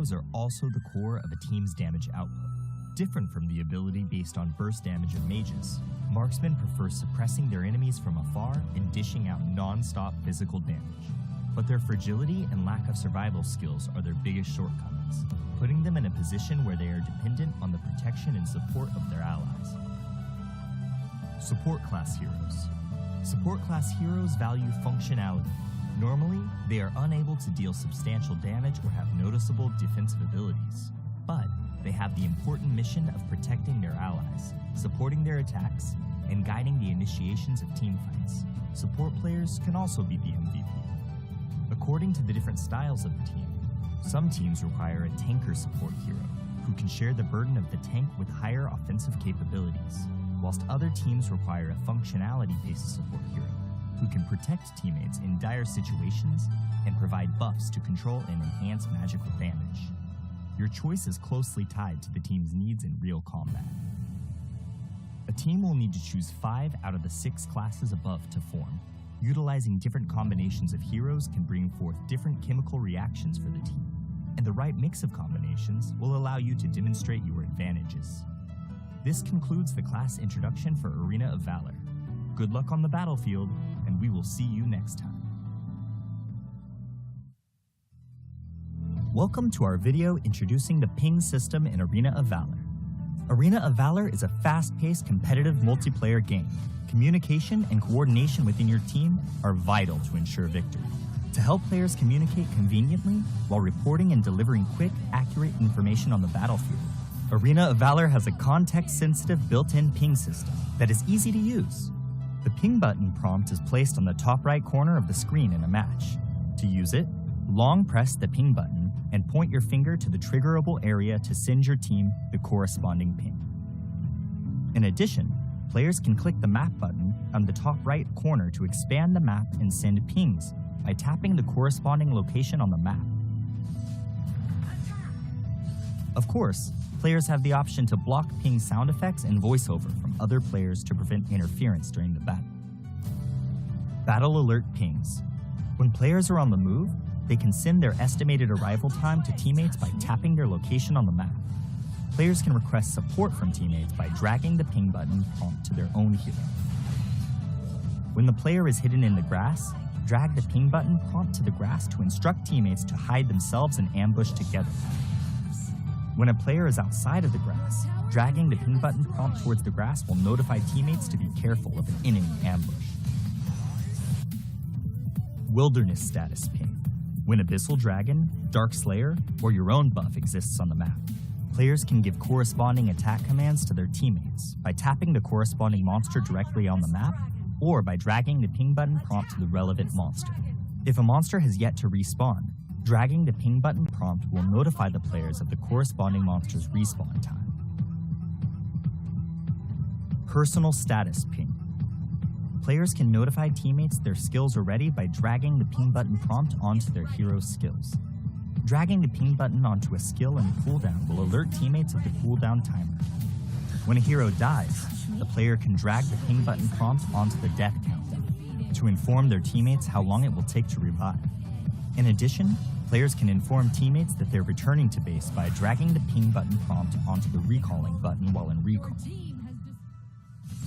heroes are also the core of a team's damage output. Different from the ability based on burst damage of mages, marksmen prefer suppressing their enemies from afar and dishing out non-stop physical damage. But their fragility and lack of survival skills are their biggest shortcomings, putting them in a position where they are dependent on the protection and support of their allies. Support class heroes. Support class heroes value functionality. Normally, they are unable to deal substantial damage or have noticeable defensive abilities, but they have the important mission of protecting their allies, supporting their attacks, and guiding the initiations of teamfights. Support players can also be the MVP. According to the different styles of the team, some teams require a tanker support hero who can share the burden of the tank with higher offensive capabilities, whilst other teams require a functionality-based support hero who can protect teammates in dire situations and provide buffs to control and enhance magical damage. Your choice is closely tied to the team's needs in real combat. A team will need to choose 5 out of the 6 classes above to form. Utilizing different combinations of heroes can bring forth different chemical reactions for the team, and the right mix of combinations will allow you to demonstrate your advantages. This concludes the class introduction for Arena of Valor. Good luck on the battlefield, and we will see you next time. Welcome to our video introducing the ping system in Arena of Valor. Arena of Valor is a fast-paced competitive multiplayer game. Communication and coordination within your team are vital to ensure victory. To help players communicate conveniently while reporting and delivering quick, accurate information on the battlefield, Arena of Valor has a context-sensitive built-in ping system that is easy to use. The ping button prompt is placed on the top right corner of the screen in a match. To use it, long press the ping button and point your finger to the triggerable area to send your team the corresponding ping. In addition, players can click the map button on the top right corner to expand the map and send pings by tapping the corresponding location on the map. Of course, players have the option to block ping sound effects and voiceover from other players to prevent interference during the battle. Battle alert pings. When players are on the move, they can send their estimated arrival time to teammates by tapping their location on the map. Players can request support from teammates by dragging the ping button prompt to their own hero. When the player is hidden in the grass, drag the ping button prompt to the grass to instruct teammates to hide themselves and ambush together. When a player is outside of the grass, dragging the ping button prompt towards the grass will notify teammates to be careful of an enemy ambush. Wilderness status ping. When Abyssal Dragon, Dark Slayer, or your own buff exists on the map, players can give corresponding attack commands to their teammates by tapping the corresponding monster directly on the map or by dragging the ping button prompt to the relevant monster. If a monster has yet to respawn, dragging the ping button prompt will notify the players of the corresponding monster's respawn time. Personal status ping. Players can notify teammates their skills are ready by dragging the ping button prompt onto their hero's skills. Dragging the ping button onto a skill in cooldown will alert teammates of the cooldown timer. When a hero dies, the player can drag the ping button prompt onto the death countdown to inform their teammates how long it will take to revive. In addition, players can inform teammates that they're returning to base by dragging the ping button prompt onto the recalling button while in recall.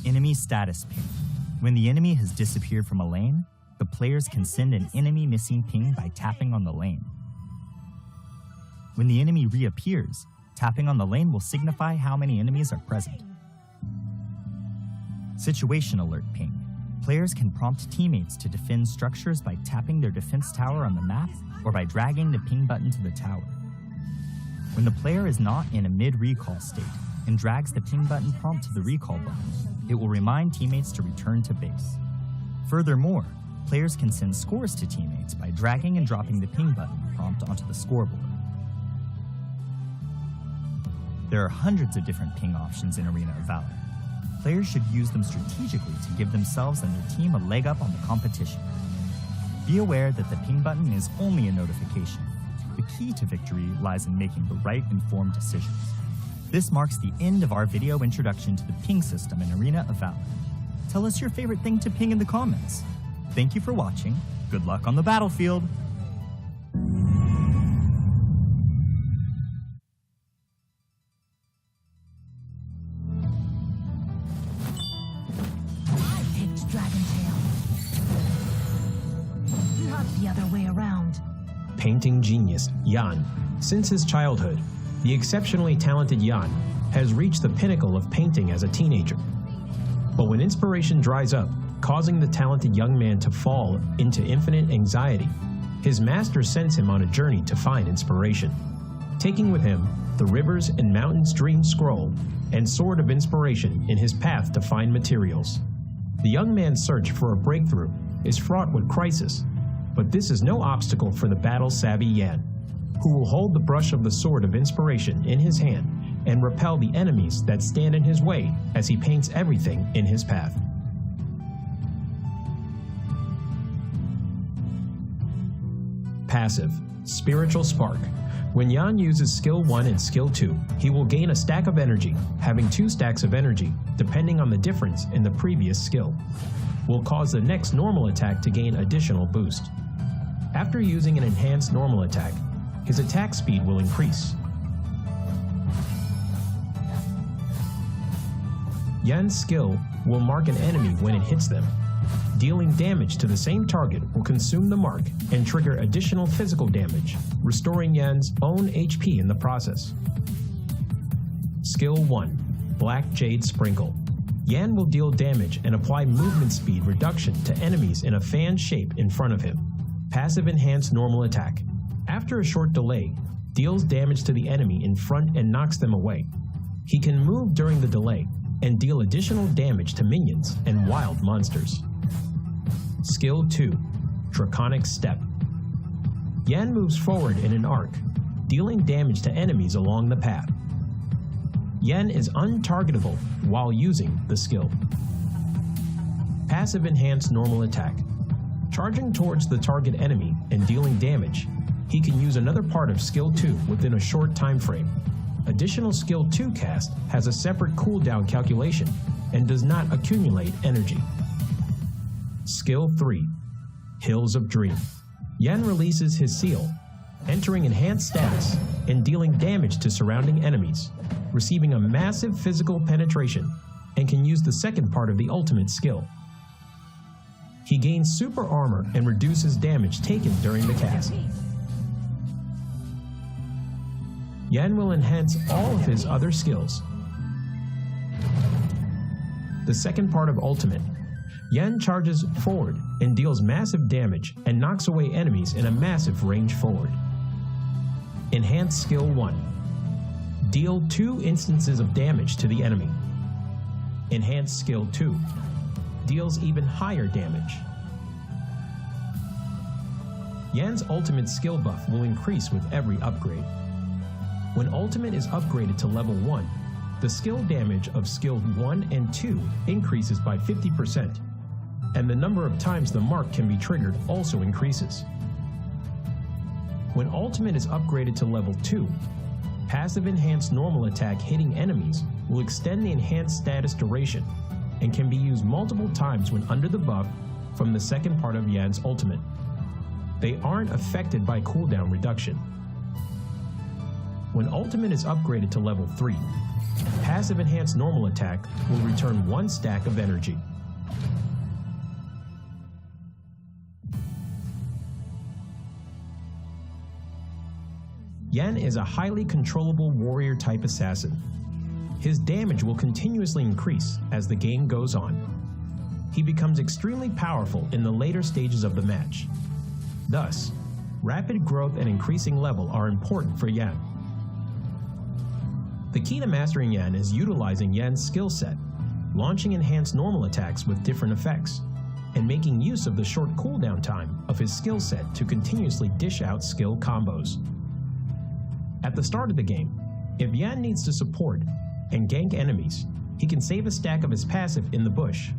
Enemy status ping. When the enemy has disappeared from a lane, the players can send an enemy missing ping by tapping on the lane. When the enemy reappears, tapping on the lane will signify how many enemies are present. Situation alert ping. Players can prompt teammates to defend structures by tapping their defense tower on the map or by dragging the ping button to the tower. When the player is not in a mid-recall state and drags the ping button prompt to the recall button, it will remind teammates to return to base. Furthermore, players can send scores to teammates by dragging and dropping the ping button prompt onto the scoreboard. There are hundreds of different ping options in Arena of Valor. Players should use them strategically to give themselves and their team a leg up on the competition. Be aware that the ping button is only a notification. The key to victory lies in making the right informed decisions. This marks the end of our video introduction to the ping system in Arena of Valor. Tell us your favorite thing to ping in the comments. Thank you for watching. Good luck on the battlefield. painting genius, Jan. Since his childhood, the exceptionally talented Jan has reached the pinnacle of painting as a teenager. But when inspiration dries up, causing the talented young man to fall into infinite anxiety, his master sends him on a journey to find inspiration, taking with him the Rivers and Mountains Dream Scroll and Sword of Inspiration in his path to find materials. The young man's search for a breakthrough is fraught with crisis, but this is no obstacle for the battle-savvy Jan, who will hold the brush of the Sword of Inspiration in his hand and repel the enemies that stand in his way as he paints everything in his path. Passive, Spiritual Spark. When Jan uses Skill 1 and Skill 2, he will gain a stack of energy, having 2 stacks of energy, depending on the difference in the previous skill. Will cause the next normal attack to gain additional boost. After using an enhanced normal attack, his attack speed will increase. Jan's skill will mark an enemy when it hits them. Dealing damage to the same target will consume the mark and trigger additional physical damage, restoring Jan's own HP in the process. Skill 1. Black Jade Sprinkle. Jan will deal damage and apply movement speed reduction to enemies in a fan shape in front of him. Passive Enhanced Normal Attack. After a short delay, deals damage to the enemy in front and knocks them away. He can move during the delay and deal additional damage to minions and wild monsters. Skill 2. Draconic Step. Jan moves forward in an arc, dealing damage to enemies along the path. Jan is untargetable while using the skill. Passive Enhanced Normal Attack. Charging towards the target enemy and dealing damage, he can use another part of Skill 2 within a short time frame. Additional Skill 2 cast has a separate cooldown calculation and does not accumulate energy. Skill 3. Hills of Dream. Jan releases his seal, entering enhanced status and dealing damage to surrounding enemies, receiving a massive physical penetration, and can use the second part of the ultimate skill. He gains super armor and reduces damage taken during the cast. Jan will enhance all of his other skills. The second part of Ultimate. Jan charges forward and deals massive damage and knocks away enemies in a massive range forward. Enhanced Skill 1. Deal 2 instances of damage to the enemy. Enhanced Skill 2. Deals even higher damage. Jan's ultimate skill buff will increase with every upgrade. When Ultimate is upgraded to level 1, the skill damage of Skill 1 and 2 increases by 50%, and the number of times the mark can be triggered also increases. When Ultimate is upgraded to level 2, Passive Enhanced Normal Attack hitting enemies will extend the enhanced status duration and can be used multiple times when under the buff from the second part of Jan's Ultimate. They aren't affected by cooldown reduction. When Ultimate is upgraded to level 3, Passive Enhanced Normal Attack will return 1 stack of energy. Jan is a highly controllable warrior-type assassin. His damage will continuously increase as the game goes on. He becomes extremely powerful in the later stages of the match. Thus, rapid growth and increasing level are important for Jan. The key to mastering Jan is utilizing Jan's skill set, launching enhanced normal attacks with different effects, and making use of the short cooldown time of his skill set to continuously dish out skill combos. At the start of the game, if Jan needs to support and gank enemies, he can save a stack of his passive in the bush.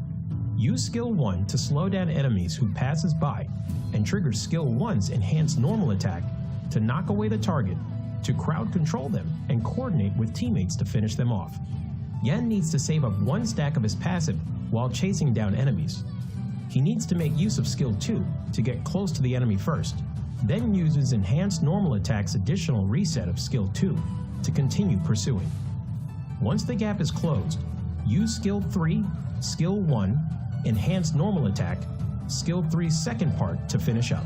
Use Skill 1 to slow down enemies who passes by, and trigger Skill 1's enhanced normal attack to knock away the target, to crowd control them and coordinate with teammates to finish them off. Jan needs to save up 1 stack of his passive while chasing down enemies. He needs to make use of Skill 2 to get close to the enemy first, then uses Enhanced Normal Attack's additional reset of Skill 2 to continue pursuing. Once the gap is closed, use Skill 3, Skill 1, Enhanced Normal Attack, Skill 3's second part to finish up.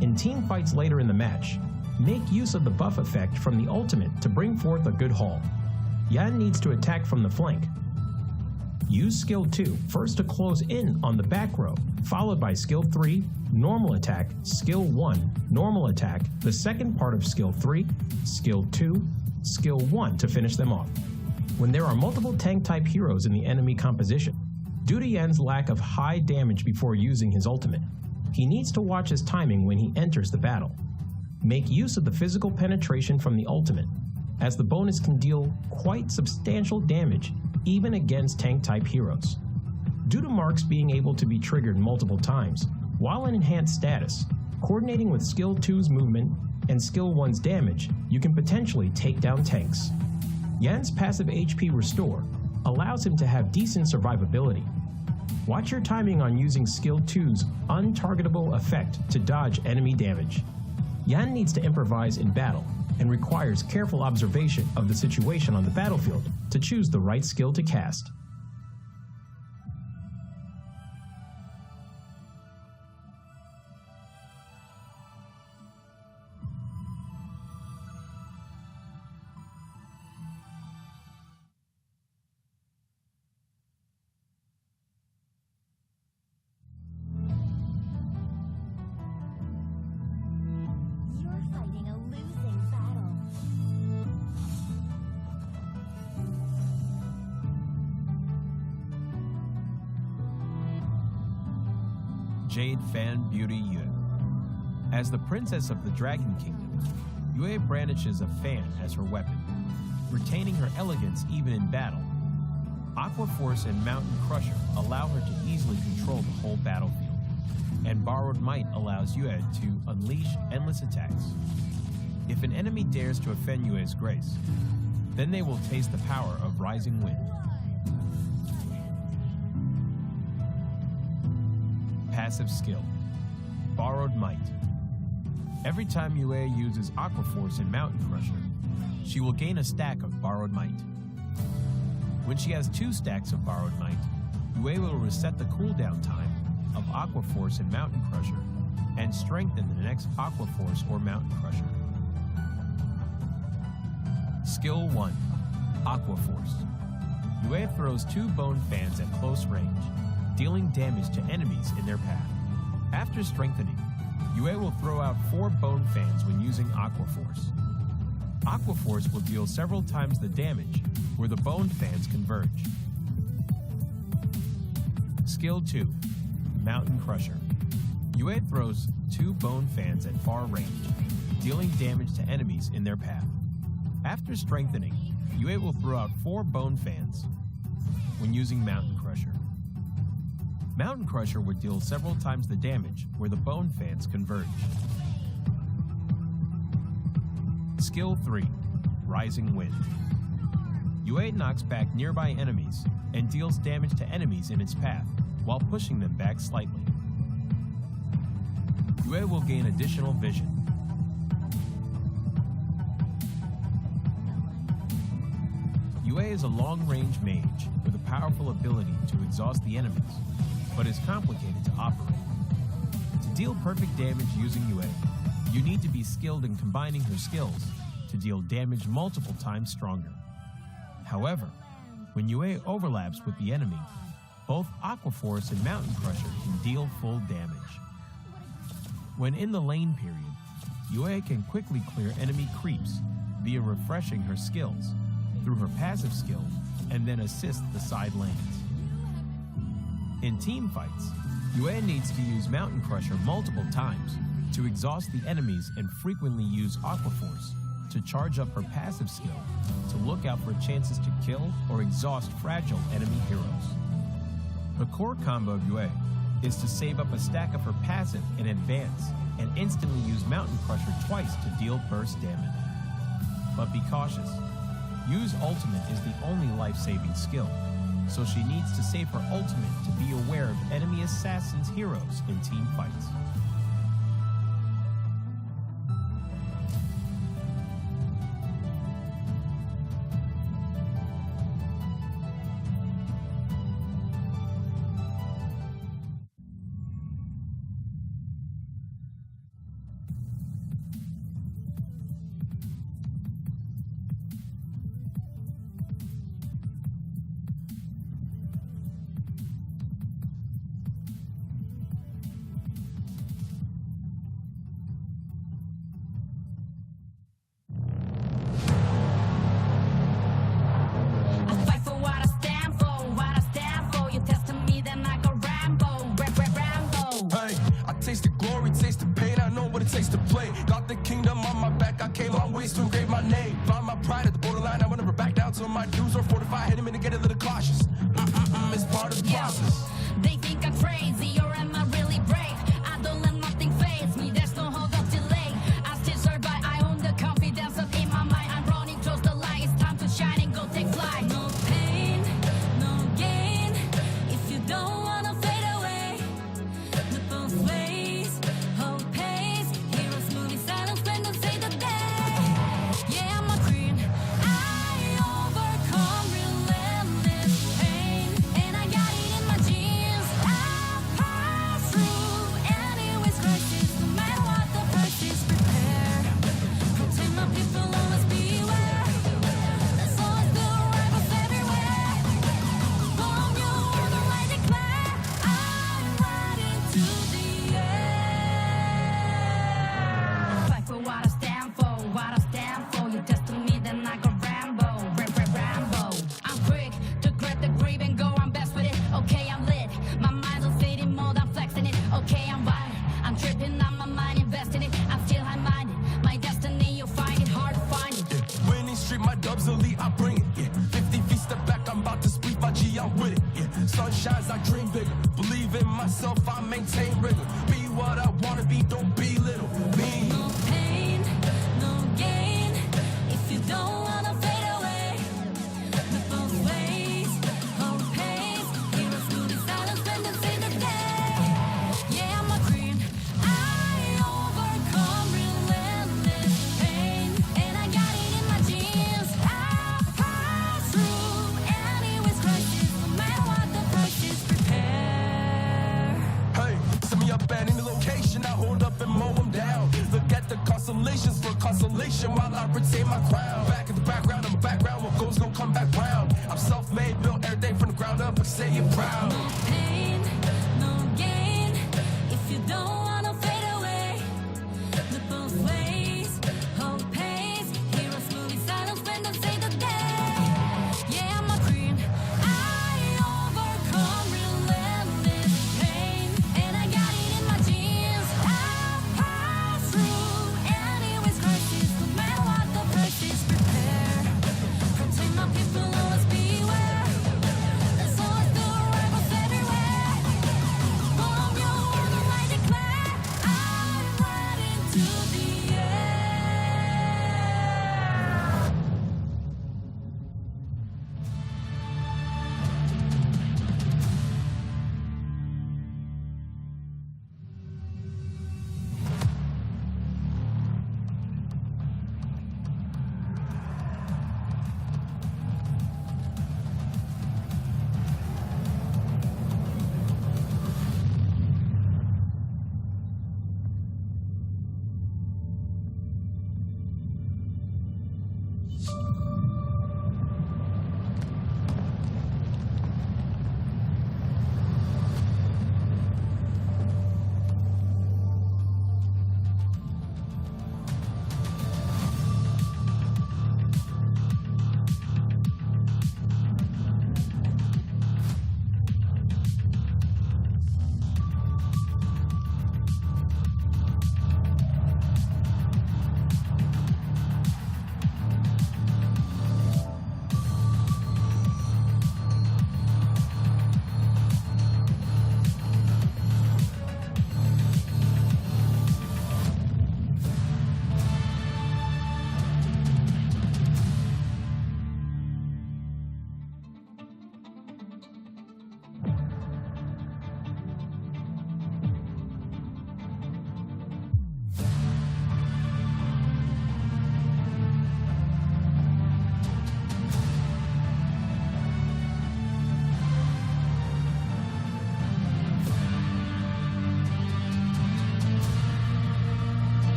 In team fights later in the match, make use of the buff effect from the ultimate to bring forth a good haul. Yan needs to attack from the flank. Use skill 2 first to close in on the back row, followed by skill 3, normal attack, skill 1, normal attack, the second part of skill 3, skill 2, skill 1 to finish them off. When there are multiple tank type heroes in the enemy composition, due to Yan's lack of high damage before using his ultimate, he needs to watch his timing when he enters the battle. Make use of the physical penetration from the ultimate, as the bonus can deal quite substantial damage even against tank type heroes. Due to marks being able to be triggered multiple times, while in enhanced status, coordinating with skill 2's movement and skill 1's damage, you can potentially take down tanks. Yan's passive HP Restore allows him to have decent survivability. Watch your timing on using skill 2's untargetable effect to dodge enemy damage. Yan needs to improvise in battle and requires careful observation of the situation on the battlefield to choose the right skill to cast. Jade Fan Beauty Yue. As the princess of the Dragon Kingdom, Yue brandishes a fan as her weapon, retaining her elegance even in battle. Aqua Force and Mountain Crusher allow her to easily control the whole battlefield, and Borrowed Might allows Yue to unleash endless attacks. If an enemy dares to offend Yue's grace, then they will taste the power of Rising Wind. Passive skill, Borrowed Might. Every time Yue uses Aqua Force and Mountain Crusher, she will gain a stack of Borrowed Might. When she has 2 stacks of Borrowed Might, Yue will reset the cooldown time of Aqua Force and Mountain Crusher and strengthen the next Aqua Force or Mountain Crusher. Skill 1, Aqua Force. Yue throws 2 bone fans at close range, dealing damage to enemies in their path. After strengthening, Yue will throw out 4 bone fans when using Aqua Force. Aqua Force will deal several times the damage where the bone fans converge. Skill 2, Mountain Crusher. Yue throws 2 bone fans at far range, dealing damage to enemies in their path. After strengthening, Yue will throw out 4 bone fans when using Mountain Crusher. Mountain Crusher would deal several times the damage where the bone fans converge. Skill 3, Rising Wind. Yue knocks back nearby enemies and deals damage to enemies in its path while pushing them back slightly. Yue will gain additional vision. Yue is a long-range mage with a powerful ability to exhaust the enemies, but is complicated to operate. To deal perfect damage using Yue, you need to be skilled in combining her skills to deal damage multiple times stronger. However, when Yue overlaps with the enemy, both Aqua Force and Mountain Crusher can deal full damage. When in the lane period, Yue can quickly clear enemy creeps via refreshing her skills through her passive skill and then assist the side lanes. In team fights, Yue needs to use Mountain Crusher multiple times to exhaust the enemies and frequently use Aqua Force to charge up her passive skill to look out for chances to kill or exhaust fragile enemy heroes. The core combo of Yue is to save up a stack of her passive in advance and instantly use Mountain Crusher twice to deal burst damage. But be cautious. Yu's ultimate is the only life-saving skill, so she needs to save her ultimate to be aware of enemy assassins' heroes in team fights. taste the play. Got the kingdom on my back, I came long ways to engrave my name. Found my pride at the borderline, I will never back down till my dues are fortified. Hit him in to get a little cautious. It's part of the process. They think I'm crazy, or am I really brave? I don't let nothing faze me, there's no hold up delay. I still survive, I own the confidence up in my mind. I'm running towards the light, it's time to shine and go take flight. No pain, no gain, if you don't wanna fade away. Look both ways, hold pace. Heroes move in silence when they say the day. Yeah, I'm a queen, I overcome relentless pain. And I got it in my genes, I pass through anyways crisis. No matter what the price is, prepare. Protect my people, always beware. There's always the rivals everywhere. From your world, I declare, I'm riding to the end. Fight for what I stand for, what I stand for. You test me, then I go Rambo, Rambo. I'm quick to grab the grip and go, I'm best with it. Okay, I'm lit, my mind's on fading mode, I'm flexing it. Okay, I'm wired, I'm tripping on my mind, investing it. I'm still high-minded, my destiny, you'll find it hard to find it. Winning street, my dubs elite, I bring it. 50 feet step back, I'm about to split my G, I'm with it. Sun shines, I dream bigger. Believe in myself, I maintain rigor. Be what I wanna be, don't be little. Me. No pain, no gain, if you don't wanna fade away. Look both ways, hold pace. Heroes move in silence when they say the day. Yeah, I'm a queen, I overcome relentless pain. And I got it in my genes, I pass through anyways crisis. No matter what the price is, prepare. Hey, set me up at any location, I hold up and mow them down. Look at the constellations for consolation while I retain my crown. Back in the background, I'm a background, what goes gon' come back round. I'm self-made, built every day from the ground up, I say it proud. No pain, no gain, if you don't wanna fade away. Look both ways, hold pace. Heroes move in silence when they say the day. Yeah, I'm a queen, I overcome relentless pain. And I got it in my genes, I pass through anyways crisis. No matter what the price is, prepare. Protect my people, always beware. There's always the rivals everywhere.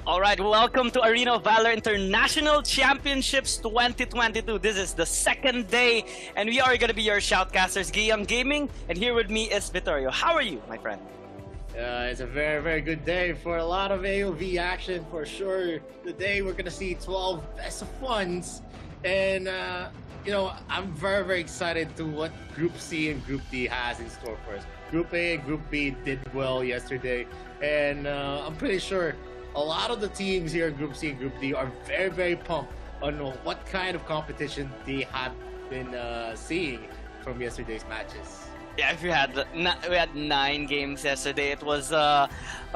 All right, welcome to Arena of Valor International Championships 2022. This is the second day, and we are going to be your shoutcasters, Guillaume Gaming, and here with me is Vittorio. How are you, my friend? It's a very, very good day for a lot of AOV action for sure. Today we're going to see 12 best of ones, and I'm very, very excited to what Group C and Group D has in store for us. Group A and Group B did well yesterday, and I'm pretty sure a lot of the teams here in Group C and Group D are very, very pumped on what kind of competition they have been seeing from yesterday's matches. Yeah, if we had 9 games yesterday, it was a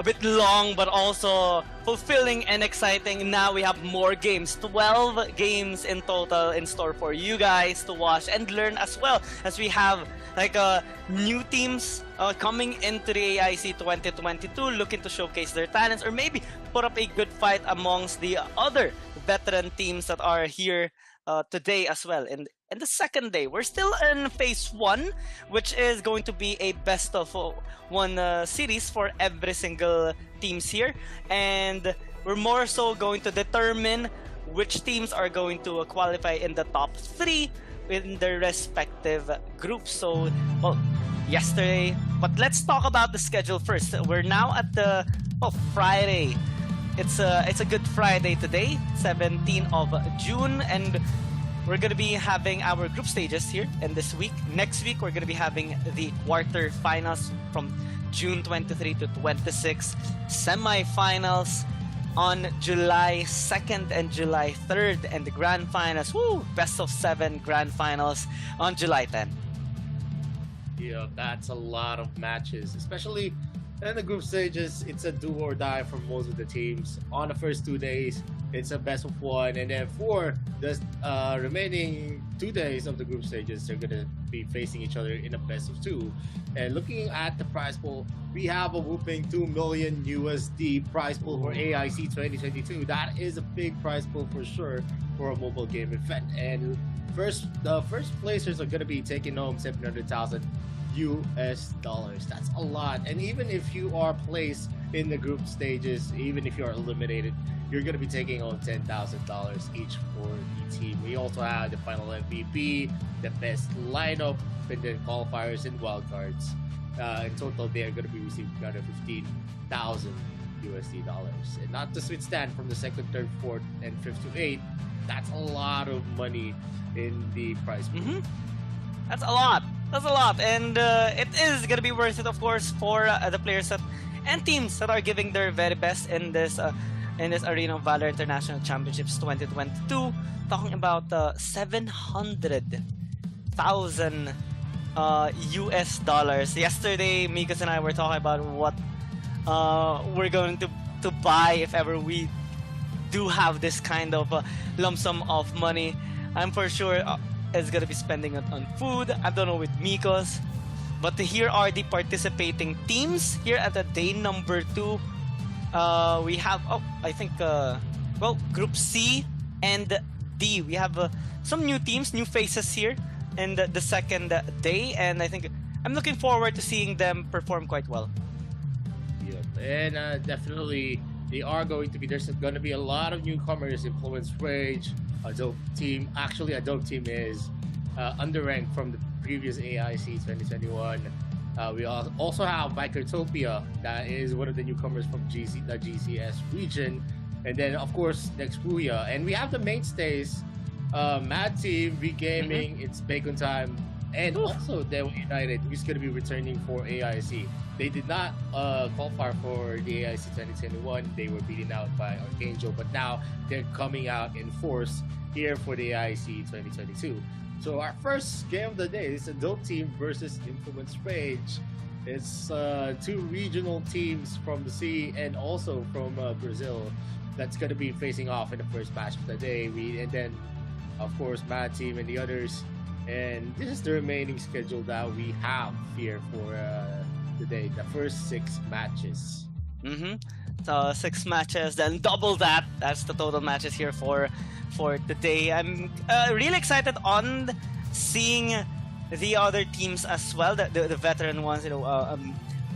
bit long, but also fulfilling and exciting. Now we have more games, 12 games in total in store for you guys to watch and learn as well, as we have new teams coming into the AIC 2022, looking to showcase their talents or maybe put up a good fight amongst the other veteran teams that are here today as well. And the second day, we're still in phase 1, which is going to be a best of 1 series for every single teams here, and we're more so going to determine which teams are going to qualify in the top 3 in their respective groups. So, well, yesterday, but let's talk about the schedule first. We're now at the Friday. It's a Good Friday today, 17th of June, and we're going to be having our group stages here in this week. Next week, we're going to be having the quarterfinals from June 23 to 26, semifinals on July 2nd and July 3rd, and the grand finals, best of 7 grand finals on July 10. Yeah, that's a lot of matches, especially in the group stages. It's a do or die for most of the teams. On the first 2 days, it's a best of 1, and then for the remaining 2 days of the group stages, they're gonna be facing each other in a best of 2. And looking at the prize pool, we have a whooping 2 million USD prize pool for AIC 2022. That is a big prize pool for sure for a mobile game event. And the first placers are gonna be taking home 700,000 US dollars. That's a lot. And even if you are placed in the group stages, even if you are eliminated, you're going to be taking home $10,000 each for the team. We also have the final MVP, the best lineup, and then qualifiers and wildcards. In total, they are going to be receiving 315,000 USD dollars. And not to withstand from the second, third, fourth, and fifth to 8, that's a lot of money in the prize pool. That's a lot. That's a lot, and it is gonna be worth it, of course, for the players and teams that are giving their very best in this Arena of Valor International Championships 2022. Talking about 700,000 US dollars. Yesterday, Mikos and I were talking about what we're going to buy if ever we do have this kind of lump sum of money. I'm for sure is going to be spending it on food. I don't know with Mikos. But here are the participating teams. Here at the day number 2, we have, I think, Group C and D. We have some new teams, new faces here in the second day. And I think I'm looking forward to seeing them perform quite well. Yep. And definitely, there's going to be a lot of newcomers. Influence Rage, a dope team. Actually, a dope team is underranked from the previous AIC 2021. We also have Bikertopia, that is one of the newcomers from the GCS region. And then, of course, Nexpuya. And we have the mainstays, Mad Team, V Gaming, It's Bacon Time, and also Dewa United, who's going to be returning for AIC. They did not qualify for the AIC 2021. They were beaten out by Archangel, but now they're coming out in force here for the AIC 2022. So our first game of the day is a dope team versus Influence Rage. It's 2 regional teams from the sea and also from Brazil that's going to be facing off in the first match of the day. And then, of course, Mad Team and the others. And this is the remaining schedule that we have here for today, the first 6 matches. So 6 matches, then double that. That's the total matches here for today. I'm really excited on seeing the other teams as well, the veteran ones.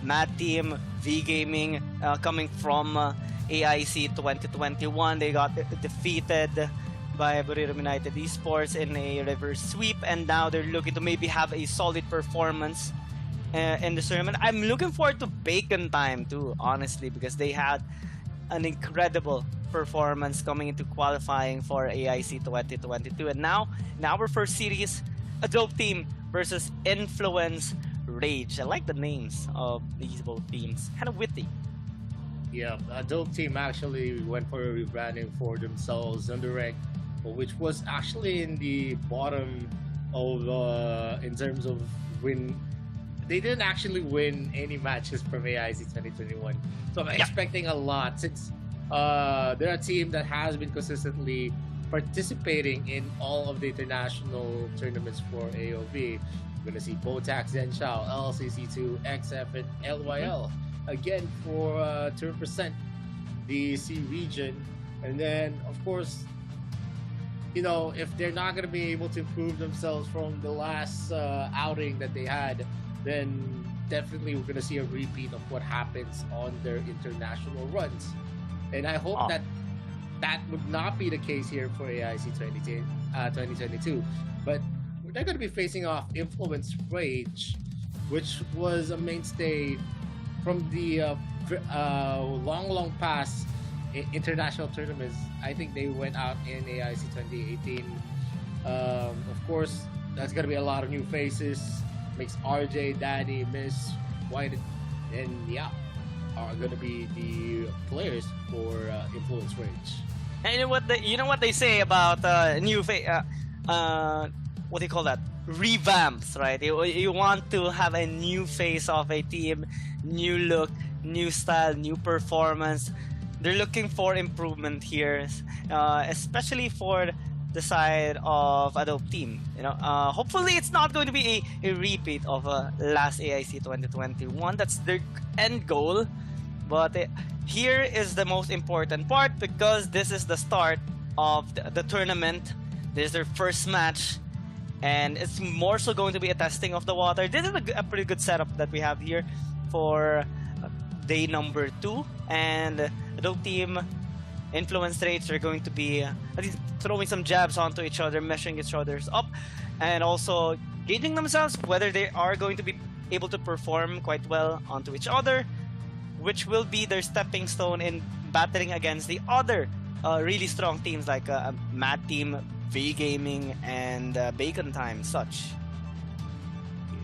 Mad Team, V Gaming, coming from AIC 2021. They got defeated by Buriram United Esports in a reverse sweep, and now they're looking to maybe have a solid performance in the tournament. I'm looking forward to Bacon Time too, honestly, because they had an incredible performance coming into qualifying for AIC 2022. And now, in our first series, Adobe Team versus Influence Rage. I like the names of these both teams. Kind of witty. Yeah, Adobe Team actually went for a rebranding for themselves under rank, which was actually in the bottom of in terms of win. They didn't actually win any matches from AIC 2021, so I'm expecting a lot since they're a team that has been consistently participating in all of the international tournaments for AOV. We're gonna see Botax, Zenshao, LCC2, XF, and LYL again for to represent the C region. And then, of course, you know, if they're not gonna be able to improve themselves from the last outing that they had, then definitely we're gonna see a repeat of what happens on their international runs. And I hope that would not be the case here for AIC 2022. But they're going to be facing off Influence Rage, which was a mainstay from the long past international tournaments. I think they went out in AIC 2018. Of course, that's going to be a lot of new faces. Makes RJ, Danny, Miss, White, and are going to be the players for Influence Rage. And you know what they say about new what do you call that? Revamps, right? You want to have a new face of a team, new look, new style, new performance. They're looking for improvement here, especially for the side of Adobe Team. You know, hopefully it's not going to be a repeat of last AIC 2021. That's their end goal. But here is the most important part, because this is the start of the tournament. This is their first match, and it's more so going to be a testing of the water. This is a pretty good setup that we have here for day number 2. And Adobe Team, Influence Rates are going to be at least throwing some jabs onto each other, measuring each other's up, and also gauging themselves whether they are going to be able to perform quite well onto each other, which will be their stepping stone in battling against the other really strong teams like Mad Team, V Gaming, and Bacon Time, such.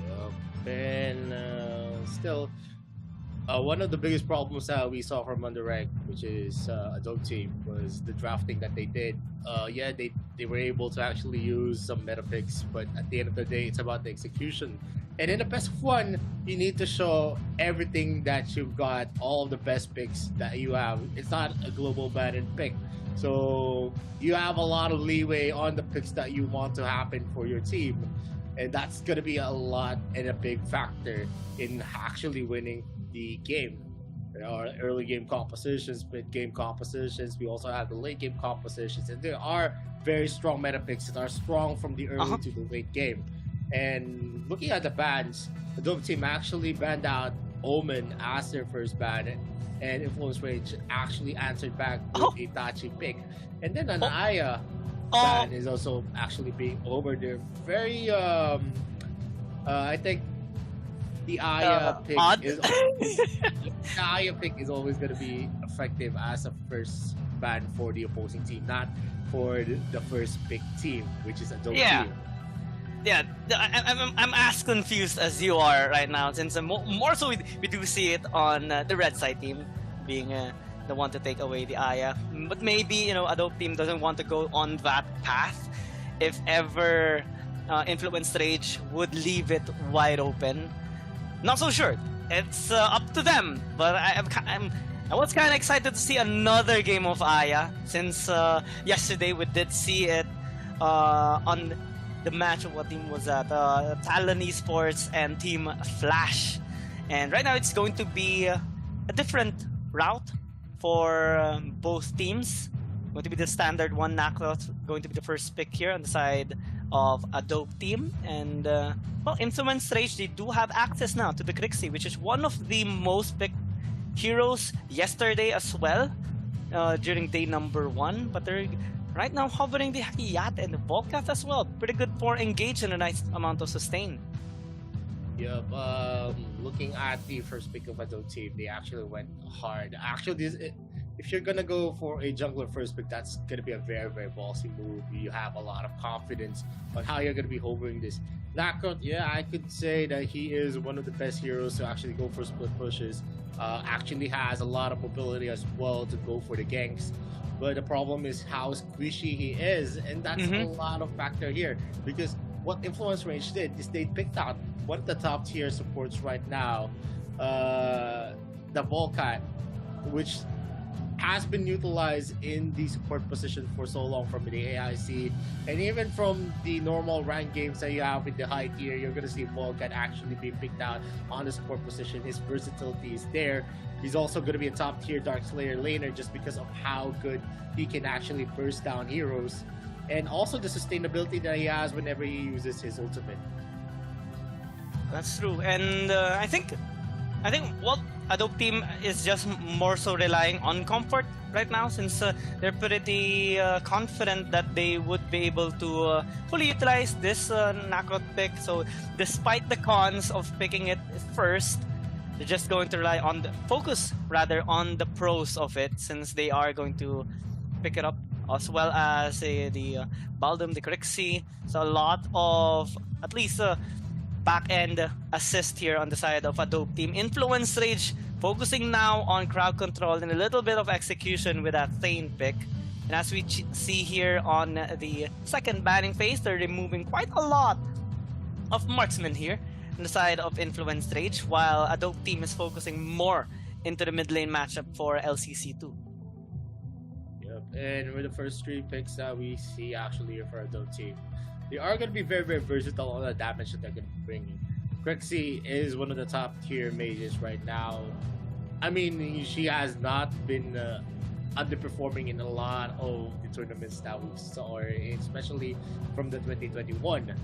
Yep. And still, one of the biggest problems that we saw from Underrank, which is Adobe Team, was the drafting that they did. They were able to actually use some meta picks, but at the end of the day, it's about the execution. And in the best of one, you need to show everything that you've got, all of the best picks that you have. It's not a global banned pick. So you have a lot of leeway on the picks that you want to happen for your team. And that's going to be a lot and a big factor in actually winning the game. There are early game compositions, mid game compositions. We also have the late game compositions. And there are very strong meta picks that are strong from the early to the late game. And looking at the bans, the Adobe Team actually banned out Omen as their first ban, and Influence Rage actually answered back with a Itachi pick. And then an Aya ban is also actually being over there. Very, I think the Aya pick is always going to be effective as a first ban for the opposing team, not for the first pick team, which is Adobe Team. Yeah, I'm as confused as you are right now, since more so we do see it on the red side team being the one to take away the Aya. But maybe, you know, Adobe Team doesn't want to go on that path. If ever Influence Rage would leave it wide open, not so sure. It's up to them. But I was kind of excited to see another game of Aya, since yesterday we did see it on the match of what team was that? Talon Esports and Team Flash. And right now it's going to be a different route for both teams. Going to be the standard one knockout, going to be the first pick here on the side of Adobe Team. And well, Influence Rage, they do have access now to the Crixie, which is one of the most picked heroes yesterday as well, during day number 1, but they're right now hovering the Hayat and the Volcath as well. Pretty good for engage and a nice amount of sustain. Yep. Looking at the first pick of Adult team, they actually went hard. Actually, if you're gonna go for a jungler first pick, that's gonna be a very, very ballsy move. You have a lot of confidence on how you're gonna be hovering this. Nakot, yeah, I could say that he is one of the best heroes to actually go for split pushes. Actually has a lot of mobility as well to go for the ganks. But the problem is how squishy he is, and that's a lot of factor here. Because what Influence Range did is they picked out one of the top tier supports right now, the Volcat, which has been utilized in the support position for so long from the AIC, and even from the normal rank games that you have in the high tier, you're gonna see Volcat actually be picked out on the support position. His versatility is there. He's also gonna be a top tier Dark Slayer laner just because of how good he can actually burst down heroes, and also the sustainability that he has whenever he uses his ultimate. That's true, and I think what Adopt team is just more so relying on comfort right now, since they're pretty confident that they would be able to fully utilize this Nakot pick. So despite the cons of picking it first, they're just going to rely on the focus rather on the pros of it, since they are going to pick it up, as well as the Baldum, the Crixie. So a lot of at least back-end assist here on the side of Adopt team. Influence Rage focusing now on crowd control and a little bit of execution with that Thane pick. And as we see here on the second banning phase, they're removing quite a lot of marksmen here on the side of Influence Rage, while Adopt team is focusing more into the mid lane matchup for LCC2. Yep, and with the first 3 picks that we see actually here for Adopt team, they are going to be very, very versatile on the damage that they're going to be bringing. Crixie is one of the top tier mages right now. I mean, she has not been underperforming in a lot of the tournaments that we saw her, especially from the 2021.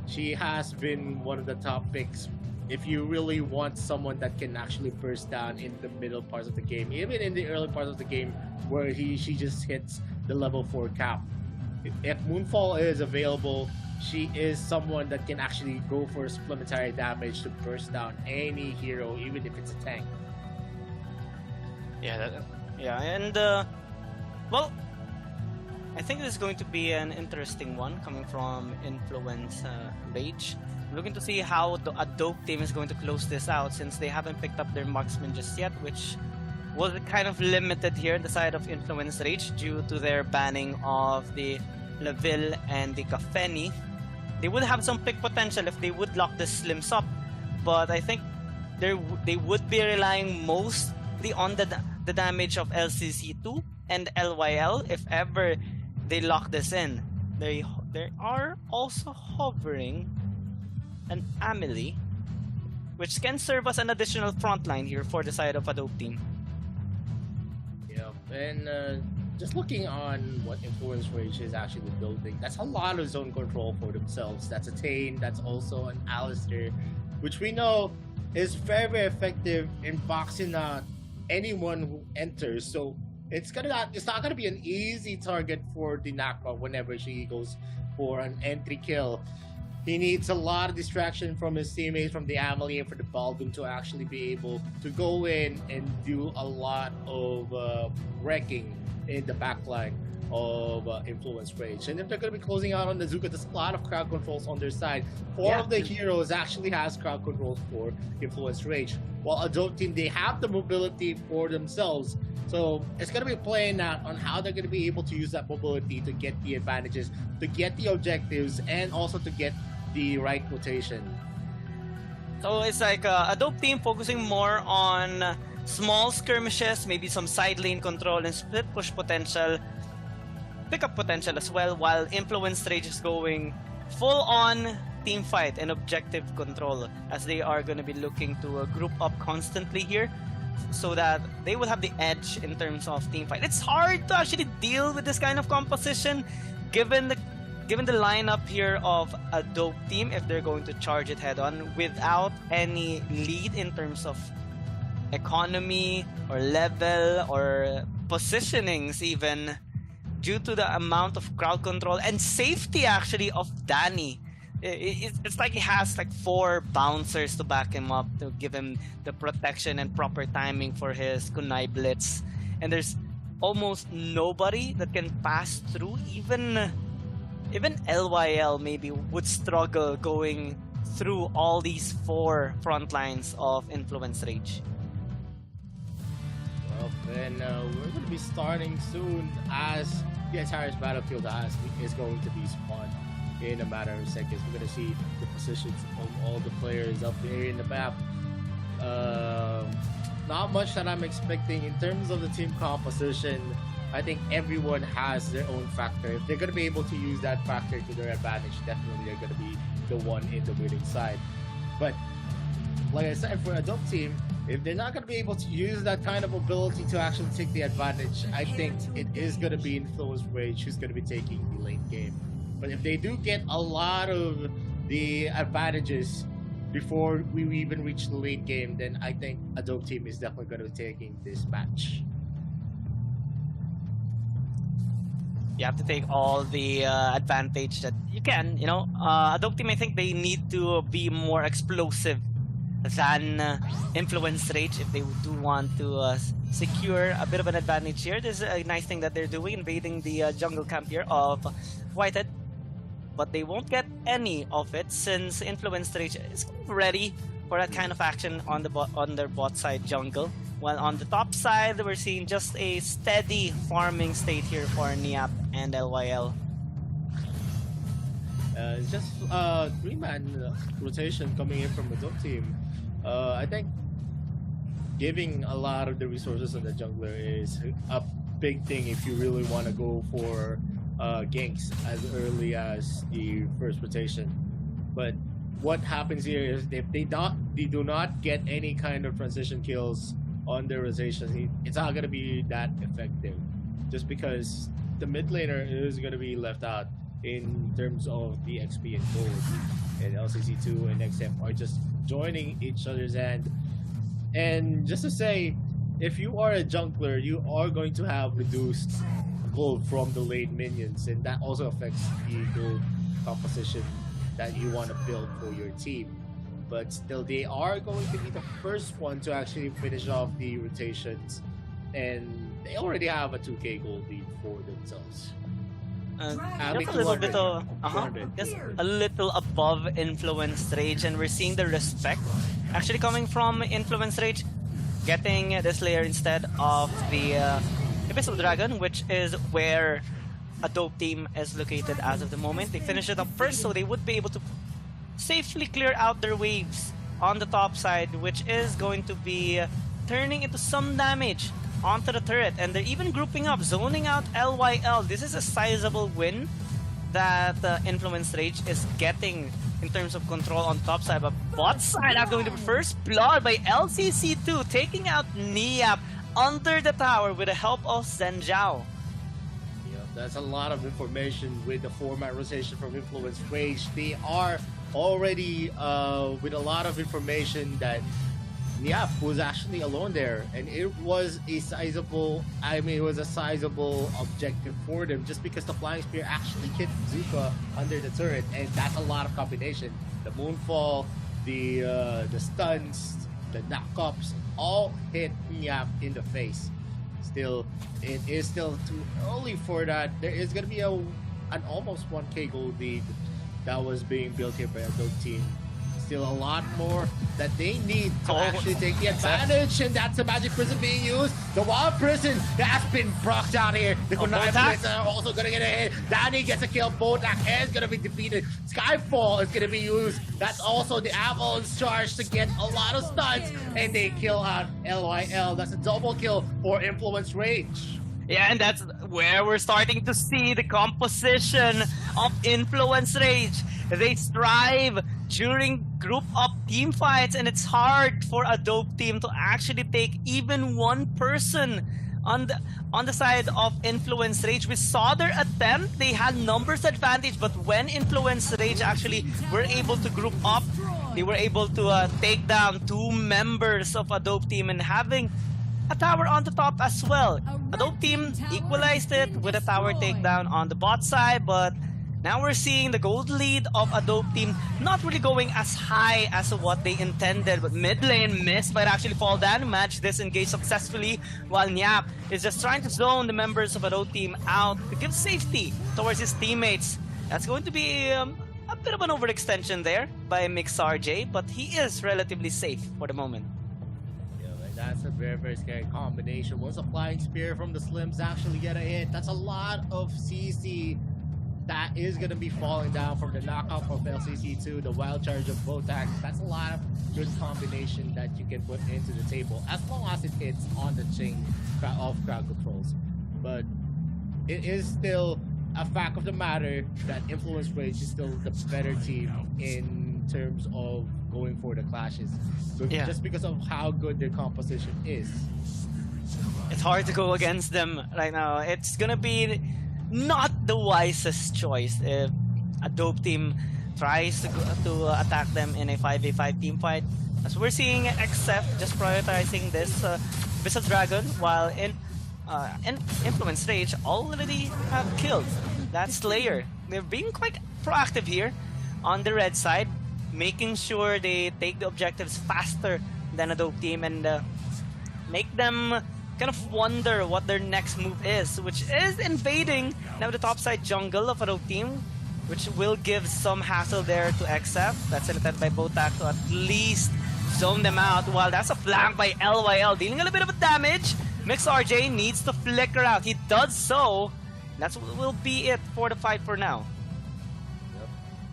She has been one of the top picks if you really want someone that can actually burst down in the middle parts of the game, even in the early parts of the game where she just hits the level 4 cap. If Moonfall is available, she is someone that can actually go for supplementary damage to burst down any hero, even if it's a tank. Yeah, and well, I think this is going to be an interesting one coming from Influence Rage. Looking to see how the Adopt team is going to close this out, since they haven't picked up their marksman just yet, which was kind of limited here on the side of Influence Rage due to their banning of the Laville and the Kafeni. They would have some pick potential if they would lock the Slims up, but I think they would be relying mostly on the damage of LCC2 and LYL if ever they lock this in. They are also hovering an Amelie, which can serve as an additional frontline here for the side of Adopt team. Yeah, and just looking on what Influence Rage is actually building, that's a lot of zone control for themselves. That's a Thane, that's also an Alistair, which we know is very, very effective in boxing out anyone who enters. So it's not gonna be an easy target for the Nakba whenever she goes for an entry kill. He needs a lot of distraction from his teammates, from the Amelie and for the Baldwin to actually be able to go in and do a lot of wrecking in the backline of Influence Rage. And if they're going to be closing out on the Zuka, there's a lot of crowd controls on their side. Four of the heroes actually has crowd controls for Influence Rage. While Adopt team, they have the mobility for themselves. So it's going to be playing out on how they're going to be able to use that mobility to get the advantages, to get the objectives, and also to get the right rotation. So it's like Adopt team focusing more on small skirmishes, maybe some side lane control and split push potential, pickup potential as well, while Influence Rage is going full on team fight and objective control, as they are going to be looking to group up constantly here so that they will have the edge in terms of team fight. It's hard to actually deal with this kind of composition given the lineup here of Adopt team if they're going to charge it head on without any lead in terms of economy or level or positionings even, due to the amount of crowd control and safety actually of Danny. It's like he has like 4 bouncers to back him up to give him the protection and proper timing for his kunai blitz, and there's almost nobody that can pass through. Even LYL maybe would struggle going through all these 4 front lines of Influence Rage. Well, then we're going to be starting soon, as the entire battlefield is going to be spawned in a matter of seconds. We're going to see the positions of all the players up there in the map. Not much that I'm expecting in terms of the team composition. I think everyone has their own factor. If they're going to be able to use that factor to their advantage, definitely they're going to be the one in the winning side. But like I said, for a Adopt team, if they're not going to be able to use that kind of ability to actually take the advantage, I think it is going to be Influence Rage who's going to be taking the late game. But if they do get a lot of the advantages before we even reach the late game, then I think Adopt team is definitely going to be taking this match. You have to take all the advantage that you can, you know. Adopt team, I think they need to be more explosive than Influence Rage if they do want to secure a bit of an advantage here. This is a nice thing that they're doing, invading the jungle camp here of Whitehead. But they won't get any of it since Influence Rage is ready for that kind of action on their bot side jungle. While on the top side, we're seeing just a steady farming state here for Niap and LYL. Just 3-man rotation coming in from the Adopt team. I think giving a lot of the resources on the jungler is a big thing if you really want to go for ganks as early as the first rotation. But what happens here is if they do not get any kind of transition kills on their rotation, it's not going to be that effective, just because the mid laner is going to be left out in terms of the XP and gold. And LCC2 and XF are just joining each other's hand. And just to say, if you are a jungler, you are going to have reduced gold from the late minions, and that also affects the gold composition that you want to build for your team. But still, they are going to be the first one to actually finish off the rotations, and they already have a 2k gold lead for themselves. Just a little bit of, just a little above Influence Rage, and we're seeing the respect actually coming from Influence Rage, getting this layer instead of the Abyssal Dragon, which is where Adopt team is located as of the moment. They finished it up first, so they would be able to safely clear out their waves on the top side, which is going to be turning into some damage onto the turret. And they're even grouping up, zoning out LYL. This is a sizable win that Influence Rage is getting in terms of control on top side. But bot side are going to be first blood by LCC2, taking out Niap under the tower with the help of Zhenjiao. Yeah, that's a lot of information with the format rotation from Influence Rage. They are already with a lot of information that Niap was actually alone there, and it was a sizable, objective for them, just because the Flying Spear actually hit Zuka under the turret, and that's a lot of combination. The Moonfall, the stuns, the knockups, all hit Niap in the face. Still, it is still too early for that. There is going to be an almost 1k gold lead that was being built here by Adopt team. Still a lot more that they need to actually take the advantage, and that's the Magic Prison being used. The Wild Prison that's been procced out here. The Kunai are also going to get a hit. Danny gets a kill. Botak is going to be defeated. Skyfall is going to be used. That's also the Avalanche charge to get a lot of stuns, and they kill out LYL. That's a double kill for Influence Rage. Yeah, and that's where we're starting to see the composition of Influence Rage. They strive during group up team fights, and it's hard for a Dope team to actually take even one person on the side of Influence Rage. We saw their attempt. They had numbers advantage, but when Influence Rage actually were able to group up, They were able to take down 2 members of Adobe Team and having a tower on the top as well. Adobe Team equalized it with a tower takedown on the bot side, but now we're seeing the gold lead of Adobe Team not really going as high as what they intended, but mid lane Mist might actually fall down, match disengage successfully, while Nyap is just trying to zone the members of Adobe Team out to give safety towards his teammates. That's going to be a bit of an overextension there by MixRJ, but he is relatively safe for the moment. Yeah, and that's a very, very scary combination. Once a Flying Spear from the Slims actually get a hit, that's a lot of CC that is going to be falling down from the knockout of LCC2, the wild charge of Botak. That's a lot of good combination that you can put into the table, as long as it hits on the chain of crowd controls. But it is still a fact of the matter that Influence Rage is still the better team in terms of going for the clashes. So just because of how good their composition is. It's hard to go against them right now. It's gonna be not the wisest choice if Adobe Team tries to attack them in a 5v5 team fight. As we're seeing XF just prioritizing this Visa Dragon, while in Influence Rage already have killed that Slayer. They're being quite proactive here on the red side, making sure they take the objectives faster than Adobe Team and make them kind of wonder what their next move is, which is invading now the topside jungle of Adobe Team, which will give some hassle there to XF. That's selected by Botak to at least zone them out, while that's a flank by LYL, dealing a little bit of damage. MixRJ needs to flicker out. He does so. That's what will be it for the fight for now.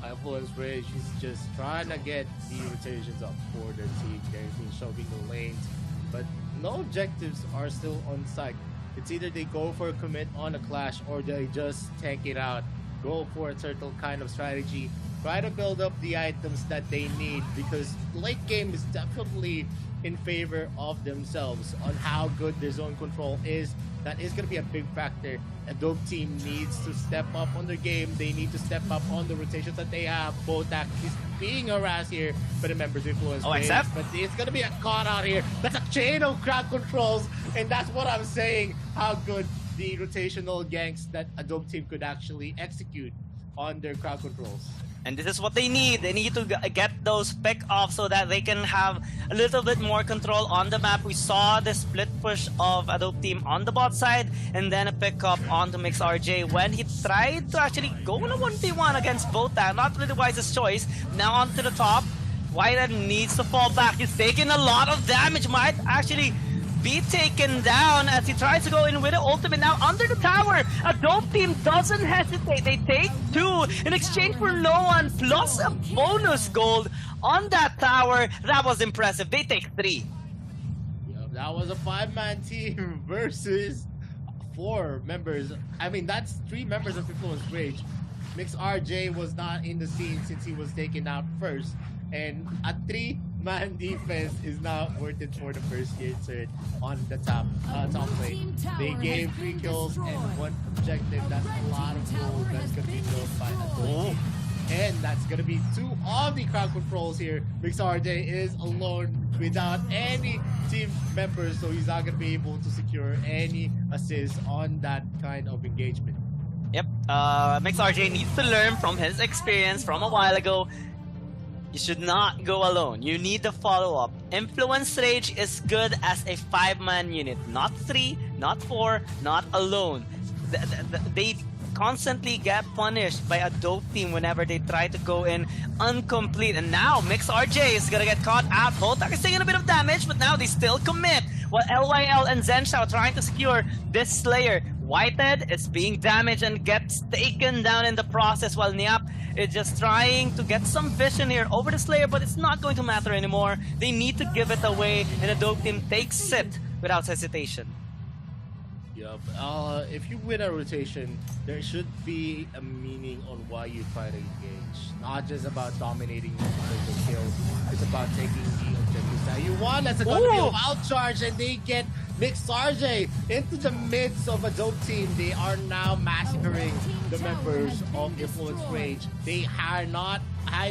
Yep. Influence Rage is just trying to get the rotations up for their team. They've been shoving the lanes, but no objectives are still on site. It's either they go for a commit on a clash or they just tank it out, go for a turtle kind of strategy, try to build up the items that they need, because late game is definitely in favor of themselves on how good their zone control is. That is going to be a big factor. Adobe Team needs to step up on their game. They need to step up on the rotations that they have. Botak is being harassed here by the members of Influence Rage, but it's going to be a caught out here. That's a chain of crowd controls, and that's what I'm saying, how good the rotational ganks that Adobe Team could actually execute on their crowd controls. And this is what they need. They need to get those pick off so that they can have a little bit more control on the map. We saw the split push of Adobe Team on the bot side and then a pick up onto MixRJ when he tried to actually go on a 1v1 against Botak. Not really the wisest choice. Now onto the top. Whitehead needs to fall back. He's taking a lot of damage. Might actually be taken down as he tries to go in with the ultimate now under the tower. Adobe Team doesn't hesitate. They take 2 in exchange for no one plus a bonus gold on that tower. That was impressive. They take 3. Yep, that was a 5-man team versus 4 members. I mean, that's 3 members of Influence Rage. MixRJ was not in the scene since he was taken out first. And a 3-man defense is not worth it for the first year third on the top lane. They gave 3 kills and 1 objective. That's a lot of gold that's going to be built by Adobe. And that's going to be 2 of the crowd controls here. MixRJ is alone without any team members, so he's not going to be able to secure any assists on that kind of engagement. Yep, MixRJ needs to learn from his experience from a while ago. You should not go alone. You need to follow up. Influence Rage is good as a 5-man unit. Not 3, not 4, not alone. They constantly get punished by Adobe Team whenever they try to go in incomplete. And now MixRJ is gonna get caught out. Botak is taking a bit of damage, but now they still commit. While LYL and Zhenshao trying to secure this Slayer. Whitehead is being damaged and gets taken down in the process, while Nyap is just trying to get some vision here over the Slayer, but it's not going to matter anymore. They need to give it away, and the Adobe Team takes it without hesitation. Yep. If you win a rotation, there should be a meaning on why you try to engage. Not just about dominating the kill. It's about taking the objectives that you want. That's going to be a wild charge, and they get MixRJ into the midst of Adobe Team. They are now massacring the members of Influence Rage. They are not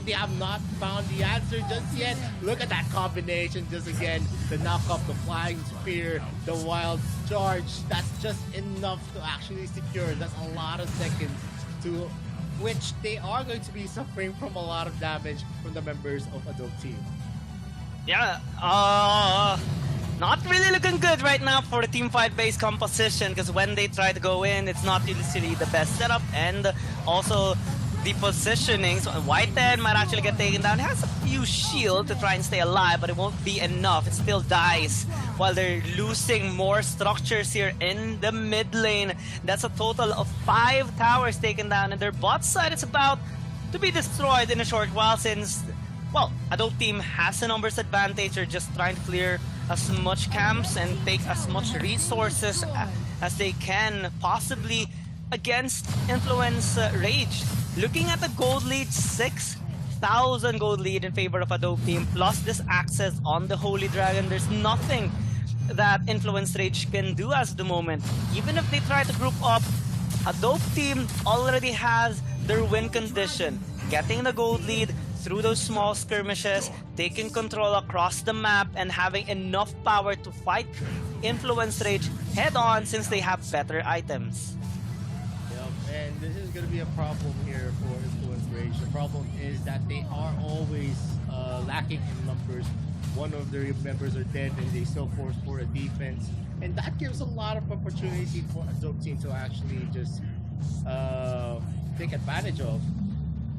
They have not found the answer just yet. Look at that combination just again. The knock up, the flying spear, the wild charge. That's just enough to actually secure. That's a lot of seconds to which they are going to be suffering from a lot of damage from the members of Adobe team. Yeah, not really looking good right now for the team fight based composition, because when they try to go in, it's not usually the best setup, and also the positioning. So Whitehead might actually get taken down. He has a few shield to try and stay alive, but it won't be enough. It still dies while they're losing more structures here in the mid lane. That's a total of 5 towers taken down, and their bot side is about to be destroyed in a short while, since, well, Adobe team has a numbers advantage. They're just trying to clear as much camps and take as much resources as they can possibly against Influence Rage. Looking at the gold lead, 6,000 gold lead in favor of Adobe team, plus this access on the Holy Dragon. There's nothing that Influence Rage can do as the moment. Even if they try to group up, Adobe team already has their win condition. Getting the gold lead through those small skirmishes, taking control across the map, and having enough power to fight Influence Rage head on, since they have better items. And this is going to be a problem here for Influence Rage. The problem is that they are always lacking in numbers. One of their members are dead and they still force for a defense. And that gives a lot of opportunity for Adobe team to actually just take advantage of.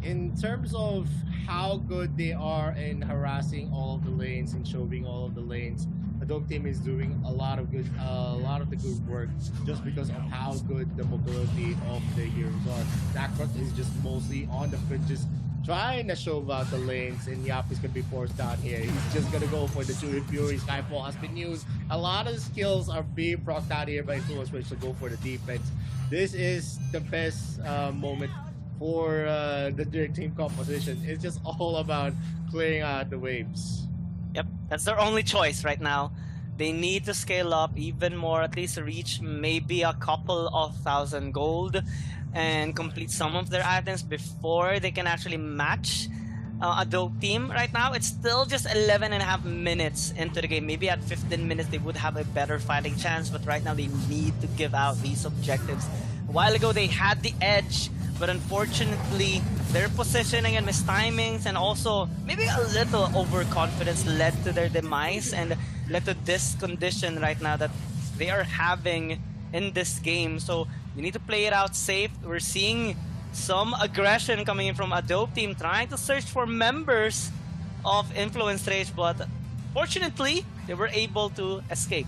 In terms of how good they are in harassing all of the lanes and shoving all of the lanes, Adobe team is doing a lot of the good work just because of how good the mobility of the heroes are. Nakrot is just mostly on the fringes trying to shove out the lanes, and Yap is going to be forced down here. He's just going to go for the Chewy Fury. Skyfall has been used. A lot of skills are being procced out here by Influence Rage to go for the defense. This is the best moment for the Direct team composition. It's just all about clearing out the waves. Yep, that's their only choice right now. They need to scale up even more, at least reach maybe a couple of thousand gold and complete some of their items before they can actually match Adobe team. Right now, it's still just 11.5 minutes into the game. Maybe at 15 minutes, they would have a better fighting chance, but right now they need to give out these objectives. A while ago, they had the edge, but unfortunately, their positioning and mistimings and also maybe a little overconfidence led to their demise and led to this condition right now that they are having in this game. So you need to play it out safe. We're seeing some aggression coming in from Adobe team trying to search for members of Influence Rage, but fortunately, they were able to escape.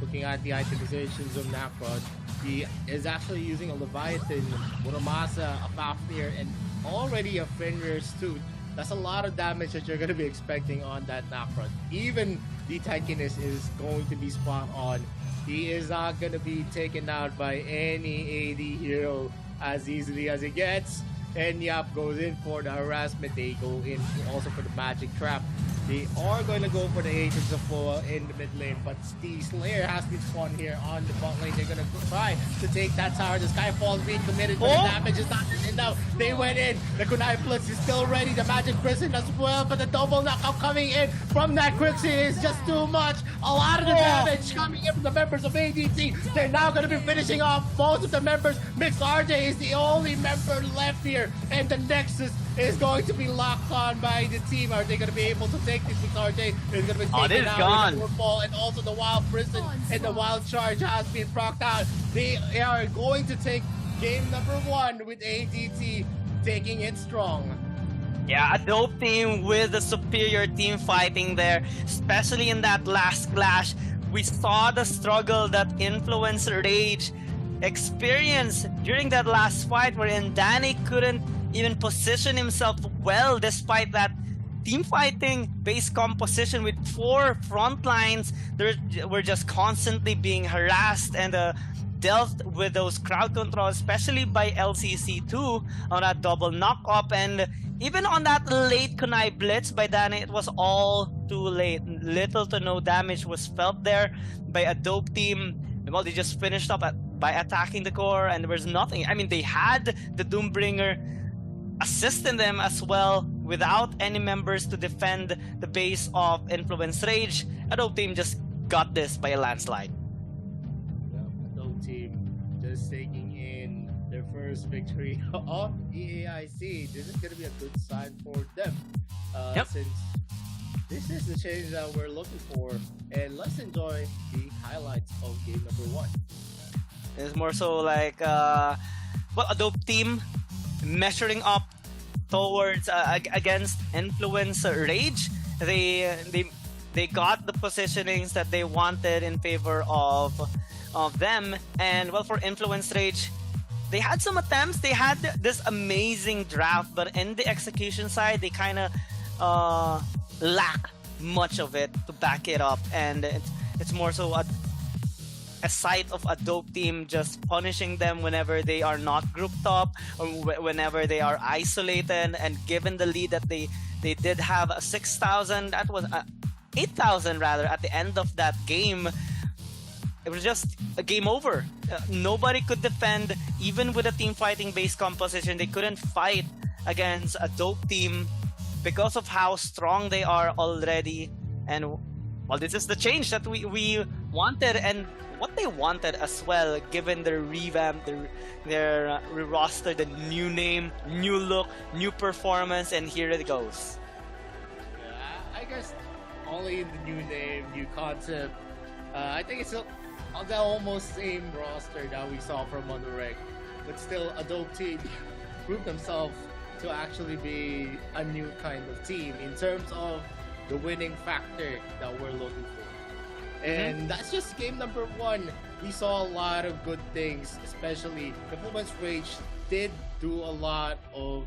Looking at the itemizations of Nakrod, he is actually using a Leviathan, Muramasa, a Fafnir, and already a Fenrir's Tooth. That's a lot of damage that you're going to be expecting on that Nakrod. Even the tankiness is going to be spot on. He is not going to be taken out by any AD hero as easily as it gets. And Yap goes in for the harassment. They go in also for the magic trap. They are going to go for the Agents of Foa in the mid lane, but the Slayer has been spawned here on the bot lane. They're going to try to take that tower. The Skyfall is being committed, but the damage is not enough. They went in. The Kunai Blitz is still ready. The Magic Prison as well, but the double knockout coming in from that Crixie is just too much. A lot of the damage coming in from the members of ADT. They're now going to be finishing off most of the members. Mix RJ is the only member left here, and the Nexus is going to be locked on by the team. Are they going to be able to take this? With RJ is going to be taken out gone. in the Football, and also the Wild Prison and the Wild Charge has been procced out. They are going to take game number 1 with ADT taking it strong. Yeah, Adobe team with the superior team fighting there, especially in that last clash. We saw the struggle that Influence Rage experienced during that last fight, wherein Danny couldn't even position himself well despite that team fighting based composition with 4 front lines. They were just constantly being harassed and dealt with those crowd controls, especially by LCC2 on that double knock up, and even on that late Kunai Blitz by Danny, it was all too late. Little to no damage was felt there by Adobe team. Well, they just finished up by attacking the core, and there was nothing. I mean, they had the Doombringer assisting them as well without any members to defend the base of Influence Rage. Adobe Team just got this by a landslide. Adobe Team just taking in their first victory of the AIC. This is going to be a good sign for them. Since this is the change that we're looking for. And let's enjoy the highlights of game number 1. It's more so like, Adobe Team measuring up towards against Influence Rage. They got the positionings that they wanted in favor of them, and well, for Influence Rage, they had some attempts. They had this amazing draft, but in the execution side, they kind of lack much of it to back it up, and it's more so a sight of Adobe Team just punishing them whenever they are not grouped up or whenever they are isolated. And given the lead that they did have a 6,000, that was 8,000 rather at the end of that game, it was just a game over. Nobody could defend. Even with a team fighting base composition, they couldn't fight against Adobe Team because of how strong they are already. And well, this is the change that we wanted, and what they wanted as well, given their revamp, their re-roster, the new name, new look, new performance, and here it goes. Yeah, I guess only in the new name, new concept. I think it's the almost same roster that we saw from Monorec, but still Adobe Team proved themselves to actually be a new kind of team in terms of the winning factor that we're looking for. And that's just game number 1. We saw a lot of good things, especially Influence Rage did do a lot of,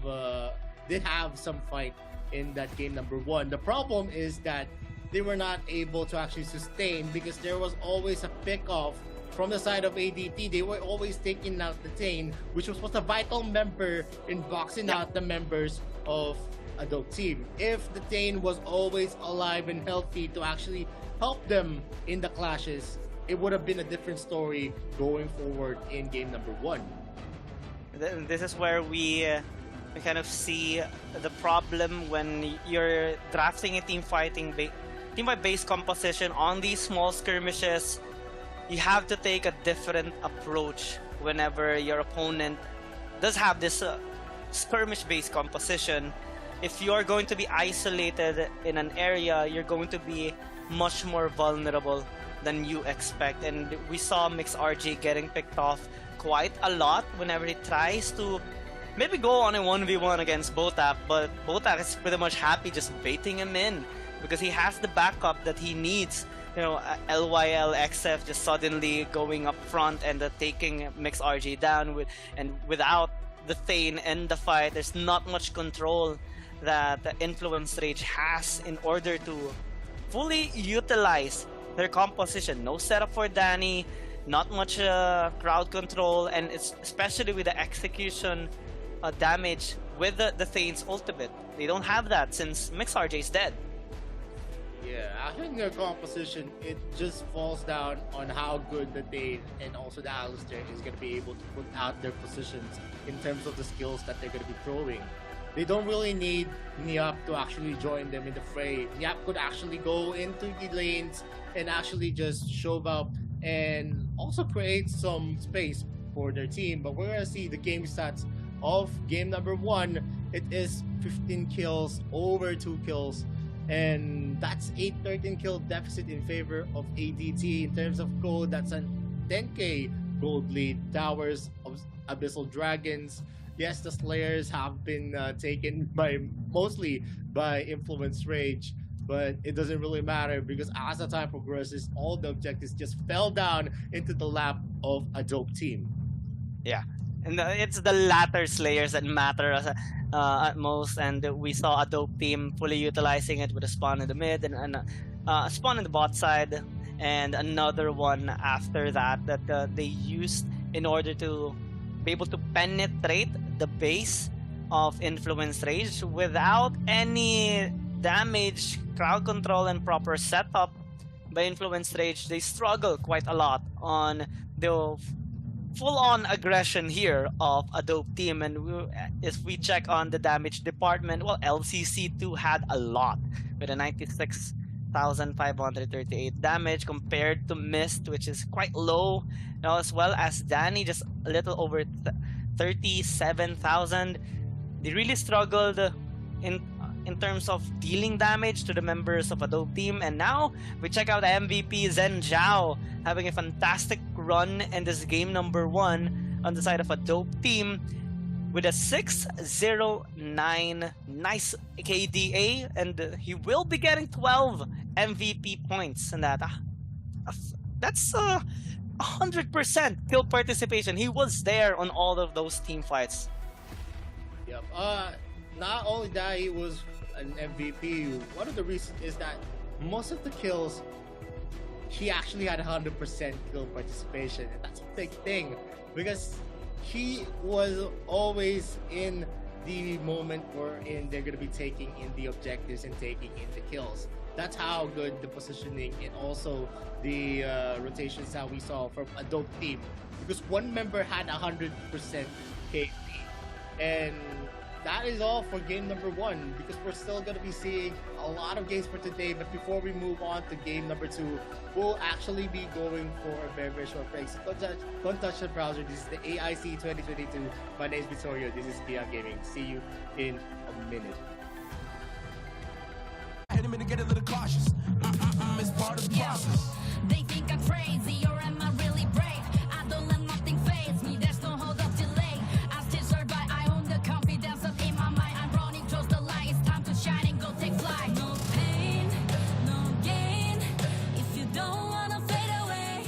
did have some fight in that game number 1. The problem is that they were not able to actually sustain because there was always a pick-off from the side of ADT. They were always taking out the Tane, which was a vital member in boxing out the members of Adobe Team. If the Tane was always alive and healthy to actually help them in the clashes, it would have been a different story going forward in game number 1. This is where we kind of see the problem when you're drafting a team fight base composition on these small skirmishes. You have to take a different approach whenever your opponent does have this skirmish-based composition. If you're going to be isolated in an area, you're going to be much more vulnerable than you expect. And we saw Mix RG getting picked off quite a lot whenever he tries to maybe go on a 1v1 against Botak, but Botak is pretty much happy just baiting him in because he has the backup that he needs. You know, LYL XF just suddenly going up front and taking Mix RG down without the Thane in the fight. There's not much control that the Influence Rage has in order to fully utilize their composition. No setup for Danny, not much crowd control, and it's especially with the execution damage with the Thane's ultimate. They don't have that since Mix RJ is dead. Yeah, I think their composition, it just falls down on how good the Thane and also the Alistair is going to be able to put out their positions in terms of the skills that they're going to be throwing. They don't really need Niap to actually join them in the fray. Niap could actually go into the lanes and actually just shove up and also create some space for their team. But we're going to see the game stats of game number 1. It is 15 kills, over 2 kills. And that's a 13 kill deficit in favor of ADT. In terms of gold, that's a 10k gold lead. Towers of Abyssal Dragons. Yes, the Slayers have been taken mostly by Influence Rage, but it doesn't really matter because as the time progresses, all the objectives just fell down into the lap of Adobe Team. Yeah, and it's the latter Slayers that matter at most, and we saw Adobe Team fully utilizing it with a spawn in the mid and a spawn in the bot side, and another one after that they used in order to be able to penetrate the base of Influence Rage without any damage, crowd control, and proper setup by Influence Rage. They struggle quite a lot on the full-on aggression here of a dope team, and if we check on the damage department, well, LCC2 had a lot with a 96,538 damage compared to Mist, which is quite low, as well as Danny, just a little over 37,000. They really struggled in terms of dealing damage to the members of a dope team. And now we check out MVP Zen Zhao having a fantastic run in this game number 1 on the side of a dope team with a 609 nice KDA, and he will be getting 12 MVP points, and that's 100% kill participation. He was there on all of those team fights. Yep. Not only that, he was an MVP. One of the reasons is that most of the kills, he actually had 100% kill participation. And that's a big thing because he was always in the moment wherein they're going to be taking in the objectives and taking in the kills. That's how good the positioning and also the rotations that we saw from a dope team. Because one member had 100% KP. And that is all for game number 1, because we're still going to be seeing a lot of games for today. But before we move on to game number 2, we'll actually be going for a very, very short break. So don't touch the browser. This is the AIC 2022. My name is Vittorio. This is Beyond Gaming. See you in a minute. In a minute, get a little cautious. It's part of the process. They think I'm crazy, or am I really brave? I don't let nothing faze me, there's no hold up delay. I still survive, I own the confidence up in my mind. I'm running towards the light, it's time to shine and go take flight. No pain, no gain, if you don't wanna fade away.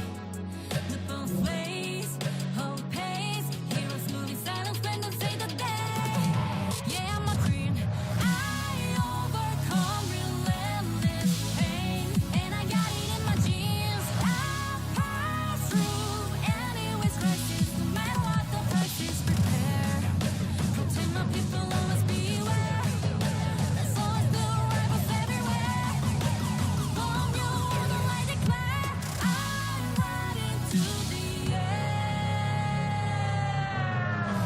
The both ways, hope pays, heroes moving silence when they say the day. Yeah, I'm a queen, I overcome relentless pain, and I got it in my genes. I pass through anyways crisis, no matter what the price is. Prepare, protect my people, always beware. There's always new rivals everywhere. Bomb you on the light declare, I'm riding to the air.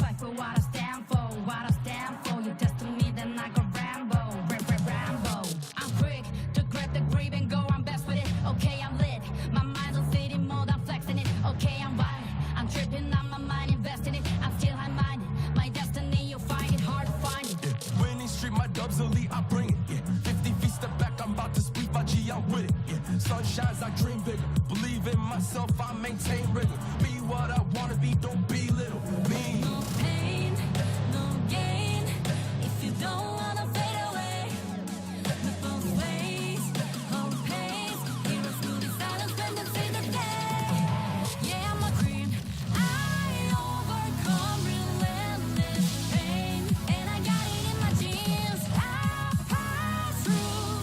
Fight for what I stand for, what I stand for. You test to me, then I go Rambo, Rambo. I'm quick to grab the grip and go, I'm best with it. Okay, I'm lit, my mind's on city mode, I'm flexing it. Okay, I'm wild, I'm tripping on my mind, investing it. I'm still high-minded, my destiny, you'll find it hard to find it. Winning street, my dubs elite, I bring it. 50 feet step back, I'm about to speak my G, I'm with it. Sun shines, I dream bigger. Believe in myself, I maintain rigor. Be what I wanna be, don't belittle me. No pain, no gain, if you don't wanna fade away. The both ways, hope pays, heroes moving silence when they say the day. Yeah, I'm a queen, I overcome relentless pain, and I got it in my genes. I pass through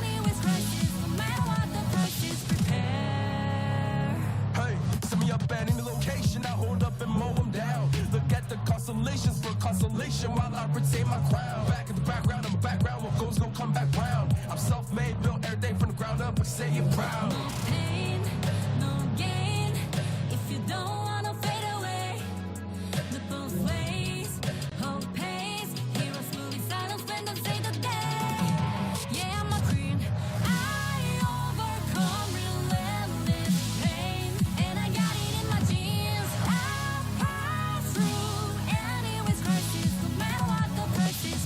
anyways crisis, no matter what the price is. Prepare. Hey, send me up at any location, I hold up and mow them down. Look at the constellations for consolation while I retain my crown. Back in the background, I'm a background, what goes gon' come back round. I'm self-made, built everything from the ground up, I say it proud. No pain, no gain, if you don't wanna fade away. The both ways, hope pays, heroes moving silence when they say the day. Yeah, I'm a queen, I overcome relentless pain, and I got it in my genes. I pass through anyways crisis, no matter what the price is.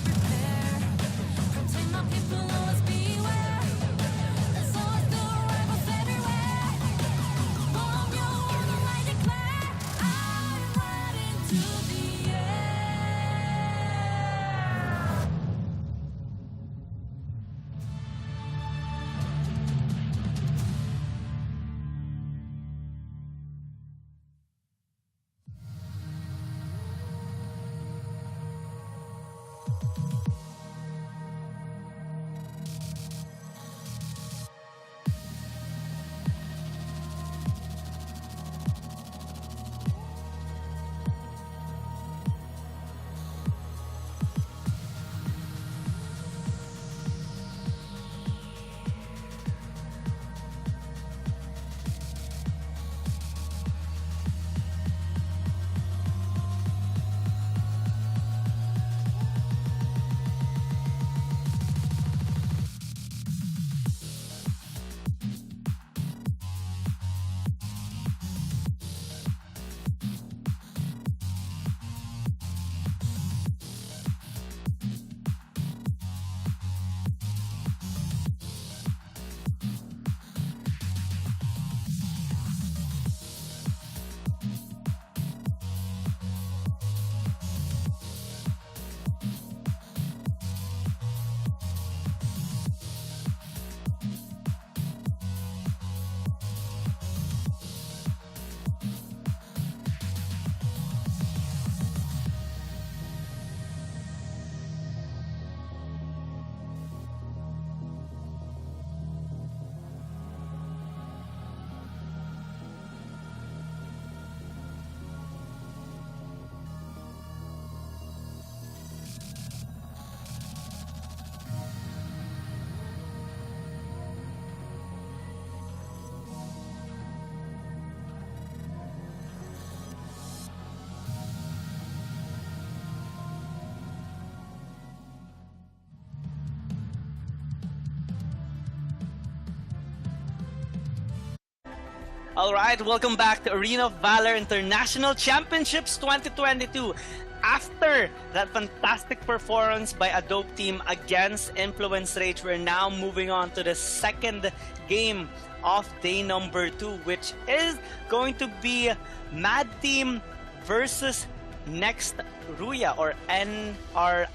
Alright, welcome back to Arena of Valor International Championships 2022. After that fantastic performance by Adobe Team against Influence Rage, we're now moving on to the second game of day number 2, which is going to be Mad Team versus Next Ruya or NRX.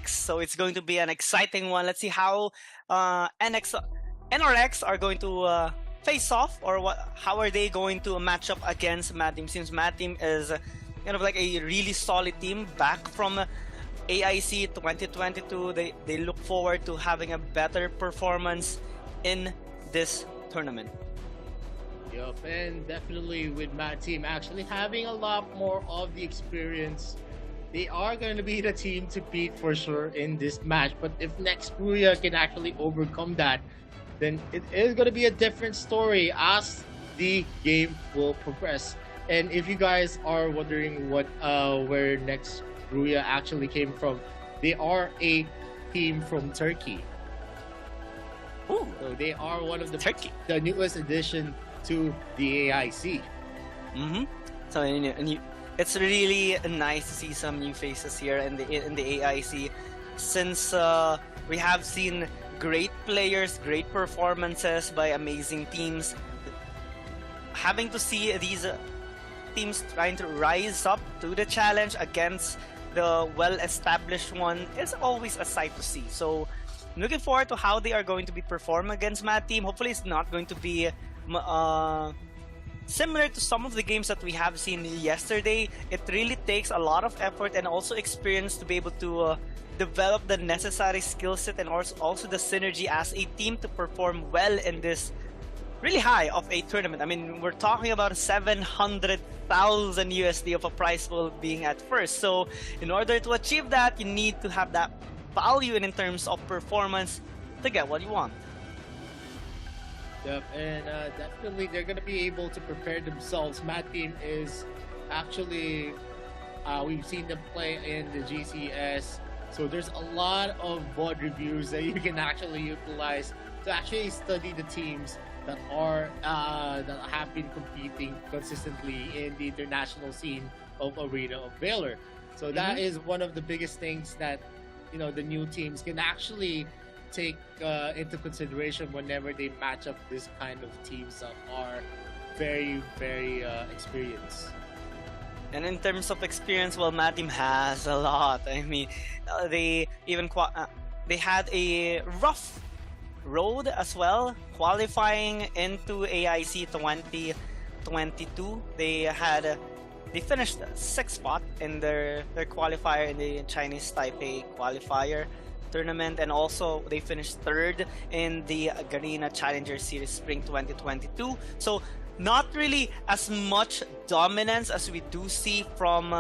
So it's going to be an exciting one. Let's see how NRX are going to face off, or how are they going to match up against Mad Team, since Mad Team is kind of like a really solid team back from AIC 2022. They look forward to having a better performance in this tournament. Yup, and definitely with Mad Team actually having a lot more of the experience, they are going to be the team to beat for sure in this match. But if Next Ruya can actually overcome that, then it is going to be a different story as the game will progress. And if you guys are wondering where Next Ruya actually came from, they are a team from Turkey. Ooh, So they are one of Turkey. the newest addition to the AIC. So it's really nice to see some new faces here in the AIC, since we have seen great players, great performances by amazing teams. Having to see these teams trying to rise up to the challenge against the well-established one is always a sight to see. So I'm looking forward to how they are going to be perform against Mad Team. Hopefully it's not going to be similar to some of the games that we have seen yesterday. It really takes a lot of effort and also experience to be able to develop the necessary skill set and also the synergy as a team to perform well in this really high of a tournament. I mean, we're talking about 700,000 USD of a prize pool being at first. So in order to achieve that, you need to have that value in terms of performance to get what you want. Yep, and definitely they're going to be able to prepare themselves. Mad Team is actually, we've seen them play in the GCS, so there's a lot of VOD reviews that you can actually utilize to actually study the teams that have been competing consistently in the international scene of Arena of Valor. So that is one of the biggest things that the new teams can actually take into consideration whenever they match up this kind of teams that are very, very experienced. And in terms of experience, well, Mad Team has a lot. I mean, they even they had a rough road as well qualifying into AIC 2022. They finished 6th spot in their qualifier in the Chinese Taipei qualifier tournament, and also they finished 3rd in the Garena Challenger Series Spring 2022. So not really as much dominance as we do see from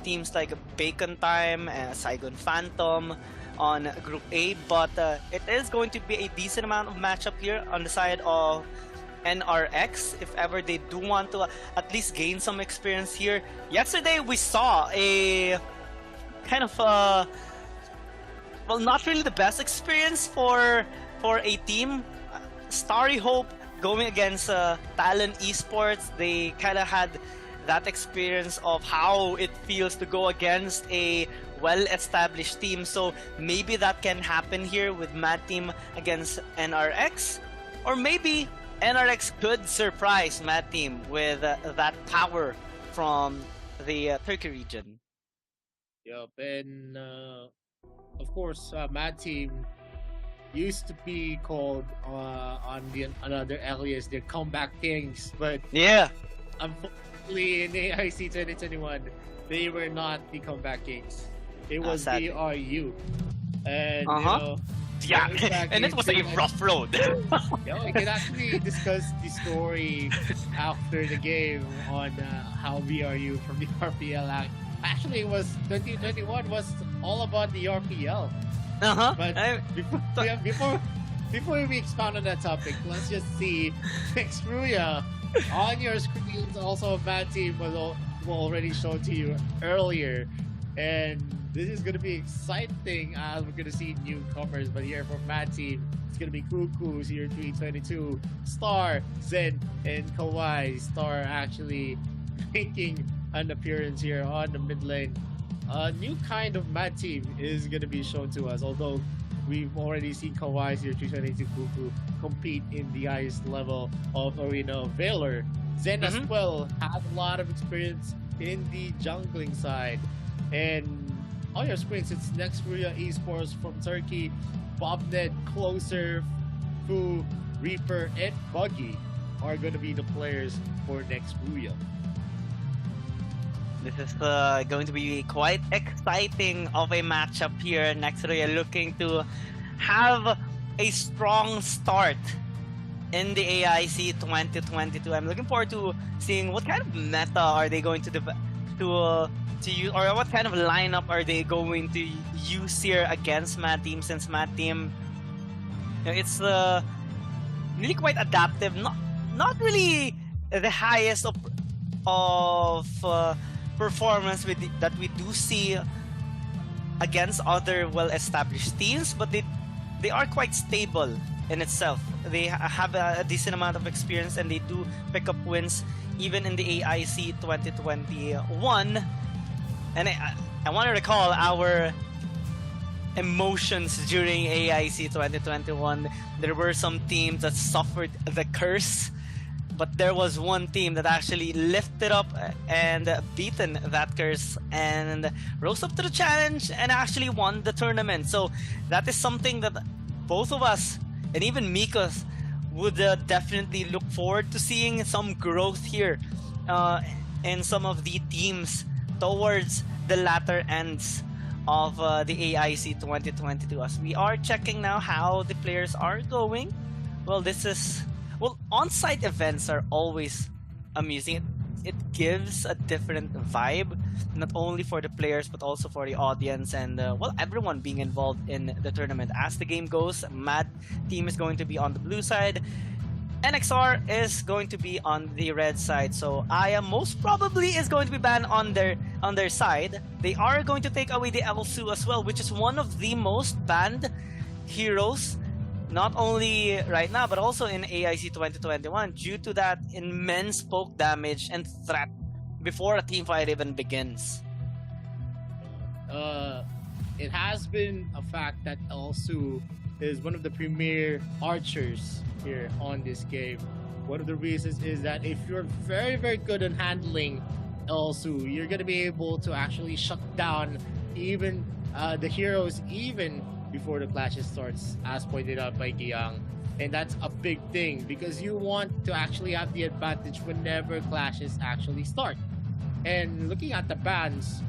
teams like Bacon Time and Saigon Phantom on Group A, but it is going to be a decent amount of matchup here on the side of NRX if ever they do want to at least gain some experience here. Yesterday we saw a kind of well, not really the best experience for a team. Starry Hope going against Talon Esports, they kind of had that experience of how it feels to go against a well-established team. So maybe that can happen here with Mad Team against NRX, or maybe NRX could surprise Mad Team with that power from the Turkey region. Yep, and of course, Mad Team used to be called on another alias, they're Comeback Kings, but yeah, unfortunately in AIC 2021, they were not the Comeback Kings. It was DRU, and yeah, and it was a rough road. I can actually discuss the story after the game on how VRU from the RPL. Actually, it was 2021 was all about the RPL. But before we expound on that topic, let's just see Next Ruya on your screens. Also, Mad Team was already shown to you earlier, and this is gonna be exciting as we're gonna see newcomers. But here for Mad Team, it's gonna be Cuckoo, Zero 322, Star, Zen, and Kawaii. Star actually making an appearance here on the mid lane. A new kind of Mad Team is gonna be shown to us, although we've already seen Kawaii, Zero 322, Cuckoo compete in the highest level of Arena of Valor. Zen as well has a lot of experience in the jungling side. And on your screens, it's Next Korea Esports from Turkey, Bobnet, Closer, Fu, Reaper, and Buggy are going to be the players for Next Korea. This is going to be quite exciting of a matchup here. Next Korea looking to have a strong start in the AIC 2022. I'm looking forward to seeing what kind of meta are they going to use, or what kind of lineup are they going to use here against Mad Team, since Mad Team, it's really quite adaptive. Not really the highest of performance that we do see against other well-established teams, but they are quite stable in itself. They have a decent amount of experience, and they do pick up wins even in the AIC 2021. And I want to recall our emotions during AIC 2021. There were some teams that suffered the curse, but there was one team that actually lifted up and beaten that curse and rose up to the challenge and actually won the tournament. So that is something that both of us, and even Mikos, would definitely look forward to seeing some growth here in some of the teams towards the latter ends of the AIC 2022. As we are checking now how the players are going, well, on-site events are always amusing. It gives a different vibe, not only for the players but also for the audience and everyone being involved in the tournament. As the game goes, Mad Team is going to be on the blue side, NXR is going to be on the red side. So Aya most probably is going to be banned on their side. They are going to take away the Elsu as well, which is one of the most banned heroes, not only right now, but also in AIC 2021, due to that immense poke damage and threat before a team fight even begins. It has been a fact that Elsu is one of the premier archers here on this game. One of the reasons is that if you're very, very good at handling Elsu, you're going to be able to actually shut down even the heroes even before the clashes starts, as pointed out by Giang. And that's a big thing because you want to actually have the advantage whenever clashes actually start. And looking at the bans,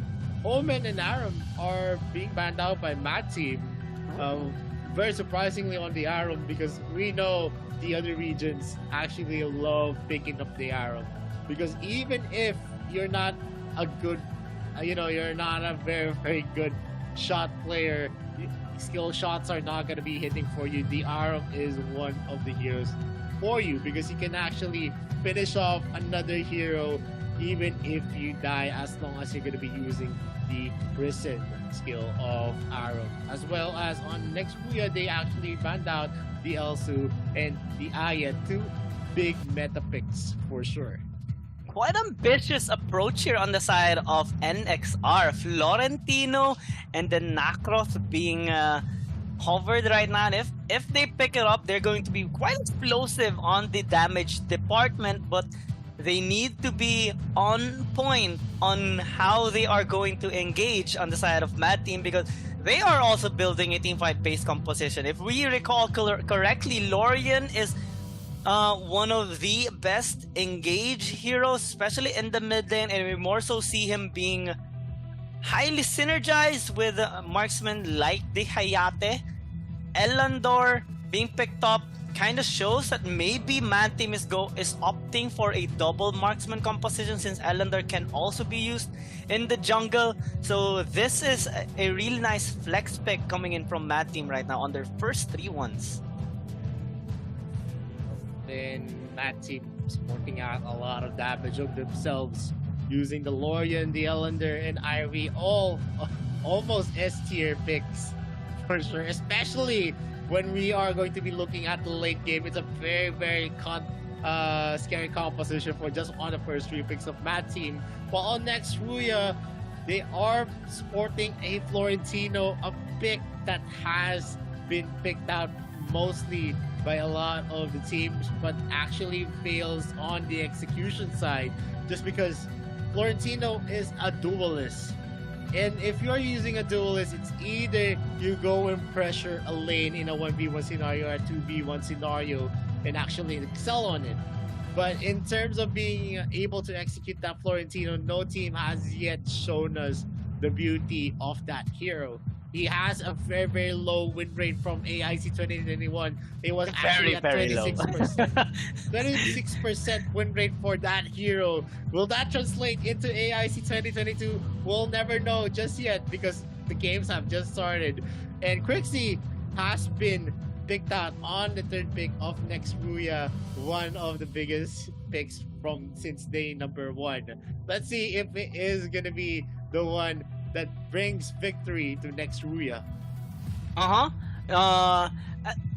Omen and Aram are being banned out by Mad Team. Very surprisingly on the Aram, because we know the other regions actually love picking up the Aram. Because even if you're not a good, you're not a very, very good shot player, skill shots are not going to be hitting for you. The Aram is one of the heroes for you because you can actually finish off another hero even if you die, as long as you're going to be using the Risen skill of Aram. As well as on Next Kuya, they actually banned out the Elsu and the Aya, two big meta picks for sure. Quite ambitious approach here on the side of NXR. Florentino and the Nakroth being hovered right now. And if they pick it up, they're going to be quite explosive on the damage department, but they need to be on point on how they are going to engage on the side of Mad Team, because they are also building a teamfight based composition. If we recall correctly, Lorian is one of the best engaged heroes, especially in the mid lane, and we more so see him being highly synergized with marksmen like the Hayate. Elandor being picked up kind of shows that maybe Mad Team is opting for a double marksman composition, since Elandor can also be used in the jungle. So this is a really nice flex pick coming in from Mad Team right now on their first 3-1s. Then Mad Team is working out a lot of damage of themselves using the Lorian, the Ellender, and Irie all almost S tier picks for sure, especially when we are going to be looking at the late game. It's a very, very scary composition for just on the first 3 picks of Mad Team. While on next Ruya, they are sporting a Florentino, a pick that has been picked out mostly by a lot of the teams, but actually fails on the execution side just because Florentino is a duelist. And if you're using a duelist, it's either you go and pressure a lane in a 1v1 scenario or a 2v1 scenario and actually excel on it. But in terms of being able to execute that Florentino, no team has yet shown us the beauty of that hero. He has a very, very low win rate from AIC 2021. It was actually at 26%. 26% win rate for that hero. Will that translate into AIC 2022? We'll never know just yet because the games have just started. And Crixie has been picked out on the 3rd pick of next Ruya, one of the biggest picks from since day number 1. Let's see if it is gonna be the one that brings victory to next Ruya. Well,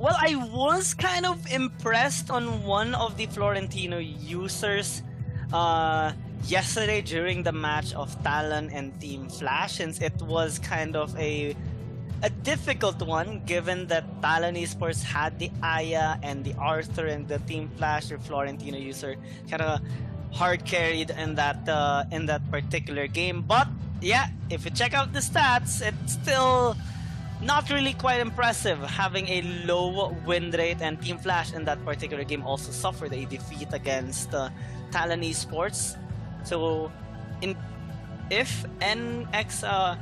I was kind of impressed on one of the Florentino users yesterday during the match of Talon and Team Flash, since it was kind of a difficult one given that Talon Esports had the Aya and the Arthur, and the Team Flash, the Florentino user, kind of hard carried in that particular game. But yeah, if you check out the stats, it's still not really quite impressive, having a low win rate, and Team Flash in that particular game also suffered a defeat against Talon Esports. So if NXR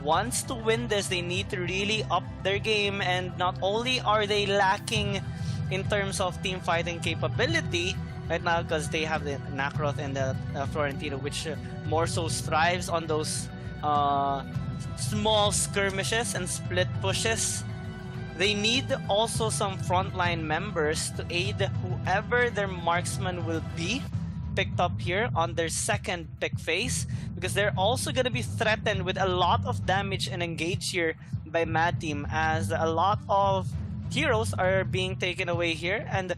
wants to win this, they need to really up their game, and not only are they lacking in terms of team fighting capability right now because they have the Nakroth and the Florentino, which more so strives on those small skirmishes and split pushes. They need also some frontline members to aid whoever their marksman will be picked up here on their 2nd pick phase, because they're also going to be threatened with a lot of damage and engage here by Mad Team, as a lot of heroes are being taken away here, and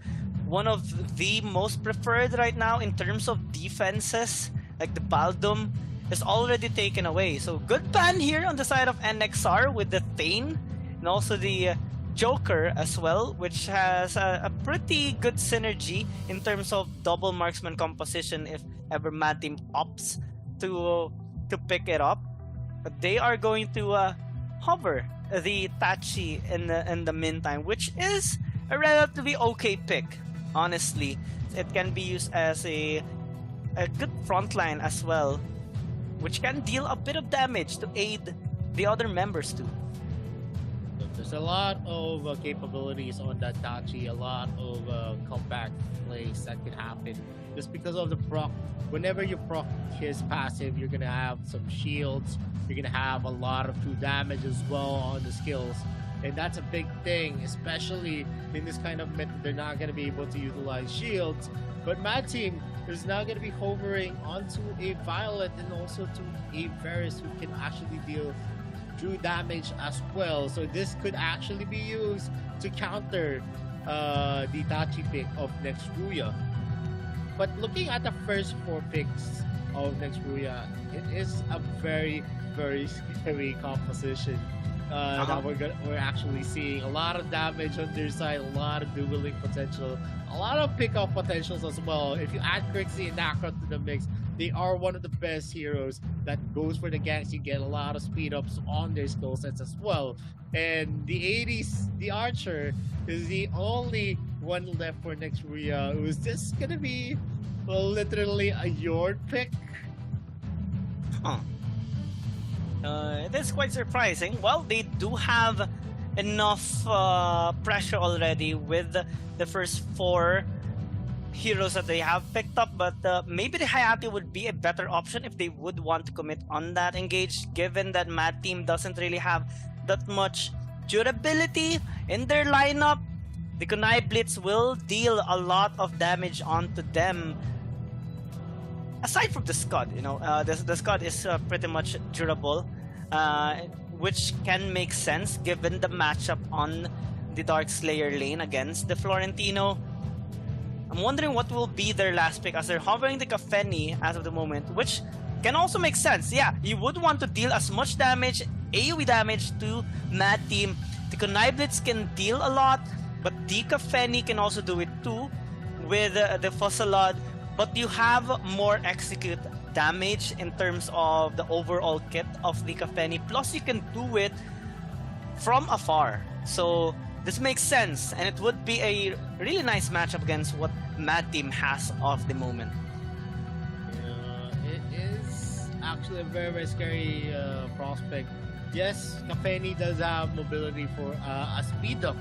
one of the most preferred right now in terms of defenses, like the Baldum, is already taken away. So good ban here on the side of NXR with the Thane and also the Joker as well, which has a pretty good synergy in terms of double marksman composition if ever Mad Team opts to pick it up. But they are going to hover the Tachi in the meantime, which is a relatively okay pick. Honestly, it can be used as a good frontline as well, which can deal a bit of damage to aid the other members too. There's a lot of capabilities on that Tachi, a lot of comeback plays that can happen just because of the proc. Whenever you proc his passive, you're gonna have some shields, you're gonna have a lot of true damage as well on the skills, and that's a big thing, especially in this kind of meta. They're not gonna be able to utilize shields, but Mad Team is now gonna be hovering onto a Violet and also to a Varus, who can actually deal true damage as well. So this could actually be used to counter the Tachi pick of next Ruya. But looking at the first 4 picks of next Ruya, it is a very, very scary composition that we're actually seeing. A lot of damage on their side, a lot of dueling potential, a lot of pickup potentials as well. If you add Crixie and Nakroth to the mix, they are one of the best heroes that goes for the ganks. You get a lot of speed ups on their skill sets as well. And the 80s, the Archer, is the only one left for next Ruya. Is this gonna be literally a Yord pick? It is quite surprising. Well, they do have enough pressure already with the first 4 heroes that they have picked up, but maybe the Hayate would be a better option if they would want to commit on that engage, given that Mad Team doesn't really have that much durability in their lineup. The Kunai Blitz will deal a lot of damage onto them. Aside from the Scud, the Scud is pretty much durable. which can make sense given the matchup on the Dark Slayer lane against the Florentino. I'm wondering what will be their last pick, as they're hovering the Kafeni as of the moment, which can also make sense. Yeah, you would want to deal as much damage, AoE damage to Mad Team. The Kunai Blitz can deal a lot, but the Kafeni can also do it too with the Fussalad. But you have more execute damage in terms of the overall kit of the Kafeni. Plus, you can do it from afar. So this makes sense, and it would be a really nice matchup against what Mad Team has of the moment. It is actually a very, very scary prospect. Yes, Kafeni does have mobility for a speed up,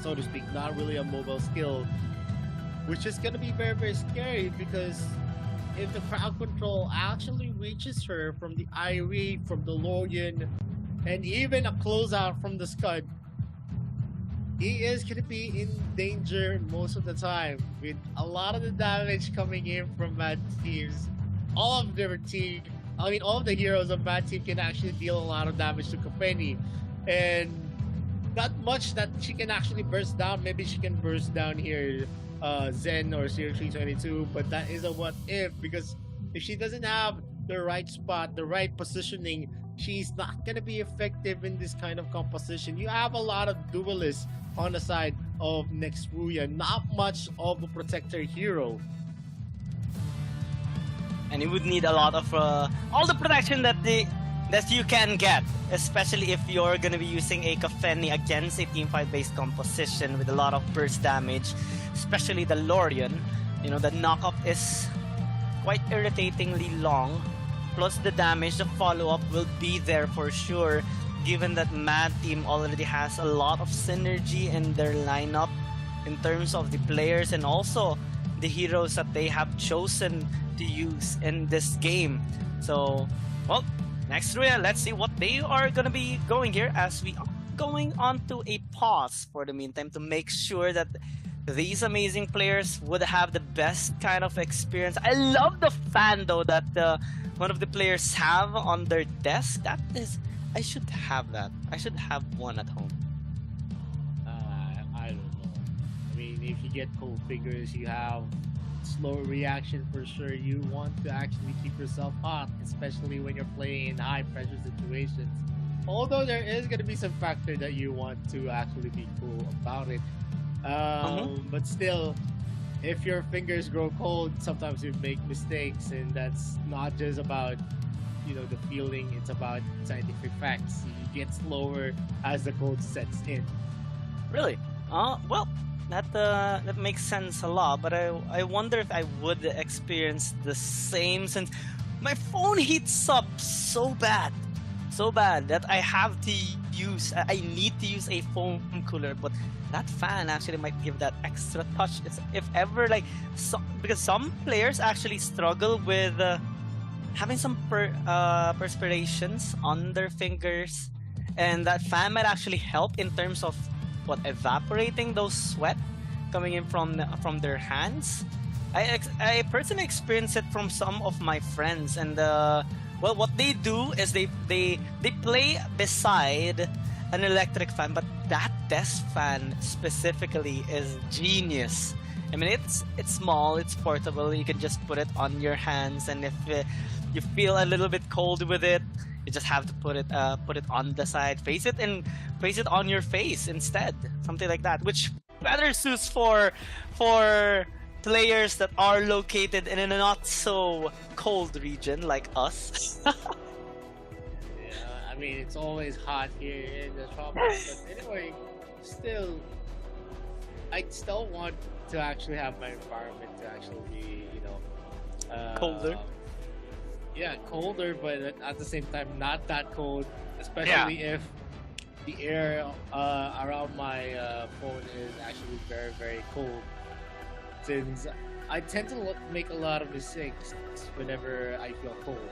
so to speak, not really a mobile skill, which is going to be very, very scary, because if the crowd control actually reaches her from the Irie, from the Lorian, and even a closeout from the Scud, he is going to be in danger most of the time, with a lot of the damage coming in from Mad Teams. All of the heroes of Mad Team can actually deal a lot of damage to Kafeni, and not much that she can actually burst down. Maybe she can burst down here Zen or Series 322, but that is a what if, because if she doesn't have the right spot, the right positioning, she's not going to be effective in this kind of composition. You have a lot of duelists on the side of Nextruya, not much of a protector hero. And you would need a lot of all the protection that you can get, especially if you're gonna be using a Kafeni against a team fight based composition with a lot of burst damage, especially the Lorian. You know, the knockup is quite irritatingly long. Plus the damage, the follow-up will be there for sure, given that Mad Team already has a lot of synergy in their lineup in terms of the players and also the heroes that they have chosen to use in this game. So, well, next let's see what they are gonna be going here, as we are going on to a pause for the meantime to make sure that these amazing players would have the best kind of experience. I love the fan though that one of the players have on their desk. That is, I should have that. I should have one at home. I don't know. I mean, if you get cold fingers, you have slower reaction for sure. You want to actually keep yourself hot, especially when you're playing in high pressure situations. Although there is going to be some factor that you want to actually be cool about it. But still, if your fingers grow cold, sometimes you make mistakes, and that's not just about, you know, the feeling, it's about scientific facts. You get slower as the cold sets in. Really? Well, that makes sense a lot, but I wonder if I would experience the same, since my phone heats up so bad that I need to use a foam cooler. But that fan actually might give that extra touch. If ever, like, because some players actually struggle with having some perspirations on their fingers, and that fan might actually help in terms of evaporating those sweat coming in from their hands. I personally experienced it from some of my friends, and well, what they do is they play beside an electric fan, but that desk fan specifically is genius. I mean, it's small, it's portable. You can just put it on your hands, and if you feel a little bit cold with it, you just have to put it on the side, face it on your face instead, something like that, which better suits for players that are located in a not so cold region like us. I mean, it's always hot here in the tropics, but anyway, I still want to actually have my environment to actually be, you know, colder. Yeah, colder, but at the same time not that cold, especially if the air around my phone is actually very, very cold. Since I tend to make a lot of mistakes whenever I feel cold,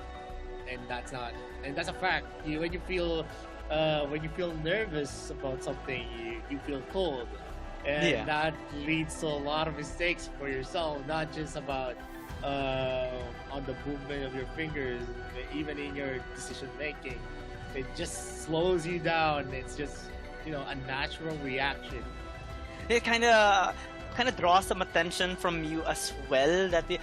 and that's a fact. When you feel nervous about something, you feel cold, and that leads to a lot of mistakes for yourself. Not just about on the movement of your fingers, even in your decision making. it just slows you down. It's just, you know, a natural reaction. It kind of draws some attention from you as well, that you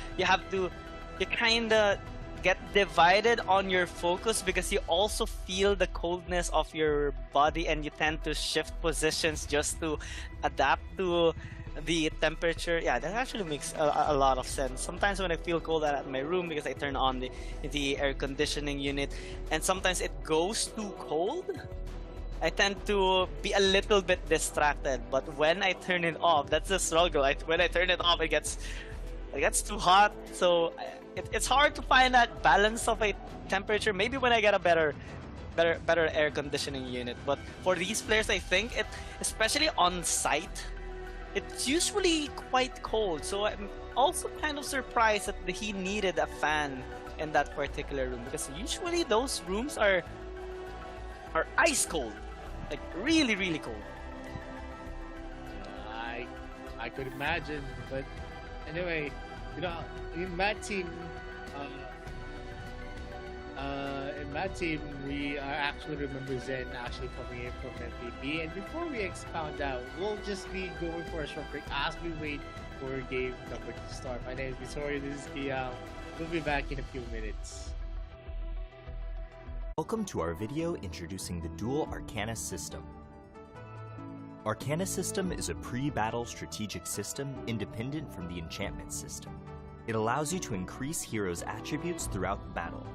kind of get divided on your focus because you also feel the coldness of your body, and you tend to shift positions just to adapt to the temperature. Yeah, that actually makes a lot of sense. Sometimes when I feel cold out at my room, because I turn on the air conditioning unit, and sometimes it goes too cold, I tend to be a little bit distracted. But when I turn it off, that's the struggle. When I turn it off, it gets too hot. So it's hard to find that balance of a temperature. Maybe when I get a better air conditioning unit. But for these players, I think especially on site, it's usually quite cold. So I'm also kind of surprised that he needed a fan in that particular room, because usually those rooms are ice cold, like really, really cold. I could imagine, but anyway, you know, in my team, we actually remember Zen actually coming in from MVP, and before we expound out, we'll just be going for a short break as we wait for game number to start. My name is Visoria, this is Kiao. We'll be back in a few minutes. Welcome to our video introducing the Dual Arcana System. Arcana System is a pre-battle strategic system independent from the enchantment system. It allows you to increase heroes' attributes throughout the battle.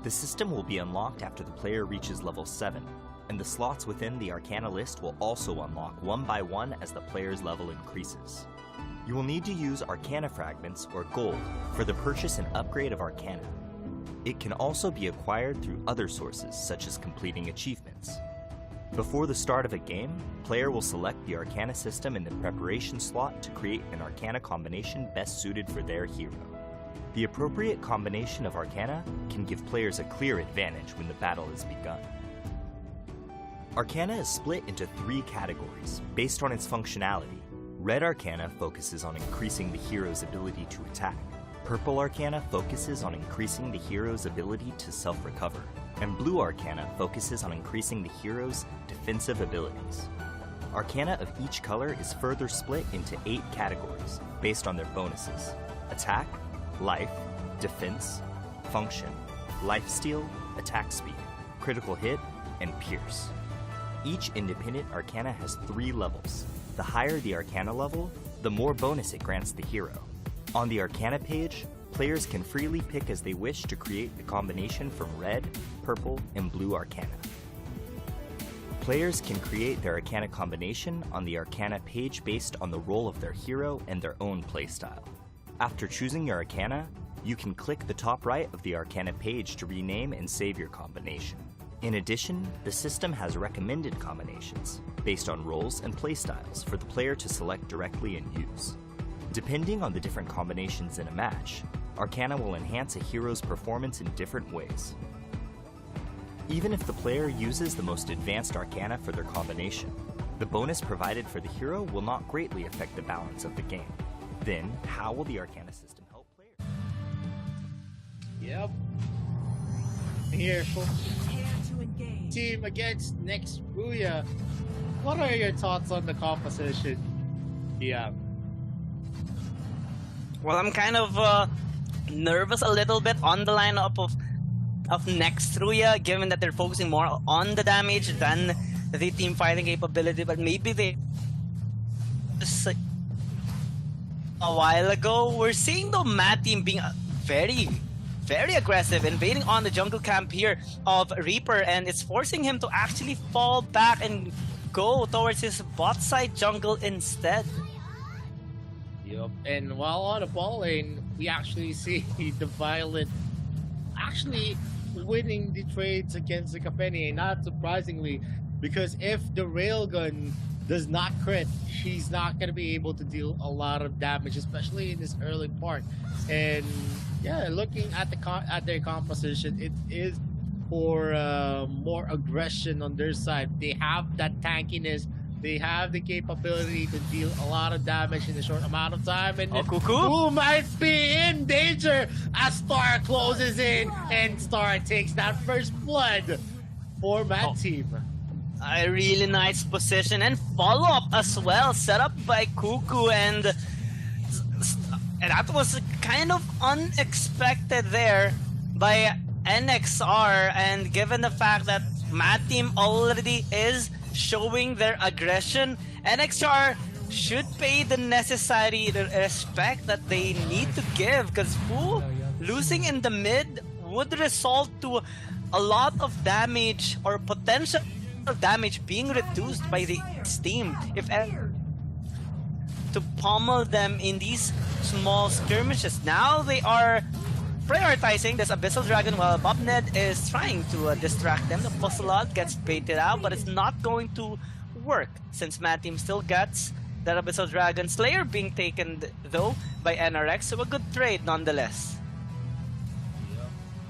The system will be unlocked after the player reaches level 7, and the slots within the Arcana list will also unlock one by one as the player's level increases. You will need to use Arcana Fragments, or gold, for the purchase and upgrade of Arcana. It can also be acquired through other sources, such as completing achievements. Before the start of a game, player will select the Arcana system in the preparation slot to create an Arcana combination best suited for their hero. The appropriate combination of Arcana can give players a clear advantage when the battle is begun. Arcana is split into 3 categories based on its functionality. Red Arcana focuses on increasing the hero's ability to attack. Purple Arcana focuses on increasing the hero's ability to self-recover. And Blue Arcana focuses on increasing the hero's defensive abilities. Arcana of each color is further split into 8 categories based on their bonuses: attack, life, defense, function, lifesteal, attack speed, critical hit, and pierce. Each independent Arcana has 3 levels. The higher the Arcana level, the more bonus it grants the hero. On the Arcana page, players can freely pick as they wish to create the combination from red, purple, and blue Arcana. Players can create their Arcana combination on the Arcana page based on the role of their hero and their own playstyle. After choosing your Arcana, you can click the top right of the Arcana page to rename and save your combination. In addition, the system has recommended combinations based on roles and playstyles for the player to select directly and use. Depending on the different combinations in a match, Arcana will enhance a hero's performance in different ways. Even if the player uses the most advanced Arcana for their combination, the bonus provided for the hero will not greatly affect the balance of the game. Then, how will the Arcana system help players? Yep. Here, team against next Booyah. What are your thoughts on the composition? Yeah. Well, I'm kind of nervous a little bit on the lineup of next Ruya, given that they're focusing more on the damage than the team fighting capability. But maybe they a while ago, we're seeing the Mad team being very, very aggressive, invading on the jungle camp here of Reaper, and it's forcing him to actually fall back and go towards his bot side jungle instead. Yep. And while on the ball lane, we actually see the Violet actually winning the trades against the acompanhe, not surprisingly, because if the railgun does not crit, she's not going to be able to deal a lot of damage, especially in this early part. And yeah, looking at their composition, it is for more aggression on their side. They have that tankiness. They have the capability to deal a lot of damage in a short amount of time. And who might be in danger as Star closes in and Star takes that first blood. for Mad Team. A really nice position and follow-up as well, set up by Cuckoo, and that was kind of unexpected there by NXR, and given the fact that Mad Team already is showing their aggression, NXR should pay the necessary respect that they need to give, because losing in the mid would result to a lot of damage or potential damage being reduced by the team if to pummel them in these small skirmishes. Now they are prioritizing this Abyssal Dragon while Bobned is trying to distract them. The Puzzle gets baited out, but it's not going to work since Mad Team still gets that Abyssal Dragon. Slayer being taken though by NRX, so a good trade nonetheless.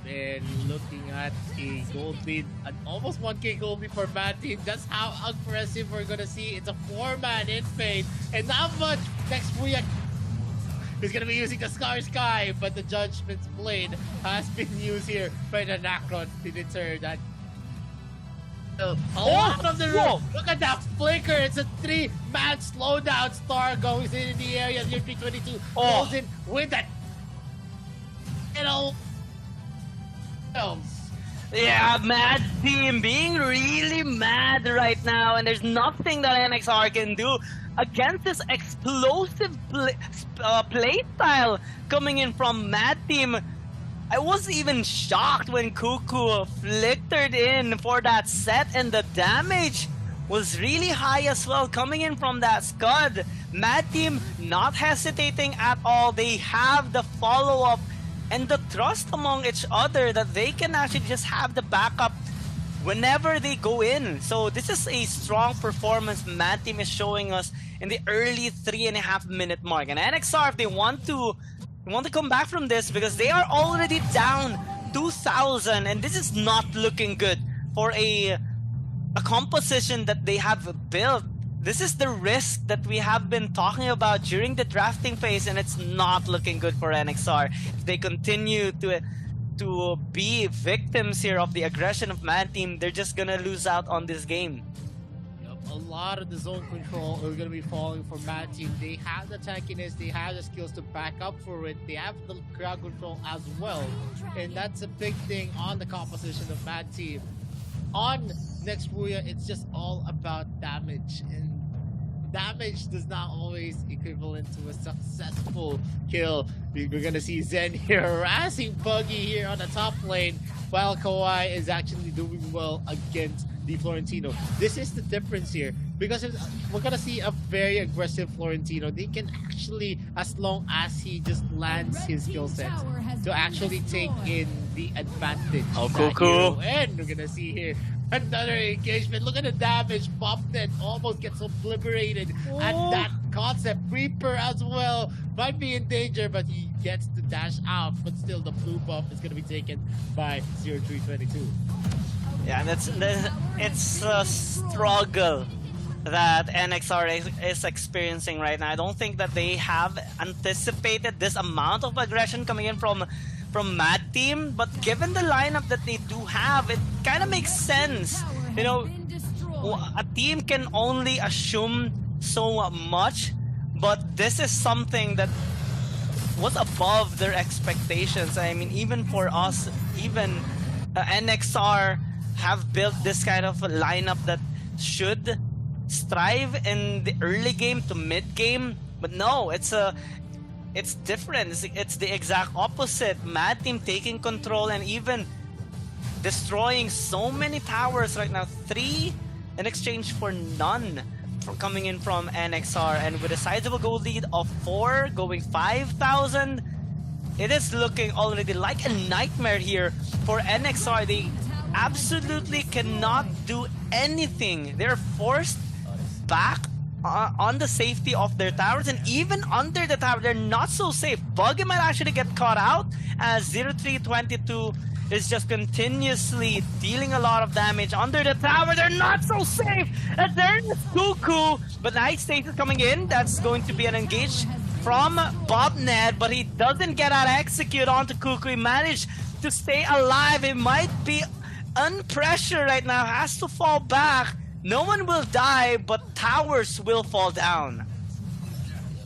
And looking at a gold lead, an almost 1k gold lead for Mad Team. That's how aggressive we're gonna see. It's a 4-man in Fate, and not much. Next Wuyak is gonna be using the Scar Sky, but the Judgment's Blade has been used here by the Nacron to deter that. A lot of the room. Look at that flicker. It's a 3-man slowdown. Star goes in the area. 322 goes in with that. Yeah, Mad Team being really mad right now, and there's nothing that NXR can do against this explosive play style coming in from Mad Team. I was even shocked when Cuckoo flickered in for that set, and the damage was really high as well coming in from that Scud. Mad Team not hesitating at all. They have the follow-up and the trust among each other that they can actually just have the backup whenever they go in. So this is a strong performance Mad Team is showing us in the early 3.5 minute mark. And NXR, if they want to come back from this, because they are already down 2,000, and this is not looking good for a composition that they have built. This is the risk that we have been talking about during the drafting phase, and it's not looking good for NXR. If they continue to be victims here of the aggression of Mad Team, they're just gonna lose out on this game. A lot of the zone control is going to be falling for Mad Team. They have the tankiness, they have the skills to back up for it, they have the crowd control as well, and that's a big thing on the composition of Mad Team. On next Wuya, it's just all about damage, and damage does not always equivalent to a successful kill. We're going to see Zen here harassing Buggy here on the top lane, while Kawhi is actually doing well against the Florentino. This is the difference here, because we're gonna see a very aggressive Florentino. They can actually, as long as he just lands his skill set, to actually take in the advantage. Oh, Cuckoo. And we're gonna see here another engagement. Look at the damage. Bobnet almost gets obliterated at that concept. Reaper as well might be in danger, but he gets to dash out. But still, the blue buff is gonna be taken by 0322. Yeah, it's a struggle that NXR is experiencing right now. I don't think that they have anticipated this amount of aggression coming in from Mad Team, but given the lineup that they do have, it kind of makes sense. You know, a team can only assume so much, but this is something that was above their expectations. I mean, even for us, even NXR have built this kind of a lineup that should strive in the early game to mid game, but no, it's different. It's the exact opposite. Mad Team taking control and even destroying so many towers right now. 3 in exchange for none coming in from NXR, and with a sizable gold lead of 4 going 5,000, it is looking already like a nightmare here for NXR. They absolutely cannot do anything. They're forced back on the safety of their towers, and even under the tower, they're not so safe. Buggy might actually get caught out as 0322 is just continuously dealing a lot of damage under the tower. They're not so safe. And there's Cuckoo, but Night Stasis coming in. That's going to be an engage from Bobnet, but he doesn't get out execute onto Cuckoo. He managed to stay alive. It might be unpressure right now, has to fall back. No one will die, but towers will fall down.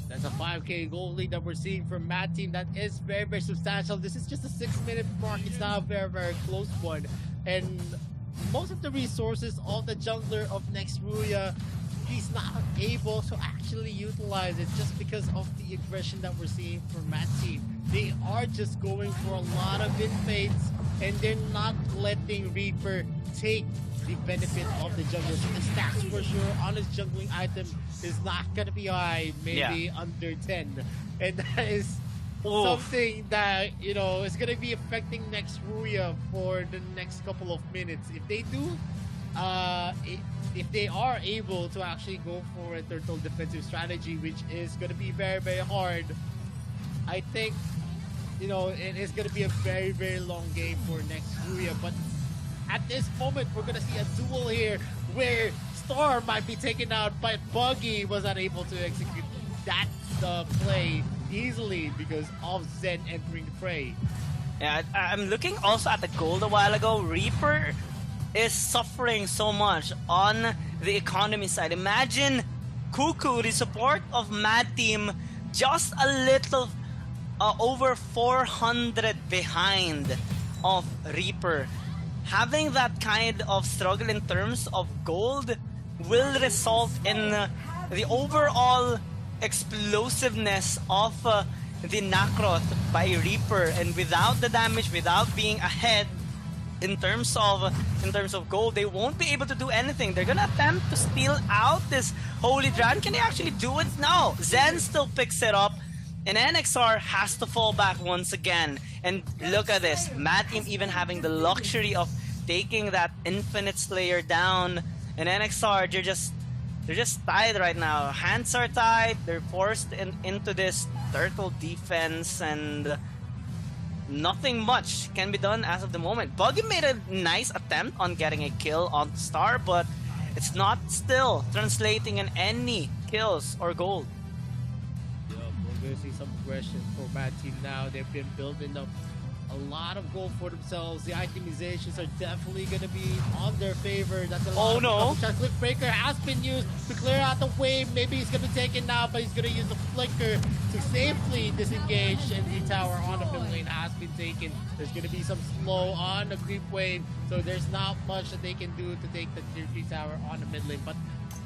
That's a 5k gold lead that we're seeing from Mad Team. That is very, very substantial. This is just a 6-minute mark. It's not a very, very close one. And most of the resources of the jungler of next Ruya, he's not able to actually utilize it just because of the aggression that we're seeing from Mad Team. They are just going for a lot of invades, and they're not letting Reaper take the benefit of the jungle. So the stats for sure on his jungling item is not gonna be high, maybe under 10. And that is something that, you know, is gonna be affecting next Ruya for the next couple of minutes. If they do, if they are able to actually go for a turtle defensive strategy, which is gonna be very, very hard, I think, you know, it is gonna be a very, very long game for next Ruya. But at this moment, we're gonna see a duel here where Star might be taken out, but Buggy was not able to execute that play easily because of Zen entering the fray. Yeah, I'm looking also at the gold a while ago. Reaper is suffering so much on the economy side. Imagine Cuckoo, the support of Mad Team, just a little over 400 behind of Reaper. Having that kind of struggle in terms of gold will result in the overall explosiveness of the Nacroth by Reaper, and without the damage, without being ahead in terms of gold, they won't be able to do anything. They're gonna attempt to steal out this Holy Dragon. Can they actually do it? No. Zen still picks it up, and NXR has to fall back once again. And look at this, Mad Team even having the luxury of taking that Infinite Slayer down, and NXR, they're just tied right now. Hands are tied. They're forced into this turtle defense, and nothing much can be done as of the moment. Buggy made a nice attempt on getting a kill on Star, but it's not still translating in any kills or gold. Yeah, we're gonna see some aggression for Mad Team now. They've been building up a lot of gold for themselves. The itemizations are definitely going to be on their favor. That's a lot. Oh no! Click Breaker has been used to clear out the wave. Maybe he's going to be taken now, but he's going to use the Flicker to safely disengage, and the tower on the middle lane has been taken. There's going to be some slow on the creep wave, so there's not much that they can do to take the tier 3 tower on the mid lane. But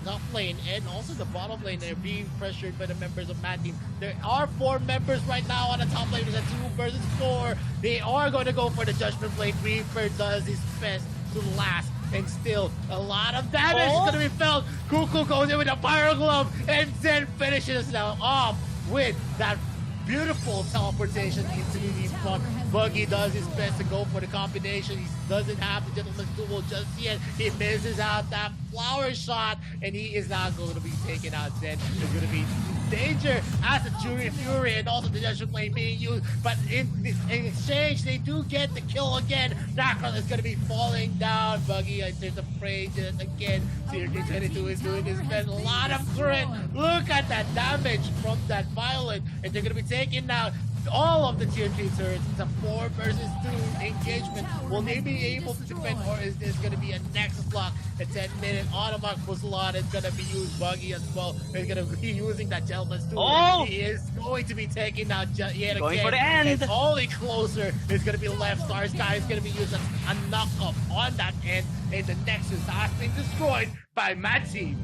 top lane and also the bottom lane, they're being pressured by the members of Mad Team. There are 4 members right now on the top lane. There's a 2 versus 4. They are going to go for the Judgment Blade. Reaper does his best to last, and still a lot of damage is going to be felt. Cuckoo goes in with a Fire Glove and then finishes now off with that beautiful teleportation into the front. Buggy does his best to go for the combination. He doesn't have the Gentleman's Duel just yet. He misses out that flower shot, and he is not going to be taken out. Then there's going to be danger as the Fury and also the Judgment Blade being used, but in exchange they do get the kill again. Nacroth is going to be falling down. Buggy enters the fray just again. Tier 22 is doing his best. A lot of crit. Look at that damage from that Violet, and they're going to be taking out all of the tier 3 turrets. It's a 4 versus 2 engagement. Will they be able to defend, or is this going to be a Nexus block? A 10-minute automatic Fuzlon is going to be used. Buggy as well is going to be using that Gentleman's Duel. Oh! He is going to be taking out yet again. Going for the end. And only closer is going to be left. Star Sky is going to be used as a knock-up on that end, and the Nexus has been destroyed by Mad Team.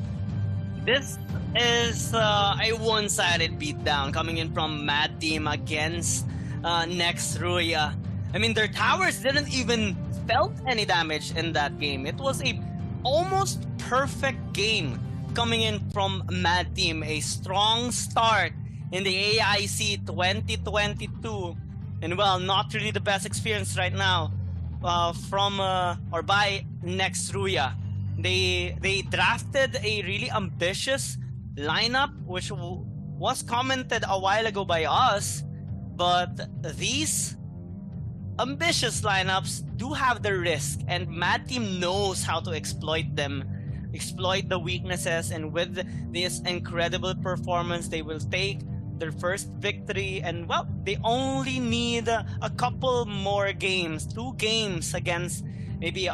This is a one-sided beatdown coming in from Mad Team against next Ruya. I mean, their towers didn't even felt any damage in that game. It was a almost perfect game coming in from Mad Team. A strong start in the AIC 2022, and well, not really the best experience right now from or by next Ruya. They drafted a really ambitious lineup, which was commented a while ago by us, but these ambitious lineups do have the risk, and Mad Team knows how to exploit them, exploit the weaknesses, and with this incredible performance, they will take their first victory. And well, they only need a couple more games, 2 games against maybe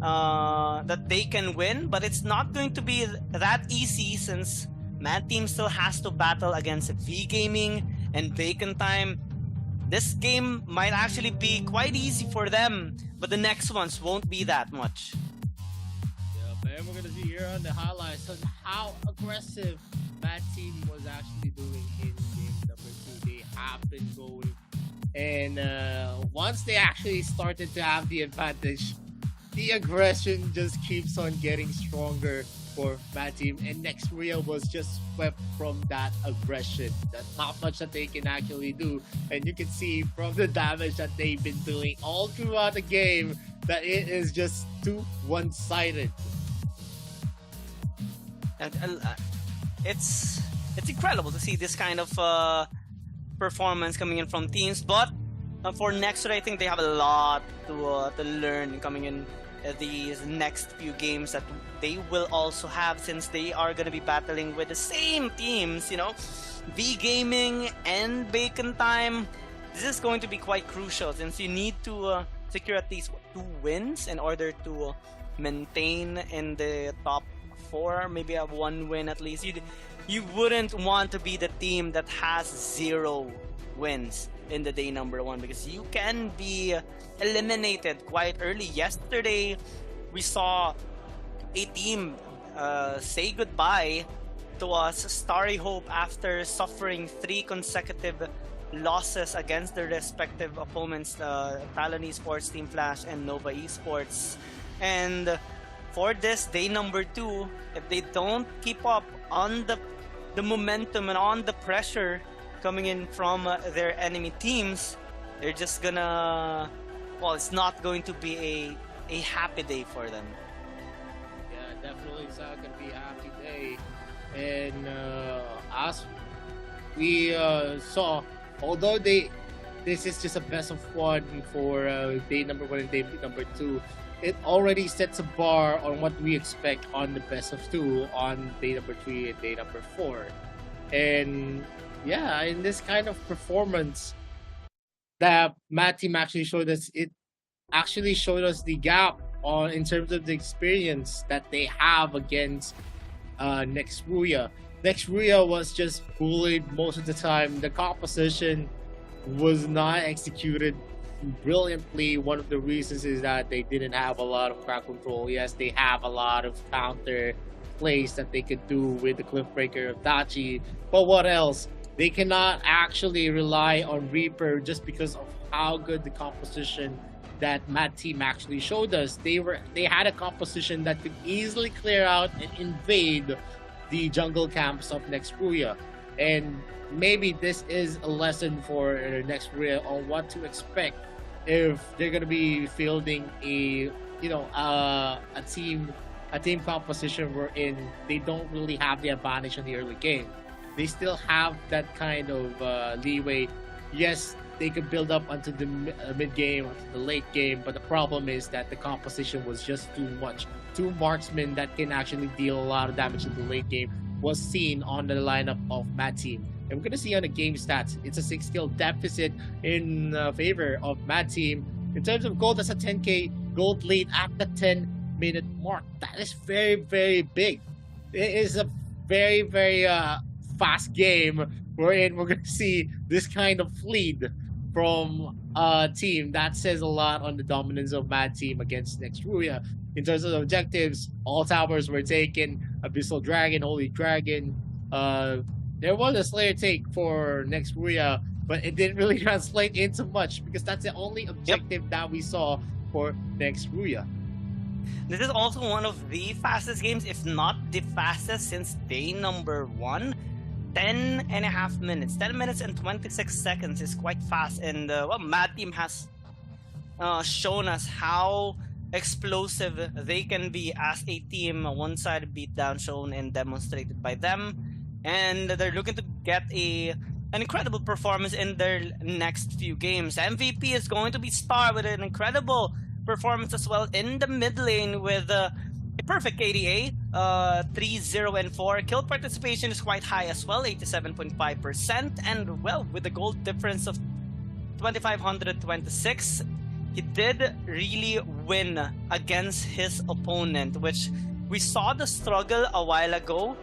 that they can win, but it's not going to be that easy since Mad Team still has to battle against V Gaming and Bacon Time. This game might actually be quite easy for them, but the next ones won't be that much. Yeah, and we're gonna see here on the highlights on how aggressive Mad Team was actually doing in game number 2. They have been going, and once they actually started to have the advantage, the aggression just keeps on getting stronger for Mad Team, and Next Real was just swept from that aggression. There's not much that they can actually do, and you can see from the damage that they've been doing all throughout the game that it is just too one-sided. And it's incredible to see this kind of performance coming in from teams, but for next year, I think they have a lot to learn coming in these next few games that they will also have, since they are going to be battling with the same teams, you know, V Gaming and Bacon Time. This is going to be quite crucial since you need to secure at least 2 wins in order to maintain in the top 4, maybe have 1 win at least. You wouldn't want to be the team that has 0 wins in the day number 1, because you can be eliminated quite early. Yesterday, we saw a team say goodbye to us, Starry Hope, after suffering 3 consecutive losses against their respective opponents, Talon Esports, Team Flash, and Nova Esports. And for this day number 2, if they don't keep up on the momentum and on the pressure coming in from their enemy teams, they're just gonna, well, it's not going to be a happy day for them. Yeah, definitely it's not gonna be a happy day. And as we saw, although this is just a best of 1 for day number 1 and day number 2, it already sets a bar on what we expect on the best of 2 on day number 3 and day number 4. And yeah, in this kind of performance that Mad Team actually showed us, it actually showed us the gap on in terms of the experience that they have against Next Ruya. Next Ruya was just bullied most of the time. The composition was not executed brilliantly. One of the reasons is that they didn't have a lot of crowd control. Yes, they have a lot of counter plays that they could do with the Cliffbreaker of Dachi, but what else? They cannot actually rely on Reaper just because of how good the composition that Mad Team actually showed us. They had a composition that could easily clear out and invade the jungle camps of Next Ruya. And maybe this is a lesson for Next Ruya on what to expect if they're gonna be fielding a team composition wherein they don't really have the advantage in the early game. They still have that kind of leeway. Yes, they could build up onto the mid game, onto the late game, but the problem is that the composition was just too much. 2 marksmen that can actually deal a lot of damage in the late game was seen on the lineup of Mad Team. And we're going to see on the game stats, it's a 6 kill deficit in favor of Mad Team. In terms of gold, that's a 10k gold lead at the 10-minute mark. That is very, very big. It is a very, very fast game wherein we're going to see this kind of lead from a team. That says a lot on the dominance of Mad Team against Next Ruya. In terms of objectives, all towers were taken. Abyssal Dragon, Holy Dragon. There was a Slayer take for Next Ruya, but it didn't really translate into much because that's the only objective that we saw for Next Ruya. This is also one of the fastest games, if not the fastest, since day number 1. 10.5 minutes. 10 minutes and 26 seconds is quite fast. And Mad Team has shown us how explosive they can be as a team. A one-sided beatdown shown and demonstrated by them. And they're looking to get an incredible performance in their next few games. MVP is going to be Star with an incredible performance as well in the mid lane with a perfect KDA, 3-0 and 4. Kill participation is quite high as well, 87.5%, and well, with the gold difference of 2,526, he did really win against his opponent, which we saw the struggle a while ago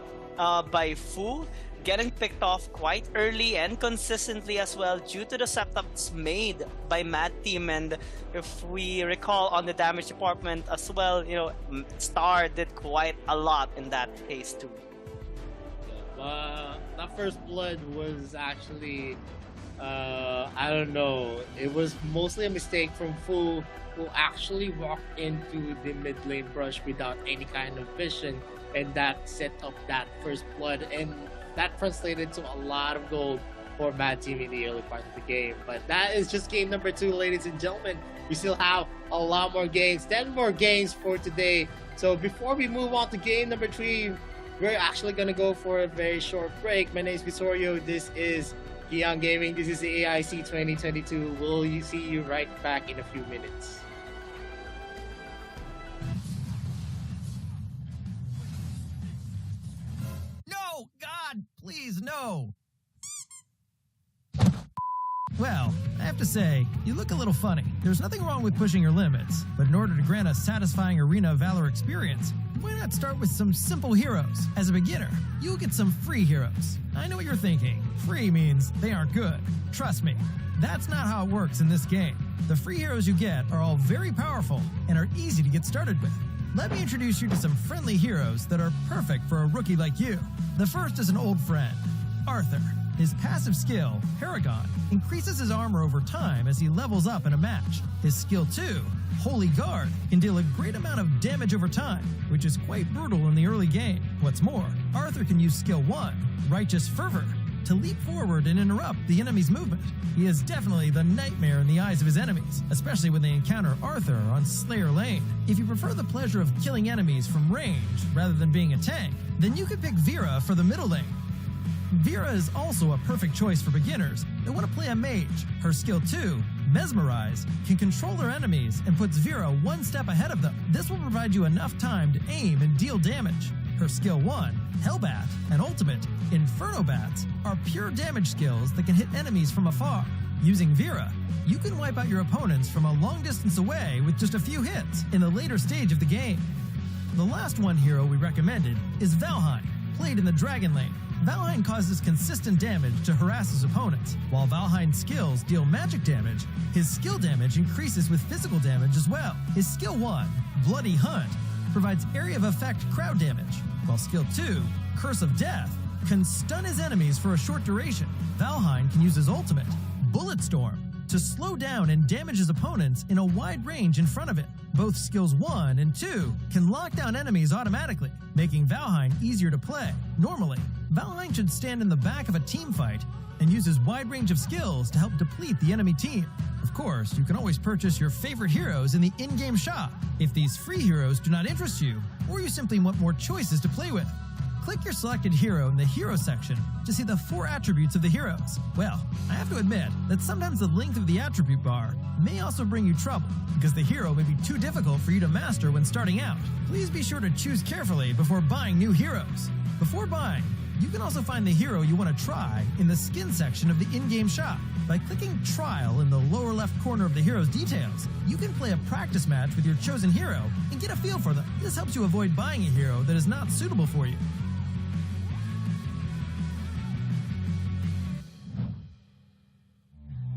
by Fu, getting picked off quite early and consistently as well due to the setups made by Mad Team. And if we recall on the damage department as well, you know, Star did quite a lot in that case too. That first blood was actually, I don't know, it was mostly a mistake from Fu, who actually walked into the mid lane brush without any kind of vision, and that set up that first blood, and that translated to a lot of gold for Mad Team in the early part of the game. But that is just game number 2, ladies and gentlemen. We still have a lot more games, 10 more games for today. So before we move on to game number 3, we're actually going to go for a very short break. My name is Visorio. This is Giang Gaming. This is the AIC 2022. We'll see you right back in a few minutes. No! God, please, no! Well, I have to say, you look a little funny. There's nothing wrong with pushing your limits, but in order to grant a satisfying Arena of Valor experience, why not start with some simple heroes? As a beginner, you'll get some free heroes. I know what you're thinking. Free means they aren't good. Trust me, that's not how it works in this game. The free heroes you get are all very powerful and are easy to get started with. Let me introduce you to some friendly heroes that are perfect for a rookie like you. The first is an old friend, Arthur. His passive skill, Paragon, increases his armor over time as he levels up in a match. His skill 2, Holy Guard, can deal a great amount of damage over time, which is quite brutal in the early game. What's more, Arthur can use skill 1, Righteous Fervor, to leap forward and interrupt the enemy's movement. He is definitely the nightmare in the eyes of his enemies, especially when they encounter Arthur on Slayer Lane. If you prefer the pleasure of killing enemies from range rather than being a tank, then you could pick Vera for the middle lane. Vera is also a perfect choice for beginners that want to play a mage. Her skill 2, Mesmerize, can control her enemies and puts Vera one step ahead of them. This will provide you enough time to aim and deal damage. Her skill 1, Hellbat, and ultimate, Inferno Bats, are pure damage skills that can hit enemies from afar. Using Vera, you can wipe out your opponents from a long distance away with just a few hits in the later stage of the game. The last one hero we recommended is Valheim, played in the Dragon Lane. Valheim causes consistent damage to harass his opponents. While Valheim's skills deal magic damage, his skill damage increases with physical damage as well. His skill 1, Bloody Hunt, provides area of effect crowd damage, while skill 2, Curse of Death, can stun his enemies for a short duration. Valheim can use his ultimate, Bulletstorm, to slow down and damage his opponents in a wide range in front of him. Both skills 1 and 2 can lock down enemies automatically, making Valheim easier to play. Normally, Valheim should stand in the back of a team fight and use his wide range of skills to help deplete the enemy team. Of course, you can always purchase your favorite heroes in the in-game shop if these free heroes do not interest you, or you simply want more choices to play with. Click your selected hero in the hero section to see the 4 attributes of the heroes. Well, I have to admit that sometimes the length of the attribute bar may also bring you trouble, because the hero may be too difficult for you to master when starting out. Please be sure to choose carefully before buying new heroes. Before buying, you can also find the hero you want to try in the skin section of the in-game shop. By clicking Trial in the lower left corner of the hero's details, you can play a practice match with your chosen hero and get a feel for them. This helps you avoid buying a hero that is not suitable for you.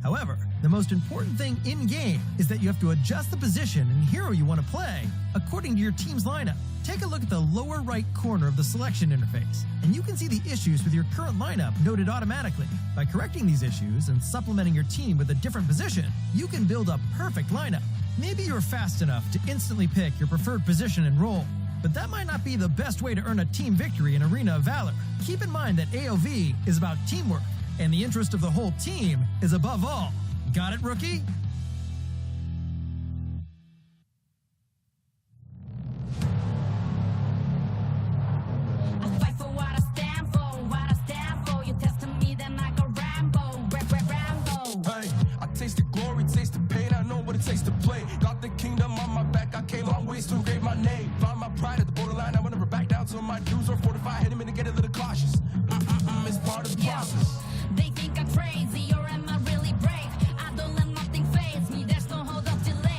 However, the most important thing in-game is that you have to adjust the position and hero you want to play according to your team's lineup. Take a look at the lower right corner of the selection interface, and you can see the issues with your current lineup noted automatically. By correcting these issues and supplementing your team with a different position, you can build a perfect lineup. Maybe you're fast enough to instantly pick your preferred position and role, but that might not be the best way to earn a team victory in Arena of Valor. Keep in mind that AOV is about teamwork, and the interest of the whole team is above all. Got it, rookie? I fight for what I stand for, what I stand for. You testing me, then I go Rambo, Rambo. Hey, I taste the glory, taste the pain. I know what it takes to play. Got the kingdom on my back. I came long ways to engrave my name. Found my pride at the borderline. I will never back down till my dues are fortified. Hit him in to get a little cautious. It's part of the process. They think I'm crazy, or am I really brave? I don't let nothing faze me, there's no hold up delay.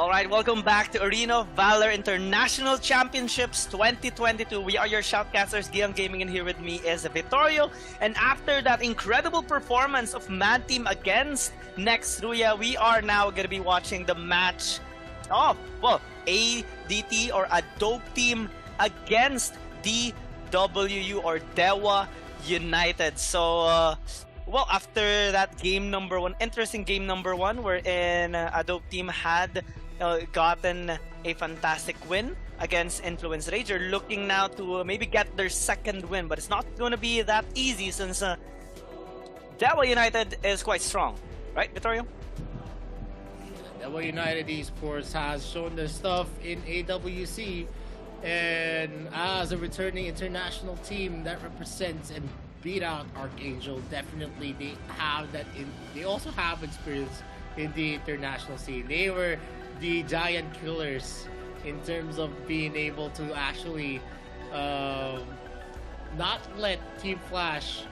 All right, welcome back to Arena of Valor International Championships 2022. We are your shoutcasters, Gion Gaming, and here with me is Vittorio. And after that incredible performance of Mad Team against Next Ruya, we are now going to be watching the match of, well, ADT or Adobe Team against DWU or Dewa United. So, well, after that game number one, interesting game number one, wherein Adobe Team had gotten a fantastic win against Influence Rage. They're looking now to maybe get their second win, but it's not going to be that easy since Dewa United is quite strong, right, Vittorio? Dewa United Esports has shown their stuff in AWC, and as a returning international team that represents and beat out Archangel, definitely they have that. They also have experience in the international scene. They were the giant killers in terms of being able to actually not let Team Flash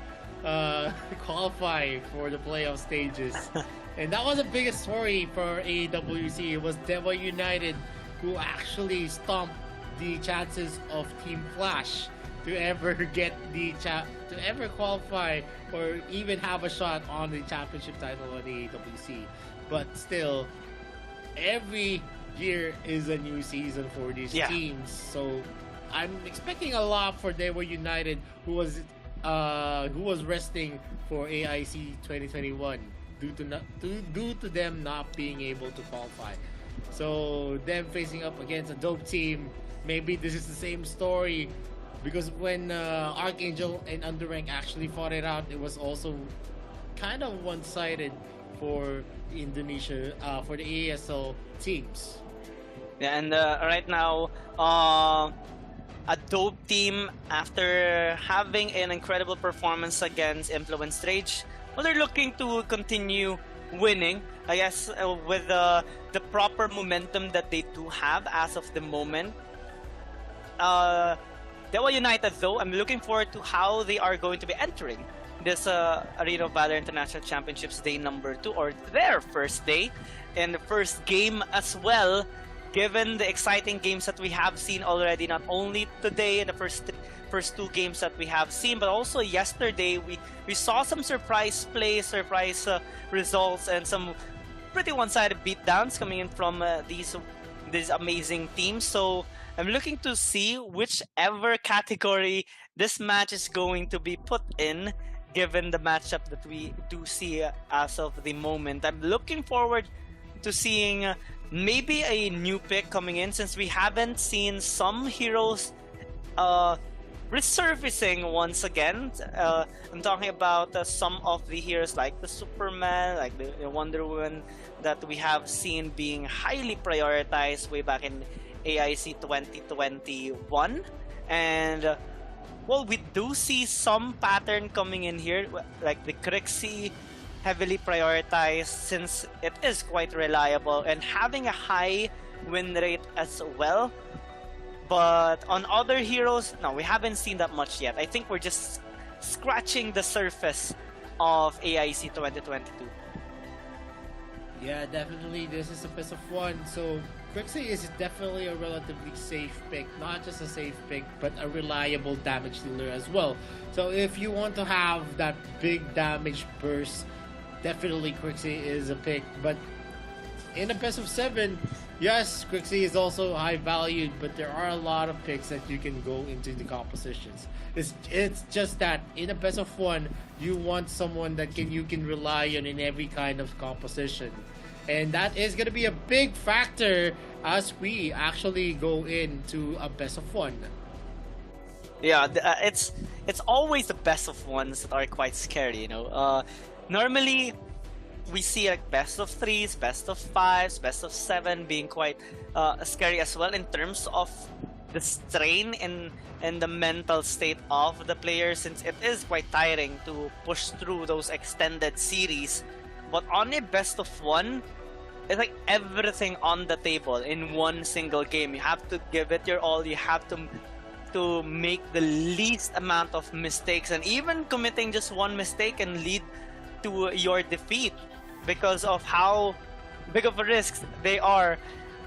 qualify for the playoff stages. And that was the biggest story for AWC. It was Dewa United who actually stomped the chances of Team Flash to ever get to ever qualify or even have a shot on the championship title of the AWC. But still, every year is a new season for these teams. So I'm expecting a lot for Dewa United, who was resting for AIC 2021 due to them not being able to qualify. So them facing up against a dope team, maybe this is the same story, because when Archangel and Underrank actually fought it out, it was also kind of one-sided for Indonesia, for the ASL teams. Yeah, and right now, Adobe Team, after having an incredible performance against Influence Rage, well, they're looking to continue winning, I guess, with the proper momentum that they do have as of the moment. Dewa United, though, I'm looking forward to how they are going to be entering this Arena of Valor International Championships day number 2, or their first day, and the first game as well, given the exciting games that we have seen already, not only today in the first two games that we have seen, but also yesterday we saw some surprise plays, surprise results, and some pretty one-sided beatdowns coming in from these amazing teams. So I'm looking to see whichever category this match is going to be put in, given the matchup that we do see as of the moment. I'm looking forward to seeing maybe a new pick coming in, since we haven't seen some heroes resurfacing once again. I'm talking about some of the heroes like the Superman, like the Wonder Woman, that we have seen being highly prioritized way back in AIC 2021. And well, we do see some pattern coming in here, like the Crixie, heavily prioritized since it is quite reliable and having a high win rate as well. But on other heroes, no, we haven't seen that much yet. I think we're just scratching the surface of AIC 2022. Yeah, definitely. This is a best of one. So Crixie is definitely a relatively safe pick. Not just a safe pick, but a reliable damage dealer as well. So if you want to have that big damage burst, definitely Crixie is a pick. But in a best of 7, yes, Crixie is also high valued, but there are a lot of picks that you can go into the compositions. It's just that in a best of 1, you want someone that you can rely on in every kind of composition. And that is going to be a big factor as we actually go into a best of 1. Yeah, it's always the best of 1s that are quite scary, you know. Normally, we see like best of 3s, best of 5s, best of 7 being quite scary as well in terms of the strain and the mental state of the players, since it is quite tiring to push through those extended series. But on a best of 1, it's like everything on the table in one single game. You have to give it your all. You have to make the least amount of mistakes, and even committing just one mistake can lead to your defeat because of how big of a risk they are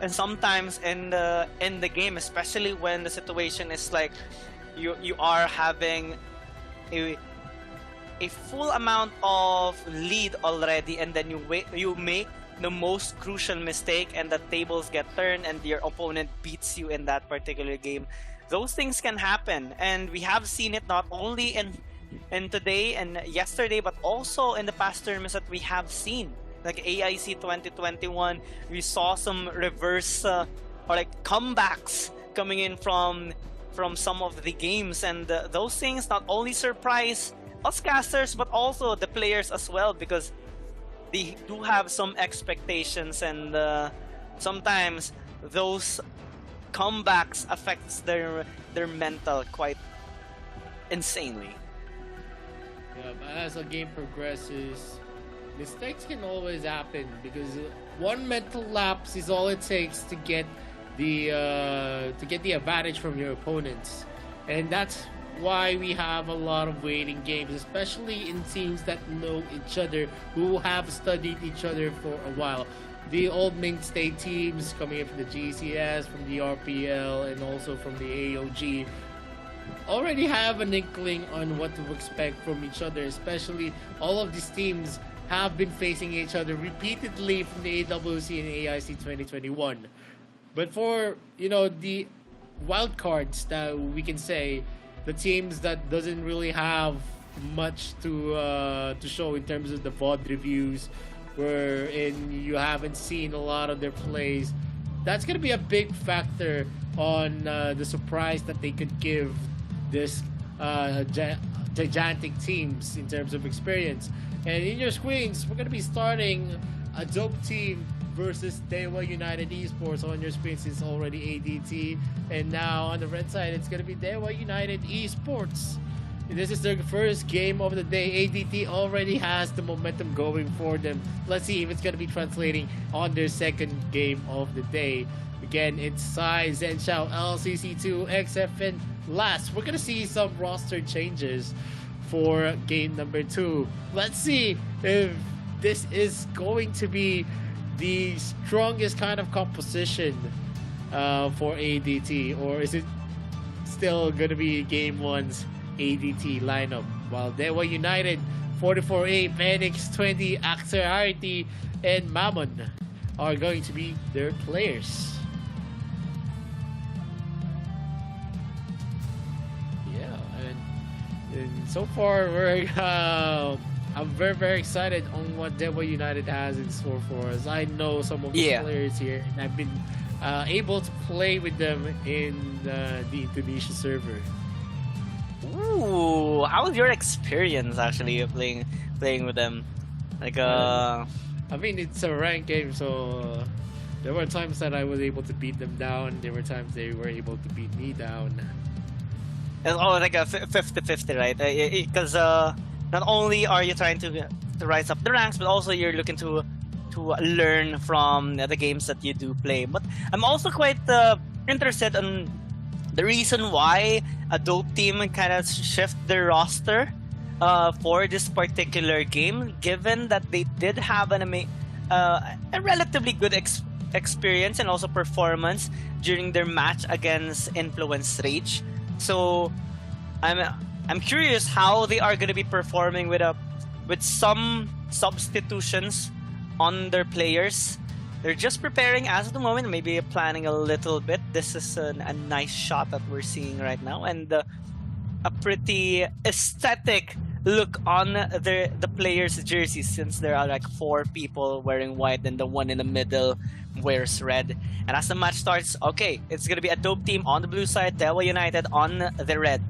and sometimes in the game, especially when the situation is like you are having a full amount of lead already, and then you make the most crucial mistake and the tables get turned and your opponent beats you in that particular game. Those things can happen, and we have seen it not only in today and yesterday, but also in the past tournaments that we have seen, like AIC 2021. We saw some reverse or like comebacks coming in from some of the games, and those things not only surprise us casters but also the players as well, because they do have some expectations, and sometimes those comebacks affects their mental quite insanely. Yeah, but as the game progresses, mistakes can always happen, because one mental lapse is all it takes to get the advantage from your opponents, and that's why we have a lot of waiting games, especially in teams that know each other, who have studied each other for a while. The old mainstay teams coming in from the GCS, from the RPL, and also from the AOG already have an inkling on what to expect from each other, especially all of these teams have been facing each other repeatedly from the AWC and AIC 2021. But for, the wild cards that we can say, the teams that doesn't really have much to show in terms of the VOD reviews, wherein you haven't seen a lot of their plays, that's going to be a big factor on the surprise that they could give this gigantic teams in terms of experience. And in your screens, we're going to be starting a dope team versus Dewa United Esports. On your screens is already ADT, and now on the red side it's going to be Dewa United Esports. This is their first game of the day. ADT already has the momentum going for them. Let's see if it's going to be translating on their second game of the day. Again, it's Sai, Zenshao, LCC2, XFN last. We're going to see some roster changes for game number 2. Let's see if this is going to be the strongest kind of composition for ADT, or is it still going to be game 1's ADT lineup? While Dewa United, 44A, Phoenix 20, Axerarity, and Mammon are going to be their players. And so far, I'm very, very excited on what Dewa United has in store for us. I know some of the players here, and I've been able to play with them in the Indonesia server. Ooh, how was your experience actually playing with them? Like, I mean, it's a ranked game, so there were times that I was able to beat them down. There were times they were able to beat me down. It's always like a 50-50, right? Because not only are you trying to rise up the ranks, but also you're looking to learn from the games that you do play. But I'm also quite interested in the reason why a dope team kind of shift their roster for this particular game, given that they did have a relatively good experience and also performance during their match against Influence Rage. So I'm curious how they are going to be performing with some substitutions on their players. They're just preparing as of the moment, maybe planning a little bit. This is a nice shot that we're seeing right now, and a pretty aesthetic look on the players' jerseys, since there are like 4 people wearing white and the one in the middle wears red. And as the match starts, okay, it's gonna be a dope team on the blue side, Dewa United on the red.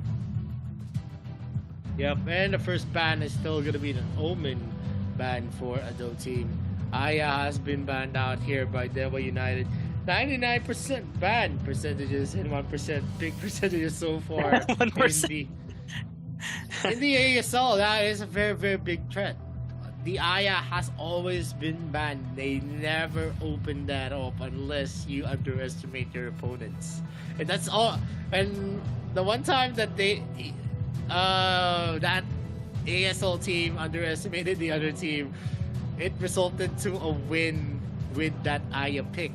Yep, and the first ban is still gonna be an Omen ban for a dope team. Aya has been banned out here by Dewa United. 99% ban percentages and 1% big percentages so far. 1%. In the ASL, that is a very, very big threat. The Aya has always been banned. They never open that up unless you underestimate your opponents. And that's all. And the one time that that ASL team underestimated the other team, it resulted to a win with that Aya pick.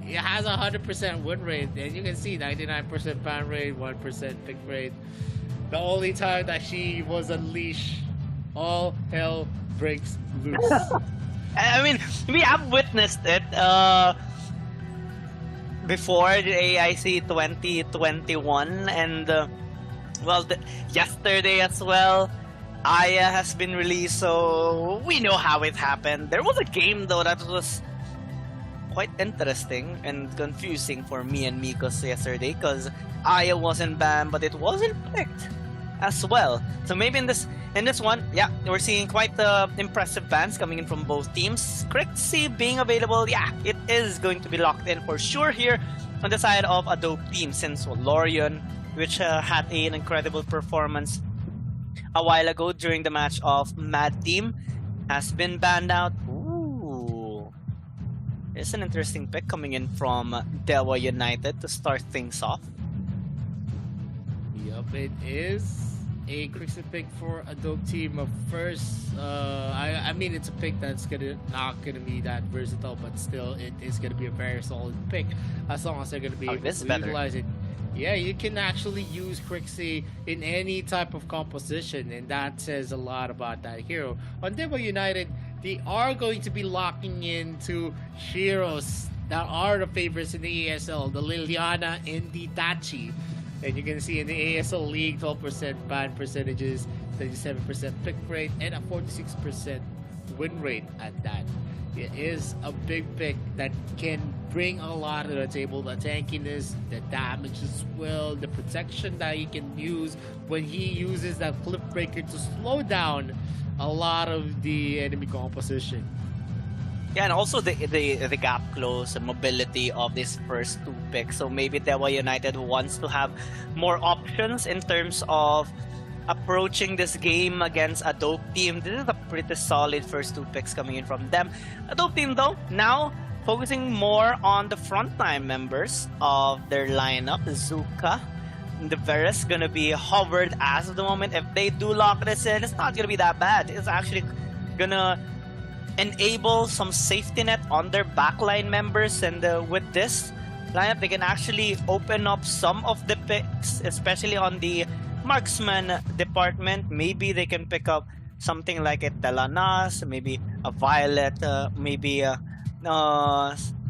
it has 100% win rate, and you can see 99% ban rate, 1% pick rate. The only time that she was unleashed, all hell breaks loose. I mean, we have witnessed it before the AIC 2021, and yesterday as well. Aya has been released, so we know how it happened. There was a game though that was quite interesting and confusing for me and Mikos yesterday, because Aya wasn't banned, but it wasn't picked as well. So maybe in this one, yeah, we're seeing quite impressive bans coming in from both teams. Crixie being available, yeah, it is going to be locked in for sure here on the side of a dope team, since Lorion, which had an incredible performance a while ago during the match of Mad Team, has been banned out. Ooh, it's an interesting pick coming in from Dewa United to start things off. Yup, it is a Crixie pick for a dope team of first. I mean, it's a pick that's not gonna be that versatile, but still, it is gonna be a very solid pick as long as they're gonna be able to utilize it. Yeah, you can actually use Crixie in any type of composition, and that says a lot about that hero. On Dewa United, they are going to be locking into heroes that are the favorites in the ASL, the Liliana and the Tachi. And you can see in the ASL League, 12% ban percentages, 37% pick rate, and a 46% win rate at that. It is a big pick that can bring a lot to the table. The tankiness, the damage as well, the protection that he can use when he uses that cliff breaker to slow down a lot of the enemy composition. Yeah, and also the gap close and mobility of these first two picks. So maybe Dewa United wants to have more options in terms of approaching this game against a dope team. This is a pretty solid first two picks coming in from them. A dope team though, now focusing more on the frontline members of their lineup. Zuka and the Veris gonna be hovered as of the moment. If they do lock this in, it's not gonna be that bad. It's actually gonna enable some safety net on their backline members, and with this lineup they can actually open up some of the picks, especially on the marksman department. Maybe they can pick up something like a Telanas, maybe a Violet, maybe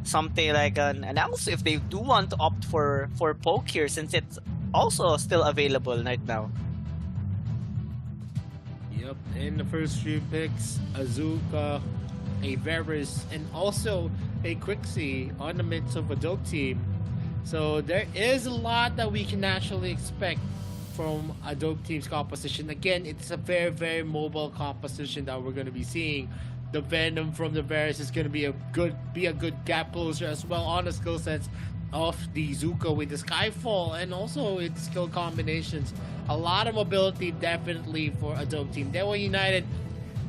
something like an else if they do want to opt for poke here, since it's also still available right now. Yep, in the first few picks, Azuka, a Varus, and also a Crixie on the midst of a dope team. So there is a lot that we can actually expect from a dope team's composition. Again, it's a very, very mobile composition that we're going to be seeing. The Venom from the Varus is going to be a good gap closer as well on the skill sets of the Zuka with the Skyfall and also its skill combinations. A lot of mobility definitely for a dope team. Dewa United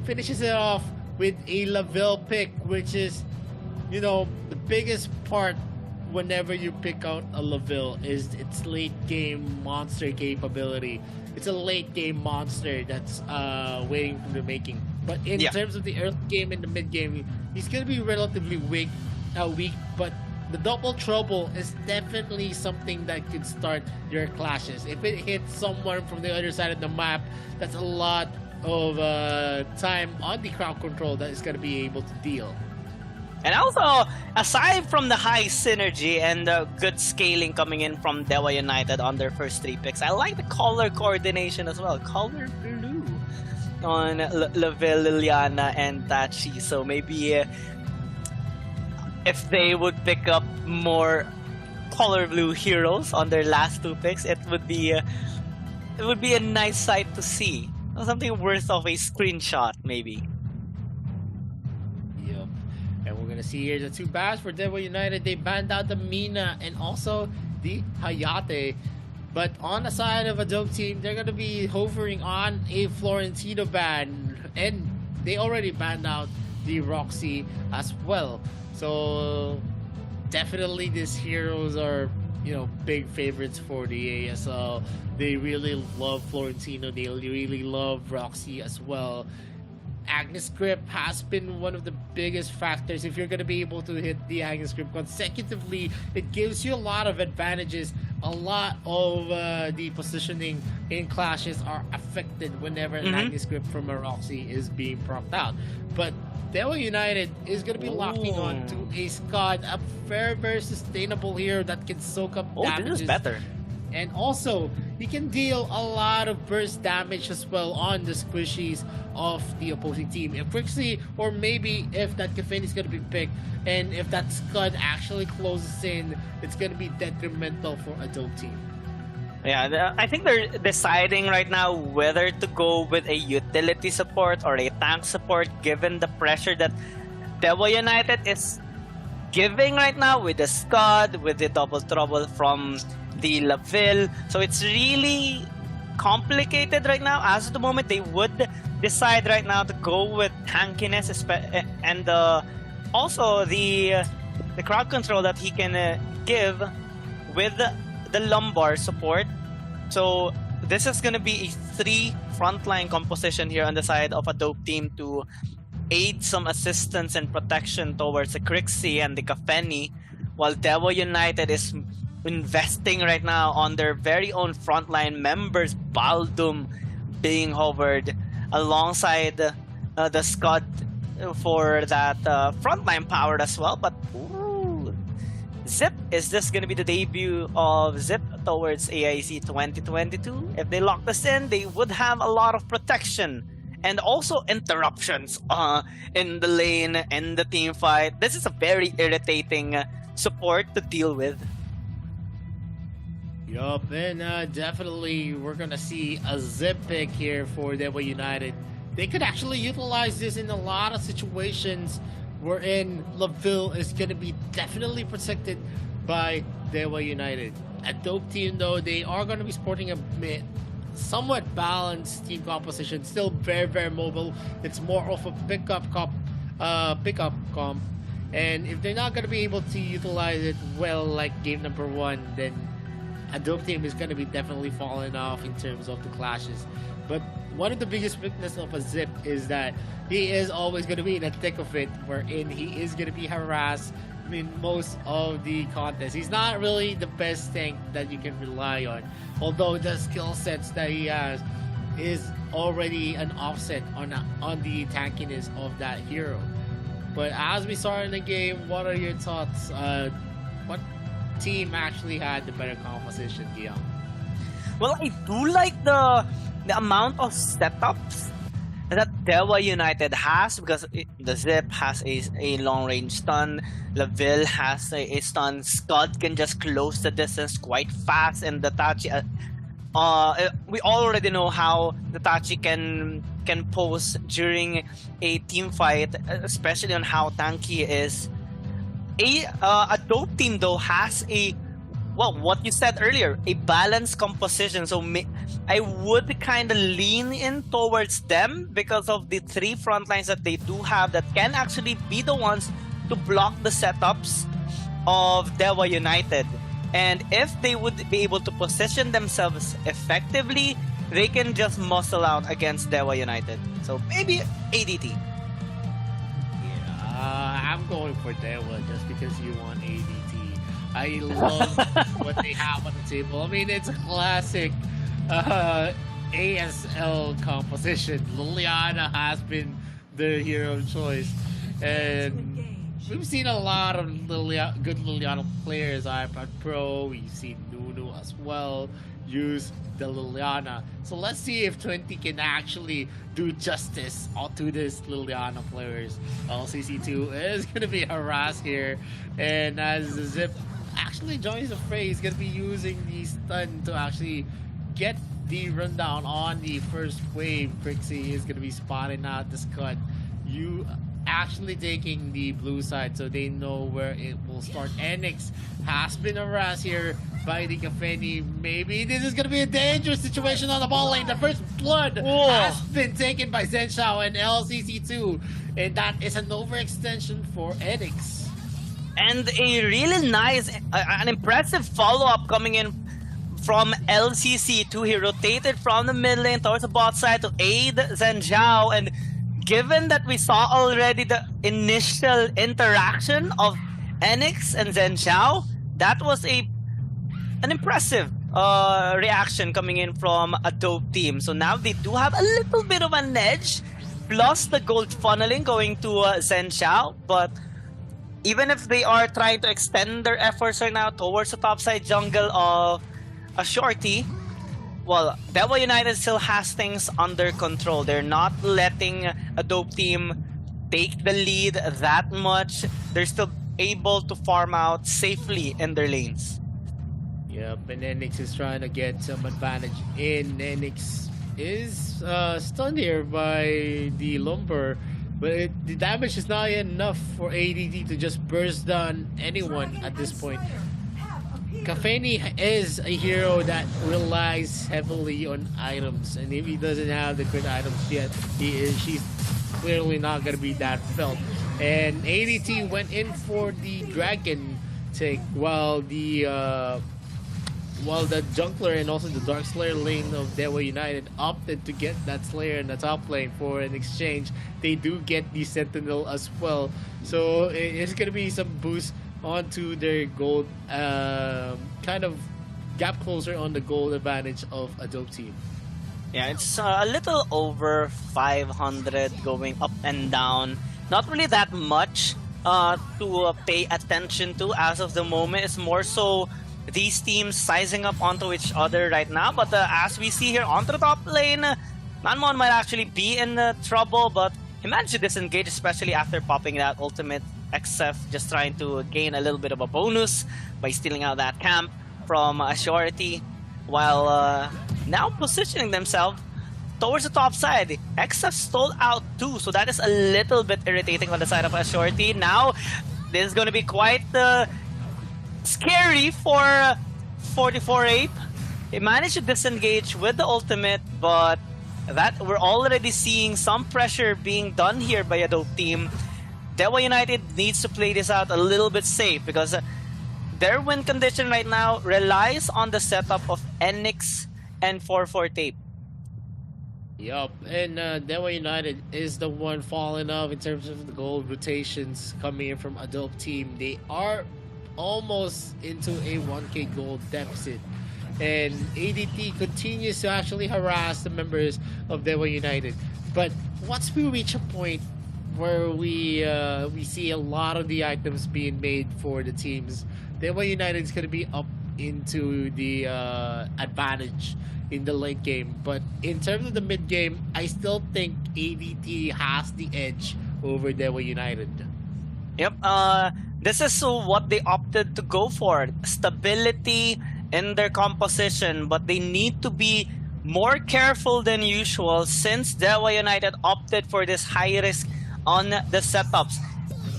finishes it off with a Lavelle pick, which is, you know, the biggest part whenever you pick out a Lavelle is its late game monster capability. It's a late game monster that's waiting for the making. But in terms of the early game and the mid game, he's gonna be relatively weak, but the double trouble is definitely something that could start your clashes. If it hits someone from the other side of the map, that's a lot of time on the crowd control that is going to be able to deal. And also, aside from the high synergy and the good scaling coming in from Dewa United on their first three picks, I like the color coordination as well. Color blue on Lavelle, Liliana, and Tachi. So maybe if they would pick up more color blue heroes on their last two picks, it would be a nice sight to see. Something worth of a screenshot, maybe. Yep. And we're gonna see here the two bans for Dewa United. They banned out the Mina and also the Hayate. But on the side of a dope team, they're gonna be hovering on a Florentino ban, and they already banned out the Roxy as well. So definitely these heroes are, you know, big favorites for the ASL. They really love Florentino. They really love Roxy as well. Agnes grip has been one of the biggest factors. If you're going to be able to hit the Agnes grip consecutively, it gives you a lot of advantages. A lot of the positioning in clashes are affected whenever an Agnes grip from a Roxy is being propped out. But Dewa United is going to be locking on to a Scud, a very, very sustainable hero that can soak up damages. This is better. And also, he can deal a lot of burst damage as well on the squishies of the opposing team. If Crixie, or maybe if that Kafeni is going to be picked, and if that Scud actually closes in, it's going to be detrimental for a dope team. Yeah, I think they're deciding right now whether to go with a utility support or a tank support, given the pressure that Dewa United is giving right now with the Scud, with the double trouble from the Laville. So it's really complicated right now. As of the moment, they would decide right now to go with tankiness, and also the crowd control that he can give with the lumbar support. So this is going to be a 3 frontline composition here on the side of a dope team to aid some assistance and protection towards the Crixie and the Kafeni, while Dewa United is investing right now on their very own frontline members, Baldum being hovered alongside the Scud for that frontline power as well. But Zip, is this going to be the debut of Zip towards AIC 2022? If they lock this in, they would have a lot of protection and also interruptions in the lane and the team fight. This is a very irritating support to deal with. Yup, and definitely we're gonna see a Zip pick here for Dewa United. They could actually utilize this in a lot of situations wherein Laville is gonna be definitely protected by Dewa United. A dope team though, they are gonna be sporting a somewhat balanced team composition, still very, very mobile. It's more of a pickup comp, and if they're not gonna be able to utilize it well like game number 1, then a dope team is going to be definitely falling off in terms of the clashes. But one of the biggest weaknesses of a Zip is that he is always going to be in the thick of it, wherein he is going to be harassed in most of the contests. He's not really the best tank that you can rely on, although the skill sets that he has is already an offset on the tankiness of that hero. But as we saw in the game, what are your thoughts? What team actually had the better composition, Guillaume? Well, I do like the amount of setups that Dewa United has, because the Zip has a long range stun, Laville has a stun, Scud can just close the distance quite fast, and the Tachi, we already know how the Tachi can pose during a team fight, especially on how tanky is. A dope team though has what you said earlier, a balanced composition. So I would kind of lean in towards them because of the 3 front lines that they do have that can actually be the ones to block the setups of Dewa United. And if they would be able to position themselves effectively, they can just muscle out against Dewa United. So maybe ADT. I'm going for Dewa just because you want ADT. I love what they have on the table. I mean, it's a classic ASL composition. Liliana has been the hero of choice, and we've seen a lot of good Liliana players. iPad Pro, we've seen Nunu as well use the Liliana. So let's see if 20 can actually do justice to this Liliana players. LCC2 is going to be harassed here, and as Zip actually joins the fray, he's going to be using the stun to actually get the rundown on the first wave. Crixie is going to be spotting out the Scud. You actually taking the blue side, so they know where it will start. Enix has been harassed here by the Kafeni. Maybe this is going to be a dangerous situation on the ball lane. The first blood has been taken by Zenshao and LCC2, and that is an overextension for Enix. And a really nice, an impressive follow-up coming in from LCC2. He rotated from the mid lane towards the bot side to aid Zenshao and given that we saw already the initial interaction of Enix and Zhen Xiao, that was an impressive reaction coming in from a dope team. So now they do have a little bit of an edge, plus the gold funneling going to Zhen Xiao. But even if they are trying to extend their efforts right now towards the topside jungle of a Shorty, well, Devil United still has things under control. They're not letting a dope team take the lead that much. They're still able to farm out safely in their lanes. Yep, and Enix is trying to get some advantage in. Enix is stunned here by the Lumber, but the damage is not yet enough for ADT to just burst down anyone at this point. Kafeni is a hero that relies heavily on items, and if he doesn't have the good items yet, she's clearly not going to be that felt. And ADT went in for the Dragon take, while the Jungler and also the Dark Slayer lane of Devil United opted to get that Slayer in the top lane for an exchange. They do get the Sentinel as well, so it's going to be some boost onto their gold, kind of gap closer on the gold advantage of a dope team. Yeah, it's a little over 500 going up and down. Not really that much to pay attention to as of the moment. It's more so these teams sizing up onto each other right now. But as we see here onto the top lane, Manmon might actually be in trouble, but he managed to disengage, especially after popping that ultimate. XF just trying to gain a little bit of a bonus by stealing out that camp from Shorty, while now positioning themselves towards the top side. XF stole out too, so that is a little bit irritating on the side of Shorty. Now, this is going to be quite scary for 44 Ape. He managed to disengage with the ultimate, but that we're already seeing some pressure being done here by a dope team. Devil United needs to play this out a little bit safe, because their win condition right now relies on the setup of Enix and 44 Tape. Yup, and Devil United is the one falling off in terms of the gold rotations coming in from a dope team. They are almost into a 1k gold deficit, and ADT continues to actually harass the members of Devil United. But once we reach a point where we see a lot of the items being made for the teams, Devil United is going to be up into the advantage in the late game. But in terms of the mid game, I still think ADT has the edge over Devil United. Yep, this is what they opted to go for. Stability in their composition, but they need to be more careful than usual since Devil United opted for this high risk on the setups.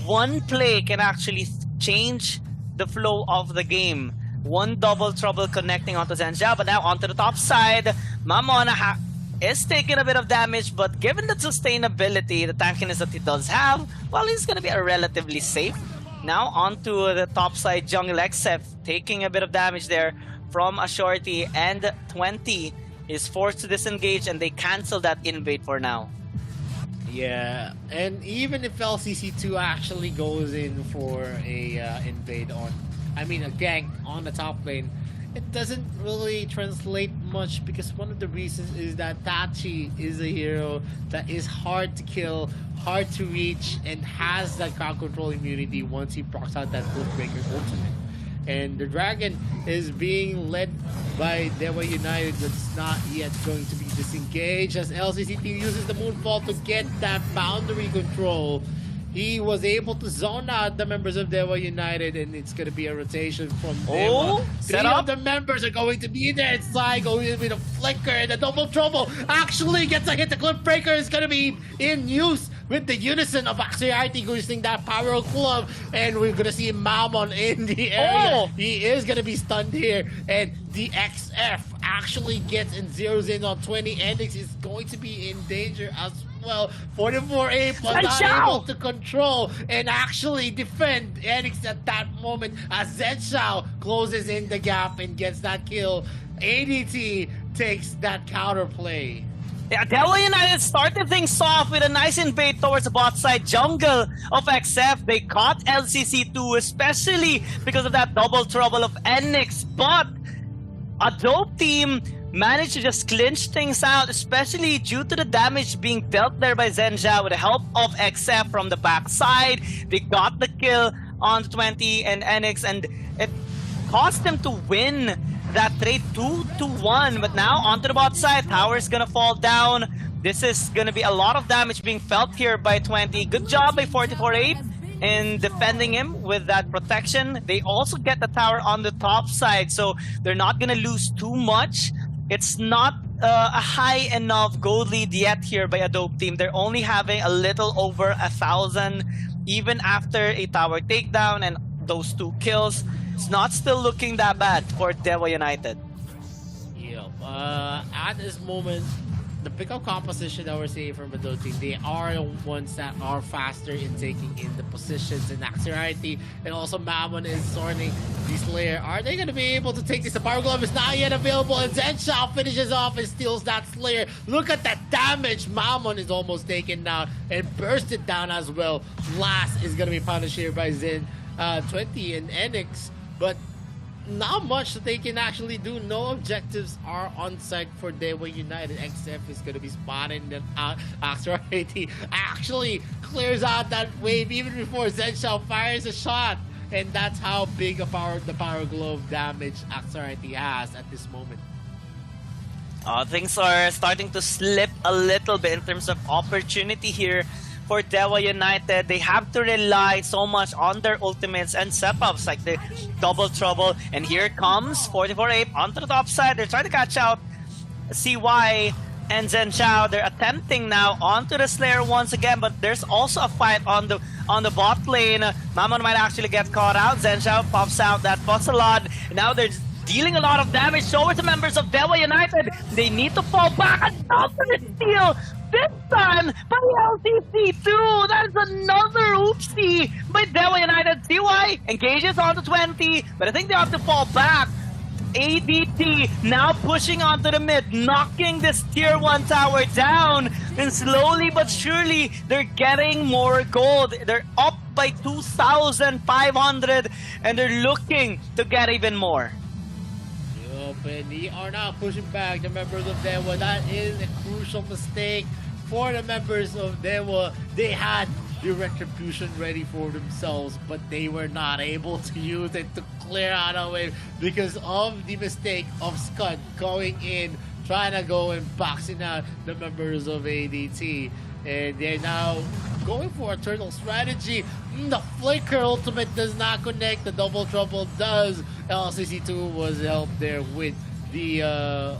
One play can actually change the flow of the game. One double trouble connecting onto Zhen Xiao, but now onto the top side, Mamona is taking a bit of damage, but given the sustainability, the tankiness that he does have, well, he's going to be relatively safe. Now onto the top side, Jungle XF taking a bit of damage there from a Shorty, and 20 is forced to disengage, and they cancel that invade for now. Yeah, and even if LCC2 actually goes in for a invade on, a gank on the top lane, it doesn't really translate much, because one of the reasons is that Tachi is a hero that is hard to kill, hard to reach, and has that crowd control immunity once he procs out that Cliffbreaker ultimate. And the Dragon is being led by Devil United, that's not yet going to be disengaged, as LCCT uses the Moonfall to get that boundary control. He was able to zone out the members of Devil United, and it's going to be a rotation from Devil. Three of the members are going to be there. It's like going to be the Flicker, and the Double Trouble actually gets a hit. The Cliffbreaker is going to be in use with the unison of Axiarity using that Power Club, and we're going to see Mammon in the area. He is going to be stunned here, and the XF actually gets and zeroes in on 20. Enix is going to be in danger as well. 44A was not able to control and actually defend Enix at that moment, as Zhen Xiao closes in the gap and gets that kill. ADT takes that counter play. Yeah, Devil United started things off with a nice invade towards the bot side jungle of XF. They caught LCC2, especially because of that double trouble of Enix. But a dope team managed to just clinch things out, especially due to the damage being dealt there by Zhenjia with the help of XF from the backside. They got the kill on 20 and Enix, and it cost them to win that trade 2-1. But now onto the bot side, tower's gonna fall down. This is gonna be a lot of damage being felt here by 20. Good job by 44-8 in defending him with that protection. They also get the tower on the top side, so they're not gonna lose too much. It's not a high enough gold lead yet here by a dope team. They're only having a little over 1,000 even after a tower takedown and those 2 kills. It's not still looking that bad for Devil United. Yep. At this moment, the pickup composition that we're seeing from the Dodo team, they are the ones that are faster in taking in the positions and Axerity, and also Mammon is sorting the Slayer. Are they going to be able to take this? The Power Glove is not yet available, and Zenshaw finishes off and steals that Slayer. Look at that damage. Mammon is almost taken down and bursted down as well. Last is going to be punished here by Zen 20 and Enix, but not much that they can actually do. No objectives are on site for Dewa United. XF is going to be spotting them out. Axerity actually clears out that wave even before Zenshaw fires a shot. And that's how big a the Power Glove damage Axerity has at this moment. Things are starting to slip a little bit in terms of opportunity here for Dewa United. They have to rely so much on their ultimates and setups like the double trouble. And here comes 44-8 onto the top side. They're trying to catch out CY and Zhenshao. They're attempting now onto the Slayer once again, but there's also a fight on the bot lane. Mammon might actually get caught out. Zhenshao pops out that Fussalon. Now they're dealing a lot of damage towards the members of Dewa United. They need to fall back and ultimate steal. This time by LCC2. That is another oopsie by Dewa United. CY engages onto 20, but I think they have to fall back. ADT now pushing onto the mid, knocking this tier 1 tower down, and slowly but surely they're getting more gold. They're up by 2,500 and they're looking to get even more. And they are now pushing back the members of Dewa. That is a crucial mistake for the members of Dewa. They had the retribution ready for themselves, but they were not able to use it to clear out a wave because of the mistake of Scud going in, trying to go and boxing out the members of ADT. And they're now going for a turtle strategy. The flicker ultimate does not connect. The double trouble does. LCC2 was helped there with the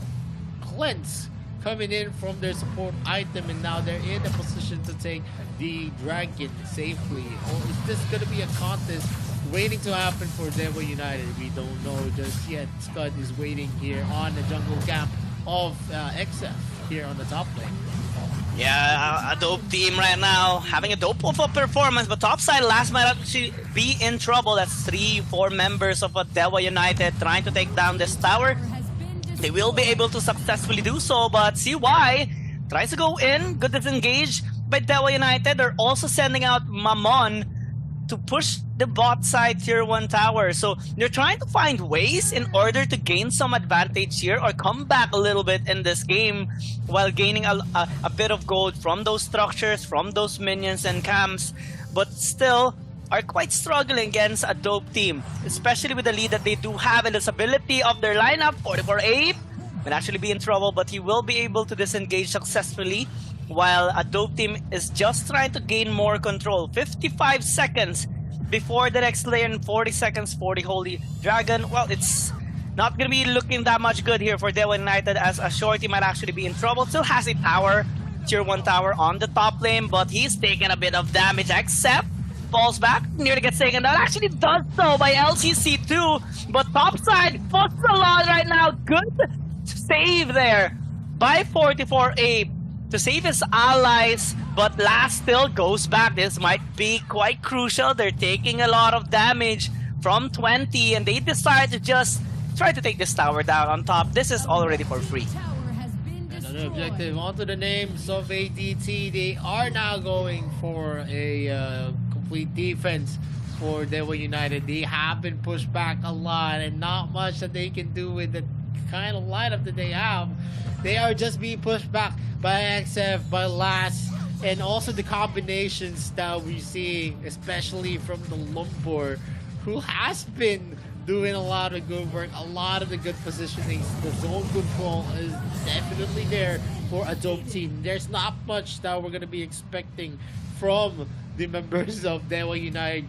cleanse coming in from their support item, and now they're in a position to take the dragon safely. Or is this going to be a contest waiting to happen for Dewa United? We don't know just yet. Scud is waiting here on the jungle camp of XF here on the top lane. Yeah, a dope team right now, having a dope of a performance, but topside last might actually be in trouble. That's 3-4 members of Dewa United trying to take down this tower. They will be able to successfully do so, but CY tries to go in, good disengage by Dewa United. They're also sending out Mammon to push the bot side tier 1 tower. So they're trying to find ways in order to gain some advantage here or come back a little bit in this game while gaining a bit of gold from those structures, from those minions and camps, but still are quite struggling against a dope team, especially with the lead that they do have and the stability of their lineup. 44-8 will actually be in trouble, but he will be able to disengage successfully while a dope team is just trying to gain more control. 55 seconds before the next layer and 40 seconds for the Holy Dragon. Well, it's not going to be looking that much good here for Dewa United, as a shorty might actually be in trouble. Still has a tower, tier 1 tower on the top lane, but he's taking a bit of damage, except falls back, nearly gets taken down. Actually does so by LCC2, but topside, Fussalon right now, good save there by 44-8 to save his allies, but last still goes back. This might be quite crucial. They're taking a lot of damage from 20, and they decide to just try to take this tower down on top. This is already for free. Another objective onto the names of ADT. They are now going for a complete defense for Dewa United. They have been pushed back a lot and not much that they can do with the kind of lineup that they have. They are just being pushed back by XF, by Last, and also the combinations that we see, especially from the Lumpur, who has been doing a lot of good work, a lot of the good positioning. The zone control is definitely there for a dope team. There's not much that we're going to be expecting from the members of Dewa United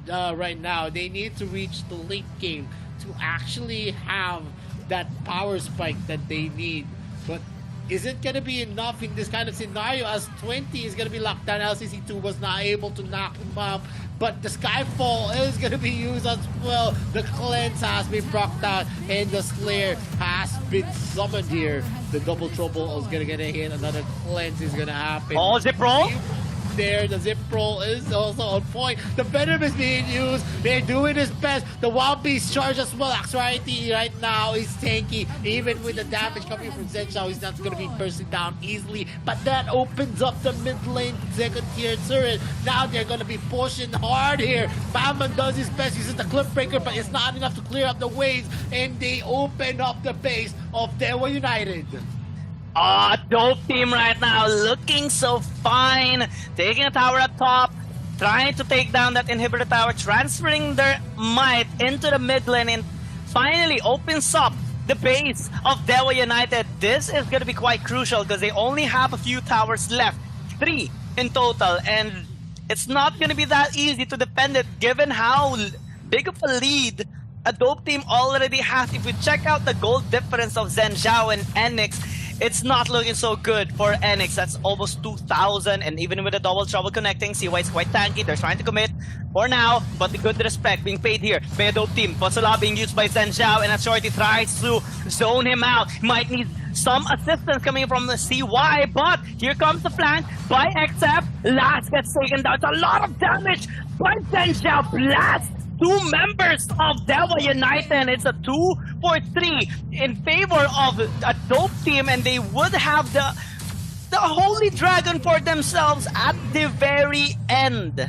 right now. They need to reach the late game to actually have that power spike that they need. But is it going to be enough in this kind of scenario, as 20 is going to be locked down? LCC2 was not able to knock him up, but the Skyfall is going to be used as well. The Cleanse has been procced out, and the Slayer has been summoned here. The Double Trouble is going to get a hit. Another Cleanse is going to happen. Oh, Zip Roll? There, the Zip Roll is also on point. The Venom is being used. They're doing his best. The Wild Beast charge as well. Actuality right now is tanky. Even with the damage coming from Zenshao, he's not going to be bursting down easily. But that opens up the mid lane second tier turret. Now they're going to be pushing hard here. Batman does his best, uses the Cliff Breaker, but it's not enough to clear up the waves. And they open up the base of Dewa United. Dope team right now, looking so fine. Taking a tower up top, trying to take down that inhibitor tower, transferring their might into the mid lane, and finally opens up the base of Dewa United. This is going to be quite crucial because they only have a few towers left, 3 in total, and it's not going to be that easy to defend it given how big of a lead a dope team already has. If we check out the gold difference of Zhenjiao and Enix, it's not looking so good for Enix. That's almost 2,000, and even with the double trouble connecting, CY is quite tanky. They're trying to commit for now, but the good respect being paid here by a dope team. Fasula being used by Zhenjiao, and Shorty tries to zone him out. Might need some assistance coming from the CY, but here comes the flank by XF. Last gets taken down. It's a lot of damage by Zhenjiao. Blast! 2 members of Dewa United. It's a 2 for 3 in favor of a dope team, and they would have the Holy Dragon for themselves at the very end.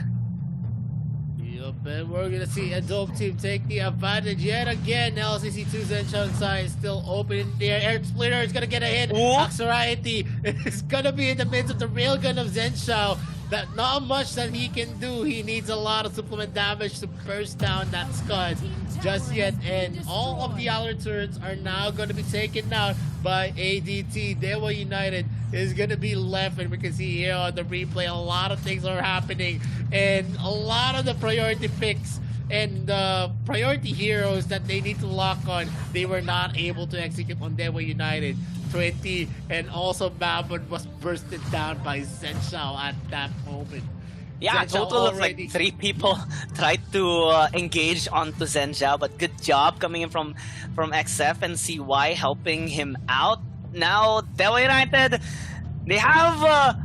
Yup, and we're gonna see a dope team take the advantage yet again. LCC2 Zenshao side is still open in the air. Splitter is gonna get a hit. Axority is gonna be in the midst of the railgun of Zenshao. That not much that he can do. He needs a lot of supplement damage to burst down that Scud just yet. And all of the other turrets are now going to be taken out by ADT. Dewa United is going to be left, and we can see here on the replay a lot of things are happening, and a lot of the priority picks and priority heroes that they need to lock on, they were not able to execute on Dewa United. 20 and also Mammon was bursted down by Zenshao at that moment. Yeah, a Zenshao total of like already 3 people tried to engage onto Zenshao, but good job coming in from XF and CY helping him out. Now Dewa United, they have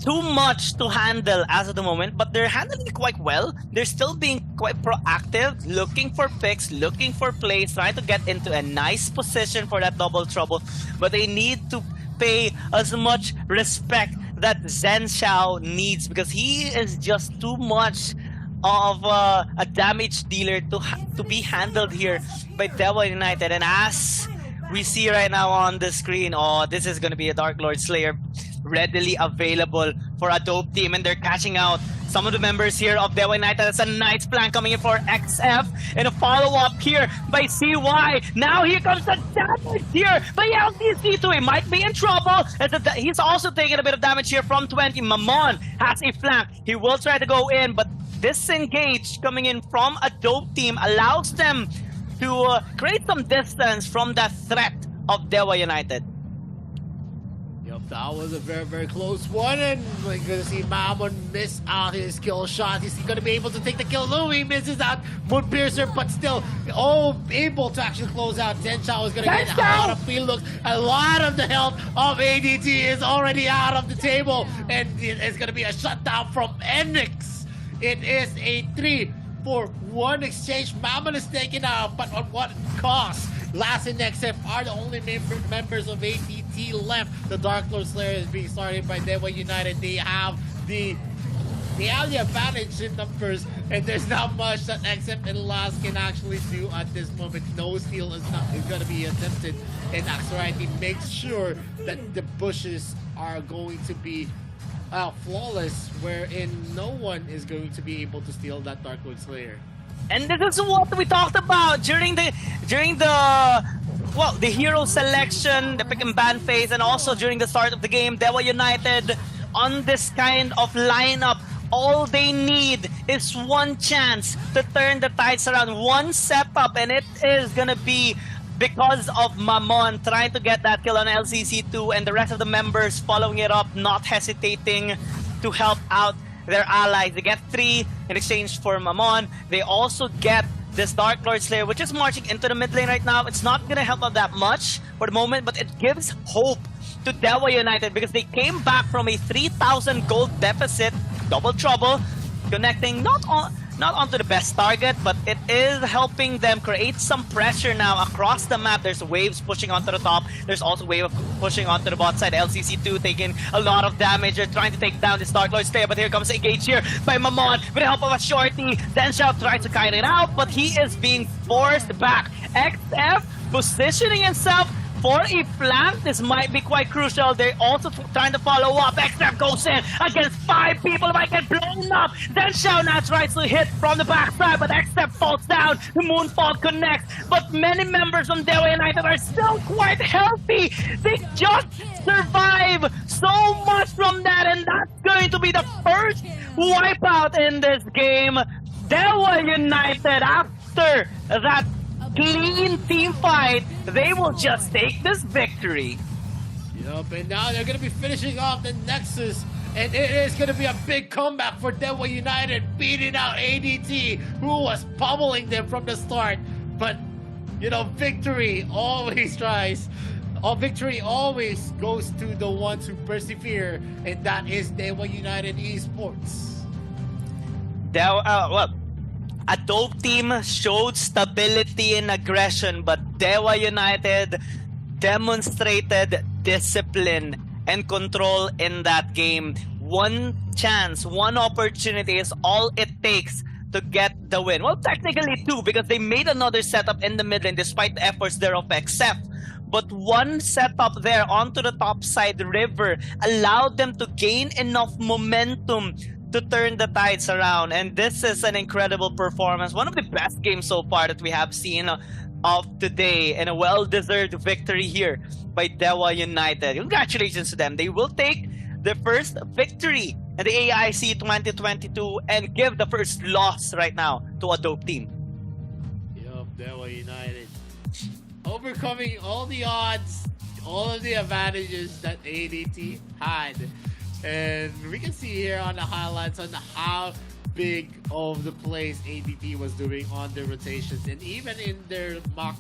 too much to handle as of the moment, but they're handling it quite well. They're still being quite proactive, looking for picks, looking for plays, trying to get into a nice position for that double trouble, but they need to pay as much respect that Zenshao needs, because he is just too much of a damage dealer to be handled here by Dewa United. And as we see right now on the screen, this is going to be a Dark Lord Slayer readily available for a dope team, and they're catching out some of the members here of Dewa United. That's a nice plan coming in for XF, and a follow-up here by CY. Now here comes the damage here by LTC2. He might be in trouble. He's also taking a bit of damage here from 20. Mamon has a flank. He will try to go in, but disengage coming in from a dope team allows them to create some distance from that threat of Dewa United. That was a very, very close one, and we're going to see Mammon miss out his kill shot. He's going to be able to take the kill. No, he misses out Moonpiercer, but still able to actually close out. Zenshao is going to get a lot of field looks. A lot of the health of ADT is already out of the table, and it's going to be a shutdown from Enix. It is a 3-for-1 exchange. Mammon is taken out, but on what cost? Last and XF are the only members of ATT left. The Dark Lord Slayer is being started by Dewa United. They have the advantage in numbers, and there's not much that XF and Last can actually do at this moment. No steal is going to be attempted, and Axorite makes sure that the bushes are going to be flawless, wherein no one is going to be able to steal that Dark Lord Slayer. And this is what we talked about during the hero selection, the pick and ban phase, and also during the start of the game. Dewa United on this kind of lineup, all they need is one chance to turn the tides around, one setup, and it is gonna be because of Mamon trying to get that kill on LCC2 and the rest of the members following it up, not hesitating to help out their allies. They get 3 in exchange for Mamon. They also get this Dark Lord Slayer, which is marching into the mid lane right now. It's not gonna help out that much for the moment, but it gives hope to Dewa United because they came back from a 3,000 gold deficit, double trouble, connecting not onto the best target, but it is helping them create some pressure now across the map. There's waves pushing onto the top. There's also wave pushing onto the bot side. LCC2 taking a lot of damage. They're trying to take down this Dark Lord Slayer, but here comes Engage here by Mamon with the help of a shorty. Zenshao tries to kite it out, but he is being forced back. XF positioning himself for a flank. This might be quite crucial. They're also trying to follow up. XF goes in against 5 people. Might get blown up. Then Xiao now tries to hit from the backside, but XF falls down. The Moonfall connects. But many members from Dewa United are still quite healthy. They just survive so much from that, and that's going to be the first wipeout in this game. Dewa United, after that clean team fight, they will just take this victory. Yup, and now they're going to be finishing off the Nexus, and it is going to be a big comeback for Dewa United, beating out ADT, who was pummeling them from the start. But, you know, victory always goes to the ones who persevere, and that is Dewa United Esports. A dope team showed stability and aggression, but Dewa United demonstrated discipline and control in that game. One chance, one opportunity is all it takes to get the win. Well, technically 2, because they made another setup in the mid lane despite the efforts there of XF. But one setup there onto the top side river allowed them to gain enough momentum to turn the tides around, and this is an incredible performance. One of the best games so far that we have seen of today, and a well-deserved victory here by Dewa United. Congratulations to them. They will take the first victory in the AIC 2022 and give the first loss right now to a dope team. Yup, Dewa United overcoming all the odds, all of the advantages that ADT had. And we can see here on the highlights on how big of the plays ADT was doing on their rotations, and even in their mock,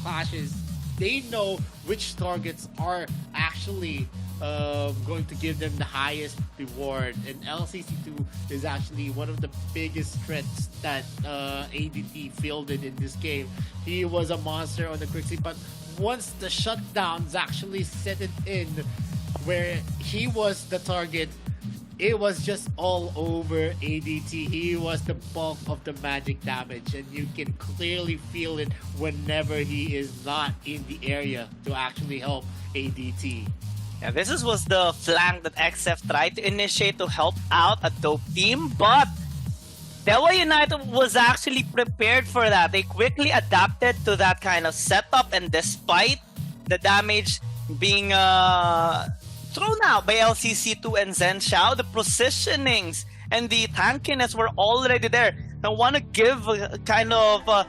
clashes, they know which targets are actually going to give them the highest reward. And LCC2 is actually one of the biggest threats that ADT fielded in this game. He was a monster on the quicksea, but once the shutdowns actually set it in, where he was the target, it was just all over ADT. He was the bulk of the magic damage, and you can clearly feel it whenever he is not in the area to actually help ADT. Yeah, this was the flank that XF tried to initiate to help out a dope team, but Dewa United was actually prepared for that. They quickly adapted to that kind of setup, and despite the damage being thrown out by LCC2 and Zenshao, the positionings and the tankiness were already there. I want to give kind of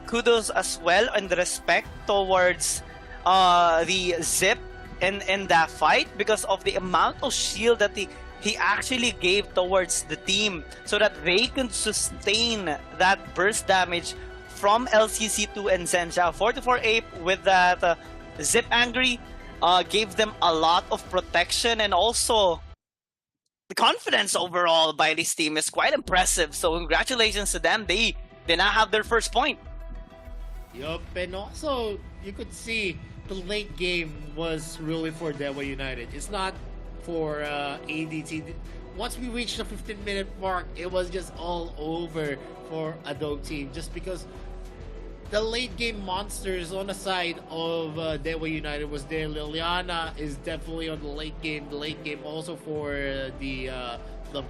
kudos as well and respect towards the Zip in that fight, because of the amount of shield that he actually gave towards the team so that they can sustain that burst damage from LCC2 and Zenshao. 44 Ape with that Zip Angry gave them a lot of protection, and also the confidence overall by this team is quite impressive. So congratulations to them. They now have their first point. Yup, and also you could see the late game was really for Dewa United. It's not for ADT. Once we reached the 15-minute mark, it was just all over for Adobe Team, just because the late game monsters on the side of Dewa United was there. Liliana is definitely on the late game. The late game also for the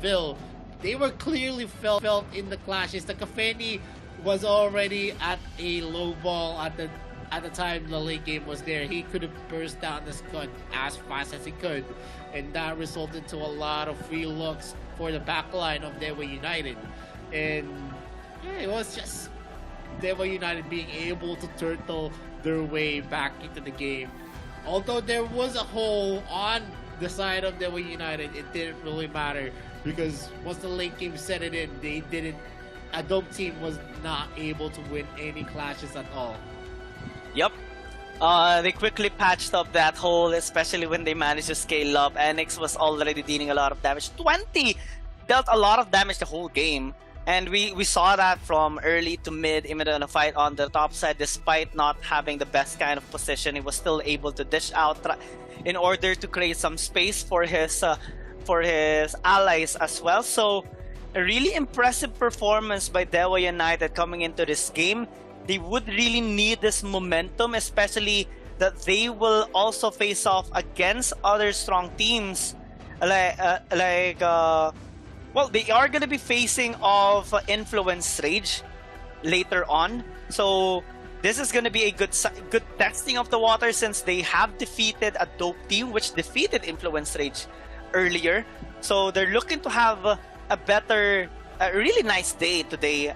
Ville. They were clearly felt in the clashes. The Kafeni was already at a low ball at the time the late game was there. He could have burst down the scud as fast as he could, and that resulted to a lot of free looks for the backline of Dewa United. And yeah, it was just Dewa United being able to turtle their way back into the game. Although there was a hole on the side of Dewa United, it didn't really matter, because once the late game set it in, they didn't. Adobe Team was not able to win any clashes at all. Yep. They quickly patched up that hole, especially when they managed to scale up. Enix was already dealing a lot of damage. 20 dealt a lot of damage the whole game. And we saw that from early to mid, even in a fight on the top side, despite not having the best kind of position, he was still able to dish out in order to create some space for his allies as well. So a really impressive performance by Dewa United coming into this game. They would really need this momentum, especially that they will also face off against other strong teams well, they are going to be facing off Influence Rage later on. So this is going to be a good testing of the water, since they have defeated a dope team which defeated Influence Rage earlier. So they're looking to have a really nice day today.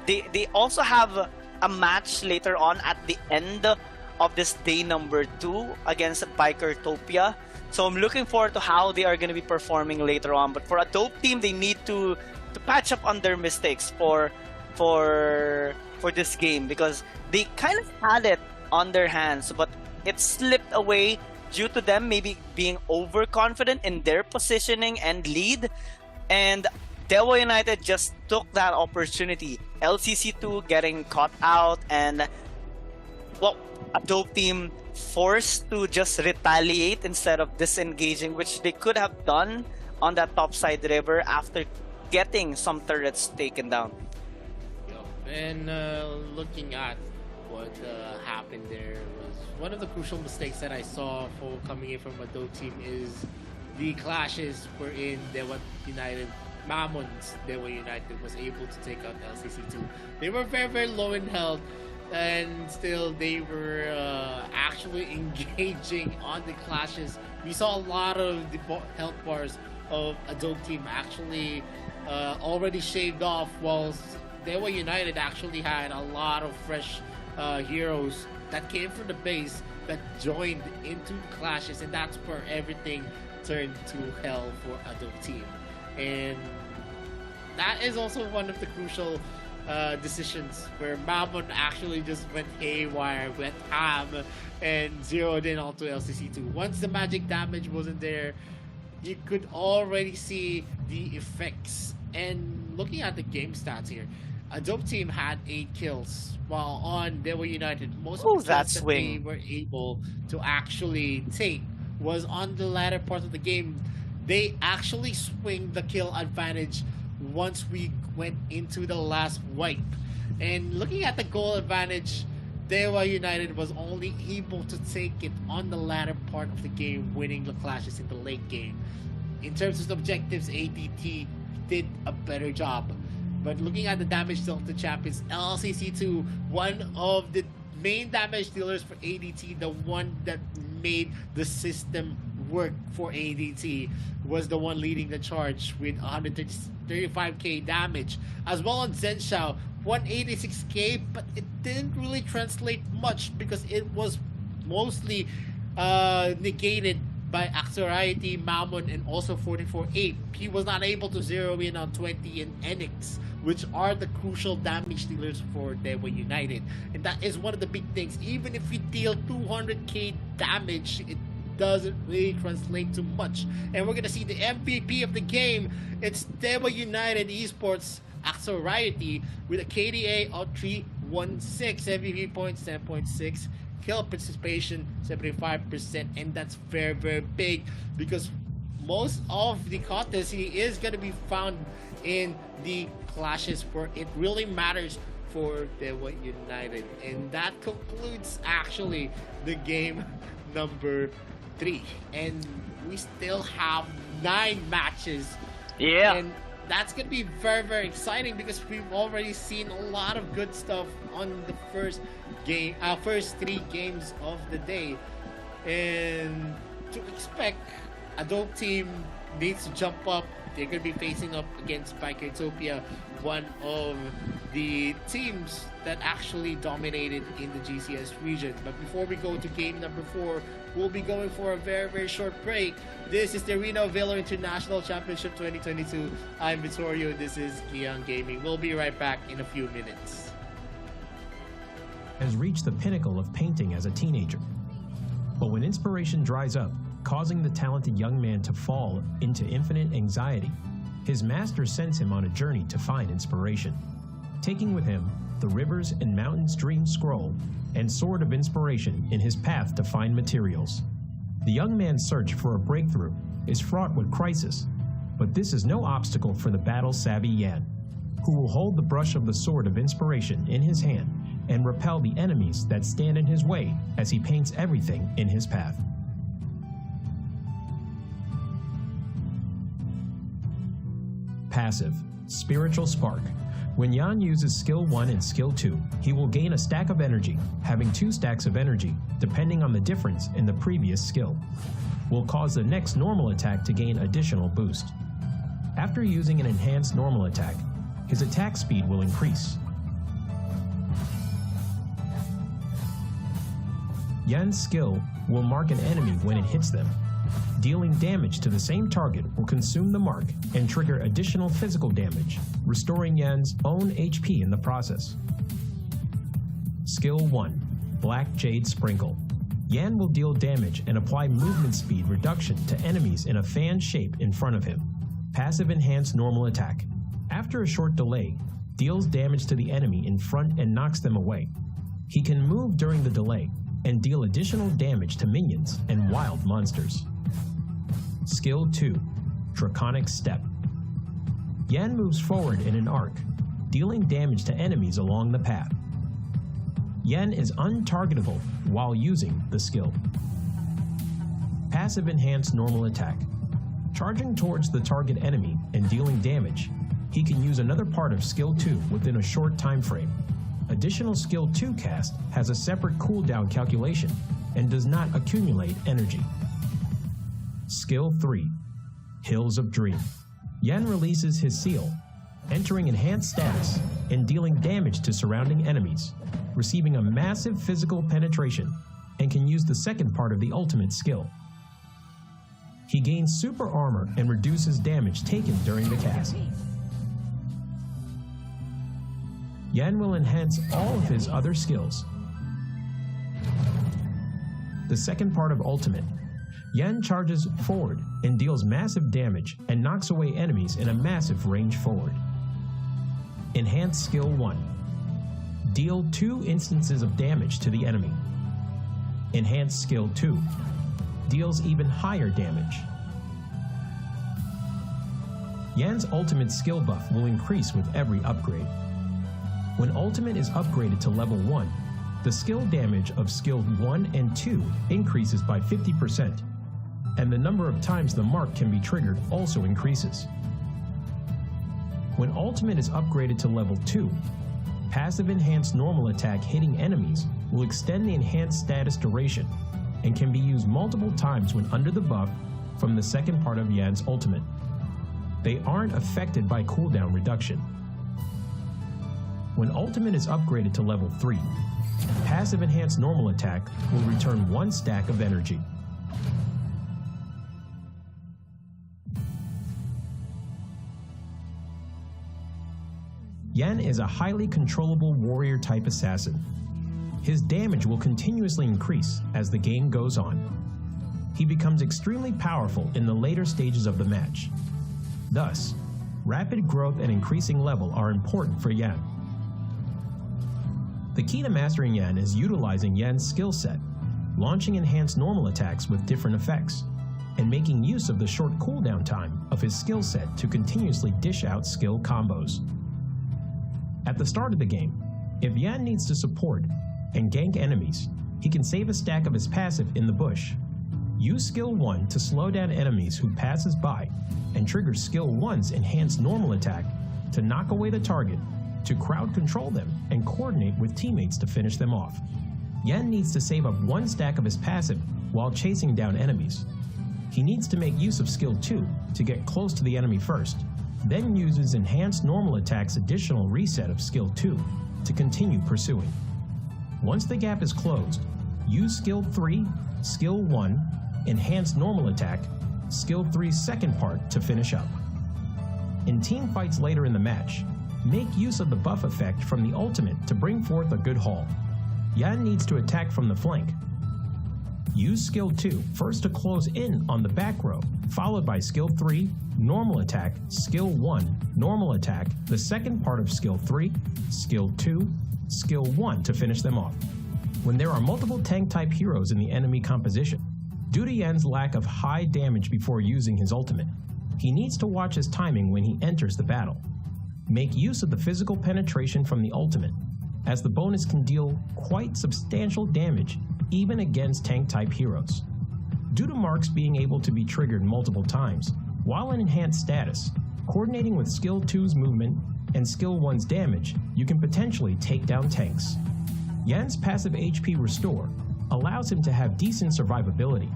They also have a match later on at the end of this day number 2 against Bikertopia. So I'm looking forward to how they are going to be performing later on. But for a dope team, they need to patch up on their mistakes for this game, because they kind of had it on their hands, but it slipped away due to them maybe being overconfident in their positioning and lead. And Dewa United just took that opportunity. LCC2 getting caught out, and well, a dope team forced to just retaliate instead of disengaging, which they could have done on that topside river after getting some turrets taken down. And looking at what happened there, was one of the crucial mistakes that I saw for coming in from a dope team is the clashes wherein Dewa United, Mammon's Dewa United was able to take out LCC2. They were very, very low in health, and still they were actually engaging on the clashes. We saw a lot of the health bars of Adobe Team actually already shaved off, whilst Dewa United actually had a lot of fresh heroes that came from the base that joined into the clashes, and that's where everything turned to hell for Adobe Team. And that is also one of the crucial decisions where Mammon actually just went haywire, went ham, and zeroed in onto LCC2. Once the magic damage wasn't there, you could already see the effects. And looking at the game stats here, Adobe Team had 8 kills, while on Dewa United, most of the kills that they were able to actually take was on the latter part of the game. They actually swing the kill advantage once we went into the last wipe. And looking at the goal advantage, Dewa United was only able to take it on the latter part of the game, winning the clashes in the late game. In terms of objectives, ADT did a better job. But looking at the damage dealt to champions, LCC2, one of the main damage dealers for ADT, the one that made the system work for ADT, was the one leading the charge with 135k damage. As well on Zhenshao, 186k, but it didn't really translate much because it was mostly negated by Axoriety, Mammon, and also 44-8. He was not able to zero in on 20 and Enix, which are the crucial damage dealers for Dewa United. And that is one of the big things. Even if you deal 200k damage, it doesn't really translate to much. And we're gonna see the MVP of the game. It's Dewa United Esports Axoriety with a KDA of 3 MVP points 10.6, kill participation 75%, and that's very, very big because most of the contests he is going to be found in the clashes where it really matters for the White United. And that concludes actually the game number 3, and we still have 9 matches. Yeah. And that's gonna be very, very exciting because we've already seen a lot of good stuff on the first 3 games of the day. And to expect, Adult Team needs to jump up. They're gonna be facing up against Utopia, one of the teams that actually dominated in the GCS region. But before we go to game number 4, we'll be going for a very, very short break. This is the Arena of Valor International Championship 2022. I'm Vittorio. This is Kian Gaming. We'll be right back in a few minutes. Has reached the pinnacle of painting as a teenager. But when inspiration dries up, causing the talented young man to fall into infinite anxiety, his master sends him on a journey to find inspiration, taking with him the Rivers and Mountains Dream Scroll and Sword of Inspiration in his path to find materials. The young man's search for a breakthrough is fraught with crisis, but this is no obstacle for the battle-savvy Yan, who will hold the brush of the Sword of Inspiration in his hand and repel the enemies that stand in his way as he paints everything in his path. Passive, Spiritual Spark. When Yan uses Skill 1 and Skill 2, he will gain a stack of energy, having 2 stacks of energy, depending on the difference in the previous skill. Will cause the next normal attack to gain additional boost. After using an enhanced normal attack, his attack speed will increase. Yan's skill will mark an enemy when it hits them. Dealing damage to the same target will consume the mark and trigger additional physical damage, restoring Yan's own HP in the process. Skill 1, Black Jade Sprinkle. Yan will deal damage and apply movement speed reduction to enemies in a fan shape in front of him. Passive Enhanced Normal Attack. After a short delay, deals damage to the enemy in front and knocks them away. He can move during the delay and deal additional damage to minions and wild monsters. Skill 2, Draconic Step. Yan moves forward in an arc, dealing damage to enemies along the path. Yan is untargetable while using the skill. Passive Enhanced Normal Attack. Charging towards the target enemy and dealing damage, he can use another part of Skill 2 within a short time frame. Additional Skill 2 cast has a separate cooldown calculation and does not accumulate energy. Skill 3, Hills of Dream. Yan releases his seal, entering enhanced status and dealing damage to surrounding enemies, receiving a massive physical penetration, and can use the second part of the ultimate skill. He gains super armor and reduces damage taken during the cast. Yan will enhance all of his other skills. The second part of Ultimate. Yan charges forward and deals massive damage and knocks away enemies in a massive range forward. Enhanced Skill 1. Deal 2 instances of damage to the enemy. Enhanced Skill 2. Deals even higher damage. Yan's ultimate skill buff will increase with every upgrade. When Ultimate is upgraded to level 1, the skill damage of Skill 1 and 2 increases by 50%, and the number of times the mark can be triggered also increases. When Ultimate is upgraded to level 2, Passive Enhanced Normal Attack hitting enemies will extend the enhanced status duration and can be used multiple times when under the buff from the second part of Yan's Ultimate. They aren't affected by cooldown reduction. When Ultimate is upgraded to level 3, Passive Enhanced Normal Attack will return 1 stack of energy. Yan is a highly controllable warrior-type assassin. His damage will continuously increase as the game goes on. He becomes extremely powerful in the later stages of the match. Thus, rapid growth and increasing level are important for Yan. The key to mastering Yan is utilizing Yan's skill set, launching enhanced normal attacks with different effects, and making use of the short cooldown time of his skill set to continuously dish out skill combos. At the start of the game, if Yan needs to support and gank enemies, he can save a stack of his passive in the bush. Use skill 1 to slow down enemies who passes by, and trigger skill 1's enhanced normal attack to knock away the target, to crowd control them and coordinate with teammates to finish them off. Yan needs to save up 1 stack of his passive while chasing down enemies. He needs to make use of skill 2 to get close to the enemy first, then uses enhanced normal attack's additional reset of skill 2 to continue pursuing. Once the gap is closed, use skill 3, skill 1, enhanced normal attack, skill 3's second part to finish up. In team fights later in the match, make use of the buff effect from the ultimate to bring forth a good haul. Yan needs to attack from the flank. Use skill 2 first to close in on the back row, followed by skill 3, normal attack, skill 1, normal attack, the second part of skill 3, skill 2, skill 1 to finish them off. When there are multiple tank type heroes in the enemy composition, due to Yan's lack of high damage before using his ultimate, he needs to watch his timing when he enters the battle. Make use of the physical penetration from the ultimate, as the bonus can deal quite substantial damage even against tank-type heroes. Due to marks being able to be triggered multiple times, while in enhanced status, coordinating with skill 2's movement and skill 1's damage, you can potentially take down tanks. Yan's passive HP Restore allows him to have decent survivability.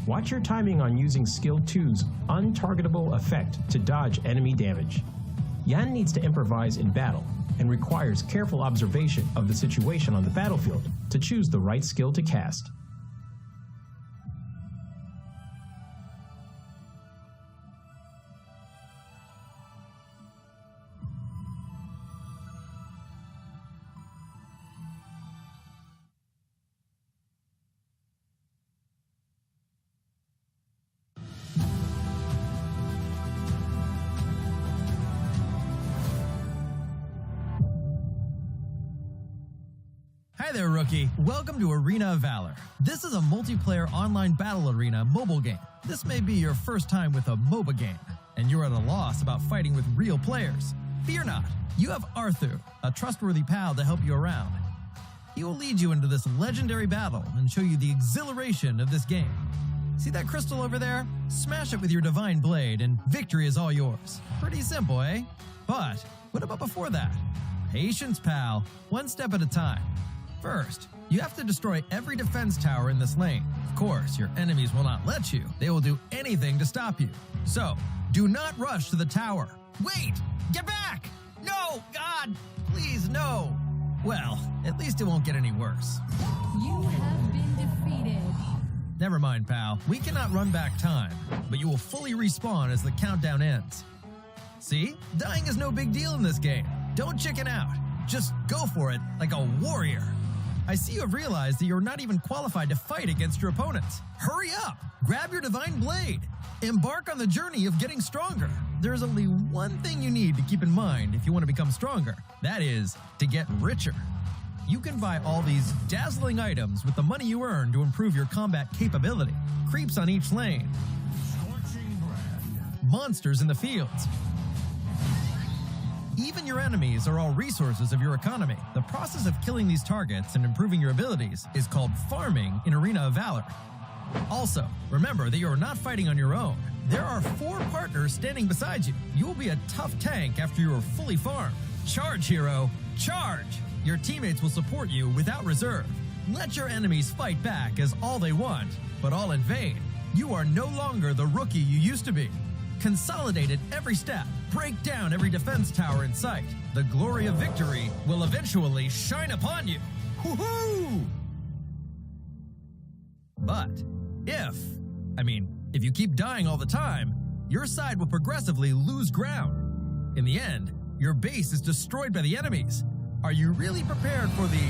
Watch your timing on using skill 2's untargetable effect to dodge enemy damage. Yan needs to improvise in battle and requires careful observation of the situation on the battlefield to choose the right skill to cast. Hi there, rookie. Welcome to Arena of Valor. This is a multiplayer online battle arena mobile game. This may be your first time with a MOBA game, and you're at a loss about fighting with real players. Fear not. You have Arthur, a trustworthy pal to help you around. He will lead you into this legendary battle and show you the exhilaration of this game. See that crystal over there? Smash it with your divine blade and victory is all yours. Pretty simple, eh? But what about before that? Patience, pal. One step at a time. First, you have to destroy every defense tower in this lane. Of course, your enemies will not let you. They will do anything to stop you. So, do not rush to the tower. Wait! Get back! No! God! Please, no! Well, at least it won't get any worse. You have been defeated. Never mind, pal. We cannot run back time, but you will fully respawn as the countdown ends. See? Dying is no big deal in this game. Don't chicken out. Just go for it like a warrior. I see you have realized that you're not even qualified to fight against your opponents. Hurry up! Grab your divine blade. Embark on the journey of getting stronger. There is only one thing you need to keep in mind if you want to become stronger. That is to get richer. You can buy all these dazzling items with the money you earn to improve your combat capability. Creeps on each lane. Monsters in the fields. Even your enemies are all resources of your economy. The process of killing these targets and improving your abilities is called farming in Arena of Valor. Also, remember that you are not fighting on your own. There are 4 partners standing beside you. You will be a tough tank after you are fully farmed. Charge, hero! Charge! Your teammates will support you without reserve. Let your enemies fight back as all they want, but all in vain. You are no longer the rookie you used to be. Consolidate at every step. Break down every defense tower in sight. The glory of victory will eventually shine upon you. Woohoo! But if you keep dying all the time, your side will progressively lose ground. In the end, your base is destroyed by the enemies. Are you really prepared for the...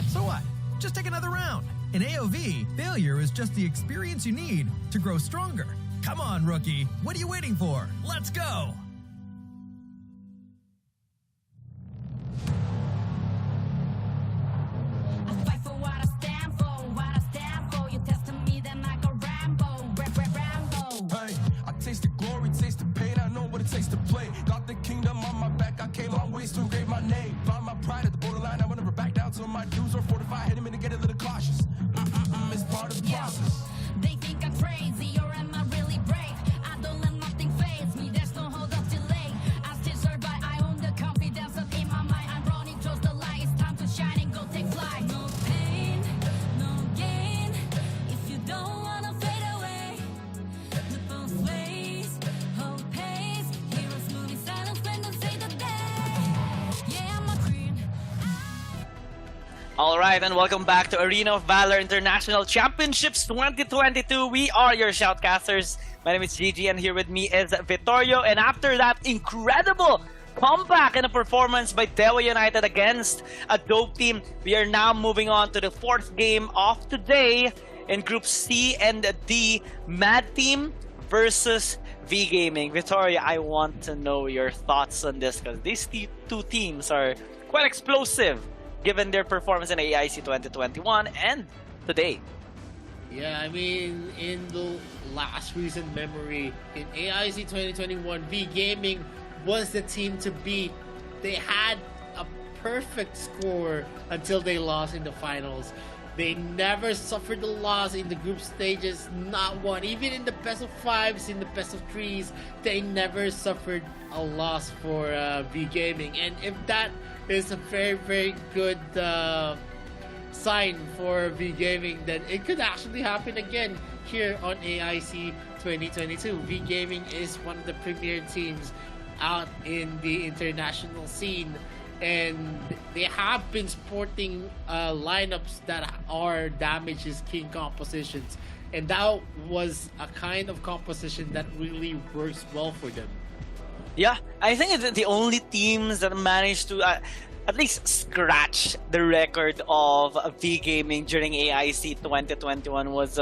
So what? Just take another round. In AOV, failure is just the experience you need to grow stronger. Come Come on, rookie. What are you waiting for? Let's go. I fight for what I stand for, what I stand for. You testing me, then I go Rambo, Rambo. Hey, I taste the glory, taste the pain. I know what it takes to play. Got the kingdom on my back. I came long ways to engrave my name. Found my pride at the borderline. I will never back down till my dues are fortified. Hit him in to get a little cautious. It's part of the process. They think I'm crazy, or am I really brave? I don't let nothing faze me, there's no hold up delay. I still survive, I own the confidence up in my mind. I'm running towards the light, it's time to shine and go take flight. No pain, no gain, if you don't wanna fade away. Look both ways, hold pace. Heroes moving silence when they say the day. Yeah, I'm a queen. Alright, and welcome back to Arena of Valor International Championships 2022. We are your shoutcasters. My name is Gigi, and here with me is Vittorio. And after that incredible comeback and a performance by Dewa United against a dope team, we are now moving on to the fourth game of today in Group C and D. Mad Team versus V Gaming. Vittorio, I want to know your thoughts on this, because these two teams are quite explosive given their performance in AIC 2021 and today. Yeah, I mean, in the last recent memory, in AIC 2021, V Gaming was the team to beat. They had a perfect score until they lost in the finals. They never suffered a loss in the group stages, not one. Even in the best of fives, in the best of threes, they never suffered a loss for V Gaming. And if that is a very, very good sign for V Gaming, then it could actually happen again here on AIC 2022. V Gaming is one of the premier teams out in the international scene, and they have been sporting lineups that are damage is king compositions, and that was a kind of composition that really works well for them. Yeah, I think it's the only teams that managed to at least scratch the record of V Gaming during AIC 2021 was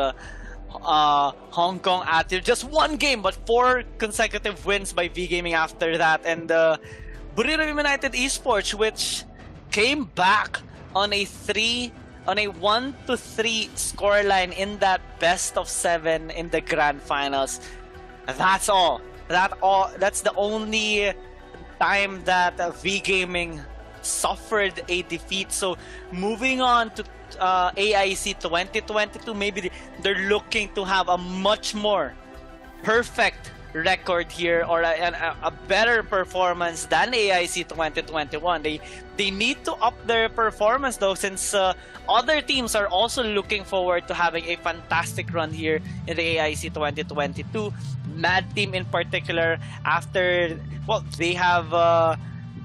Hong Kong at just one game, but 4 consecutive wins by V Gaming after that, and Burrito United Esports, which came back on a 1-3 scoreline in that best of 7 in the grand finals. That's all. That's the only time that V Gaming suffered a defeat. So moving on to AIC 2022, maybe they're looking to have a much more perfect record here, or a better performance than AIC 2021. They need to up their performance though, since other teams are also looking forward to having a fantastic run here in the AIC 2022. Mad Team in particular, after they have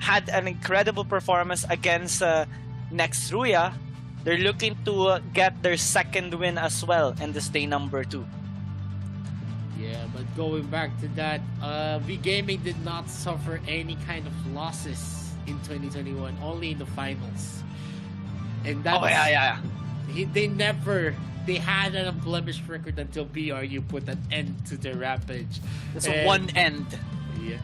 had an incredible performance against Nextruya, they're looking to get their second win as well and to stay number 2. Yeah, but going back to that, V Gaming did not suffer any kind of losses in 2021, only in the finals. And that's, they had an unblemished record until BRU put an end to their rampage. It's a one end. Yeah.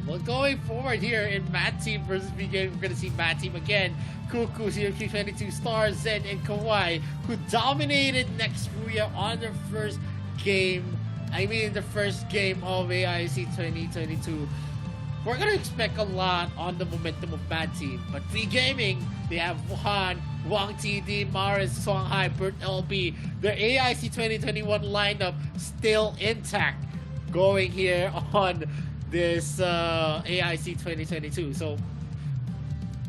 Well, going forward here in Mad Team versus V Gaming, we're going to see Mad Team again. Kuku, CQ22 Stars, Zen, and Kawhi, who dominated Nextruya on their first game. The first game of AIC 2022. We're going to expect a lot on the momentum of Mad Team. But V Gaming, they have Wuhan, Wang TD, Maris, Songhai, Bert LB. Their AIC 2021 lineup still intact going here on this AIC 2022. So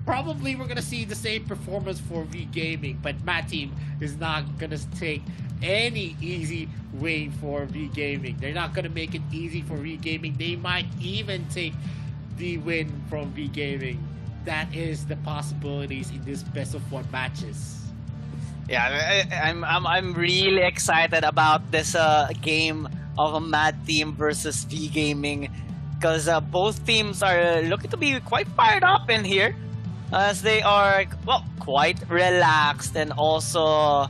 probably we're going to see the same performance for V Gaming. But Mad Team is not going to take any easy way for V Gaming. They're not going to make it easy for V Gaming. They might even take the win from V Gaming. That is the possibilities in this best of 1 matches. Yeah, I'm really excited about this game of a Mad Team versus V Gaming, because both teams are looking to be quite fired up in here, as they are quite relaxed and also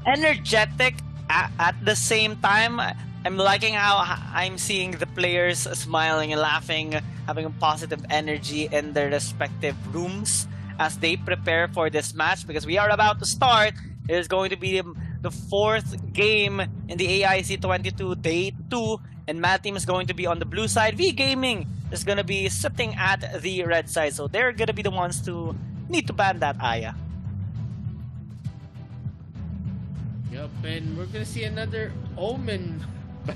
energetic at the same time. I'm liking how I'm seeing the players smiling and laughing, having a positive energy in their respective rooms as they prepare for this match, because we are about to start. It is going to be the fourth game in the AIC 22 Day 2, and Mad Team is going to be on the blue side. V Gaming is going to be sitting at the red side, so they're going to be the ones to need to ban that Aya. Yep, and we're gonna see another Omen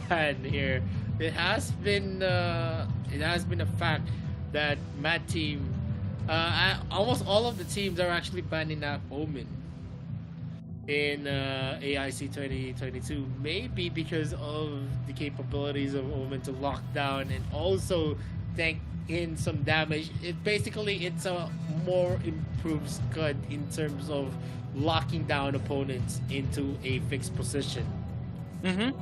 ban here. It has been a fact that Mad Team, almost all of the teams are actually banning that Omen in AIC 2022. Maybe because of the capabilities of Omen to lock down and also tank in some damage. It's a more improved Scud in terms of locking down opponents into a fixed position. And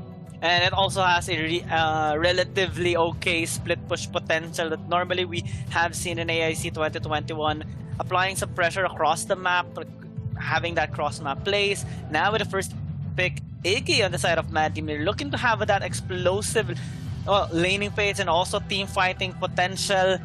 it also has a relatively okay split push potential that normally we have seen in AIC 2021, applying some pressure across the map, having that cross map plays. Now with the first pick, Iggy on the side of Mad Team, they're looking to have that explosive laning phase and also team fighting potential.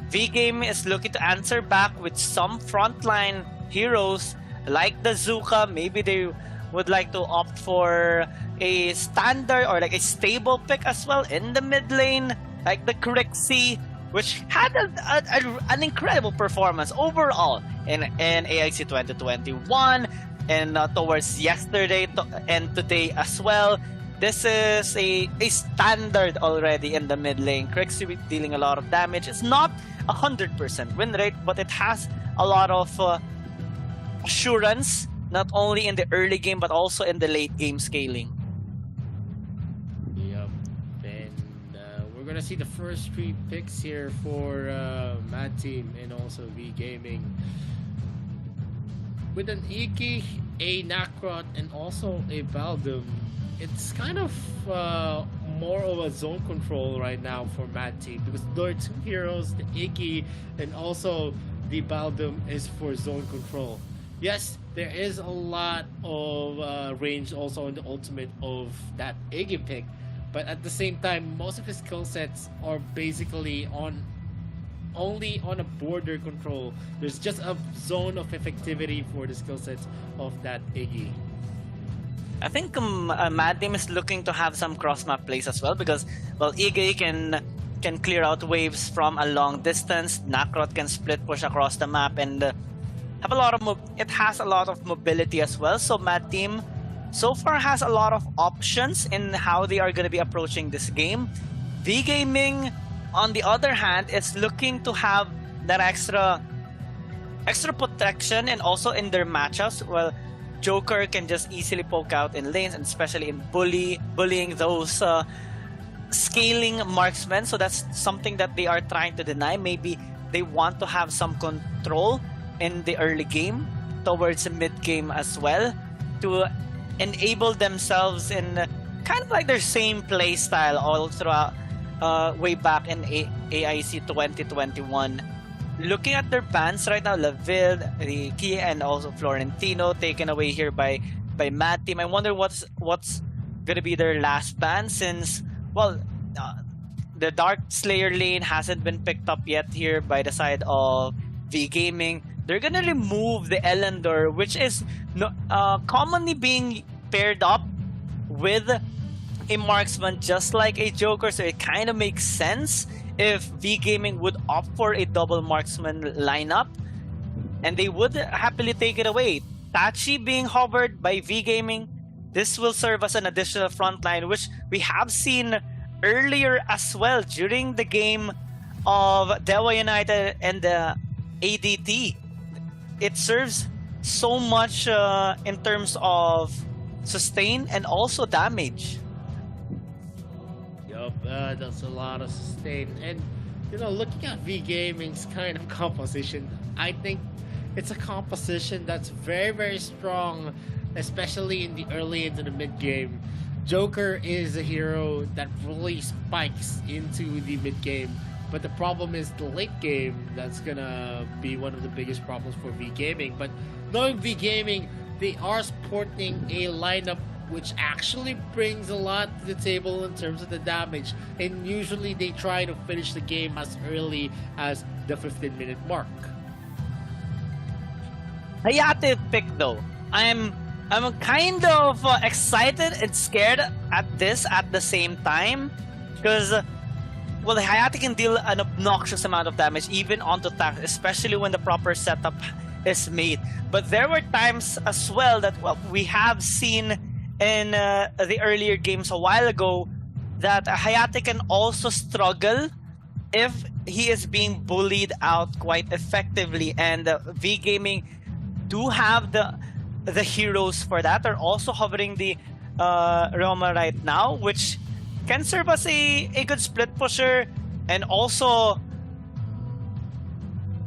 V-Game is looking to answer back with some frontline heroes like the Zuka. Maybe they would like to opt for a standard or like a stable pick as well in the mid lane, like the Crixie, which had an incredible performance overall in AIC 2021 and towards yesterday and today as well. This is a standard already in the mid lane. Crixie dealing a lot of damage. It's not 100% win rate, but it has a lot of assurance, not only in the early game but also in the late game scaling. Yep, and we're gonna see the first 3 picks here for Mad Team and also V Gaming. With an Iki, a Nakrot, and also a Baldum, it's kind of more of a zone control right now for Mad Team, because there are 2 heroes, the Iki and also the Baldum is for zone control. Yes, there is a lot of range also in the ultimate of that Iggy pick, but at the same time, most of his skill sets are basically only on a border control. There's just a zone of effectivity for the skill sets of that Iggy. I think Mad Team is looking to have some cross-map plays as well, because, well, Iggy can clear out waves from a long distance. Nakrot can split push across the map and have a lot of it has a lot of mobility as well. So Mad Team so far has a lot of options in how they are going to be approaching this game. V Gaming, on the other hand, is looking to have that extra protection, and also in their matchups, well, Joker can just easily poke out in lanes, and especially in bullying those scaling marksmen. So that's something that they are trying to deny. Maybe they want to have some control in the early game towards the mid game as well, to enable themselves in kind of like their same play style all throughout way back in AIC 2021. Looking at their bans right now, Laville, Ricky, and also Florentino taken away here by Mad Team. I wonder what's gonna be their last ban, since, well, the Dark Slayer lane hasn't been picked up yet here by the side of V Gaming. They're gonna remove the Elendor, which is commonly being paired up with a marksman just like a Joker, so it kind of makes sense if V Gaming would opt for a double marksman lineup, and they would happily take it away. Tachi being hovered by V Gaming, this will serve as an additional frontline, which we have seen earlier as well during the game of Dewa United and the ADT. It serves so much in terms of sustain and also damage. Yup, that's a lot of sustain. And, you know, looking at V Gaming's kind of composition, I think it's a composition that's very, very strong, especially in the early into the mid game. Joker is a hero that really spikes into the mid game, but the problem is the late game. That's gonna be one of the biggest problems for V Gaming. But knowing V Gaming, they are sporting a lineup which actually brings a lot to the table in terms of the damage. And usually they try to finish the game as early as the 15-minute mark. Hayate pick though. I'm kind of excited and scared at this at the same time, because well, Hayate can deal an obnoxious amount of damage even onto tanks, especially when the proper setup is made. But there were times as well that we have seen in the earlier games a while ago that Hayate can also struggle if he is being bullied out quite effectively, and V Gaming do have the heroes for that. They're also hovering the Roma right now, which can serve as a good split pusher, and also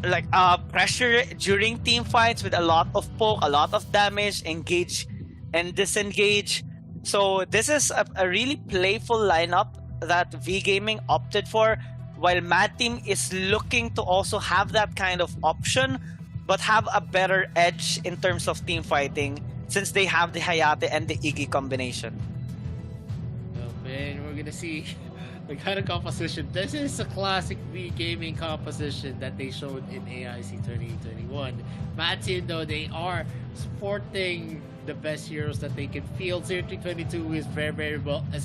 like pressure during team fights with a lot of poke, a lot of damage, engage and disengage. So this is a really playful lineup that V Gaming opted for, while Mad Team is looking to also have that kind of option, but have a better edge in terms of team fighting since they have the Hayate and the Iggy combination. Oh man, we're gonna see the kind of composition. This is a classic V Gaming composition that they showed in AIC 2021. Mad Team, though, they are sporting the best heroes that they can field. 0322 is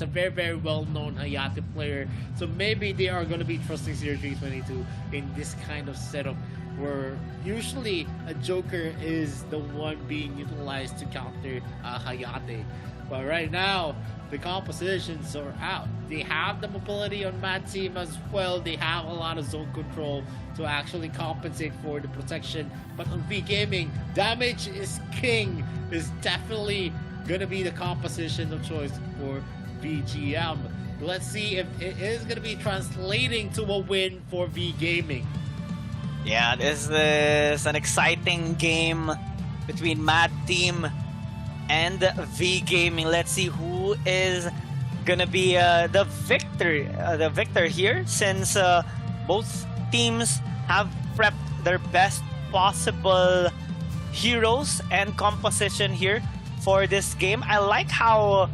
a very well known Hayate player, so maybe they are going to be trusting 0322 in this kind of setup, where usually a Joker is the one being utilized to counter Hayate. But right now, the compositions are out. They have the mobility on Mad Team as well. They have a lot of zone control to actually compensate for the protection. But on V Gaming, damage is king is definitely gonna be the composition of choice for VGM. Let's see if it is gonna be translating to a win for V Gaming. Yeah, this is an exciting game between Mad Team and V Gaming. Let's see who is gonna be the victor here, since both teams have prepped their best possible heroes and composition here for this game. I like how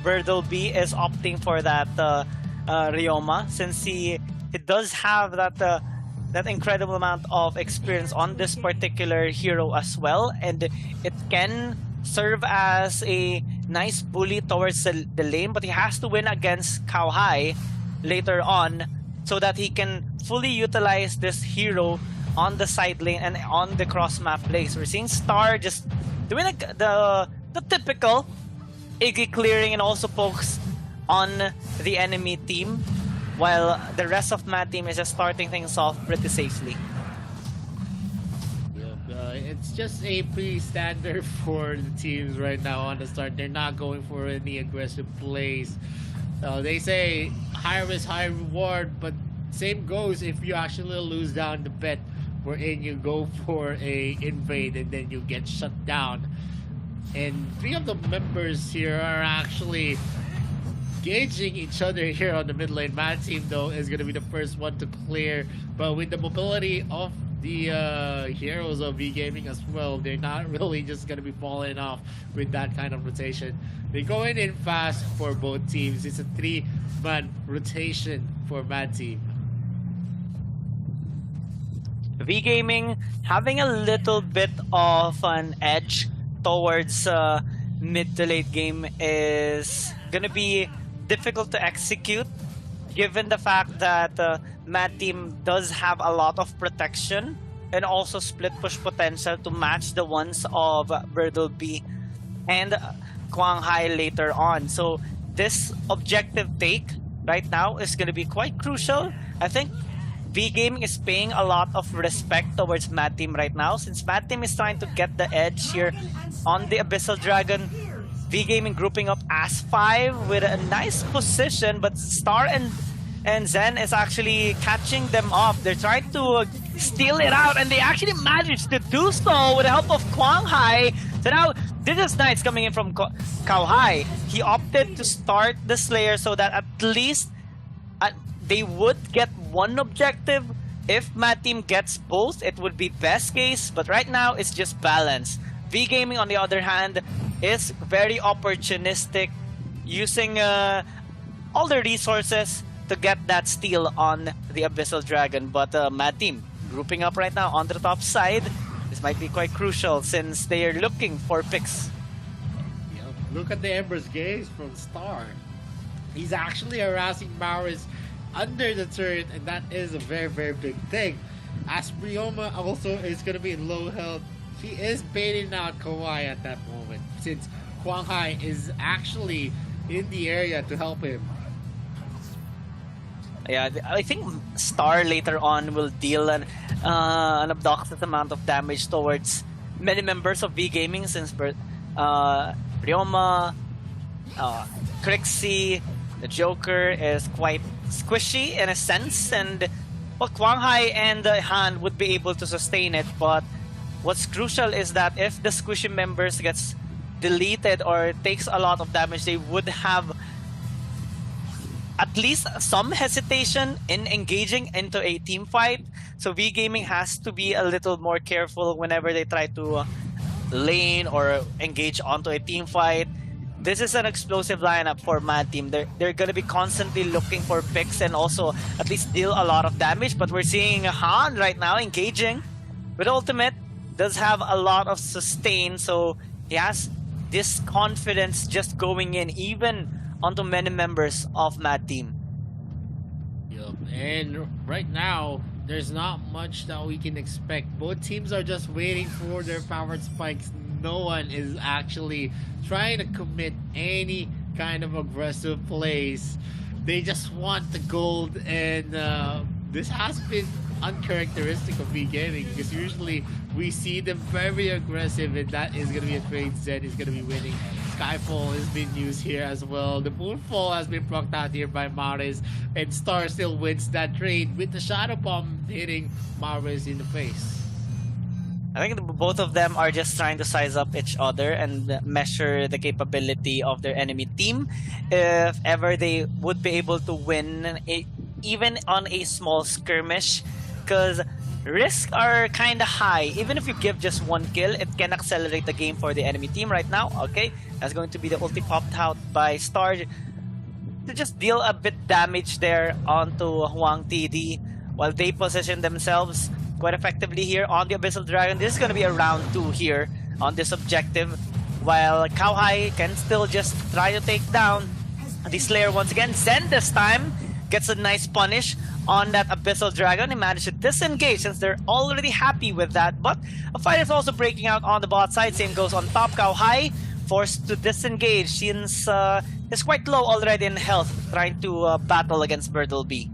Birdle B is opting for that Ryoma, since he does have that incredible amount of experience on this particular hero as well, and it can serve as a nice bully towards the lane, but he has to win against Cow High later on so that he can fully utilize this hero on the side lane and on the cross map plays. We're seeing Star just doing the typical Iggy clearing and also pokes on the enemy team, while the rest of Mad Team is just starting things off pretty safely. It's just a pretty standard for the teams right now on the start. They're not going for any aggressive plays. They say high risk, high reward, but same goes if you actually lose down the bet, wherein you go for a invade and then you get shut down. And three of the members here are actually gauging each other here on the mid lane. Mad Team, though, is going to be the first one to clear, but with the mobility of the heroes of V Gaming as well, they're not really just going to be falling off with that kind of rotation. They're going in fast for both teams. It's a 3-man rotation for Mad Team. V Gaming having a little bit of an edge towards mid to late game is gonna be difficult to execute, given the fact that Mad Team does have a lot of protection and also split push potential to match the ones of Birdle B and Kwang Hai later on. So this objective take right now is going to be quite crucial. I think V Gaming is paying a lot of respect towards Mad Team right now, since Mad Team is trying to get the edge here on the Abyssal Dragon. V Gaming grouping up as 5 with a nice position, but Star and Zen is actually catching them up. They're trying to steal it out, and they actually managed to do so with the help of Kwang Hai. So now this is nice coming in from Cow Hai. He opted to start the Slayer so that at least they would get one objective. If Mad Team gets both, it would be best case, but right now it's just balance. V Gaming, on the other hand, is very opportunistic, using all the resources to get that steal on the Abyssal Dragon. But Mad Team grouping up right now on the top side. This might be quite crucial since they are looking for picks. Look at the Ember's Gaze from Star. He's actually harassing Maris under the turret, and that is a very, very big thing. As Brioma also is going to be in low health, she is baiting out Kawhi at that moment, since Quang Hai is actually in the area to help him. Yeah, I think Star later on will deal an obnoxious amount of damage towards many members of V Gaming, since Brioma, Crixie, the Joker is quite squishy in a sense, and well, Quang Hai and Han would be able to sustain it, but what's crucial is that if the squishy members gets deleted or takes a lot of damage, they would have at least some hesitation in engaging into a team fight. So V Gaming has to be a little more careful whenever they try to lane or engage onto a team fight. This is an explosive lineup for Mad Team. They're going to be constantly looking for picks and also at least deal a lot of damage. But we're seeing Han right now engaging with ultimate. Does have a lot of sustain, so he has this confidence just going in even onto many members of Mad Team. Yup, and right now there's not much that we can expect. Both teams are just waiting for their powered spikes. No one is actually trying to commit any kind of aggressive plays. They just want the gold, and this has been uncharacteristic of V Gaming, because usually we see them very aggressive, and that is going to be a trade. Zen is going to be winning. Skyfall has been used here as well. The Moonfall has been procced out here by Maris, and Star still wins that trade with the Shadow Bomb hitting Maris in the face. I think both of them are just trying to size up each other and measure the capability of their enemy team. If ever they would be able to win, even on a small skirmish, because risks are kind of high. Even if you give just one kill, it can accelerate the game for the enemy team right now. Okay, that's going to be the ulti popped out by Star to just deal a bit damage there onto Huang TD while they position themselves quite effectively here on the Abyssal Dragon. This is going to be a round 2 here on this objective, while Kauhai can still just try to take down the Slayer once again. Zen this time gets a nice punish on that Abyssal Dragon. He managed to disengage since they're already happy with that, but a fight is also breaking out on the bot side. Same goes on top. Kauhai forced to disengage since he's quite low already in health, trying to battle against Bertleby.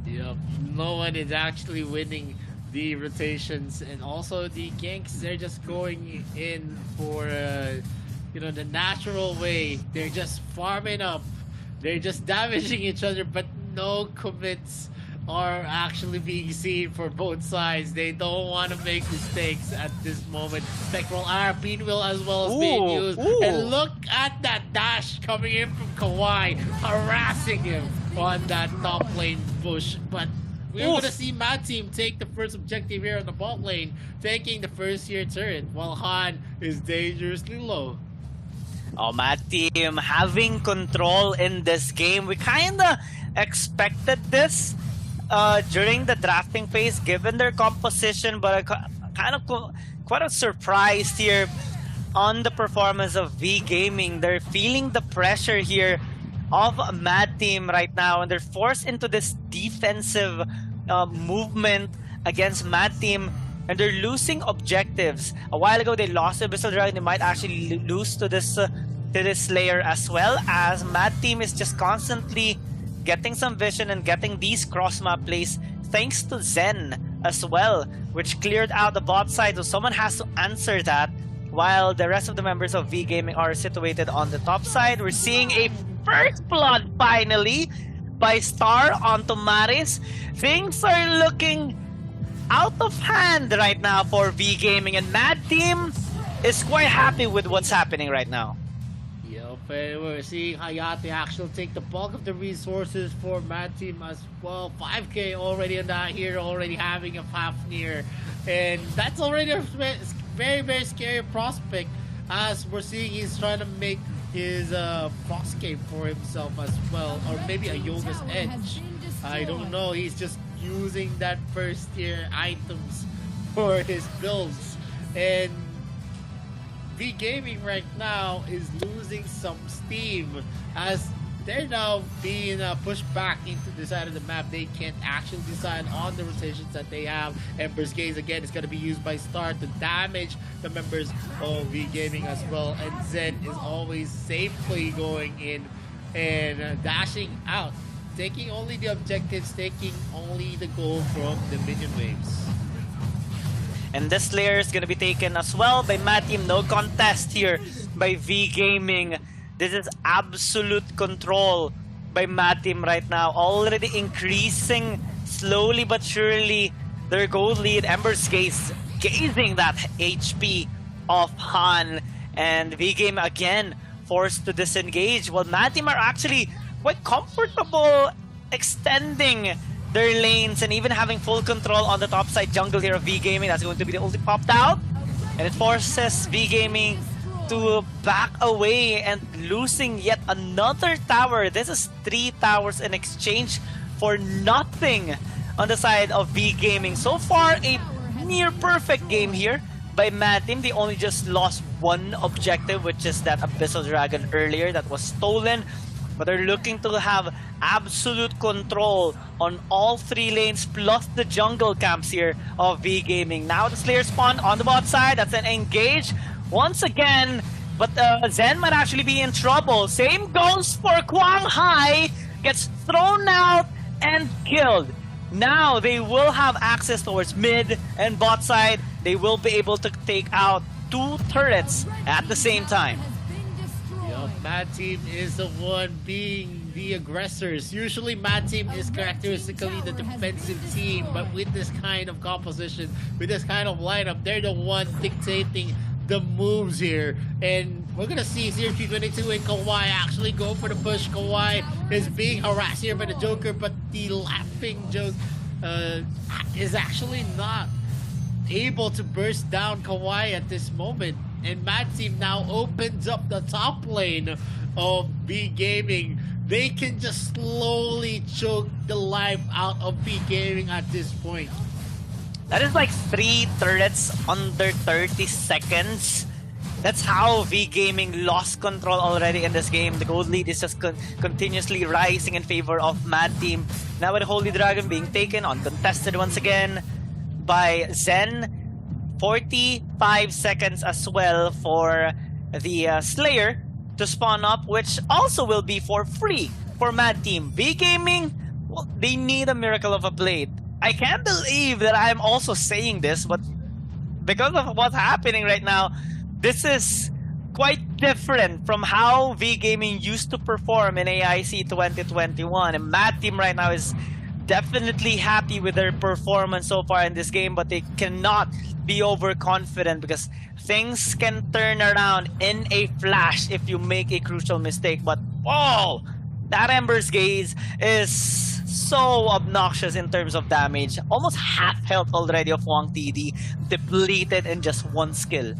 Yep, no one is actually winning the rotations, and also the ganks, they're just going in for the natural way. They're just farming up, they're just damaging each other, but no commits are actually being seen for both sides. They don't want to make mistakes at this moment. Spectral Arrow, Pinwheel as well as being used. And look at that dash coming in from Kawhi, harassing him on that top lane push. But we're going to see Mad Team take the first objective here on the bot lane, taking the first tier turret, while Han is dangerously low. Oh, Mad Team having control in this game. We kind of expected this during the drafting phase, given their composition, but kind of quite surprised here on the performance of V Gaming. They're feeling the pressure here of Mad Team right now, and they're forced into this defensive movement against Mad Team, and they're losing objectives. A while ago they lost Abyssal Dragon. They might actually lose to this Slayer as well, as Mad Team is just constantly getting some vision and getting these cross-map plays thanks to Zen as well, which cleared out the bot side, so someone has to answer that, while the rest of the members of V Gaming are situated on the top side. We're seeing a first blood finally by Star onto Maris. Things are looking out of hand right now for V Gaming, and Mad Team is quite happy with what's happening right now. Yep, and we're seeing Hayate actually take the bulk of the resources for Mad Team as well. 5k already on that here, already having a Fafnir, and that's already a very, very scary prospect. as we're seeing he's trying to make his crosscape for himself as well, or maybe a Yoga's Edge. I don't know. He's just using that first tier items for his builds, and V Gaming right now is losing some steam as they're now being pushed back into the side of the map. They can't actually decide on the rotations that they have. Ember's Gaze again is going to be used by Star to damage the members of V Gaming as well. And Zen is always safely going in and dashing out, taking only the objectives, taking only the goal from the minion waves. And this Slayer is going to be taken as well by Mad Team. No contest here by V Gaming. This is absolute control by Mad Team right now. Already increasing slowly but surely their gold lead. Ember's Gaze gazing that HP of Han. And V Game again forced to disengage. While Mad Team are actually quite comfortable extending their lanes and even having full control on the top side jungle here of V Gaming. That's going to be the ulti popped out. And it forces V Gaming to back away and losing yet another tower. This is 3 towers in exchange for nothing on the side of V Gaming. So far, a near perfect game here by Mad Team. They only just lost one objective, which is that Abyssal Dragon earlier that was stolen. But they're looking to have absolute control on all 3 lanes plus the jungle camps here of V Gaming. Now the Slayer spawn on the bot side. That's an engage once again, but Zen might actually be in trouble. Same goes for Kwang Hai. Gets thrown out and killed. Now they will have access towards mid and bot side. They will be able to take out 2 turrets at the same time. Mad Team is the one being the aggressors. Usually Mad Team is characteristically the defensive team, but with this kind of composition, with this kind of lineup, they're the one dictating the moves here. And we're gonna see CRP22 and Kawhi actually go for the push. Kawhi is being harassed here by the Joker, but the laughing joke is actually not able to burst down Kawhi at this moment. And Mad Team now opens up the top lane of V Gaming. They can just slowly choke the life out of V Gaming at this point. That is like 3 turrets under 30 seconds. That's how V Gaming lost control already in this game. The gold lead is just continuously rising in favor of Mad Team. Now with Holy Dragon being taken uncontested once again by Zen. 45 seconds as well for the Slayer to spawn up, which also will be for free for Mad Team. V Gaming, well, they need a miracle of a blade. I can't believe that I'm also saying this, but because of what's happening right now, this is quite different from how V Gaming used to perform in AIC 2021. And Mad Team right now is definitely happy with their performance so far in this game, but they cannot be overconfident because things can turn around in a flash if you make a crucial mistake. But oh, that Ember's Gaze is so obnoxious in terms of damage. Almost half health already of Wang TD, depleted in just 1 skill.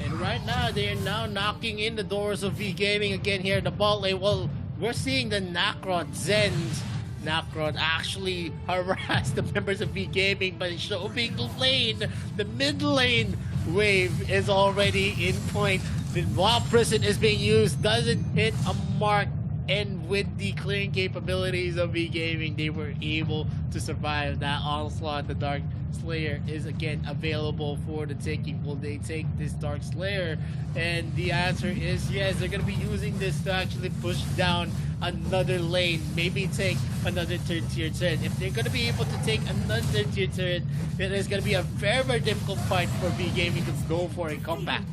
And right now, they are now knocking in the doors of V Gaming again here in the bot lane. Well, we're seeing the Nacron Zen's Nacron actually harass the members of V Gaming by showing the lane. The mid lane wave is already in point. The Wild Prison is being used, doesn't hit a mark, and with the clearing capabilities of V Gaming, they were able to survive that onslaught. The Dark Slayer is again available for the taking. Will they take this Dark Slayer? And the answer is yes. They're going to be using this to actually push down another lane, maybe take another third tier turret. If they're going to be able to take another third tier turret, then it's going to be a very, very difficult fight for V Gaming to go for a comeback.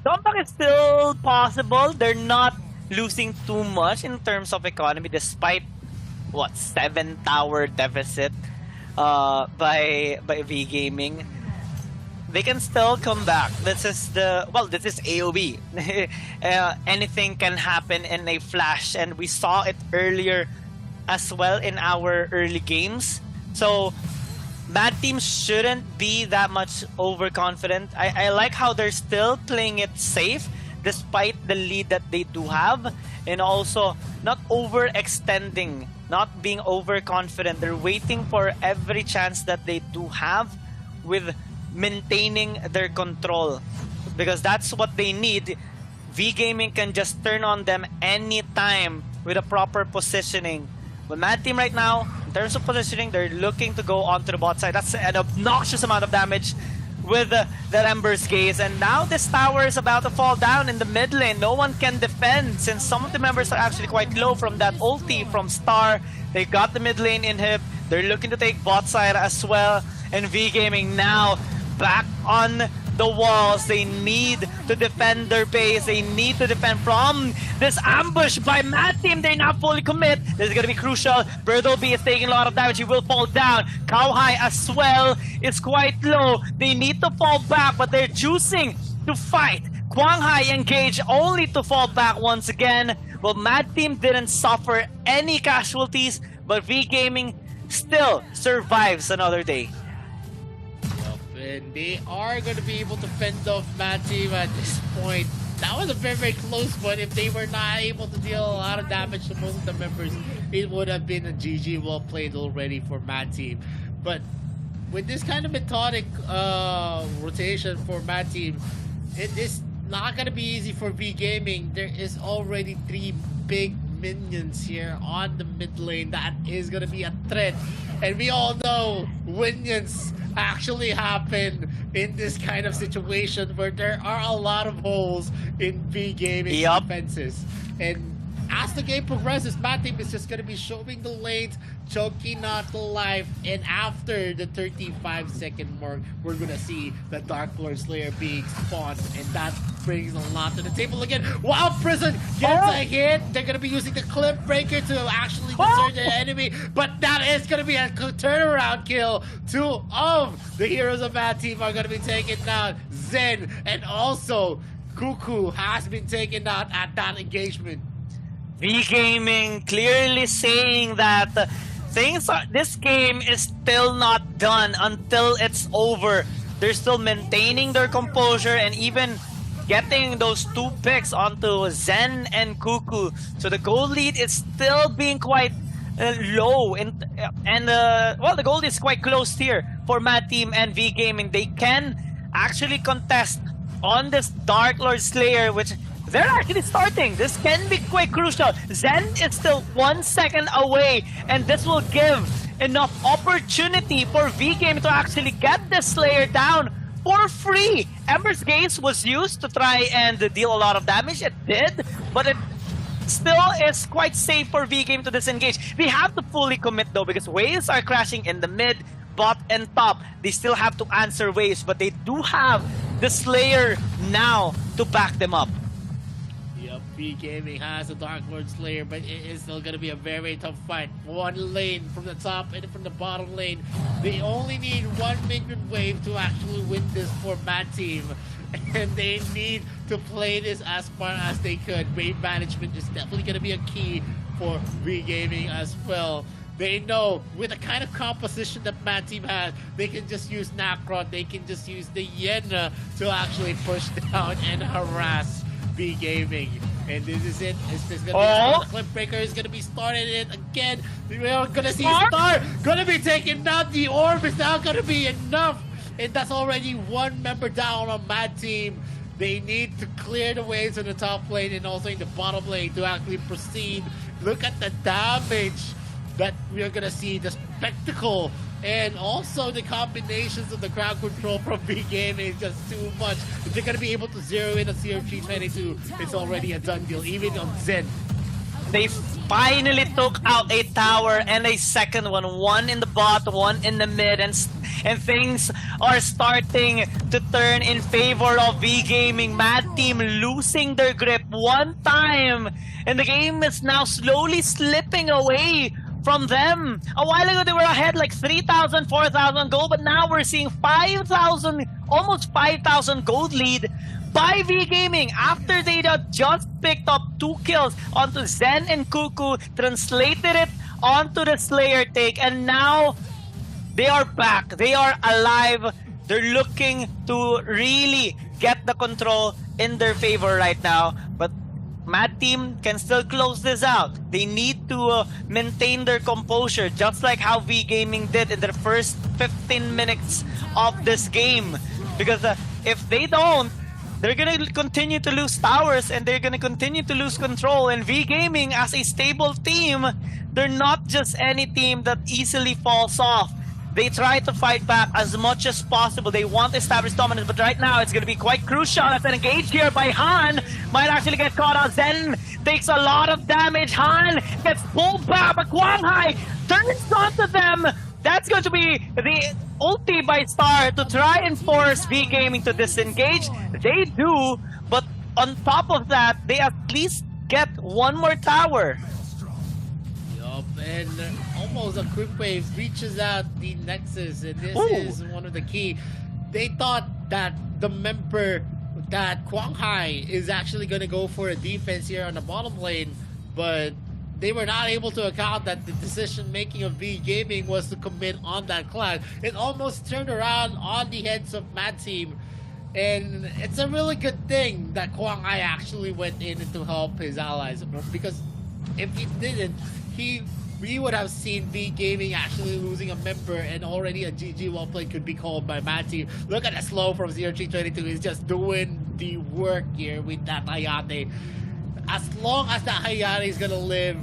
Comeback is still possible. They're not losing too much in terms of economy, despite what 7 tower deficit by V Gaming. They can still come back. This is AOB. Anything can happen in a flash, and we saw it earlier as well in our early games. So Mad Team shouldn't be that much overconfident. I like how they're still playing it safe despite the lead that they do have, and also not overextending, not being overconfident. They're waiting for every chance that they do have with maintaining their control, because that's what they need. V Gaming can just turn on them anytime with a proper positioning. But Mad Team right now, in terms of positioning, they're looking to go onto the bot side. That's an obnoxious amount of damage with the Ember's Gaze. And now this tower is about to fall down in the mid lane. No one can defend since some of the members are actually quite low from that ulti from Star. They got the mid lane inhib. They're looking to take bot side as well. And V Gaming now back on the walls. They need to defend their base. They need to defend from this ambush by Mad Team. They now fully commit. This is going to be crucial. Berthelby is taking a lot of damage. He will fall down. Cowhigh as well is quite low. They need to fall back, but they're choosing to fight. Quanghai engage only to fall back once again. Well, Mad Team didn't suffer any casualties, but V Gaming still survives another day. And they are going to be able to fend off Mad Team at this point. That was a very, very close one. If they were not able to deal a lot of damage to most of the members, it would have been a GG well played already for Mad Team. But with this kind of methodic rotation for Mad Team, it is not going to be easy for V Gaming. There is already 3 big minions here on the mid lane. That is going to be a threat. And we all know minions actually happen in this kind of situation where there are a lot of holes in V Gaming defenses. And as the game progresses, Mad Team is just going to be showing the lanes, choking out the life, and after the 35-second mark, we're going to see the Dark Lord Slayer being spawned, and that brings a lot to the table again. While Prison gets a hit, they're going to be using the Clip Breaker to actually desert the enemy, but that is going to be a turnaround kill. 2 of the heroes of Mad Team are going to be taken down. Zen and also Cuckoo has been taken out at that engagement. V Gaming clearly saying that this game is still not done until it's over. They're still maintaining their composure and even getting those 2 picks onto Zen and Cuckoo. So the gold lead is still being quite low, and well, the gold is quite close here for Mad Team and V Gaming. They can actually contest on this Dark Lord Slayer, which they're actually starting. This can be quite crucial. Zen is still 1 second away, and this will give enough opportunity for V Gaming to actually get the Slayer down for free. Ember's Gaze was used to try and deal a lot of damage. It did, but it still is quite safe for V Gaming to disengage. They have to fully commit though, because waves are crashing in the mid, bot, and top. They still have to answer waves, but they do have the Slayer now to back them up. V Gaming has a Dark Lord Slayer, but it is still going to be a very tough fight. 1 lane from the top and from the bottom lane. They only need 1 minion wave to actually win this for Mad Team. And they need to play this as smart as they could. Wave management is definitely going to be a key for V Gaming as well. They know with the kind of composition that Mad Team has, they can just use Nacron, they can just use the Yenna to actually push down and harass V Gaming. And this is it. It's just gonna be the Clip Breaker is gonna be started it again. We're gonna see Star gonna be taken down. The orb is now gonna be enough. And that's already 1 member down on Mad Team. They need to clear the waves in the top lane and also in the bottom lane to actually proceed. Look at the damage that we're gonna see, the spectacle, and also the combinations of the crowd control from V Gaming is just too much. If they're gonna be able to zero in a CRG 22, it's already a done deal, even on Zen. They finally took out a tower and a second one. 1 in the bot, 1 in the mid, and things are starting to turn in favor of V Gaming. Mad Team losing their grip 1 time, and the game is now slowly slipping away from them. A while ago they were ahead like 3,000, 4,000 gold, but now we're seeing 5,000, almost 5,000 gold lead by V Gaming after they just picked up 2 kills onto Zen and Cuckoo, translated it onto the Slayer take, and now They are back. They are alive. They're looking to really get the control in their favor right now. But Mad Team can still close this out. They need to maintain their composure, just like how V Gaming did in their first 15 minutes of this game. Because if they don't, they're gonna continue to lose towers and they're gonna continue to lose control. And V Gaming, as a stable team, they're not just any team that easily falls off. They try to fight back as much as possible. They want established dominance, but right now it's going to be quite crucial. As an engage here by Han, might actually get caught out. Zen takes a lot of damage. Han gets pulled back, but Quang Hai turns onto them. That's going to be the ulti by Star to try and force V Gaming to disengage. They do, but on top of that, they at least get one more tower. And almost a quick wave reaches out the Nexus, and this is one of the key. They thought that the member that Quang Hai is actually going to go for a defense here on the bottom lane, but they were not able to account that the decision making of V Gaming was to commit on that clan. It almost turned around on the heads of Mad Team, and it's a really good thing that Quang Hai actually went in to help his allies, because if he didn't, we would have seen V Gaming actually losing a member, and already a GG well played could be called by Mad Team. Look at the slow from 0322. He's just doing the work here with that Hayate. As long as that Hayate is gonna live,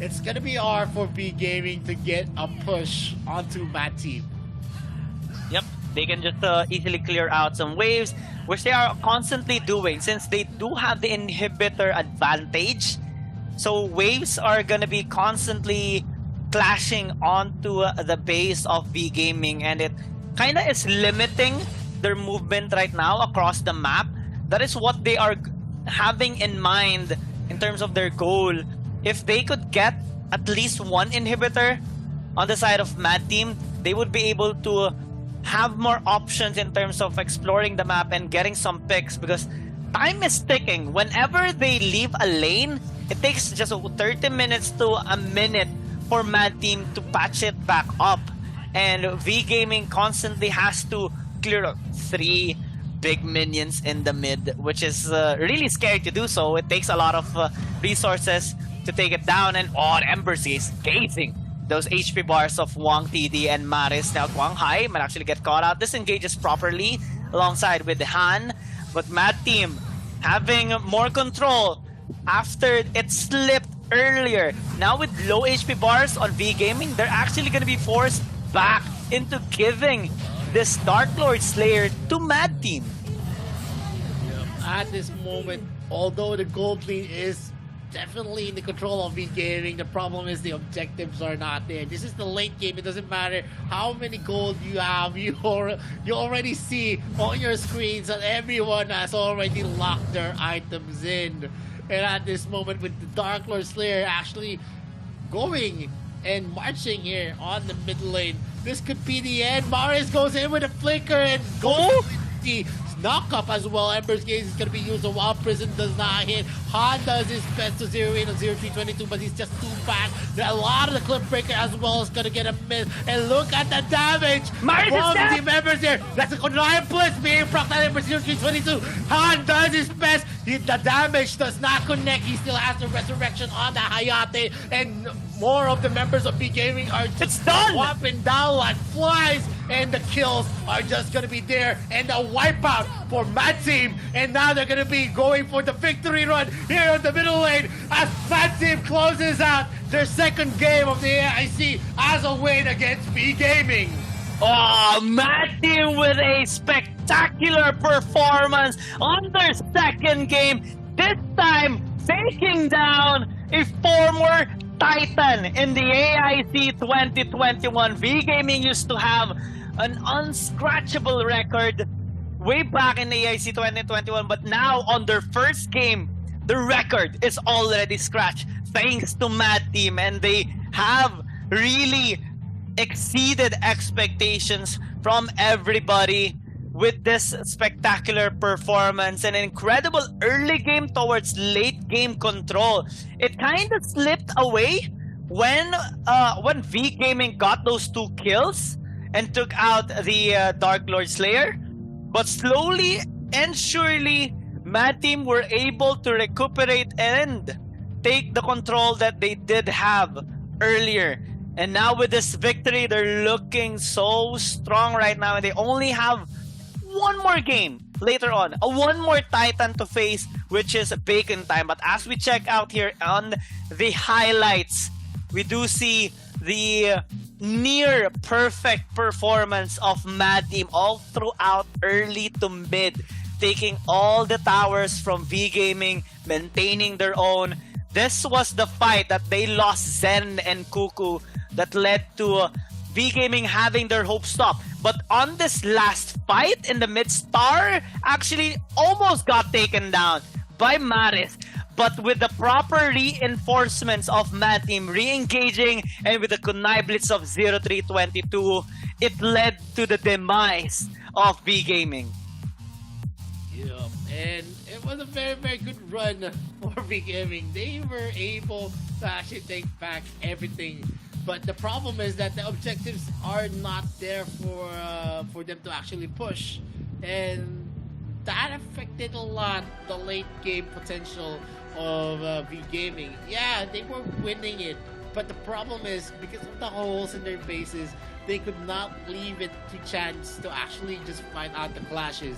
it's gonna be hard for V Gaming to get a push onto Mad Team. Yep, they can just easily clear out some waves, which they are constantly doing since they do have the inhibitor advantage. So waves are gonna be constantly clashing onto the base of V Gaming, and it kinda is limiting their movement right now across the map. That is what they are having in mind in terms of their goal. If they could get at least one inhibitor on the side of Mad Team, they would be able to have more options in terms of exploring the map and getting some picks, because time is ticking. Whenever they leave a lane, it takes just 30 minutes to a minute for Mad Team to patch it back up. And V Gaming constantly has to clear up 3 big minions in the mid, which is really scary to do so. It takes a lot of resources to take it down. And Embers is gazing those HP bars of Wang TD and Maris. Now Quang Hai might actually get caught out. Disengages properly alongside with Han. But Mad Team having more control after it slipped earlier. Now with low HP bars on V Gaming, they're actually going to be forced back into giving this Dark Lord Slayer to Mad Team. At this moment, although the gold lead is definitely in the control of V Gaming, the problem is the objectives are not there. This is the late game. It doesn't matter how many gold you have. You already see on your screens that everyone has already locked their items in. And at this moment, with the Dark Lord Slayer actually going and marching here on the mid lane, this could be the end. Maris goes in with a flicker and goes with the knock up as well. Ember's Gaze is going to be used. The Wild Prison does not hit. Han does his best to zero in on 0322, but he's just too fast. A lot of the Clip Breaker as well is going to get a miss. And look at the damage from the members here. That's a Connive Blitz being procced out for 0322. Han does his best. The damage does not connect. He still has the resurrection on the Hayate, and more of the members of V Gaming are just swapping down like flies, and the kills are just going to be there, and the wipeout for Mad Team. And now they're going to be going for the victory run here in the middle lane as Mad Team closes out their second game of the AIC as a win against V Gaming. Oh, Mad Team with a spectacular performance on their second game. This time, taking down a former Titan in the AIC 2021. V Gaming used to have an unscratchable record way back in the AIC 2021, but now on their first game, the record is already scratched thanks to Mad Team, and they have really exceeded expectations from everybody with this spectacular performance. An incredible early game towards late game control. It kind of slipped away when V Gaming got those 2 kills, and took out the Dark Lord Slayer. But slowly and surely, Mad Team were able to recuperate and take the control that they did have earlier. And now with this victory, they're looking so strong right now. And they only have one more game later on. One more Titan to face, which is Bacon Time. But as we check out here on the highlights, we do see the near perfect performance of Mad Team all throughout early to mid, taking all the towers from V Gaming, maintaining their own. This was the fight that they lost Zen and Cuckoo that led to V Gaming having their hopes stopped. But on this last fight in the mid, Star actually almost got taken down by Maris. But with the proper reinforcements of Mad Team re-engaging and with the Kunai Blitz of 0322, it led to the demise of V Gaming. Yeah, and it was a very, very good run for V Gaming. They were able to actually take back everything. But the problem is that the objectives are not there for them to actually push. And that affected a lot the late game potential of V Gaming. Yeah, they were winning it, but the problem is because of the holes in their bases, they could not leave it to chance to actually just find out the clashes.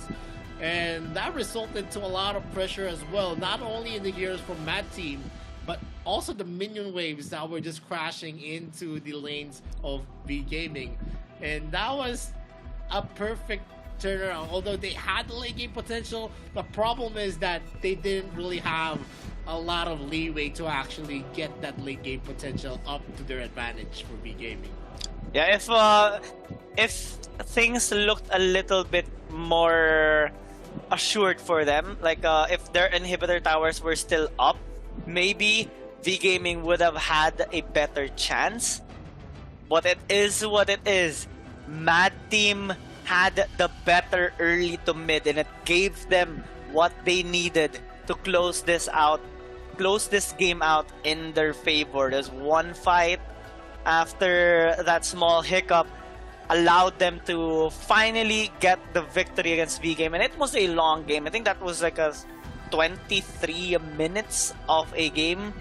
And that resulted to a lot of pressure as well, not only in the heroes from Mad Team, but also the minion waves that were just crashing into the lanes of V Gaming. And that was a perfect turnaround. Although they had the late game potential, the problem is that they didn't really have a lot of leeway to actually get that late game potential up to their advantage for V Gaming. Yeah, if things looked a little bit more assured for them, like if their inhibitor towers were still up, maybe V Gaming would have had a better chance. But it is what it is. Mad Team had the better early to mid, and it gave them what they needed to close this game out in their favor. There's one fight after that small hiccup allowed them to finally get the victory against V Game, and it was a long game. I think that was like a 23 minutes of a game.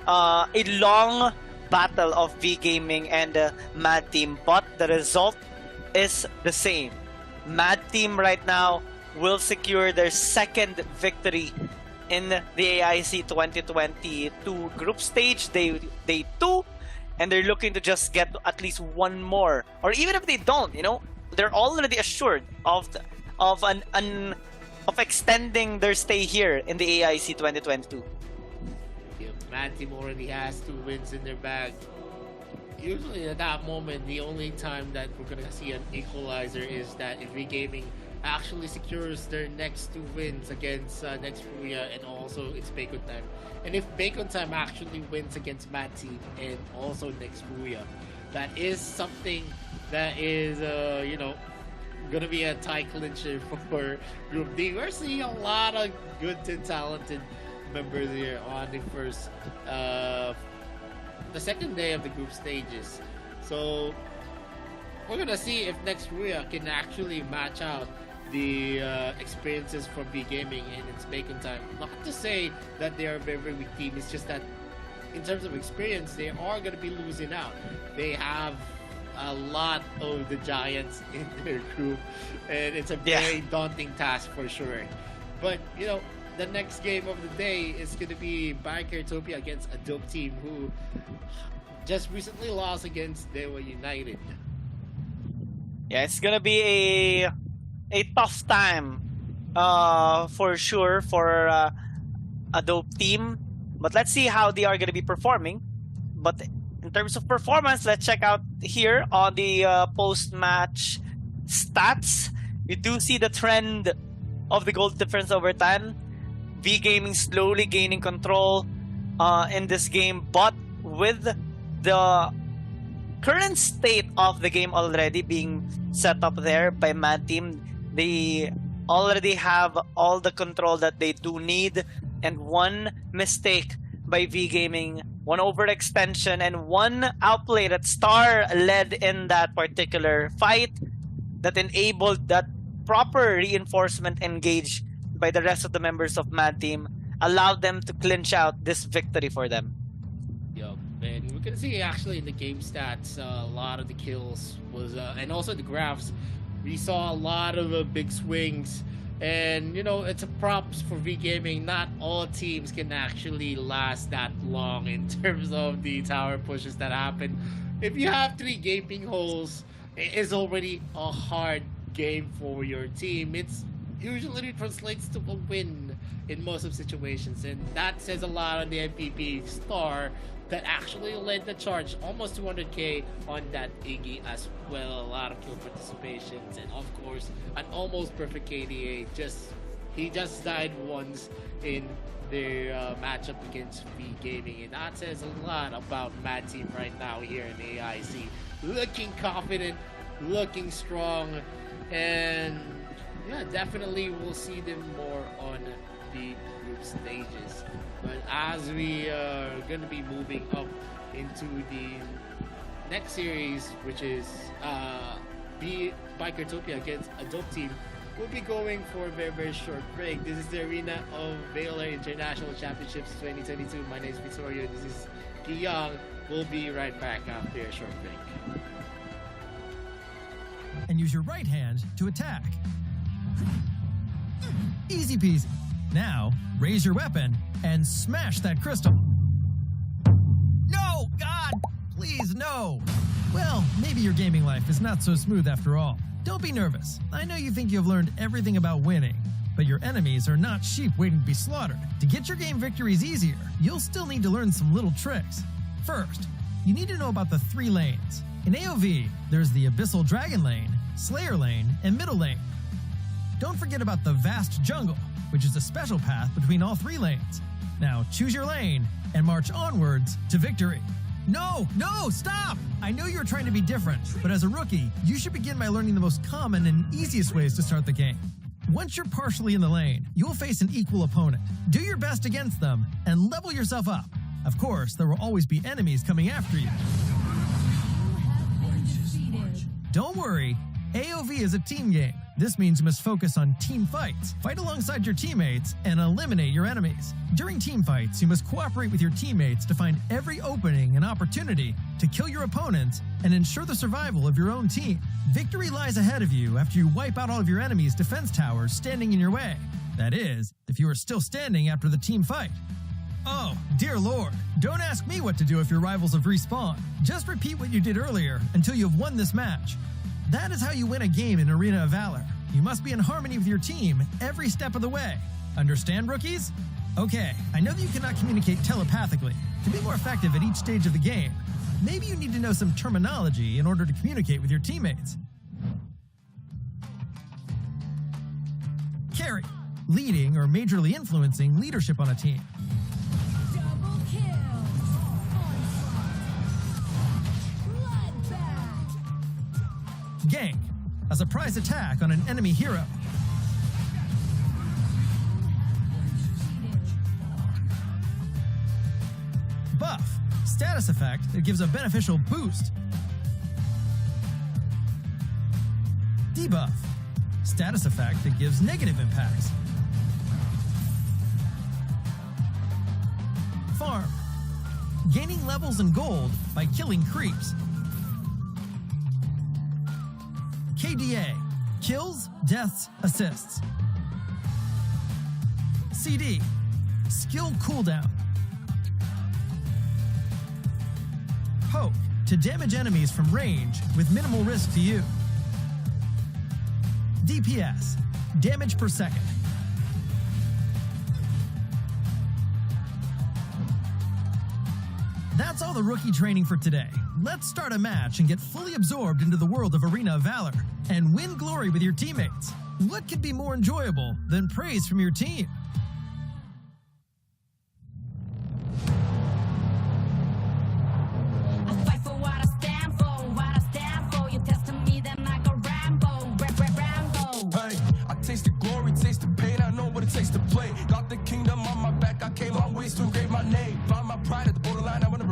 A long battle of V Gaming and Mad Team, but the result is the same. Mad Team right now will secure their second victory in the AIC 2022 group stage, day 2, and they're looking to just get at least one more. Or even if they don't, they're already assured of extending their stay here in the AIC 2022. Yeah, Mad Team already has 2 wins in their bag. Usually at that moment, the only time that we're gonna see an equalizer is that if V Gaming actually secures their next 2 wins against next Furia and also it's Bacon Time. And if Bacon Time actually wins against Mad Team and also next Furia, that is something that is gonna be a tie clincher for Group D. We're seeing a lot of good and talented members here on the second day of the group stages. So we're gonna see if next Furia can actually match out the experiences from V Gaming and its Bacon Time. Not to say that they are a very, very weak team, it's just that in terms of experience, they are going to be losing out. They have a lot of the giants in their group, and it's a very daunting task for sure. But, the next game of the day is going to be Biocaretopia against a dope team who just recently lost against Dewa United. Yeah, it's going to be a tough time for sure for a dope team. But let's see how they are going to be performing. But in terms of performance, let's check out here on the post-match stats. You do see the trend of the goal difference over time. V Gaming slowly gaining control in this game, but with the current state of the game already being set up there by Mad Team, they already have all the control that they do need, and one mistake by V Gaming one overextension, and one outplay that Star led in that particular fight that enabled that proper reinforcement engage by the rest of the members of Mad Team, allowed them to clinch out this victory for them. Yup, and we can see actually in the game stats, a lot of the kills was, and also the graphs, we saw a lot of big swings. And you know, it's a props for V Gaming. Not all teams can actually last that long in terms of the tower pushes that happen. If you have 3 gaping holes, it is already a hard game for your team. It's usually translates to a win in most of situations, and that says a lot on the MVP Star that actually led the charge, almost 200k on that Iggy as well. A lot of kill participations, and of course an almost perfect KDA. He just died once in their matchup against V Gaming, and that says a lot about Mad Team right now here in AIC. Looking confident, looking strong, and yeah, definitely we'll see them more on the group stages. But as we are going to be moving up into the next series, which is Bikertopia against a dope team, we'll be going for a very, very short break. This is the arena of Valor International Championships 2022. My name is Vittorio. This is Giyang. We'll be right back after a short break. And use your right hand to attack. Easy peasy. Now, raise your weapon and smash that crystal. No! God! Please, no! Well, maybe your gaming life is not so smooth after all. Don't be nervous. I know you think you've learned everything about winning, but your enemies are not sheep waiting to be slaughtered. To get your game victories easier, you'll still need to learn some little tricks. First, you need to know about the 3 lanes. In AoV, there's the Abyssal Dragon Lane, Slayer Lane, and Middle Lane. Don't forget about the Vast Jungle, which is a special path between all 3 lanes. Now choose your lane and march onwards to victory. No, stop! I know you're trying to be different, but as a rookie, you should begin by learning the most common and easiest ways to start the game. Once you're partially in the lane, you'll face an equal opponent. Do your best against them and level yourself up. Of course, there will always be enemies coming after you. Don't worry, AoV is a team game. This means you must focus on team fights, fight alongside your teammates, and eliminate your enemies. During team fights, you must cooperate with your teammates to find every opening and opportunity to kill your opponents and ensure the survival of your own team. Victory lies ahead of you after you wipe out all of your enemies' defense towers standing in your way. That is, if you are still standing after the team fight. Oh, dear Lord, don't ask me what to do if your rivals have respawned. Just repeat what you did earlier until you have won this match. That is how you win a game in Arena of Valor. You must be in harmony with your team every step of the way. Understand, rookies? Okay, I know that you cannot communicate telepathically. To be more effective at each stage of the game, maybe you need to know some terminology in order to communicate with your teammates. Carry, leading or majorly influencing leadership on a team. Double kill. Bloodbath. Gank, a surprise attack on an enemy hero. Buff, status effect that gives a beneficial boost. Debuff, status effect that gives negative impacts. Farm, gaining levels and gold by killing creeps. KDA, kills, deaths, assists. CD, skill cooldown. Poke, to damage enemies from range with minimal risk to you. DPS, damage per second. That's all the rookie training for today. Let's start a match and get fully absorbed into the world of Arena of Valor and win glory with your teammates. What could be more enjoyable than praise from your team? I fight for what I stand for, what I stand for. You testing me, then I go Rambo, Rambo. Hey, I taste the glory, taste the pain. I know what it takes to play. Got the kingdom on my back. I came long ways to engrave my name. Found my pride at the borderline. I wanna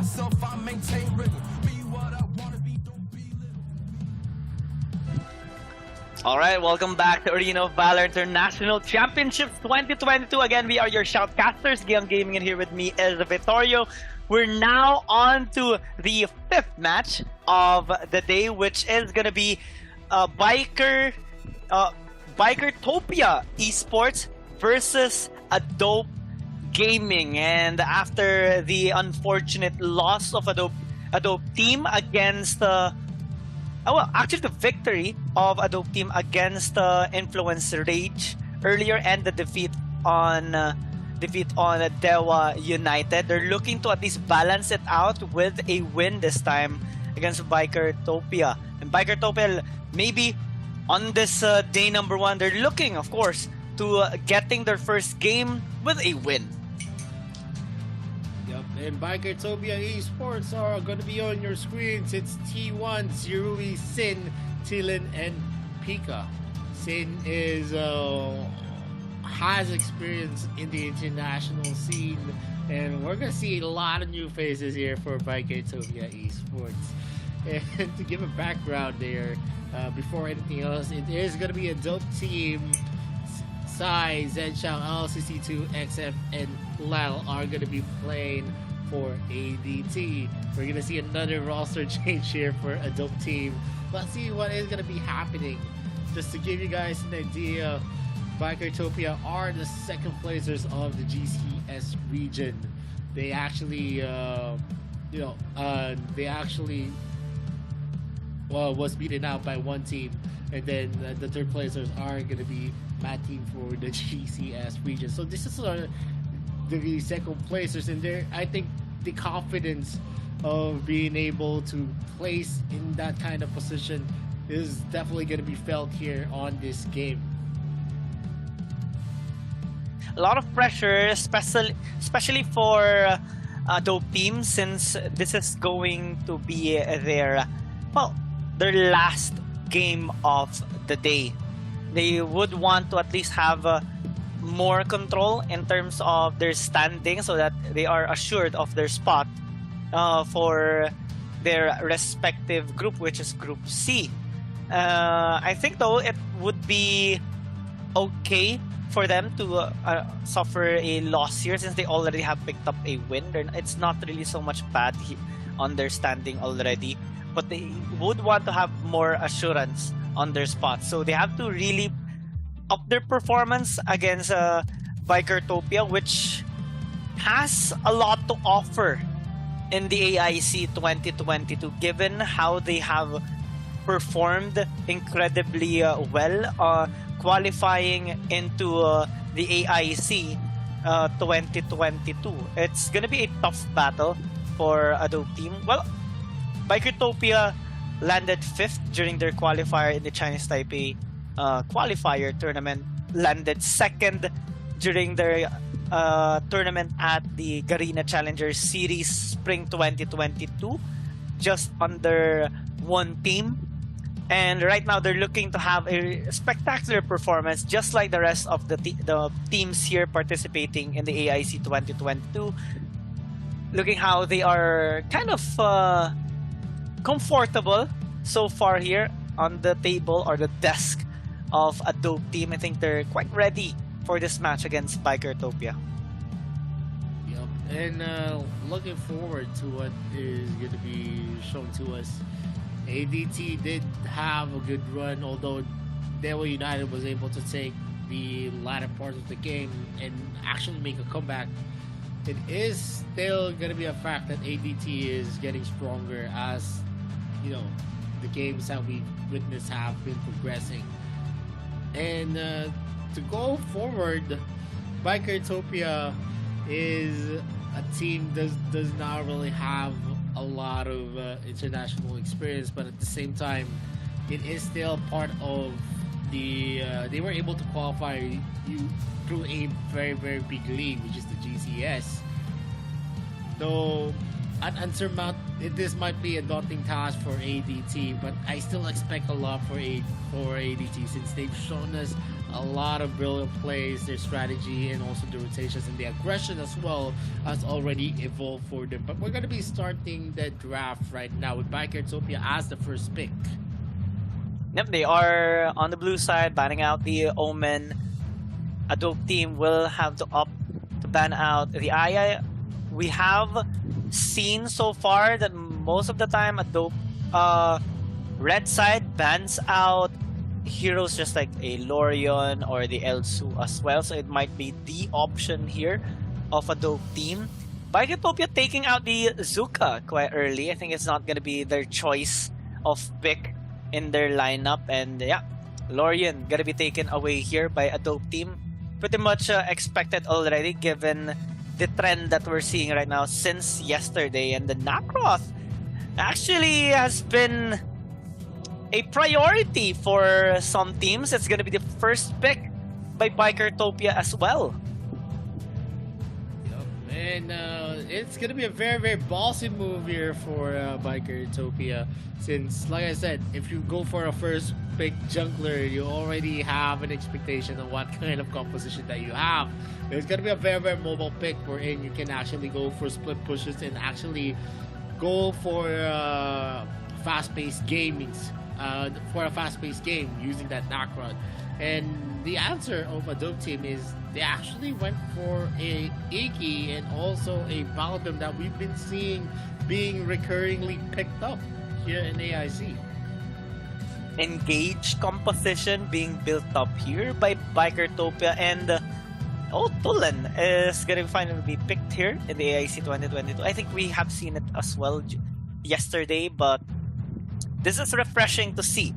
myself, I maintain rigor. Be what I wanna be, don't be little. Alright, welcome back to Arena of Valor International Championships 2022. Again, we are your shoutcasters, Gion Gaming, and here with me is Vittorio. We're now on to the 5th match of the day, which is gonna be Bikertopia Esports versus Adobe Gaming. And after the unfortunate loss of Adobe team against actually the victory of Adobe team against Influence Rage earlier, and the defeat on Dewa United, they're looking to at least balance it out with a win this time against Bikertopia. And Bikertopia, maybe on this day number 1, they're looking, of course, to getting their first game with a win. Yep, and Bikertopia Esports are going to be on your screens. It's T1, Zirui, Sin, Tilan, and Pika. Sin has experience in the international scene, and we're going to see a lot of new faces here for Bikertopia Esports. And to give a background there, before anything else, it is going to be a dope team. Sai, Zhenxiao, LCC2, XF, and Lal are going to be playing for ADT. We're going to see another roster change here for a dope team. Let's see what is going to be happening. Just to give you guys an idea, Bikertopia are the second placers of the GCS region. They actually, was beaten out by one team, and then the third placers are going to be Mad Team for the GCS region. So this is the second placers, and there, I think the confidence of being able to place in that kind of position is definitely going to be felt here on this game. A lot of pressure, especially for Adobe team, since this is going to be their last game of the day. They would want to at least have more control in terms of their standing, so that they are assured of their spot for their respective group, which is Group C. I think though it would be okay for them to suffer a loss here, since they already have picked up a win. It's not really so much bad on their standing already, but they would want to have more assurance on their spot. So they have to really up their performance against Bikertopia, which has a lot to offer in the AIC 2022, given how they have performed incredibly well qualifying into the AIC 2022. It's gonna be a tough battle for Adobe team. Well, Bikertopia landed 5th during their qualifier in the Chinese Taipei qualifier tournament, landed 2nd during their tournament at the Garena Challenger Series Spring 2022, just under one team. And right now they're looking to have a spectacular performance, just like the rest of the teams here participating in the AIC 2022. Looking how they are kind of comfortable so far here on the table or the desk of Adobe team. I think they're quite ready for this match against Bikertopia. Yep, and looking forward to what is going to be shown to us. ADT did have a good run, although Dewa United was able to take the latter part of the game and actually make a comeback. It is still going to be a fact that ADT is getting stronger as, you know, the games that we witnessed have been progressing. And to go forward, Bikertopia is a team that does not really have a lot of international experience, but at the same time, it is still part of the they were able to qualify through a very, very big league, which is the GCS. Though this might be a daunting task for ADT, but I still expect a lot for ADT, since they've shown us a lot of brilliant plays. Their strategy and also the rotations and the aggression as well has already evolved for them. But we're going to be starting the draft right now with Bikertopia as the first pick. Yep, they are on the blue side, banning out the Omen. Adobe team will have to opt to ban out the Aya. We have seen so far that most of the time Adobe red side bans out heroes just like a Lorion or the Elsu as well, so it might be the option here of Adobe team. Bikertopia taking out the Zuka quite early. I think it's not gonna be their choice of pick in their lineup, and yeah, Lorion gonna be taken away here by Adobe team. Pretty much expected already given the trend that we're seeing right now since yesterday, and the Nakroth actually has been a priority for some teams. It's gonna be the first pick by Bikertopia as well. Yep, and it's gonna be a very, very ballsy move here for Bikertopia, since, like I said, if you go for a first pick jungler, you already have an expectation of what kind of composition that you have. There's gonna be a very, very mobile pick wherein you can actually go for split pushes and actually go for fast-paced gamings. For a fast-paced game using that Nakrod. And the answer of Adobe team is they actually went for a Iki and also a Paladin that we've been seeing being recurringly picked up here in AIC. Engaged composition being built up here by Bikertopia, and Tulan is gonna finally be picked here in the AIC 2022. I think we have seen it as well yesterday, but this is refreshing to see,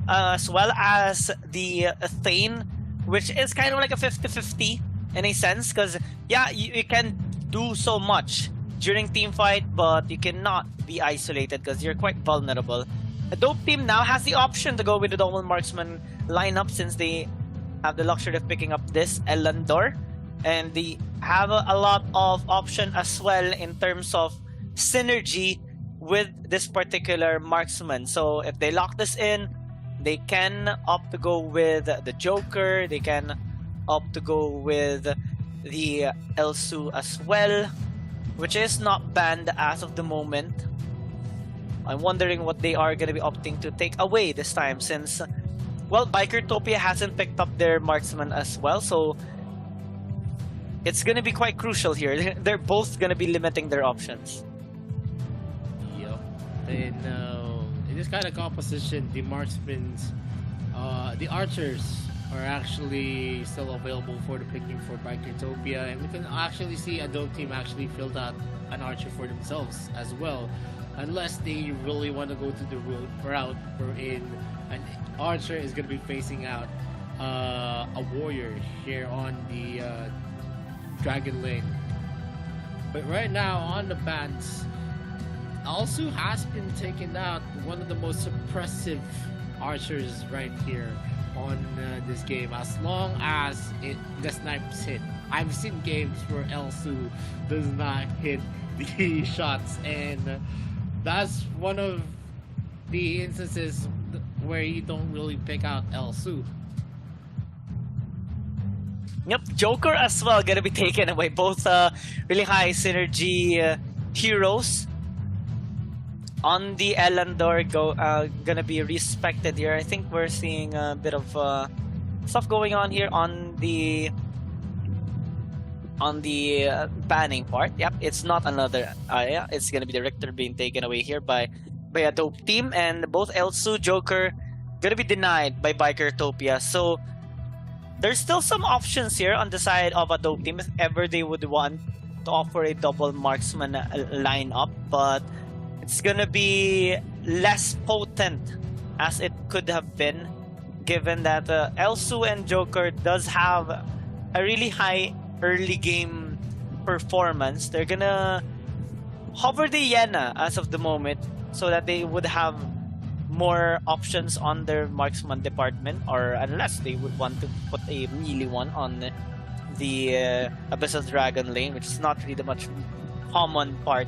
as well as the Thane, which is kind of like a 50-50 in a sense, because yeah, you can do so much during team fight, but you cannot be isolated because you're quite vulnerable. Adobe team now has the option to go with the double marksman lineup since they have the luxury of picking up this Elandor, and they have a lot of option as well in terms of synergy with this particular marksman. So if they lock this in, they can opt to go with the Joker, they can opt to go with the Elsu as well, which is not banned as of the moment. I'm wondering what they are going to be opting to take away this time, since, well, Bikertopia hasn't picked up their marksman as well, so it's going to be quite crucial here. They're both going to be limiting their options. In this kind of composition, the marksmen, the archers are actually still available for the picking for Bikertopia, and we can actually see Adobe team actually filled out an archer for themselves as well, unless they really want to go to the route wherein an archer is going to be facing out a warrior here on the dragon lane. But right now on the bans, also has been taken out, one of the most suppressive archers right here on this game, as long as the snipes hit. I've seen games where Elsu does not hit the shots, and that's one of the instances where you don't really pick out Elsu. Yep, Joker as well gonna be taken away. Both really high synergy heroes. On the Elandor, gonna be respected here. I think we're seeing a bit of stuff going on here on the banning part. Yep, it's not another area. It's gonna be the Richter being taken away here by Adobe team, and both Elsu, Joker gonna be denied by Bikertopia. So there's still some options here on the side of Adobe team if ever they would want to offer a double marksman lineup, but it's gonna be less potent as it could have been, given that Elsu and Joker does have a really high early game performance. They're gonna hover the Yena as of the moment so that they would have more options on their marksman department, or unless they would want to put a melee one on the Abyssal Dragon lane, which is not really the much common part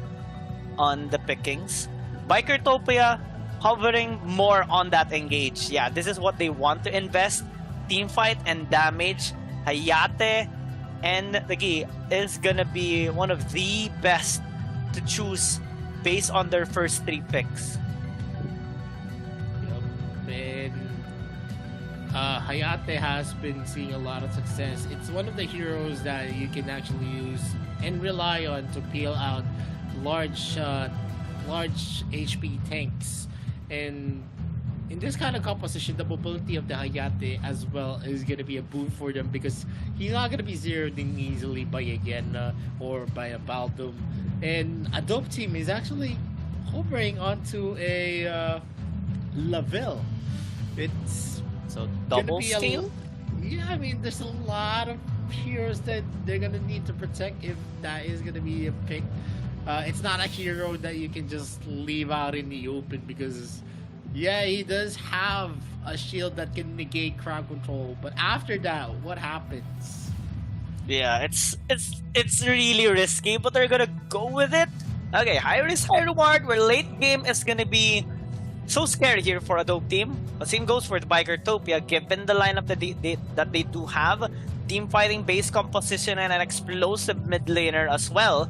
on the pickings. Bikertopia hovering more on that engage. Yeah, this is what they want to invest. team fight and damage, Hayate and Nagi is gonna be one of the best to choose based on their first 3 picks. And Hayate has been seeing a lot of success. It's one of the heroes that you can actually use and rely on to peel out large HP tanks. And in this kind of composition, the mobility of the Hayate as well is going to be a boon for them, because he's not going to be zeroed in easily by a Genna or by a Baldum. And a dope team is actually hovering onto a Lavelle. It's So gonna double be scale? Yeah, I mean, there's a lot of heroes that they're gonna need to protect if that is gonna be a pick. It's not a hero that you can just leave out in the open, because yeah, he does have a shield that can negate crowd control, but after that, what happens? Yeah, it's really risky, but they're gonna go with it. Okay, high risk, high reward, where late game is gonna be so scary here for a dope team. The same goes for the Bikertopia, given the lineup that they do have. Team fighting base composition and an explosive mid laner as well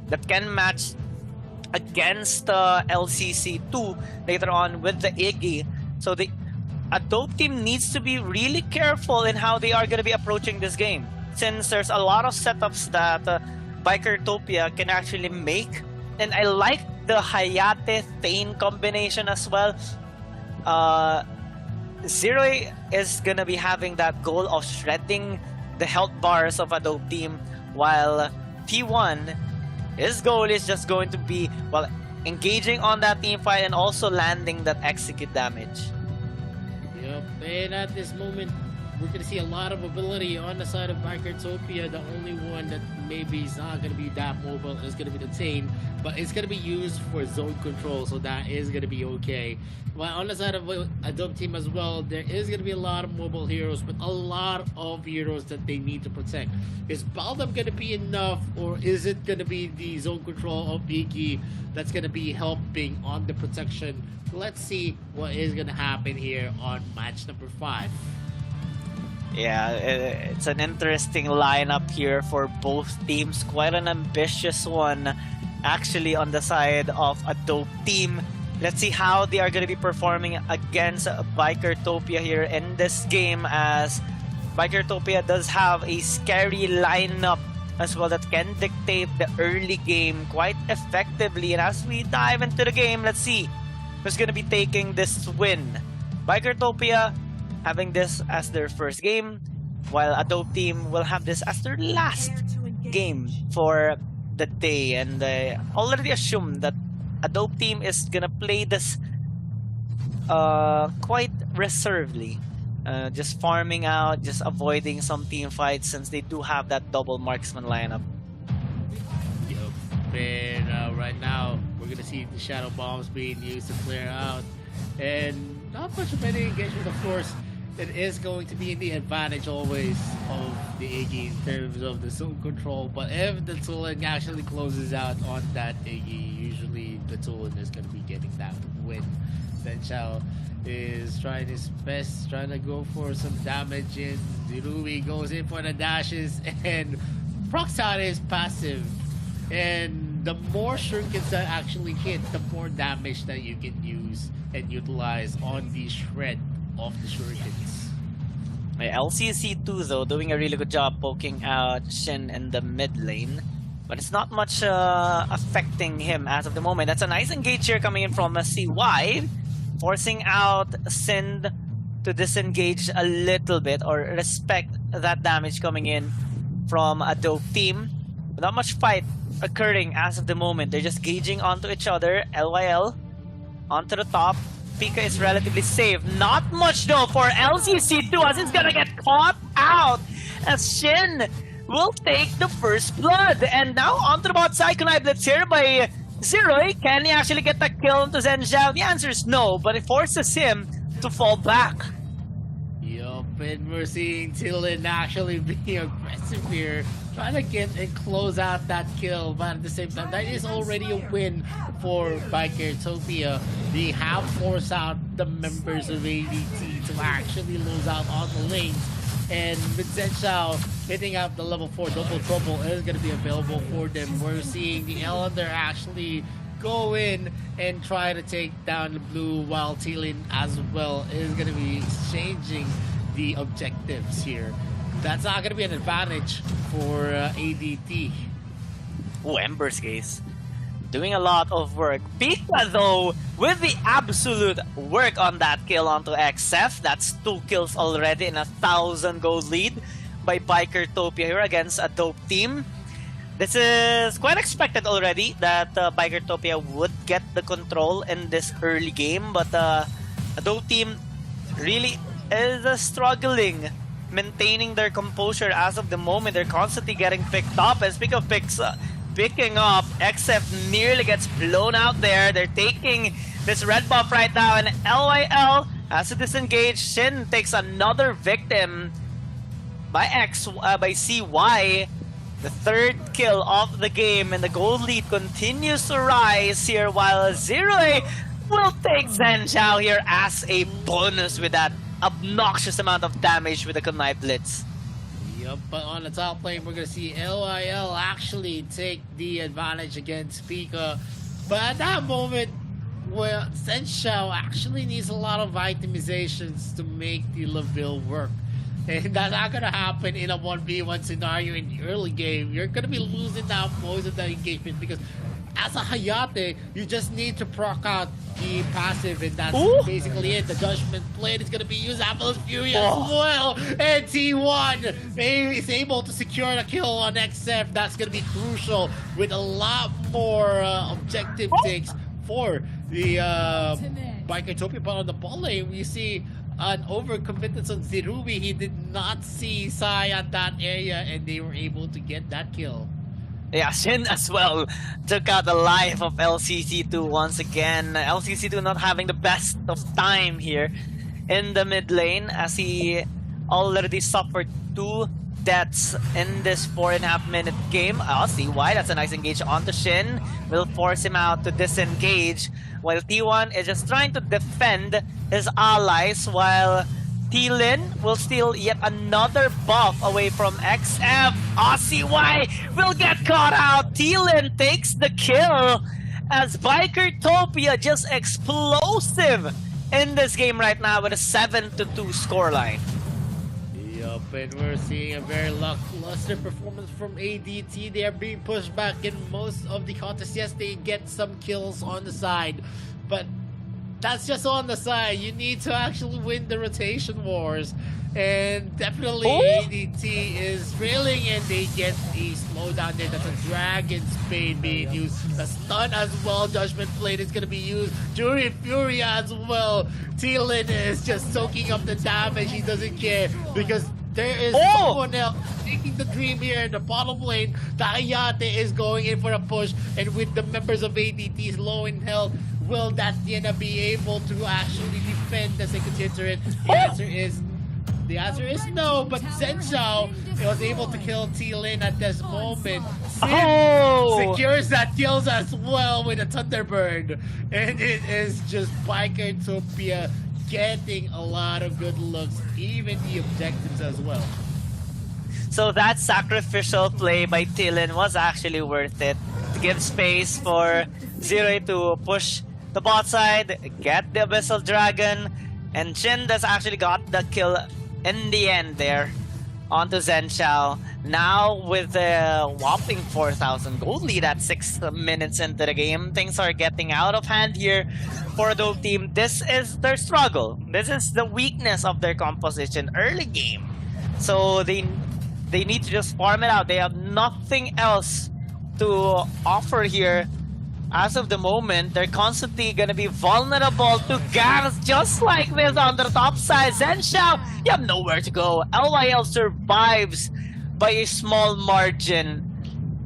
that can match against LCC2 later on with the Iggy. So a dope team needs to be really careful in how they are going to be approaching this game, since there's a lot of setups that Bikertopia can actually make. And I like the Hayate Thane combination as well. Zero is gonna be having that goal of shredding the health bars of a dope team, while T1, his goal is just going to be, well, engaging on that team fight and also landing that execute damage. Yep, and at this moment, we're going to see a lot of mobility on the side of Bikertopia. The only one that maybe is not going to be that mobile is going to be the Tane, but it's going to be used for zone control, so that is going to be okay. While on the side of a dope team as well, there is going to be a lot of mobile heroes, but a lot of heroes that they need to protect. Is Baldum going to be enough, or is it going to be the zone control of Iggy that's going to be helping on the protection? Let's see what is going to happen here on match number 5. Yeah, it's an interesting lineup here for both teams. Quite an ambitious one, actually, on the side of a dope team. Let's see how they are going to be performing against Bikertopia here in this game, as Bikertopia does have a scary lineup as well that can dictate the early game quite effectively. And as we dive into the game, let's see who's going to be taking this win. Bikertopia having this as their first game, while a dope team will have this as their last game for the day. And I already assume that a dope team is gonna play this quite reservedly, just farming out, just avoiding some team fights, since they do have that double marksman lineup. Yep. And right now, we're gonna see the shadow bombs being used to clear out, and not much of any engagement, of course. It is going to be in the advantage always of the Iggy in terms of the zone control, but if the Tulin actually closes out on that Iggy, usually the Tulin is going to be getting that win. Zenshao is trying his best, trying to go for some damage in. Zirui goes in for the dashes, and Proxat is passive. And the more shurikens that actually hit, the more damage that you can use and utilize on the shred of the shurikens. My LCC2 though doing a really good job poking out Shin in the mid lane, but it's not much affecting him as of the moment. That's a nice engage here coming in from a CY, forcing out Sin to disengage a little bit or respect that damage coming in from a dope team. Not much fight occurring as of the moment. They're just gauging onto each other. LYL onto the top. Pika is relatively safe. Not much though for LCC2, as it's gonna get caught out as Shin will take the first blood. And now onto the bot side, Kunai Blitz here by Zero. Can he actually get the kill into Zenshao? The answer is no, but it forces him to fall back. Yup, and we're seeing Tillen actually being aggressive here trying to get and close out that kill, but at the same time, that is already a win for Bikertopia. They have forced out the members of ADT to actually lose out on the lanes. And with Zenshao hitting up the level 4 double trouble is going to be available for them. We're seeing the Elender actually go in and try to take down the blue, while Tilin as well is going to be exchanging the objectives here. That's not going to be an advantage for ADT. Oh, Ember's case. Doing a lot of work. Pika, though, with the absolute work on that kill onto XF. That's 2 kills already in a 1,000 gold lead by Bikertopia here against a dope team. This is quite expected already that Bikertopia would get the control in this early game, but a dope team really is struggling maintaining their composure as of the moment. They're constantly getting picked up, and speaking of picking up, XF nearly gets blown out there. They're taking this red buff right now, and LYL has to disengage. Shin takes another victim by CY. The third kill of the game, and the gold lead continues to rise here, while Zero will take Zenshao here as a bonus with that obnoxious amount of damage with the Kunai Blitz. Yep, but on the top lane, we're going to see LIL actually take the advantage against Pika. But at that moment, well, Zenshao actually needs a lot of itemizations to make the Laville work. And that's not going to happen in a 1v1 scenario in the early game. You're going to be losing out most of that engagement, because as a Hayate, you just need to proc out the passive, and that's basically it. The Judgment Blade is going to be used. Apple's Fury as well. And T1 is able to secure the kill on XF. That's going to be crucial with a lot more objective takes for the Bikertopia. But on the ball lane, we see an overconfidence on Zerubi. He did not see Sai at that area, and they were able to get that kill. Yeah, Shin as well took out the life of LCC2 once again. LCC2 not having the best of time here in the mid lane, as he already suffered 2 deaths in this 4.5 minute game. I'll see why. That's a nice engage onto Shin. Will force him out to disengage, while T1 is just trying to defend his allies, while T-Lin will steal yet another buff away from XF. CY will get caught out. T-Lin takes the kill, as Bikertopia just explosive in this game right now with a 7-2 scoreline. Yup, and we're seeing a very lackluster performance from ADT. They are being pushed back in most of the contests. Yes, they get some kills on the side, but that's just on the side. You need to actually win the rotation wars. And definitely ADT is reeling, and they get a slowdown there. That's a Dragon Spade being used. The stun as well. Judgment Blade is going to be used. Fury Fury as well. T-Lin is just soaking up the damage. He doesn't care, because there is someone else taking the dream here in the bottom lane. The Hayate is going in for a push, and with the members of ADT low in health, will that Diana be able to actually defend the second tier turret? The answer is no, but Zenshao was able to kill T-Lin at this moment. Sin secures that kills as well with a Thunderbird. And it is just Bikertopia getting a lot of good looks, even the objectives as well. So that sacrificial play by T-Lin was actually worth it, to give space for Zero to push the bot side, get the Abyssal Dragon, and Shin has actually got the kill in the end there onto Zenshao. Now with a whopping 4,000 gold lead at 6 minutes into the game, things are getting out of hand here for the team. This is their struggle. This is the weakness of their composition early game. So they need to just farm it out. They have nothing else to offer here. As of the moment, they're constantly going to be vulnerable to ganks just like this on the top side. Zenshao, you have nowhere to go. LYL survives by a small margin,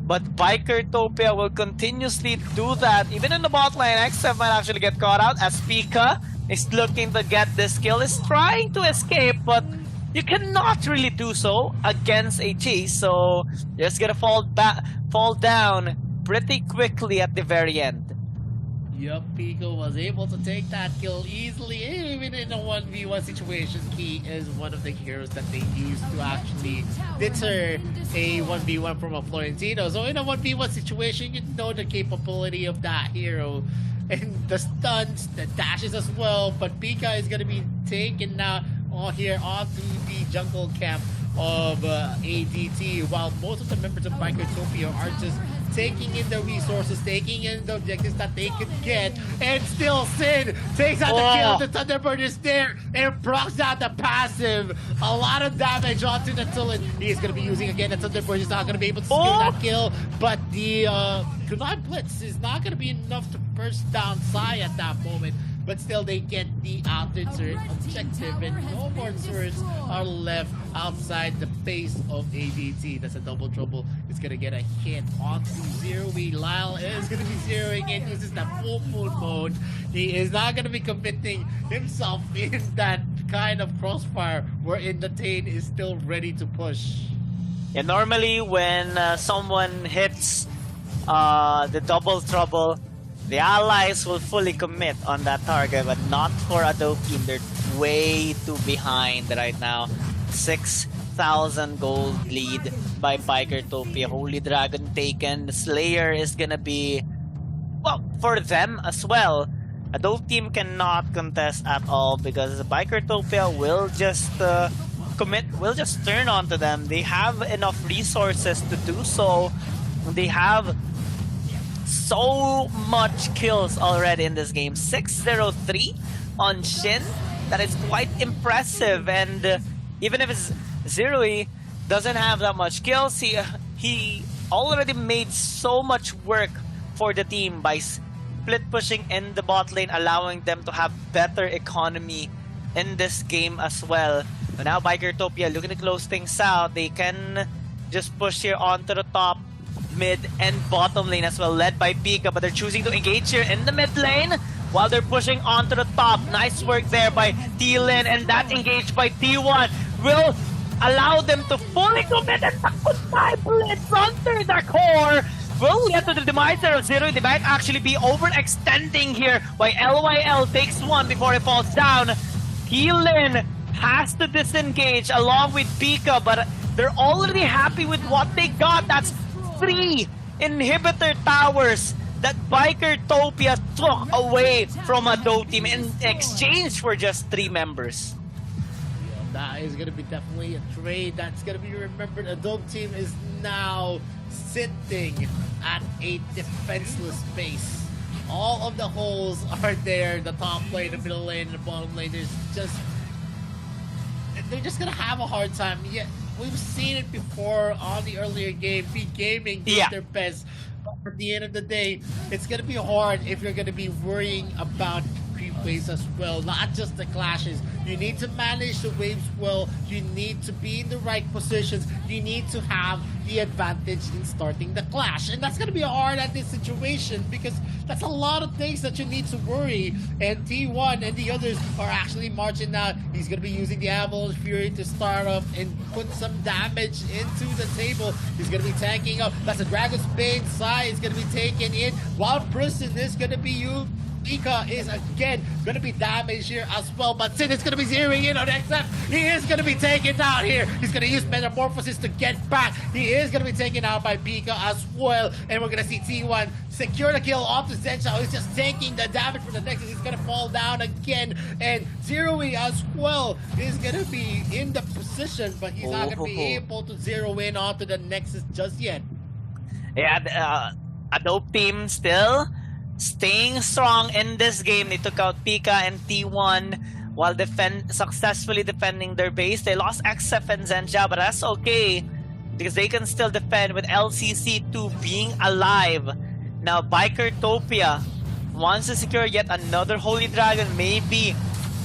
but Bikertopia will continuously do that. Even in the bot lane, XF might actually get caught out, as Pika is looking to get this kill, is trying to escape, but you cannot really do so against a chase, so you're just gonna fall down pretty quickly at the very end. Yup, Pico was able to take that kill easily, even in a 1v1 situation. He is one of the heroes that they use to actually deter a 1v1 from a Florentino. So in a 1v1 situation, you know the capability of that hero. And the stunts, the dashes as well. But Pika is going to be taken now here onto the jungle camp of ADT, while most of the members of Bikertopia are just taking in the resources, taking in the objectives that they could get, and still Sin takes out the kill. The Thunderbird is there and procs out the passive. A lot of damage onto the Tulin. He is going to be using again the Thunderbird. He's not going to be able to secure that kill, but the Kunai Blitz is not going to be enough to burst down Sai at that moment. But still, they get the outer turret objective, and no more turrets are left outside the base of ADT. That's a double trouble. It's gonna get a hit onto Zero-E. Lyle is gonna be zeroing in, uses the full mode. He is not gonna be committing himself in that kind of crossfire wherein the Tane is still ready to push. Yeah, normally when someone hits the double trouble, the allies will fully commit on that target, but not for a dope team. They're way too behind right now. 6,000 gold lead by Bikertopia. Holy Dragon taken. The Slayer is gonna be, well, for them as well. A dope team cannot contest at all because Bikertopia will just will just turn onto them. They have enough resources to do so. They have so much kills already in this game. 603 on Shin. That is quite impressive. And even if it's Zero-E doesn't have that much kills, he already made so much work for the team by split pushing in the bot lane, allowing them to have better economy in this game as well. But now Bikertopia looking to close things out. They can just push here onto the top, mid and bottom lane as well, led by Pika, but they're choosing to engage here in the mid lane while they're pushing onto the top. Nice work there by T-Lin, and that engage by T1 will allow them to fully commit and Kunai Blitz under the core. Will get to the demise there of Zero. They might actually be overextending here by LYL takes one before it falls down. T-Lin has to disengage along with Pika, but they're already happy with what they got. That's 3 inhibitor towers that Bikertopia took away from a dope team in exchange for just 3 members. That is going to be definitely a trade that's going to be remembered. A dope team is now sitting at a defenseless base. All of the holes are there. The top lane, the middle lane, and the bottom lane. They're just going to have a hard time. Yeah, we've seen it before on the earlier game. Gaming did their best. But at the end of the day, it's going to be hard if you're going to be worrying about creep waves as well, not just the clashes. You need to manage the waves well. You need to be in the right positions. You need to have the advantage in starting the clash. And that's going to be hard at this situation because that's a lot of things that you need to worry. And T1 and the others are actually marching out. He's going to be using the Avalanche Fury to start up and put some damage into the table. He's going to be tanking up. That's a Dragon's Bane. Sai is going to be taken in. While Prison is going to be used. Pika is again going to be damaged here as well, but Sin is going to be zeroing in on XF. He is going to be taken down here. He's going to use Metamorphosis to get back. He is going to be taken out by Pika as well, and we're going to see T1 secure the kill off to Zenshao. He's just taking the damage from the Nexus. He's going to fall down again, and Zero-E as well is going to be in the position, but he's not going to be able to zero in onto the Nexus just yet. Yeah, a dope team still staying strong in this game. They took out Pika and T1 while successfully defending their base. They lost XF and Zenja, but that's okay because they can still defend with LCC2 being alive. Now Bikertopia wants to secure yet another Holy Dragon, maybe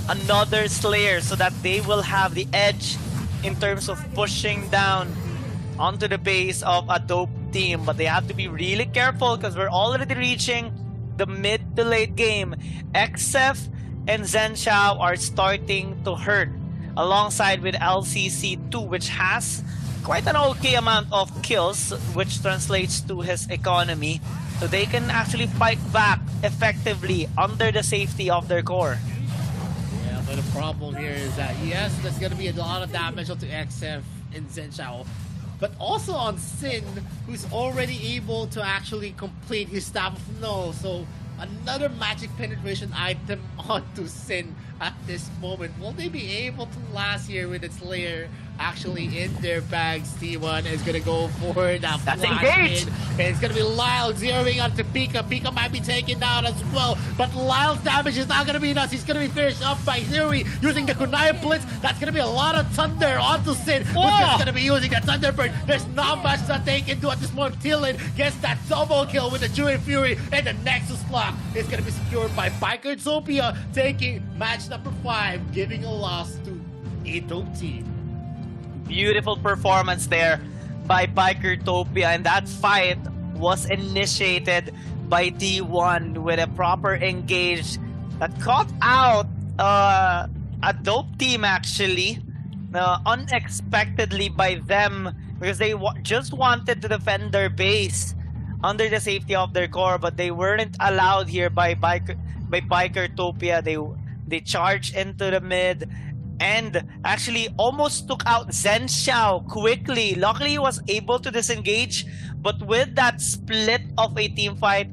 another Slayer, so that they will have the edge in terms of pushing down onto the base of a dope team. But they have to be really careful because we're already reaching the mid to late game. XF and Zenshao are starting to hurt. alongside with LCC2, which has quite an okay amount of kills, which translates to his economy. So they can actually fight back effectively under the safety of their core. Yeah, but the problem here is that, yes, there's going to be a lot of damage onto XF and Zhenxiao, but also on Sin, who's already able to actually complete his Staff of Null. So another magic penetration item onto Sin at this moment. Will they be able to last here with its layer actually in their bags? T1 is going to go for that That's flash engaged. in. It's going to be Lyle zeroing onto Pika. Pika might be taken down as well, but Lyle's damage is not going to be enough. He's going to be finished up by Theory using the Kunai Blitz. That's going to be a lot of thunder onto Sin, who's just going to be using the Thunderbird. There's not much that they can do at this moment. Thielen gets that double kill with the Druid Fury, and the Nexus Lock is going to be secured by Biker Zopia, taking match number 5, giving a loss to a dope team. Beautiful performance there by Bikertopia, and that fight was initiated by D1 with a proper engage that caught out a dope team actually, unexpectedly by them, because they just wanted to defend their base under the safety of their core, but they weren't allowed here by Bikertopia. They charged into the mid and actually almost took out Zhenxiao quickly. Luckily, he was able to disengage, but with that split of a team fight,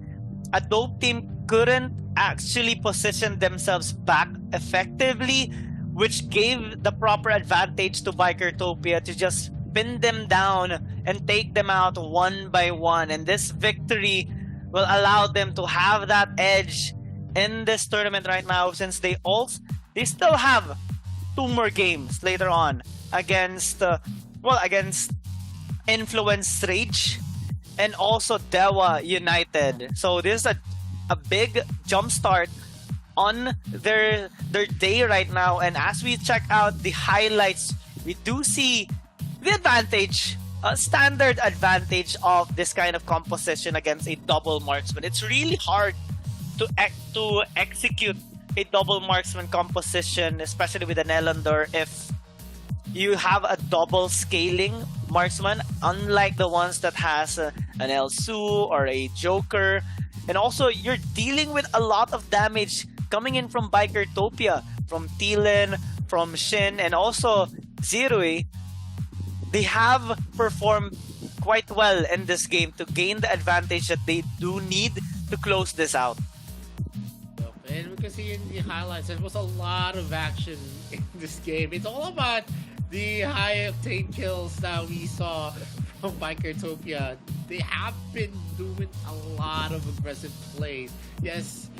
a dope team couldn't actually position themselves back effectively, which gave the proper advantage to Bikertopia to just pin them down and take them out one by one. And this victory will allow them to have that edge in this tournament right now, since they still have 2 more games later on against Influence Rage and also Dewa United. So this is a big jump start on their day right now. And as we check out the highlights, we do see the advantage, a standard advantage of this kind of composition against a double marksman. It's really hard to execute a double marksman composition, especially with an Elandor, if you have a double scaling marksman, unlike the ones that has an Elsu or a Joker. And also, you're dealing with a lot of damage coming in from Bikertopia, from Thielen, from Shin, and also Zirui. They have performed quite well in this game to gain the advantage that they do need to close this out. And we can see in the highlights, there was a lot of action in this game. It's all about the high octane kills that we saw from Bikertopia. They have been doing a lot of aggressive plays. Yes,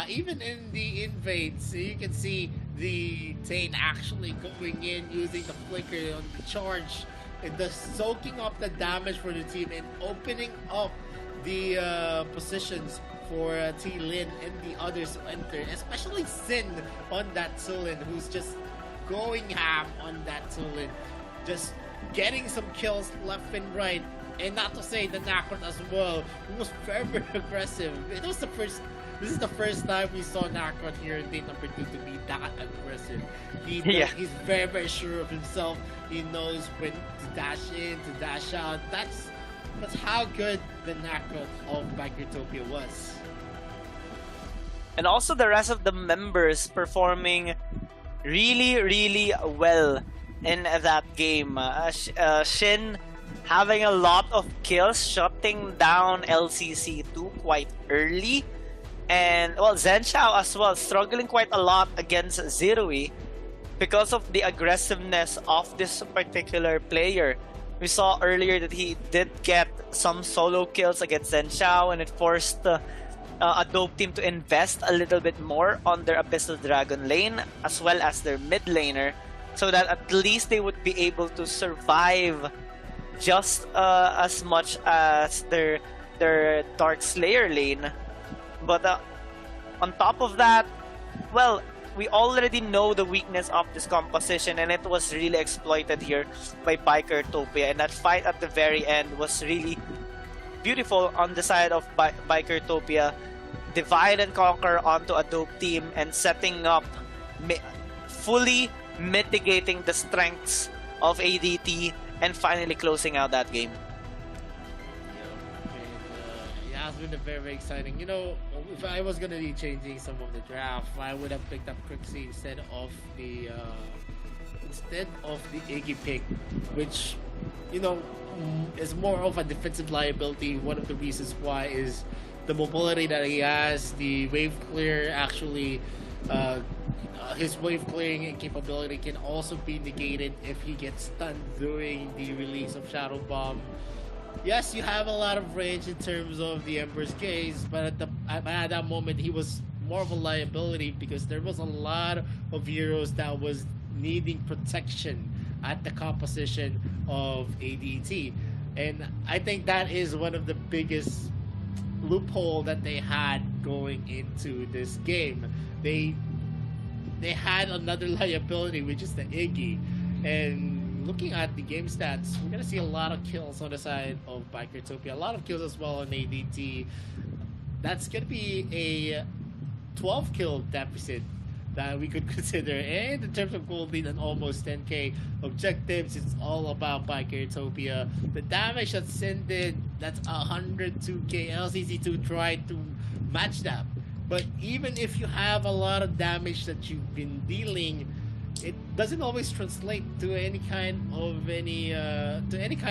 even in the invades, you can see the Tane actually going in, using the flicker on the charge, and just soaking up the damage for the team and opening up the positions for T-Lin and the others to enter, especially Sin on that Tulin, who's just going ham on that Tulin, just getting some kills left and right. And not to say the Nakron as well, who was very, very aggressive. This is the first time we saw Nakron here in day number 2 to be that aggressive. He's very, very sure of himself. He knows when to dash in, to dash out. That's how good the Nakron of Bikertopia was. And also the rest of the members performing really, really well in that game. Shin having a lot of kills, shutting down LCC2 quite early. And, well, Zhenxiao as well, struggling quite a lot against Zirui because of the aggressiveness of this particular player. We saw earlier that he did get some solo kills against Zhenxiao, and it forced a dope team to invest a little bit more on their Abyssal Dragon lane as well as their mid laner, so that at least they would be able to survive just as much as their Dark Slayer lane. But on top of that, well, we already know the weakness of this composition, and it was really exploited here by Bikertopia. And that fight at the very end was really beautiful on the side of Bikertopia. Divide and conquer onto a dope team and setting up fully mitigating the strengths of ADT, and finally closing out that game. It has been a very, very exciting. You know, if I was gonna be changing some of the draft, I would have picked up Crixie instead of the Iggy pick, which, you know, is more of a defensive liability. One of the reasons why is the mobility that he has, the wave clear actually. His wave clearing capability can also be negated if he gets stunned during the release of Shadow Bomb. Yes, you have a lot of range in terms of the Ember's Gaze, but at that moment he was more of a liability because there was a lot of heroes that was needing protection at the composition of ADT. And I think that is one of the biggest loophole that they had going into this game. They had another liability, which is the Iggy. And looking at the game stats, we're going to see a lot of kills on the side of Bikertopia. A lot of kills as well on ADT. That's going to be a 12 kill deficit that we could consider. And in terms of gold lead and almost 10k objectives, it's all about Bikertopia. The damage that Sin did, that's 102k. LCC2 tried to match that. But even if you have a lot of damage that you've been dealing, it doesn't always translate to any kind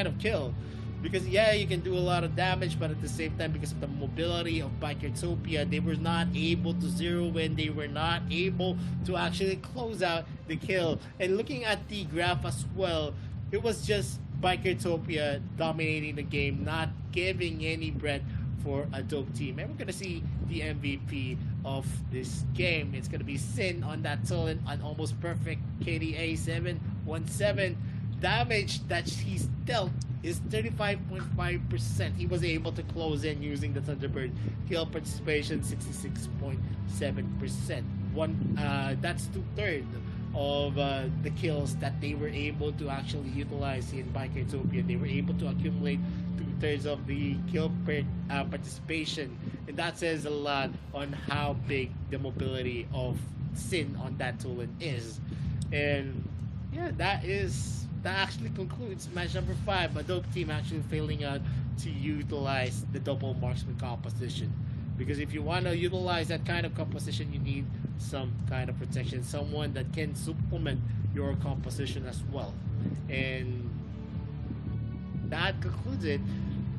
of kill. Because yeah, you can do a lot of damage, but at the same time, because of the mobility of Bikertopia, they were not able to zero in. They were not able to actually close out the kill. And looking at the graph as well, it was just Bikertopia dominating the game, not giving any bread for a dope team. And we're going to see the MVP of this game. It's going to be Sin on that Tulin, an almost perfect KDA 717. Damage that he's dealt is 35.5%. He was able to close in using the Thunderbird. Kill participation 66.7%. That's 2/3 of the kills that they were able to actually utilize in Bikertopia. They were able to accumulate 2/3 of the kill participation, and that says a lot on how big the mobility of Sin on that Tulin is. And yeah, that actually concludes match number 5. A dope team actually failing out to utilize the double marksman composition. Because if you want to utilize that kind of composition, you need some kind of protection, someone that can supplement your composition as well. And that concludes it.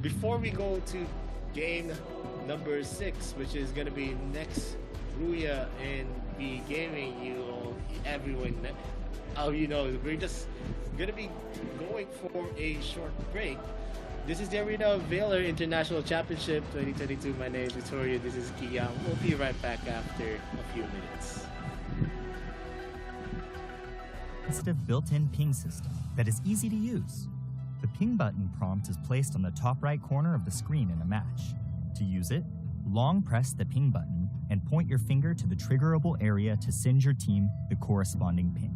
Before we go to game number 6, which is going to be next Ruya and the gaming, everyone, we're just going to be going for a short break. This is the Arena of Valor International Championship 2022. My name is Victoria. This is Kiyan. We'll be right back after a few minutes. Sensitive built-in ping system that is easy to use. The ping button prompt is placed on the top right corner of the screen in a match. To use it, long press the ping button and point your finger to the triggerable area to send your team the corresponding ping.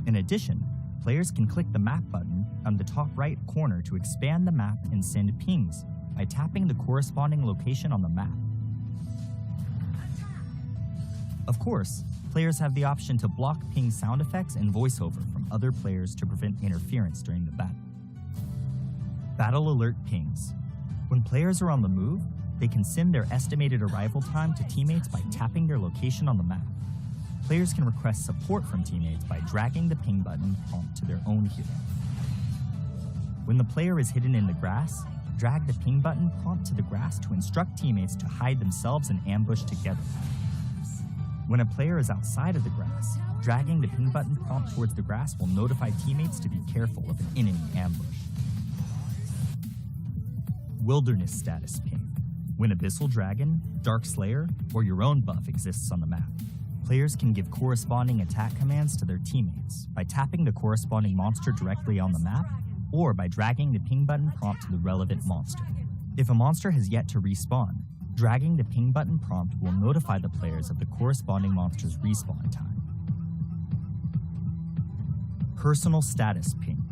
In addition, players can click the map button on the top right corner to expand the map and send pings by tapping the corresponding location on the map. Of course, players have the option to block ping sound effects and voiceover from other players to prevent interference during the battle. Battle alert pings. When players are on the move, they can send their estimated arrival time to teammates by tapping their location on the map. Players can request support from teammates by dragging the ping button prompt to their own hero. When the player is hidden in the grass, drag the ping button prompt to the grass to instruct teammates to hide themselves and ambush together. When a player is outside of the grass, dragging the ping button prompt towards the grass will notify teammates to be careful of an enemy ambush. Wilderness status ping. When Abyssal Dragon, Dark Slayer, or your own buff exists on the map, players can give corresponding attack commands to their teammates by tapping the corresponding monster directly on the map or by dragging the ping button prompt to the relevant monster. If a monster has yet to respawn, dragging the ping button prompt will notify the players of the corresponding monster's respawn time. Personal status ping.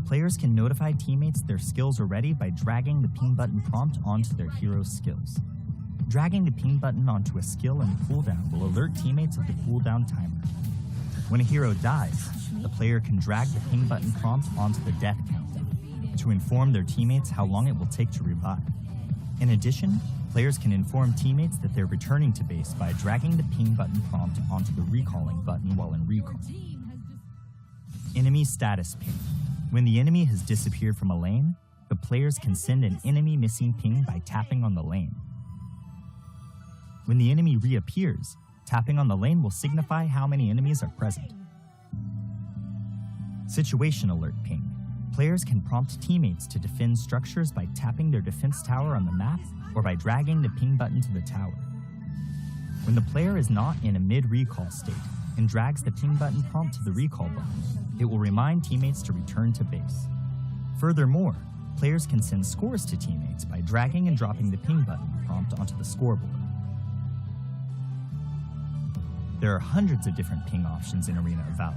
Players can notify teammates their skills are ready by dragging the ping button prompt onto their hero's skills. Dragging the ping button onto a skill in cooldown will alert teammates of the cooldown timer. When a hero dies, the player can drag the ping button prompt onto the death counter to inform their teammates how long it will take to revive. In addition, players can inform teammates that they're returning to base by dragging the ping button prompt onto the recalling button while in recall. Enemy status ping. When the enemy has disappeared from a lane, the players can send an enemy missing ping by tapping on the lane. When the enemy reappears, tapping on the lane will signify how many enemies are present. Situation alert ping. Players can prompt teammates to defend structures by tapping their defense tower on the map or by dragging the ping button to the tower. When the player is not in a mid-recall state and drags the ping button prompt to the recall button, it will remind teammates to return to base. Furthermore, players can send scores to teammates by dragging and dropping the ping button prompt onto the scoreboard. There are hundreds of different ping options in Arena of Valor.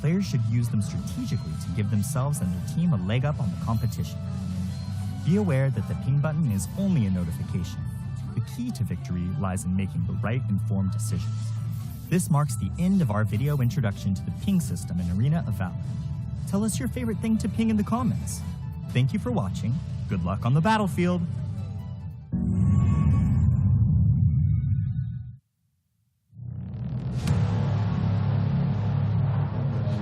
Players should use them strategically to give themselves and their team a leg up on the competition. Be aware that the ping button is only a notification. The key to victory lies in making the right informed decisions. This marks the end of our video introduction to the ping system in Arena of Valor. Tell us your favorite thing to ping in the comments. Thank you for watching. Good luck on the battlefield.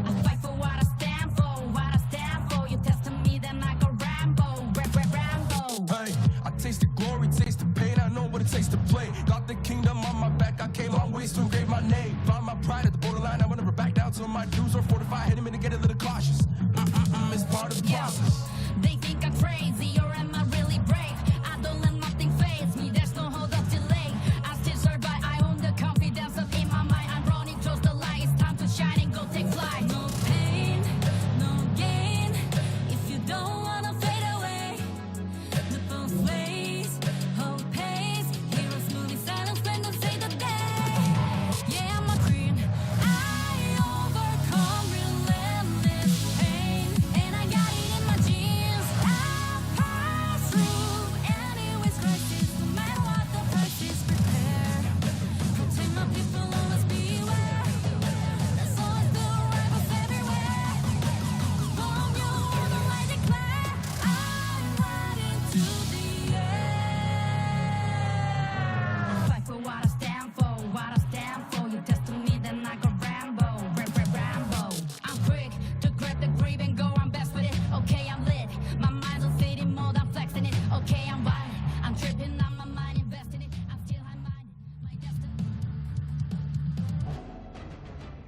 I fight for what I stand for, what I stand for. You testing me, then I go Rambo, Rambo. Hey, I taste the glory, taste the pain, I know what it takes to play. Got the kingdom on my back, I came long ways to engrave my name. Found my pride at the borderline, I will never back down till my dues are fortified. Hit him in to get a little cautious. It's part of the process. They think I'm crazy, or am I really brave? I don't let nothing faze me, there's no hold up delay. I still survive, I own the confidence up in my mind. I'm running close the light, it's time to shine and go take flight. No pain, no gain, if you don't wanna fade away. The both ways, hope pays, heroes moving silence when they say the day. Yeah, I'm a queen, I overcome relentless pain, and I got it in my genes. I pass through anyways crisis, no matter what the price is, prepare. Protect my people, always beware. There's always the rivals everywhere. From your order I declare, I'm riding to the air. Fight for what I stand for, what I stand for. You testing me, then I go Rambo, Rambo. I'm quick to grab the grip and go, I'm best with it. Okay, I'm lit. My mind's on city mode, I'm flexing it. Okay, I'm wild. I'm tripping on my mind, investing it. I'm still high mind. My destiny.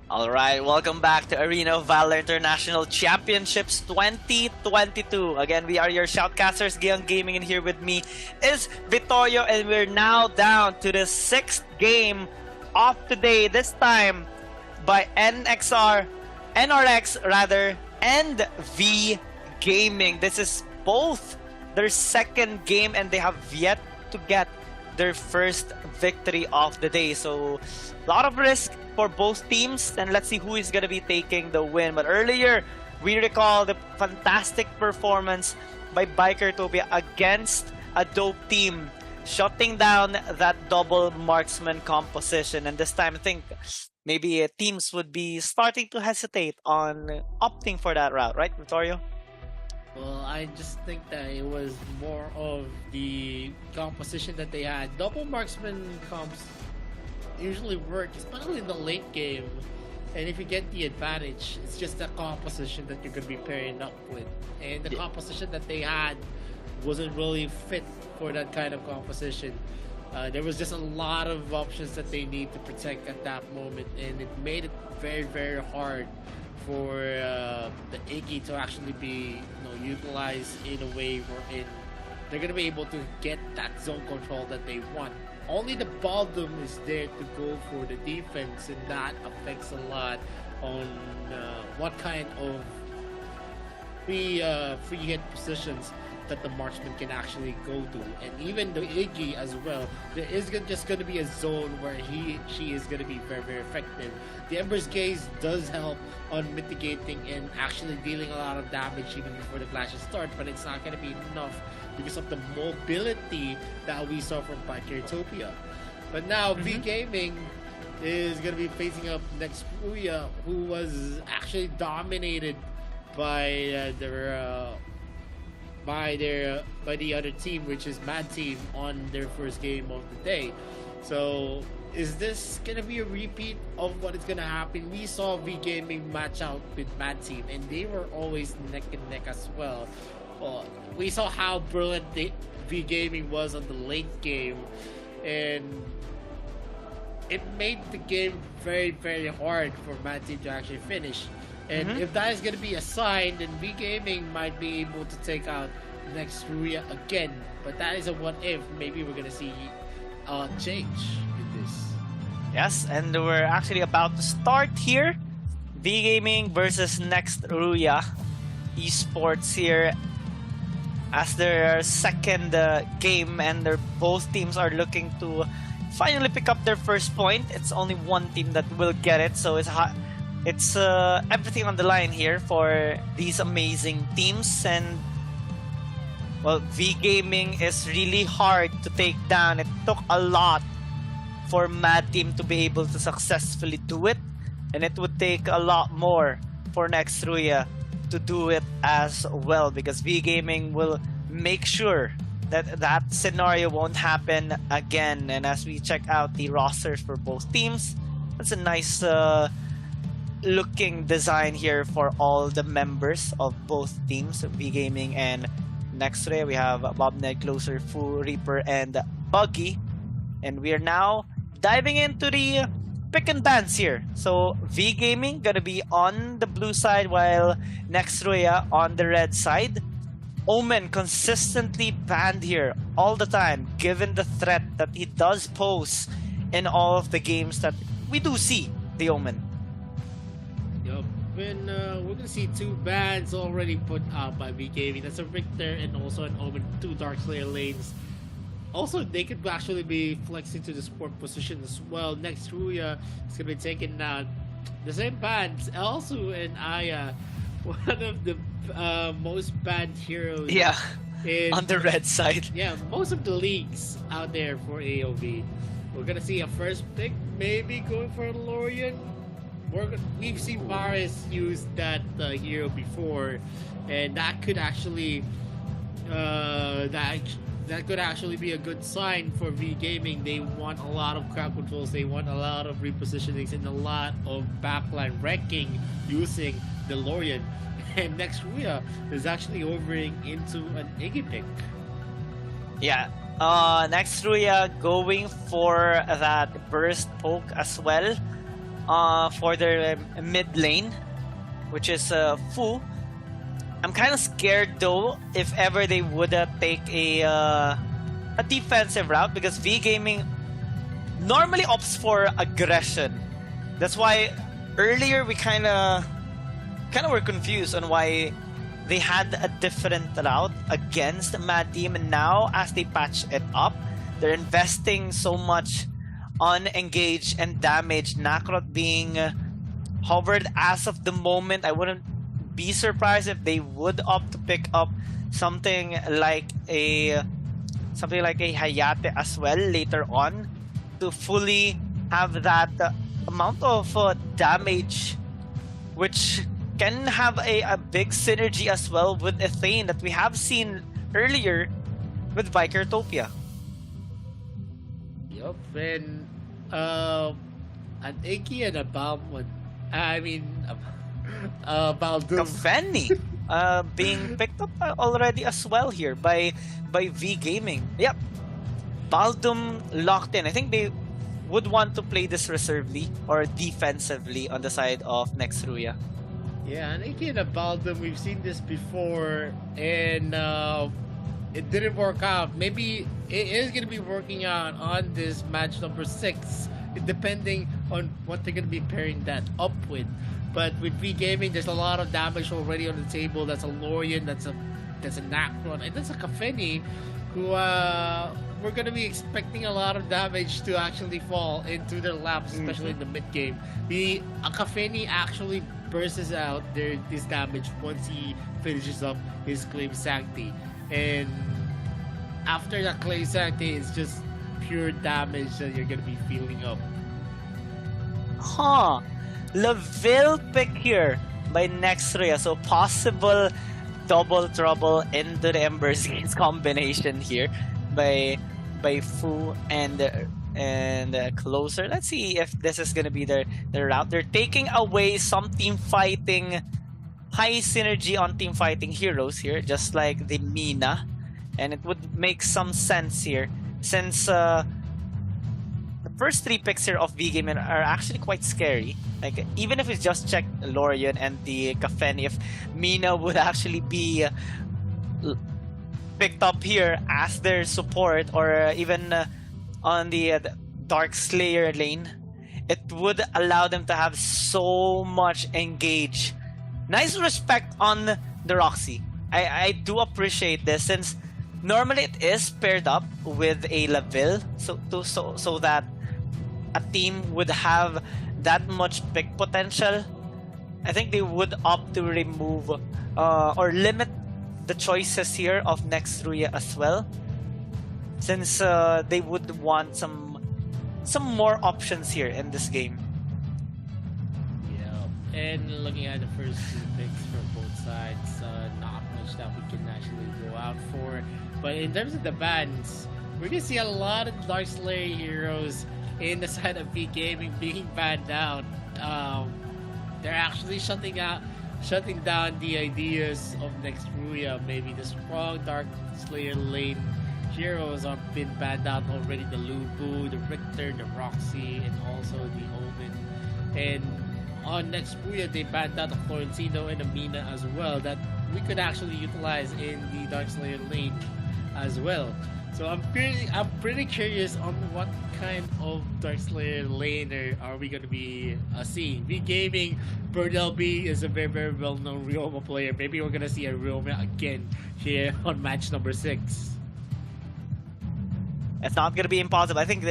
Alright, welcome back to Arena of Valor International Championships 2022. Again, we are your shoutcasters, Gion Gaming, and here with me is Vittorio, and we're now down to the 6th game of today, this time by NRX rather, and V Gaming. This is both their second game and they have yet to get their first victory of the day. So a lot of risk for both teams, and let's see who is going to be taking the win. But earlier, we recall the fantastic performance by Bikertopia against a dope team, shutting down that double marksman composition. And this time, I think maybe teams would be starting to hesitate on opting for that route, right, Vittorio? Well, I just think that it was more of the composition that they had. Double marksman comps usually work, especially in the late game. And if you get the advantage, it's just the composition that you're going to be pairing up with. And the composition that they had wasn't really fit for that kind of composition. There was just a lot of options that they need to protect at that moment, and it made it very, very hard for the AIC to actually be utilized in a way wherein they're going to be able to get that zone control that they want. Only the bottom is there to go for the defense, and that affects a lot on what kind of free hit positions that the marksman can actually go to. And even the AIC as well, there is just going to be a zone where she is going to be very, very effective. The Ember's Gaze does help on mitigating and actually dealing a lot of damage even before the clashes start, but it's not going to be enough because of the mobility that we saw from Bikertopia. But now V Gaming, is going to be facing up next Ruya, who was actually dominated by the other team, which is Mad Team, on their first game of the day. So is this gonna be a repeat of what is gonna happen? We saw V Gaming match out with Mad Team, and they were always neck and neck as well. We saw how brilliant V Gaming was on the late game, and it made the game very, very hard for Mad Team to actually finish. And if that is going to be a sign, then V Gaming might be able to take out next Ruya again. But that is a what if. Maybe we're going to see a change in this. Yes, and we're actually about to start here. V Gaming versus next Ruya Esports here as their second game, and both teams are looking to finally pick up their first point. It's only one team that will get it, so it's everything on the line here for these amazing teams. And well, V Gaming is really hard to take down. It took a lot for Mad Team to be able to successfully do it, and it would take a lot more for next Ruya to do it as well, because V Gaming will make sure that that scenario won't happen again. And as we check out the rosters for both teams, that's a nice looking design here for all the members of both teams, V Gaming and next Ruya. We have Bob Ned, Closer, Fu, Reaper, and Buggy. And we are now diving into the pick and dance here. So V Gaming gonna be on the blue side, while next Ruya on the red side. Omen consistently banned here all the time, given the threat that he does pose in all of the games that we do see the Omen. Yup, and we're gonna see two bans already put out by V Gaming. That's a Richter and also an Omen, two Darkslayer lanes. Also, they could actually be flexing to the support position as well. Next Ruya is gonna be taking out the same bans, Elsu and Aya, one of the most banned heroes. Yeah, on the red side. Yeah, most of the leagues out there for AOV. We're gonna see a first pick, maybe going for a Lorian. We've seen Varus use that hero before, and that could actually that could actually be a good sign for V Gaming. They want a lot of crowd controls, they want a lot of repositionings, and a lot of backline wrecking using the Lorian. And next Ruya is actually overing into an Iggy pick. Yeah, next Ruya going for that burst poke as well for their mid lane, which is Fu. I'm kind of scared though if ever they would take a defensive route, because V Gaming normally opts for aggression. That's why earlier we kind of were confused on why they had a different route against Mad Team, and now as they patch it up, they're investing so much on engage and damage. Nakrot being hovered as of the moment. I wouldn't be surprised if they would opt to pick up something like a Hayate as well later on, to fully have that amount of damage, which can have a big synergy as well with Ethane that we have seen earlier with Vikertopia. Yup, and an Iggy and a Balmud. I mean, Baldum. Cafeni being picked up already as well here by V Gaming. Yep, Baldum locked in. I think they would want to play this reservedly or defensively on the side of next Ruya. Yeah, and again, Baldum, we've seen this before, and it didn't work out. Maybe it is going to be working out on this match number 6, depending on what they're going to be pairing that up with. But with V Gaming, there's a lot of damage already on the table. That's a Lorian, that's a Nacron, and that's a Cafeni, who we're going to be expecting a lot of damage to actually fall into their laps, especially in the mid game. A Cafeni actually bursts out this damage once he finishes up his Claim Sancti, and after that Claim Sancti, it's just pure damage that you're gonna be feeling up. Huh. Laville pick here by Nextria. So possible double trouble into the Embers Games combination here by Fu and Closer. Let's see if this is gonna be their route. They're taking away some team fighting, high synergy on team fighting heroes here, just like the Mina, and it would make some sense here since the first 3 picks here of V Gaming are actually quite scary. Like, even if we just check Lorian and the Kafeni, if Mina would actually be picked up here as their support, or even on the Dark Slayer lane, it would allow them to have so much engage. Nice respect on the Roxy. I do appreciate this, since normally it is paired up with a Laville, so that a team would have that much pick potential. I think they would opt to remove or limit the choices here of Nextria as well, since they would want some more options here in this game. Yeah, and looking at the first 2 picks for both sides, not much that we can actually go out for. But in terms of the bans, we're gonna see a lot of Dark Slayer heroes in the side of V Gaming being banned out. They're actually shutting down the ideas of Nextria. Maybe the strong Dark Slayer lane heroes have been banned out already. The Lubu, the Richter, the Roxy, and also the Omen. And on Nextria, they banned out the Florentino and the Mina as well, that we could actually utilize in the Dark Slayer lane as well. So I'm pretty curious on what kind of Dark Slayer laner are we gonna be seeing. V Gaming, Birdelby is a very, very well-known Ryoma player. Maybe we're gonna see a Ryoma again here on match number 6. It's not gonna be impossible. I think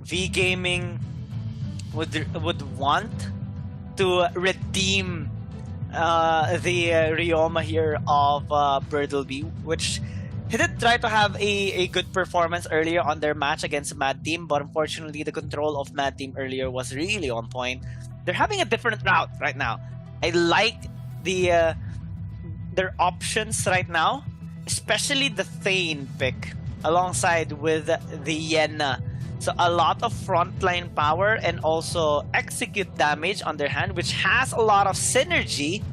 V Gaming would want to redeem the Ryoma here of Birdelby, which he did try to have a good performance earlier on their match against Mad Team, but unfortunately the control of Mad Team earlier was really on point. They're having a different route right now. I like their options right now, especially the Thane pick alongside with the Yenna. So a lot of frontline power and also execute damage on their hand, which has a lot of synergy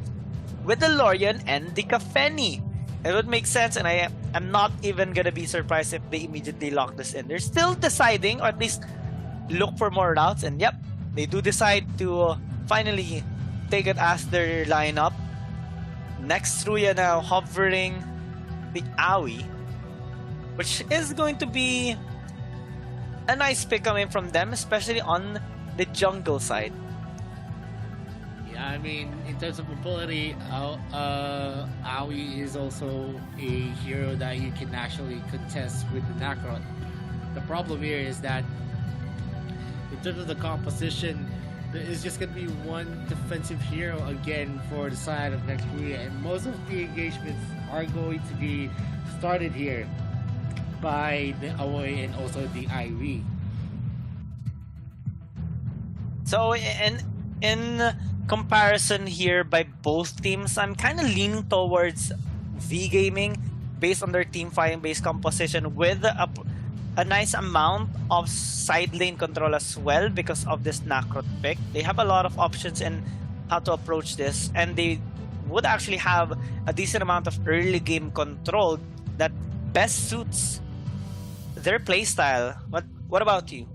with the Lorian and the Kafeni. It would make sense, and I'm not even gonna be surprised if they immediately lock this in. They're still deciding, or at least look for more routes, and yep, they do decide to finally take it as their lineup. Nextria now hovering the Aoi, which is going to be a nice pick coming from them, especially on the jungle side. Yeah, I mean, in terms of mobility, Aoi is also a hero that you can actually contest with the Nakrot. The problem here is that in terms of the composition, there is just going to be one defensive hero again for the side of Nextria, and most of the engagements are going to be started here by the Aoi and also the Irie. So in comparison here by both teams, I'm kind of leaning towards V Gaming based on their team fighting based composition, with a nice amount of side lane control as well because of this Nakrot pick. They have a lot of options in how to approach this, and they would actually have a decent amount of early game control that best suits their playstyle. What about you?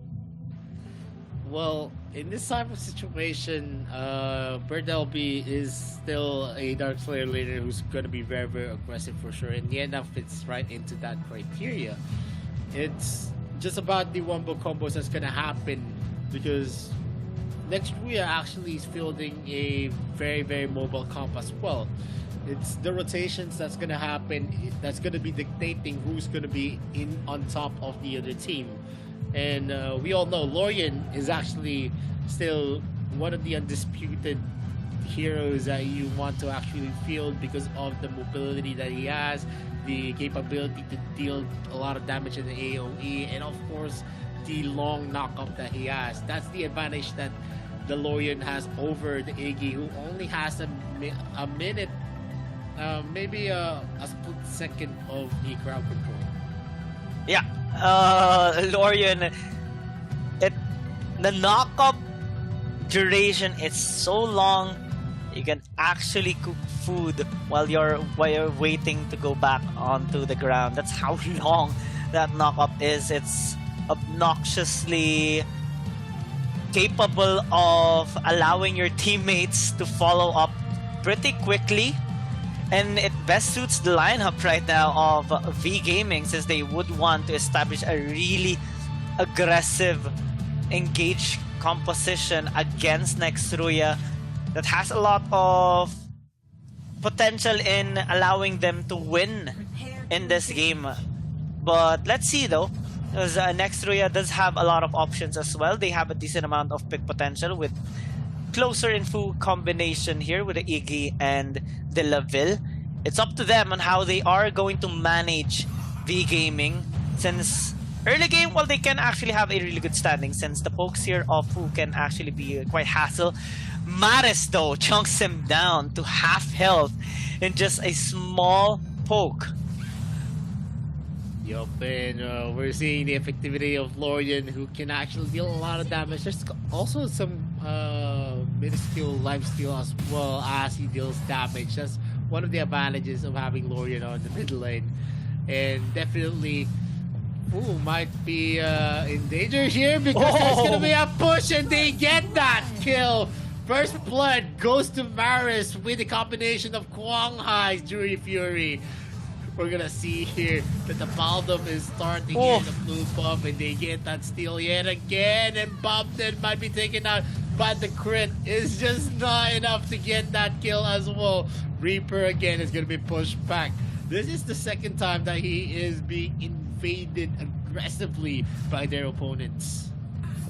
Well, in this type of situation, Birdelby is still a Dark Slayer laner who's going to be very, very aggressive for sure, and Yenna fits right into that criteria. It's just about the wombo combos that's going to happen, because Nextria actually is fielding a very, very mobile comp as well. It's the rotations that's going to happen that's going to be dictating who's going to be in on top of the other team. And we all know Lorian is actually still one of the undisputed heroes that you want to actually field because of the mobility that he has, the capability to deal a lot of damage in the AoE, and of course the long knockup that he has. That's the advantage that the Lorian has over the Iggy, who only has a minute, maybe a split second of the crowd control. Yeah, Lorian, the knockup duration is so long. You can actually cook food while you're waiting to go back onto the ground. That's how long that knockup is. It's obnoxiously capable of allowing your teammates to follow up pretty quickly, and it best suits the lineup right now of V Gaming, since they would want to establish a really aggressive, engaged composition against Nextruya that has a lot of potential in allowing them to win in this game. But let's see though, because Nextruya does have a lot of options as well. They have a decent amount of pick potential with closer info combination here with the Iggy and the Laville. It's up to them on how they are going to manage V Gaming, since early game, well, they can actually have a really good standing, since the pokes here of Fu can actually be quite hassle. Maris though chunks him down to half health in just a small poke. Yup, and we're seeing the effectivity of Lorian, who can actually deal a lot of damage. There's also some minuscule life steal as well as he deals damage. That's one of the advantages of having Lorian on the mid lane. And definitely, Fu might be in danger here, because there's going to be a push and they get that kill. First blood goes to Maris with a combination of Kwang Hai's Jury Fury. We're gonna see here that the Baldom is starting here, the blue buff, and they get that steal yet again, and Bobden might be taken out, but the crit is just not enough to get that kill as well. Reaper again is gonna be pushed back. This is the second time that he is being invaded aggressively by their opponents.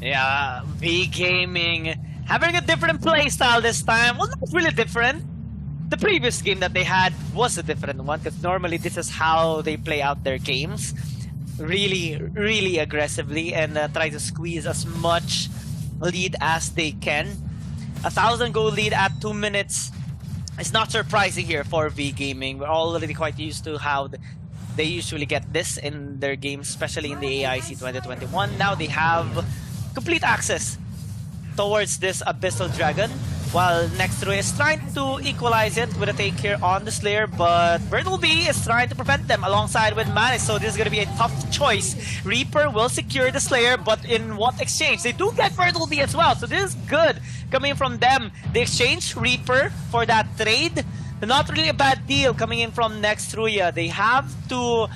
Yeah, V Gaming having a different playstyle this time. Well, not really different. The previous game that they had was a different one, because normally this is how they play out their games. Really, really aggressively, and try to squeeze as much lead as they can. 1,000 goal lead at 2 minutes is not surprising here for V Gaming. We're already quite used to how they usually get this in their games, especially in the AIC 2021. Now they have complete access towards this Abyssal Dragon, while Nextruya is trying to equalize it with a take here on the Slayer, but Bertleby is trying to prevent them alongside with Maris, so this is going to be a tough choice. Reaper will secure the Slayer, but in what exchange? They do get Bertleby as well, so this is good coming from them. They exchange Reaper for that trade. Not really a bad deal coming in from Nextruya. They have to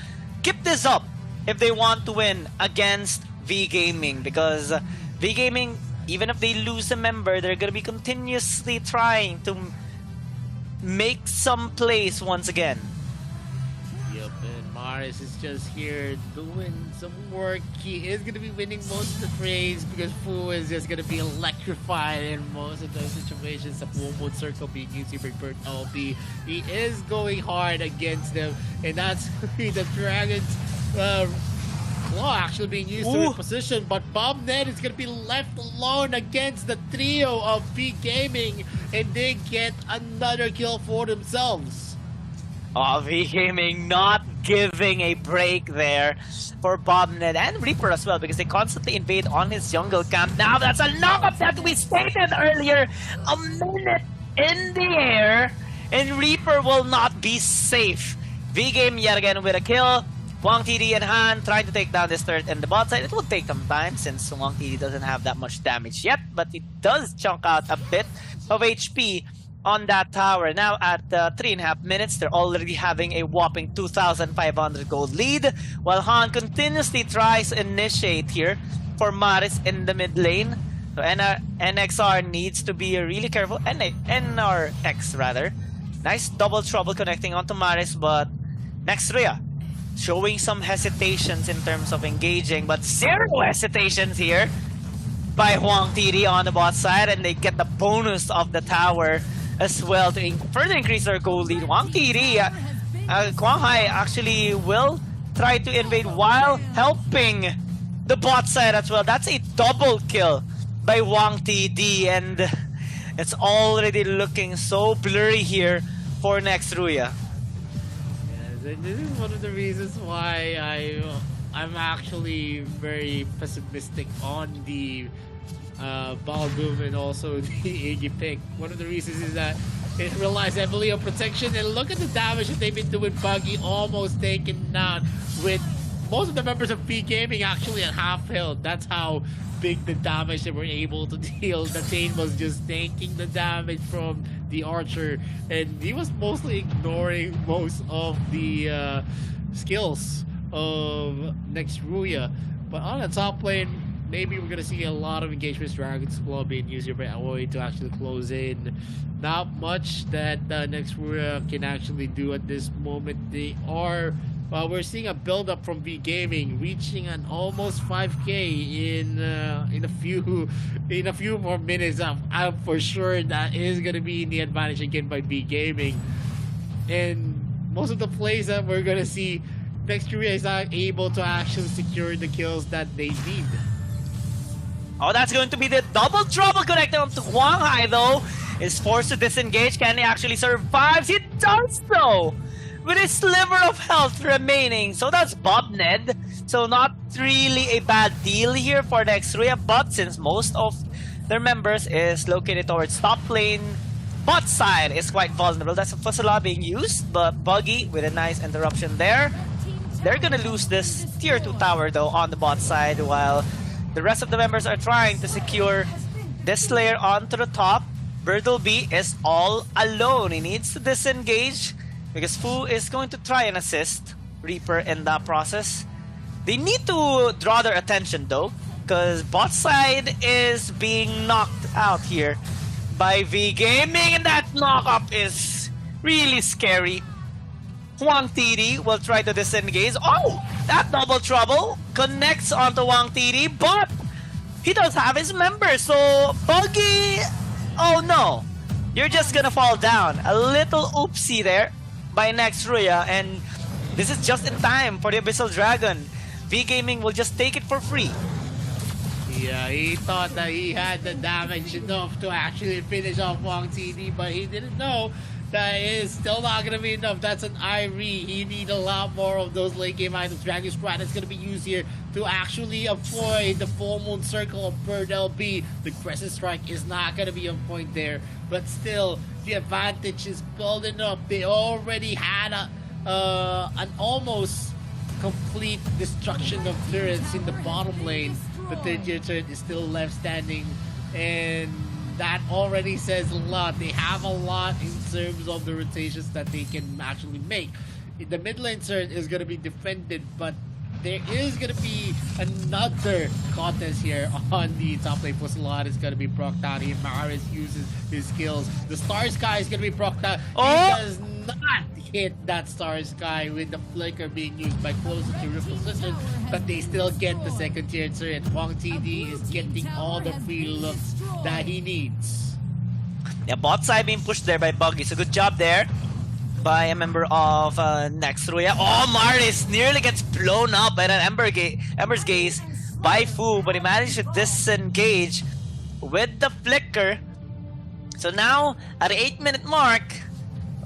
keep this up if they want to win against V Gaming, because V Gaming, even if they lose a member, they're gonna be continuously trying to make some plays once again. Yep, and Maris is just here doing some work. He is gonna be winning most of the trades, because Fu is just gonna be electrified in most of those situations. The Wormwood Circle being used to bring Bird LB. He is going hard against them, and that's the Dragon's Claw actually being used to reposition, but Bombnet is going to be left alone against the trio of V Gaming, and they get another kill for themselves. Oh, V Gaming not giving a break there for Bombnet and Reaper as well, because they constantly invade on his jungle camp. Now that's a knockup that we stated earlier. A minute in the air, and Reaper will not be safe. V Game yet again with a kill. Wang TD and Han trying to take down this turret in the bot side. It will take them time, since Wang TD doesn't have that much damage yet, but it does chunk out a bit of HP on that tower. Now at 3.5 minutes, they're already having a whopping 2,500 gold lead, while Han continuously tries to initiate here for Maris in the mid lane. So NXR needs to be really careful. NRX rather. Nice double trouble connecting onto Maris, but Nextruya showing some hesitations in terms of engaging, but zero hesitations here by Huang TD on the bot side, and they get the bonus of the tower as well to further increase their goal lead. Huang TD, Kwang Hai actually will try to invade while helping the bot side as well. That's a double kill by Wang TD, and it's already looking so blurry here for next Ruya. Yes, and this is one of the reasons why I'm actually very pessimistic on the Baldoom and also the Iggy pick. One of the reasons is that it relies heavily on protection, and look at the damage that they've been doing. Buggy almost taken down with most of the members of B Gaming actually at half health. That's how big the damage they were able to deal. The Thane was just taking the damage from the Archer, and he was mostly ignoring most of the skills of next Ruya. But on the top lane, maybe we're gonna see a lot of engagements. Dragon's Claw being used here by Aoi to actually close in. Not much that next Ruya can actually do at this moment. They are. We're seeing a build-up from V Gaming, reaching an almost 5K in a few more minutes. I'm for sure that is gonna be in the advantage again by V Gaming, and most of the plays that we're gonna see, next Ruya is not able to actually secure the kills that they need. Oh, that's going to be the double trouble connected onto Huang Hai, though. Is forced to disengage. Can he actually survive? He does so! With his sliver of health remaining. So that's Bob Ned. So not really a bad deal here for next Ruya, but since most of their members is located towards top lane, bot side is quite vulnerable. That's a Fusila being used, but Buggy with a nice interruption there. They're gonna lose this tier 2 tower though on the bot side, while the rest of the members are trying to secure this layer onto the top. Birdleby is all alone. He needs to disengage because Fu is going to try and assist Reaper in that process. They need to draw their attention though, because bot side is being knocked out here by V Gaming, and that knock-up is really scary. Huang TD will try to disengage. Oh! That double trouble connects onto Wang TD, but he does have his member, so Buggy... Oh no! You're just gonna fall down. A little oopsie there by next Ruya, and this is just in time for the Abyssal Dragon. V Gaming will just take it for free. Yeah, he thought that he had the damage enough to actually finish off Wang TD, but he didn't know that is still not going to be enough. That's an Irie. He needs a lot more of those late game items. Dragon Stride is going to be used here to actually avoid the full moon circle of Bird LB. The Crescent Strike is not going to be on point there, but still, the advantage is building up. They already had an almost complete destruction of turrets in the bottom lane. The third tier turret is still left standing, and that already says a lot. They have a lot in terms of the rotations that they can actually make. The mid lane turret is going to be defended, but there is going to be another contest here on the top lane. Fusilad is going to be procced out here. Maris uses his skills. The Star Sky is going to be procced out. Oh! He does not hit that Star Sky with the flicker being used by closer to Ripple Sisters, but they still get the second tier turret. Wang TD is getting all the free looks that he needs. Yeah, bot side being pushed there by Buggy, so good job there by a member of next Ruya. Oh, Maris nearly gets blown up by an Ember's Gaze by Fu, but he managed to disengage with the flicker. So now, at the 8-minute mark,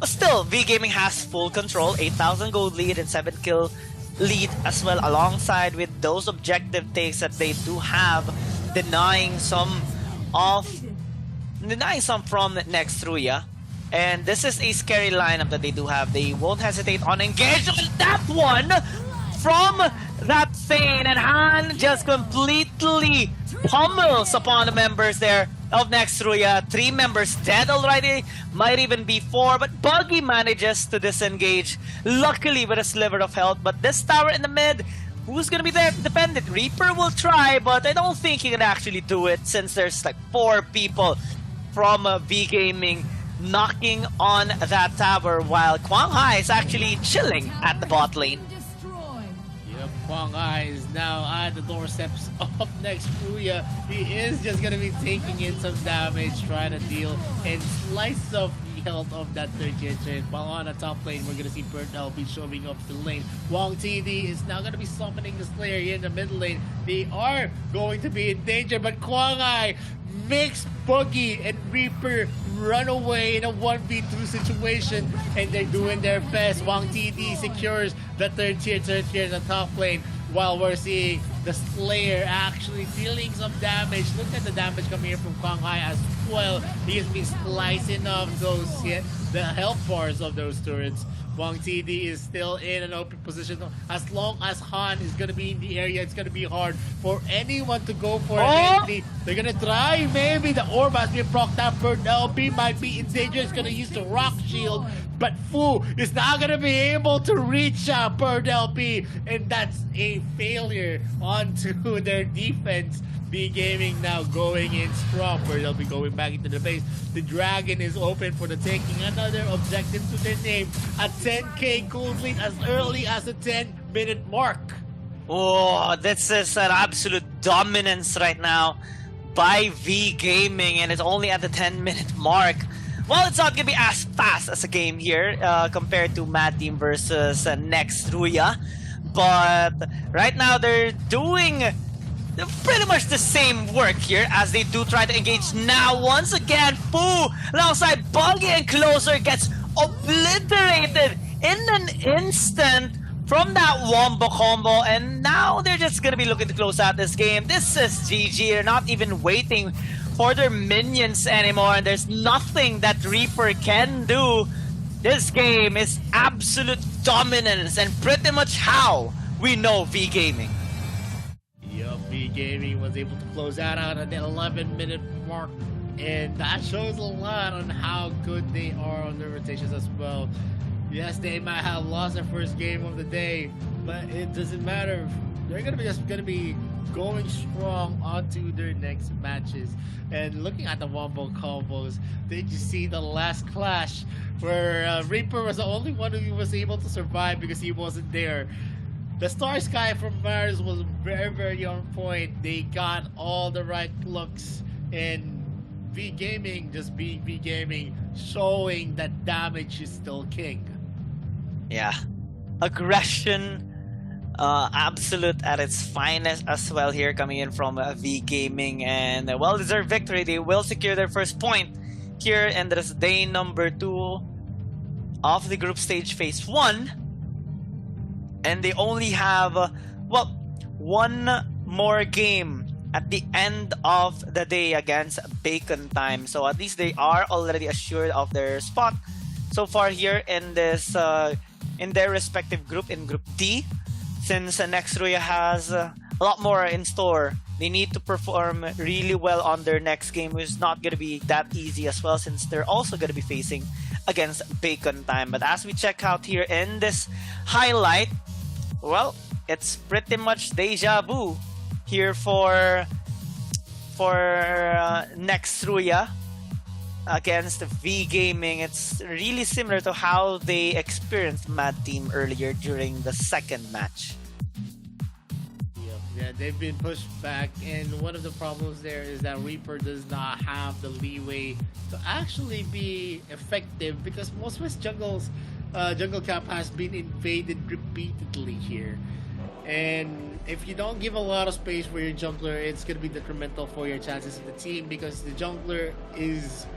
still, V Gaming has full control, 8,000 gold lead and 7 kill lead as well, alongside with those objective takes that they do have, denying some from next Ruya. And this is a scary lineup that they do have. They won't hesitate on engagement. That one from that Thane, and Han just completely pummels upon the members there of next Ruya. 3 members dead already, might even be 4, but Buggy manages to disengage, luckily with a sliver of health. But this tower in the mid, who's gonna be there to defend it? Reaper will try, but I don't think he can actually do it since there's like 4 people from V Gaming knocking on that tower, while Huang Hai is actually chilling at the bot lane. Yep, Huang Hai is now at the doorsteps of next Ruya. He is just going to be taking in some damage, trying to deal and slice off the health of that third tier turret. While on the top lane, we're gonna see Bert LB showing up the lane. Wong TD is now gonna be summoning the Slayer here in the mid lane. They are going to be in danger, but Kwang makes Boogie and Reaper run away in a 1v2 situation, and they're doing their best. Wong TD secures the third tier turret here in the top lane, while we're seeing the Slayer actually dealing some damage. Look at the damage coming here from Kwang as well. He has been slicing off the health bars of those turrets. Wong TD is still in an open position. As long as Han is going to be in the area, it's going to be hard for anyone to go for it. They're going to try. Maybe the orb has been procced out. Bird LB might be in danger. It's going to use the rock shield. But Fu is not going to be able to reach out Bird LB. And that's a failure onto their defense. B Gaming now going in strong. They'll be going back into the base. The Dragon is open for the taking. Another objective to their name. A 10k gold lead as early as the 10-minute mark. Oh, this is an absolute dominance right now by V Gaming, and it's only at the 10-minute mark. Well, it's not going to be as fast as a game here compared to Mad Team versus Next Ruya. But right now they're doing pretty much the same work here as they do try to engage. Now, once again, Fu alongside Buggy and Closer gets obliterated in an instant from that wombo combo, and now they're just gonna be looking to close out this game. This is GG. They're not even waiting for their minions anymore, and there's nothing that Reaper can do. This game is absolute dominance, and pretty much how we know V Gaming. Yup, V Gaming was able to close that out at the 11-minute mark, and that shows a lot on how good they are on their rotations as well. Yes, they might have lost their first game of the day, but it doesn't matter. They're just gonna be going strong onto their next matches. And looking at the wombo combos, did you see the last clash where Reaper was the only one who was able to survive because he wasn't there? The Star Sky from Mars was very, very on point. They got all the right looks, and V Gaming just being V Gaming, showing that damage is still king. Yeah, aggression, absolute at its finest as well here, coming in from V Gaming, and a well-deserved victory. They will secure their first point here, and this is day number 2 of the group stage phase 1. And they only have, one more game at the end of the day against Bacon Time. So at least they are already assured of their spot so far here in this, in their respective group, in Group D. Since Next Ruya has a lot more in store, they need to perform really well on their next game, which is not going to be that easy as well, since they're also going to be facing against Bacon Time. But as we check out here in this highlight, well, it's pretty much deja vu here for Next Ruya against V Gaming. It's really similar to how they experienced Mad Team earlier during the second match. Yeah, they've been pushed back, and one of the problems there is that Reaper does not have the leeway to actually be effective, because most West jungle cap has been invaded repeatedly here. And if you don't give a lot of space for your jungler, it's going to be detrimental for your chances of the team, because the jungler is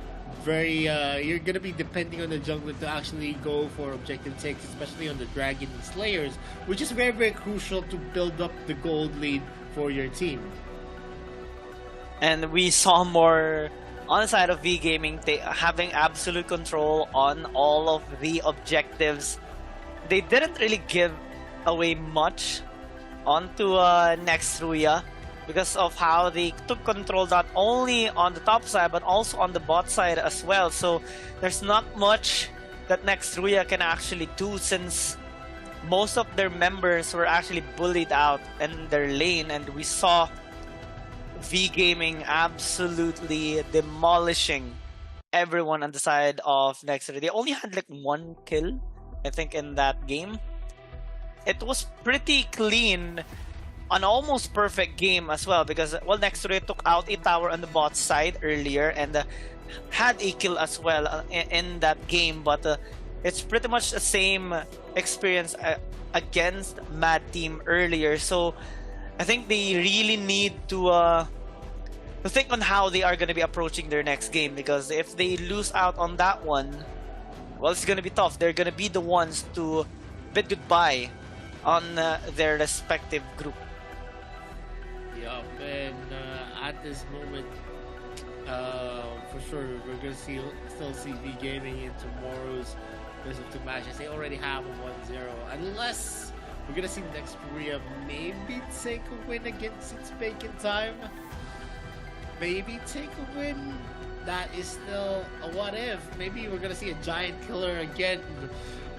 very you're going to be depending on the jungler to actually go for objective takes, especially on the Dragon and Slayers, which is very, very crucial to build up the gold lead for your team. And we saw more on the side of V Gaming, having absolute control on all of the objectives. They didn't really give away much onto Next Ruya because of how they took control not only on the top side but also on the bot side as well. So there's not much that Next Ruya can actually do, since most of their members were actually bullied out in their lane, and we saw V Gaming absolutely demolishing everyone on the side of Next Ruya. They only had like 1 kill, I think, in that game. It was pretty clean an almost perfect game as well, because well, Nextray took out a tower on the bot side earlier and had a kill as well in that game, but it's pretty much the same experience against Mad Team earlier. So I think they really need to think on how they are going to be approaching their next game, because if they lose out on that one, well, it's going to be tough. They're going to be the ones to bid goodbye on their respective group. Yeah, and at this moment, for sure, we're gonna still see V Gaming in tomorrow's best of two matches. They already have a 1-0, unless we're gonna see next Korea maybe take a win against its vacant time. Maybe take a win. That is still a what if. Maybe we're gonna see a giant killer again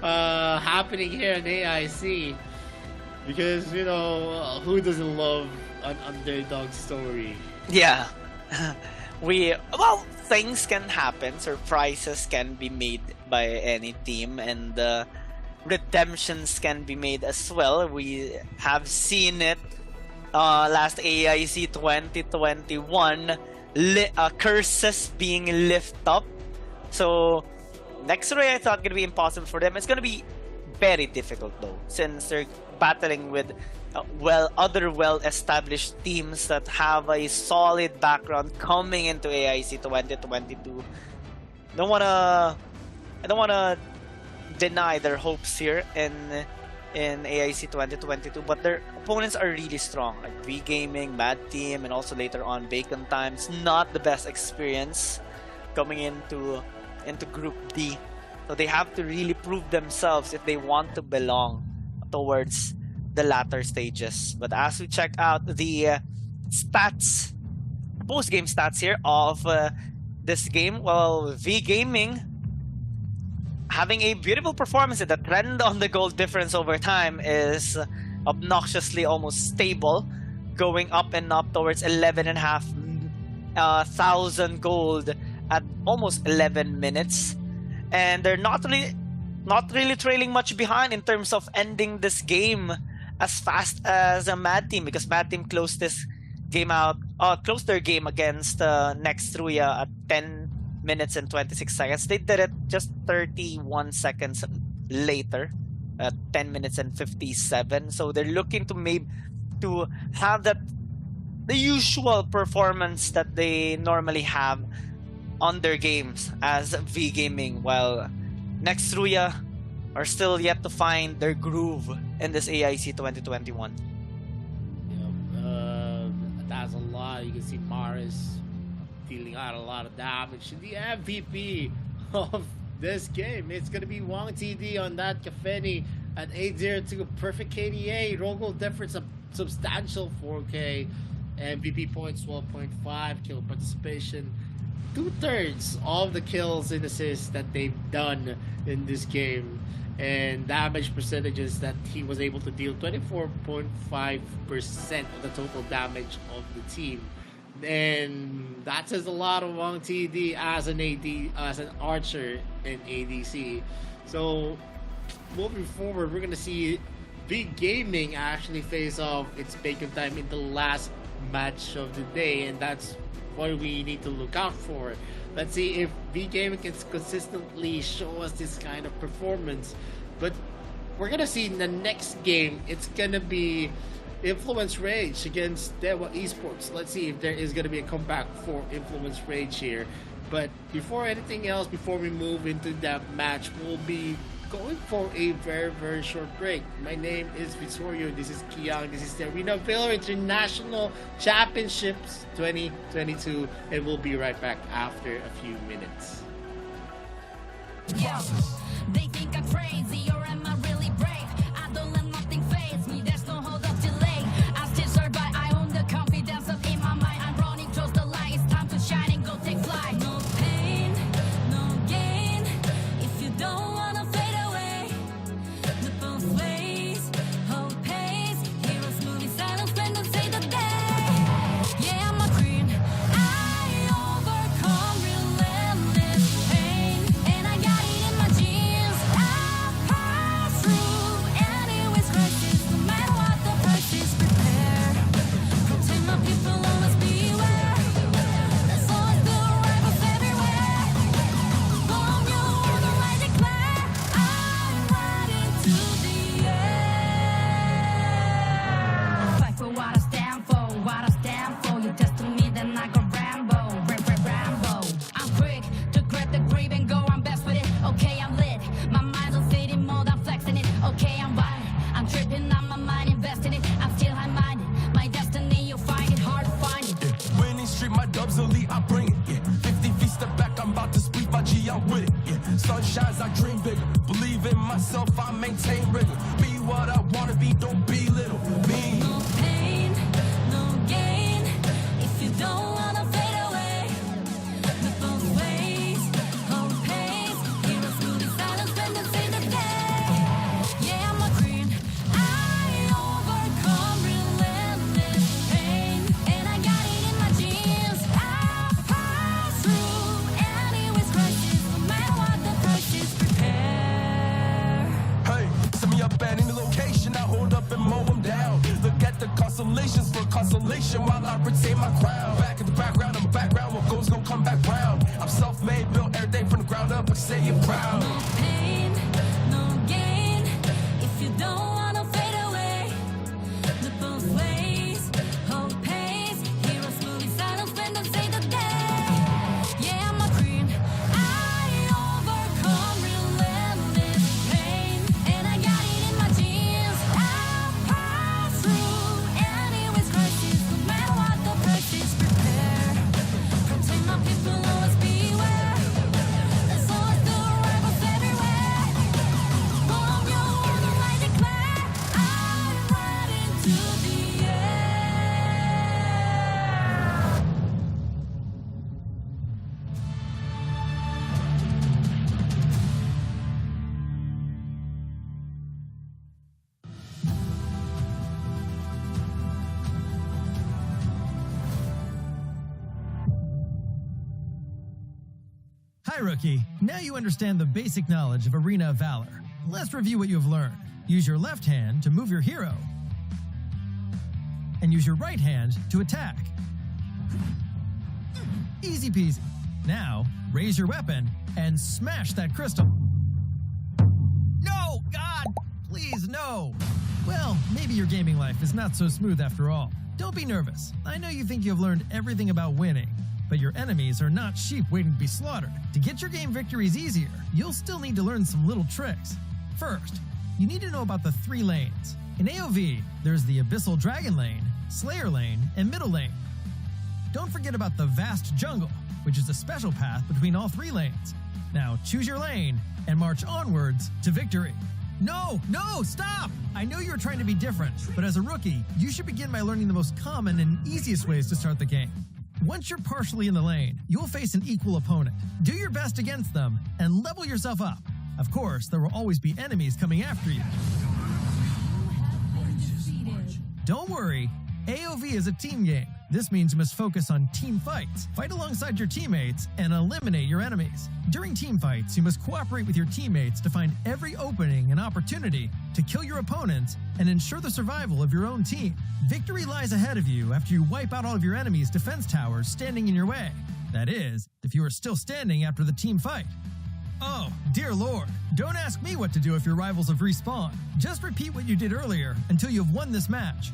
happening here in AIC, because you know who doesn't love an underdog story? Yeah. Well, things can happen, surprises can be made by any team, and redemptions can be made as well. We have seen it last AIC 2021, curses being lifted up. So next Ray, I thought gonna be impossible for them. It's gonna be very difficult though, since they're battling with other well-established teams that have a solid background coming into AIC 2022. I don't wanna deny their hopes here in AIC 2022, but their opponents are really strong, like V Gaming, Mad Team, and also later on Bacon Time. It's not the best experience coming into Group D, so they have to really prove themselves if they want to belong towards the latter stages. But as we check out the stats, post-game stats here of this game, well, V Gaming having a beautiful performance. The trend on the gold difference over time is obnoxiously almost stable, going up and up towards 11,500 thousand gold at almost 11 minutes, and they're not really trailing much behind in terms of ending this game as fast as a Mad Team, because Mad Team closed this game out, closed their game against Nextruya at 10 minutes and 26 seconds. They did it just 31 seconds later, 10 minutes and 57. So they're looking to have the usual performance that they normally have on their games as V Gaming, while Nextruya are still yet to find their groove in this AIC 2021. That's a lot. You can see Maris dealing out a lot of damage. The MVP of this game, it's going to be Wang TD on that Kafeni at 802. Perfect KDA. Roll goal difference of substantial 4K. MVP points 12.5. Kill participation 2/3 of the kills and assists that they've done in this game. And damage percentages that he was able to deal 24.5% of the total damage of the team. And that says a lot of Wang TD as an archer in ADC. So moving forward, we're gonna see V Gaming actually face off its Bacon Time in the last match of the day, and that's what we need to look out for. Let's see if V Gaming can consistently show us this kind of performance. But we're gonna see in the next game, it's gonna be Influence Rage against Dewa Esports. Let's see if there is gonna be a comeback for Influence Rage here. But before anything else, before we move into that match, we'll be going for a very, very short break. My name is Vittorio, this is Kiang, this is the Arena Valor International Championships 2022, and we'll be right back after a few minutes. Yo, they think I'm crazy, or am I really brave? I don't let nothing faze me, there's no hold up delay. I still survive, I own the confidence up in my mind. I'm running towards the light, it's time to shine and go take flight. No pain, no gain, if you don't wanna fade away. The both ways, hope pays, heroes moving silence when they say the day. Yeah, I'm a queen, I overcome relentless pain, and I got it in my genes. I easily I bring it, yeah. 50 feet step back, I'm about to speak my G, I'm with it, yeah. Sun shines, I dream bigger. Believe in myself, I maintain rigor. Be what I wanna be, don't be little. Me. No pain, no gain. If you don't wanna fade away, look both ways. Hope pays. Heroes who be silent when they say the day. Yeah, I'm a queen. I overcome relentless pain, and I got it in my genes. I pass through anyways crisis, no matter what the price is. Prepare. Hey, send me up at any location, I hold up and mow them down. Look at the constellations for consolation while I retain my crown. Back in the background, I'm a background, what goes gon' come back round. I'm self-made, built everything from the ground up, I say it proud. No pain, no gain. If you don't wanna fade away, look both ways. Hope pays. Heroes will be silent when they say the day. Yeah, I'm a queen. I overcome relentless pain, and I got it in my genes. I pass through anyways crisis, no matter what the price is. Prepare. Protect my people, always beware. There's always the rivals everywhere. From your order, I declare, I'm riding to the air. Hi, Rookie. Now you understand the basic knowledge of Arena of Valor. Let's review what you have learned. Use your left hand to move your hero, and use your right hand to attack. Easy peasy. Now, raise your weapon and smash that crystal. No! God! Please, no! Well, maybe your gaming life is not so smooth after all. Don't be nervous. I know you think you have learned everything about winning, but your enemies are not sheep waiting to be slaughtered. To get your game victories easier, you'll still need to learn some little tricks. First, you need to know about the 3 lanes. In AoV, there's the Abyssal Dragon Lane, Slayer Lane, and Middle Lane. Don't forget about the Vast Jungle, which is a special path between all 3 lanes. Now choose your lane and march onwards to victory. No, stop! I know you're trying to be different, but as a rookie, you should begin by learning the most common and easiest ways to start the game. Once you're partially in the lane, you'll face an equal opponent. Do your best against them and level yourself up. Of course, there will always be enemies coming after you. Don't worry, AoV is a team game. This means you must focus on team fights, fight alongside your teammates, and eliminate your enemies. During team fights, you must cooperate with your teammates to find every opening and opportunity to kill your opponents and ensure the survival of your own team. Victory lies ahead of you after you wipe out all of your enemies' defense towers standing in your way. That is, if you are still standing after the team fight. Oh, dear Lord, don't ask me what to do if your rivals have respawned. Just repeat what you did earlier until you have won this match.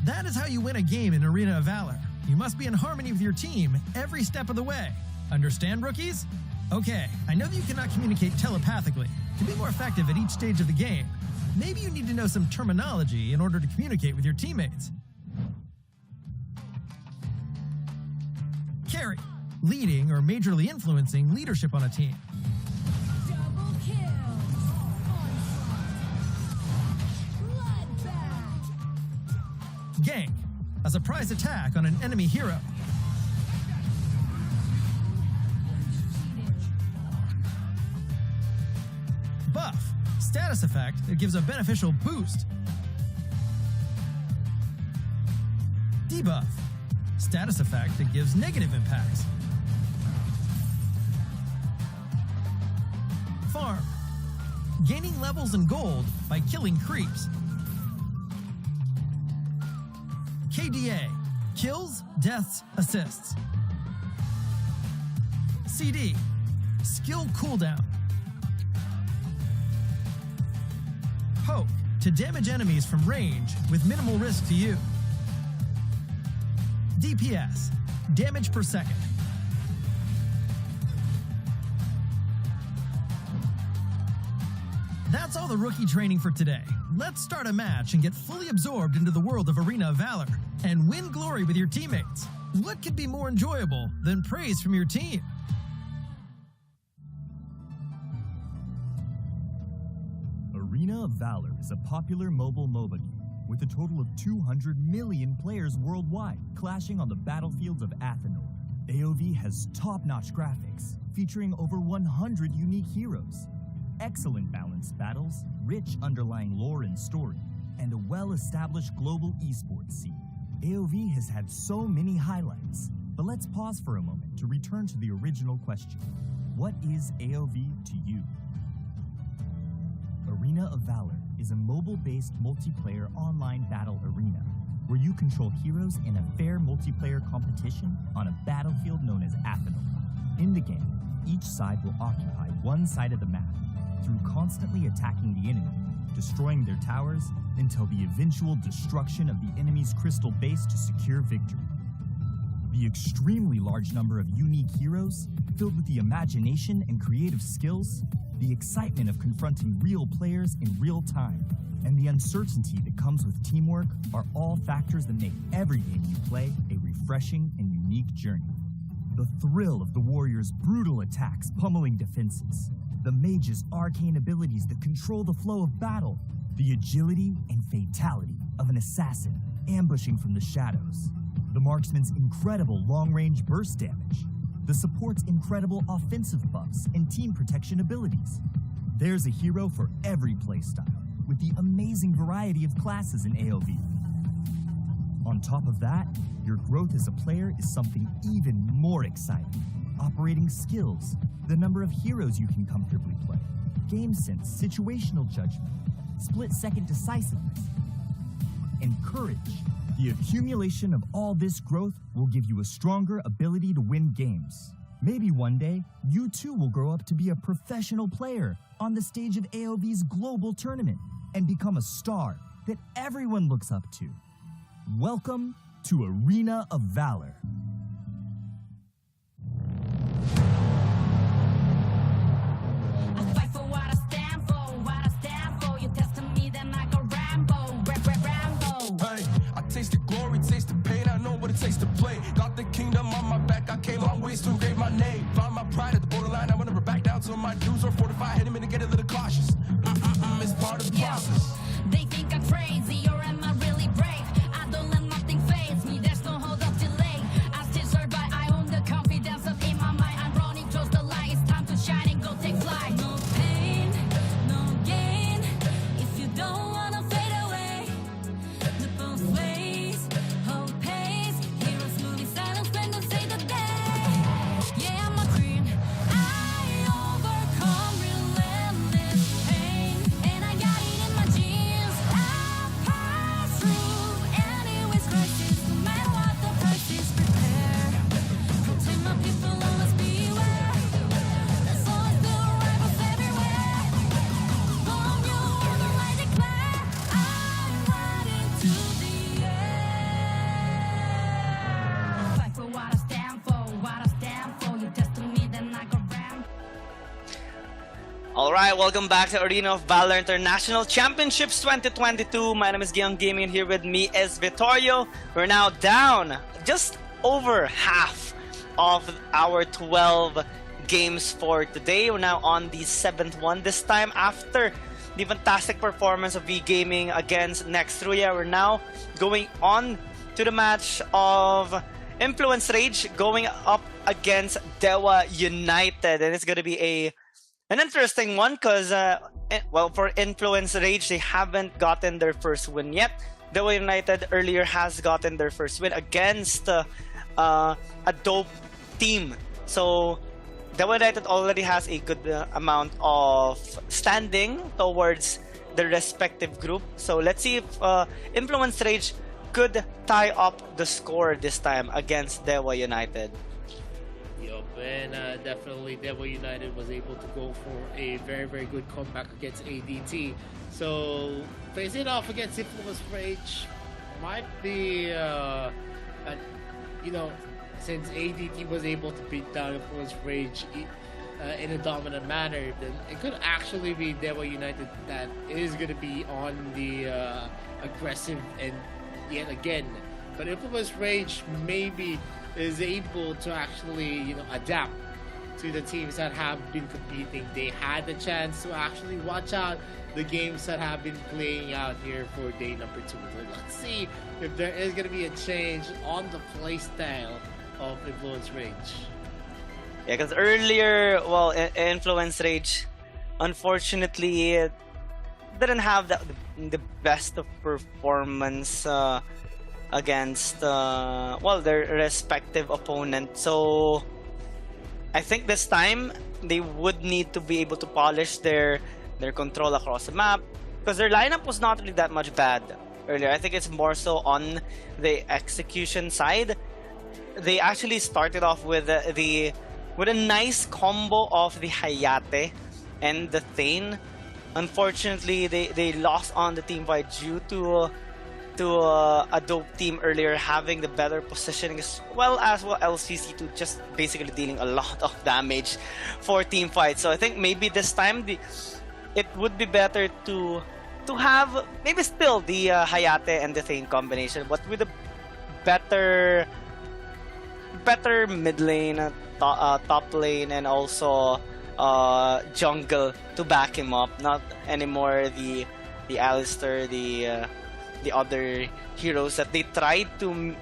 That is how you win a game in Arena of Valor. You must be in harmony with your team every step of the way. Understand, rookies? Okay, I know that you cannot communicate telepathically. To be more effective at each stage of the game, maybe you need to know some terminology in order to communicate with your teammates. Carry, leading or majorly influencing leadership on a team. Double kill. Bloodbath. Gank, a surprise attack on an enemy hero. Buff, status effect that gives a beneficial boost. Debuff, status effect that gives negative impacts. Farm, gaining levels and gold by killing creeps. KDA, kills, deaths, assists. CD, skill cooldown. Poke, to damage enemies from range with minimal risk to you. DPS, damage per second. That's all the rookie training for today. Let's start a match and get fully absorbed into the world of Arena of Valor and win glory with your teammates. What could be more enjoyable than praise from your team? Arena of Valor is a popular mobile MOBA game with a total of 200 million players worldwide clashing on the battlefields of Athenor. AOV has top-notch graphics, featuring over 100 unique heroes, excellent balanced battles, rich underlying lore and story, and a well-established global esports scene. AOV has had so many highlights, but let's pause for a moment to return to the original question. What is AOV to you? Arena of Valor is a mobile-based multiplayer online battle arena where you control heroes in a fair multiplayer competition on a battlefield known as Athenor. In the game, each side will occupy one side of the map through constantly attacking the enemy, destroying their towers until the eventual destruction of the enemy's crystal base to secure victory. The extremely large number of unique heroes, filled with the imagination and creative skills, the excitement of confronting real players in real time, and the uncertainty that comes with teamwork are all factors that make every game you play a refreshing and unique journey. The thrill of the warriors' brutal attacks pummeling defenses, the mage's arcane abilities that control the flow of battle, the agility and fatality of an assassin ambushing from the shadows, the marksman's incredible long-range burst damage, the support's incredible offensive buffs and team protection abilities. There's a hero for every playstyle, with the amazing variety of classes in AOV. On top of that, your growth as a player is something even more exciting. Operating skills, the number of heroes you can comfortably play, game sense, situational judgment, split-second decisiveness, and courage. The accumulation of all this growth will give you a stronger ability to win games. Maybe one day, you too will grow up to be a professional player on the stage of AOV's global tournament and become a star that everyone looks up to. Welcome to Arena of Valor. I fight for what I stand for, what I stand for. You testing me, then I go Rambo, Rambo. Hey, I taste the glory, taste the pain, I know what it takes to play. Got the kingdom on my back, I came long ways to engrave my name. Found my pride at the borderline, I will never back down till my dues are fortified. Hit a minute, get a little cautious. It's part of the process. They think I'm crazy, or am I really brave? I don't let nothing faze me, there's no hold up delay. I still survive, I own the confidence up in my mind. I'm running close the light, it's time to shine and go take flight. No pain, no gain, if you don't wanna fade away. The both ways, hope pays, heroes moving silence when they say the day. Yeah, I'm a queen, I overcome relentless pain, and I got it in my genes. I pass through anyways crisis, no matter what the price is. Prepare, protect my people, always beware. There's always new rivals everywhere. From you on the light declare, I'm riding to the air. Fight for what I stand for, what I stand for. You testing me, then I go round. Alright, welcome back to Arena of Valor International Championships 2022. My name is Gion Gaming, and here with me is Vittorio. We're now down just over half of our 12 games for today. We're now on the 7th one. This time, after the fantastic performance of V Gaming against Nextruya, we're now going on to the match of Influence Rage going up against Dewa United. And it's going to be an interesting one because, well, for Influence Rage, they haven't gotten their first win yet. Dewa United earlier has gotten their first win against a dope team. So, Dewa United already has a good amount of standing towards the respective group. So, let's see if Influence Rage could tie up the score this time against Dewa United. Yup, and definitely Dewa United was able to go for a very, very good comeback against ADT. So facing off against Influence Rage might be, since ADT was able to beat down Influence Rage in a dominant manner, then it could actually be Dewa United that is going to be on the aggressive and yet again But Influence Rage maybe is able to actually, adapt to the teams that have been competing. They had the chance to actually watch out the games that have been playing out here for day number 2. So let's see if there is going to be a change on the playstyle of Influence Rage. Yeah, because earlier, well, Influence Rage, unfortunately, didn't have the best of performance against their respective opponent. So I think this time they would need to be able to polish their control across the map, because their lineup was not really that much bad earlier. I think it's more so on the execution side. They actually started off with a nice combo of the Hayate and the Thane. Unfortunately, they lost on the team fight due to a dope team earlier having the better positioning, as well as LCC2 just basically dealing a lot of damage for team fight. So I think maybe this time it would be better to have maybe still the Hayate and the Thane combination, but with a better mid lane, top lane, and also jungle to back him up. Not anymore the Alistar, the other heroes that they tried to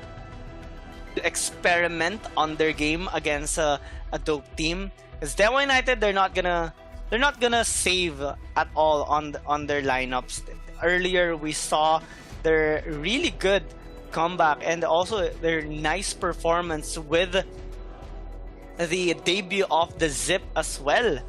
experiment on their game against a dope team. Because Dewa United, they're not gonna save at all on their lineups. Earlier we saw their really good comeback and also their nice performance with the debut of the Zip as well,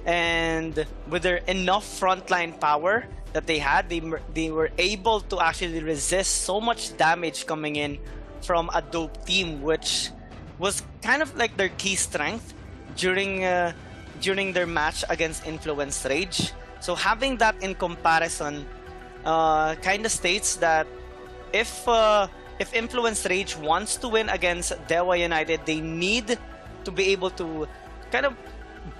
and with their enough frontline power that they had, they were able to actually resist so much damage coming in from a dope team, which was kind of like their key strength during their match against Influence Rage. So having that in comparison kind of states that if Influence Rage wants to win against Dewa United, they need to be able to kind of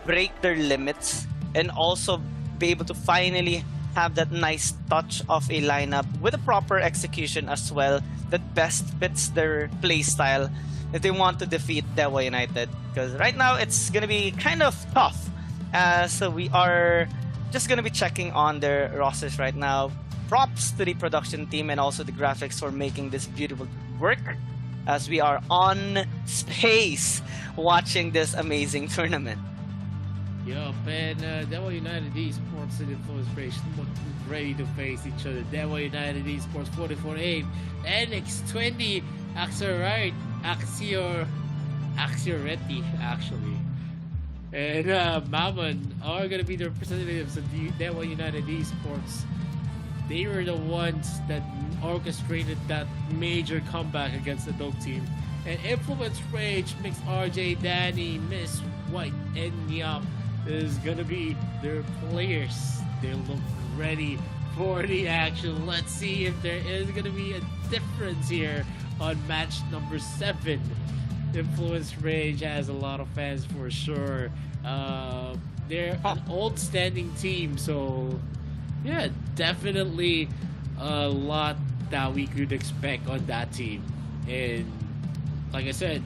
break their limits and also be able to finally have that nice touch of a lineup with a proper execution as well that best fits their playstyle if they want to defeat Dewa United. Because right now it's gonna be kind of tough, as we are just gonna be checking on their rosters right now. Props to the production team and also the graphics for making this beautiful work, as we are on space watching this amazing tournament. Yup, and Dewa United Esports and Influence Rage look ready to face each other. Dewa United Esports 44-8, NX20, Axioretti actually. And Mammon are going to be the representatives of the Dewa United Esports. They were the ones that orchestrated that major comeback against the dope team. And Influence Rage, Mix RJ, Danny, Miss White, and Yum is gonna be their players. They look ready for the action. Let's see if there is gonna be a difference here on match number 7. Influence Rage has a lot of fans for sure. They're an old standing team, so yeah, definitely a lot that we could expect on that team. And like I said,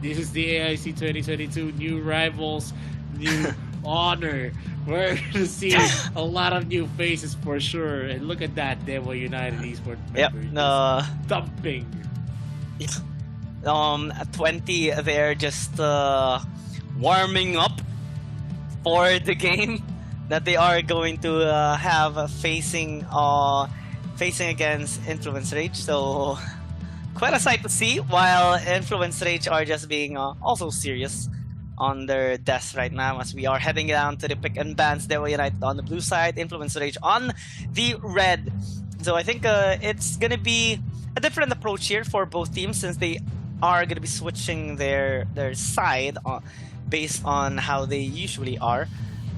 this is the AIC 2022 new rivals, new honor. We're gonna see a lot of new faces for sure. And look at that, Dewa United Esports member dumping. 20 there, just warming up for the game that they are going to have facing against Influence Rage. So quite a sight to see, while Influence Rage are just being also serious on their deaths right now, as we are heading down to the pick and bans. Dewa United on the blue side, Influence Rage on the red. So I think it's gonna be a different approach here for both teams, since they are gonna be switching their side based on how they usually are.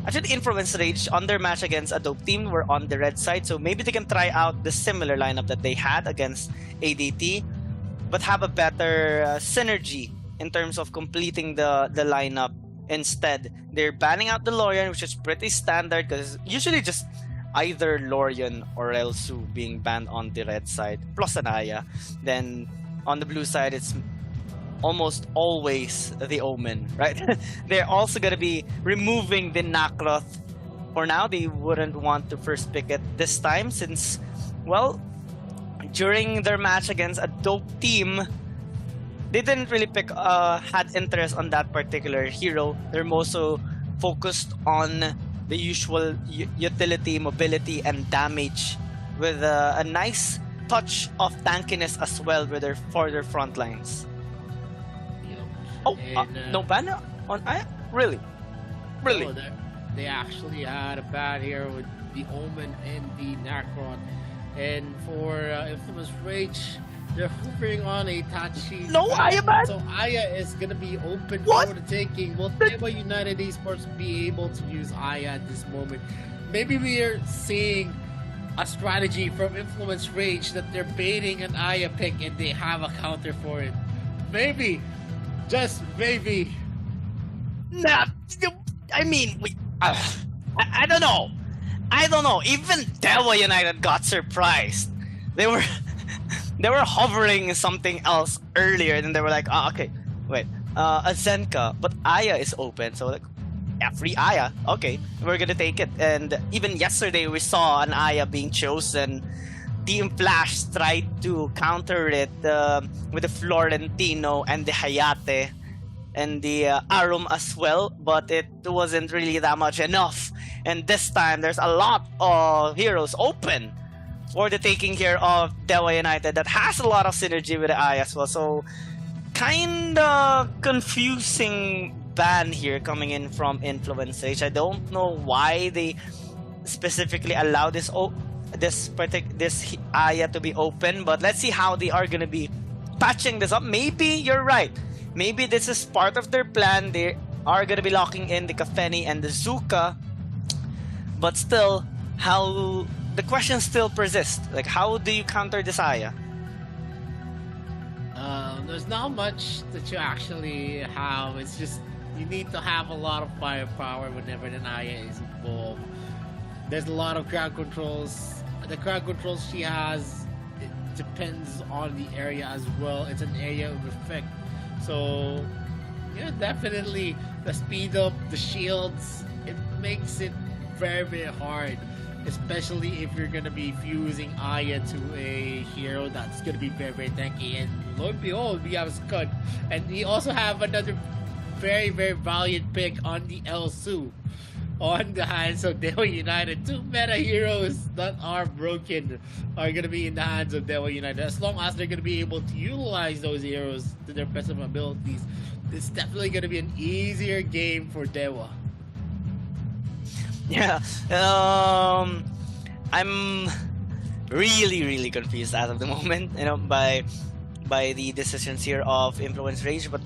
Actually, Influence Rage on their match against a dope team were on the red side, so maybe they can try out the similar lineup that they had against ADT, but have a better synergy in terms of completing the lineup. Instead, they're banning out the Lorian, which is pretty standard, because usually just either Lorian or Elsu being banned on the red side, plus an Aya. Then on the blue side, it's almost always the Omen, right? They're also going to be removing the Nakroth. For now, they wouldn't want to first pick it this time since, well, during their match against a dope team, they didn't really had interest on that particular hero. They're more so focused on the usual utility, mobility, and damage with a nice touch of tankiness as well for their front lines. Oh, no ban on Aya? Really? Oh, they actually had a ban here with the Omen and the Nakroth. And for Infamous Rage, they're hovering on a Tachi. No Aya ban? So Aya is going to be open What? for the taking. Will Dewa United Esports be able to use Aya at this moment? Maybe we are seeing a strategy from Influence Rage that they're baiting an Aya pick and they have a counter for it. Maybe. Just maybe. Nah, I mean, I don't know. I don't know. Even Dewa United got surprised. They were hovering something else earlier, and they were like, okay, wait, a Zenka, but Aya is open, so like, yeah, free Aya. Okay, we're gonna take it. And even yesterday, we saw an Aya being chosen. Team Flash tried to counter it with the Florentino and the Hayate and the Arum as well, but it wasn't really that much enough. And this time, there's a lot of heroes open for the taking here of Dewa United that has a lot of synergy with the Eye as well. So, kinda confusing ban here coming in from Influence Age. I don't know why they specifically allow this Aya to be open, but let's see how they are gonna be patching this up. Maybe you're right. Maybe this is part of their plan. They are gonna be locking in the Kafeni and the Zuka, but still, how the question still persists. Like, how do you counter this Aya? There's not much that you actually have. It's just you need to have a lot of firepower whenever an Aya is involved. There's a lot of crowd controls. The crowd controls she has, it depends on the area as well. It's an area of effect. So, yeah, definitely the speed up, the shields, it makes it very, very hard. Especially if you're going to be fusing Aya to a hero that's going to be very, very tanky. And lo and behold, we have Scud. And we also have another very, very valiant pick on the Elsu. On the hands of Dewa United. Two meta heroes that are broken are going to be in the hands of Dewa United. As long as they're going to be able to utilize those heroes to their best of abilities, it's definitely going to be an easier game for Dewa. Yeah, I'm really, really confused as of the moment, by the decisions here of Influence Rage, but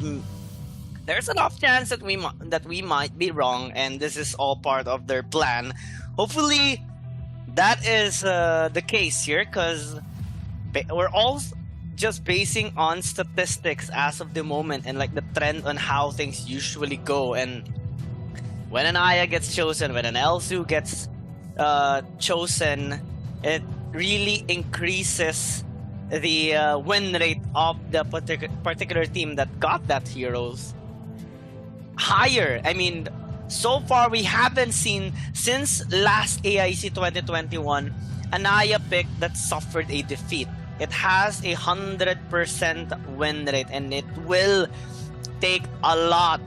there's enough chance that we might be wrong, and this is all part of their plan. Hopefully, that is the case here, because we're all just basing on statistics as of the moment and like the trend on how things usually go. And when an Aya gets chosen, when an Elsu gets chosen, it really increases the win rate of the particular team that got that heroes higher. I mean, so far we haven't seen, since last AIC 2021, an Aya pick that suffered a defeat. It has 100% win rate, and it will take a lot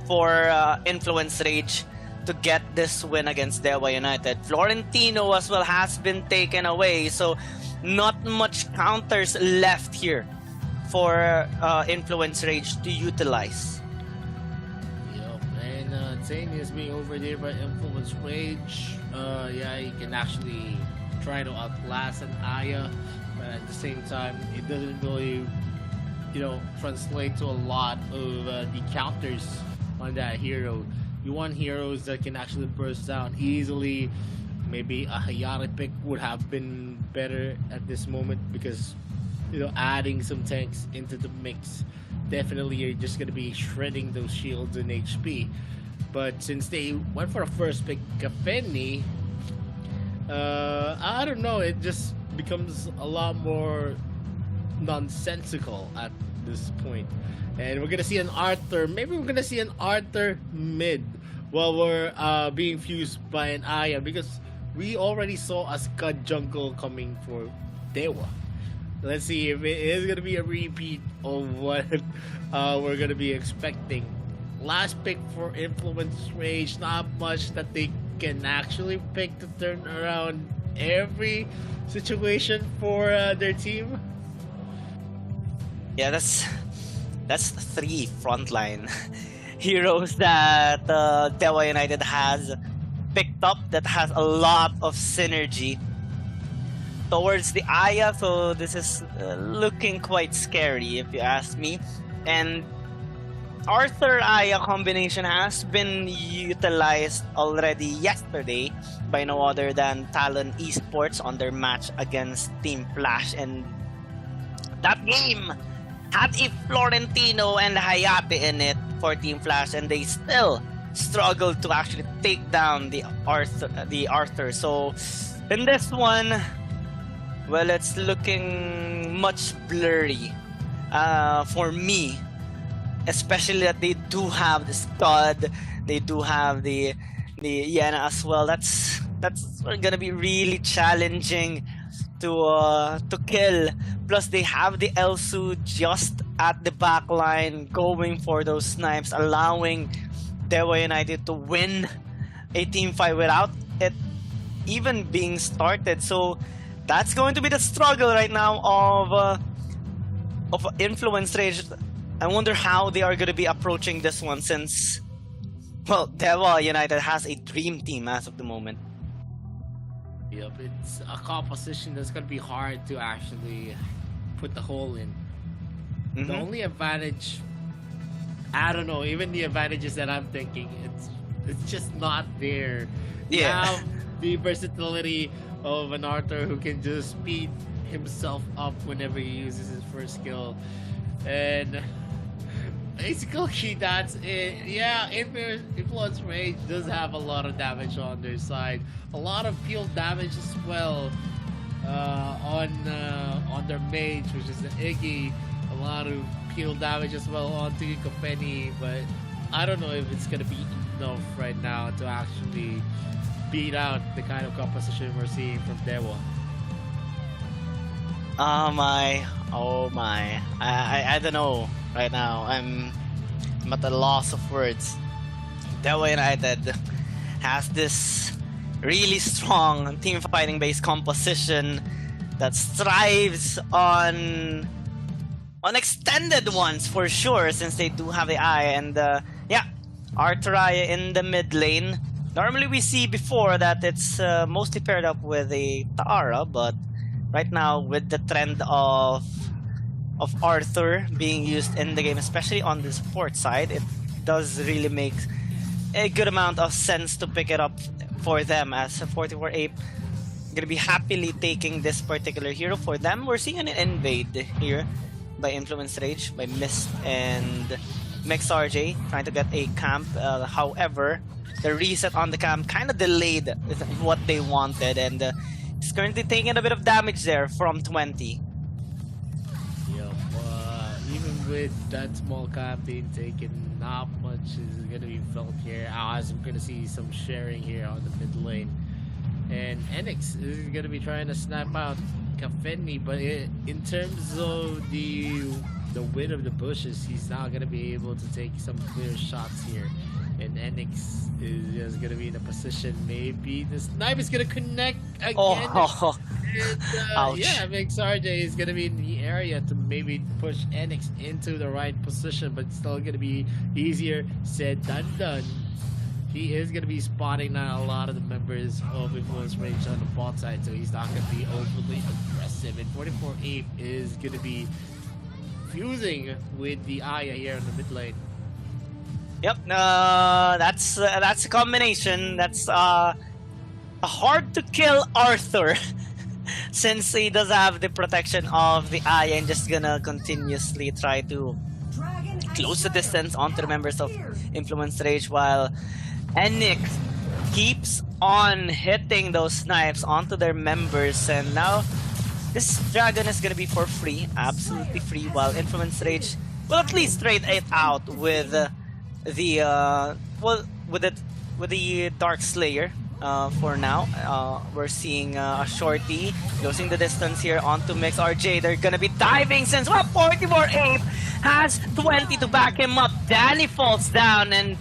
for Influence Rage to get this win against Dewa United. Florentino as well has been taken away, so not much counters left here for Influence Rage to utilize. Yep, and Zane is being over there by Influence Rage. Yeah, he can actually try to outlast an Aya, but at the same time, it doesn't really, translate to a lot of the counters on that hero. You want heroes that can actually burst down easily. Maybe a Hayate pick would have been better at this moment, because adding some tanks into the mix, definitely you're just gonna be shredding those shields and HP. But since they went for a first pick, Kafeni, I don't know. It just becomes a lot more nonsensical at this point. And we're gonna see an Arthur. Maybe we're gonna see an Arthur mid while we're being fused by an Aya, because we already saw a Scud jungle coming for Dewa. Let's see if it is gonna be a repeat of what we're gonna be expecting. Last pick for Influence Rage. Not much that they can actually pick to turn around every situation for their team. Yeah, that's 3 frontline heroes that Dewa United has picked up that has a lot of synergy towards the Aya, so this is looking quite scary if you ask me. And Arthur Aya combination has been utilized already yesterday by no other than Talon Esports on their match against Team Flash, and that game had a Florentino and Hayate in it for Team Flash, and they still struggled to actually take down the Arthur. So in this one, well, it's looking much blurry for me, especially that they do have the Scud, they do have the Yena as well. That's gonna be really challenging to kill. Plus they have the Elsu just at the back line going for those snipes, allowing Dewa United to win a team fight without it even being started. So that's going to be the struggle right now of Influence Rage. I wonder how they are going to be approaching this one, since, well, Dewa United has a dream team as of the moment. Yep, it's a composition that's going to be hard to actually put the hole in. Mm-hmm. The only advantage, I don't know, even the advantages that I'm thinking, it's just not there. Yeah. Now, the versatility of an Arthur who can just speed himself up whenever he uses his first skill. And basically that's it. Yeah, Influence Rage does have a lot of damage on their side. A lot of field damage as well on their mage, which is the Iggy. A lot of peel damage as well onto acompanhe, but I don't know if it's gonna be enough right now to actually beat out the kind of composition we're seeing from Dewa. Oh my. I don't know right now. I'm at a loss of words. Dewa United has this really strong team fighting based composition that strives on extended ones for sure, since they do have the eye. And yeah, Arthur Aya in the mid lane. Normally we see before that it's mostly paired up with a Tara, but right now with the trend of Arthur being used in the game, especially on the support side, it does really make a good amount of sense to pick it up for them, as 44 Ape gonna be happily taking this particular hero. For them, we're seeing an invade here by Influence Rage, by Mist and Mix RJ trying to get a camp. However, the reset on the camp kind of delayed what they wanted, and he's currently taking a bit of damage there from 20. Yep, even with that small camp being taken, not much is going to be felt here, as I'm going to see some sharing here on the mid lane. And Enix is going to be trying to snap out acompanhe, but in terms of the width of the bushes, he's not going to be able to take some clear shots here. And Enix is just going to be in a position, maybe the snipe is going to connect again. Oh. And, yeah, Mix RJ is going to be in the area to maybe push Enix into the right position, but still going to be easier said than done. He is going to be spotting now a lot of the members of Influence Rage on the bot side, so he's not going to be overly aggressive. And 44 Ape is going to be fusing with the Aya here in the mid lane. Yep, that's a combination. That's a hard to kill Arthur since he does have the protection of the Aya, and just gonna continuously try to close the distance onto the members of Influence Rage, while Enix keeps on hitting those snipes onto their members, and now this dragon is gonna be for free, absolutely free, while Influence Rage will at least trade it out with with the Dark Slayer. For now, we're seeing a shorty closing the distance here onto Mix RJ. They're gonna be diving since 44 Ape has 20 to back him up. Danny falls down, and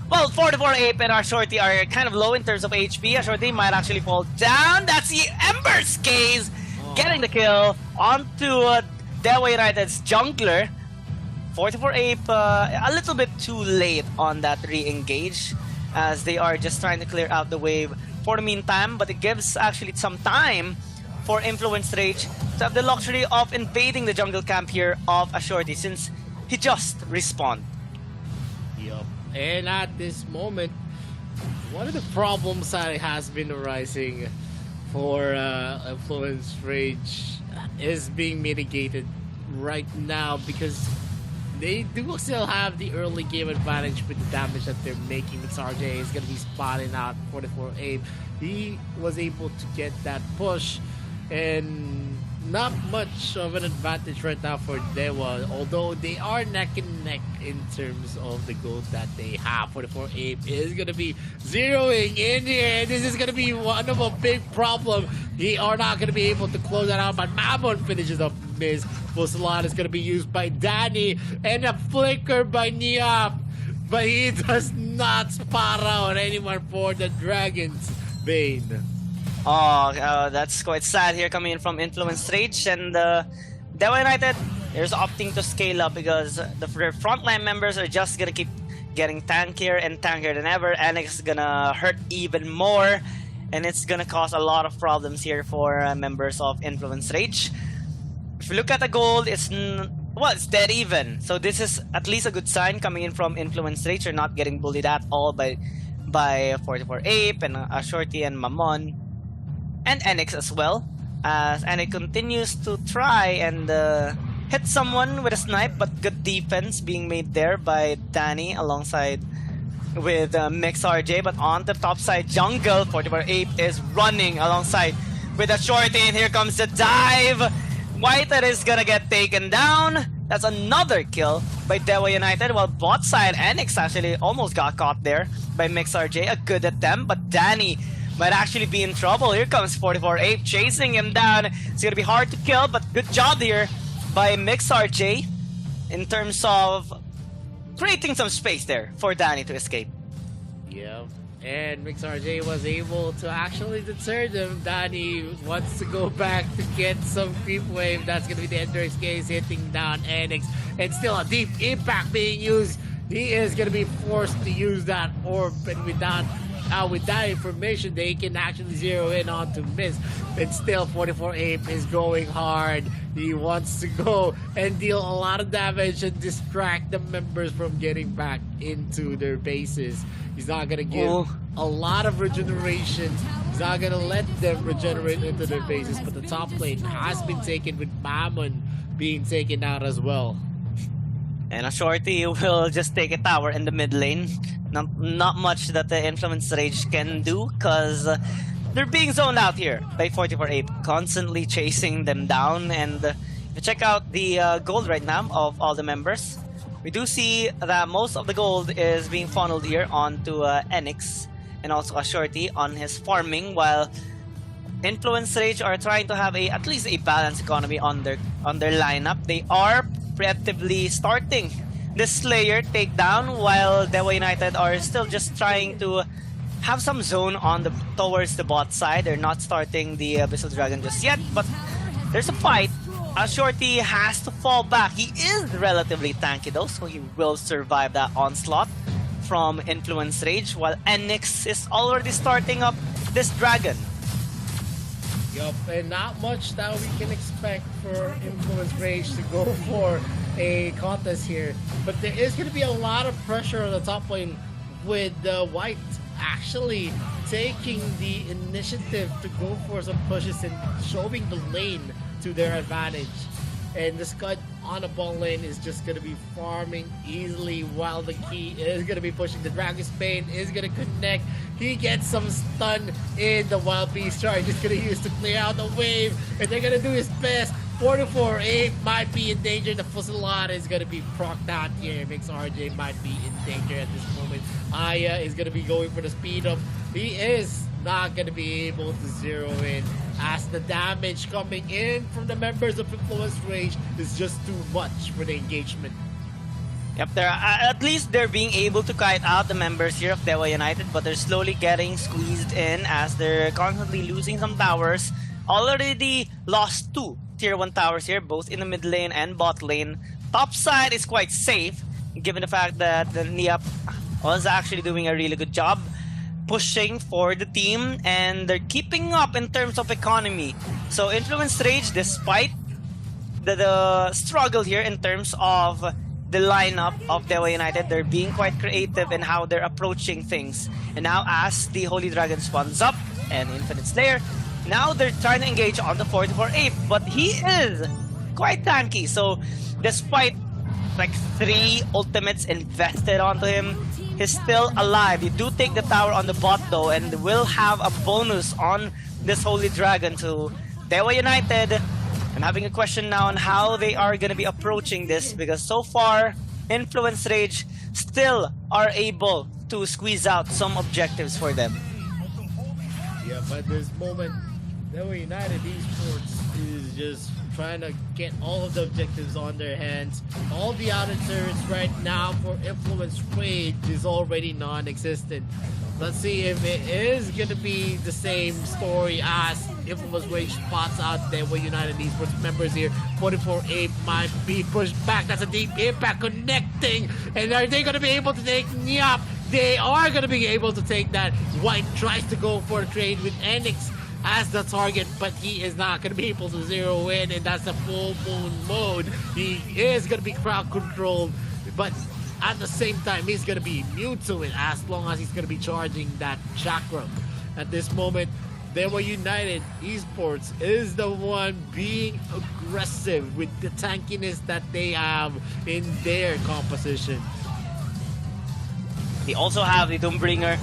well, 44 Ape and our shorty are kind of low in terms of HP. Our shorty might actually fall down. That's the Ember's Gaze getting the kill onto Dewa United's jungler. 44 Ape a little bit too late on that re-engage, as they are just trying to clear out the wave for the meantime, but it gives actually some time for Influence Rage to have the luxury of invading the jungle camp here of Ashorty, since he just respawned. Yup. And at this moment, one of the problems that has been arising for Influence Rage is being mitigated right now, because they do still have the early game advantage with the damage that they're making. Mix RJ is going to be spotting out 44 Ape. He was able to get that push, and not much of an advantage right now for Dewa, although they are neck and neck in terms of the gold that they have. 44 Ape is going to be zeroing in here, and this is going to be one of a big problem. They are not going to be able to close that out, but Mamon finishes up Miz. Fusilon is going to be used by Danny, and a flicker by Niap, but he does not spot out anyone for the Dragon's Bane. Oh, that's quite sad here coming in from Influence Rage, and Dewa United is opting to scale up because the frontline members are just gonna keep getting tankier and tankier than ever. Annex is gonna hurt even more, and it's gonna cause a lot of problems here for members of Influence Rage. If you look at the gold, it's dead even. So this is at least a good sign coming in from Influence Rage. You're not getting bullied at all by 44 Ape and Ashorty and Mamon, and Enix as well, as Enix continues to try and hit someone with a snipe, but good defense being made there by Danny alongside with Mix RJ. But on the top side jungle, 44 Ape is running alongside with a shorty, and here comes the dive. Whiter is gonna get taken down. That's another kill by Dewa United, while bot side Enix actually almost got caught there by Mix RJ. A good attempt, but Danny might actually be in trouble. Here comes 44 Ape chasing him down. It's gonna be hard to kill, but good job here by Mix RJ in terms of creating some space there for Danny to escape. Yeah, and Mix RJ was able to actually deter them. Danny wants to go back to get some creep wave. That's gonna be the Ender's Case hitting down Enix, and still a deep impact being used. He is gonna be forced to use that orb, and with that information, they can actually zero in onto Miss. And still, 44 Ape is going hard. He wants to go and deal a lot of damage and distract the members from getting back into their bases. He's not going to give a lot of regeneration. He's not going to let them regenerate into their bases. But the top lane has been taken, with Mammon being taken out as well. And a shorty will just take a tower in the mid lane. Not much that the Influence Rage can do, because they're being zoned out here by 44 Ape, constantly chasing them down. And if you check out the gold right now of all the members, we do see that most of the gold is being funneled here onto Enix and also a shorty on his farming, while Influence Rage are trying to have at least a balanced economy on their lineup. They are preemptively starting the Slayer takedown, while Dewa United are still just trying to have some zone on towards the bot side. They're not starting the Abyssal Dragon just yet, but there's a fight. Shorty has to fall back. He is relatively tanky though, so he will survive that onslaught from Influence Rage, while Enix is already starting up this dragon. Yup, and not much that we can expect for Influence Rage to go for a contest here. But there is going to be a lot of pressure on the top lane, with White actually taking the initiative to go for some pushes and showing the lane to their advantage. And the Scud on a ball lane is just going to be farming easily while the key is going to be pushing. The Dragon's Bane is going to connect. He gets some stun in the Wild Beast charge. He's going to use to clear out the wave. And they're going to do his best. 44-8 might be in danger. The Fusillade is going to be procced out here. Mix RJ might be in danger at this moment. Aya is going to be going for the speed up. He is not going to be able to zero in as the damage coming in from the members of Influence Rage is just too much for the engagement. Yep, at least they're being able to kite out the members here of Dewa United, but they're slowly getting squeezed in as they're constantly losing some towers. Already lost 2 tier 1 towers here, both in the mid lane and bot lane. Top side is quite safe, given the fact that the Niap was actually doing a really good job pushing for the team, and they're keeping up in terms of economy. So Influence Rage, despite the struggle here in terms of the lineup of Dewa United, they're being quite creative in how they're approaching things. And now as the Holy Dragon spawns up and Infinite Slayer, now they're trying to engage on the 44 Ape, but he is quite tanky. So despite like 3 ultimates invested onto him, he's still alive. You do take the tower on the bot though, and will have a bonus on this Holy Dragon to Dewa United. I'm having a question now on how they are going to be approaching this, because so far Influence Rage still are able to squeeze out some objectives for them. Yeah, but this moment, Dewa United Esports is just trying to get all of the objectives on their hands. All the outer turrets right now for Influence Rage is already non-existent. Let's see if it is going to be the same story as Influence Rage spots out there where United Esports members here. 44-8 might be pushed back. That's a deep impact connecting. And are they going to be able to take Nyap? They are going to be able to take that. White tries to go for a trade with Enix as the target, but he is not going to be able to zero in, and that's the full moon mode. He is going to be crowd controlled, but at the same time, he's going to be immune to it as long as he's going to be charging that chakra. At this moment, Dewa United Esports is the one being aggressive with the tankiness that they have in their composition. They also have the Doombringer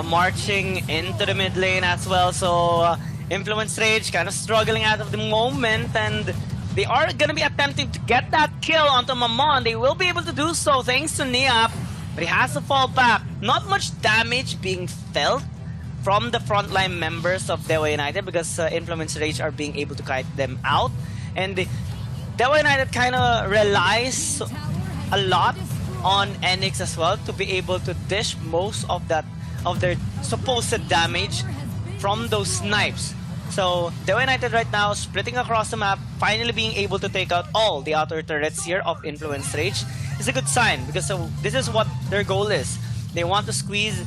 marching into the mid lane as well, so Influence Rage kind of struggling out of the moment, and they are going to be attempting to get that kill onto Mamon. They will be able to do so thanks to Niap, but he has to fall back. Not much damage being felt from the frontline members of Dewa United because Influence Rage are being able to kite them out, and Dewa United kind of relies a lot on Enix as well to be able to dish most of their supposed damage from those snipes. So Dewa United right now splitting across the map, finally being able to take out all the outer turrets here of Influence Rage is a good sign, because this is what their goal is. They want to squeeze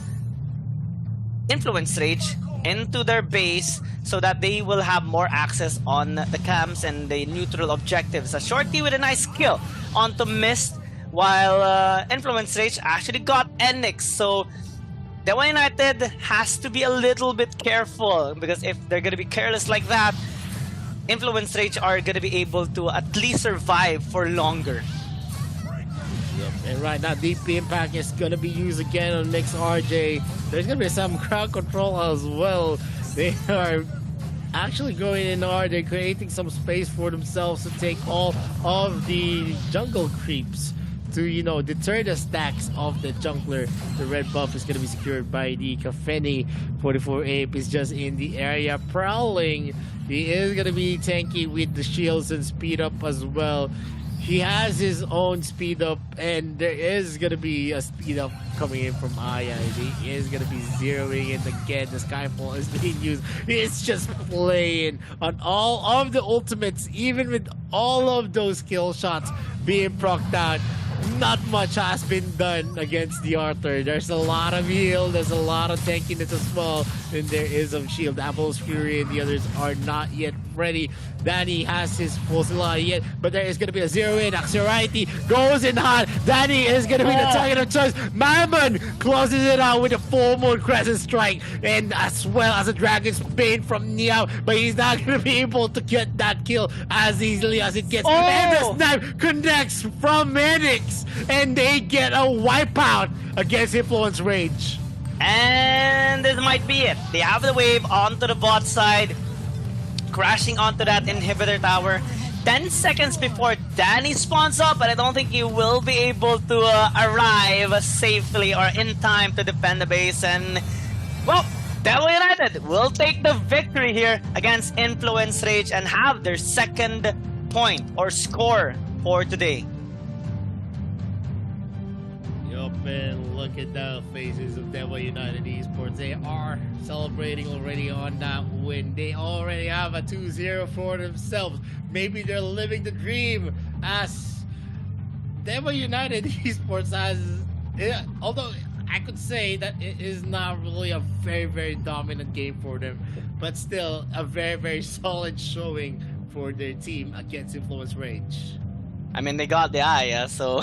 Influence Rage into their base so that they will have more access on the camps and the neutral objectives. A shorty with a nice kill onto Mist, while Influence Rage actually got Enix. So Dewa United has to be a little bit careful, because if they're going to be careless like that, Influence Rage are going to be able to at least survive for longer. Yep, and right now Deep Impact is going to be used again on Mix RJ. There's going to be some crowd control as well. They are actually going in hard. They're creating some space for themselves to take all of the jungle creeps to, you know, deter the stacks of the jungler. The red buff is going to be secured by the Kafeni. 44 Ape is just in the area prowling. He is going to be tanky with the shields and speed up as well. He has his own speed up, and there is going to be a speed up coming in from Aya. He is going to be zeroing in again. The Skyfall is being used. It's just playing on all of the ultimates, even with all of those kill shots being procced out. Not much has been done against the Arthur. There's a lot of heal, there's a lot of tankiness as well, and there is some shield. Apple's Fury and the others are not yet ready. Danny has his full slot yet, but there is going to be a 0-in. Anxiety goes in hot. Danny is going to be the target of choice. Mammon closes it out with a full moon crescent strike, and as well as a dragon's bane from Niao, but he's not going to be able to get that kill as easily as it gets. And the snipe connects from Manix, and they get a wipeout against Influence Rage. And this might be it. They have the wave onto the bot side, crashing onto that inhibitor tower. 10 seconds before Danny spawns up, but I don't think he will be able to arrive safely or in time to defend the base. And, well, Devil United will take the victory here against Influence Rage and have their second point or score for today. Yup, and look at the faces of Devil United Esports. They are celebrating already on that win. They already have a 2-0 for themselves. Maybe they're living the dream as Devil United Esports has, although I could say that it is not really a very, very dominant game for them, but still a very, very solid showing for their team against Influence Rage. I mean, they got the Aya, so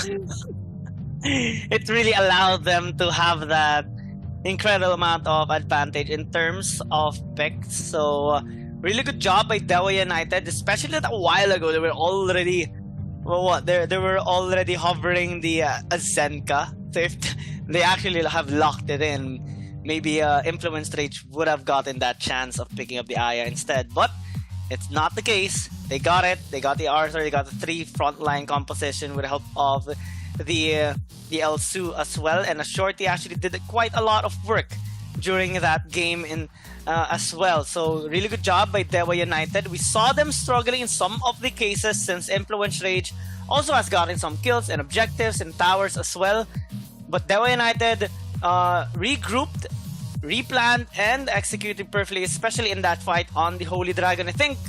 it really allowed them to have that incredible amount of advantage in terms of picks. So really good job by Devil United, especially that a while ago they were already they were already hovering the Azenka. So if they actually have locked it in, maybe Influence Rage would have gotten that chance of picking up the Aya instead, but it's not the case. They got it. They got the Arthur. They got the 3 frontline composition with the help of the Elsu as well, and a Shorty actually did quite a lot of work during that game in as well. So really good job by Devil United. We saw them struggling in some of the cases since Influence Rage also has gotten some kills and objectives and towers as well. But Devil United regrouped, replanned, and executed perfectly, especially in that fight on the Holy Dragon. I think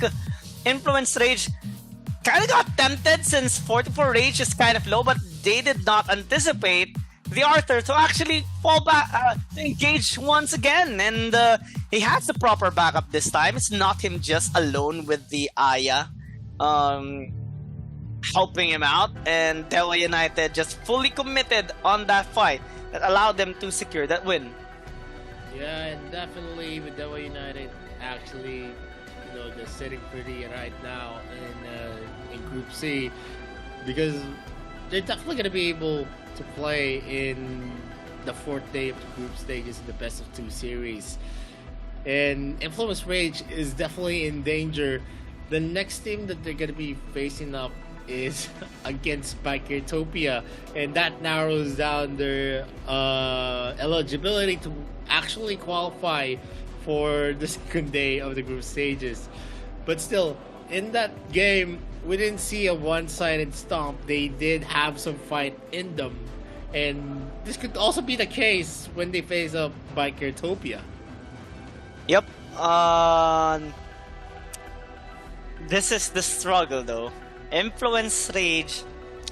Influence Rage kind of got tempted since 44 Rage is kind of low, but they did not anticipate the Arthur to actually fall back, to engage once again. And he has the proper backup this time. It's not him just alone with the Aya helping him out. And Devil United just fully committed on that fight that allowed them to secure that win. Yeah, and definitely with Devil United actually, they're sitting pretty right now in Group C, because they're definitely going to be able to play in the 4th day of the group stages in the best of 2 series. And Influence Rage is definitely in danger. The next team that they're going to be facing up is against Bikertopia, and that narrows down their eligibility to actually qualify for the 2nd day of the group stages. But still, in that game, we didn't see a one-sided stomp. They did have some fight in them, and this could also be the case when they face up Bikertopia. Yep. This is the struggle though. Influence Rage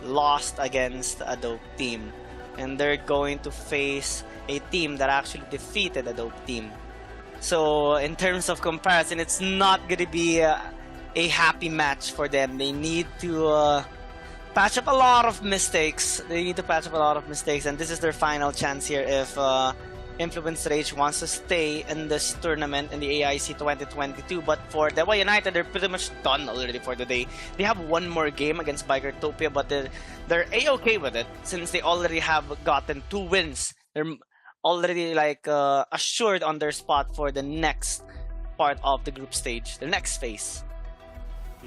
lost against a dope team, and they're going to face a team that actually defeated a dope team. So in terms of comparison, it's not going to be a happy match for them. They need to patch up a lot of mistakes. And this is their final chance here if Influence Rage wants to stay in this tournament in the AIC 2022. But for Devil United, they're pretty much done already for the day. They have one more game against Bikertopia, but they're A-okay with it since they already have gotten 2 wins. They're already assured on their spot for the next part of the group stage, the next phase.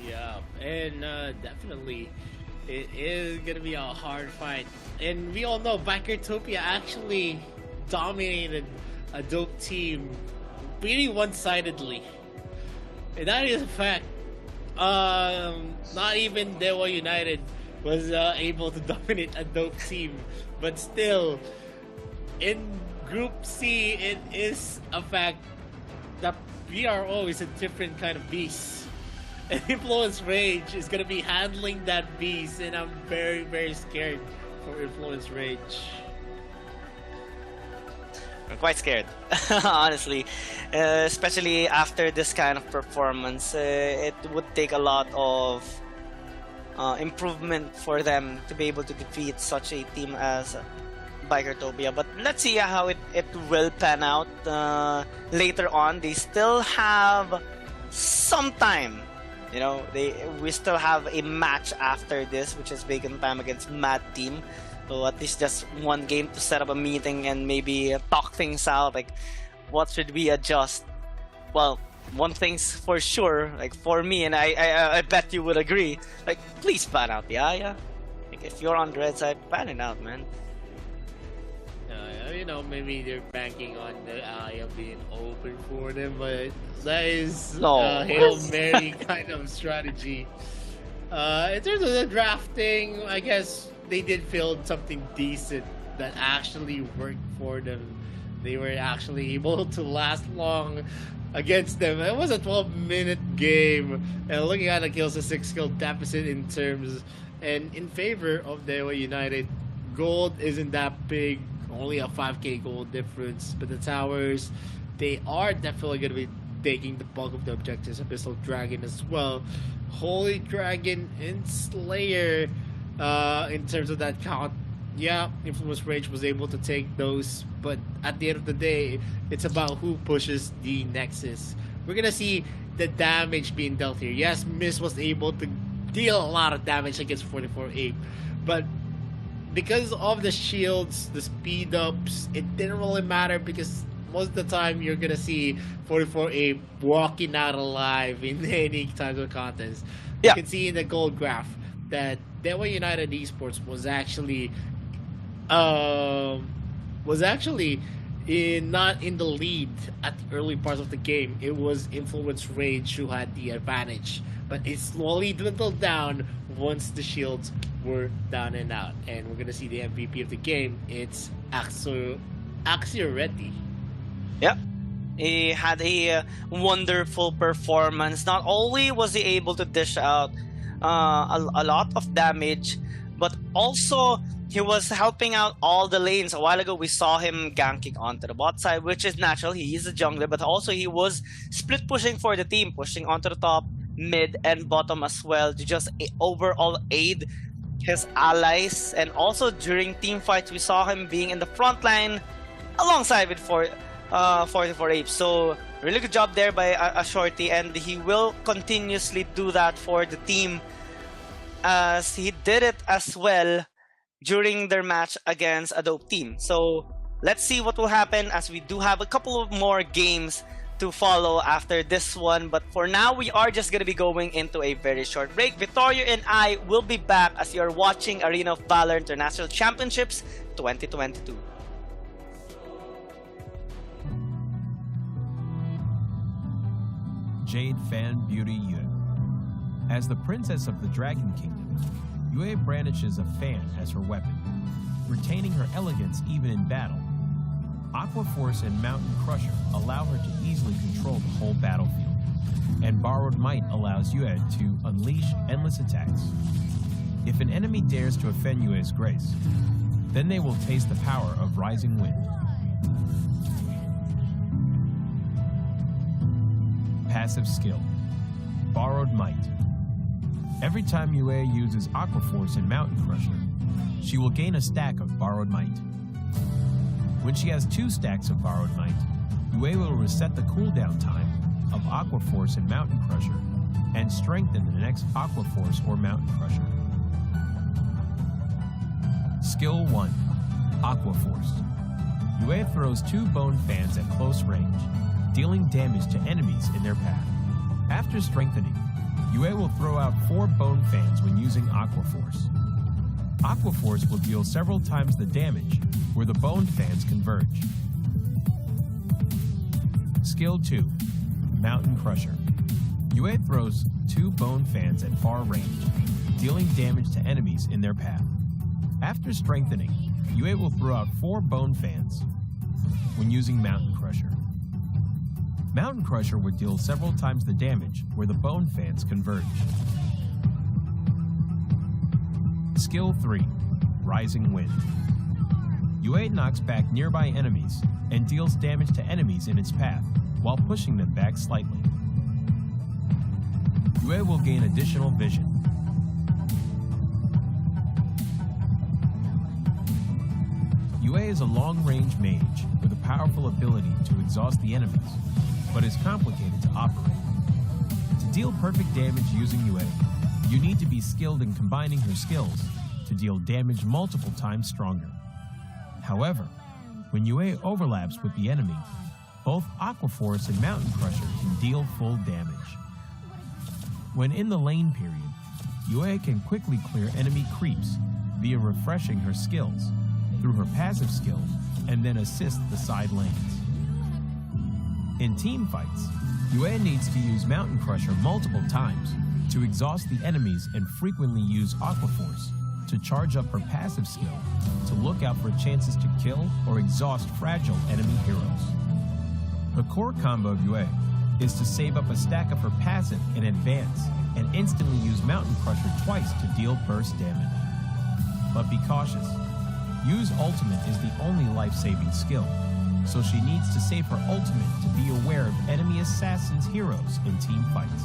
Yeah, and definitely it is gonna be a hard fight. And we all know Bikertopia actually dominated a dope team pretty one-sidedly, and that is a fact. Not even Devil United was able to dominate a dope team, but still in Group C, it is a fact that PRO is a different kind of beast. And Influence Rage is going to be handling that beast, and I'm very, very scared for Influence Rage. I'm quite scared, honestly. Especially after this kind of performance, it would take a lot of improvement for them to be able to defeat such a team as Bikertopia. But let's see how it will pan out later on. They still have some time. You know, we still have a match after this, which is Bacon Time against Mad Team. So at least just one game to set up a meeting and maybe talk things out. Like, what should we adjust? Well, one thing's for sure, like for me, and I bet you would agree. Like, please ban out the Aya. Like, if you're on the red side, ban it out, man. You know, maybe they're banking on the Aya being open for them, but that is a Hail Mary kind of strategy. In terms of the drafting, I guess they did build something decent that actually worked for them. They were actually able to last long against them. It was a 12-minute game, and looking at the kills, a 6-kill deficit in terms and in favor of Dewa United. Gold isn't that big, only a 5k gold difference, but the towers, they are definitely going to be taking the bulk of the objectives. Abyssal Dragon as well, Holy Dragon and Slayer. In terms of that count, yeah, Influence Rage was able to take those, but at the end of the day, it's about who pushes the Nexus. We're gonna see the damage being dealt here. Yes, Miss was able to deal a lot of damage against 44-8, but because of the shields, the speed ups, it didn't really matter, because most of the time you're gonna see 44-8 walking out alive in any type of contest. Yeah. You can see in the gold graph that Dewa United Esports was actually not in the lead at the early parts of the game. It was Influence Rage who had the advantage, but it slowly dwindled down once the shields were down and out. And we're gonna see the MVP of the game. It's Axioretti. Yep. He had a wonderful performance. Not only was he able to dish out a lot of damage, but also he was helping out all the lanes. A while ago, we saw him ganking onto the bot side, which is natural. He is a jungler, but also he was split pushing for the team, pushing onto the top, mid, and bottom as well to just overall aid his allies. And also during team fights, we saw him being in the front line alongside with 44-8. So really good job there by a shorty, and he will continuously do that for the team, as he did it as well during their match against a dope team. So let's see what will happen, as we do have a couple of more games to follow after this one. But for now, we are just going to be going into a very short break. Vittorio and I will be back as you're watching Arena of Valor International Championships 2022. Jade Fan Beauty Yue. As the princess of the Dragon Kingdom, Yue brandishes a fan as her weapon, retaining her elegance even in battle. Aqua Force and Mountain Crusher allow her to easily control the whole battlefield, and Borrowed Might allows Yue to unleash endless attacks. If an enemy dares to offend Yue's grace, then they will taste the power of Rising Wind. Passive skill, Borrowed Might. Every time Yue uses Aqua Force and Mountain Crusher, she will gain a stack of Borrowed Might. When she has 2 stacks of Borrowed Might, Yue will reset the cooldown time of Aqua Force and Mountain Crusher and strengthen the next Aqua Force or Mountain Crusher. Skill 1, Aqua Force. Yue throws 2 bone fans at close range, dealing damage to enemies in their path. After strengthening, Yue will throw out 4 bone fans when using Aqua Force. Aqua Force will deal several times the damage where the bone fans converge. Skill 2, Mountain Crusher. Yue throws 2 bone fans at far range, dealing damage to enemies in their path. After strengthening, Yue will throw out 4 bone fans when using Mountain Crusher. Mountain Crusher would deal several times the damage where the bone fans converge. Skill 3, Rising Wind. UA knocks back nearby enemies and deals damage to enemies in its path while pushing them back slightly. UA will gain additional vision. UA is a long-range mage with a powerful ability to exhaust the enemies, but is complicated to operate. To deal perfect damage using UA, you need to be skilled in combining her skills to deal damage multiple times stronger. However, when UA overlaps with the enemy, both Aqua Force and Mountain Crusher can deal full damage. When in the lane period, UA can quickly clear enemy creeps via refreshing her skills through her passive skill and then assist the side lanes. In team fights, UA needs to use Mountain Crusher multiple times to exhaust the enemies and frequently use Aqua Force to charge up her passive skill to look out for chances to kill or exhaust fragile enemy heroes. Her core combo of UA is to save up a stack of her passive in advance and instantly use Mountain Crusher twice to deal burst damage. But be cautious. Yu's ultimate is the only life-saving skill, so she needs to save her ultimate to be aware of enemy assassins' heroes in team fights.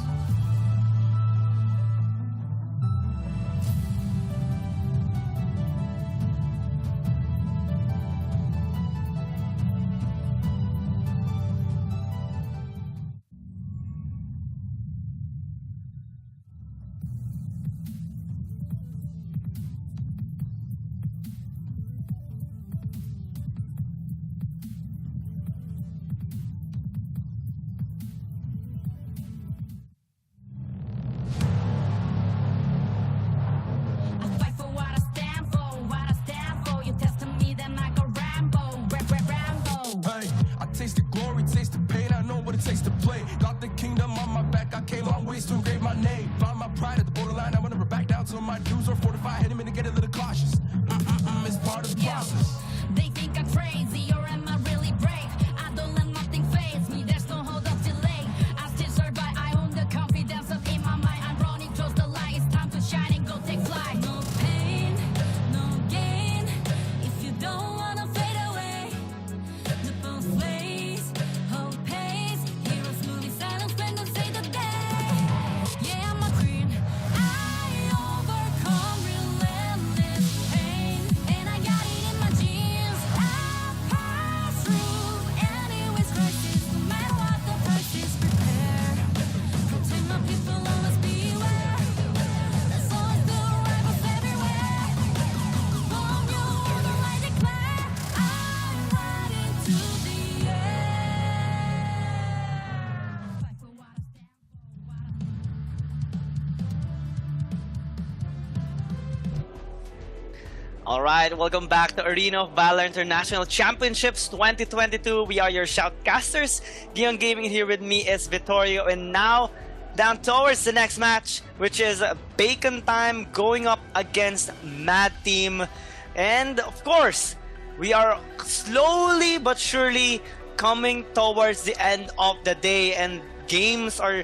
Alright, welcome back to Arena of Valor International Championships 2022. We are your shoutcasters. Gion Gaming here with me is Vittorio, and now down towards the next match, which is Bacon Time going up against Mad Team. And of course, we are slowly but surely coming towards the end of the day, and games are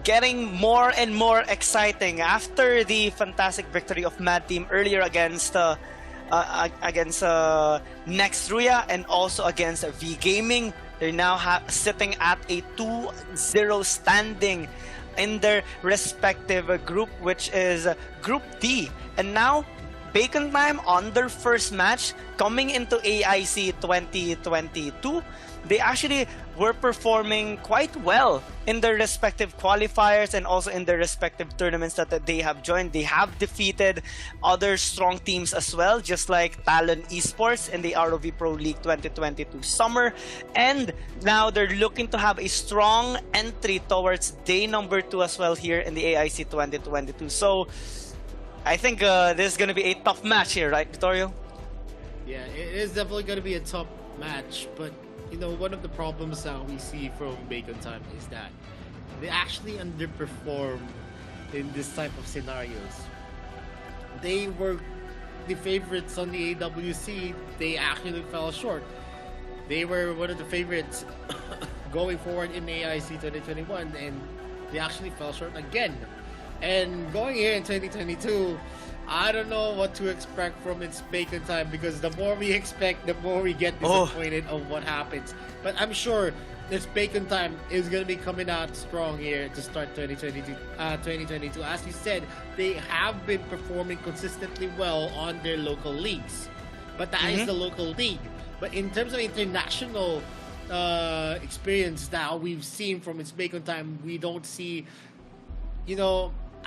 getting more and more exciting after the fantastic victory of Mad Team earlier against Nextruya and also against V Gaming. They're now sitting at a 2-0 standing in their respective group, which is Group D. And now Bacon Time on their first match coming into AIC 2022. They actually were performing quite well in their respective qualifiers and also in their respective tournaments that they have joined. They have defeated other strong teams as well, just like Talon Esports in the ROV Pro League 2022 summer. And now they're looking to have a strong entry towards day number 2 as well here in the AIC 2022. So I think this is going to be a tough match here, right, Vittorio? Yeah, it is definitely going to be a tough match, but you know, one of the problems that we see from Bacon Time is that they actually underperform in this type of scenarios. They were the favorites on the AWC, they actually fell short. They were one of the favorites going forward in AIC 2021, and they actually fell short again. And going here in 2022, I don't know what to expect from It's Bacon Time, because the more we expect, the more we get disappointed of what happens. But I'm sure It's Bacon Time is going to be coming out strong here to start 2022. As you said, they have been performing consistently well on their local leagues. But that is the local league. But in terms of international experience that we've seen from It's Bacon Time, we don't see,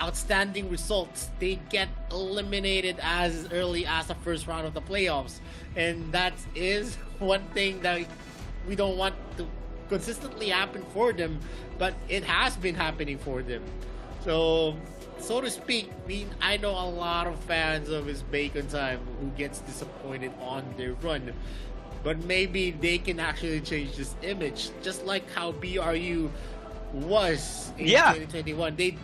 outstanding results. They get eliminated as early as the first round of the playoffs, and that is one thing that we don't want to consistently happen for them, but it has been happening for them. So to speak, I know a lot of fans of It's Bacon Time who gets disappointed on their run, but maybe they can actually change this image, just like how BRU was in 2021.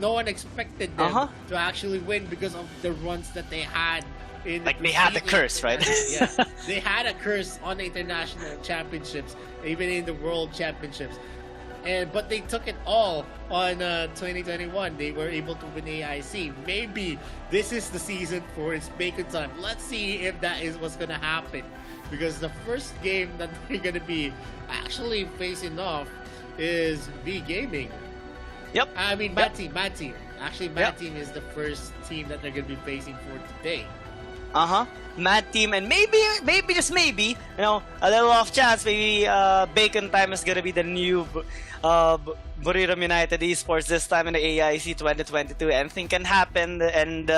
No one expected them to actually win because of the runs that they had. They had the curse, right? Yeah, they had a curse on the international championships, even in the world championships. But they took it all on 2021. They were able to win AIC. Maybe this is the season for It's Bacon Time. Let's see if that is what's going to happen. Because the first game that they're going to be actually facing off is V Gaming. Yep. I mean, Mad Team. Actually, Mad Team is the first team that they're going to be facing for today. Mad Team, and maybe, just maybe, a little off chance, maybe Bacon Time is going to be the new Buriram United Esports this time in the AIC 2022. Anything can happen, and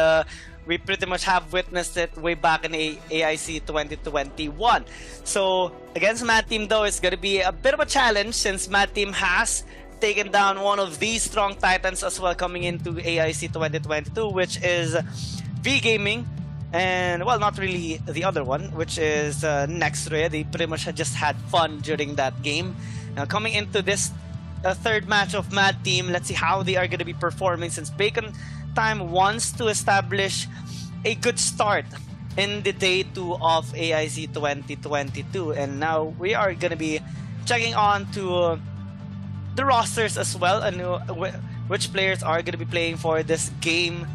we pretty much have witnessed it way back in the AIC 2021. So, against Mad Team, though, it's going to be a bit of a challenge since Mad Team has taken down one of these strong titans as well coming into AIC 2022, which is V Gaming, and well, not really the other one, which is Nextray. They pretty much just had fun during that game. Now coming into this third match of Mad Team, let's see how they are going to be performing, since Bacon Time wants to establish a good start in the day 2 of AIC 2022, and now we are going to be checking on to the rosters as well, and which players are going to be playing for this game,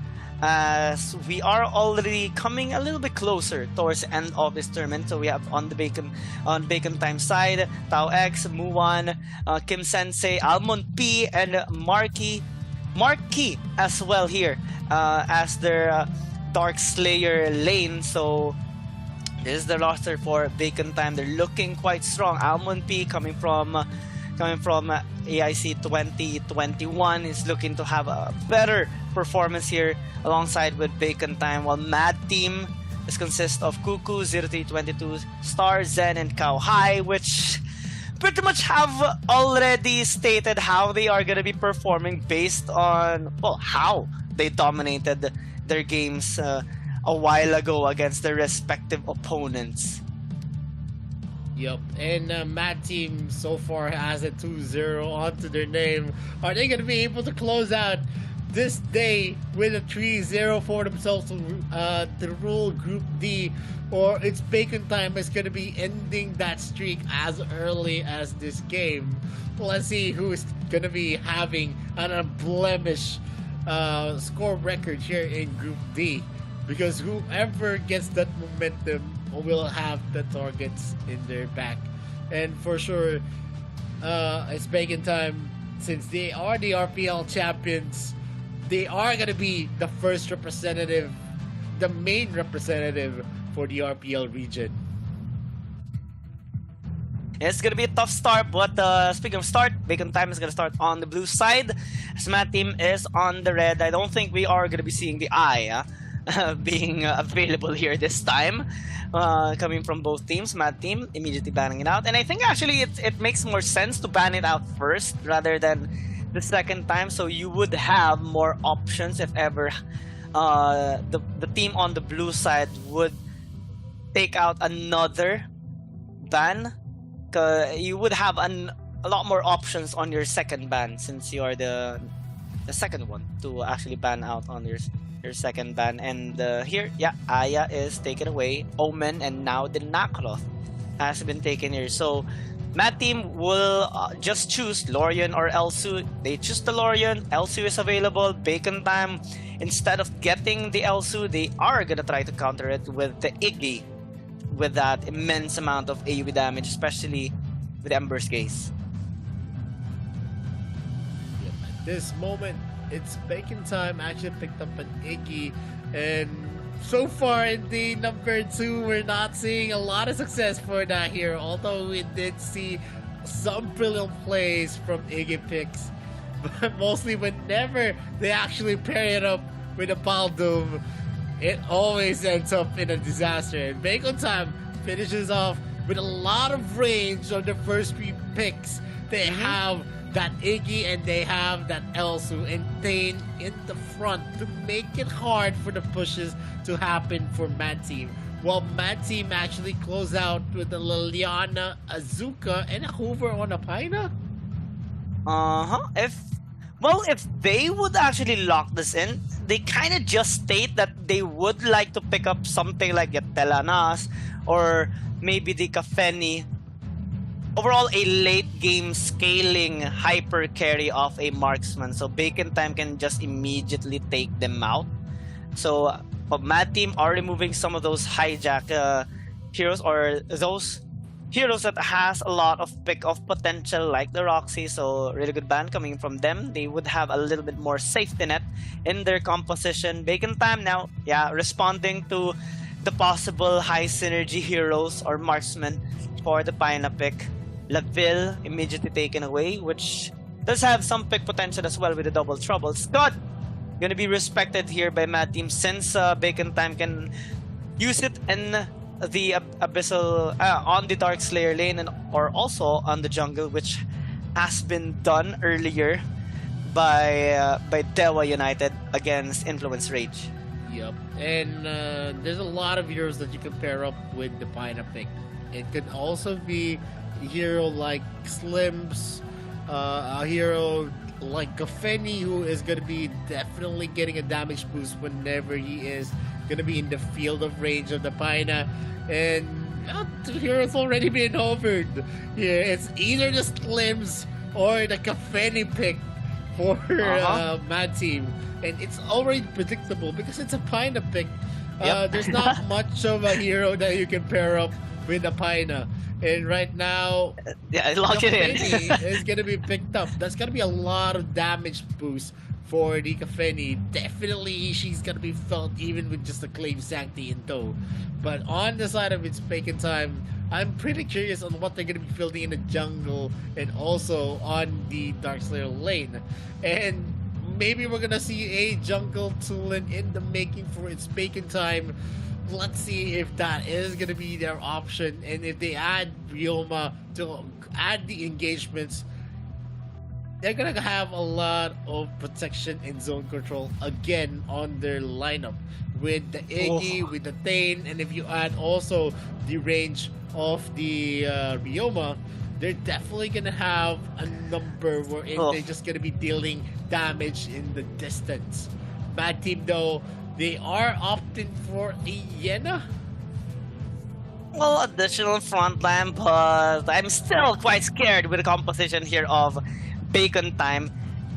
as we are already coming a little bit closer towards the end of this tournament. So we have on Bacon Time side, Tao X, Muwan, Kim Sensei, Almond P, and Marky as well here as their Dark Slayer lane. So this is the roster for Bacon Time. They're looking quite strong. Almond P coming from AIC 2021 is looking to have a better performance here alongside with Bacon Time, while Mad Team is consist of Cuckoo, 0322, Star, Zen, and Cow High, which pretty much have already stated how they are going to be performing based on, well, how they dominated their games a while ago against their respective opponents. Yep, and Mad Team so far has a 2-0 onto their name. Are they going to be able to close out this day with a 3-0 for themselves to rule Group D? Or It's Bacon Time is going to be ending that streak as early as this game? Let's see who is going to be having an unblemished score record here in Group D. Because whoever gets that momentum will have the targets in their back. And for sure, It's Bacon Time, since they are the RPL champions, they are going to be the first representative, the main representative for the RPL region. It's going to be a tough start, but speaking of start, Bacon Time is going to start on the blue side, as Mad Team is on the red. I don't think we are going to be seeing the eye being available here this time, coming from both teams. Mad Team immediately banning it out, and I think actually it makes more sense to ban it out first rather than the second time, so you would have more options if ever the team on the blue side would take out another ban. You would have a lot more options on your second ban, since you are the second one to actually ban out on your second ban. And here, yeah, Aya is taken away, Omen, and now the Nakroth has been taken here. So Mad Team will just choose Lorian or Elsu. They choose the Lorian, Elsu is available, Bacon Time. Instead of getting the Elsu, they are gonna try to counter it with the Iggy, with that immense amount of AoE damage, especially with Ember's Gaze. At this moment, it's Bacon Time actually picked up an Iggy, and so far in the number 2, we're not seeing a lot of success for that here, although we did see some brilliant plays from Iggy picks, but mostly whenever they actually pair it up with a Baldum, it always ends up in a disaster. And Bacon Time finishes off with a lot of range on the first 3 picks. They have that Iggy and they have that Elsu and Thane in the front to make it hard for the pushes to happen for Mad Team. While Mad Team actually close out with a Liliana, Azuka, and a Hoover on a Paina. If they would actually lock this in, they kind of just state that they would like to pick up something like Yatelanas or maybe the Kafeni. Overall, a late game scaling hyper carry of a marksman, so Bacon Time can just immediately take them out. So Mad Team are removing some of those hijack heroes, or those heroes that has a lot of pick-off potential like the Roxy, so really good ban coming from them. They would have a little bit more safety net in their composition. Bacon Time now, responding to the possible high synergy heroes or marksmen for the Paina pick. Laville immediately taken away, which does have some pick potential as well with the double trouble. Scott gonna be respected here by Mad Team since Bacon Time can use it in the Abyssal on the Dark Slayer lane or also on the jungle, which has been done earlier by Dewa United against Influence Rage. Yep, and there's a lot of heroes that you can pair up with the Paina pick. It could also be a hero like Slims, a hero like Gafeni, who is going to be definitely getting a damage boost whenever he is going to be in the field of range of the Paina. And the hero's already been hovered here. It's either the Slims or the Gafeni pick for Mad Team. And it's already predictable because it's a Paina pick. There's not much of a hero that you can pair up with a Paina. And right now, lock it in. is going to be picked up. That's going to be a lot of damage boost for the Kafeni. Definitely, she's going to be felt even with just a Claim Sancti in tow. But on the side of its Bacon Time, I'm pretty curious on what they're going to be fielding in the jungle and also on the Darkslayer lane. And maybe we're going to see a jungle Tulin in the making for its Bacon Time. Let's see if that is going to be their option, and if they add Ryoma to add the engagements, they're going to have a lot of protection and zone control again on their lineup with the Iggy, with the Thane, and if you add also the range of the Ryoma, they're definitely going to have a number wherein they're just going to be dealing damage in the distance. Mad Team though, they are opting for a Yena. Well, additional frontline, but I'm still quite scared with the composition here of Bacon Time.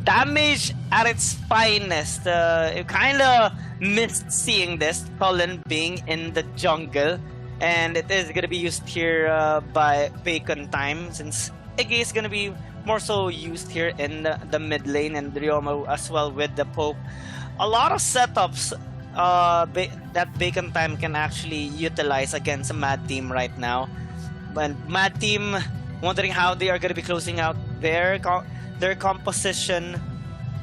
Damage at its finest. You kind of missed seeing this, Cullen being in the jungle. And it is going to be used here by Bacon Time, since Iggy is going to be more so used here in the mid lane, and Ryoma as well with the Pope. A lot of setups that Bacon Time can actually utilize against a Mad Team right now. When Mad Team wondering how they are going to be closing out their composition.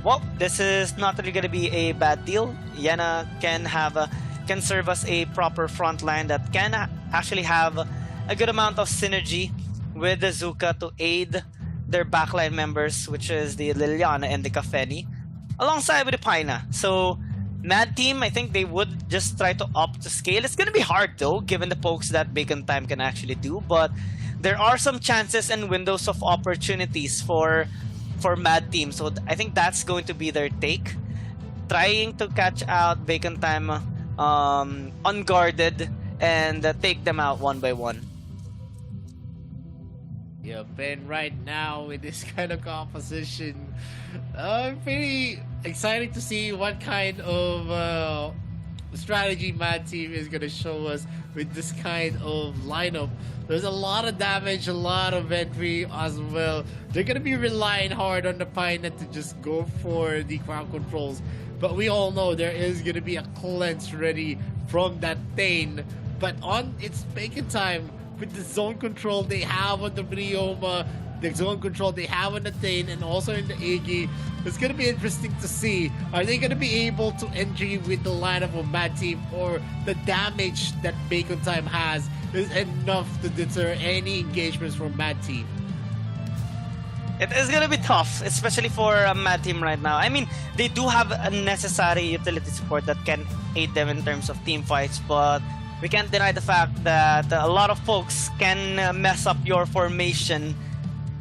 Well, this is not really going to be a bad deal. Yena can serve as a proper front line that can actually have a good amount of synergy with the Zuka to aid their backline members, which is the Liliana and the Kafeni, alongside with the Paina. So Mad Team, I think they would just try to opt to scale. It's going to be hard though, given the pokes that Bacon Time can actually do, but there are some chances and windows of opportunities for Mad Team. So I think that's going to be their take, trying to catch out Bacon Time unguarded and take them out one by one. Yep, and right now with this kind of composition, pretty exciting to see what kind of strategy Mad Team is gonna show us with this kind of lineup. There's a lot of damage, a lot of entry as well. They're gonna be relying hard on the Pinot to just go for the crowd controls, but we all know there is gonna be a cleanse ready from that Thane. But on its bacon time, with the zone control they have on the Brioma, the zone control they have on the Thane, and also in the Iggy, it's going to be interesting to see. Are they going to be able to entry with the lineup of Mad Team, or the damage that Bacon Time has is enough to deter any engagements from Mad Team? It is gonna be tough, especially for a Mad Team right now. I mean, they do have a necessary utility support that can aid them in terms of team fights, but we can't deny the fact that a lot of folks can mess up your formation,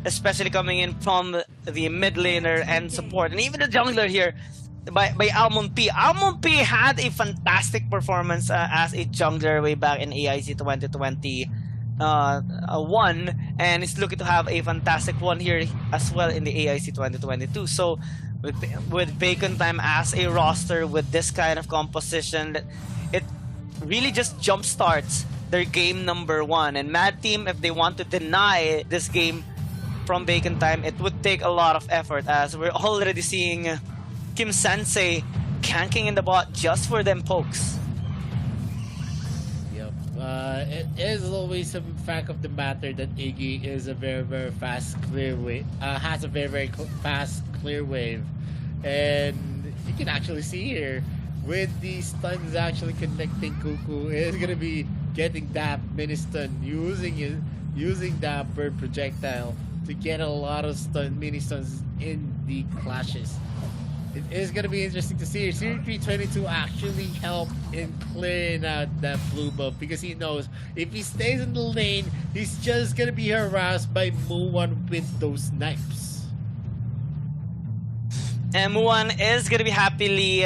especially coming in from the mid laner and support, and even the jungler here by Almond P. Almond P had a fantastic performance as a jungler way back in AIC 2021, and is looking to have a fantastic one here as well in the AIC 2022. So with Bacon Time as a roster with this kind of composition, it really just jumpstarts their game number one. And Mad Team, if they want to deny this game from Bacon Time, it would take a lot of effort, as we're already seeing Kim Sensei ganking in the bot just for them pokes. Yep. It is always a fact of the matter that Iggy is a very, very fast clear wave, has a very, very fast clear wave. And you can actually see here, with the stuns actually connecting Cuckoo, is gonna be getting that mini stun, using that bird projectile to get a lot of mini stuns in the clashes. It is gonna be interesting to see. Series 322 actually helped in clearing out that blue buff, because he knows if he stays in the lane, he's just gonna be harassed by Muwan with those snipes. And Muwan is gonna be happily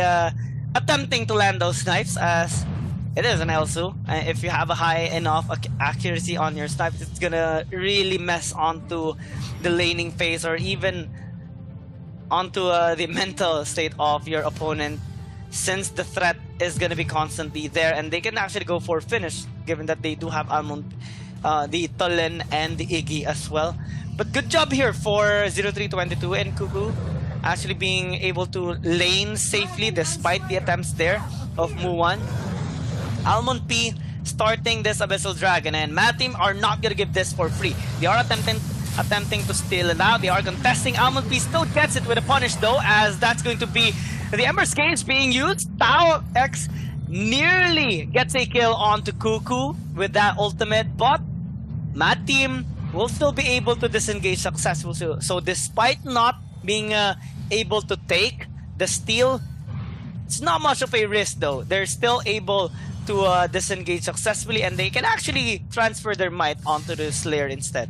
attempting to land those snipes, as it is an Elsu. If you have a high enough accuracy on your snipes, it's gonna really mess onto the laning phase, or even onto the mental state of your opponent, since the threat is gonna be constantly there, and they can actually go for finish, given that they do have Almond, the Tolen and the Iggy as well. But good job here for 0322 and Cuckoo, actually being able to lane safely despite the attempts there of Muwan. Almond P starting this Abyssal Dragon, and Mad Team are not gonna give this for free. They are attempting to steal it out. They are contesting. Almond P still gets it with a punish though, as that's going to be the Ember's Cage being used. Tao X nearly gets a kill onto Cuckoo with that ultimate, but Mad Team will still be able to disengage successfully. So despite not being able to take the steal, it's not much of a risk though. They're still able to disengage successfully, and they can actually transfer their might onto the Slayer instead.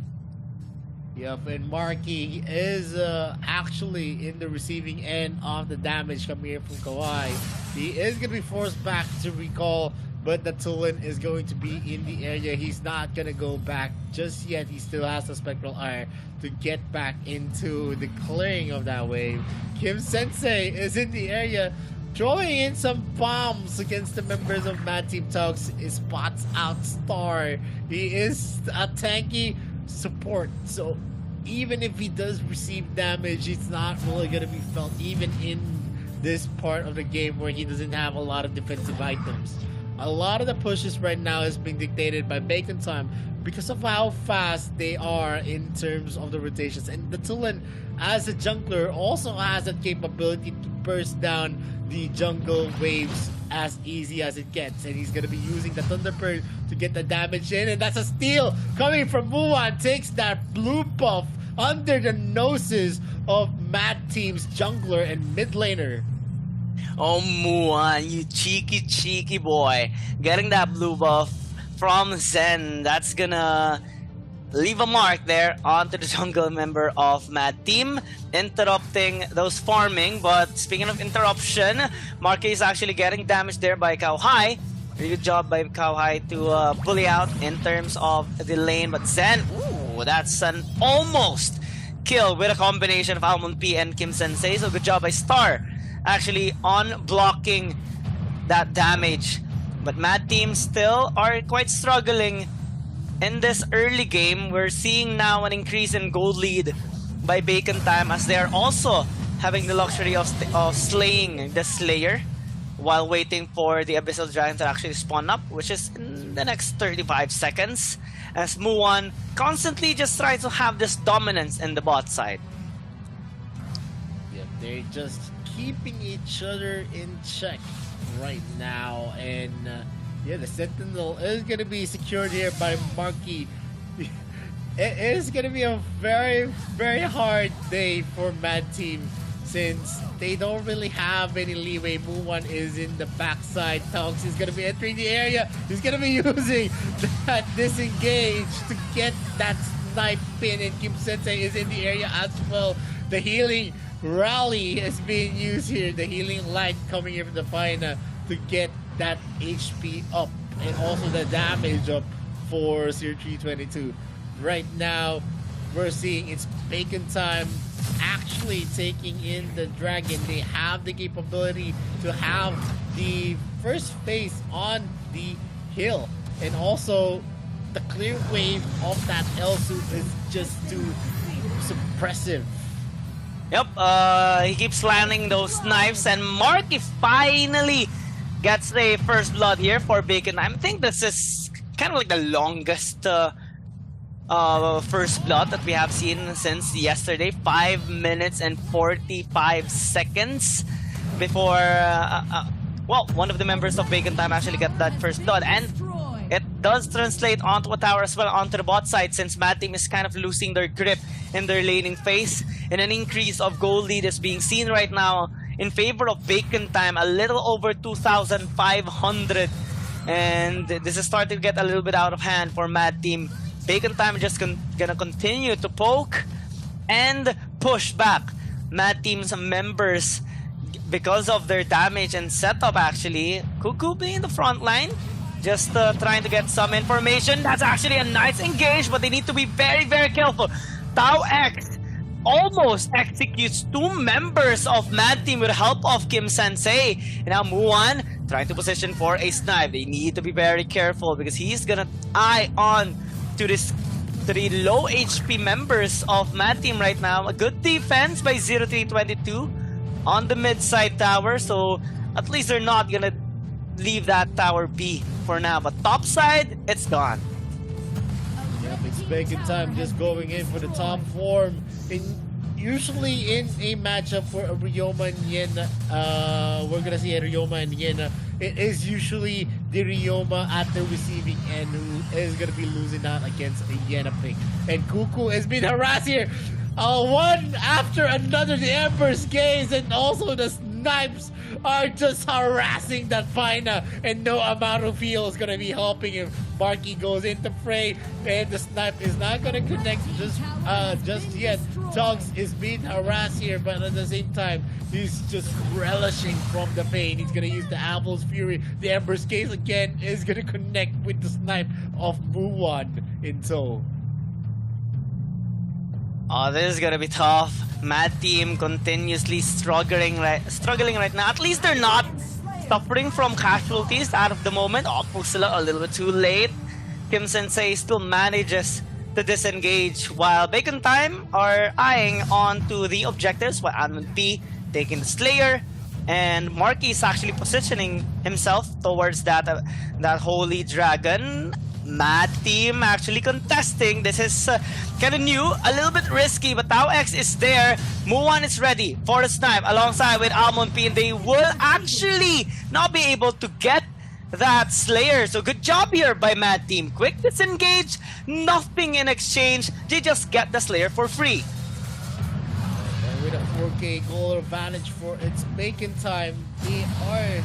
Yep, and Marky is actually in the receiving end of the damage coming here from Kawhi. He is going to be forced back to recall, but the Tulin is going to be in the area. He's not going to go back just yet. He still has the Spectral Ire to get back into the clearing of that wave. Kim Sensei is in the area, throwing in some bombs against the members of Mad Team Tugs. He spots out Star. He is a tanky support, so even if he does receive damage, it's not really going to be felt, even in this part of the game where he doesn't have a lot of defensive items. A lot of the pushes right now is being dictated by Bacon Time because of how fast they are in terms of the rotations. And the Tulin, as a jungler, also has that capability to burst down the jungle waves as easy as it gets. And he's going to be using the Thunderbird to get the damage in. And that's a steal coming from Muwan. Takes that blue buff under the noses of Mad Team's jungler and mid laner. Oh, Muwan, you cheeky boy. Getting that blue buff from Zen. That's gonna leave a mark there onto the jungle member of Mad Team, interrupting those farming. But speaking of interruption, Marky is actually getting damaged there by Kauhai. Really good job by Kauhai to bully out in terms of the lane. But Zen, ooh, Oh, that's an almost kill with a combination of Almond P and Kim Sensei. So good job by Star actually on blocking that damage. But Mad Team still are quite struggling in this early game. We're seeing now an increase in gold lead by Bacon Time, as they are also having the luxury of slaying the Slayer while waiting for the Abyssal Dragon to actually spawn up, which is in the next 35 seconds, as Muan constantly just tries to have this dominance in the bot side. Yeah, they're just keeping each other in check right now, and yeah, the Sentinel is going to be secured here by Marky. It is going to be a very, very hard day for Mad Team, since they don't really have any leeway. Muwan is in the backside. Tonks is going to be entering the area. He's going to be using that disengage to get that snipe pin, and Kim Sensei is in the area as well. The healing rally is being used here. The healing light coming here from the Fina to get that HP up and also the damage up for Seer 322. Right now, we're seeing it's Bacon Time actually taking in the dragon. They have the capability to have the first phase on the hill, and also the clear wave of that Elsu is just too suppressive. Yep, he keeps landing those knives, and Marky finally gets the first blood here for Bacon. I think this is kind of like the longest first blood that we have seen since yesterday. 5 minutes and 45 seconds before well, one of the members of Bacon Time actually got that first blood, and it does translate onto a tower as well, onto the bot side, since Mad Team is kind of losing their grip in their laning phase, and an increase of gold lead is being seen right now in favor of Bacon Time, a little over 2,500, and this is starting to get a little bit out of hand for Mad Team. Bacon Time just gonna continue to poke and push back Mad Team's members because of their damage and setup. Actually, Cuckoo being in the front line, just trying to get some information. That's actually a nice engage, but they need to be very, very careful. Tau X almost executes 2 members of Mad Team with the help of Kim Sensei. And now Muan trying to position for a snipe. They need to be very careful because he's gonna eye on to the low HP members of Mad Team right now. A good defense by 0322 on the mid side tower, so at least they're not gonna leave that tower be for now. But top side, it's gone. Yep, it's Bacon Time just going in for the top form. Usually in a matchup for a Ryoma and Yena, we're gonna see a Ryoma and Yena. It is usually the Ryoma at the receiving end who is gonna be losing out against a Yena pick. And Cuckoo has been harassed here. One after another, the Emperor's Gaze and also the Snipes are just harassing that Fina, and no amount of heal is gonna be helping him. Marky goes into fray, and the snipe is not gonna connect just yet. Tugs is being harassed here, but at the same time, he's just relishing from the pain. He's gonna use the Apple's Fury. The Ember's Gaze again is gonna connect with the snipe of Muwan in tow. Oh, this is gonna be tough. Mad Team continuously struggling right now. At least they're not suffering from casualties out of the moment. Oh, Pusila a little bit too late. Kim Sensei still manages to disengage, while Bacon Time are eyeing onto the objectives, while Admin P taking the Slayer, and Marky is actually positioning himself towards that Holy Dragon. Mad Team actually contesting. This is kind of new, a little bit risky, but Tau X is there. Muwan is ready for the snipe alongside with Almond P, and they will actually not be able to get that Slayer. So good job here by Mad Team. Quick disengage, nothing in exchange. They just get the Slayer for free. And with a 4K goal advantage for its Bacon Time, they are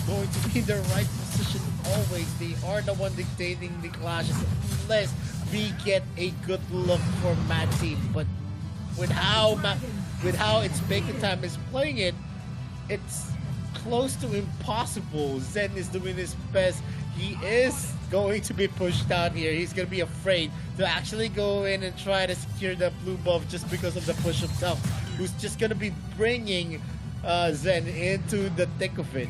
going to be in the right position always. They are the one dictating the clashes unless we get a good look for Mad Team. But with how its Bacon Time is playing it, it's close to impossible. Zen is doing his best. He is going to be pushed out here. He's going to be afraid to actually go in and try to secure the blue buff just because of the push himself, who's just going to be bringing Zen into the thick of it.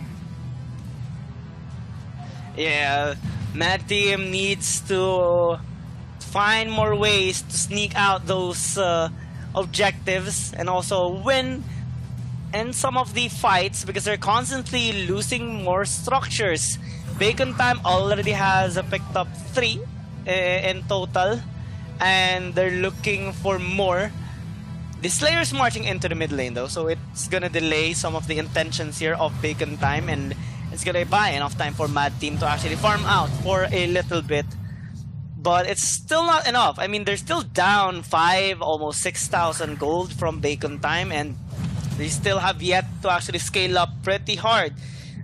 Yeah, Mad Team needs to find more ways to sneak out those objectives and also win in some of the fights because they're constantly losing more structures. Bacon Time already has picked up 3 in total, and they're looking for more. The Slayer's marching into the mid lane though, so it's gonna delay some of the intentions here of Bacon Time, and it's gonna buy enough time for Mad Team to actually farm out for a little bit. But it's still not enough. I mean, they're still down 5, almost 6,000 gold from Bacon Time, and they still have yet to actually scale up pretty hard.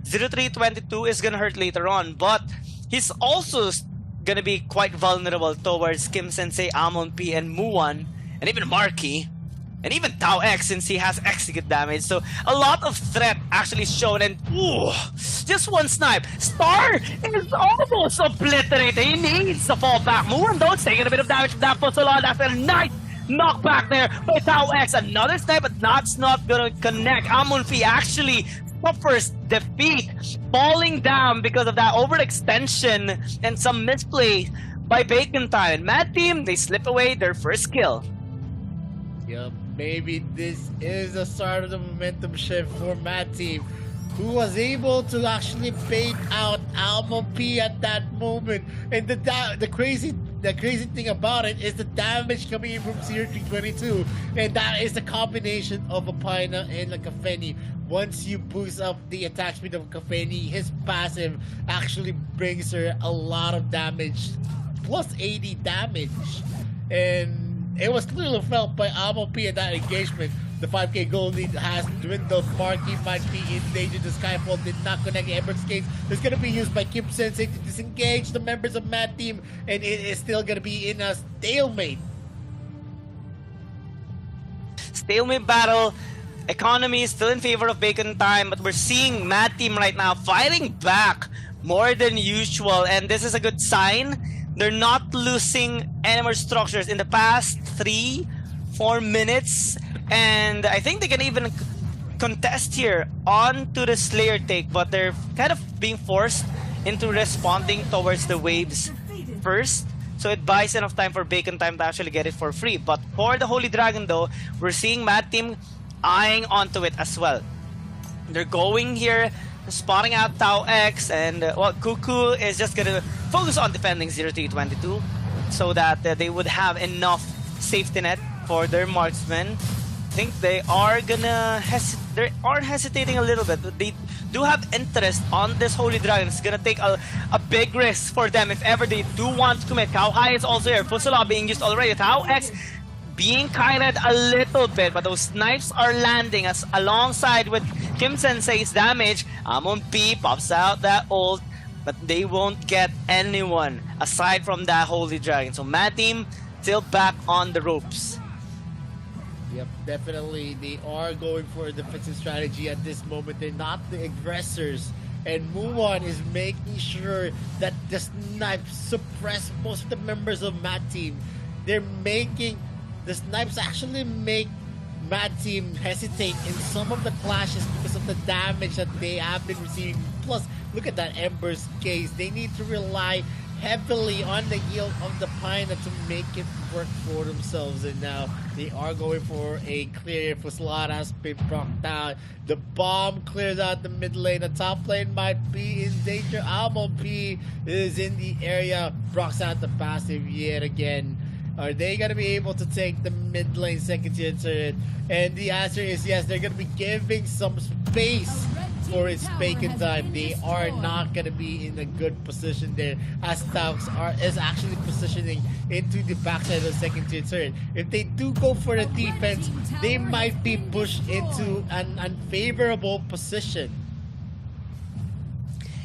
0322 is gonna hurt later on, but he's also gonna be quite vulnerable towards Kim Sensei, Amon P, and Muan, and even Marky, and even Tao X since he has execute damage. So a lot of threat actually shown, and ooh, just one snipe. Star is almost obliterated. He needs to fall back. Muan though, taking a bit of damage from that Puzzle. That's a nice knockback there by Tao X. Another snipe, but that's not gonna connect. Amon P actually suffers defeat, falling down because of that overextension and some misplay by Bacon Time. Mad Team, they slip away their first kill. Yep, maybe this is the start of the momentum shift for Mad Team, who was able to actually bait out Alma P at that moment. And the crazy thing about it is the damage coming in from 0322, and that is the combination of a Paina and a Kafeni. Once you boost up the attack speed of Kafeni, his passive actually brings her a lot of damage, plus 80 damage. And it was clearly felt by Amon P in that engagement. The 5k gold lead has dwindled. Marky might be in danger. The Skyfall did not connect Ember's Gates. It's going to be used by Kim Sensei to disengage the members of Mad Team, and it is still going to be in a stalemate. Stalemate battle. Economy is still in favor of Bacon Time, but we're seeing Mad Team right now fighting back more than usual, and this is a good sign. They're not losing any more structures in the past 3-4 minutes, and I think they can even contest here onto the Slayer take, but they're kind of being forced into responding towards the waves first, so it buys enough time for Bacon Time to actually get it for free. But for the Holy Dragon though, we're seeing Mad Team eyeing onto it as well. They're going here, spotting out Tao X, and well, Cuckoo is just gonna focus on defending 0322 so that they would have enough safety net for their marksmen. I think they are gonna hesitating a little bit, but they do have interest on this Holy Dragon. It's gonna take a big risk for them if ever they do want to commit. Cow High is also here. Fusala being used already. Tao X being kited a little bit, but those snipes are landing as alongside with Kim Sensei's damage. Amon P pops out that ult, but they won't get anyone aside from that Holy Dragon. So Mad Team still back on the ropes. Yep, definitely. They are going for a defensive strategy at this moment. They're not the aggressors. And Muon is making sure that the snipes suppress most of the members of Mad Team. They're making the snipes actually make Mad Team hesitate in some of the clashes because of the damage that they have been receiving. Plus, look at that Ember's case. They need to rely heavily on the yield of the Pina to make it work for themselves, and now they are going for a clear. Fusilada has been brought down. The bomb clears out the mid lane. The top lane might be in danger. Almon P is in the area. Brocks out the passive yet again. Are they going to be able to take the mid lane second tier turret? And the answer is yes. They're going to be giving some space for its Bacon Time. They are not going to be in a good position there, as Taux is actually positioning into the backside of the second tier turret. If they do go for the defense, they might be pushed into an unfavorable position.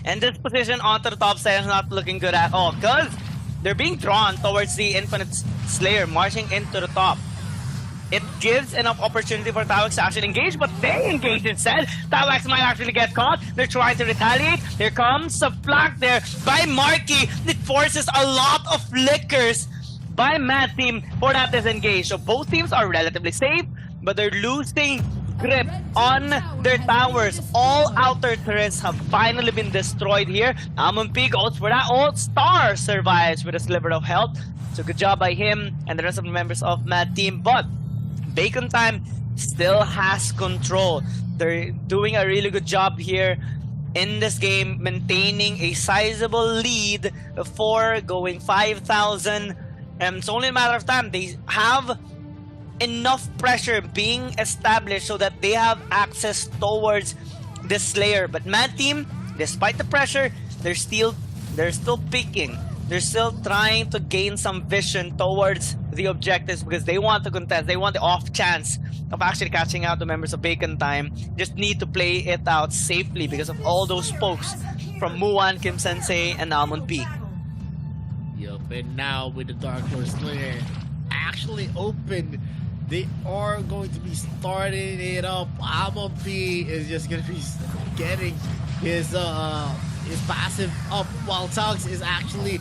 And this position onto the top side is not looking good at all, because they're being drawn towards the Infinite Slayer marching into the top. It gives enough opportunity for Tawax to actually engage, but they engage instead. Tawax might actually get caught. They're trying to retaliate. Here comes a flank there by Marky. It forces a lot of flickers by Mad Team for that disengage. So both teams are relatively safe, but they're losing grip on their towers. All outer turrets have finally been destroyed here. acompanhe goes for that ult. Star survives with a sliver of health. So good job by him and the rest of the members of Mad Team. But Bacon Time still has control. They're doing a really good job here in this game, maintaining a sizable lead for going 5,000. And it's only a matter of time. They have enough pressure being established so that they have access towards the Slayer. But Mad Team, despite the pressure, they're still picking. They're still trying to gain some vision towards the objectives because they want to contest. They want the off chance of actually catching out the members of Bacon Time. Just need to play it out safely because of all those pokes from Muan, Kim Sensei, and acompanhe. Yup, and now with the Dark Lord Slayer actually open, they are going to be starting it up. acompanhe is just going to be getting his passive up while Tugs is actually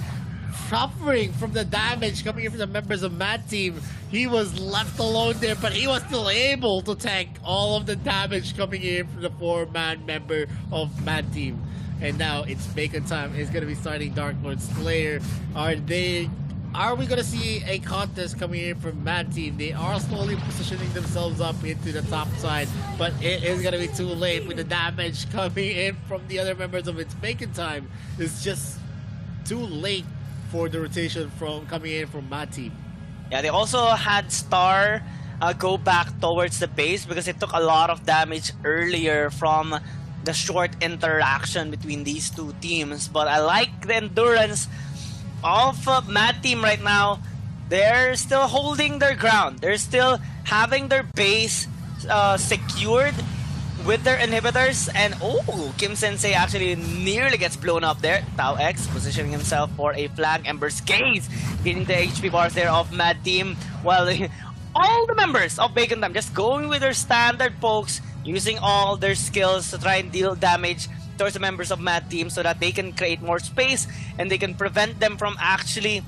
suffering from the damage coming in from the members of Mad Team. He was left alone there, but he was still able to tank all of the damage coming in from the 4-man member of Mad Team. And now it's Bacon Time. It's gonna be starting Dark Lord Slayer. Are we gonna see a contest coming in from Mad Team? They are slowly positioning themselves up into the top side, but it is gonna be too late with the damage coming in from the other members of its Bacon Time. It's just too late for the rotation from coming in from Mad Team. Yeah, they also had Star go back towards the base because it took a lot of damage earlier from the short interaction between these two teams. But I like the endurance of Mad Team right now. They're still holding their ground. They're still having their base secured with their inhibitors. And oh, Kim Sensei actually nearly gets blown up there. Tau X positioning himself for a flag. Ember's Gaze getting the HP bars there of Mad Team. While all the members of Bacon Time just going with their standard pokes, using all their skills to try and deal damage towards the members of Mad Team so that they can create more space and they can prevent them from actually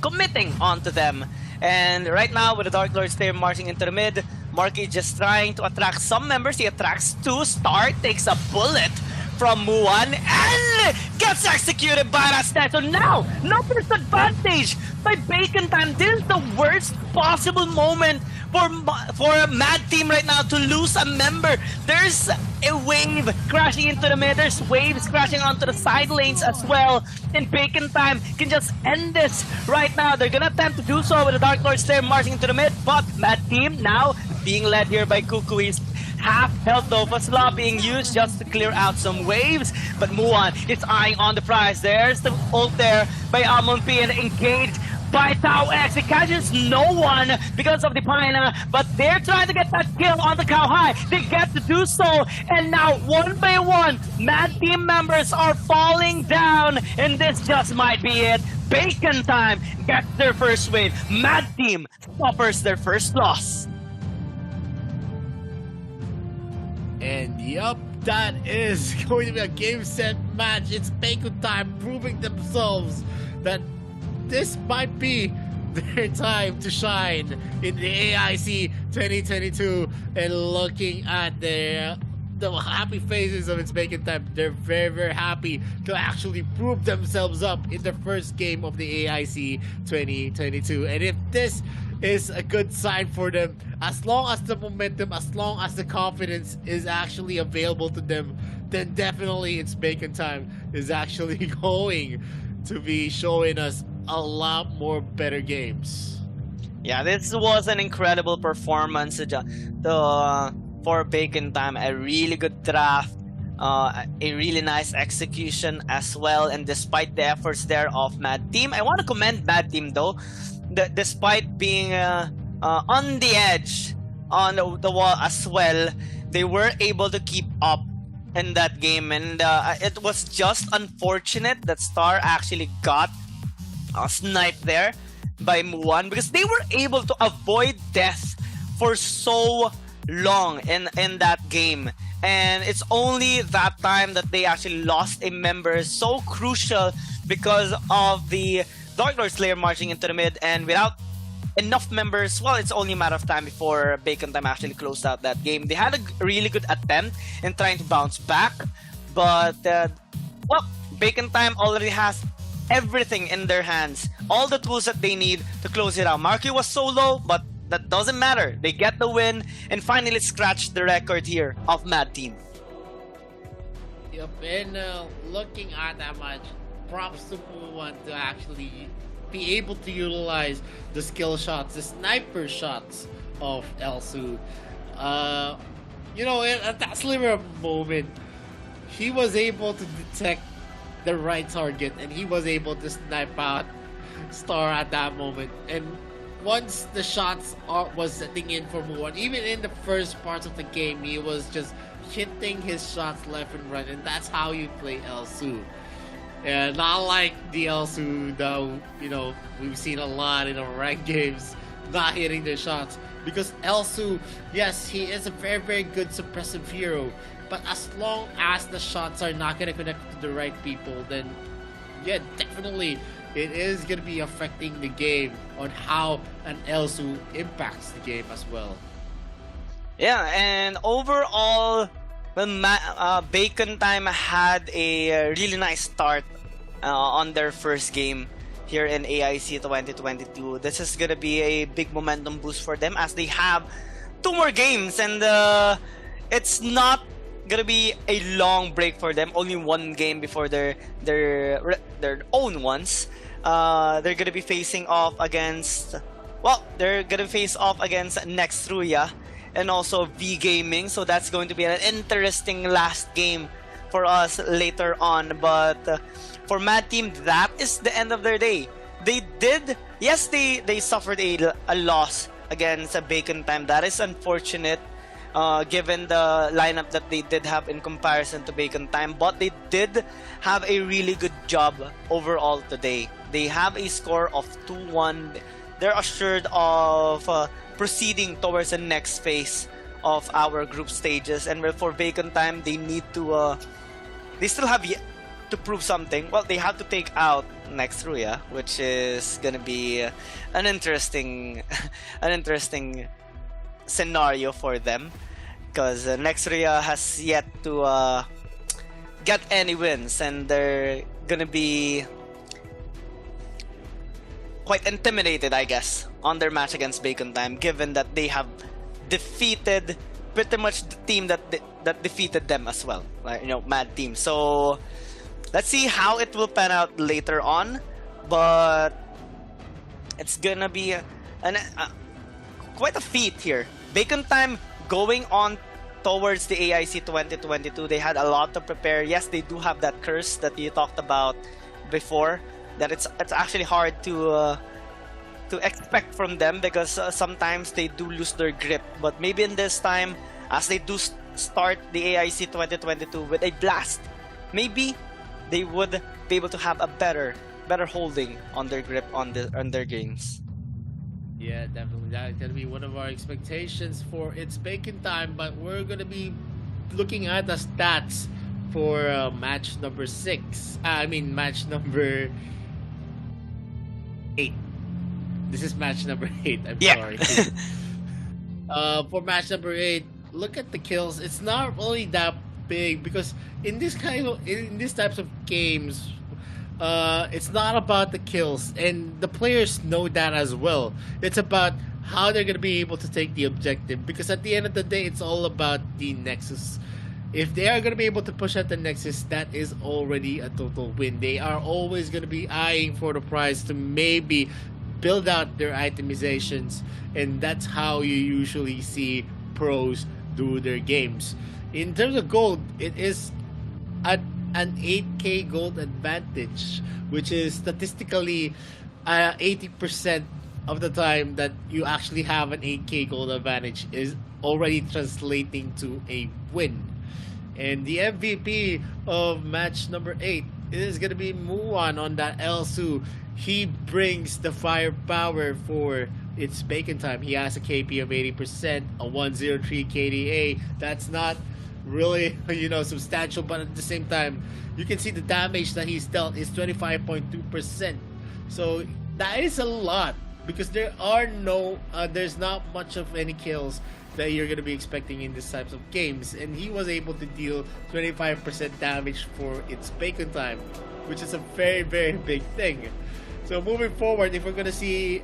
committing onto them. And right now with the Dark Lord Slayer marching into the mid, Marky just trying to attract some members. He attracts 2. Star takes a bullet from Muan and gets executed by Rastet. So now, no disadvantage by Bacon Time. This is the worst possible moment for a Mad Team right now to lose a member. There's a wave crashing into the mid. There's waves crashing onto the side lanes as well. And Bacon Time can just end this right now. They're gonna attempt to do so with the Dark Lord Slayer marching into the mid. But Mad Team now being led here by Cuckoo. He's half health though. Fasla being used just to clear out some waves. But Muan is eyeing on the prize. There's the ult there by acompanhe and engaged by Tau X. It catches no one because of the Paina, but they're trying to get that kill on the Cow High. They get to do so, and now one by one, Mad Team members are falling down, and this just might be it. Bacon Time gets their first win. Mad Team suffers their first loss. And yup, that is going to be a game set match. It's Bacon Time proving themselves that this might be their time to shine in the AIC 2022. And looking at the happy faces of its Bacon Time, they're very, very happy to actually prove themselves up in the first game of the AIC 2022. And if this is a good sign for them, as long as the momentum, as long as the confidence is actually available to them, then definitely its Bacon Time is actually going to be showing us a lot more better games. Yeah, this was an incredible performance for Bacon Time. A really good draft, a really nice execution as well. And despite the efforts there of Mad Team, I want to commend Mad Team though. Despite being on the edge on the wall as well, they were able to keep up in that game. And it was just unfortunate that Star actually got sniped there by Muan because they were able to avoid death for so long in that game. And it's only that time that they actually lost a member so crucial because of the Dark Lord Slayer marching into the mid, and without enough members, well, it's only a matter of time before Bacon Time actually closed out that game. They had a really good attempt in trying to bounce back, but well, Bacon Time already has everything in their hands, all the tools that they need to close it out. Marky was so low, but that doesn't matter. They get the win and finally scratch the record here of Mad Team. Yep, and looking at that match, props to Puwan to actually be able to utilize the skill shots, the sniper shots of Elsu. You know, at that sliver of moment, he was able to detect the right target and he was able to snipe out Star at that moment. And once the shots was setting in for Puwan, even in the first parts of the game, he was just hitting his shots left and right, and that's how you play Elsu. And not like the Elsu that, you know, we've seen a lot in our ranked games not hitting their shots. Because Elsu, yes, he is a very, very good suppressive hero, but as long as the shots are not going to connect to the right people, then yeah, definitely it is going to be affecting the game on how an Elsu impacts the game as well. Yeah, and overall, well, Bacon Time had a really nice start on their first game here in AIC 2022. This is gonna be a big momentum boost for them as they have 2 more games, and it's not gonna be a long break for them. Only 1 game before their own ones. They're gonna be facing off against. Well, they're gonna face off against Nextruya and also V Gaming, so that's going to be an interesting last game for us later on. But for Mad Team, that is the end of their day. They did, yes, they suffered a loss against Bacon Time. That is unfortunate, given the lineup that they did have in comparison to Bacon Time, but they did have a really good job overall today. They have a score of 2-1. They're assured of proceeding towards the next phase of our group stages, and for Bacon Time, they need to they still have yet to prove something. Well, they have to take out Nextruya, which is gonna be an interesting scenario for them, because Nextruya has yet to get any wins, and they're gonna be quite intimidated, I guess, on their match against Bacon Time, given that they have defeated pretty much the team that defeated them as well, like, you know, Mad Team. So let's see how it will pan out later on, but it's gonna be quite a feat here. Bacon Time going on towards the AIC 2022. They had a lot to prepare. Yes, they do have that curse that you talked about before, that it's actually hard to expect from them, because sometimes they do lose their grip. But maybe in this time, as they do start the AIC 2022 with a blast, maybe they would be able to have a better holding on their grip on their games. Yeah, definitely. That's gonna be one of our expectations for It's Bacon Time, but we're gonna be looking at the stats for match number 6. Match number 8. This is match number 8. I'm sorry. For match number 8, look at the kills. It's not really that big, because in these types of games, it's not about the kills, and the players know that as well. It's about how they're gonna be able to take the objective, because at the end of the day, it's all about the Nexus. If they are going to be able to push out the Nexus, that is already a total win. They are always going to be eyeing for the prize to maybe build out their itemizations, and that's how you usually see pros do their games. In terms of gold, it is at an 8k gold advantage, which is statistically 80% of the time that you actually have an 8k gold advantage is already translating to a win. And the MVP of match number 8 is going to be Muan on that Elsu. He brings the firepower for It's Bacon Time. He has a KP of 80%, a 103 KDA. That's not really, substantial, but at the same time, you can see the damage that he's dealt is 25.2%. So that is a lot because there's not much of any kills that you're going to be expecting in these types of games, and he was able to deal 25% damage for its bacon time, which is a very, very big thing. So moving forward, if we're going to see,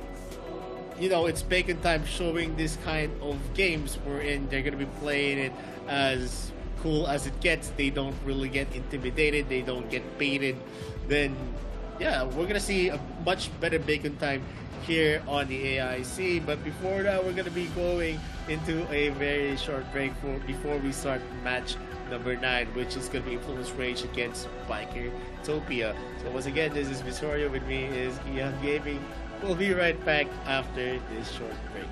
it's bacon time showing this kind of games wherein they're going to be playing it as cool as it gets, they don't really get intimidated, they don't get baited, then yeah, we're going to see a much better bacon time here on the AIC. But before that, we're going to be going into a very short break before we start match number 9, which is going to be Influence Rage against Biker Topia. So once again, this is Visorio, with me is Ian Gaming. We'll be right back after this short break.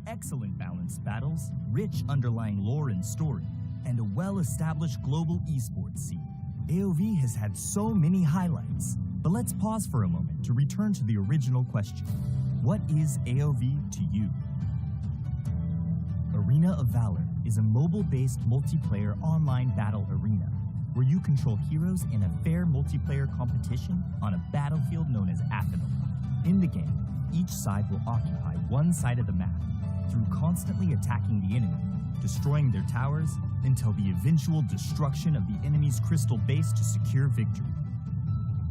Excellent balanced battles, rich underlying lore and story, and a well-established global esports scene. AOV has had so many highlights, but let's pause for a moment to return to the original question. What is AOV to you? Arena of Valor is a mobile-based multiplayer online battle arena where you control heroes in a fair multiplayer competition on a battlefield known as Athenor. In the game, each side will occupy one side of the map through constantly attacking the enemy, destroying their towers, until the eventual destruction of the enemy's crystal base to secure victory.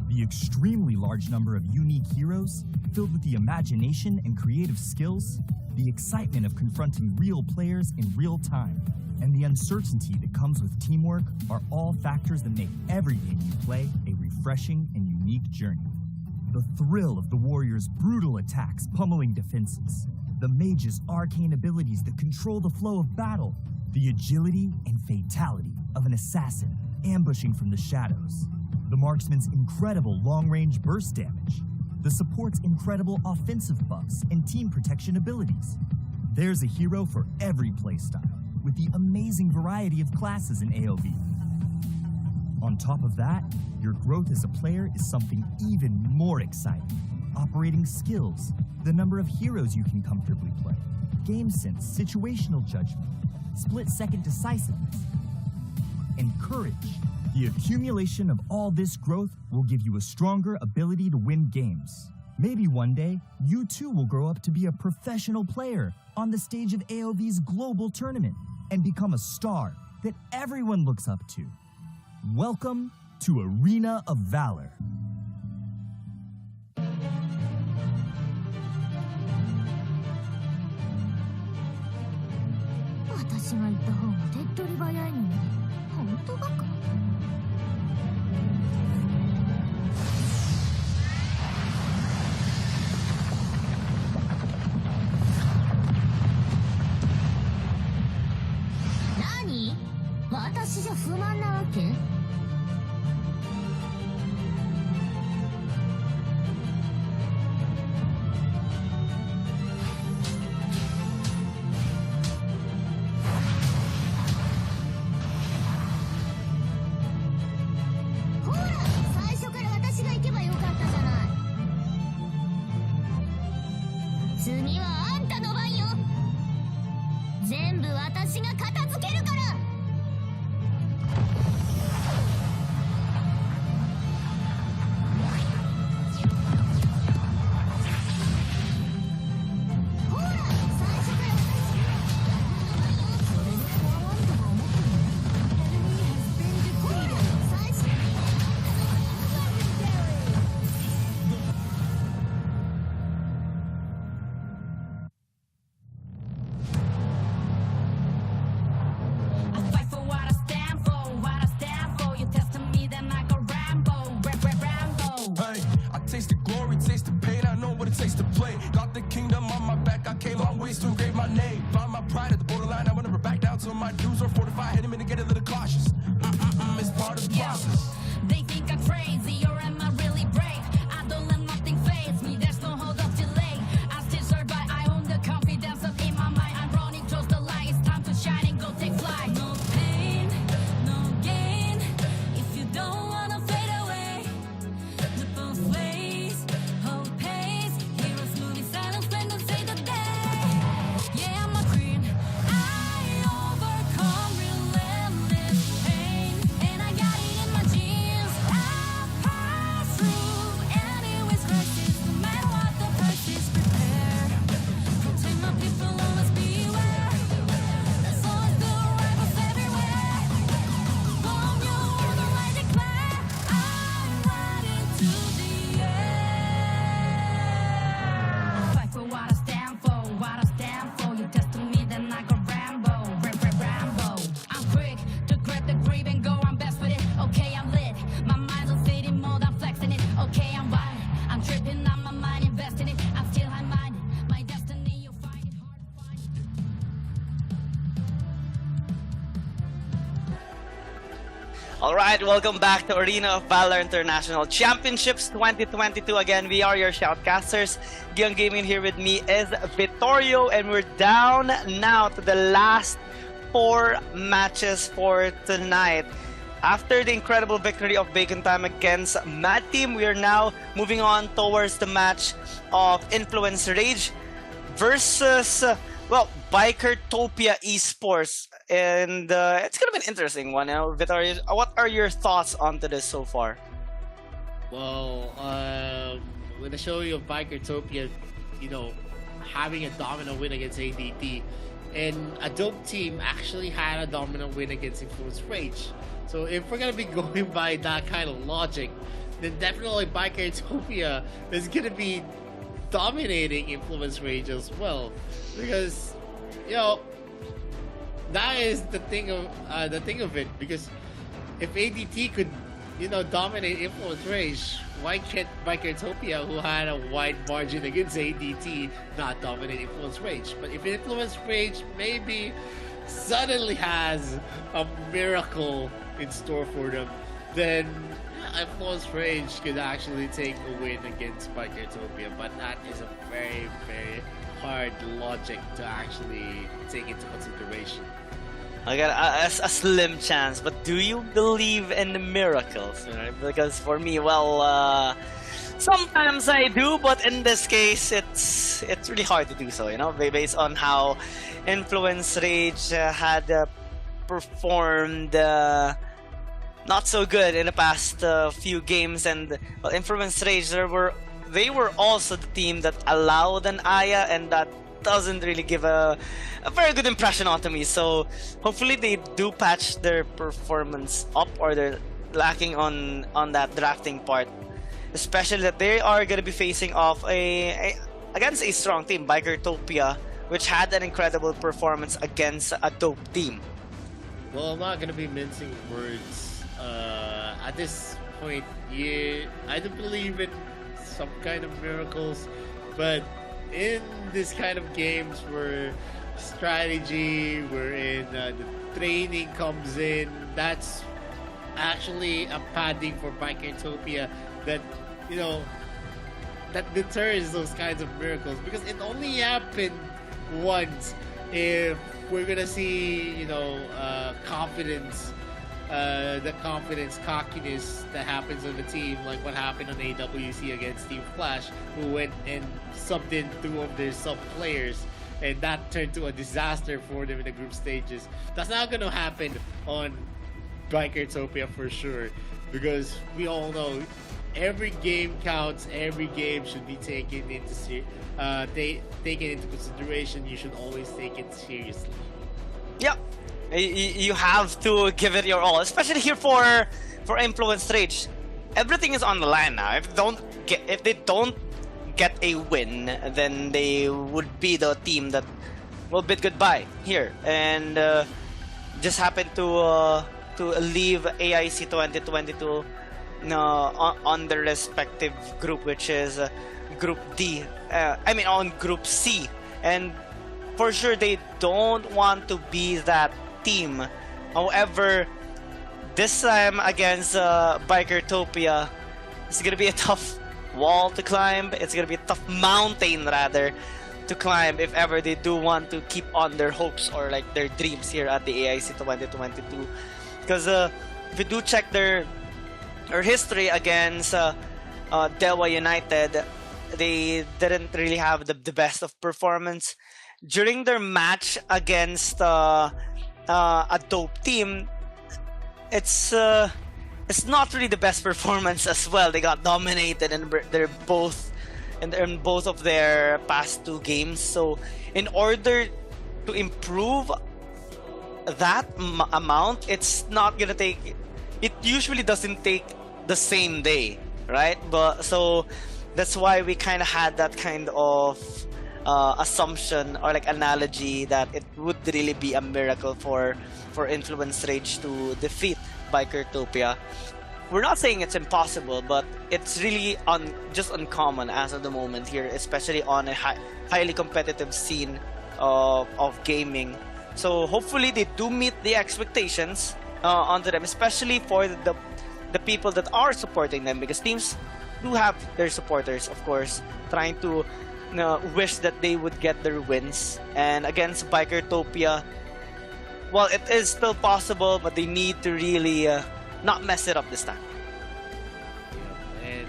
The extremely large number of unique heroes, filled with the imagination and creative skills, the excitement of confronting real players in real time, and the uncertainty that comes with teamwork are all factors that make every game you play a refreshing and unique journey. The thrill of the warriors' brutal attacks pummeling defenses, the mage's arcane abilities that control the flow of battle, the agility and fatality of an assassin ambushing from the shadows, the marksman's incredible long-range burst damage, the support's incredible offensive buffs and team protection abilities. There's a hero for every playstyle, with the amazing variety of classes in AOV. On top of that, your growth as a player is something even more exciting. Operating skills, the number of heroes you can comfortably play, game sense, situational judgment, split-second decisiveness, and courage. The accumulation of all this growth will give you a stronger ability to win games. Maybe one day, you too will grow up to be a professional player on the stage of AOV's global tournament and become a star that everyone looks up to. Welcome to Arena of Valor. 私が行った方が手っ取り早いのに本当バカ。何？私じゃ不満なわけ？次はあんたの番よ。全部私が片付けるから。ほら、最初から私がそれで不安とか思ってるの？最初 They think I'm crazy, or am I really brave? I don't let nothing faze me, there's no hold up delay. I still survive, I own the confidence up in my mind. I'm running towards the light, it's time to shine and go take flight. No pain, no gain, if you don't wanna fade away. The both ways, hold pace, heroes moving Alright, welcome back to Arena of Valor International Championships 2022. Again, we are your shoutcasters. Gion Gaming here with me is Vittorio, and we're down now to the last 4 matches for tonight. After the incredible victory of Bacon Time against Mad Team, we are now moving on towards the match of Influence Rage versus, Bikertopia Esports. And it's gonna be an interesting one. Vittorio, what are your thoughts onto this so far? Well, with the showing of Bikertopia, having a dominant win against ADT, and a dope team actually had a dominant win against Influence Rage. So if we're gonna be going by that kind of logic, then definitely Bikertopia is gonna be dominating Influence Rage as well, because that is the thing of it. Because if ADT could dominate Influence Rage, why can't Bikertopia, who had a wide margin against ADT, not dominate Influence Rage? But if Influence Rage maybe suddenly has a miracle in store for them, then Influence Rage could actually take a win against Bikertopia. But that is a very, very hard logic to actually take into consideration. I got a slim chance, but do you believe in the miracles? Right? Because for me, sometimes I do, but in this case, it's really hard to do so. Based on how Influence Rage had performed not so good in the past few games, and Influence Rage, they were also the team that allowed an Aya, and that doesn't really give a very good impression onto me. So hopefully they do patch their performance up, or they're lacking on that drafting part, especially that they are going to be facing off against a strong team, Bikertopia, which had an incredible performance against a dope team. Well, I'm not going to be mincing words. At this point, I do believe in some kind of miracles, but in this kind of games where strategy, wherein the training comes in, that's actually a padding for Bikertopia that that deters those kinds of miracles, because it only happened once. If we're gonna see confidence, the confidence, cockiness that happens on the team, like what happened on AWC against Team Flash, who went and subbed in 2 of their sub players, and that turned to a disaster for them in the group stages. That's not going to happen on Bikertopia for sure, because we all know every game counts. Every game should be taken into consideration. You should always take it seriously. Yeah. You have to give it your all, especially here for Influence Rage. Everything is on the line now. If they don't get a win, then they would be the team that will bid goodbye here, and just happened to leave AIC 2022 on the respective group, which is Group D. On Group C, and for sure they don't want to be that team. However, this time against Bikertopia, it's gonna be a tough wall to climb. It's gonna be a tough mountain rather to climb if ever they do want to keep on their hopes or like their dreams here at the AIC 2022. Because if you do check their history against Dewa United, they didn't really have the best of performance. During their match against a dope team, it's not really the best performance as well. They got dominated, and they're both in both of their past 2 games. So in order to improve that amount, it's not gonna take. It usually doesn't take the same day, right? But so that's why we kind of had that kind of assumption or like analogy that it would really be a miracle for Influence Rage to defeat Bikertopia. We're not saying it's impossible, but it's really just uncommon as of the moment here, especially on a highly competitive scene of gaming. So hopefully they do meet the expectations onto them, especially for the people that are supporting them, because teams do have their supporters, of course, trying to wish that they would get their wins. And against Bikertopia, well, it is still possible, but they need to really not mess it up this time. And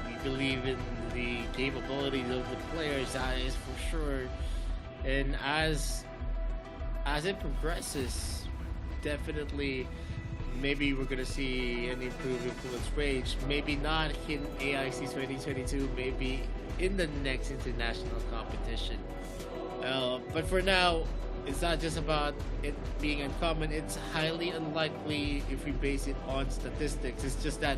we believe in the capabilities of the players, that is for sure. And as it progresses, definitely, maybe we're gonna see an improved influence range. Maybe not in AIC 2022. Maybe in the next international competition. But for now, it's not just about it being uncommon. It's highly unlikely if we base it on statistics. It's just that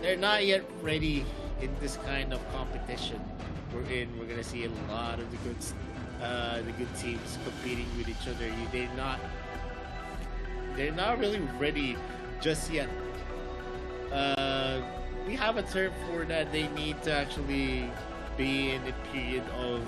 they're not yet ready in this kind of competition. We're gonna see a lot of the good teams competing with each other. They're not really ready just yet. We have a term for that. They need to actually be in a period of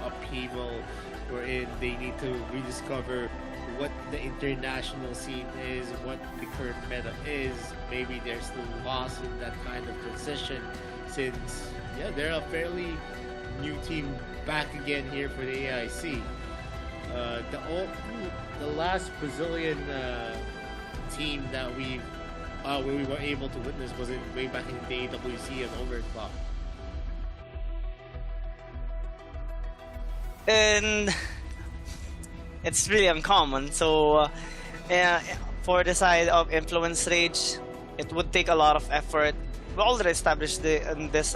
upheaval, wherein they need to rediscover what the international scene is, what the current meta is. Maybe they're still lost in that kind of transition, since they're a fairly new team back again here for the AIC. The last Brazilian team that we were able to witness was way back in the AWC and Overclock. And it's really uncommon. So for the side of Influence Rage, it would take a lot of effort. We already established this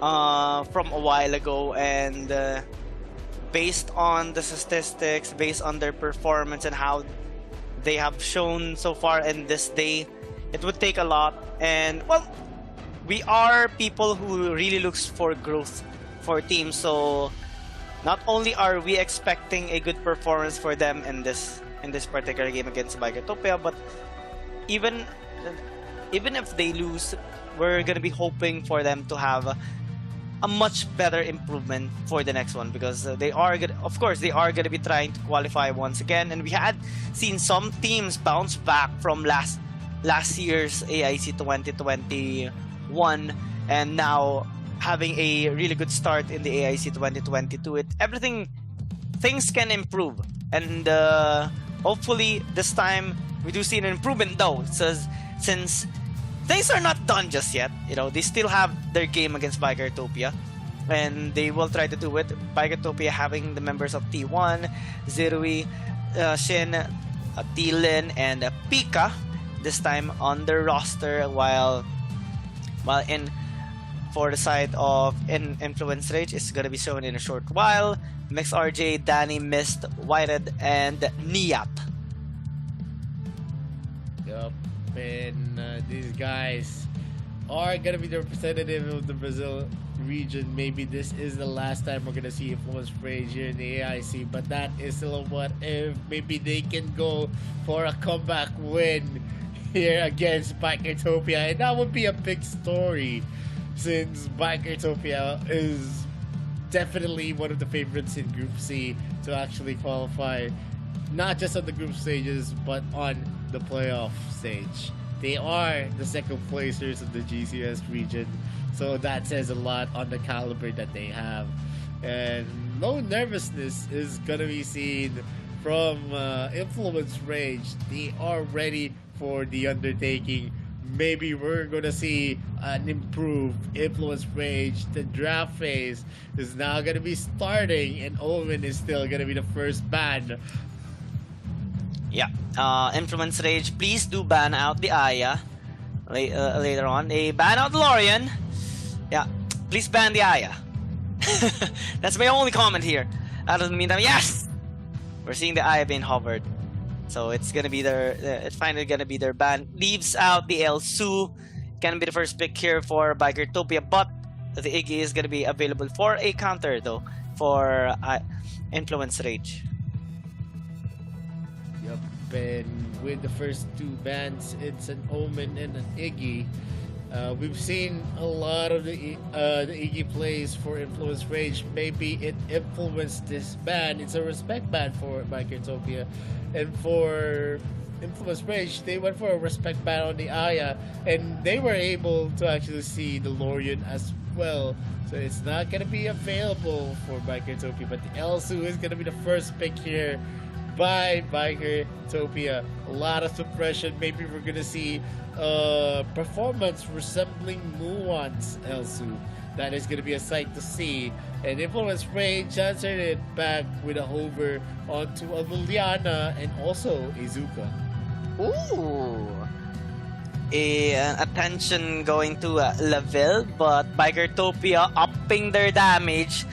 from a while ago, and based on the statistics, based on their performance and how they have shown so far in this day, it would take a lot. And well, we are people who really looks for growth for teams, so not only are we expecting a good performance for them in this particular game against Bikertopia, but even if they lose, we're gonna be hoping for them to have a much better improvement for the next one, because they are gonna be trying to qualify once again. And we had seen some teams bounce back from last year's AIC 2021, and now having a really good start in the AIC 2022. Things can improve, and hopefully this time we do see an improvement, though, since things are not done just yet. They still have their game against Bikertopia, and they will try to do it. Bikertopia having the members of T1, Zirui, Shin, T-Lin, and Pika this time on their roster, while for the side of Influence Rage, it's gonna be shown in a short while. Mix RJ, Danny, Mist, Whited, and Niap. Yup, and these guys are gonna be the representative of the Brazil region. Maybe this is the last time we're gonna see Influence Rage here in the AIC, but that is still a what if. Maybe they can go for a comeback win here against Bikertopia, and that would be a big story, since Bikertopia is definitely one of the favorites in Group C to actually qualify, not just on the group stages, but on the playoff stage. They are the second placers of the GCS region, so that says a lot on the caliber that they have. And no nervousness is gonna be seen from Influence Rage. They are ready for the undertaking. Maybe we're gonna see an improved Influence Rage. The draft phase is now gonna be starting, and Omen is still gonna be the first ban. Yeah, Influence Rage, please do ban out the Aya later on. They ban out Lorian. Yeah, please ban the Aya. That's my only comment here. Out of the meantime, yes, we're seeing the Aya being hovered. So it's gonna be it's finally gonna be their ban. Leaves out the El Su. Can be the first pick here for Bikertopia, but the Iggy is gonna be available for a counter, though, for Influence Rage. Yep, and with the first two bans, it's an Omen and an Iggy. We've seen a lot of the Iggy plays for Influence Rage. Maybe it influenced this ban. It's a respect ban for Bikertopia. And for Influence Rage, they went for a respect ban on the Aya, and they were able to actually see the Lorian as well. So it's not going to be available for Bikertopia, but the Elsu is going to be the first pick here by Bikertopia. A lot of suppression. Maybe we're going to see performance resembling Muwan's Elsu. That is going to be a sight to see. And Influence Rage answered it back with a hover onto a Liliana and also Izuka. Ooh. Attention going to Laville, but Bikertopia upping their damage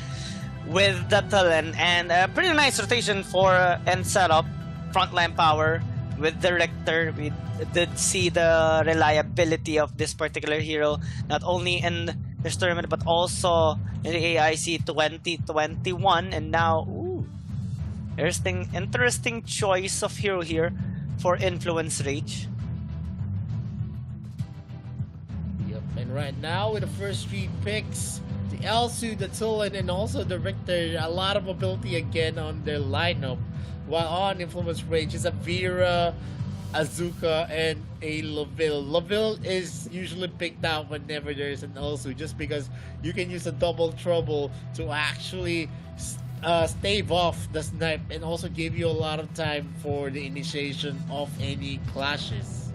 with the Talon, and a pretty nice rotation for and setup. Frontline power with the Richter. We did see the reliability of this particular hero, not only in this tournament but also in the AIC 2021, and now interesting choice of hero here for Influence Rage. Yep, and right now with the first 3 picks, the Elsu, the Tulin, and also the Richter, a lot of ability again on their lineup. While on Influence Rage is a Vera, Azuka, and a Laville. Laville is usually picked out whenever there is an Elsu, just because you can use a double trouble to actually stave off the snipe and also give you a lot of time for the initiation of any clashes.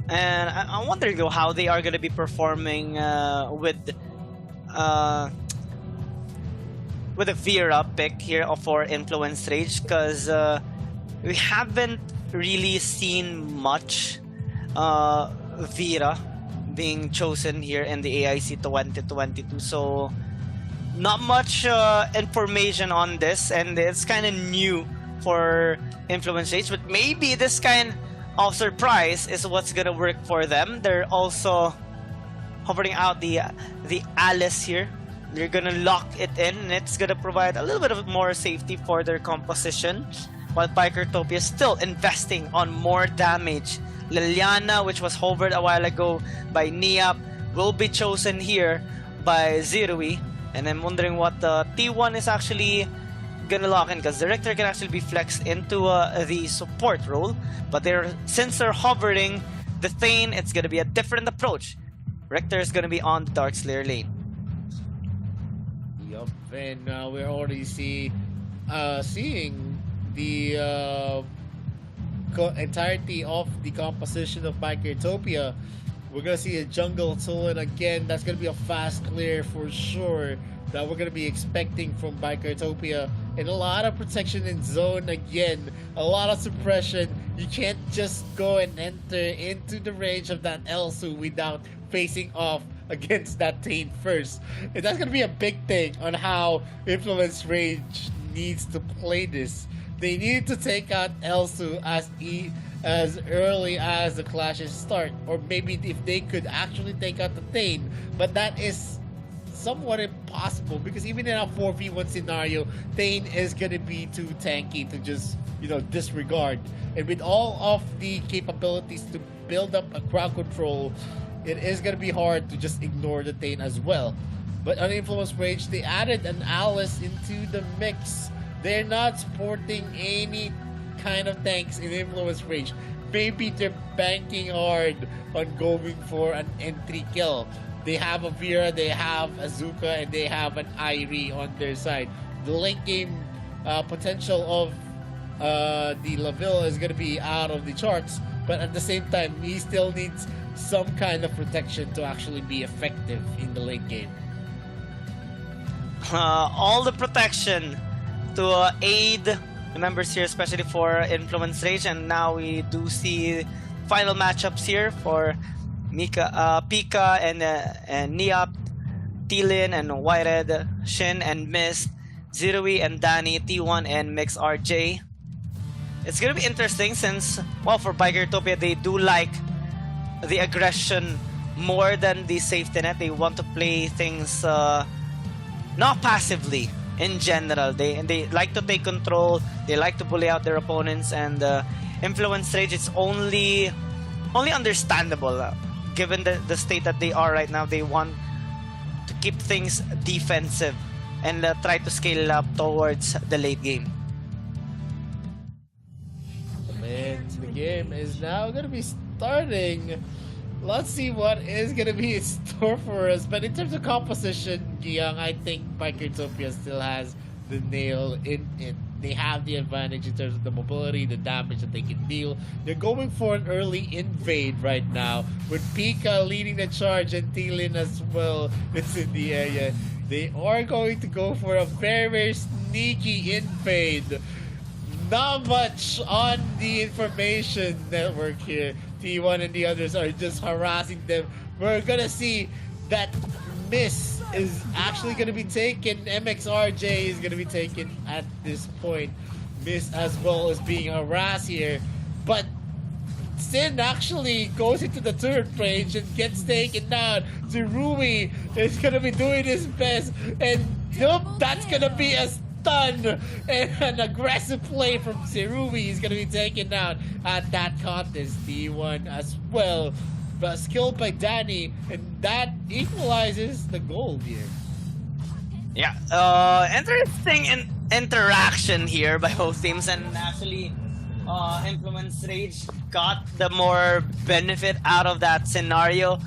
And I'm wondering how they are going to be performing with a Vera pick here for Influence Rage, because we haven't really seen much Vera being chosen here in the AIC 2022, so not much information on this, and it's kind of new for Influence Rage, but maybe this kind of surprise is what's gonna work for them. They're also hovering out the Alice here. They're gonna lock it in, and it's gonna provide a little bit of more safety for their composition, while Bikertopia is still investing on more damage. Liliana, which was hovered a while ago by Niap, will be chosen here by Zirui. And I'm wondering what the T1 is actually gonna lock in, because the Richter can actually be flexed into the support role, but since they're hovering the Thane, it's gonna be a different approach. Richter is gonna be on the Dark Slayer lane. Yup, and we're already seeing the entirety of the composition of Bikertopia. We're gonna see a jungle Tulin again. That's gonna be a fast clear for sure that we're gonna be expecting from Bikertopia, and a lot of protection in zone again, a lot of suppression. You can't just go and enter into the range of that Elsu without facing off against that Thane first. And that's gonna be a big thing on how Influence Rage needs to play this. They need to take out Elsu as early as the clashes start, or maybe if they could actually take out the Thane, but that is somewhat impossible, because even in a 4v1 scenario, Thane is gonna be too tanky to just disregard, and with all of the capabilities to build up a crowd control, it is gonna be hard to just ignore the Thane as well. But on Influence Rage, they added an Alice into the mix. They're not supporting any kind of tanks in Influence Rage. Maybe they're banking hard on going for an entry kill. They have a Vera, they have Azuka, and they have an Irie on their side. The late game potential of the Laville is going to be out of the charts, but at the same time, he still needs some kind of protection to actually be effective in the late game. All the protection to aid the members here, especially for Influence Rage, and now we do see final matchups here for Pika and Niap, Tilin and Whitehead, Shin and Mist, Zirui and Danny, T1 and Mix RJ. It's gonna be interesting since, well, for Bikertopia, they do like the aggression more than the safety net. They want to play things not passively in general. They like to take control, they like to bully out their opponents, and Influence Rage, it's only understandable. Given the state that they are right now, they want to keep things defensive and try to scale up towards the late game. And The game is now going to be starting. Let's see what is going to be in store for us. But in terms of composition, Giyang, I think Bikertopia still has the nail in it. They have the advantage in terms of the mobility, the damage that they can deal. They're going for an early invade right now, with Pika leading the charge and T-Lin as well. It's in the area. They are going to go for a very, very sneaky invade. Not much on the information network here. T1 and the others are just harassing them. We're gonna see that Miss is actually gonna be taken. MXRJ is gonna be taken at this point. Miss as well as being harassed here. But Sin actually goes into the turret range and gets taken down. Zerui is gonna be doing his best. And nope, that's gonna be a stun and an aggressive play from Zerui. He's gonna be taken down at that contest. D1 as well. But skilled by Danny, and that equalizes the goal here. Yeah, interesting interaction here by both teams, and actually Influence Rage got the more benefit out of that scenario,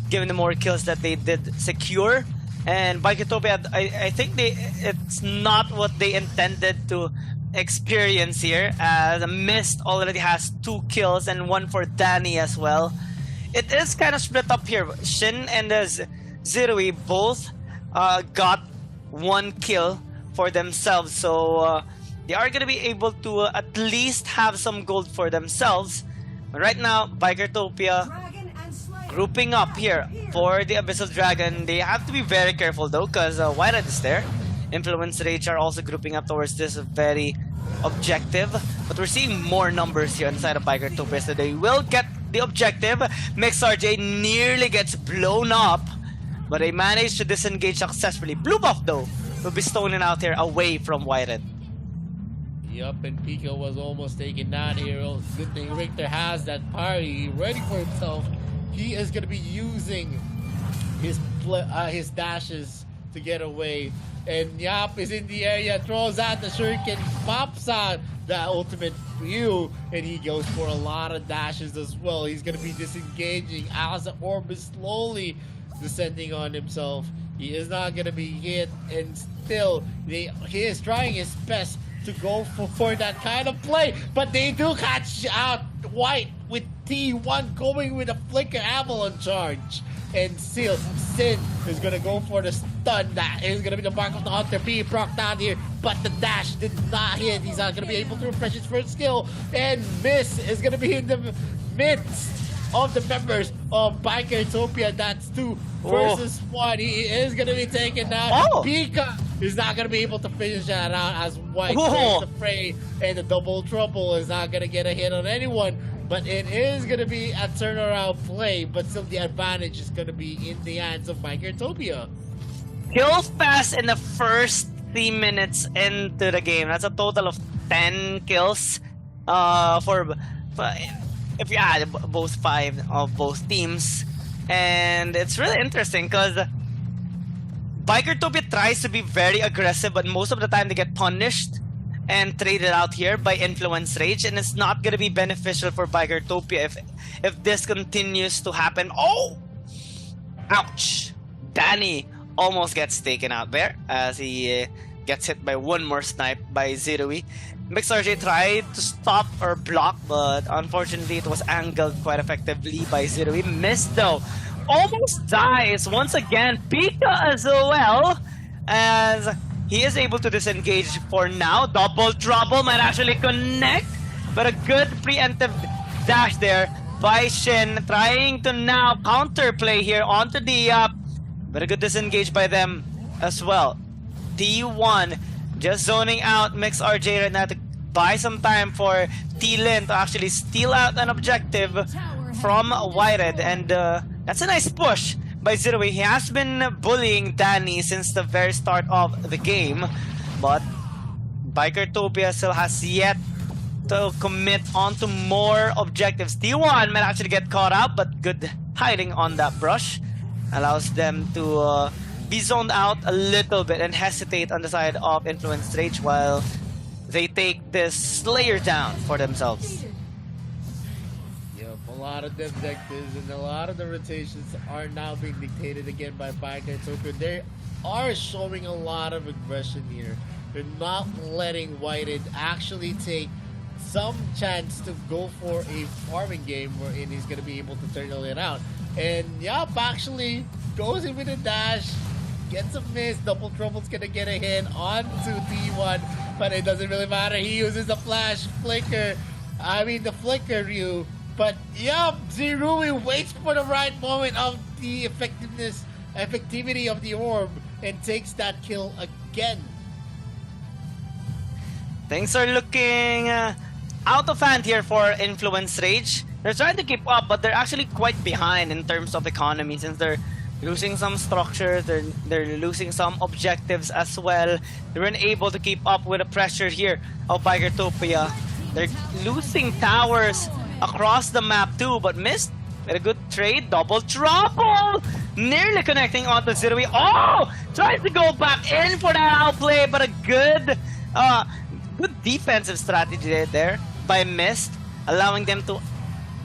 given the more kills that they did secure. And Bikertopia, I think it's not what they intended to experience here, as Mist already has 2 kills and 1 for Danny as well. It is kind of split up here. Shin and Zerui both got 1 kill for themselves, so they are going to be able to at least have some gold for themselves. But right now, Bikertopia grouping up here for the Abyssal Dragon. They have to be very careful though, because Whitehead is there. Influence Rage are also grouping up towards this very objective. But we're seeing more numbers here inside of Bikertopia, so they will get the objective. MixRJ nearly gets blown up, but they managed to disengage successfully. Blue buff though will be stolen out here away from Whitehead. Yup, and Pico was almost taken down here. Good thing Richter has that parry ready for himself. He is going to be using his dashes to get away. And Yap is in the area, throws out the shuriken, pops out the ultimate view, and he goes for a lot of dashes as well. He's going to be disengaging as the orb is slowly descending on himself. He is not going to be hit, and still he is trying his best to go for that kind of play, but they do catch out White with T1 going with a flicker avalanche charge. And still, Sin is gonna go for the stun. That is gonna be the mark of the hunter being brought down here, but the dash did not hit. He's not gonna be able to refresh his first skill, and Miss is gonna be in the midst of the members of Bikertopia. That's 2 versus 1. He is gonna be taken down. Pika is not gonna be able to finish that out as White takes the fray, and the double trouble is not gonna get a hit on anyone. But it is going to be a turnaround play, but still the advantage is going to be in the hands of Bikertopia. Kill fast in the first 3 minutes into the game. That's a total of 10 kills for if you add both 5 of both teams. And it's really interesting because Bikertopia tries to be very aggressive, but most of the time they get punished and traded out here by Influence Rage, and it's not gonna be beneficial for Bikertopia if this continues to happen. Oh! Ouch! Danny almost gets taken out there as he gets hit by 1 more snipe by Zerui. MixRJ tried to stop or block, but unfortunately it was angled quite effectively by Zerui. Missed though. Almost dies once again. Pika as well, as he is able to disengage for now. Double trouble might actually connect, but a good preemptive dash there by Shin, trying to now counterplay here onto the but a good disengage by them as well. T1 just zoning out MixRJ right now to buy some time for T-Lin to actually steal out an objective from Whitehead, and that's a nice push by Zerui. He has been bullying Danny since the very start of the game, but Bikertopia still has yet to commit onto more objectives. T1 might actually get caught out, but good hiding on that brush allows them to be zoned out a little bit and hesitate on the side of Influence Rage while they take this Slayer down for themselves. lot of the objectives and a lot of the rotations are now being dictated again by Biker and Tokyo. They are showing a lot of aggression here. They're not letting Whited actually take some chance to go for a farming game wherein he's going to be able to turtle it out. And Yup actually goes in with a dash, gets a miss. Double Trouble's going to get a hit onto T1, but it doesn't really matter. He uses the flash flicker. The flicker Ryu. But Yup, Zerui waits for the right moment of the effectivity of the orb and takes that kill again. Things are looking out of hand here for Influence Rage. They're trying to keep up, but they're actually quite behind in terms of economy since they're losing some structures, they're losing some objectives as well. They weren't able to keep up with the pressure here of Bikertopia. They're losing towers across the map too, but missed with a good trade. Double trouble! Nearly connecting onto Zerui. Oh! Tries to go back in for that outplay, but a good defensive strategy there by Mist, allowing them to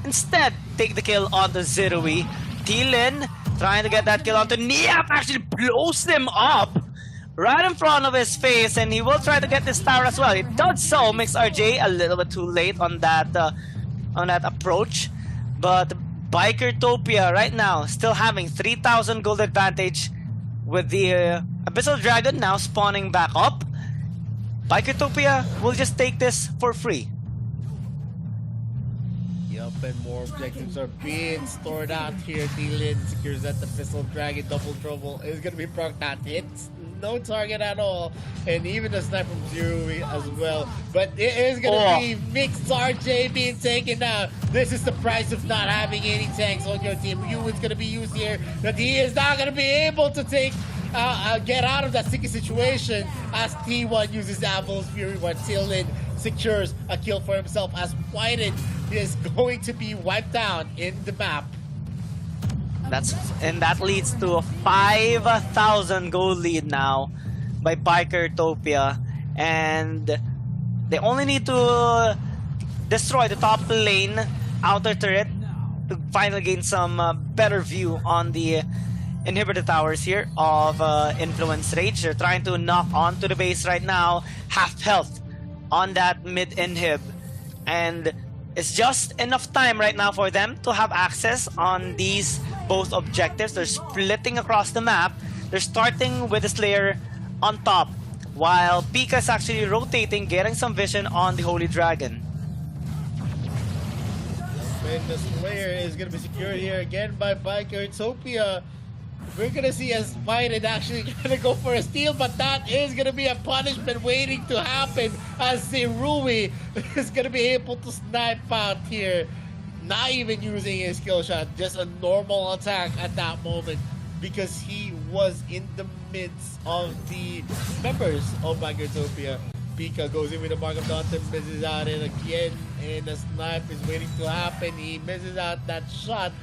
instead take the kill onto Zerui. Thielen trying to get that kill onto Niap, actually blows him up right in front of his face, and he will try to get this tower as well. He does so. Makes RJ a little bit too late on that approach, but Bikertopia right now still having 3,000 gold advantage with the Abyssal Dragon now spawning back up. Bikertopia will just take this for free. Yup, and more objectives are being stored out here. Thielen secures that the Abyssal Dragon. Double Trouble is going to be proc that hits. No target at all, and even a snipe from Zerui as well. But it is going to be mixed RJ being taken out. This is the price of not having any tanks on your team. Ryu is going to be used here, but he is not going to be able to get out of that sticky situation as T1 uses Aval's Fury, while Thielen secures a kill for himself as Whited is going to be wiped out in the map. That leads to a 5,000 gold lead now by Bikertopia, and they only need to destroy the top lane outer turret to finally gain some better view on the inhibitor towers here of Influence Rage. They're trying to knock onto the base right now, half health on that mid inhib, and it's just enough time right now for them to have access on these both objectives. They're splitting across the map. They're starting with the Slayer on top, while Pika is actually rotating, getting some vision on the Holy Dragon. And the Slayer is going to be secured here again by Bikertopia. We're going to see as Whited actually going to go for a steal, but that is going to be a punishment waiting to happen as Zerui is going to be able to snipe out here. Not even using his skill shot, just a normal attack at that moment because he was in the midst of the members of Bikertopia. Pika goes in with a Mark of Daunte, misses out it again, and the snipe is waiting to happen. He misses out that shot.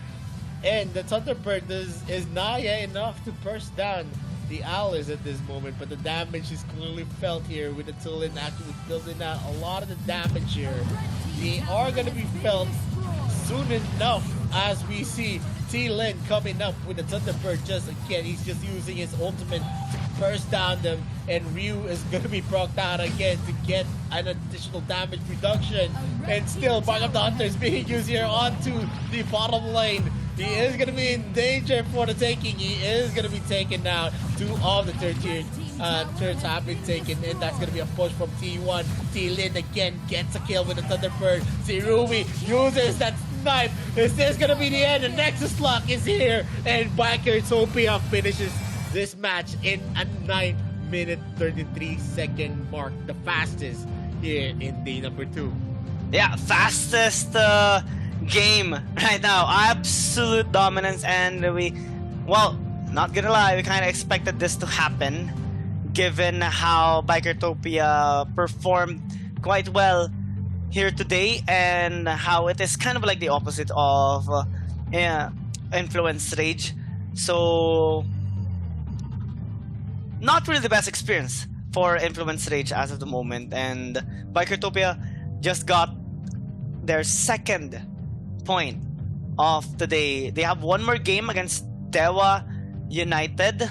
And the Thunderbird is not yet enough to burst down the allies at this moment, but the damage is clearly felt here with the Thielen actually building out a lot of the damage here. They are going to be felt soon enough as we see Thielen coming up with the Thunderbird just again. He's just using his ultimate to burst down them, and Ryu is going to be procced out again to get an additional damage reduction. And still, Mark of the Hunter is being used here onto the bottom lane. He is going to be in danger for the taking. He is going to be taken out. 2 of the third tier turrets have been taken, and that's going to be a push from T1. Thielen again gets a kill with the Thunderbird. Zerui uses that snipe. Is this going to be the end? The Nexus Lock is here, and Bikertopia finishes this match in a 9-minute 33-second mark. The fastest here in day number 2. Yeah, fastest game right now. Absolute dominance, and well, not gonna lie, we kind of expected this to happen given how Bikertopia performed quite well here today, and how it is kind of like the opposite of Influence Rage. So not really the best experience for Influence Rage as of the moment, and Bikertopia just got their second point of today. They have one more game against Dewa United,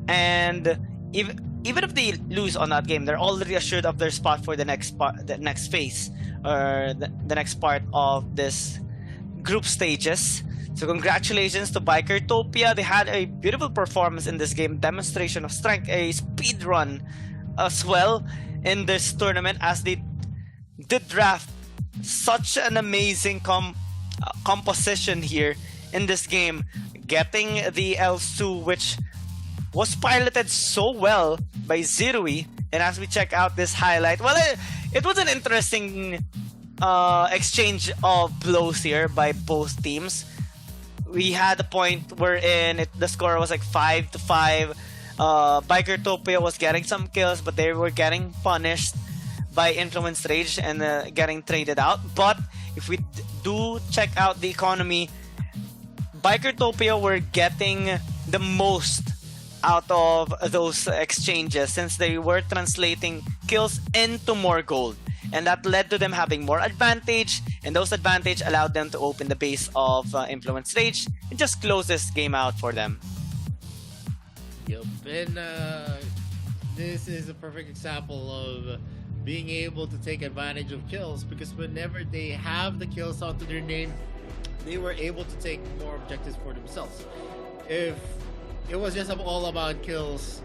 and even if they lose on that game, they're already assured of their spot for the next phase, or the next part of this group stages. So congratulations to Bikertopia. They had a beautiful performance in this game, demonstration of strength, a speed run as well in this tournament, as they did draft such an amazing composition here in this game, getting the Elsu, which was piloted so well by Zirui. And as we check out this highlight, well, it was an interesting exchange of blows here by both teams. We had a point wherein the score was like 5-5. Bikertopia was getting some kills, but they were getting punished by Influence Rage and getting traded out. But if we do check out the economy, Bikertopia were getting the most out of those exchanges, since they were translating kills into more gold. And that led to them having more advantage, and those advantage allowed them to open the base of Influence Rage and just close this game out for them. Yep, and this is a perfect example of being able to take advantage of kills, because whenever they have the kills onto their name, they were able to take more objectives for themselves. If it was just all about kills,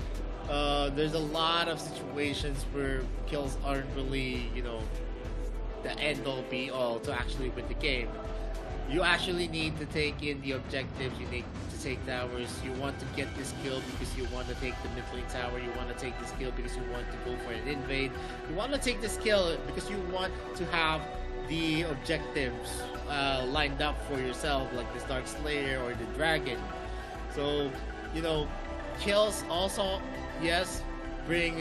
there's a lot of situations where kills aren't really, the end-all be-all to actually win the game. You actually need to take in the objectives, you need to take towers, you want to get this kill because you want to take the mid-lane tower, you want to take this kill because you want to go for an invade, you want to take this kill because you want to have the objectives lined up for yourself, like this Dark Slayer or the Dragon. So, kills also, yes, bring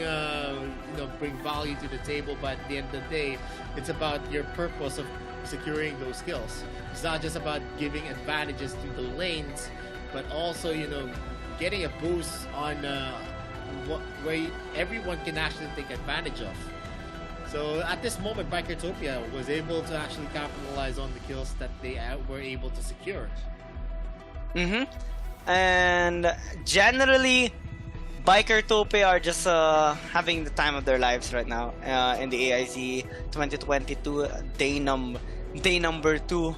value to the table, but at the end of the day, it's about your purpose of securing those kills. It's not just about giving advantages to the lanes, but also, getting a boost on where everyone can actually take advantage of. So at this moment, Bikertopia was able to actually capitalize on the kills that they were able to secure. And generally, Bikertopia are just having the time of their lives right now in the AIC 2022 day number 2.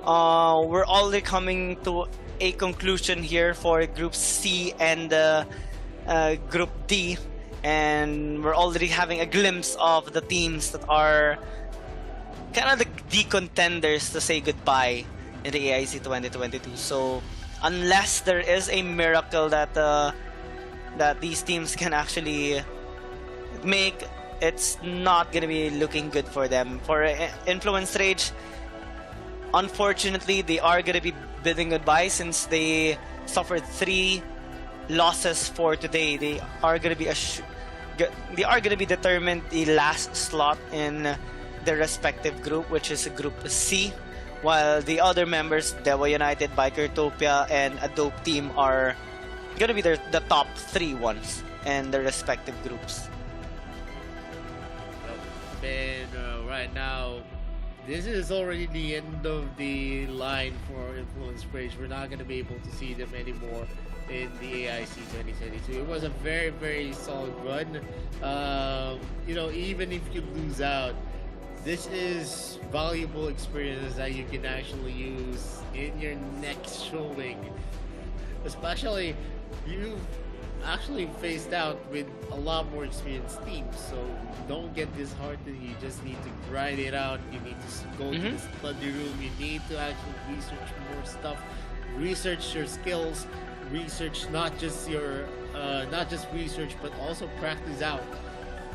We're already coming to a conclusion here for Group C and Group D, and we're already having a glimpse of the teams that are kind of the contenders to say goodbye in the AIC 2022. So unless there is a miracle that these teams can actually make, it's not gonna be looking good for them. For Influence Rage, unfortunately, they are gonna be bidding goodbye since they suffered 3 losses for today. They are gonna be determined the last slot in their respective group, which is Group C, while the other members, Dewa United, Bikertopia, and a dope team, are gonna be the top 3 ones in their respective groups. And right now, this is already the end of the line for Influence Rage. We're not going to be able to see them anymore in the AIC 2022. It was a very, very solid run. Even if you lose out, this is valuable experience that you can actually use in your next showing. Especially, you've actually faced out with a lot more experienced teams, so don't get disheartened. You just need to grind it out. You need to go to the study room. You need to actually research more stuff, research your skills, research not just research, but also practice out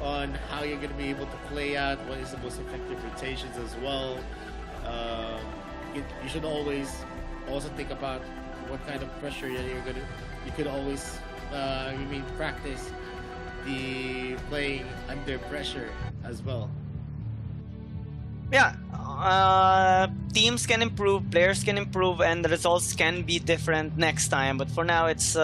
on how you're going to be able to play out what is the most effective rotations as well. You should always also think about what kind of pressure you could always practice the playing under pressure as well. Yeah, teams can improve, players can improve, and the results can be different next time. But for now, it's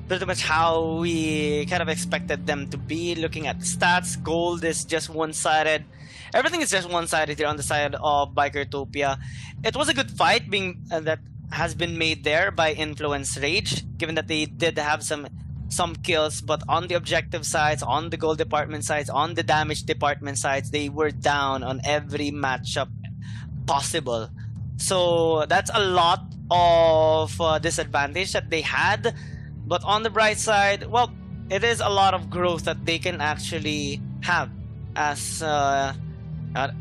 pretty much how we kind of expected them to be. Looking at the stats, gold is just one-sided. Everything is just one-sided here on the side of Bikertopia. It was a good fight being that has been made there by Influence Rage, given that they did have some kills, but on the objective sides, on the gold department sides, on the damage department sides, they were down on every matchup possible. So that's a lot of disadvantage that they had. But on the bright side, well, it is a lot of growth that they can actually have as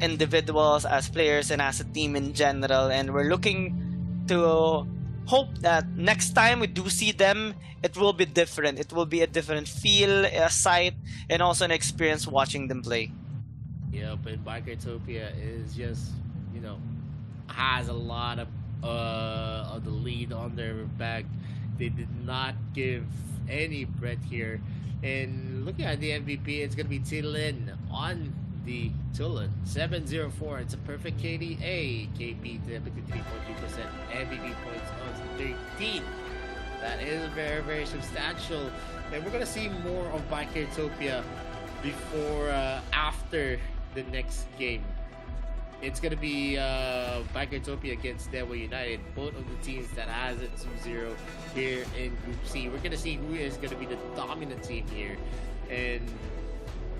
individuals, as players, and as a team in general. And we're looking to hope that next time we do see them, it will be different. It will be a different feel, a sight, and also an experience watching them play. Yeah, but Bikertopia is just, you know, has a lot of the lead on their back. They did not give any breath here. And looking at the MVP, it's going to be Tilin on the Tulin. 704. It's a perfect KDA. KP 73.2%. MVP points of 13. That is very, very substantial. And we're going to see more of Bikertopia before, after the next game. It's going to be Bikertopia against Dewa United, both of the teams that has it 2-0 here in Group C. We're going to see who is going to be the dominant team here. And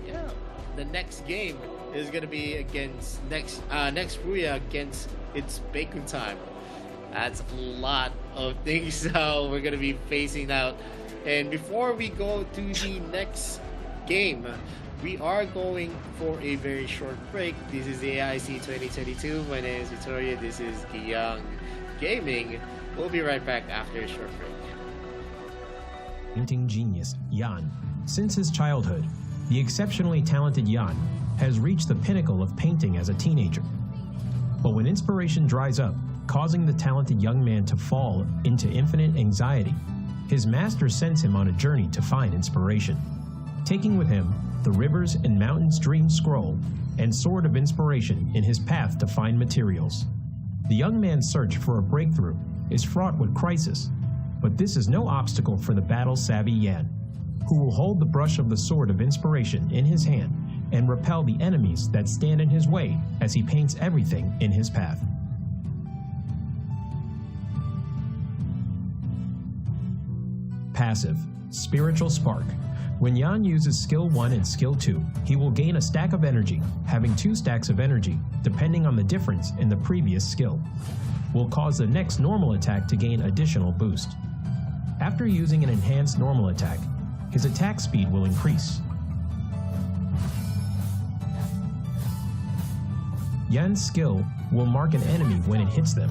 yeah, the next game is going to be against next Ruya against its Baku time. That's a lot of things we're going to be facing out. And before we go to the next game, we are going for a very short break. This is the AIC 2022. My name is Victoria. This is Young Gaming. We'll be right back after a short break. Painting genius, Jan. Since his childhood, the exceptionally talented Jan has reached the pinnacle of painting as a teenager. But when inspiration dries up, causing the talented young man to fall into infinite anxiety, his master sends him on a journey to find inspiration, taking with him the Rivers and Mountains Dream Scroll and Sword of Inspiration in his path to find materials. The young man's search for a breakthrough is fraught with crisis, but this is no obstacle for the battle-savvy Yan, who will hold the brush of the Sword of Inspiration in his hand and repel the enemies that stand in his way as he paints everything in his path. Passive, Spiritual Spark. When Yan uses Skill 1 and Skill 2, he will gain a stack of energy, having 2 stacks of energy, depending on the difference in the previous skill. Will cause the next normal attack to gain additional boost. After using an enhanced normal attack, his attack speed will increase. Yan's skill will mark an enemy when it hits them.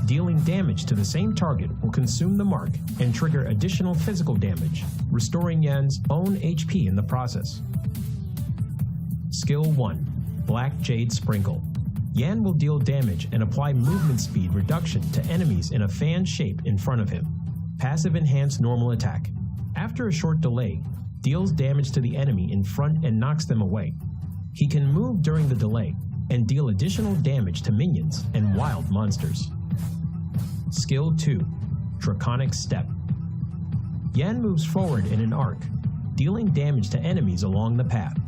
Dealing damage to the same target will consume the mark and trigger additional physical damage, restoring Yan's own HP in the process. Skill 1, Black Jade Sprinkle. Yan will deal damage and apply movement speed reduction to enemies in a fan shape in front of him. Passive Enhanced Normal Attack. After a short delay, deals damage to the enemy in front and knocks them away. He can move during the delay and deal additional damage to minions and wild monsters. Skill 2, Draconic Step. Yan moves forward in an arc, dealing damage to enemies along the path.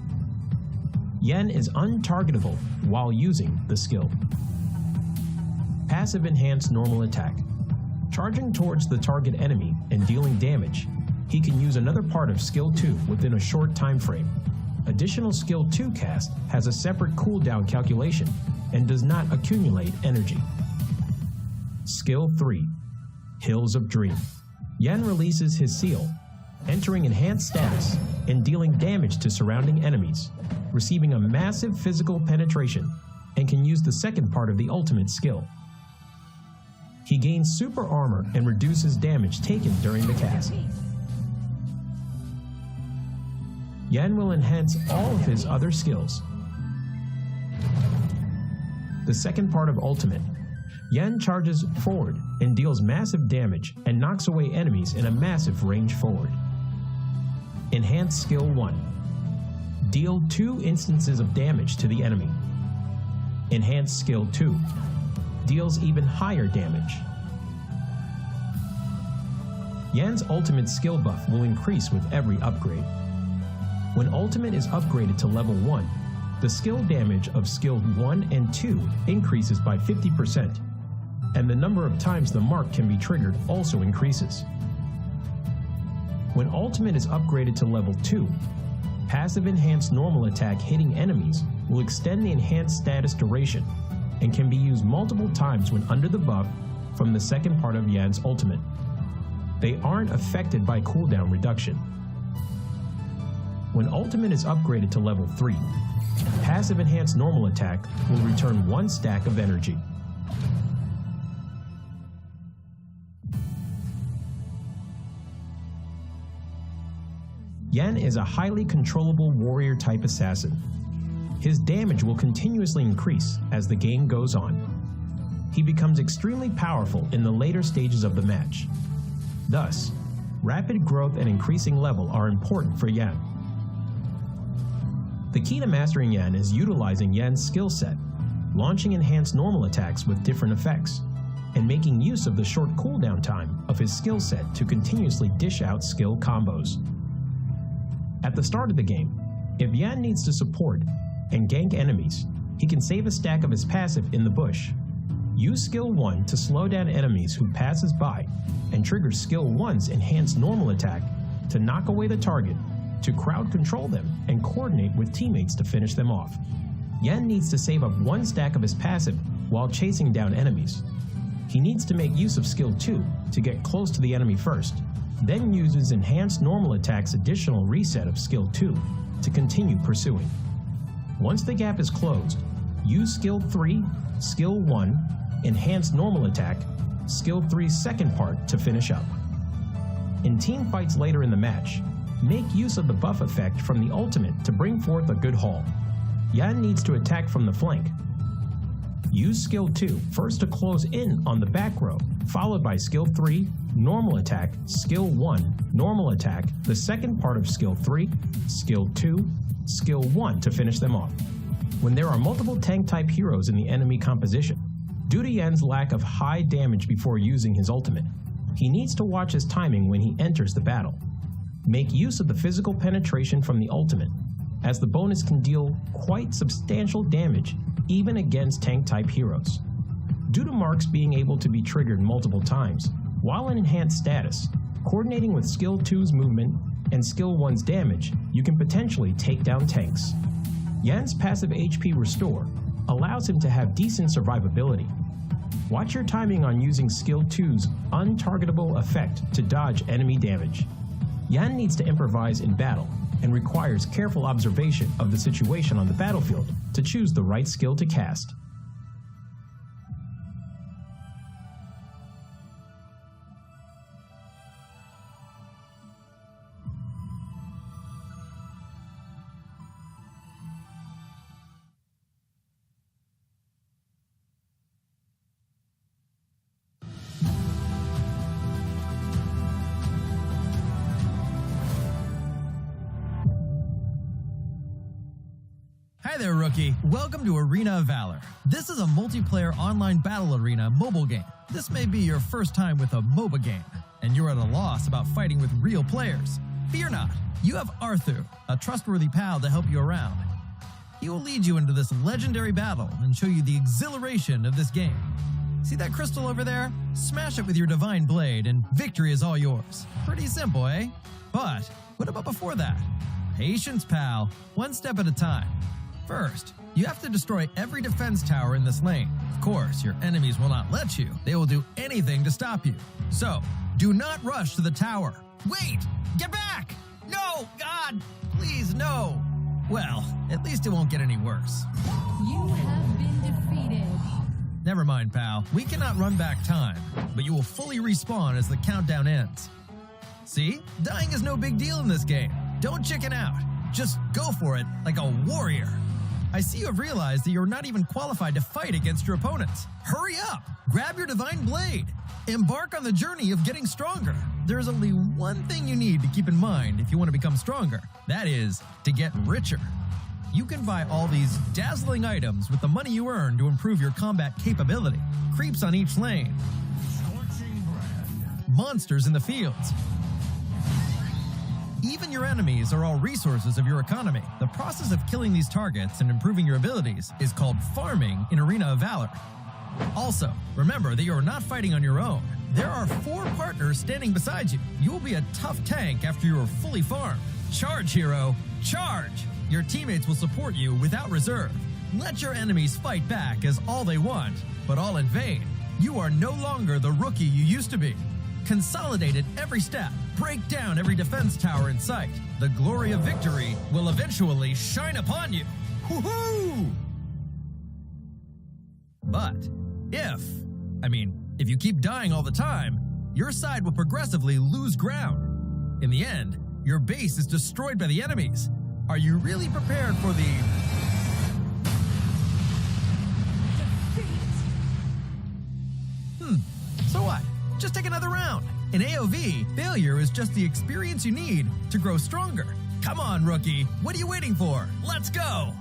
Yan is untargetable while using the skill. Passive Enhanced Normal Attack. Charging towards the target enemy and dealing damage, he can use another part of Skill 2 within a short time frame. Additional Skill 2 cast has a separate cooldown calculation and does not accumulate energy. Skill 3, Hills of Dream. Yan releases his seal, entering enhanced status and dealing damage to surrounding enemies, receiving a massive physical penetration, and can use the second part of the ultimate skill. He gains super armor and reduces damage taken during the cast. Yan will enhance all of his other skills. The second part of Ultimate. Yan charges forward and deals massive damage and knocks away enemies in a massive range forward. Enhanced Skill 1. Deal 2 instances of damage to the enemy. Enhanced Skill 2. Deals even higher damage. Yan's ultimate skill buff will increase with every upgrade. When ultimate is upgraded to level 1, the skill damage of skill 1 and 2 increases by 50%, and the number of times the mark can be triggered also increases. When ultimate is upgraded to level 2, passive enhanced normal attack hitting enemies will extend the enhanced status duration and can be used multiple times when under the buff from the second part of Yan's ultimate. They aren't affected by cooldown reduction. When ultimate is upgraded to level 3, passive enhanced normal attack will return 1 stack of energy. Yan is a highly controllable warrior type assassin. His damage will continuously increase as the game goes on. He becomes extremely powerful in the later stages of the match. Thus, rapid growth and increasing level are important for Yan. The key to mastering Yan is utilizing Yan's skill set, launching enhanced normal attacks with different effects, and making use of the short cooldown time of his skill set to continuously dish out skill combos. At the start of the game, if Yan needs to support and gank enemies, he can save a stack of his passive in the bush. Use skill 1 to slow down enemies who passes by, and trigger skill 1's enhanced normal attack to knock away the target, to crowd control them and coordinate with teammates to finish them off. Yan needs to save up 1 stack of his passive while chasing down enemies. He needs to make use of skill 2 to get close to the enemy first, then uses enhanced normal attack's additional reset of skill 2 to continue pursuing. Once the gap is closed, use skill 3, skill 1, enhanced normal attack, skill 3's second part to finish up. In team fights later in the match, make use of the buff effect from the ultimate to bring forth a good haul. Yan needs to attack from the flank. Use skill 2 first to close in on the back row, followed by skill 3, normal attack, skill 1, normal attack, the second part of skill 3, skill 2, skill 1 to finish them off. When there are multiple tank type heroes in the enemy composition, due to Yan's lack of high damage before using his ultimate, he needs to watch his timing when he enters the battle. Make use of the physical penetration from the ultimate, as the bonus can deal quite substantial damage even against tank type heroes. Due to marks being able to be triggered multiple times, while in enhanced status, coordinating with skill 2's movement and skill 1's damage, you can potentially take down tanks. Yan's passive HP restore allows him to have decent survivability. Watch your timing on using skill 2's untargetable effect to dodge enemy damage. Yan needs to improvise in battle and requires careful observation of the situation on the battlefield to choose the right skill to cast. Hi there, rookie. Welcome to Arena of Valor. This is a multiplayer online battle arena mobile game. This may be your first time with a MOBA game, and you're at a loss about fighting with real players. Fear not. You have Arthur, a trustworthy pal to help you around. He will lead you into this legendary battle and show you the exhilaration of this game. See that crystal over there? Smash it with your divine blade and victory is all yours. Pretty simple, eh? But what about before that? Patience, pal. One step at a time. First, you have to destroy every defense tower in this lane. Of course, your enemies will not let you. They will do anything to stop you. So, do not rush to the tower. Wait! Get back! No! God! Please, no! Well, at least it won't get any worse. You have been defeated. Never mind, pal. We cannot run back time, but you will fully respawn as the countdown ends. See? Dying is no big deal in this game. Don't chicken out. Just go for it like a warrior. I see you have realized that you're not even qualified to fight against your opponents. Hurry up! Grab your divine blade. Embark on the journey of getting stronger. There's only one thing you need to keep in mind if you want to become stronger. That is, to get richer. You can buy all these dazzling items with the money you earn to improve your combat capability. Creeps on each lane. monsters in the fields. Even your enemies are all resources of your economy. The process of killing these targets and improving your abilities is called farming in Arena of Valor. Also, remember that you are not fighting on your own. There are 4 partners standing beside you. You will be a tough tank after you are fully farmed. Charge, hero! Charge! Your teammates will support you without reserve. Let your enemies fight back as all they want, but all in vain. You are no longer the rookie you used to be. Consolidate at every step. Break down every defense tower in sight. The glory of victory will eventually shine upon you. Woohoo! But if you keep dying all the time, your side will progressively lose ground. In the end, your base is destroyed by the enemies. Are you really prepared for the... So what? Just take another round. In AOV, failure is just the experience you need to grow stronger. Come on, rookie. What are you waiting for? Let's go!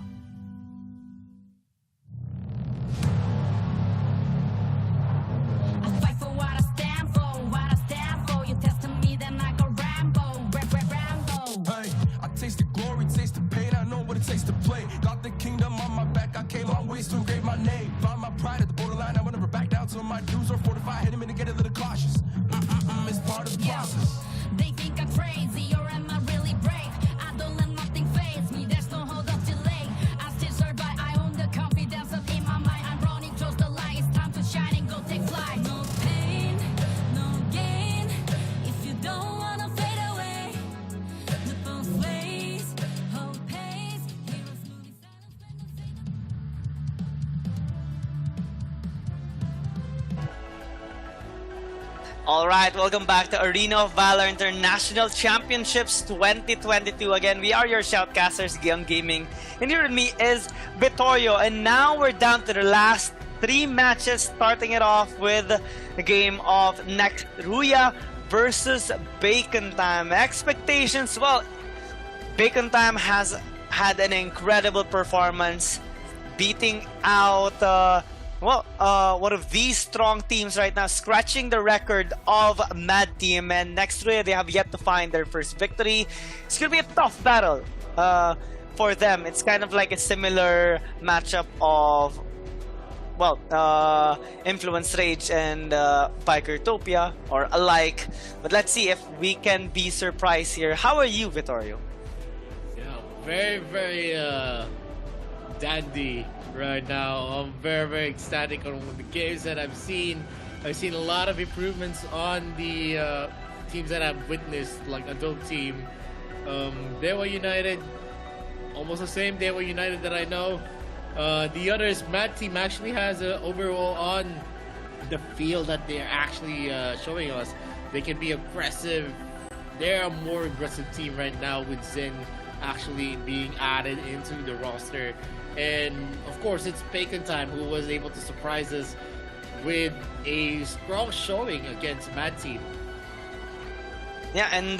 I fight for what I stand for, what I stand for. You testing me, then I go Rambo, Rambo. Hey, I taste the glory, taste the pain. I know what it takes to play. Got the kingdom on my back. I came long ways to engrave my name. Found my pride at the borderline. I will never back down till my dues are fortified. Hit him in to get a little cautious. It's part of the process. They think I'm crazy, or am I really brave? I don't let nothing faze me. There's no hold up delay. I still survive. I own the confidence up in my mind. I'm running close the light. It's time to shine and go take flight. No pain, no gain. If you don't wanna fade away, look both ways. Hold pace. Heroes moving silence. Alright, welcome back to Arena of Valor International Championships 2022. Again, we are your shoutcasters, Gion Gaming. And here with me is Vittorio. And now we're down to the last 3 matches, starting it off with the game of Next Ruya versus Bacon Time. Expectations, well, Bacon Time has had an incredible performance, beating out one of these strong teams right now, scratching the record of Mad Team. And Next Ruya, they have yet to find their first victory. It's gonna be a tough battle for them. It's kind of like a similar matchup of Influence Rage and Bikertopia, or alike. But let's see if we can be surprised here. How are you, Vittorio? Yeah, very, very dandy right now. I'm very, very ecstatic on the games that I've seen. I've seen a lot of improvements on the teams that I've witnessed, like Adult Team. They were United, almost the same They were United that I know. The others, Mad Team actually has an overall on the field that they're actually showing us. They can be aggressive. They're a more aggressive team right now with Zen actually being added into the roster. And of course, it's Bacon Time who was able to surprise us with a strong showing against Mad Team. Yeah, and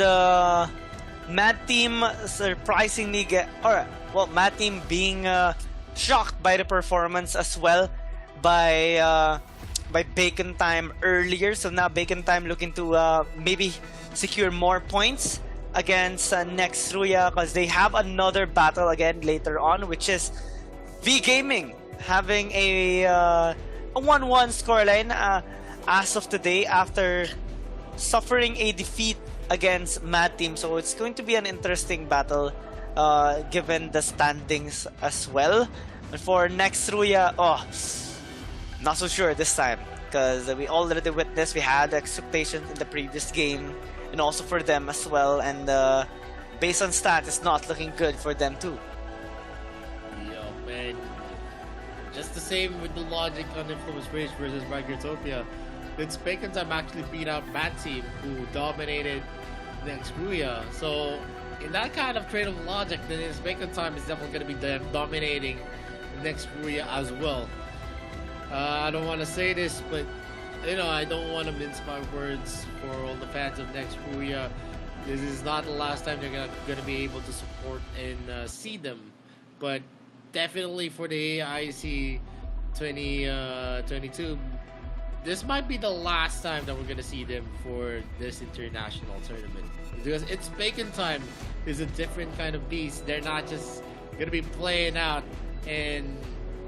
Mad Team surprisingly Mad Team being shocked by the performance as well by Bacon Time earlier. So now Bacon Time looking to maybe secure more points against Next Ruya, because they have another battle again later on, which is V Gaming having a 1-1 scoreline as of today after suffering a defeat against Mad Team. So it's going to be an interesting battle given the standings as well. But for Next Ruya, not so sure this time, because we already witnessed, we had expectations in the previous game, and also for them as well, and based on stats, it's not looking good for them too. Yo, man. Just the same with the logic on Influence Rage versus Bikertopia. It's Bacon Time actually beat out Mad Team, who dominated Next Ruya. So, in that kind of trade of logic, then it's Bacon Time is definitely going to be dominating Next Ruya as well. I don't want to say this, but I don't want to mince my words for all the fans of Next Ruya. This is not the last time they're gonna be able to support and see them, but definitely for the AIC 2022, this might be the last time that we're gonna see them for this international tournament, because it's Bacon Time is a different kind of beast. They're not just gonna be playing out, and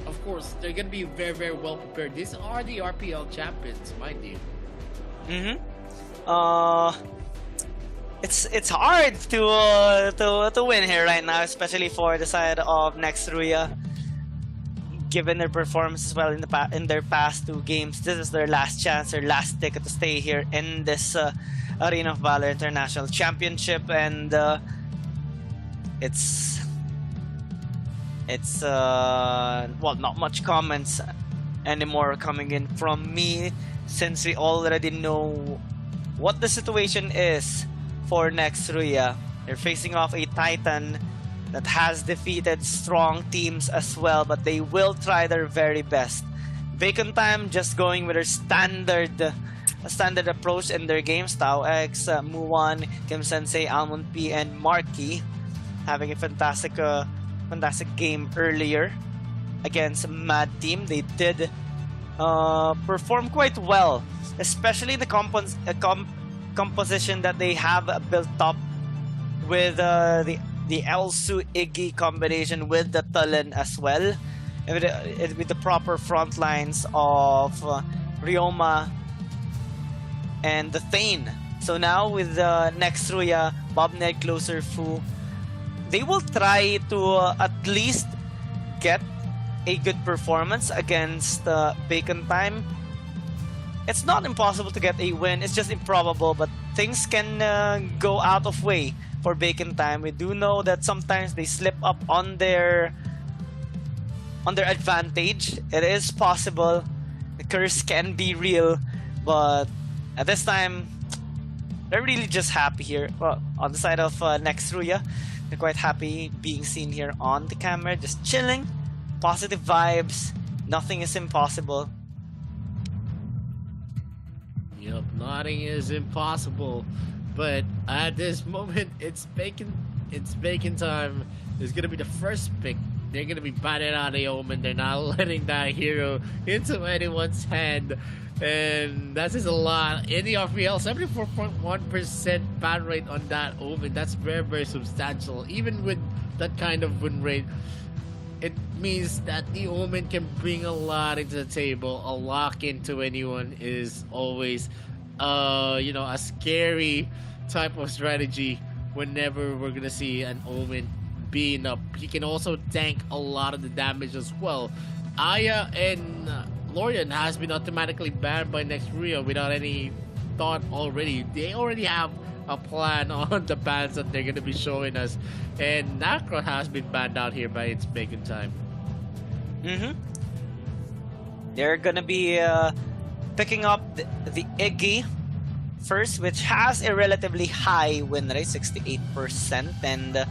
of course they're gonna be very, very well prepared. These are the RPL champions, mind you. It's hard to win here right now, especially for the side of Nextruya. Given their performance as well in their past 2 games, this is their last chance, their last ticket to stay here in this Arena of Valor International Championship, and it's well, not much comments anymore coming in from me, since we already know what the situation is for Nextruya. They're facing off a Titan that has defeated strong teams as well, but they will try their very best. Bacon Time just going with their standard approach in their games. Tao X, Muwan, Kim Sensei, Almond P, and Marky having a fantastic game earlier against Mad Team. They did perform quite well, especially the composition that they have built up with the Elsu Iggy combination with the Tulen as well, and with the proper front lines of Ryoma and the Thane. So now with Nextruya, Bobneg, Closer, Fu, they will try to at least get a good performance against Bacon Time. It's not impossible to get a win, it's just improbable, but things can go out of way for Bacon Time. We do know that sometimes they slip up on their advantage. It is possible. The curse can be real, but at this time, they're really just happy here. Well, on the side of Nextruya, they're quite happy being seen here on the camera, just chilling, positive vibes. Nothing is impossible. Yep, nothing is impossible. But at this moment, it's Bacon Time. It's gonna be the first pick. They're gonna be batting out the Omen. They're not letting that hero into anyone's hand, and that is a lot. In the RPL, 74.1% ban rate on that Omen. That's very, very substantial. Even with that kind of win rate, it means that the Omen can bring a lot into the table. A lock into anyone is always a scary type of strategy whenever we're gonna see an Omen being up. He can also tank a lot of the damage as well. Aya and Lorian has been automatically banned by Nextruya without any thought already. They already have a plan on the bans that they're gonna be showing us, and Nakron has been banned out here by its Bacon Time. They're gonna be picking up the Iggy first, which has a relatively high win rate, 68%, and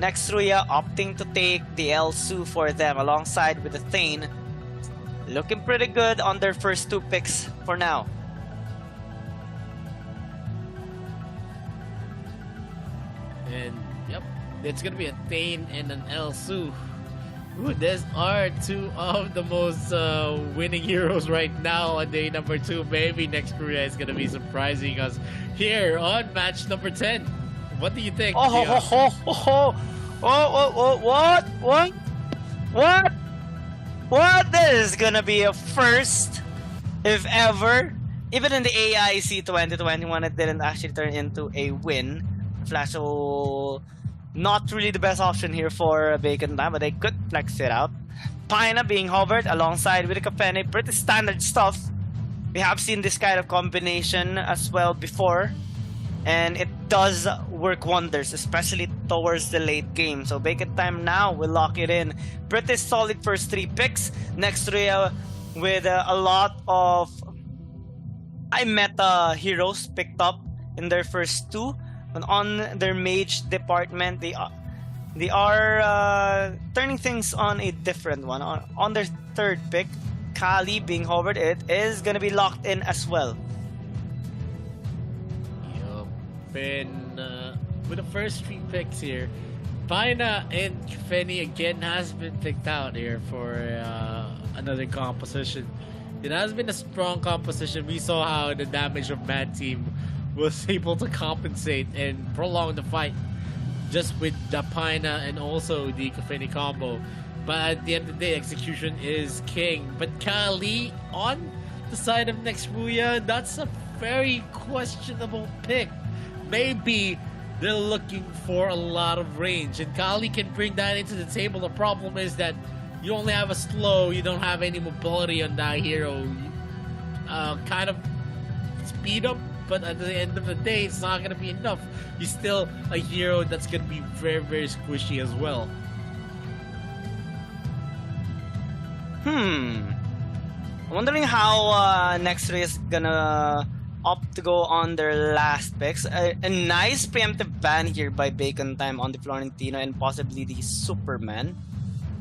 Nextruya opting to take the Elsu for them alongside with the Thane. Looking pretty good on their first 2 picks for now. And yep, it's gonna be a Thane and an Elsu. Ooh, these are 2 of the most winning heroes right now on day number 2. Maybe Nextruya is gonna be surprising us here on match number 10. What do you think? What? This is gonna be a first, if ever. Even in the AIC 2021, it didn't actually turn into a win. Flasho, not really the best option here for Bacon Time, but they could flex it out. Paina being hovered alongside with the acompanhe, pretty standard stuff. We have seen this kind of combination as well before, and it does work wonders, especially towards the late game. So Bacon Time now will lock it in. Pretty solid first 3 picks. Nextruya with a lot of high meta heroes picked up in their first 2. And on their mage department, they are turning things on a different one. On their 3rd pick, Kali being hovered, it is gonna be locked in as well. Yup. And with the first 3 picks here, Paina and Fenny again has been picked out here for another composition. It has been a strong composition. We saw how the damage of Mad Team was able to compensate and prolong the fight just with the Paina and also the Kafeni combo. But at the end of the day, execution is king. But Kali on the side of Nextruya, that's a very questionable pick. Maybe they're looking for a lot of range, and Kali can bring that into the table. The problem is that you only have a slow, you don't have any mobility on that hero. Kind of speed up, but at the end of the day, it's not going to be enough. He's still a hero that's going to be very, very squishy as well. I'm wondering how Nextray is gonna opt to go on their last picks. A nice preemptive ban here by Bacon Time on the Florentino and possibly the Superman.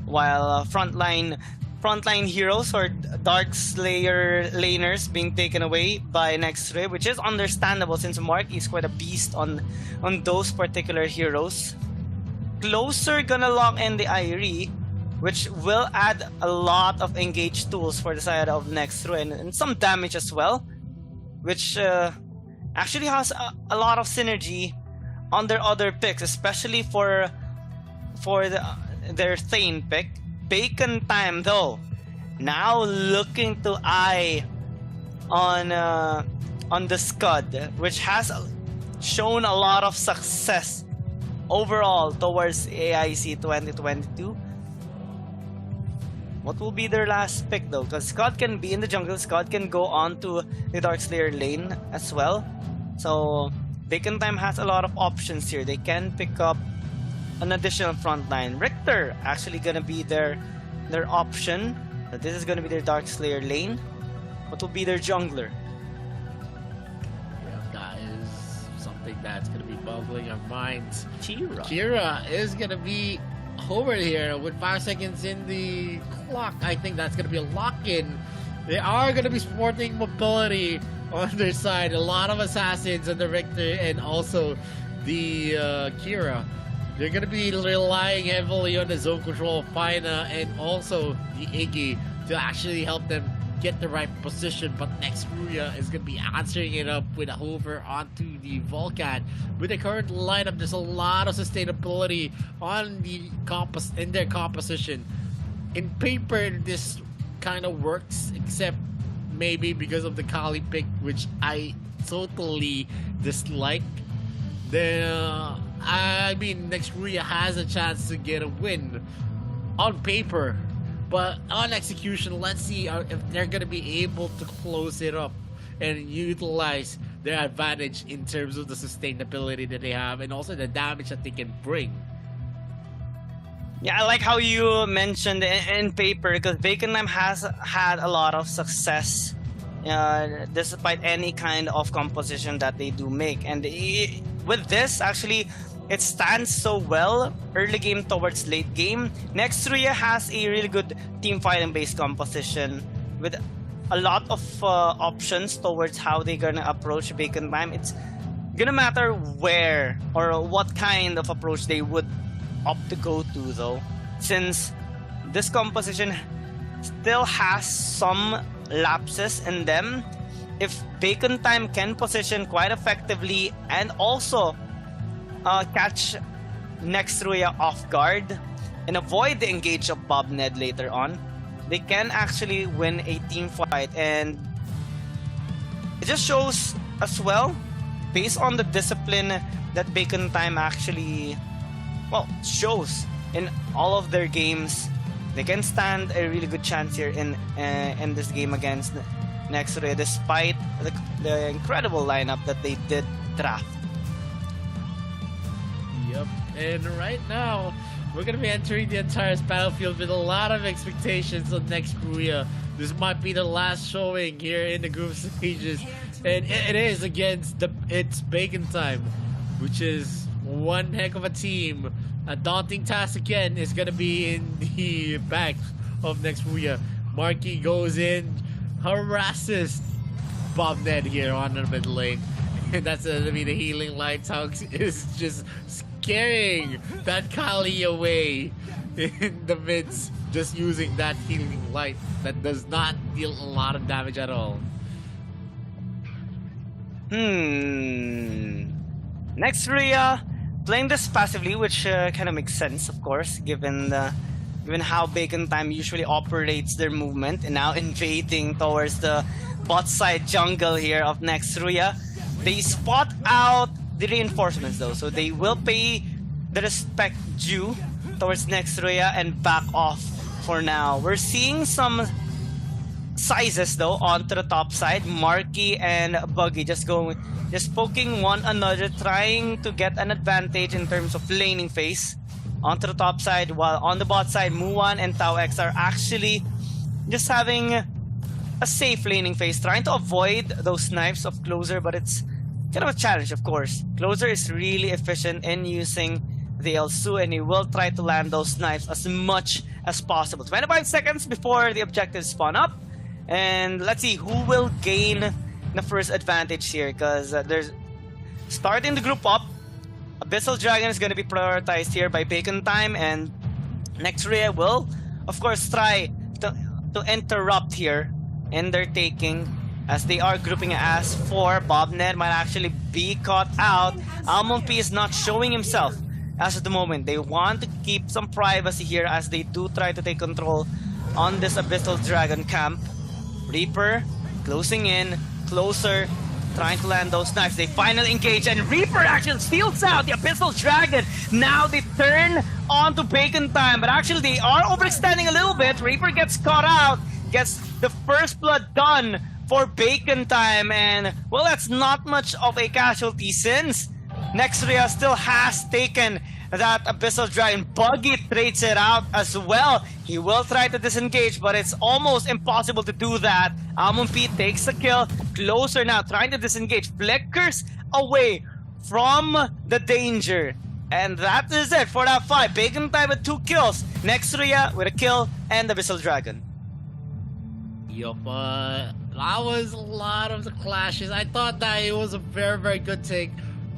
While frontline heroes or Dark Slayer laners being taken away by Nextray, which is understandable since Mark is quite a beast on those particular heroes. Closer gonna lock in the Irie, which will add a lot of engaged tools for the side of Nextray and some damage as well, which actually has a lot of synergy on their other picks, especially for their Thane pick. Bacon Time though, now looking to eye on the Scud, which has shown a lot of success overall towards AIC 2022. What will be their last pick though? Because Scott can be in the jungle, Scott can go on to the Dark Slayer lane as well. So Bacon Time has a lot of options here. They can pick up an additional frontline. Richter actually gonna be their option. But this is gonna be their Dark Slayer lane. What will be their jungler? Yeah, that is something that's gonna be boggling our minds. Kira. Kira is gonna be over here with 5 seconds in the clock. I think that's gonna be a lock-in. They are gonna be sporting mobility on their side. A lot of assassins on the Richter and also the Kira. They're going to be relying heavily on the zone control of Paina and also the Iggy to actually help them get the right position. But Nextruya is going to be answering it up with a hover onto the Volcat. With the current lineup, there's a lot of sustainability on the in their composition. In paper, this kind of works, except maybe because of the Kali pick, which I totally dislike. I mean, Nextruya has a chance to get a win on paper, but on execution, let's see if they're going to be able to close it up and utilize their advantage in terms of the sustainability that they have and also the damage that they can bring. Yeah, I like how you mentioned in paper, because Bacon Time has had a lot of success despite any kind of composition that they do make. And with this, actually, it stands so well early game towards late game. Nextruya has a really good team fighting based composition with a lot of options towards how they're gonna approach Bacon Time. It's gonna matter where or what kind of approach they would opt to go to though, since this composition still has some lapses in them. If Bacon Time can position quite effectively and also catch Nextruya off guard and avoid the engage of Bob Ned later on, they can actually win a team fight. And it just shows as well, based on the discipline that Bacon Time actually shows in all of their games, they can stand a really good chance here in this game against Nextruya, despite the incredible lineup that they did draft. Yep, and right now we're gonna be entering the entire battlefield with a lot of expectations on Nextruya. This might be the last showing here in the group stages, and it is against it's Bacon Time, which is one heck of a team. A daunting task again is gonna be in the back of Nextruya. Marky goes in, harasses Bob Ned here on the mid lane. That's I mean, the healing light Tugs is just scaring that Kali away in the midst, just using that healing light that does not deal a lot of damage at all. Next, Rhea playing this passively, which kind of makes sense, of course, given how Bacon Time usually operates their movement, and now invading towards the bot side jungle here of Next Rhea. They spot out the reinforcements though, so they will pay the respect due towards Next Rhea and back off for now. We're seeing some sizes though onto the top side. Marky and Buggy just poking one another, trying to get an advantage in terms of laning phase onto the top side, while on the bot side, Muan and Tau X are actually just having a safe laning phase, trying to avoid those snipes of Closer, but it's kind of a challenge, of course. Closer is really efficient in using the Elsu, and he will try to land those snipes as much as possible. 25 seconds before the objectives spawn up, and let's see who will gain the first advantage here, because there's starting the group up. Abyssal Dragon is going to be prioritized here by Bacon Time, and Next Rhea will, of course, try to interrupt here in their taking, as they are grouping as for Bobnet might actually be caught out. Almond P is not showing himself as of the moment. They want to keep some privacy here as they do try to take control on this Abyssal Dragon camp. Reaper closing in, Closer, trying to land those knives. They finally engage, and Reaper actually steals out the Abyssal Dragon. Now they turn on to Bacon Time, but actually they are overextending a little bit. Reaper gets caught out, gets the first blood done for Bacon Time, and well, that's not much of a casualty since Next Rhea still has taken that Abyssal Dragon. Buggy trades it out as well. He will try to disengage, but it's almost impossible to do that. Almond P takes the kill. Closer now, trying to disengage. Flickers away from the danger. And that is it for that fight. Bacon Time with 2 kills. Next Rhea with a kill and the Abyssal Dragon. Yup, that was a lot of the clashes. I thought that it was a very, very good take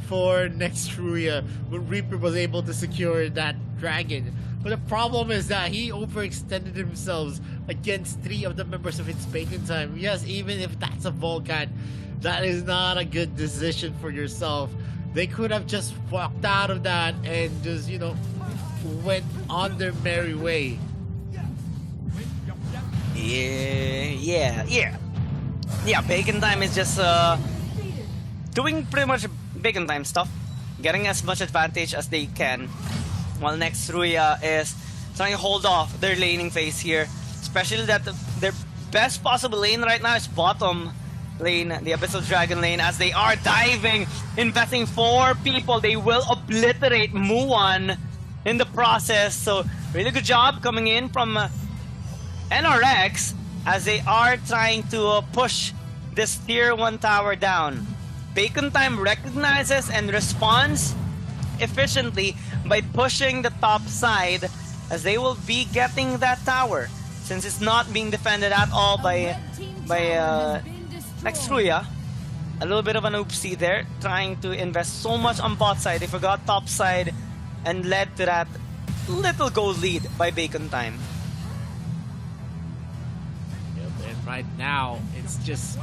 for Next Rhea when Reaper was able to secure that dragon. But the problem is that he overextended himself against 3 of the members of its Bacon Time. Yes, even if that's a Vulcan, that is not a good decision for yourself. They could have just walked out of that and just, you know, went on their merry way. Yeah, Bacon Time is just doing pretty much Bacon Time stuff, getting as much advantage as they can, while Next Rhea is trying to hold off their laning phase here, especially that their best possible lane right now is bottom lane, the Abyssal Dragon lane, as they are diving, investing 4 people. They will obliterate Muan in the process, so really good job coming in from NRX as they are trying to push this tier 1 tower down. Bacon Time recognizes and responds efficiently by pushing the top side, as they will be getting that tower since it's not being defended at all by Next Rhea. A little bit of an oopsie there, trying to invest so much on bot side. They forgot top side and led to that little goal lead by Bacon Time. Yep, and right now it's just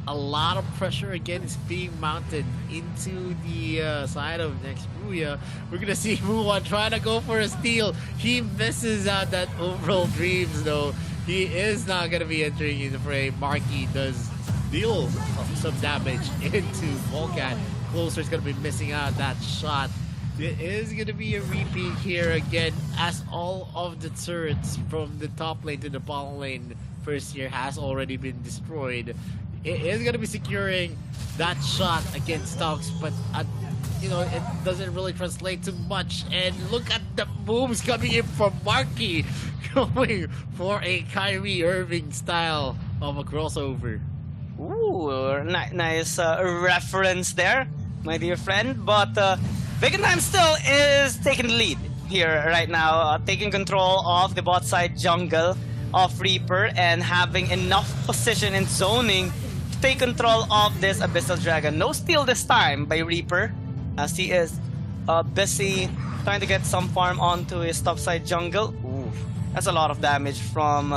a lot of pressure again is being mounted into the side of Next Rhea. We're gonna see Muan trying to go for a steal. He misses out that overall dreams though. He is not gonna be entering in the fray. Marky does deal some damage into Vulcan. Closer's gonna be missing out that shot. It is gonna be a repeat here again, as all of the turrets from the top lane to the bottom lane first year has already been destroyed. It is going to be securing that shot against Stokes, but you know, it doesn't really translate to much. And look at the moves coming in from Marky, going for a Kyrie Irving style of a crossover. Ooh, nice reference there, my dear friend. But Bacon Time still is taking the lead here right now, taking control of the bot side jungle of Reaper and having enough position and zoning to take control of this Abyssal Dragon. No steal this time by Reaper, as he is busy trying to get some farm onto his topside jungle. Ooh, that's a lot of damage from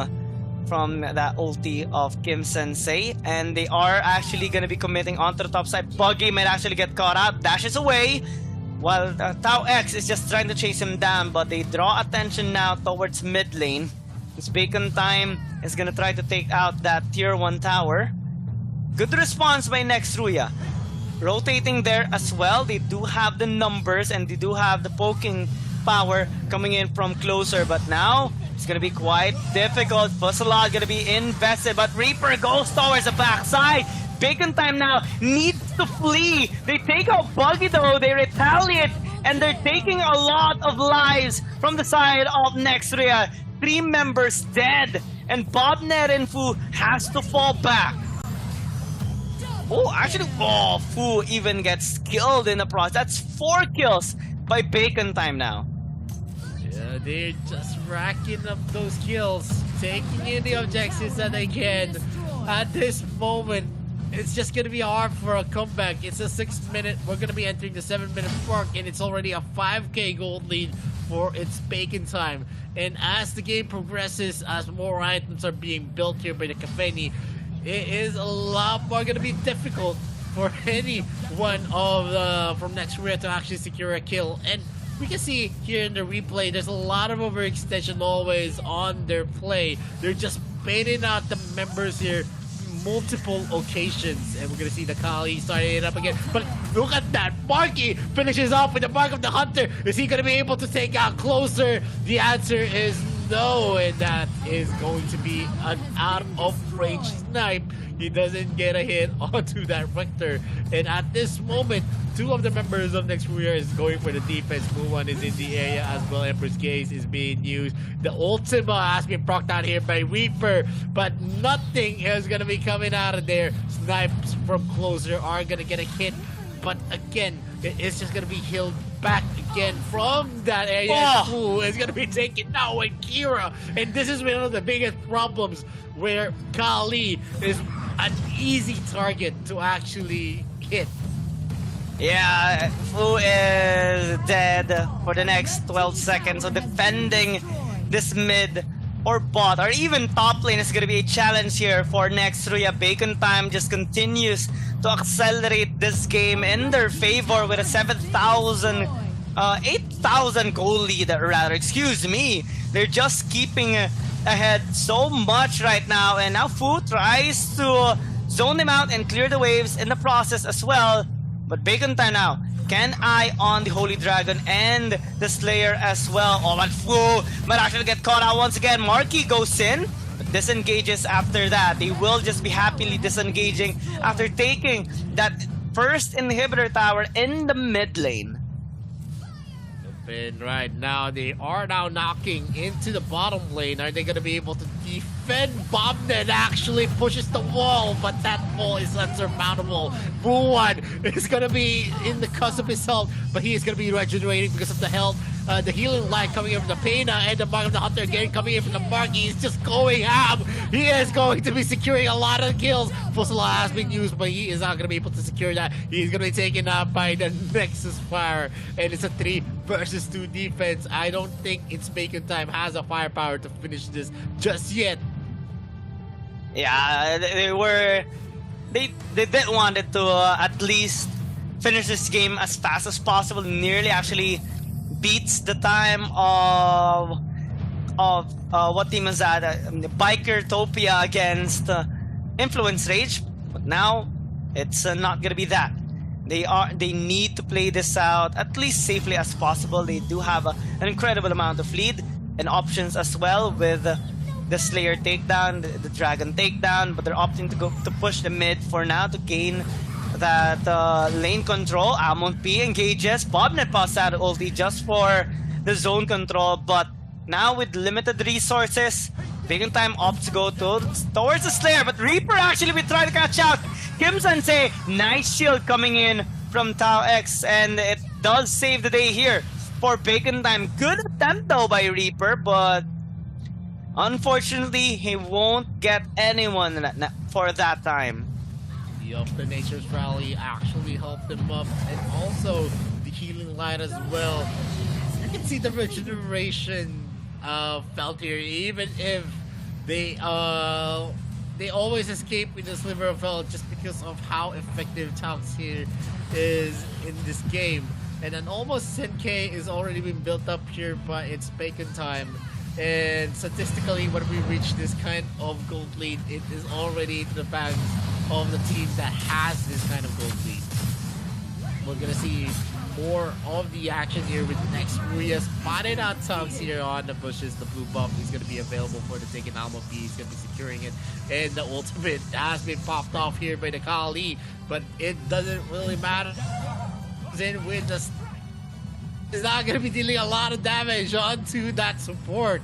that ulti of Kim Sensei, and they are actually going to be committing onto the top side. Buggy might actually get caught out, dashes away, while Tau X is just trying to chase him down, but they draw attention now towards mid lane. It's Bacon Time is going to try to take out that tier 1 tower. Good response by Nextruya. Rotating there as well. They do have the numbers and they do have the poking power coming in from closer, but now it's gonna be quite difficult. Fusselot gonna be invested, but Reaper goes towards the backside. Bacon Time now needs to flee. They take out Buggy though, they retaliate, and they're taking a lot of lives from the side of Nextria. 3 members dead, and Bobnet and Fu has to fall back. Oh, actually, Fu even gets killed in the process. That's 4 kills by Bacon Time now. Yeah, they're just racking up those kills, taking in the objectives that they can. At this moment, it's just going to be hard for a comeback. It's a 6-minute, we're going to be entering the 7-minute mark, and it's already a 5k gold lead for its Bacon Time. And as the game progresses, as more items are being built here by the Cafeni, it is a lot more going to be difficult for anyone from Nextria to actually secure a kill. And we can see here in the replay, there's a lot of overextension always on their play. They're just baiting out the members here multiple occasions, and we're gonna see the Kali starting it up again. But look at that, Marky finishes off with the Mark of the Hunter. Is he gonna be able to take out closer? The answer is no, and that is going to be an out of range snipe. He doesn't get a hit onto that Rector, and at this moment, 2 of the members of Nextria is going for the defense. Muwan is in the area as well. Emperor's Gaze is being used. The Ultima has been procced out here by Reaper, but nothing is going to be coming out of there. Snipes from closer are going to get a hit, but again, it's just going to be healed back again from that area. Who is going to be taken now with Kira, and this is one of the biggest problems where Kali is an easy target to actually hit. Yeah, Fu is dead for the next 12 seconds, so defending this mid or bot or even top lane is going to be a challenge here for Nextria. Bacon Time just continues to accelerate this game in their favor with a 8,000 goal lead, rather, excuse me. They're just keeping ahead so much right now, and now Fu tries to zone them out and clear the waves in the process as well. But Bacon Time now can eye on the Holy Dragon and the Slayer as well. Oh, but Fu might actually get caught out once again. Marky goes in, but disengages after that. They will just be happily disengaging after taking that first inhibitor tower in the mid lane. And right now, they are now knocking into the bottom lane. Are they going to be able to defend? Bobnet actually pushes the wall, but that wall is unsurmountable. Buwan is going to be in the cusp of his health, but he is going to be regenerating because of the health. The healing light coming in from the Pena and the Mark of the Hunter again coming in from the Mark. He's just going ham. He is going to be securing a lot of kills. Fusselot has been used, but he is not going to be able to secure that. He's going to be taken out by the Nexus Fire, and it's a 3 versus 2 defense. I don't think it's Bacon Time has a firepower to finish this just yet. Yeah, they did wanted to at least finish this game as fast as possible. Nearly actually beats the time of what team is that? Biker Topia against Influence Rage, but now it's not gonna be that. They need to play this out at least safely as possible. They do have an incredible amount of lead and options as well with the Slayer takedown, the Dragon takedown, but they're opting to push the mid for now to gain that lane control. Amon P engages. Bobnet pops out ulti just for the zone control, but now with limited resources, Bacon Time opts to go towards the Slayer, but Reaper actually will try to catch out Kim Sensei. Nice shield coming in from Tau X, and it does save the day here for Bacon Time. Good attempt though by Reaper, but unfortunately he won't get anyone for that time. Yup, the Nature's Rally actually helped them up, and also the Healing Light as well. You can see the regeneration felt here, even if they always escape with the Sliver of Health just because of how effective Talks here is in this game. And an almost 10k is already been built up here by its bacon time. And statistically, when we reach this kind of gold lead, it is already in the bags of the team that has this kind of gold lead. We're gonna see more of the action here with next Ruya spotted out Tongs here on the bushes. The blue buff is going to be available for the taking Alma P. He's going to be securing it. And the ultimate has been popped off here by the Kali, but it doesn't really matter. In with the is not going to be dealing a lot of damage onto that support.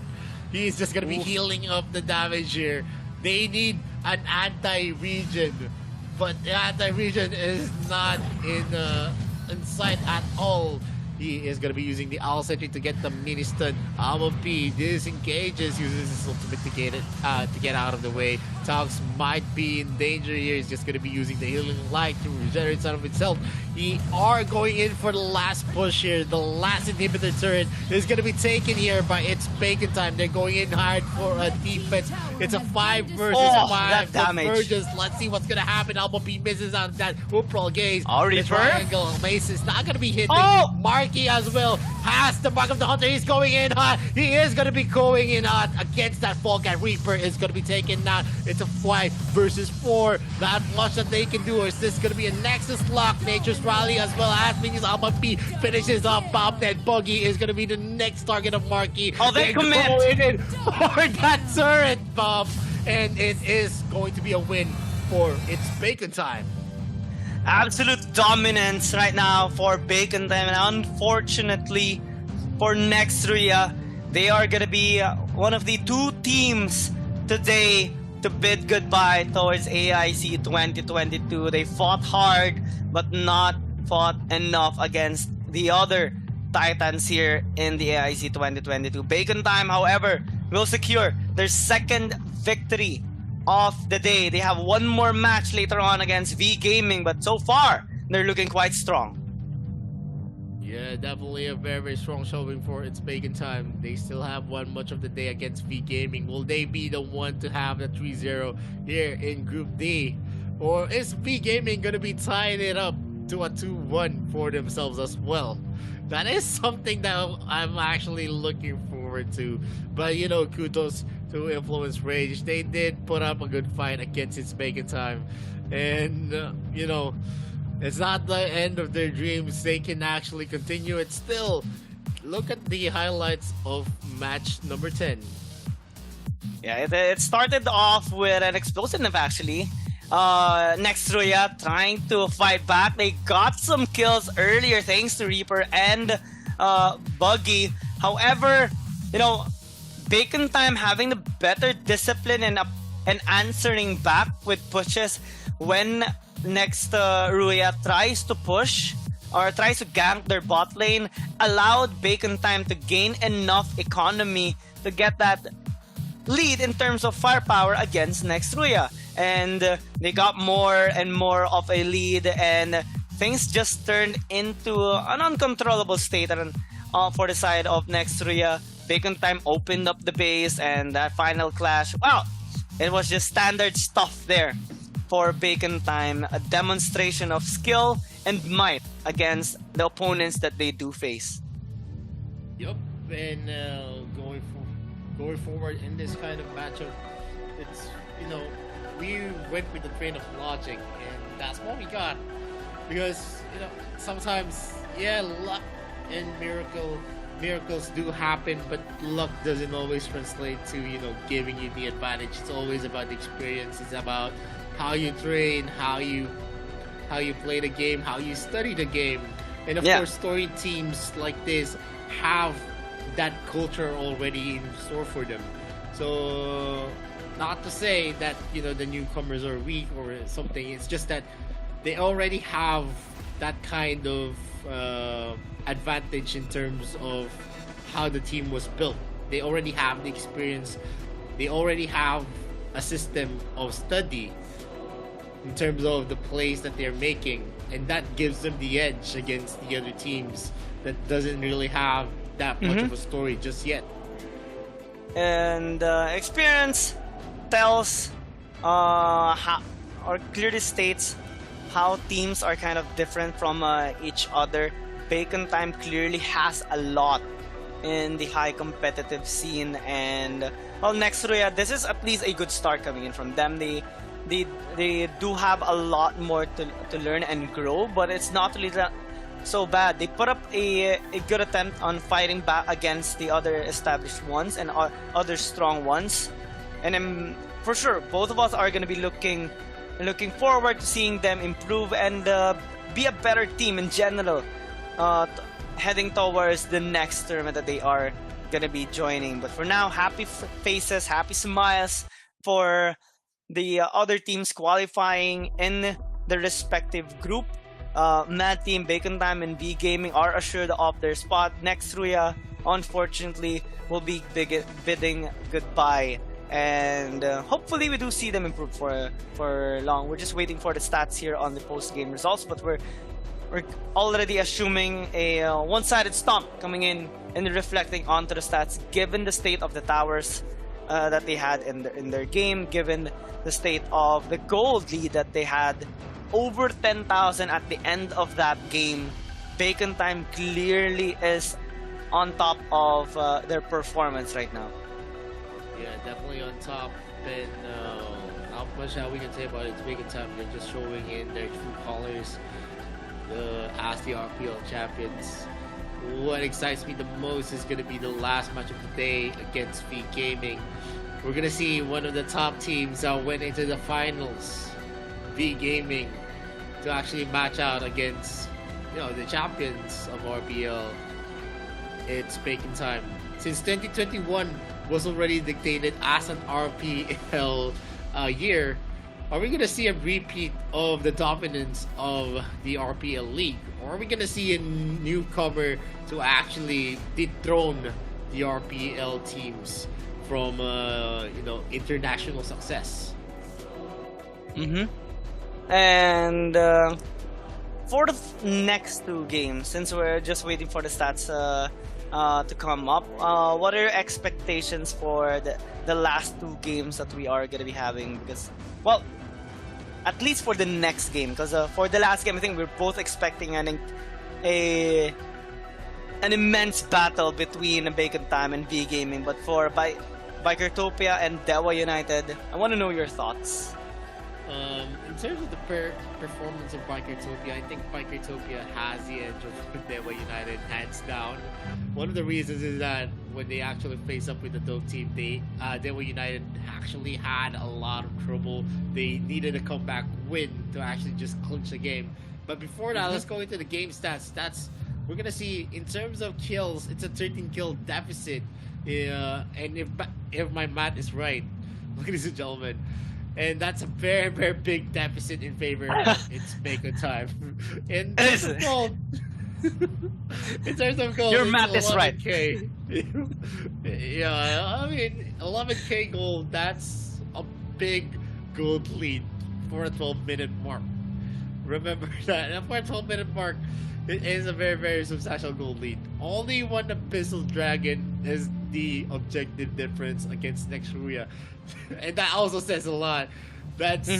He's just going to be healing up the damage here. They need an anti-regen, but the anti-regen is not in sight at all. He is going to be using the Owl Sentry to get the mini stun. Alma P disengages, uses his ultimate to get out of the way. Talks might be in danger here. He's just going to be using the Healing Light to regenerate out of itself. He are going in for the last push here. The last inhibitor turret is going to be taken here by its bacon time. They're going in hard for a defense. It's a 5 versus 5. Convergence. Let's see what's going to happen. Alma P misses out of that. Upral Gaze. Already the triangle. Mace is not going to be hitting. Marky as well has the Mark of the Hunter. He's going in hot. He is going to be going in hot against that Fall Guy. Reaper is going to be taken down. It's a 5 versus 4. Not much that they can do. Is this going to be a Nexus lock? Nature's Rally as well as Minions. Alma P finishes off Bobnet. Buggy is going to be the next target of Marky. Oh, they commit for that turret bomb. And it is going to be a win for its bacon time. Absolute dominance right now for Bacon Time, and unfortunately for Nextria, they are gonna be one of the 2 teams today to bid goodbye towards AIC 2022. They fought hard, but not fought enough against the other Titans here in the AIC 2022. Bacon Time, however, will secure their 2nd victory of the day. They have one more match later on against V Gaming, but so far they're looking quite strong. Yeah, definitely a very, very strong showing for its bacon time. They still have one much of the day against V Gaming. Will they be the one to have the 3-0 here in Group D? Or is V Gaming going to be tying it up to a 2-1 for themselves as well? That is something that I'm actually looking forward to. But, you know, kudos to Influence Rage. They did put up a good fight against its bacon time. And, you know, it's not the end of their dreams. They can actually continue it still. Look at the highlights of match number 10. Yeah, it started off with an explosive actually. Nextria trying to fight back. They got some kills earlier thanks to Reaper and Buggy. However, you know, Bacon Time having the better discipline and answering back with pushes when Ruya tries to push or tries to gank their bot lane, allowed Bacon Time to gain enough economy to get that lead in terms of firepower against Nextria. And they got more and more of a lead, and things just turned into an uncontrollable state for the side of Nextria. Bacon Time opened up the base, and that final clash, well, it was just standard stuff there for Bacon Time. A demonstration of skill and might against the opponents that they do face. Yup, and going forward in this kind of matchup, it's, you know, we went with the train of logic, and that's what we got. Because, you know, sometimes, yeah, luck and miracles do happen, but luck doesn't always translate to, you know, giving you the advantage. It's always about the experience. It's about how you train, how you play the game, how you study the game. And of course, story teams like this have that culture already in store for them. So, not to say that, you know, the newcomers are weak or something. It's just that they already have that kind of advantage in terms of how the team was built. They already have the experience. They already have a system of study. in terms of the plays that they're making, and that gives them the edge against the other teams that doesn't really have that much of a story just yet. And experience tells how, or clearly states how teams are kind of different from each other. Bacon Time clearly has a lot in the high competitive scene, and well, Nextruya, this is at least a good start coming in from them. They do have a lot more to learn and grow, but it's not really so bad. They put up a good attempt on fighting back against the other established ones and other strong ones, and for sure both of us are going to be looking forward to seeing them improve and be a better team in general, heading towards the next tournament that they are going to be joining. But for now, happy faces, happy smiles for the other teams qualifying in their respective group. Mad Team, Bacon Time, and V Gaming are assured of their spot. Nextruya, unfortunately, will be bidding goodbye. And hopefully we do see them improve for long. We're just waiting for the stats here on the post-game results, but we're already assuming a one-sided stomp coming in and reflecting onto the stats, given the state of the towers that they had in their game, given the state of the gold lead that they had, over 10,000 at the end of that game. Bacon Time clearly is on top of their performance right now. Yeah, definitely on top. And not much how we can say about it. It's Bacon Time. They're just showing in their true colors as the RPL champions. What excites me the most is going to be the last match of the day against V Gaming. We're going to see one of the top teams that went into the finals, V Gaming, to actually match out against, the champions of RPL. It's Bacon Time. Since 2021 was already dictated as an RPL year, are we going to see a repeat of the dominance of the RPL League? Or are we going to see a newcomer to actually dethrone the RPL teams from, international success? And for the next two games, since we're just waiting for the stats to come up, what are your expectations for the last two games that we are going to be having? Because, well, at least for the next game, because for the last game, I think we're both expecting an immense battle between Bacon Time and V Gaming. But for Bikertopia and Dewa United, I want to know your thoughts. In terms of the performance of Bikertopia, I think Bikertopia has the edge of Dewa United hands down. One of the reasons is that when they actually face up with the dope team, Dewa United actually had a lot of trouble. They needed a comeback win to actually just clinch the game. But before that, let's go into the game stats. We're gonna see in terms of kills, it's a 13 kill deficit. And if my math is right, ladies and gentlemen. And that's a very, very big deficit in favor of it's Bacon Time. In terms of gold, Your math is right. Yeah, I mean, 11k gold, that's a big gold lead for a 12-minute mark. Remember that. And for a 12-minute mark, it is a very, very substantial gold lead. Only one Abyssal Dragon is the objective difference against Nextruya. And that also says a lot. That's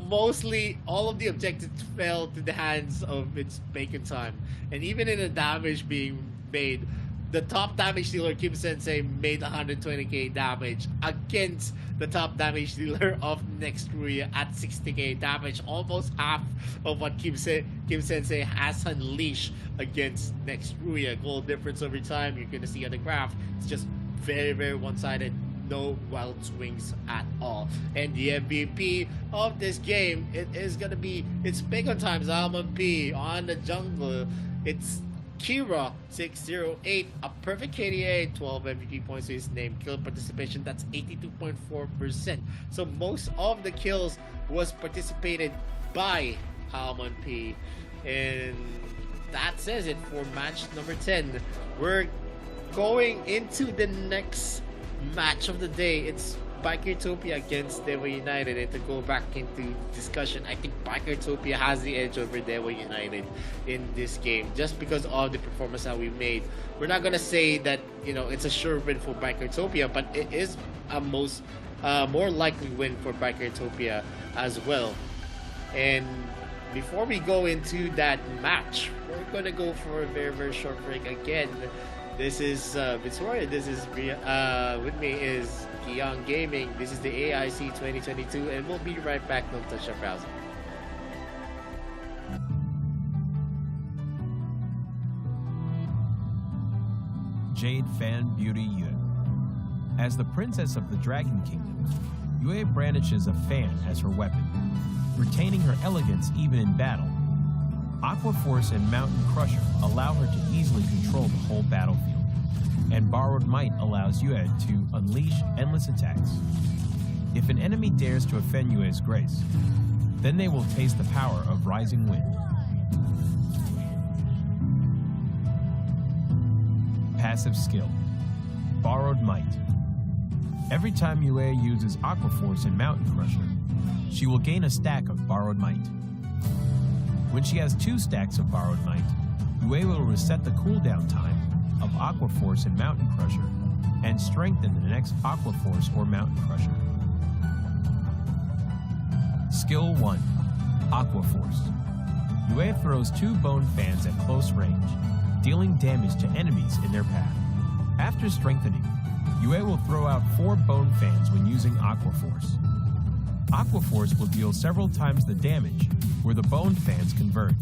mostly all of the objectives fell to the hands of its Bacon Time. And even in the damage being made, the top damage dealer, Kim Sensei, made 120k damage against the top damage dealer of Nextruya at 60k damage. Almost half of what Kim Sensei has unleashed against Nextruya. Goal difference over time, you're going to see on the graph, it's just very, very one-sided. No wild swings at all. And the MVP of this game, it's Bacon Time's Almond P on the jungle. It's Kira 608, a perfect KDA, 12 MVP points to his name. Kill participation, that's 82.4%. So most of the kills was participated by Almond P. And that says it for match number 10. We're going into the next match of the day. It's Bikertopia against Dewa United, and to go back into discussion, I think Bikertopia has the edge over Dewa United in this game just because of the performance that we made. We're not gonna say that it's a sure win for Bikertopia, but it is a more likely win for Bikertopia as well. And before we go into that match, we're gonna go for a very, very short break again. This is Victoria. This is with me is Keon Gaming. This is the AIC 2022, and we'll be right back. Don't touch your browser. Jade Fan Beauty Yue. As the princess of the Dragon Kingdom, Yue brandishes a fan as her weapon, retaining her elegance even in battle. Aqua Force and Mountain Crusher allow her to easily control the whole battlefield, and Borrowed Might allows Yue to unleash endless attacks. If an enemy dares to offend Yue's grace, then they will taste the power of Rising Wind. Passive skill, Borrowed Might. Every time Yue uses Aqua Force and Mountain Crusher, she will gain a stack of Borrowed Might. When she has 2 stacks of Borrowed Might, Yue will reset the cooldown time of Aqua Force and Mountain Crusher and strengthen the next Aqua Force or Mountain Crusher. Skill 1, Aqua Force. Yue throws 2 bone fans at close range, dealing damage to enemies in their path. After strengthening, Yue will throw out 4 bone fans when using Aqua Force. Aqua Force will deal several times the damage where the bone fans converge.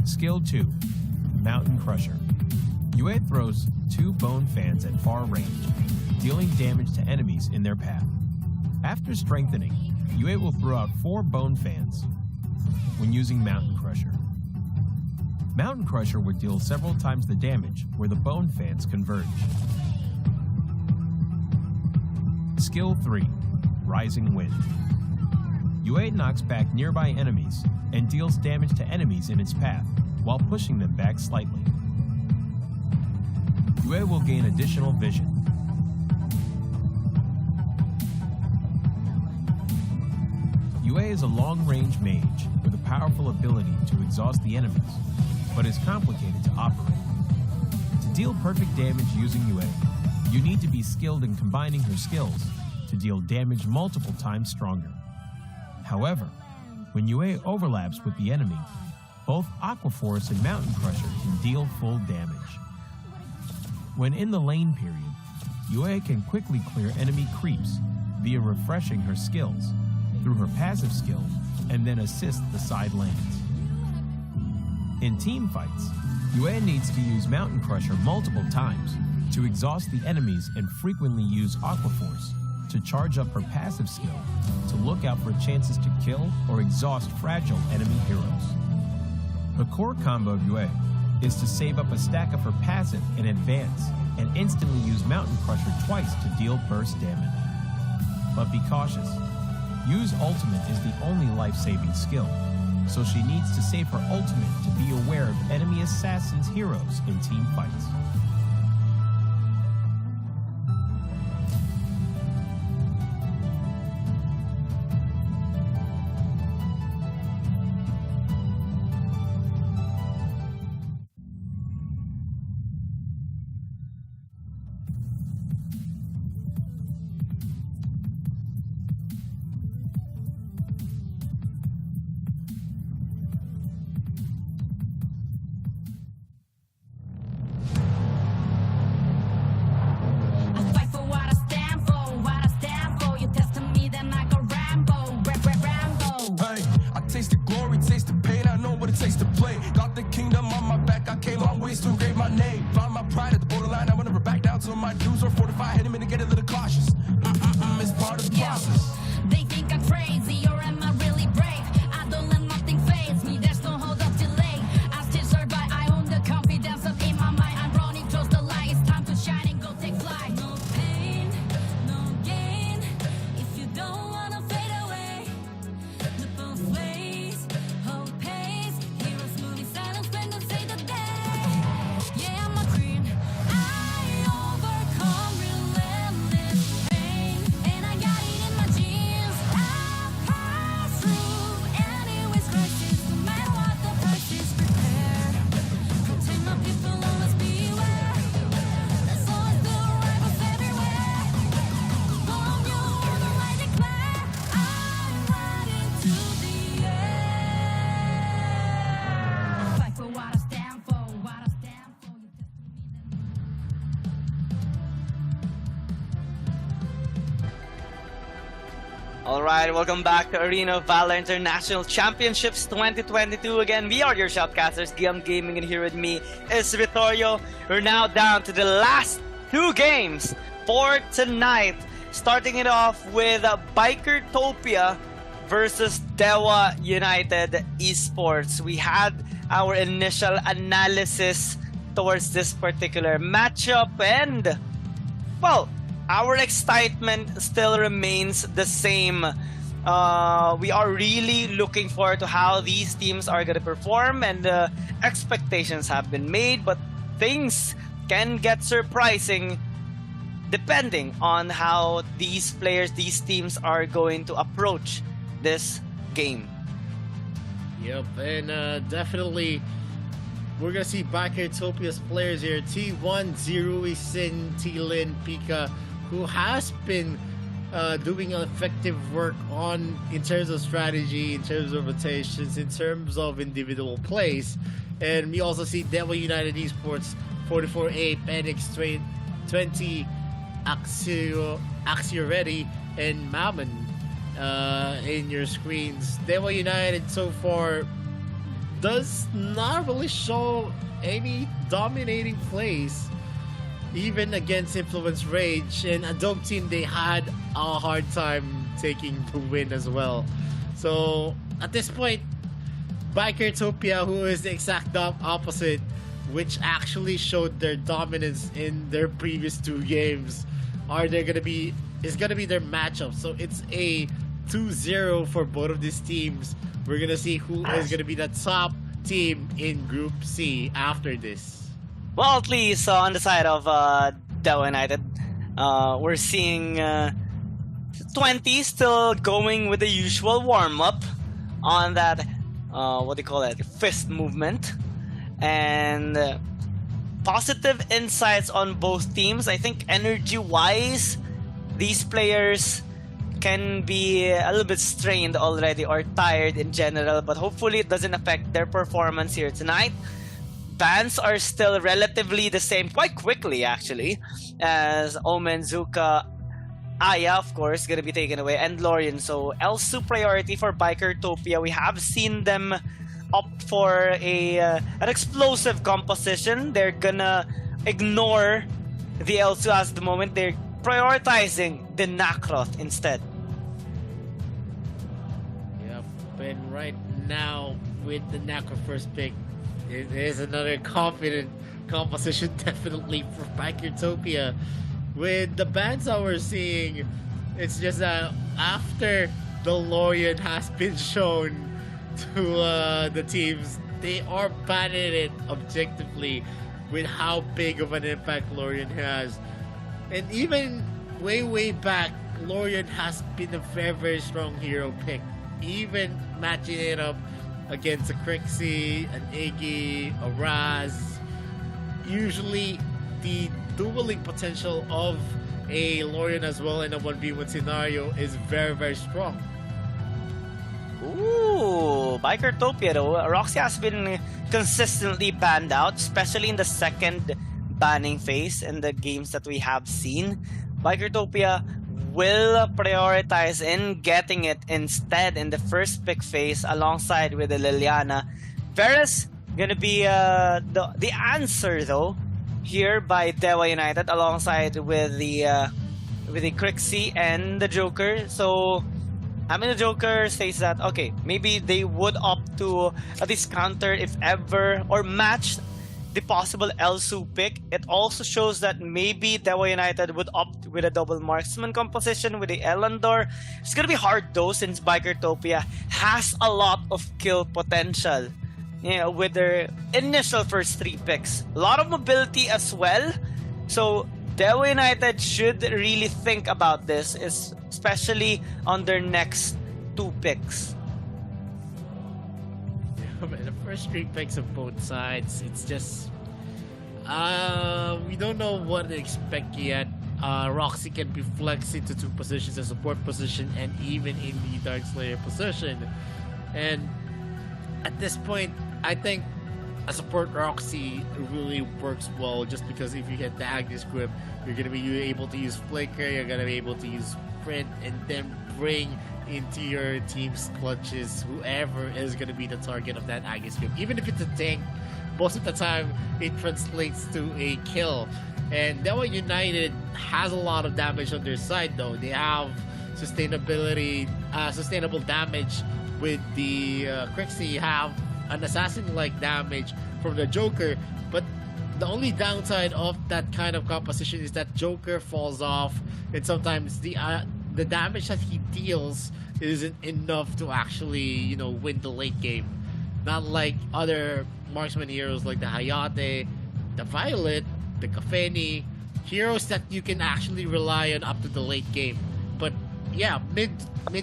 Skill 2, Mountain Crusher. Yue throws 2 bone fans at far range, dealing damage to enemies in their path. After strengthening, Yue will throw out 4 bone fans when using Mountain Crusher. Mountain Crusher would deal several times the damage where the bone fans converge. Skill 3, Rising Wind. Yue knocks back nearby enemies and deals damage to enemies in its path while pushing them back slightly. Yue will gain additional vision. Yue is a long-range mage with a powerful ability to exhaust the enemies, but is complicated to operate. To deal perfect damage using Yue, you need to be skilled in combining her skills to deal damage multiple times stronger. However, when Yue overlaps with the enemy, both Aqua Force and Mountain Crusher can deal full damage. When in the lane period, Yue can quickly clear enemy creeps via refreshing her skills through her passive skill and then assist the side lanes. In team fights, Yue needs to use Mountain Crusher multiple times to exhaust the enemies and frequently use Aqua Force to charge up her passive skill to look out for chances to kill or exhaust fragile enemy heroes. The core combo of Yue is to save up a stack of her passive in advance and instantly use Mountain Crusher twice to deal burst damage. But be cautious. Yu's ultimate is the only life-saving skill, so she needs to save her ultimate to be aware of enemy assassins' heroes in team fights. Yeah, I'm a creep. Alright, welcome back to Arena of Valor International Championships 2022. Again, we are your shoutcasters, Guillaume Gaming, and here with me is Vittorio. We're now down to the last 2 games for tonight. Starting it off with Bikertopia versus Dewa United Esports. We had our initial analysis towards this particular matchup, and, well, our excitement still remains the same. We are really looking forward to how these teams are going to perform, and expectations have been made, but things can get surprising depending on how these players, these teams are going to approach this game. Yep, and definitely we're going to see Bikertopia's players here. T1, Zirui, Sin, T-Lin, Pika, who has been doing effective work in terms of strategy, in terms of rotations, in terms of individual plays. And we also see Dewa United Esports, 44A, Penix, 20, Axio Ready, and Mammon in your screens. Dewa United so far does not really show any dominating plays, even against Influence Rage, and Adobe Team, they had a hard time taking the win as well. So at this point, Bikertopia, who is the exact opposite, which actually showed their dominance in their previous 2 games, is gonna be their matchup. So it's a 2-0 for both of these teams. We're gonna see who is gonna be the top team in Group C after this. Well, at least on the side of Dewa United, we're seeing 20 still going with the usual warm-up on that, fist movement. And positive insights on both teams. I think energy-wise, these players can be a little bit strained already or tired in general, but hopefully it doesn't affect their performance here tonight. Bans are still relatively the same, quite quickly actually, as Omen, Zuka, Aya, of course, gonna be taken away, and Lorian. So Elsu priority for Bikertopia. We have seen them opt for an explosive composition. They're gonna ignore the Elsu at the moment. They're prioritizing the Nakroth instead. Yep, and right now with the Nakroth first pick, it is another confident composition definitely for Bikertopia. With the bans that we're seeing, it's just that after the Lorian has been shown to the teams, they are banning it objectively with how big of an impact Lorian has. And even way back, Lorian has been a very strong hero pick, even matching it up against a Crixie, an Iggy, a Raz. Usually the dueling potential of a Lorian as well in a 1v1 scenario is very strong. Ooh, Bikertopia though. Roxy has been consistently banned out, especially in the second banning phase in the games that we have seen. Bikertopia will prioritize in getting it instead in the first pick phase alongside with the Liliana. Varus gonna be the answer though here by Dewa United alongside with the Crixie and the Joker. So the Joker says that okay, maybe they would opt to at least counter if ever or match the possible Elsu pick. It also shows that maybe Dewa United would opt with a double marksman composition with the Elandor. It's gonna be hard though, since Bikertopia has a lot of kill potential, with their initial first 3 picks. A lot of mobility as well. So Dewa United should really think about this, especially on their next 2 picks. The first 3 picks of both sides, it's just we don't know what to expect yet. Roxy can be flexed into 2 positions, a support position and even in the Darkslayer position. And at this point, I think a support Roxy really works well, just because if you get the Agnes grip, you're going to be able to use Flicker, you're going to be able to use Sprint, and then bring into your team's clutches, whoever is going to be the target of that Aggie script. Even if it's a tank, most of the time it translates to a kill. And Dewa United has a lot of damage on their side though. They have sustainable damage with the Crixie. You have an assassin-like damage from the Joker, but the only downside of that kind of composition is that Joker falls off, and sometimes the damage that he deals isn't enough to actually, win the late game. Not like other marksman heroes like the Hayate, the Violet, the Kafeni, heroes that you can actually rely on up to the late game. But yeah, mid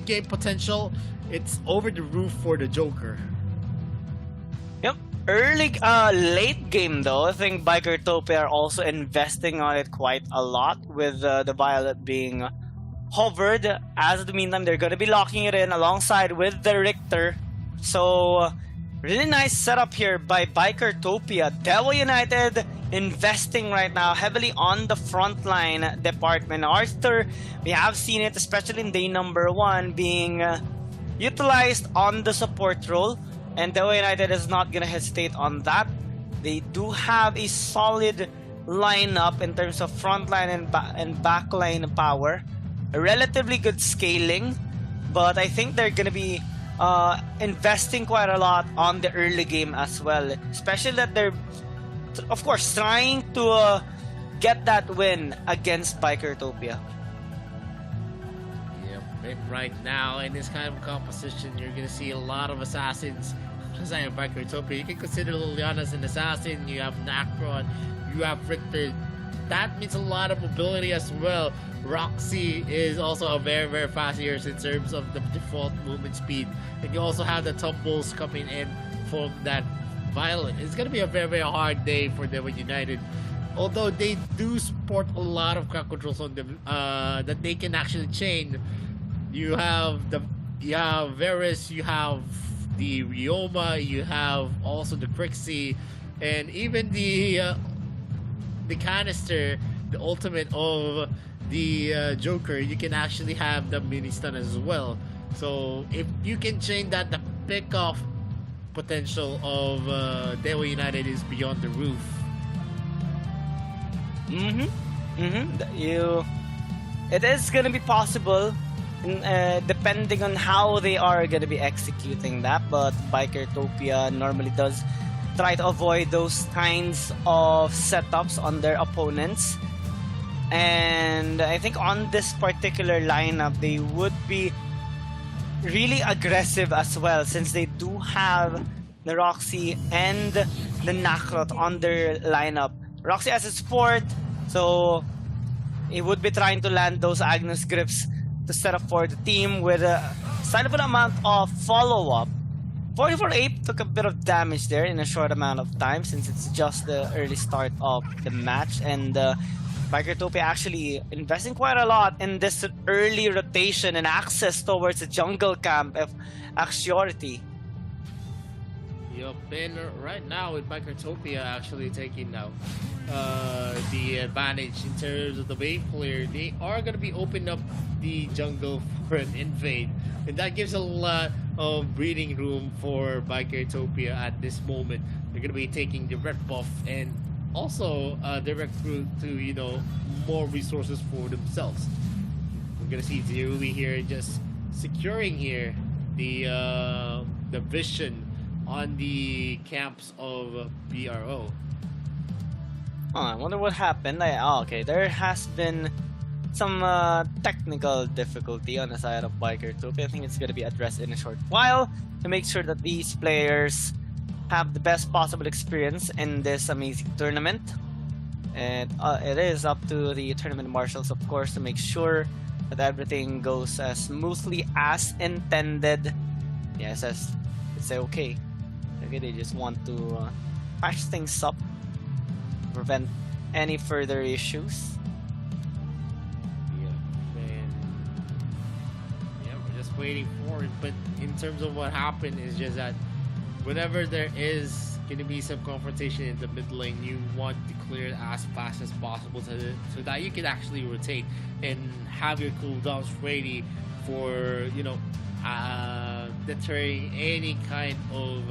game potential, it's over the roof for the Joker. Yep. Late game though, I think Bikertopia are also investing on it quite a lot, with the Violet being hovered. As in the meantime, they're going to be locking it in alongside with the Richter. So, really nice setup here by Bikertopia. Dewa United investing right now heavily on the frontline department. Arthur, we have seen it, especially in day number 1, being utilized on the support role. And Dewa United is not going to hesitate on that. They do have a solid lineup in terms of frontline and backline power. A relatively good scaling, but I think they're going to be investing quite a lot on the early game as well. Especially that they're, of course, trying to get that win against Bikertopia. Yep, right now in this kind of composition, you're going to see a lot of assassins. Aside from Bikertopia, you can consider Liliana as an assassin. You have Nacron, you have Richter. That means a lot of mobility as well. Roxy is also a very, very fast hero in terms of the default movement speed. And you also have the tumbles coming in from that Violet. It's going to be a very, very hard day for Dewa United. Although they do sport a lot of crowd controls on them that they can actually chain. You have Varus, you have the Ryoma, you have also the Crixie, and even the canister, the ultimate of the Joker. You can actually have the mini stun as well. So if you can chain that, the pick-off potential of Dewa United is beyond the roof. It is gonna be possible, depending on how they are gonna be executing that. But Bikertopia normally does try to avoid those kinds of setups on their opponents. And I think on this particular lineup, they would be really aggressive as well, since they do have the Roxy and the Nakrot on their lineup. Roxy as a support, so he would be trying to land those Agnus grips to set up for the team with a sizable amount of follow-up. 44 Ape took a bit of damage there in a short amount of time, since it's just the early start of the match. And Bikertopia actually investing quite a lot in this early rotation and access towards the jungle camp of Axiority. Yup, and right now with Bikertopia actually taking now the advantage in terms of the wave clear, they are going to be opening up the jungle for an invade, and that gives a lot of breathing room for Bikertopia at this moment. They're going to be taking the red buff and also direct route to more resources for themselves. We're going to see Zerui here just securing here the vision on the camps of BRO. Oh, I wonder what happened. Okay, there has been some technical difficulty on the side of Bikertopia. I think it's going to be addressed in a short while to make sure that these players have the best possible experience in this amazing tournament. And it is up to the tournament marshals, of course, to make sure that everything goes as smoothly as intended. Yes, it's okay. Okay, they just want to patch things up, prevent any further issues. We're just waiting for it. But in terms of what happened, is just that whenever there is going to be some confrontation in the mid lane, you want to clear it as fast as possible so that you can actually rotate and have your cooldowns ready for deterring any kind of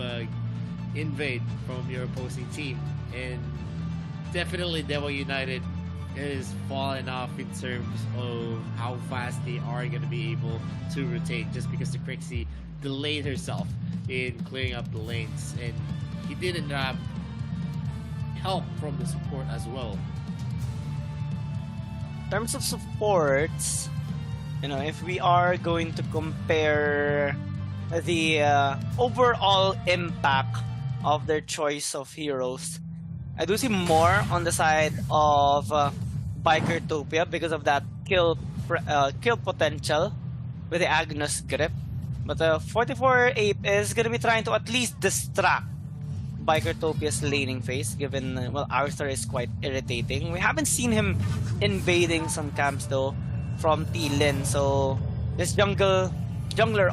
invade from your opposing team. And definitely Devil United is falling off in terms of how fast they are going to be able to rotate, just because the Crixie delayed herself in clearing up the lanes, and he didn't have help from the support as well. In terms of supports, if we are going to compare the overall impact of their choice of heroes, I do see more on the side of Bikertopia because of that kill potential with the Agnes grip. But 44 Ape is going to be trying to at least distract Bikertopia's laning phase, given Arthur is quite irritating. We haven't seen him invading some camps though from T-Lin, so this jungler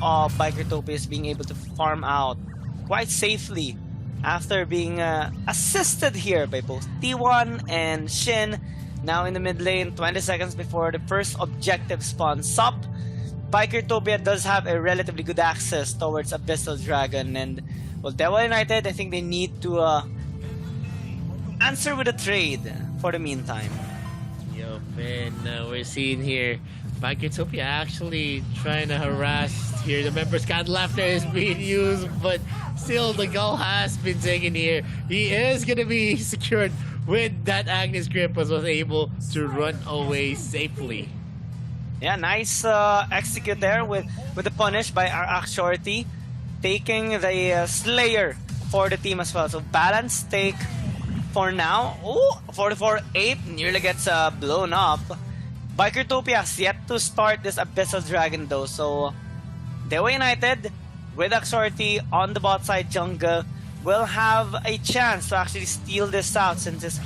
of Bikertopia is being able to farm out quite safely after being assisted here by both T1 and Shin. Now in the mid lane, 20 seconds before the first objective spawns up, Bikertopia does have a relatively good access towards Abyssal Dragon, and Devil United, I think they need to answer with a trade for the meantime. Yo, man, we're seeing here Bikertopia actually trying to harass here. The members can't laughter is being used, but still the goal has been taken here. He is going to be secured with that Agnes grip, as was able to run away safely. Yeah, nice execute there with the punish by our Shorty, taking the Slayer for the team as well. So balanced take for now. Oh, 44 Ape nearly gets blown up. Bikertopia has yet to start this Abyssal Dragon though, so Dewa United with Axorti on the bot side jungle will have a chance to actually steal this out, since this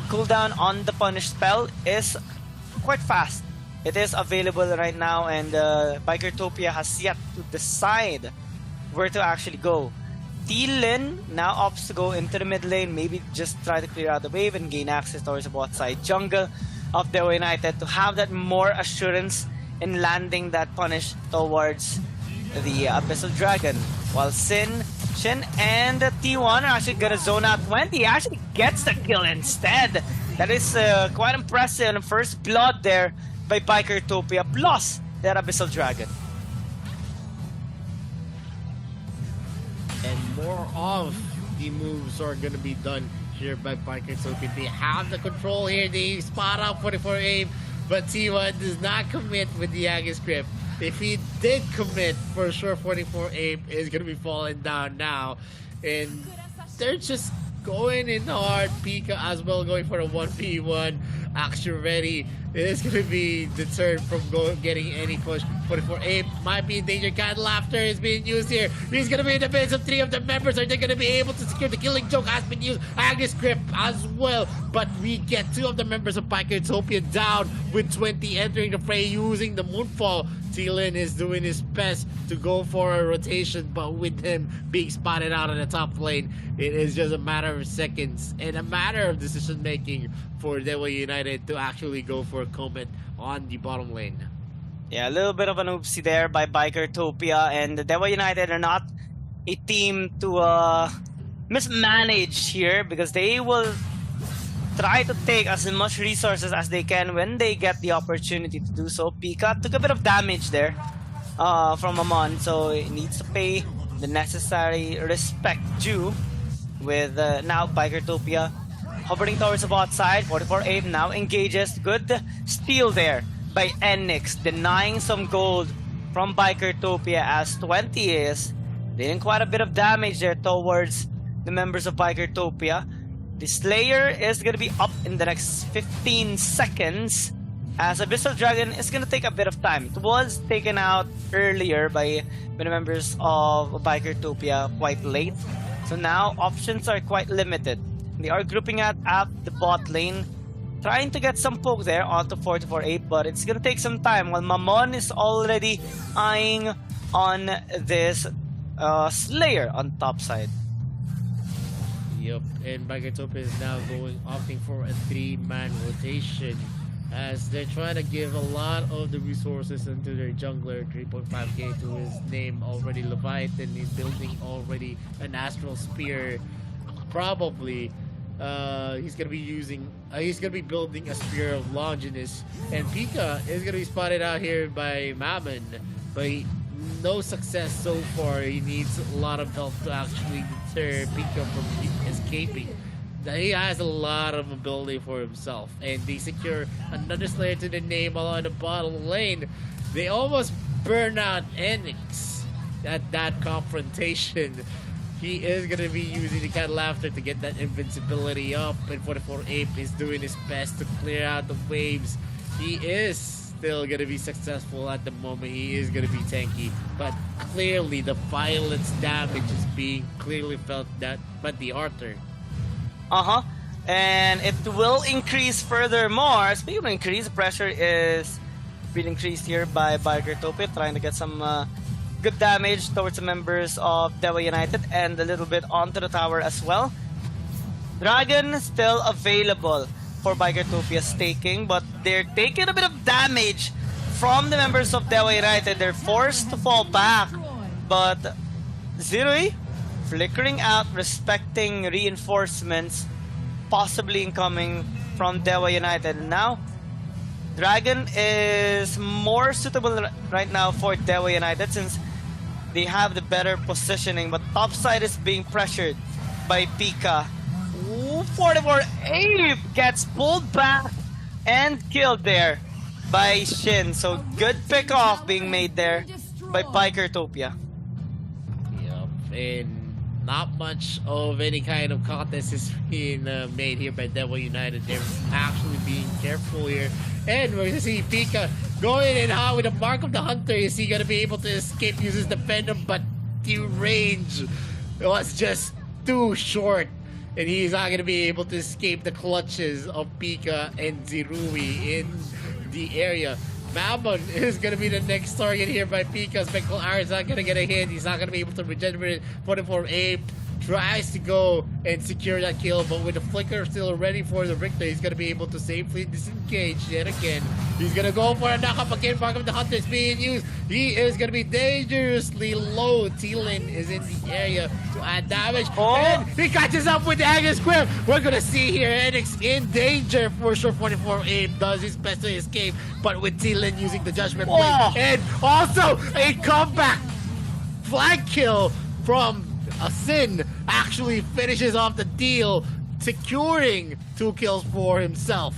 cooldown on the punish spell is quite fast. It is available right now, and Bikertopia has yet to decide where to actually go. T-Lin now opts to go into the mid lane, maybe just try to clear out the wave and gain access towards the bot side jungle of Dewa United to have that more assurance in landing that punish towards the Abyssal Dragon. While Shin and T1 are actually gonna zone out 20. He actually gets the kill instead. That is quite impressive. And first blood there by Bikertopia plus that Abyssal Dragon. And more of the moves are gonna be done here by Bikertopia. They have the control here. They spot out 44 aim, but T1 does not commit with the Agnes grip. If he did commit, for sure 44 aim is gonna be falling down now. And they're just going in hard. Pika as well going for a 1v1. Action ready. It is going to be deterred from getting any push. 44 aim might be in danger. Cat laughter is being used here. He's going to be in the midst of 3 of the members. Are they going to be able to secure the killing joke? Has been used. Agnes grip as well. But we get 2 of the members of Bikertopia down with 20 entering the fray using the Moonfall. T-Lin is doing his best to go for a rotation, but with him being spotted out on the top lane, it is just a matter of seconds and a matter of decision making for Dewa United to actually go for a commit on the bottom lane. Yeah, a little bit of an oopsie there by Bikertopia, and the Dewa United are not a team to mismanage here, because they will try to take as much resources as they can when they get the opportunity to do so. Pika took a bit of damage there from Amon, so he needs to pay the necessary respect due with now Bikertopia hovering towards the bot side. 44 aim now engages. Good steal there by Enix, denying some gold from Bikertopia, as 20 is dealing quite a bit of damage there towards the members of Bikertopia. The Slayer is going to be up in the next 15 seconds, as Abyssal Dragon is going to take a bit of time. It was taken out earlier by the members of Bikertopia quite late, so now options are quite limited. They are grouping at the bot lane, trying to get some poke there onto 44-8, but it's going to take some time, while Mamon is already eyeing on this Slayer on top side. Yep, and Bikertopia is now opting for a 3-man rotation as they're trying to give a lot of the resources into their jungler. 3.5k to his name already. Leviathan is building already an Astral Spear. Probably he's gonna be building a Spear of Longinus, and Pika is gonna be spotted out here by Mammon, but no success so far. He needs a lot of help to actually deter Pika from escaping. He has a lot of ability for himself, and they secure another Slayer to the name along the bottom lane. They almost burn out Enix at that confrontation. He is going to be using the cat laughter to get that invincibility up, and 44 Ape is doing his best to clear out the waves. He is still going to be successful at the moment. He is going to be tanky, but clearly the violence damage is being clearly felt by the Arthur. And it will increase furthermore. Speaking of increase, pressure is being increased here by Bikertopia, trying to get some good damage towards the members of Dewa United and a little bit onto the tower as well. Dragon still available for Bikertopia's taking, but they're taking a bit of damage from the members of Dewa United. They're forced to fall back, but Zirui flickering out, respecting reinforcements possibly incoming from Dewa United. Now, Dragon is more suitable right now for Dewa United since they have the better positioning, but topside is being pressured by Pika. Ooh, 44 Ape gets pulled back and killed there by Shin. So good pick off being made there by Bikertopia. Yep, and not much of any kind of contest is being made here by Dewa United. They're actually being careful here. And we're going to see Pika going in hot with the Mark of the Hunter. Is he going to be able to escape? Uses the Venom, but the range was just too short. And he's not going to be able to escape the clutches of Pika and Zirui in the area. Mammon is going to be the next target here by Pika. Spectral Iron is not going to get a hit. He's not going to be able to regenerate. 44 Ape tries to go and secure that kill, but with the flicker still ready for the victor, he's going to be able to safely disengage yet again. He's going to go for a knockup again. Mark of the Hunter is being used. He is going to be dangerously low. Thielen is in the area to add damage. And he catches up with the Agnes Square. We're going to see here Enix in danger for sure. 44 Ape does his best to escape, but with Thielen using the Judgment Blade. And also a comeback flag kill from a Sin actually finishes off the deal, securing 2 kills for himself.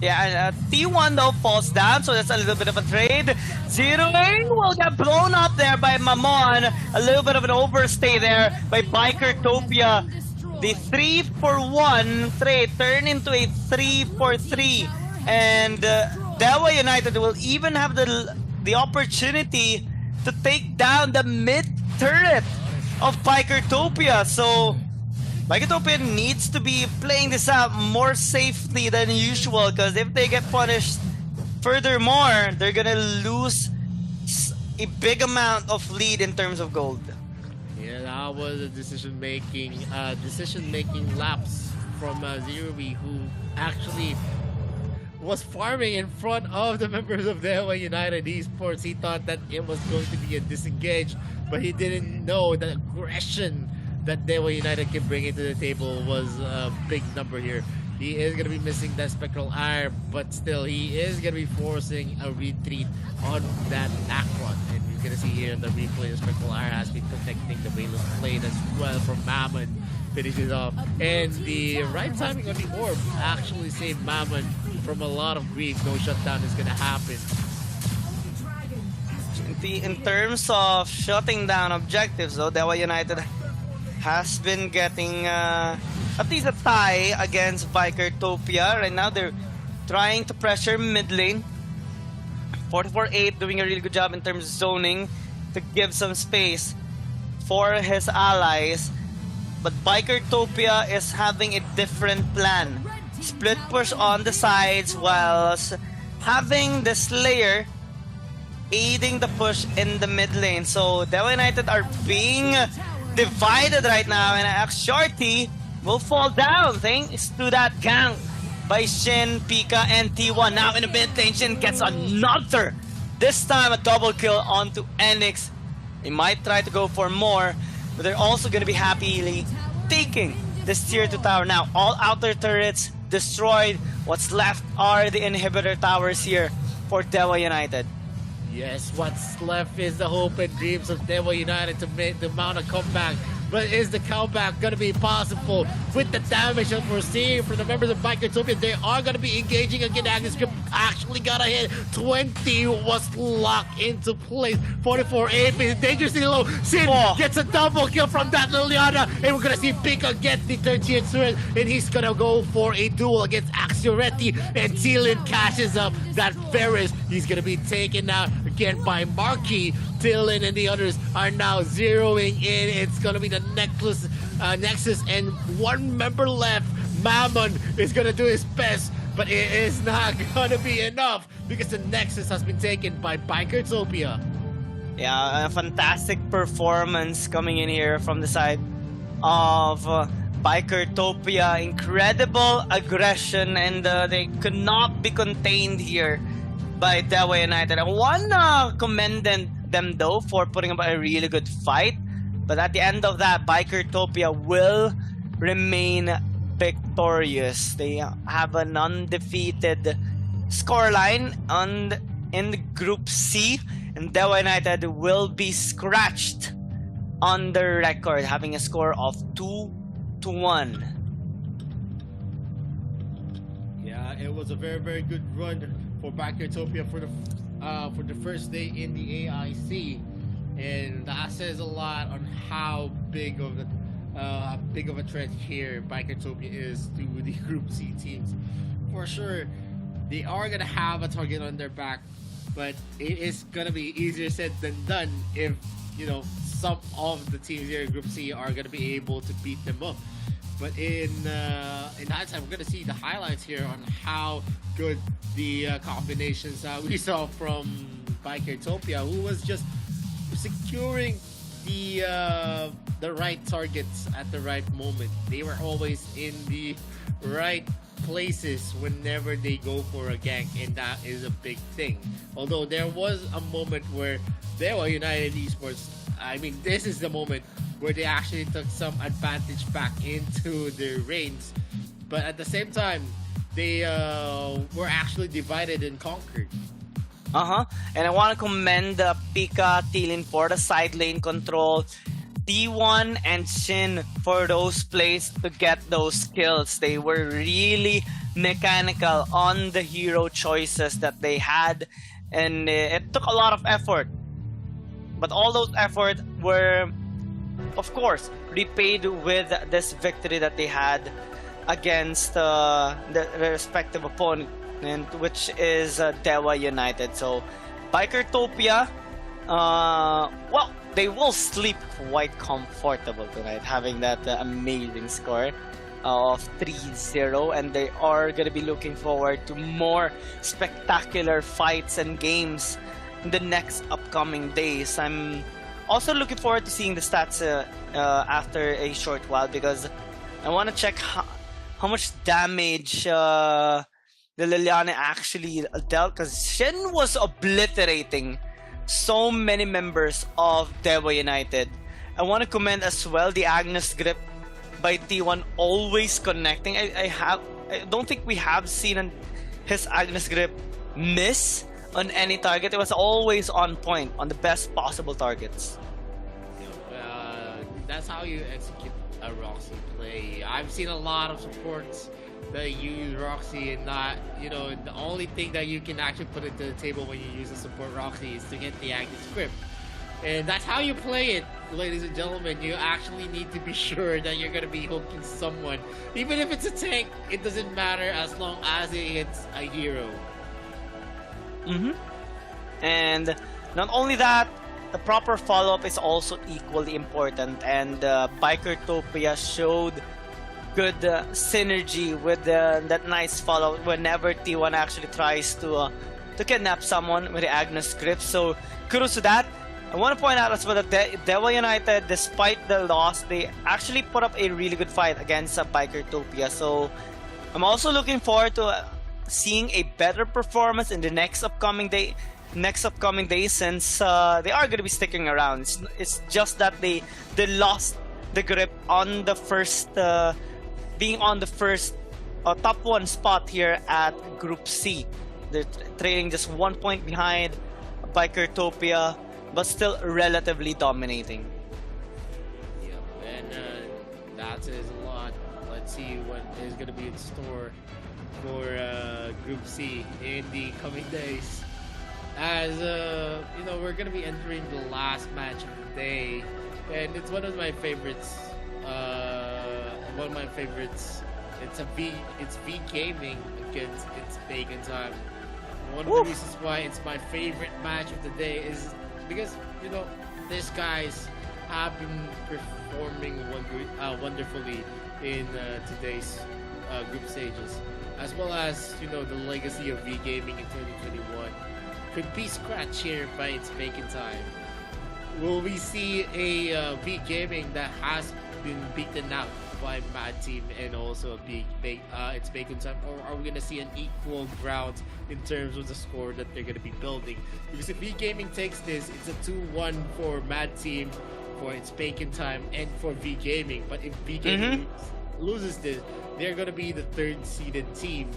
Yeah, and T1 though falls down, so that's a little bit of a trade. Zirui will get blown up there by Mammon. A little bit of an overstay there by Bikertopia. The 3-for-1 trade turned into a 3-for-3, and Dewa United will even have the opportunity to take down the mid turret of Bikertopia. So Bikertopia needs to be playing this out more safely than usual, because if they get punished furthermore, they're gonna lose a big amount of lead in terms of gold. Yeah, that was a decision-making lapse from Zirui, who actually was farming in front of the members of Dewa United Esports. He thought that it was going to be a disengage, but he didn't know that aggression that Dewa United can bring into the table was a big number here. He is going to be missing that Spectral Ire, but still, he is going to be forcing a retreat on that Akron. And you're going to see here in the replay, the Spectral Ire has been protecting the Valor Blade as well from Mammon. Finishes off. And the right timing on the orb actually saved Mammon from a lot of grief. No shutdown is going to happen. In terms of shutting down objectives, though, Dewa United has been getting at least a tie against Bikertopia. Right now, they're trying to pressure mid lane. 44-8 doing a really good job in terms of zoning to give some space for his allies. But Bikertopia is having a different plan. Split push on the sides whilst having the Slayer aiding the push in the mid lane. So Dewa United are being divided right now, and Shorty will fall down thanks to that gank by Shin, Pika, and T1. Now in the mid lane, Shin gets another. This time a double kill onto Enix. They might try to go for more, but they're also going to be happily taking this tier 2 tower. Now all outer turrets destroyed. What's left are the inhibitor towers here for Dewa United. Yes, what's left is the hope and dreams of Dewa United to mount a comeback. But is the comeback going to be possible with the damage that we're seeing from the members of Bikertopia? They are going to be engaging again. Agnes Script actually got a hit. 20 was locked into place. 44 AP, dangerously low. Sin gets a double kill from that Liliana. And we're going to see Pika get the 13th turret. And he's going to go for a duel against Axioretti. And Thielen cashes up that Ferris. He's going to be taken out again by Marquis. Thielen and the others are now zeroing in. It's going to be the Nexus and one member left. Mammon is going to do his best, but it is not going to be enough because the Nexus has been taken by Bikertopia. Yeah, a fantastic performance coming in here from the side of Bikertopia. Incredible aggression, and they could not be contained here by Dewa United. I want to commend them though for putting up a really good fight. But at the end of that, Bikertopia will remain victorious. They have an undefeated scoreline in Group C, and Dewa United will be scratched on the record, having a score of 2-1. Yeah, it was a very, very good run for Bikertopia for the first day in the AIC. And that says a lot on how big of a threat here Bikertopia is to the Group C teams. For sure, they are gonna have a target on their back, but it is gonna be easier said than done if some of the teams here in Group C are gonna be able to beat them up. But in hindsight, we're gonna see the highlights here on how good the combinations we saw from Bikertopia, who was just securing the right targets at the right moment. They were always in the right places whenever they go for a gank, and that is a big thing. Although there was a moment where Dewa United Esports, I mean, this is the moment where they actually took some advantage back into their reigns, but at the same time they were actually divided and conquered. And I want to commend Pika, Thielen for the side lane control, T1 and Shin for those plays to get those kills. They were really mechanical on the hero choices that they had, and it took a lot of effort. But all those efforts were, of course, repaid with this victory that they had against the respective opponent, which is Dewa United. So Bikertopia, well, they will sleep quite comfortable tonight, having that amazing score of 3-0, and they are going to be looking forward to more spectacular fights and games in the next upcoming days. I'm also looking forward to seeing the stats after a short while, because I want to check how much damage the Liliana actually dealt, because Shin was obliterating so many members of Dewa United. I want to commend as well the Agnes grip by T1, always connecting. I don't think we have seen his Agnes grip miss on any target. It was always on point on the best possible targets. That's how you execute a Roxy play. I've seen a lot of supports that use Roxy and not, the only thing that you can actually put into the table when you use a support Roxy is to get the Agnes grip. And that's how you play it, ladies and gentlemen. You actually need to be sure that you're going to be hooking someone. Even if it's a tank, it doesn't matter as long as it's a hero. And not only that, the proper follow-up is also equally important. And Bikertopia showed good synergy with that nice follow whenever T1 actually tries to kidnap someone with the Agnes grip. So kudos to that. I want to point out as well that Dewa United, despite the loss, they actually put up a really good fight against Bikertopia. So I'm also looking forward to seeing a better performance in the next upcoming day, since they are going to be sticking around. It's just that they lost the grip on the first being on the first top 1 spot here at Group C. They're trailing just 1 point behind Bikertopia, but still relatively dominating. Yeah, and that is a lot. Let's see what is going to be in store for Group C in the coming days. As we're going to be entering the last match of the day, and it's one of my favorites. It's V Gaming against It's Bacon Time. One of the reasons why it's my favorite match of the day is because these guys have been performing wonderfully in today's group stages, as well as the legacy of V Gaming in 2021 could be scratched here by It's Bacon Time. Will we see a V Gaming that has been beaten out by Mad Team and also It's Bacon Time, or are we going to see an equal ground in terms of the score that they're going to be building? Because if V Gaming takes this, it's a 2-1 for Mad Team, for It's Bacon Time, and for V Gaming. But if V Gaming loses this, they're going to be the 3rd seeded team.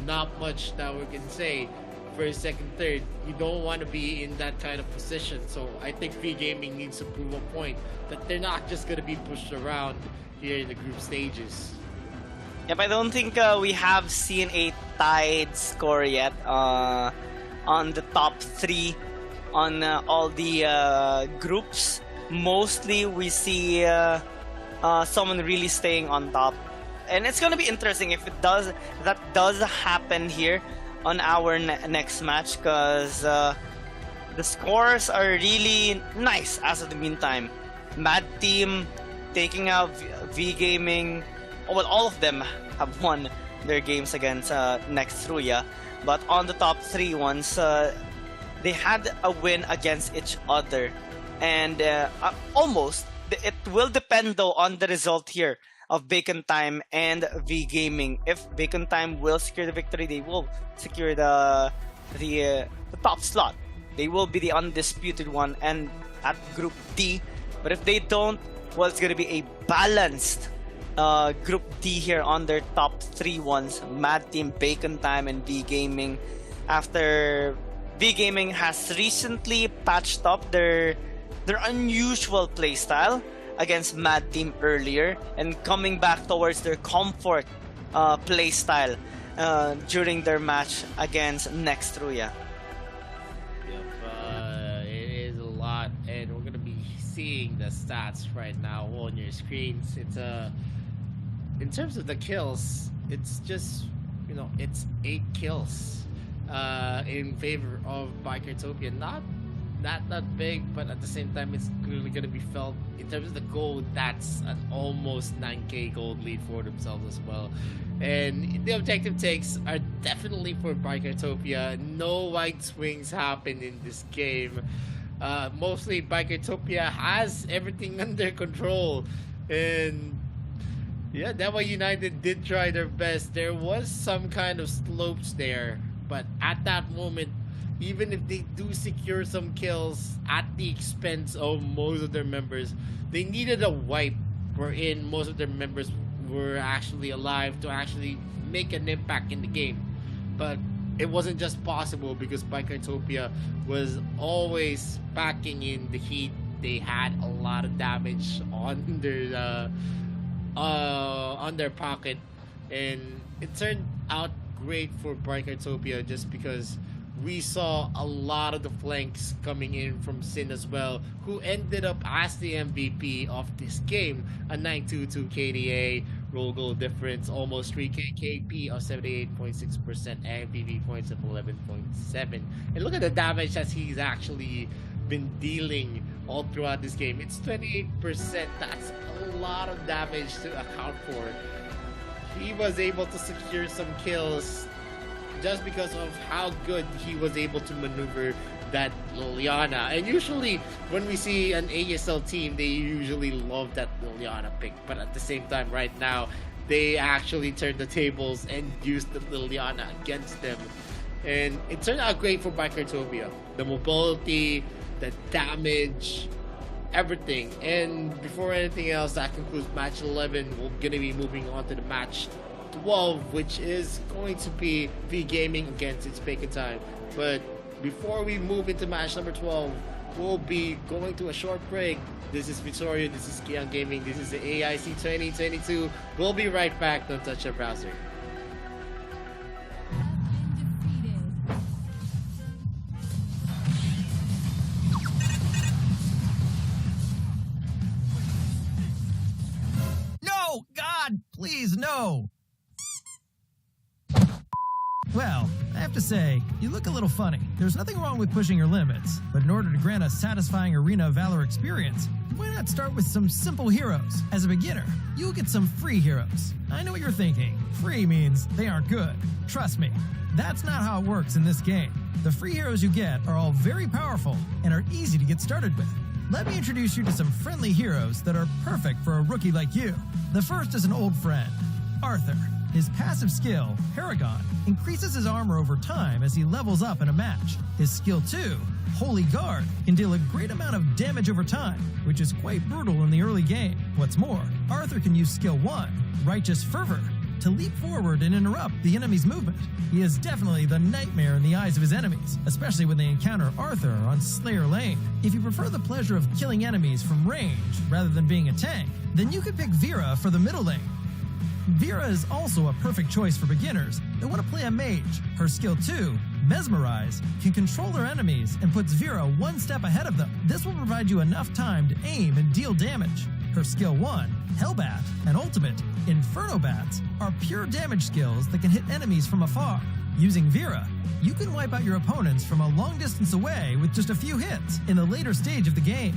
Not much that we can say. First, second, third, you don't want to be in that kind of position. So I think V Gaming needs to prove a point that they're not just going to be pushed around here in the group stages. Yep, I don't think we have seen a tied score yet on the top 3 on all the groups. Mostly we see someone really staying on top, and it's going to be interesting if that does happen here on our next match, because the scores are really nice as of the meantime. Mad Team taking out V Gaming. Well, all of them have won their games against Nextruya, but on the top 3 ones, they had a win against each other, and almost. It will depend though on the result here of Bacon Time and V Gaming. If Bacon Time will secure the victory, they will secure the top slot. They will be the undisputed one and at Group D. But if they don't, well, it's gonna be a balanced Group D here on their top 3 ones: Mad Team, Bacon Time, and V Gaming. After V Gaming has recently patched up their unusual playstyle against Mad Team earlier, and coming back towards their comfort playstyle during their match against Nextruya. Yep, it is a lot, and we're gonna be seeing the stats right now on your screens. It's in terms of the kills, it's just it's 8 kills in favor of Bikertopia. Not that big, but at the same time, it's clearly going to be felt. In terms of the gold, that's an almost 9k gold lead for themselves as well. And the objective takes are definitely for Bikertopia. No wide swings happen in this game. Mostly Bikertopia has everything under control. And yeah, Dewa United did try their best. There was some kind of slopes there, but at that moment, even if they do secure some kills at the expense of most of their members, they needed a wipe wherein most of their members were actually alive to actually make an impact in the game. But it wasn't just possible because Bikertopia was always packing in the heat. They had a lot of damage on their pocket, and it turned out great for Bikertopia just because we saw a lot of the flanks coming in from Sin as well, who ended up as the MVP of this game. A 922 KDA, roll goal difference, almost 3k KP of 78.6%, and PV points of 11.7. And look at the damage that he's actually been dealing all throughout this game. It's 28%. That's a lot of damage to account for. He was able to secure some kills just because of how good he was able to maneuver that Liliana. And usually when we see an ASL team, they usually love that Liliana pick. But at the same time, right now, they actually turned the tables and used the Liliana against them. And it turned out great for Bikertopia. The mobility, the damage, everything. And before anything else, that concludes match 11. We're going to be moving on to the match 12, which is going to be V Gaming against It's Bacon Time. But before we move into match number 12, we'll be going to a short break. This is Victoria, this is Kian Gaming, this is the AIC 2022. We'll be right back. Don't touch your browser. No! God, please, no! Well, I have to say, you look a little funny. There's nothing wrong with pushing your limits, but in order to grant a satisfying Arena of Valor experience, why not start with some simple heroes? As a beginner, you'll get some free heroes. I know what you're thinking. Free means they aren't good. Trust me, that's not how it works in this game. The free heroes you get are all very powerful and are easy to get started with. Let me introduce you to some friendly heroes that are perfect for a rookie like you. The first is an old friend, Arthur. His passive skill, Paragon, increases his armor over time as he levels up in a match. His skill 2, Holy Guard, can deal a great amount of damage over time, which is quite brutal in the early game. What's more, Arthur can use skill 1, Righteous Fervor, to leap forward and interrupt the enemy's movement. He is definitely the nightmare in the eyes of his enemies, especially when they encounter Arthur on Slayer Lane. If you prefer the pleasure of killing enemies from range rather than being a tank, then you could pick Vera for the middle lane. Vera is also a perfect choice for beginners that want to play a mage. Her skill 2, Mesmerize, can control her enemies and puts Vera one step ahead of them. This will provide you enough time to aim and deal damage. Her skill 1, Hellbat, and ultimate, Inferno Bats, are pure damage skills that can hit enemies from afar. Using Vera, you can wipe out your opponents from a long distance away with just a few hits in the later stage of the game.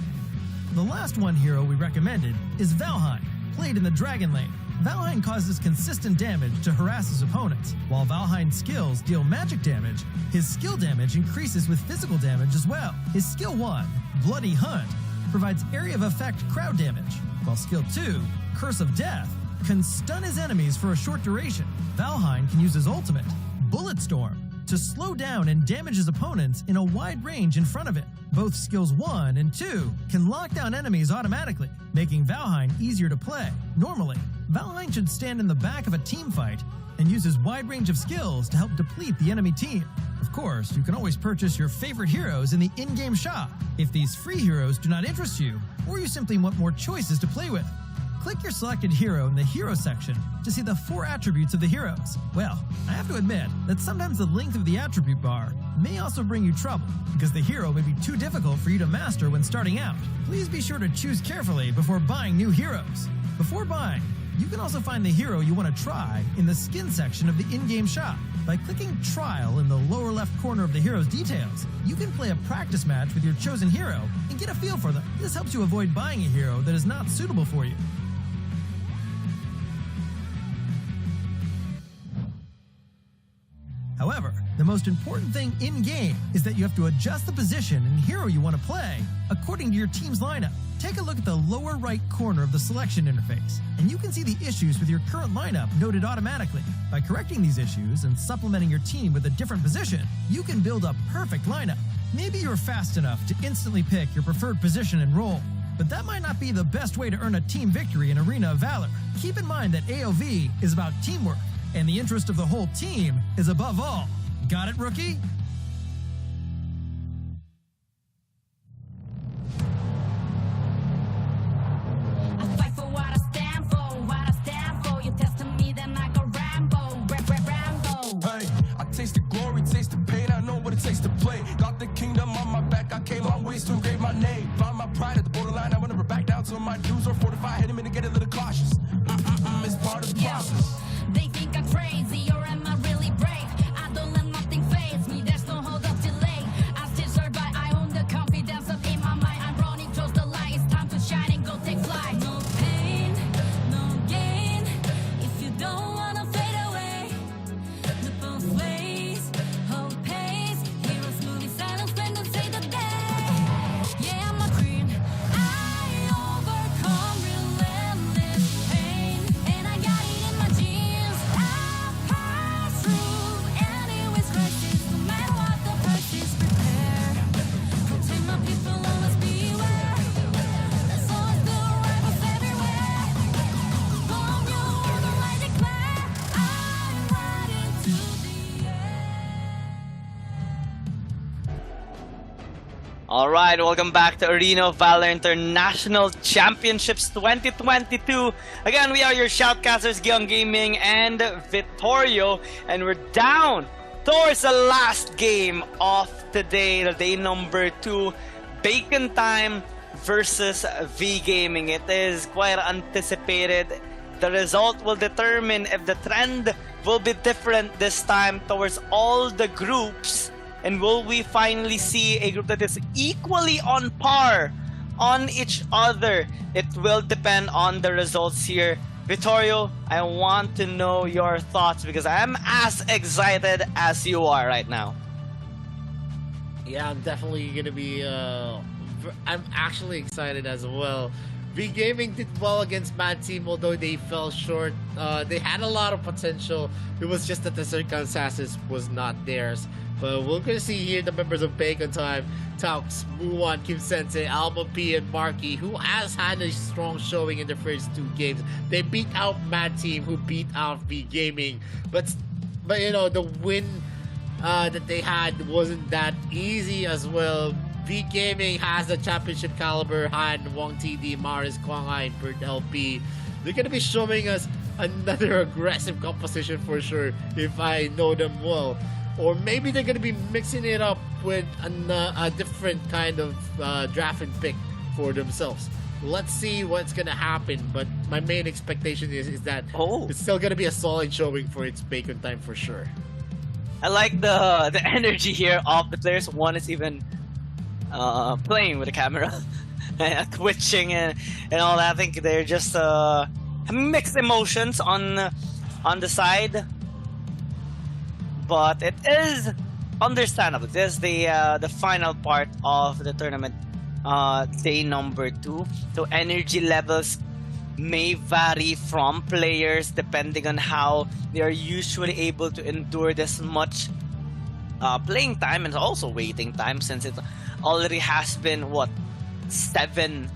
The last one hero we recommended is Valheim, played in the Dragon Lane. Valheim causes consistent damage to harass his opponents. While Valheim's skills deal magic damage, his skill damage increases with physical damage as well. His skill 1, Bloody Hunt, provides area of effect crowd damage, while skill 2, Curse of Death, can stun his enemies for a short duration. Valheim can use his ultimate, Bullet Storm, to slow down and damage his opponents in a wide range in front of him. Both skills 1 and 2 can lock down enemies automatically, making Valheim easier to play. Normally, Valheim should stand in the back of a team fight and use his wide range of skills to help deplete the enemy team. Of course, you can always purchase your favorite heroes in the in-game shop if these free heroes do not interest you, or you simply want more choices to play with. Click your selected hero in the hero section to see the 4 attributes of the heroes. Well, I have to admit that sometimes the length of the attribute bar may also bring you trouble, because the hero may be too difficult for you to master when starting out. Please be sure to choose carefully before buying new heroes. Before buying, you can also find the hero you want to try in the skin section of the in-game shop. By clicking Trial in the lower left corner of the hero's details, you can play a practice match with your chosen hero and get a feel for them. This helps you avoid buying a hero that is not suitable for you. However, the most important thing in-game is that you have to adjust the position and hero you want to play according to your team's lineup. Take a look at the lower right corner of the selection interface, and you can see the issues with your current lineup noted automatically. By correcting these issues and supplementing your team with a different position, you can build a perfect lineup. Maybe you're fast enough to instantly pick your preferred position and role, but that might not be the best way to earn a team victory in Arena of Valor. Keep in mind that AOV is about teamwork, and the interest of the whole team is above all. Got it, rookie? I fight for what I stand for, what I stand for. You testing me, then I go Rambo, Rambo. Hey, I taste the glory, taste the pain, I know what it takes to play. Got the kingdom on my back, I came long ways to engrave my name. Found my pride at the borderline, I will never back down till my dues are fortified. Hit him in to get a little cautious. It's part of the process. They think I'm crazy, or am I really brave? I don't let nothing faze me. There's All right, welcome back to Arena of Valor International Championships 2022. Again, we are your shoutcasters, Gion Gaming and Vittorio, and we're down towards the last game of today, the day number 2, Bacon Time versus V Gaming. It is quite anticipated. The result will determine if the trend will be different this time towards all the groups. And will we finally see a group that is equally on par on each other? It will depend on the results here. Vittorio, I want to know your thoughts because I'm as excited as you are right now. Yeah, I'm definitely gonna be. I'm actually excited as well. V Gaming did well against Mad Team, although they fell short. They had a lot of potential. It was just that the circumstances was not theirs. But we're gonna see here the members of Bacon Time, Taux, Muwan, Kim Sensei, Alma P, and Marky, who has had a strong showing in the first 2 games. They beat out Mad Team, who beat out V Gaming. But you know, the win that they had wasn't that easy as well. V Gaming has the championship caliber, Han, Wong TD, Maris, Kwang Ai, and Bert LP. They're gonna be showing us another aggressive composition for sure, if I know them well. Or maybe they're gonna be mixing it up with a different kind of draft and pick for themselves. Let's see what's gonna happen. But my main expectation is that it's still gonna be a solid showing for its Bacon Time for sure. I like the energy here of the players. One is even playing with the camera, twitching and all that. I think they're just having mixed emotions on the side. But it is understandable. This is the final part of the tournament, day number 2. So energy levels may vary from players depending on how they are usually able to endure this much playing time and also waiting time, since it already has been 7-8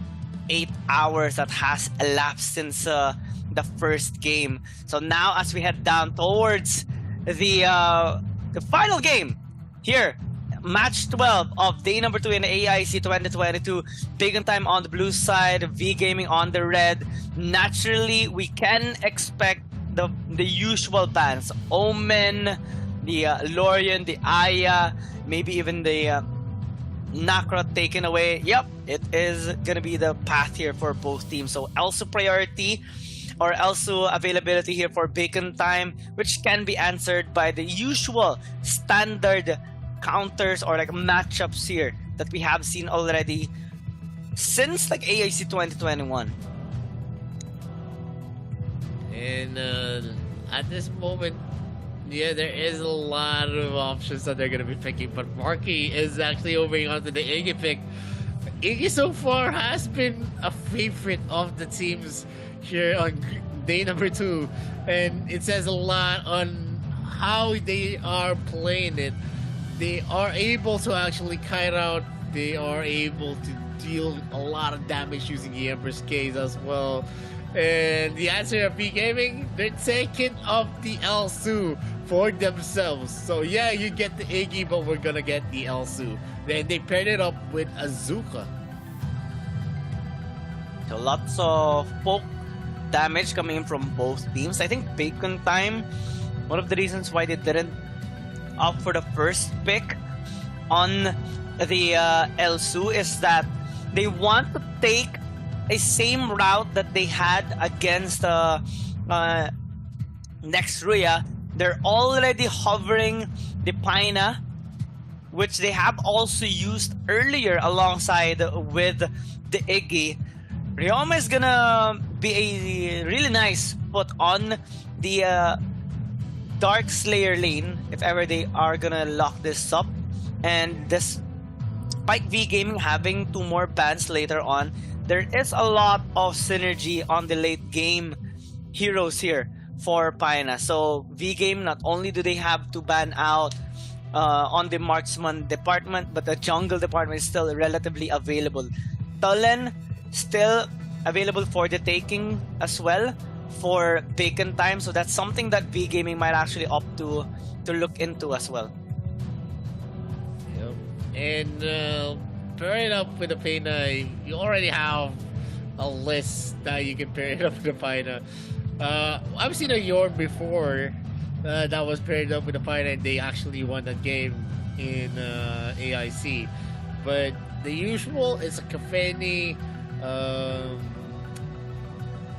hours that has elapsed since the first game. So now as we head down towards the final game here, match 12 of day number 2 in the AIC 2022. Bacon Time on the blue side, V Gaming on the red. Naturally, we can expect the usual bans: Omen, the Lorian, the Aya, maybe even the Nakra taken away. Yep, it is gonna be the path here for both teams. So also priority or also availability here for Bacon Time, which can be answered by the usual standard counters or like matchups here that we have seen already since like AIC 2021. And at this moment, yeah, there is a lot of options that they're going to be picking, but Marky is actually moving on to the Iggy pick. Iggy so far has been a favorite of the teams here on day number 2, and it says a lot on how they are playing it. They are able to actually kite out, they are able to deal a lot of damage using the Emperor's Case as well. And the answer of V Gaming, they're taking up the Elsu for themselves. So yeah, you get the Iggy, but we're gonna get the Elsu. Then they paired it up with Azuka. So lots of poke damage coming in from both teams. I think Bacon Time, one of the reasons why they didn't opt for the first pick on the Elsu is that they want to take a same route that they had against Nextruya. They're already hovering the Paina, which they have also used earlier alongside with the Iggy. Ryoma is gonna be a really nice put on the Dark Slayer lane if ever they are gonna lock this up. And despite V Gaming having 2 more bans later on, there is a lot of synergy on the late game heroes here for Paina. So V Game, not only do they have to ban out on the marksman department, but the jungle department is still relatively available. Tullen still available for the taking as well for Bacon Time, so that's something that V Gaming might actually opt to look into as well. Yep. And pair it up with the Pena, you already have a list that you can pair it up with the Pena. I've seen a Yorn before that was paired up with the Pena and they actually won that game in AIC. But the usual is a acompanhe.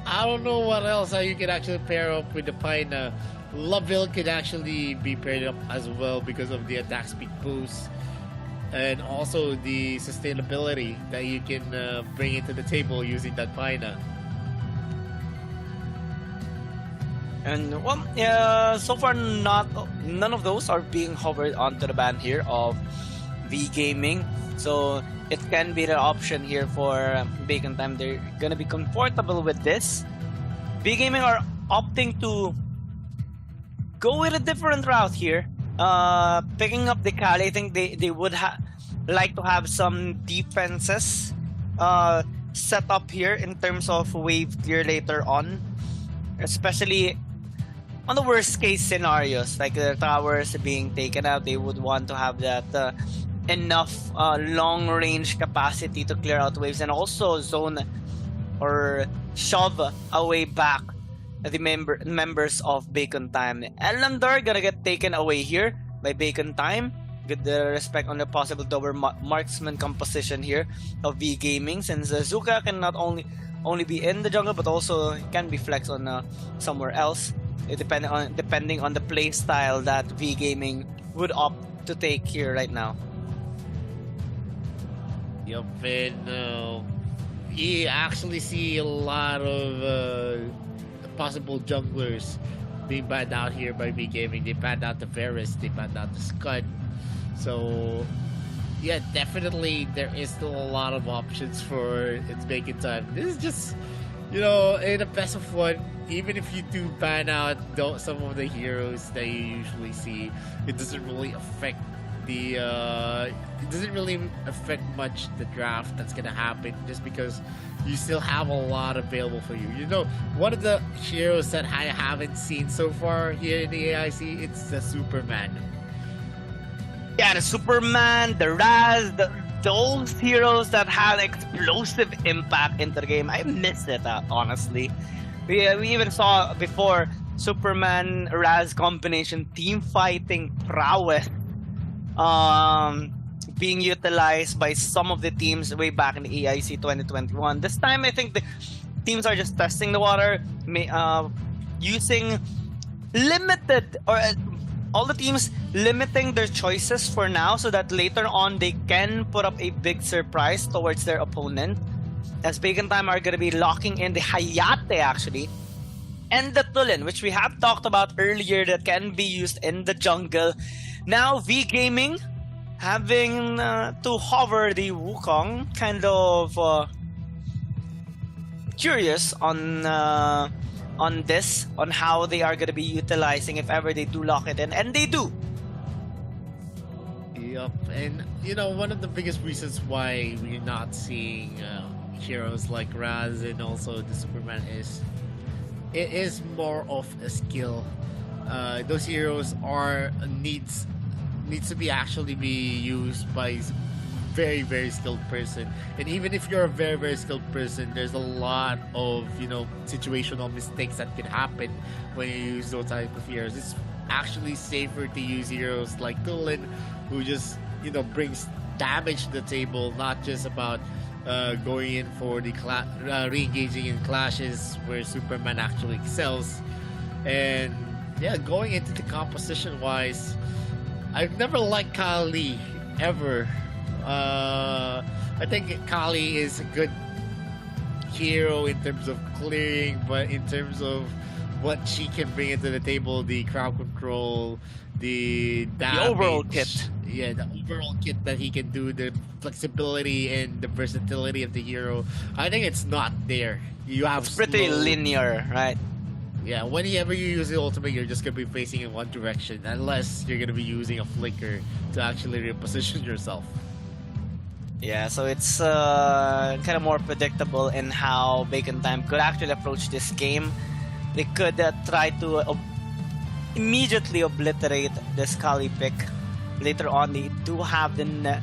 I don't know what else you can actually pair up with the Pina. Laville could actually be paired up as well because of the attack speed boost and also the sustainability that you can bring into the table using that Pina. And well, so far none of those are being hovered onto the ban here of V Gaming. So it can be the option here for Bacon Time. They're gonna be comfortable with this. V Gaming are opting to go with a different route here. Picking up the Kali, I think they would like to have some defenses set up here in terms of wave clear later on. Especially on the worst case scenarios, like the towers being taken out, they would want to have that enough long range capacity to clear out waves and also zone or shove away back the members of Bacon Time. Elandar gonna get taken away here by Bacon Time. Good respect on the possible double marksman composition here of V Gaming, since Zuka can not only be in the jungle but also can be flexed on somewhere else. Depending on the play style that V Gaming would opt to take here right now. Yup, and you actually see a lot of possible junglers being banned out here by V Gaming. They banned out the Varus, they banned out the Scud. So yeah, definitely there is still a lot of options for its Bacon Time. This is just, in a best of one, even if you do ban out some of the heroes that you usually see, it doesn't really affect much the draft that's gonna happen, just because you still have a lot available for you. One of the heroes that I haven't seen so far here in the AIC, it's the Superman. Yeah, the Superman, the Raz, those heroes that had explosive impact into the game. I missed it, honestly. We even saw before Superman Raz combination team fighting prowess being utilized by some of the teams way back in the AIC 2021. This time I think the teams are just testing the water, using limited, or all the teams limiting their choices for now so that later on they can put up a big surprise towards their opponent. As Bacon Time are going to be locking in the Hayate actually, and the Tulin, which we have talked about earlier, that can be used in the jungle. Now V Gaming having to hover the Wukong, kind of curious on how they are going to be utilizing if ever they do lock it in, and they do. Yup, and one of the biggest reasons why we're not seeing heroes like Raz and also the Superman is it is more of a skill. Those heroes needs to be used by very, very skilled person. And even if you're a very, very skilled person, there's a lot of situational mistakes that can happen when you use those type of heroes. It's actually safer to use heroes like Tulin, who just brings damage to the table, not just about going in for the re-engaging in clashes where Superman actually excels. And yeah, going into the composition wise, I've never liked Kali ever. I think Kali is a good hero in terms of clearing, but in terms of what she can bring into the table, the crowd control, the damage, the overall kit. Yeah, the overall kit that he can do, the flexibility and the versatility of the hero, I think it's not there. It's pretty linear, right? Yeah, whenever you use the ultimate, you're just going to be facing in one direction, unless you're going to be using a flicker to actually reposition yourself. Yeah, so it's kind of more predictable in how Bacon Time could actually approach this game. They could try to immediately obliterate this Kali pick. Later on, they do have the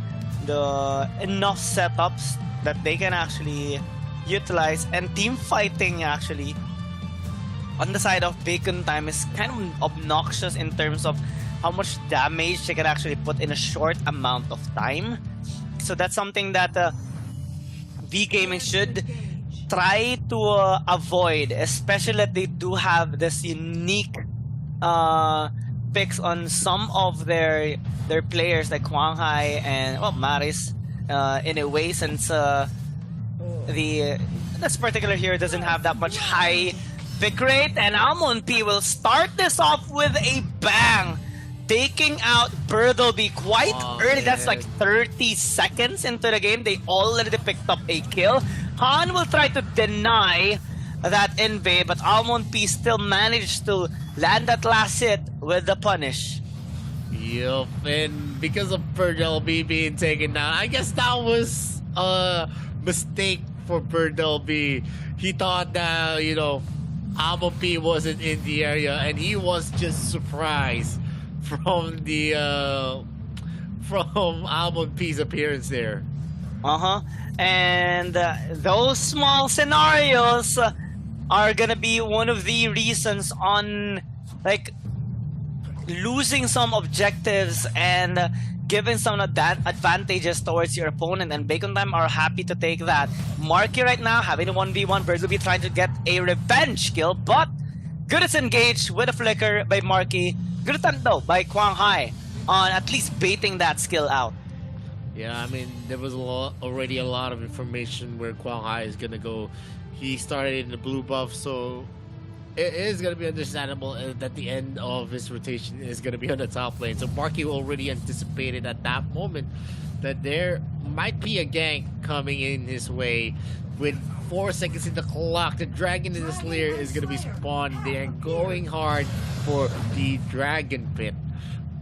the enough setups that they can actually utilize, and team fighting actually on the side of Bacon Time is kind of obnoxious in terms of how much damage they can actually put in a short amount of time. So that's something that V Gaming should try to avoid, especially that they do have this unique picks on some of their players like Quang Hai and Maris in a way, since this particular hero doesn't have that much high pick rate, and acompanhe will start this off with a bang, taking out Bertleby quite early. That's like 30 seconds into the game. They already picked up a kill. Han will try to deny that invade, but acompanhe still managed to land that last hit with the punish. Yup, and because of Bertleby being taken down, I guess that was a mistake for Bertleby. He thought that, you know, acompanhe wasn't in the area, and he was just surprised from the from acompane's appearance there. And those small scenarios are gonna be one of the reasons on like losing some objectives and giving some advantages towards your opponent, and Bacon Time are happy to take that. Marky right now having a 1v1, Bertleby trying to get a revenge kill, but good as engaged with a flicker by Marky. Good attempt though by Quang Hai on at least baiting that skill out. Yeah, I mean, there was already a lot of information where Quang Hai is gonna go. He started in the blue buff, so it is going to be understandable that the end of his rotation is going to be on the top lane. So Marky already anticipated at that moment that there might be a gank coming in his way. With 4 seconds in the clock, the Dragon in the Slayer is going to be spawned there, going hard for the Dragon Pit.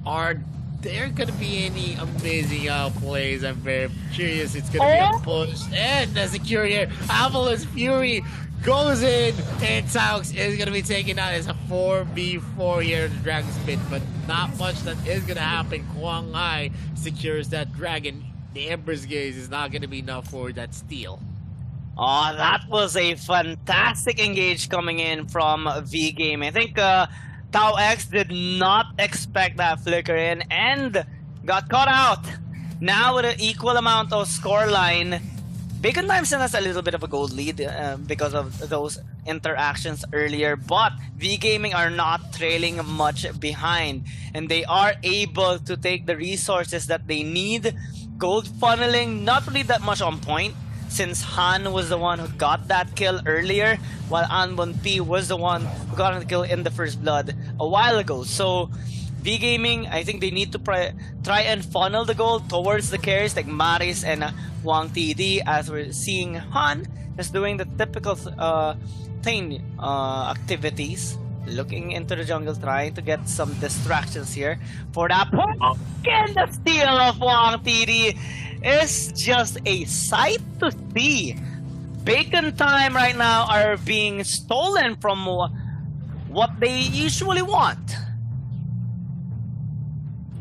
Are there going to be any amazing outplays? I'm very curious. It's going to be a push. And as a courier, Avalanche Fury goes in, and Taux is going to be taken out. It's a 4v4 here at the Dragon's Pit, but not much that is going to happen. Quang Hai secures that Dragon. The Emperor's Gaze is not going to be enough for that steal. Oh, that was a fantastic engage coming in from V Game. I think Tau X did not expect that flicker in and got caught out. Now with an equal amount of scoreline, Bacon Time still has a little bit of a gold lead because of those interactions earlier, but V Gaming are not trailing much behind, and they are able to take the resources that they need. Gold funneling not really that much on point, since Han was the one who got that kill earlier, while acompanhe was the one who got the kill in the first blood a while ago. So V Gaming, I think they need to try and funnel the gold towards the carries like Maris and Wang TD, as we're seeing Han is doing the typical thing activities, looking into the jungle, trying to get some distractions here for that poke, and the steal of Wang TD is just a sight to see. Bacon Time right now are being stolen from what they usually want.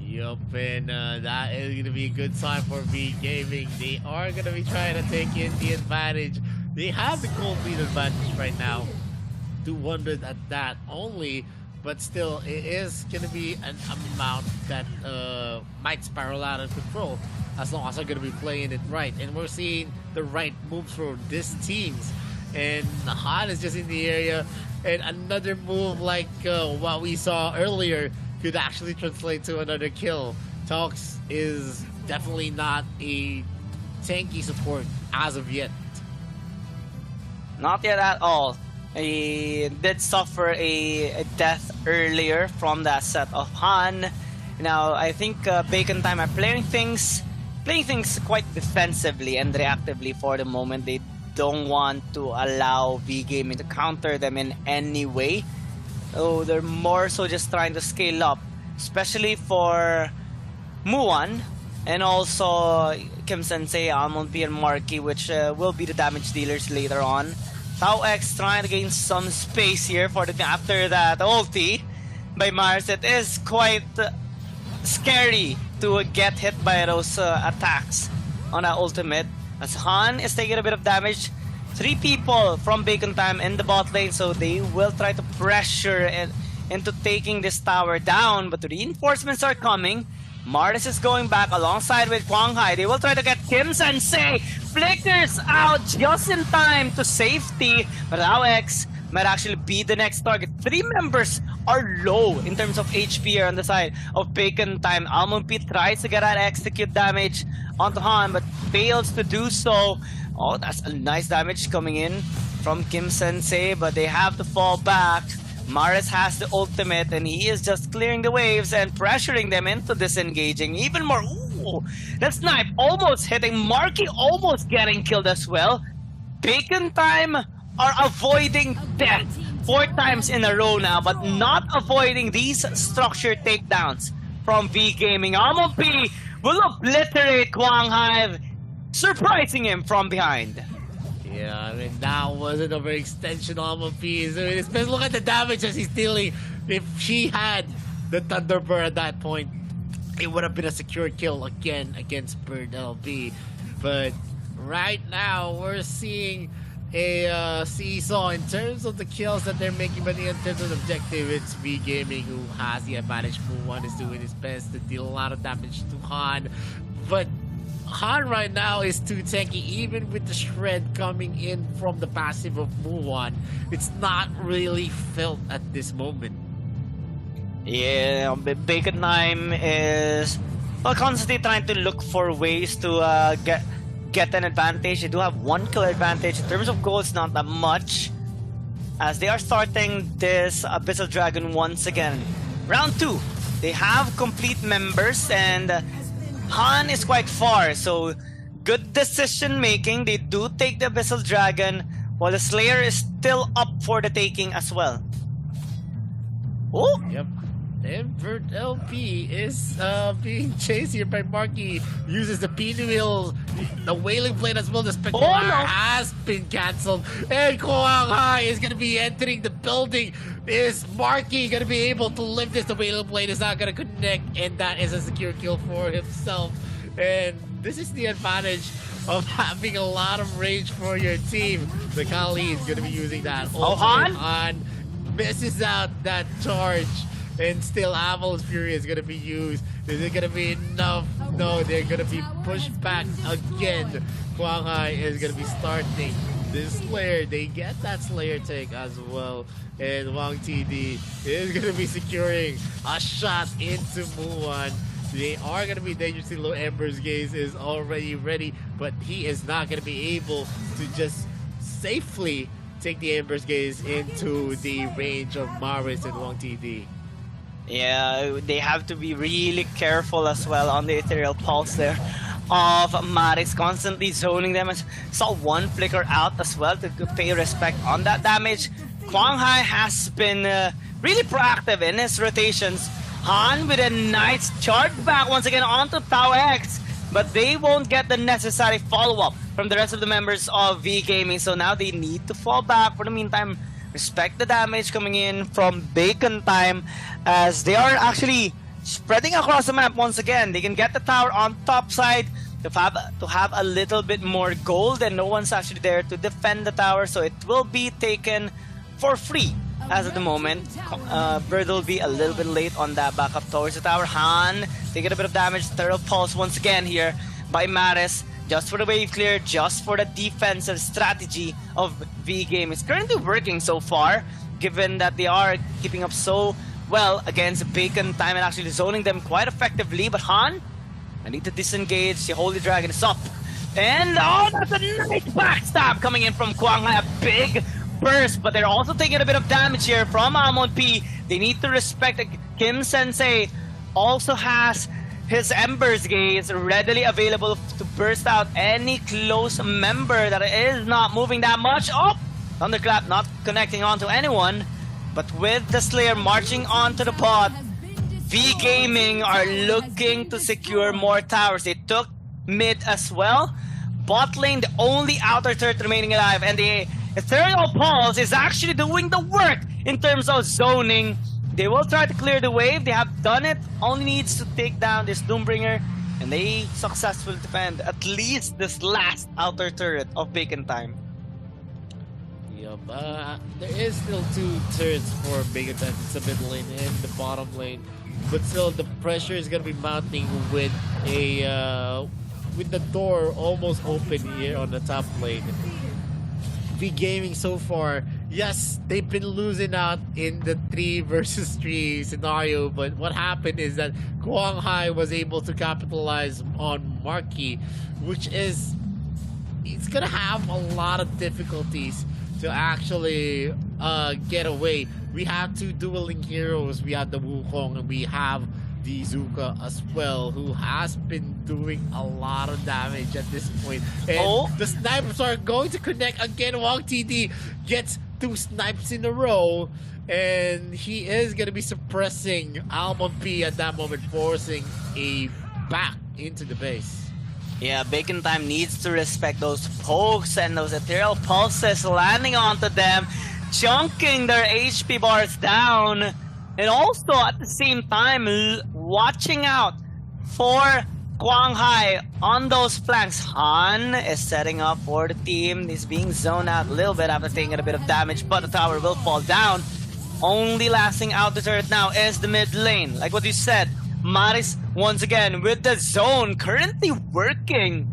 Yup, and that is going to be a good sign for V Gaming. They are going to be trying to take in the advantage. They have the gold lead advantage right now. 200 at that only, but still, it is going to be an amount that might spiral out of control as long as they're going to be playing it right. And we're seeing the right moves for this teams. And Han is just in the area, and another move like what we saw earlier could actually translate to another kill. Tox is definitely not a tanky support as of yet. Not yet at all. He did suffer a death earlier from that set of Han. Now I think Bacon Time are playing things quite defensively and reactively for the moment. They don't want to allow V Gaming to counter them in any way. Oh, they're more so just trying to scale up, especially for Muan and also Kim Sensei, acompanhe, and Marky, which will be the damage dealers later on. Tau X trying to gain some space here for the after that ulti by Mars. It is quite scary to get hit by those attacks on that ultimate. As Han is taking a bit of damage. 3 people from Bacon Time in the bot lane, so they will try to pressure into taking this tower down, but the reinforcements are coming. Maris is going back alongside with Kwang Hai. They will try to get Kim Sensei. Flickers out just in time to safety, but AIC might actually be the next target. 3 members are low in terms of HP here on the side of Bacon Time. Almond P tries to get that execute damage onto Han, but fails to do so. Oh, that's a nice damage coming in from Kim Sensei, but they have to fall back. Maris has the ultimate, and he is just clearing the waves and pressuring them into disengaging even more. Ooh, that snipe almost hitting. Marky almost getting killed as well. Bacon Time are avoiding death 4 times in a row now, but not avoiding these structured takedowns from V Gaming. Almond P will obliterate Kwang Hai, surprising him from behind. Yeah, I mean, that wasn't an overextension on my piece. I mean, especially look at the damage that he's dealing. If she had the Thunderbird at that point, it would have been a secure kill again against Bird LB. But right now, we're seeing a seesaw in terms of the kills that they're making, but in terms of objective, it's V Gaming who has the advantage. Mu1 is doing his best to deal a lot of damage to Han, but Han right now is too tanky, even with the shred coming in from the passive of Mu1. It's not really felt at this moment. Yeah, Bacon Time is constantly trying to look for ways to get an advantage. They do have 1 kill advantage. In terms of goals, not that much, as they are starting this Abyssal Dragon once again. Round 2, they have complete members, and Han is quite far, so good decision making. They do take the Abyssal Dragon, while the Slayer is still up for the taking as well. Oh! Yep. And Vert LP is being chased here by Marky. Uses the pinwheel, the Wailing Blade as well. The Spectacular has been cancelled. And Kwang Hai is going to be entering the building. Is Marky going to be able to lift this? The Wailing Blade is not going to connect, and that is a secure kill for himself. And this is the advantage of having a lot of range for your team. The Kali is going to be using that. Han misses out that charge. And still Aval's Fury is going to be used. Is it going to be enough? No, they're going to be pushed back again. Kwang Hai is going to be starting this Slayer. They get that Slayer take as well. And Wang TD is going to be securing a shot into Mu1. They are going to be dangerously low. Ember's Gaze is already ready, but he is not going to be able to just safely take the Ember's Gaze into the range of Maris and Wang TD. Yeah, they have to be really careful as well on the Ethereal Pulse there of Maris, constantly zoning them. And saw 1 flicker out as well to pay respect on that damage. Kwang Hai has been really proactive in his rotations. Han with a nice charge back once again onto Tau X, but they won't get the necessary follow-up from the rest of the members of V Gaming, so now they need to fall back. For the meantime, respect the damage coming in from Bacon Time, as they are actually spreading across the map once again. They can get the tower on top side to have a little bit more gold, and no one's actually there to defend the tower, so it will be taken for free as of the moment. Bird will be a little bit late on that backup towards the tower. Han taking a bit of damage. Thorough Pulse once again here by Maris, just for the wave clear, just for the defensive strategy of V Game. It's currently working so far, given that they are keeping up so well against Bacon Time and actually zoning them quite effectively. But Han, I need to disengage. The Holy Dragon is up. And oh, that's a nice backstab coming in from Kwang Hai. A big burst, but they're also taking a bit of damage here from Amon P. They need to respect Kim Sensei. Also has his Ember's Gaze readily available to burst out any close member that is not moving that much. Oh! Thunderclap not connecting onto anyone, but with the Slayer marching onto the pod, V Gaming are looking to secure more towers. They took mid as well. Bot lane, the only outer third remaining alive, and the Ethereal Pulse is actually doing the work in terms of zoning. They will try to clear the wave. They have done it. Only needs to take down this Doombringer And they successfully defend at least this last outer turret of Bacon Time. Yep. There is still 2 turrets for Bacon Time. It's the mid lane and the bottom lane. But still, the pressure is gonna be mounting with with the door almost open here on the top lane. V Gaming so far, yes, they've been losing out in the 3 versus 3 scenario, but what happened is that Guang Hai was able to capitalize on Marquee, which is, it's gonna have a lot of difficulties to actually get away. We have 2 dueling heroes. We have the Wukong and we have the Zuka as well, who has been doing a lot of damage at this point. And the snipers are going to connect again. Wang TD gets 2 snipes in a row, and he is going to be suppressing Almond P at that moment, forcing a back into the base. Yeah, Bacon Time needs to respect those pokes and those ethereal pulses landing onto them, chunking their HP bars down. And also, at the same time, watching out for Guang Hai on those flanks. Han is setting up for the team. He's being zoned out a little bit after taking a bit of damage, but the tower will fall down. Only lasting out the turret now is the mid lane. Like what you said, Maris once again with the zone currently working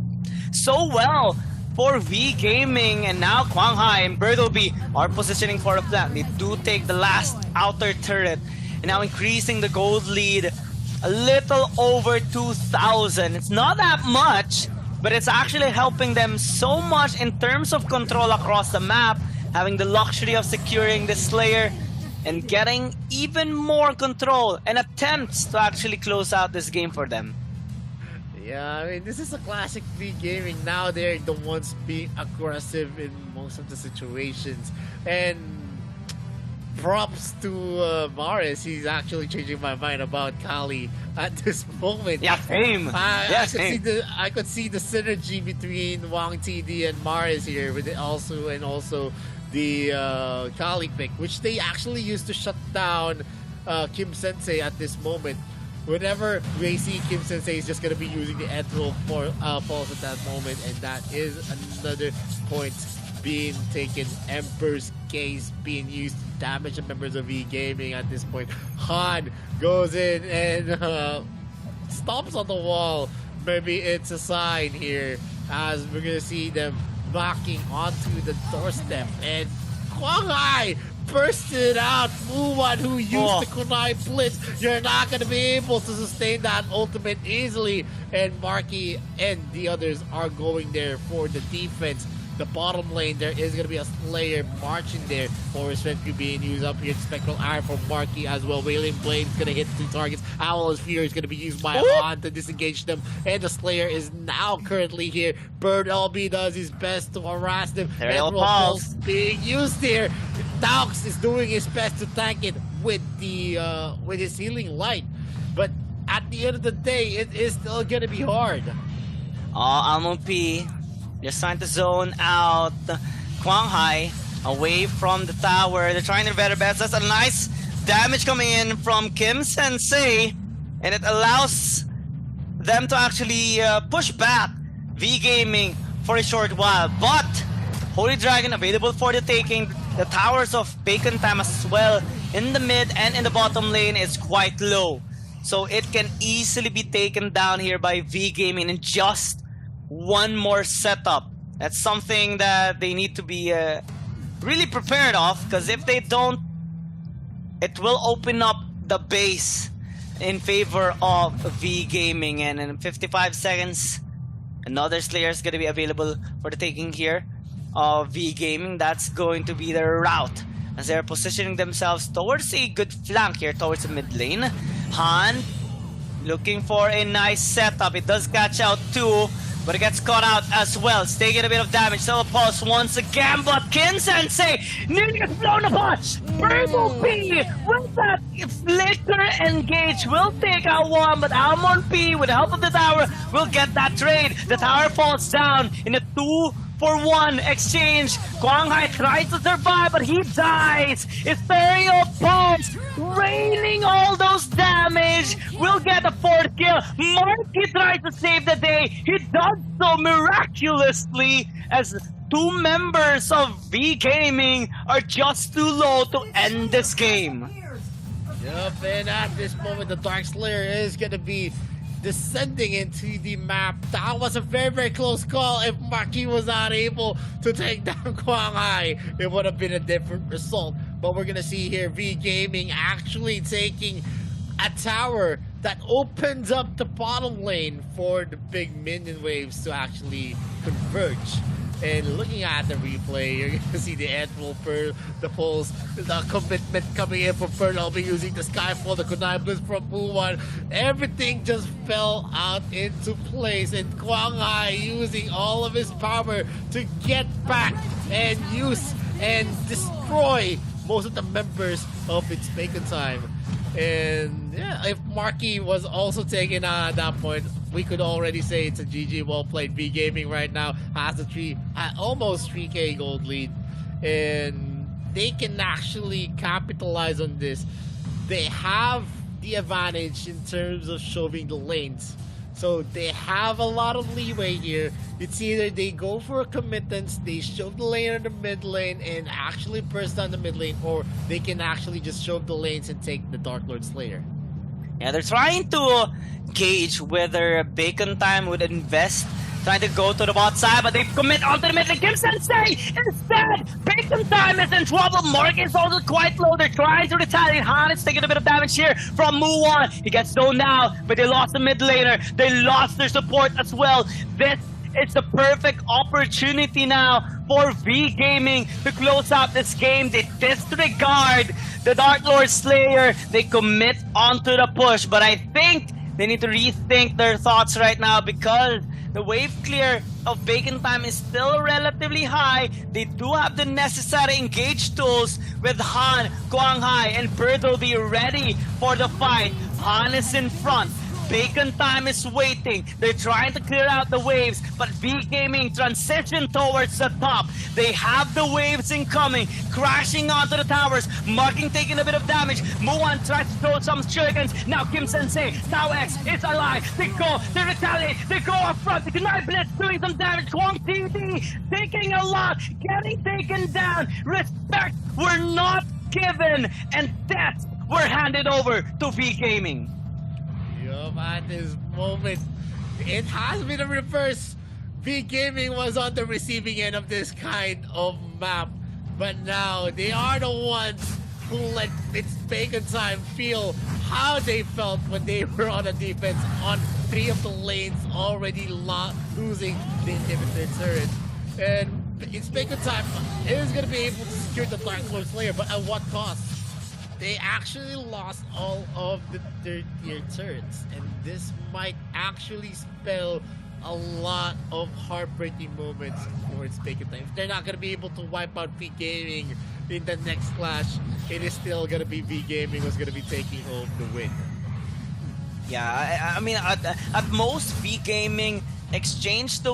so well for V Gaming, and now Guang Hai and Bertleby are positioning for a flank. They do take the last outer turret, and now increasing the gold lead a little over 2,000. It's not that much, but it's actually helping them so much in terms of control across the map, having the luxury of securing the Slayer and getting even more control and attempts to actually close out this game for them. Yeah, I mean, this is a classic V Gaming. Now they're the ones being aggressive in most of the situations. And props to Maris. He's actually changing my mind about Kali at this moment. Yeah, same. I could see the synergy between Wang TD and Maris here, with it also the Kali pick, which they actually used to shut down Kim Sensei at this moment. Whenever we see Kim Sensei is just going to be using the ethereal pulse at that moment, and that is another point being taken. Emperor's Case being used to damage the members of V Gaming at this point. Han goes in and stomps on the wall. Maybe it's a sign here, as we're going to see them knocking onto the doorstep, and Guang Hai bursted out. Muwan, who used the Kunai Blitz, you're not going to be able to sustain that ultimate easily. And Marky and the others are going there for the defense. The bottom lane, there is going to be a Slayer marching there. Forest Rescue being used up here. Spectral Iron from Marky as well. Wailing Blade is going to hit 2 targets. Owl's Fury is going to be used by Han to disengage them. And the Slayer is now currently here. Bird LB does his best to harass them. Ethereal Pulse being used here. Daux is doing his best to tank it with his healing light. But at the end of the day, it is still going to be hard. Almond P just trying to zone out Guang Hai away from the tower. They're trying their better best. That's a nice damage coming in from Kim Sensei, and it allows them to actually push back V Gaming for a short while. But Holy Dragon available for the taking. The towers of Bacon Time as well in the mid and in the bottom lane is quite low, so it can easily be taken down here by V Gaming in just one more setup. That's something that they need to be really prepared of, because if they don't, it will open up the base in favor of V Gaming. And in 55 seconds, another Slayer is going to be available for the taking here of V Gaming. That's going to be their route, as they're positioning themselves towards a good flank here towards the mid lane. Han looking for a nice setup. It does catch out too, but it gets caught out as well. It's taking a bit of damage. Still pulse once again, but Kim Sensei nearly gets blown apart. Purple P with that flicker engage will take out one, but Almond P with the help of the tower will get that trade. The tower falls down in a 2 1 exchange. Quang Hai tries to survive, but he dies. Ethereal Pulse raining all those damage. Will get a 4th kill. Marky tries to save the day. He does so miraculously as 2 members of V Gaming are just too low to end this game. Yep, and at this moment, the Dark Slayer is going to be descending into the map. That was a very, very close call. If Marky was not able to take down Quang Hai, it would have been a different result. But we're going to see here V Gaming actually taking a tower that opens up the bottom lane for the big minion waves to actually converge. And looking at the replay, you're going to see the Anvil Pearl, the pulse, the commitment coming in from Pearl. I'll be using the Skyfall, the Kunai Blitz from Buwan. Everything just fell out into place. And Quang Hai using all of his power to get back and use and destroy most of the members of its Bacon Time. And yeah, if Marky was also taken out at that point, we could already say it's a GG. Well played. V Gaming right now has a almost 3k gold lead, and they can actually capitalize on this. They have the advantage in terms of shoving the lanes, so they have a lot of leeway here. It's either they go for a committance, they shove the lane in the mid lane and actually burst down the mid lane, or they can actually just shove the lanes and take the Dark Lord Slayer. Yeah, they're trying to gauge whether Bacon Time would invest, trying to go to the bot side, but they commit onto the mid lane. Kim Sensei! Instead, Bacon Time is in trouble. Mark is also quite low. They're trying to retaliate. Han is taking a bit of damage here from Muwan. He gets zoned out, but they lost the mid laner. They lost their support as well. This is the perfect opportunity now for V Gaming to close out this game. They disregard the Dark Lord Slayer. They commit onto the push, but I think they need to rethink their thoughts right now because the wave clear of Bacon Time is still relatively high. They do have the necessary engage tools with Han, Quang Hai, and Bird will be ready for the fight. Han is in front. Bacon Time is waiting. They're trying to clear out the waves, but V Gaming transition towards the top. They have the waves incoming, crashing onto the towers. Marking taking a bit of damage. Muwan tries to throw some shurikens. Now Kim Sensei, Tao X is alive. They go, they retaliate, they go up front. The Kunai Blitz doing some damage. Kwang TD taking a lot, getting taken down. Respect were not given, and death were handed over to V Gaming. At this moment, it has been a reverse. V Gaming was on the receiving end of this kind of map, but now they are the ones who let its Bacon Time feel how they felt when they were on the defense on 3 of the lanes, already losing the inhibitor turret. And it's Bacon Time is going to be able to secure the Dark Lord Slayer, but at what cost? They actually lost all of the 3rd tier turrets, and this might actually spell a lot of heartbreaking moments for its Bacon Time. If they're not going to be able to wipe out V Gaming in the next clash, it is still going to be V Gaming who's going to be taking home the win. Yeah, I mean, at most, V Gaming exchanged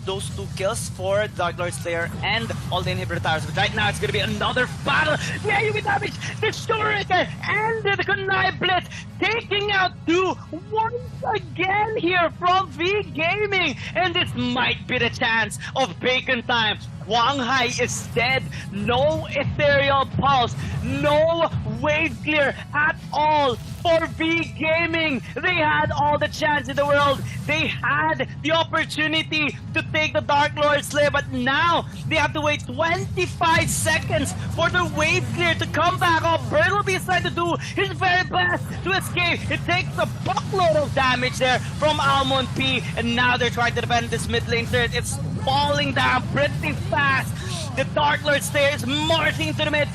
those 2 kills for Dark Lord Slayer and all the inhibitor towers. But right now, it's going to be another battle. Yeah, you get damage. The Shuriken and the Kunai Blitz taking out 2 once again here from V Gaming. And this might be the chance of Bacon Time. Quang Hai is dead. No Ethereal Pulse. No wave clear at all for V Gaming. They had all the chance in the world. They had the opportunity to take the Dark Lord Slayer, but now they have to wait 25 seconds for the wave clear to come back up. Bird will be trying to do his very best to escape. It takes a buckload of damage there from Almond P, and now they're trying to defend this mid lane turret. It's falling down pretty fast. The Dark Lord Slayer is marching to the mid.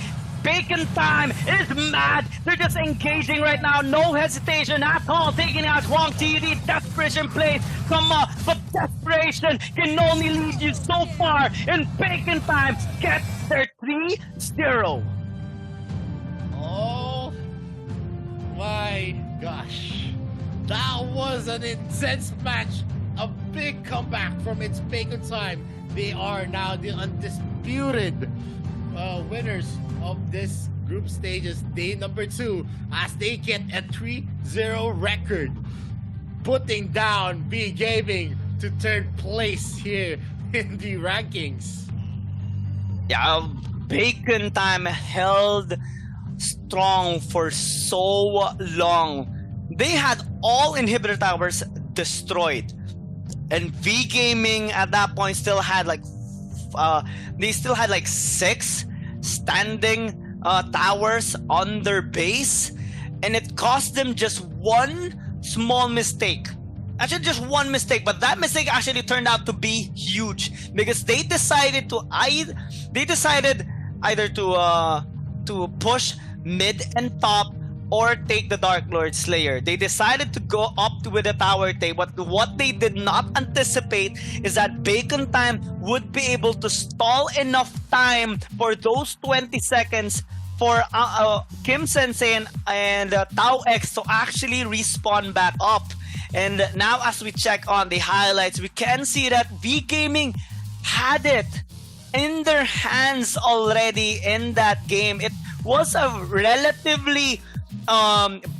Bacon Time is mad. They're just engaging right now. No hesitation at all. Taking out Wong TD. Desperation plays come up, but desperation can only lead you so far. And Bacon Time gets their 3-0. Oh my gosh. That was an intense match. A big comeback from its Bacon Time. they are now the undisputed winners of this group stages day number 2 as they get a 3-0 record, putting down B Gaming to third place here in the rankings. Yeah, Bacon Time held strong for so long. They had all inhibitor towers destroyed, and V Gaming at that point still had like 6 standing towers on their base, and it cost them just one small mistake. Actually, just one mistake, but that mistake actually turned out to be huge because they decided either to push mid and top or take the Dark Lord Slayer. They decided to go up with the tower take, but what they did not anticipate is that Bacon Time would be able to stall enough time for those 20 seconds for Kim Sensei and Tau X to actually respawn back up. And now as we check on the highlights, we can see that V Gaming had it in their hands already in that game. It was a relatively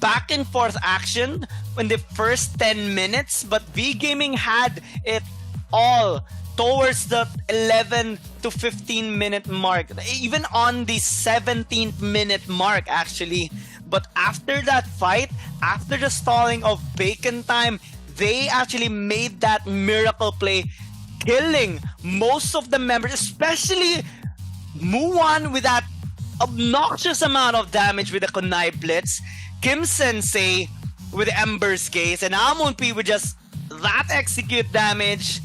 back and forth action in the first 10 minutes, but V Gaming had it all towards the 11 to 15 minute mark, even on the 17th minute mark actually. But after that fight, after the stalling of Bacon Time, they actually made that miracle play, killing most of the members, especially Muan with that obnoxious amount of damage with the Kunai Blitz, Kim Sensei with the Ember's Gaze, and Amonpi with just that execute damage.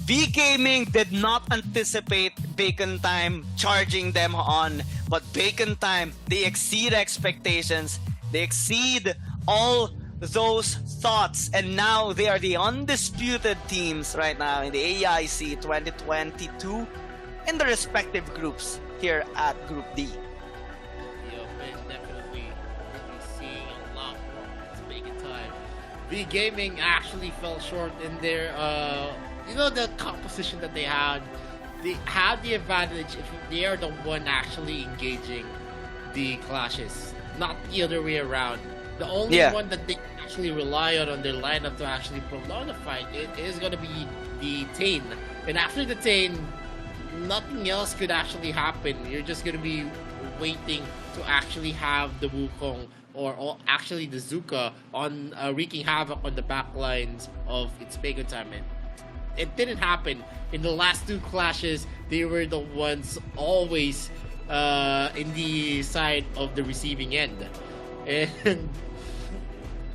V Gaming did not anticipate Bacon Time charging them on, but Bacon Time, they exceed expectations, they exceed all those thoughts, and now they are the undisputed teams right now in the AIC 2022 in the respective groups here at Group D. Definitely seeing a lot more. It's Bacon Time. V Gaming actually fell short in their the composition that they had the advantage if they are the one actually engaging the clashes, not the other way around. The only one that they actually rely on their lineup to actually prolong the fight, it is going to be the Tain. And after the Tain, nothing else could actually happen. You're just going to be waiting to actually have the Wukong or actually the Zuka on wreaking havoc on the back lines of its Bacon Time. It didn't happen. In the last 2 clashes, they were the ones always in the side of the receiving end. And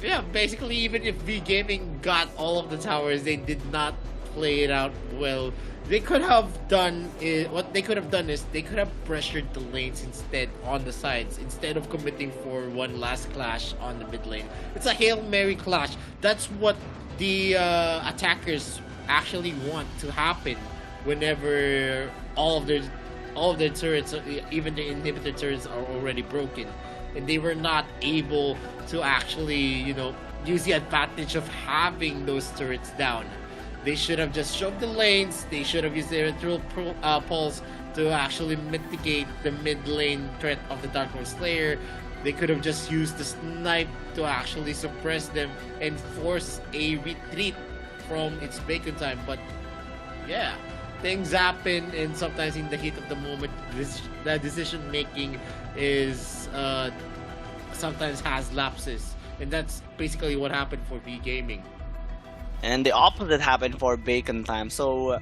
yeah, basically, even if V Gaming got all of the towers, they did not play it out well. They could have done what they could have done is they could have pressured the lanes instead on the sides instead of committing for one last clash on the mid lane. It's a Hail Mary clash. That's what the attackers actually want to happen whenever all of their turrets, even the inhibitor turrets, are already broken, and they were not able to actually use the advantage of having those turrets down. They should have just shoved the lanes. They should have used their electrical pulse to actually mitigate the mid lane threat of the Dark Lord Slayer. They could have just used the snipe to actually suppress them and force a retreat from its Bacon Time. But yeah, things happen, and sometimes in the heat of the moment, the decision making is sometimes has lapses, and that's basically what happened for V Gaming. And the opposite happened for Bacon Time. So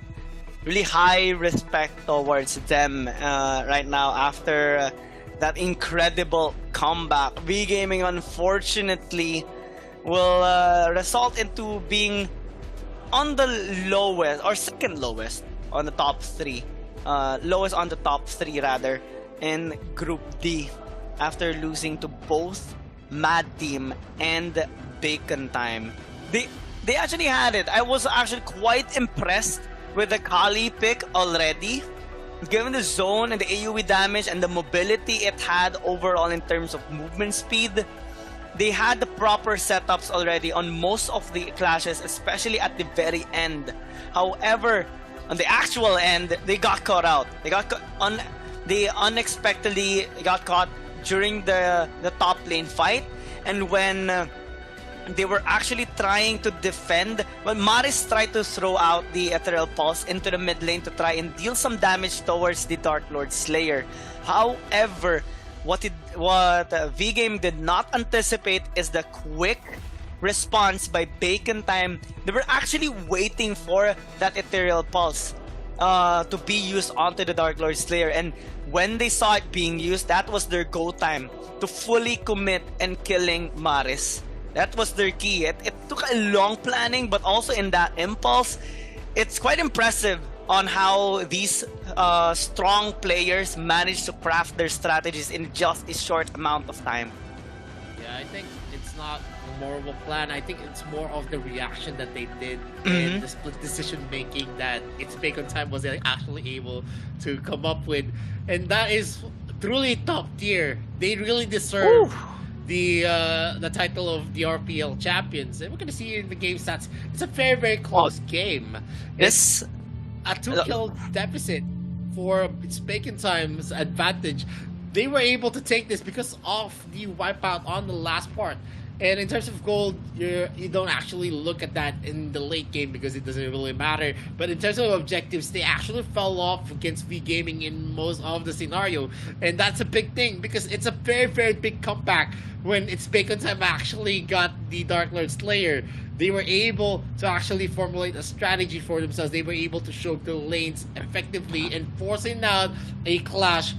really high respect towards them right now after that incredible comeback. V Gaming unfortunately will result into being on the lowest or second lowest on the top 3, lowest on the top 3 rather, in Group D after losing to both Mad Team and Bacon Time. They actually had it. I was actually quite impressed with the Kali pick already, given the zone and the AoE damage and the mobility it had overall in terms of movement speed. They had the proper setups already on most of the clashes, especially at the very end. However, on the actual end, they got caught out. They unexpectedly got caught during the top lane fight, and when they were actually trying to defend, well, Maris tried to throw out the Ethereal Pulse into the mid lane to try and deal some damage towards the Dark Lord Slayer. However, what V-Game did not anticipate is the quick response by Bacon Time. They were actually waiting for that Ethereal Pulse to be used onto the Dark Lord Slayer, and when they saw it being used, that was their go time to fully commit and killing Maris. That was their key. It took a long planning, but also in that impulse, it's quite impressive on how these strong players managed to craft their strategies in just a short amount of time. Yeah, I think it's not more of a plan. I think it's more of the reaction that they did and the split decision making that It's Bacon Time was actually able to come up with, and that is truly top tier. They really deserve the title of the RPL champions, and we're gonna see in the game stats. It's a very close game. It's a 2-kill deficit for It's Bacon Time's advantage. They were able to take this because of the wipeout on the last part. And in terms of gold, you don't actually look at that in the late game because it doesn't really matter. But in terms of objectives, they actually fell off against V Gaming in most of the scenario. And that's a big thing because it's a very big comeback when It's Bacon Time actually got the Dark Lord Slayer. They were able to actually formulate a strategy for themselves. They were able to choke the lanes effectively and forcing out a clash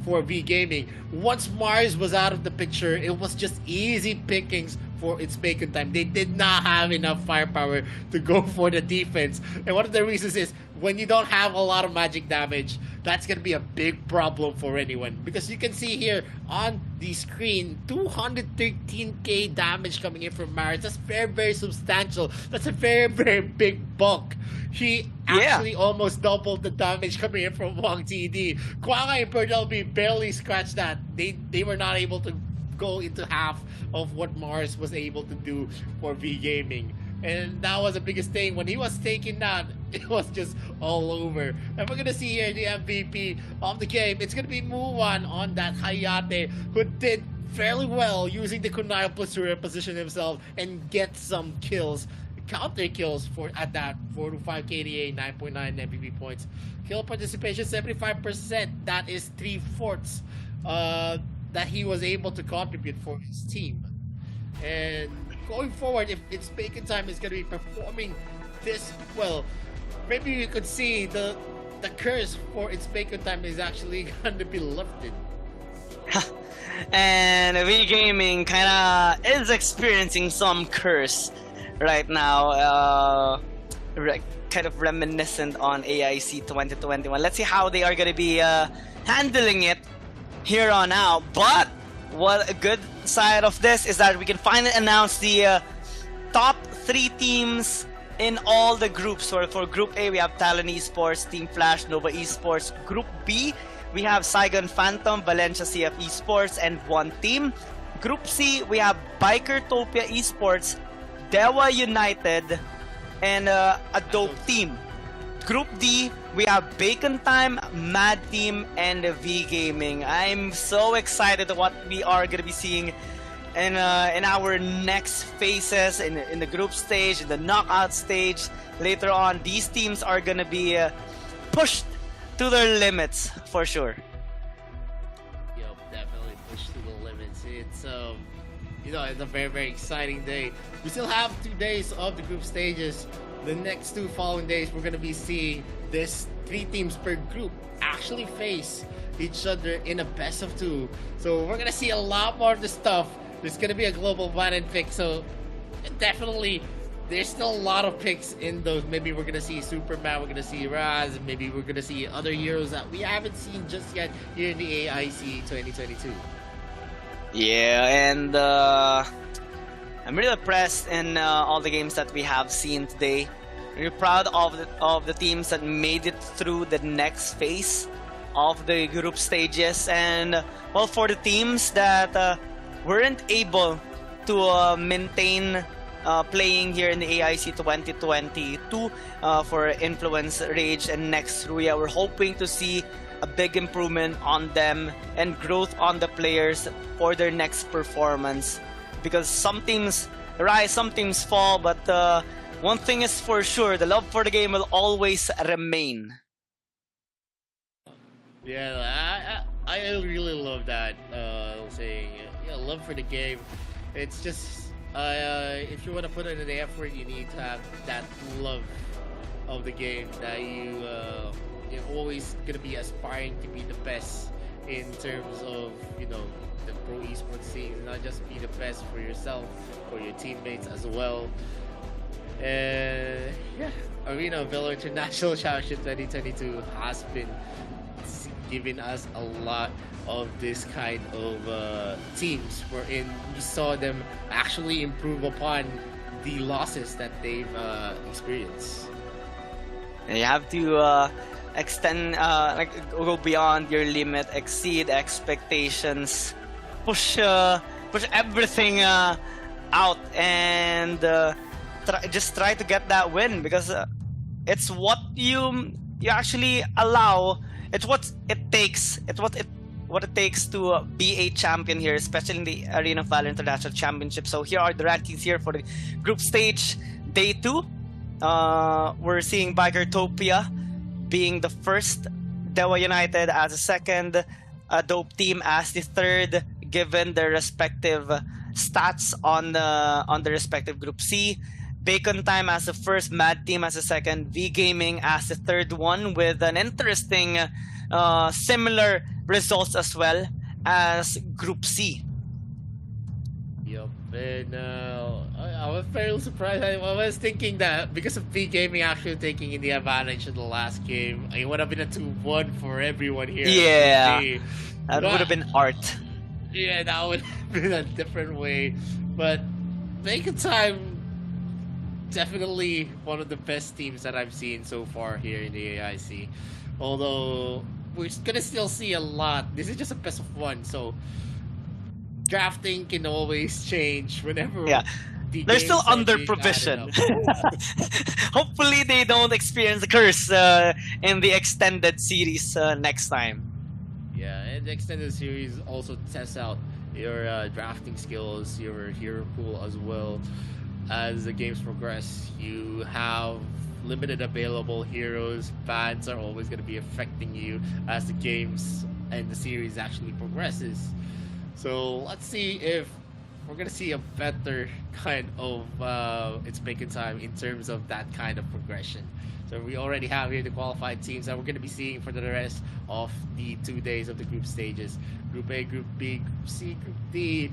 for V Gaming. Once Mars was out of the picture, it was just easy pickings for It's Bacon Time. They did not have enough firepower to go for the defense. And one of the reasons is when you don't have a lot of magic damage, that's going to be a big problem for anyone. Because you can see here on the screen, 213k damage coming in from Mars. That's very substantial. That's a very big bulk. He actually almost doubled the damage coming in from Wang TD. Kwanga and Perdalby barely scratched that. They were not able to go into half of what Mars was able to do for V Gaming. And that was the biggest thing. When he was taken down, it was just all over. And we're going to see here the MVP of the game. It's going to be Muwan on that Hayate, who did fairly well using the Kunai plus to reposition himself and get some kills. Counter kills at that 4-5 KDA, 9.9 MVP points. Kill participation 75%. That is 3/4 that he was able to contribute for his team. And going forward, if It's Bacon Time is going to be performing this well, maybe you could see the curse for It's Bacon Time is actually going to be lifted. And V Gaming kinda is experiencing some curse right now, kind of reminiscent on AIC 2021. Let's see how they are going to be handling it here on out. But what a good side of this is that we can finally announce the top 3 teams in all the groups. So for Group A, we have Talon Esports, Team Flash, Nova Esports. Group B, we have Saigon Phantom, Valencia CF Esports, and one team. Group C, we have Bikertopia Esports, Dewa United, and a dope team. Group D, we have Bacon Time, Mad Team, and V Gaming. I'm so excited to what we are going to be seeing in our next phases, in the group stage, in the knockout stage. Later on, these teams are going to be pushed to their limits for sure. Yup, definitely pushed to the limits. It's it's a very exciting day. We still have 2 days of the group stages. The next 2 following days, we're going to be seeing this 3 teams per group actually face each other in a best of 2. So we're going to see a lot more of this stuff. There's going to be a global ban and pick. So definitely, there's still a lot of picks in those. Maybe we're going to see Superman, we're going to see Raz, and maybe we're going to see other heroes that we haven't seen just yet here in the AIC 2022. Yeah, and I'm really impressed in all the games that we have seen today. We're proud of the teams that made it through the next phase of the group stages, and well, for the teams that weren't able to maintain playing here in the AIC 2022 for Influence, Rage, and Next Ruya. We're hoping to see a big improvement on them and growth on the players for their next performance. Because some teams rise, some teams fall, but one thing is for sure, the love for the game will always remain. Yeah, I really love that saying. Yeah, love for the game. It's just if you want to put in the effort, you need to have that love of the game that you're always gonna be aspiring to be the best in terms of the pro esports scene, not just be the best for yourself, for your teammates as well. Yeah, Arena Valor International Championship 2022 has been giving us a lot of this kind of teams wherein we saw them actually improve upon the losses that they've experienced. And you have to extend, go beyond your limit, exceed expectations, push everything out, and just try to get that win, because it's what you actually allow. It's what it takes. It's what it takes to be a champion here, especially in the Arena of Valor International Championship. So here are the rankings here for the group stage, day 2. We're seeing Bikertopia being the first, Dewa United as a second, Dope Team as the third, given their respective stats on the respective Group C. Bacon Time as the first, Mad Team as the second, V Gaming as the third one, with an interesting similar results as well as Group C. Yep, and I was fairly surprised. I was thinking that because of V Gaming actually taking in the advantage in the last game, it would have been a 2-1 for everyone here. Yeah, that would have been art. Yeah, that would have been a different way. But Bacon Time, definitely one of the best teams that I've seen so far here in the AIC. Although we're gonna still see a lot. This is just a best of 1, so drafting can always change whenever. Yeah, they're still under provision. Hopefully, they don't experience the curse in the extended series next time. Yeah, and the extended series also tests out your drafting skills, your hero pool as well. As the games progress, you have limited available heroes. Bans are always going to be affecting you as the games and the series actually progresses. So let's see if we're going to see a better kind of It's Bacon Time in terms of that kind of progression. So we already have here the qualified teams that we're going to be seeing for the rest of the 2 days of the group stages. Group A, Group B, Group C, Group D.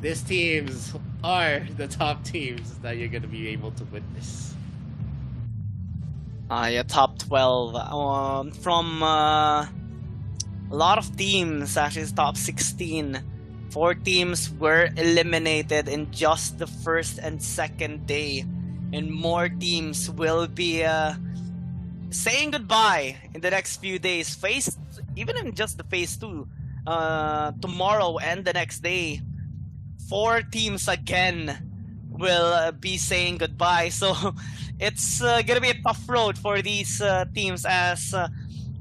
These teams are the top teams that you're going to be able to witness. Yeah, top 12. From a lot of teams, actually it's top 16. 4 teams were eliminated in just the first and second day. And more teams will be saying goodbye in the next few days. Even in just the phase 2, tomorrow and the next day, 4 teams again will be saying goodbye. So it's gonna be a tough road for these teams, as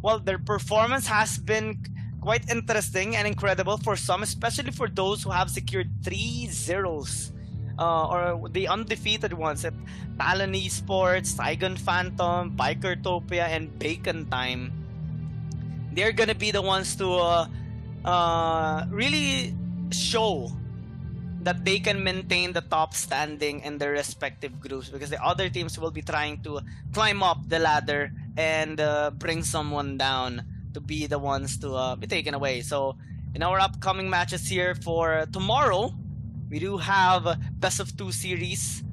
well, their performance has been quite interesting and incredible for some, especially for those who have secured 3 zeros, or the undefeated ones at Talon Esports, Saigon Phantom, Bikertopia, and Bacon Time. They're gonna be the ones to really show that they can maintain the top standing in their respective groups, because the other teams will be trying to climb up the ladder and bring someone down to be the ones to be taken away. So in our upcoming matches here for tomorrow, we do have best of 2 series,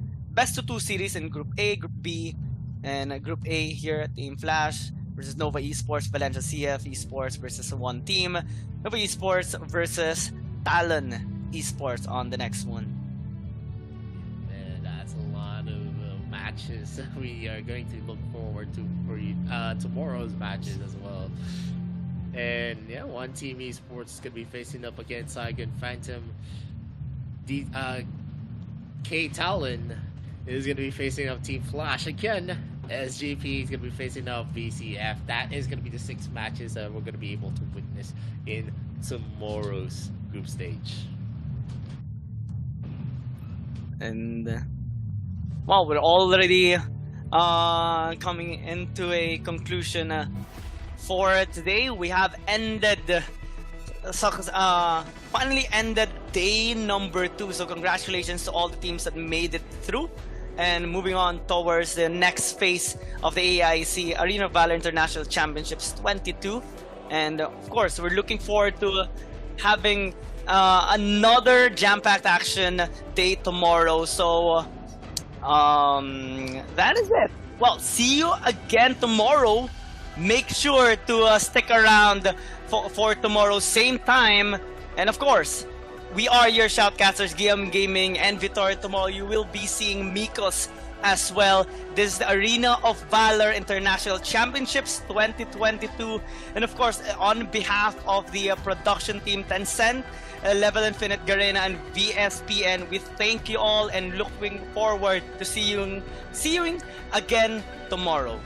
in Group A, Group B, and Group A here at Team Flash versus Nova Esports, Valencia CF Esports versus one team, Nova Esports versus Talon Esports on the next one. And that's a lot of matches we are going to look forward to for tomorrow's matches as well. And yeah, one team esports is going to be facing up against Saigon Phantom. K Talon is going to be facing off Team Flash again. SGP is going to be facing off VCF. That is going to be the 6 matches that we're going to be able to witness in tomorrow's group stage. And well, we're already coming into a conclusion for today. We have ended finally ended day number 2, so congratulations to all the teams that made it through, and moving on towards the next phase of the AIC Arena of Valor International Championships 22. And of course, we're looking forward to having another jam-packed action day tomorrow. So that is it. Well, see you again tomorrow. Make sure to stick around for tomorrow, same time. And of course, we are your shoutcasters, Guillaume Gaming and Vitor. Tomorrow you will be seeing Mikos as well. This is the Arena of Valor International Championships 2022. And of course, on behalf of the production team, Tencent, Level Infinite, Garena, and VSPN, we thank you all and looking forward to seeing again tomorrow.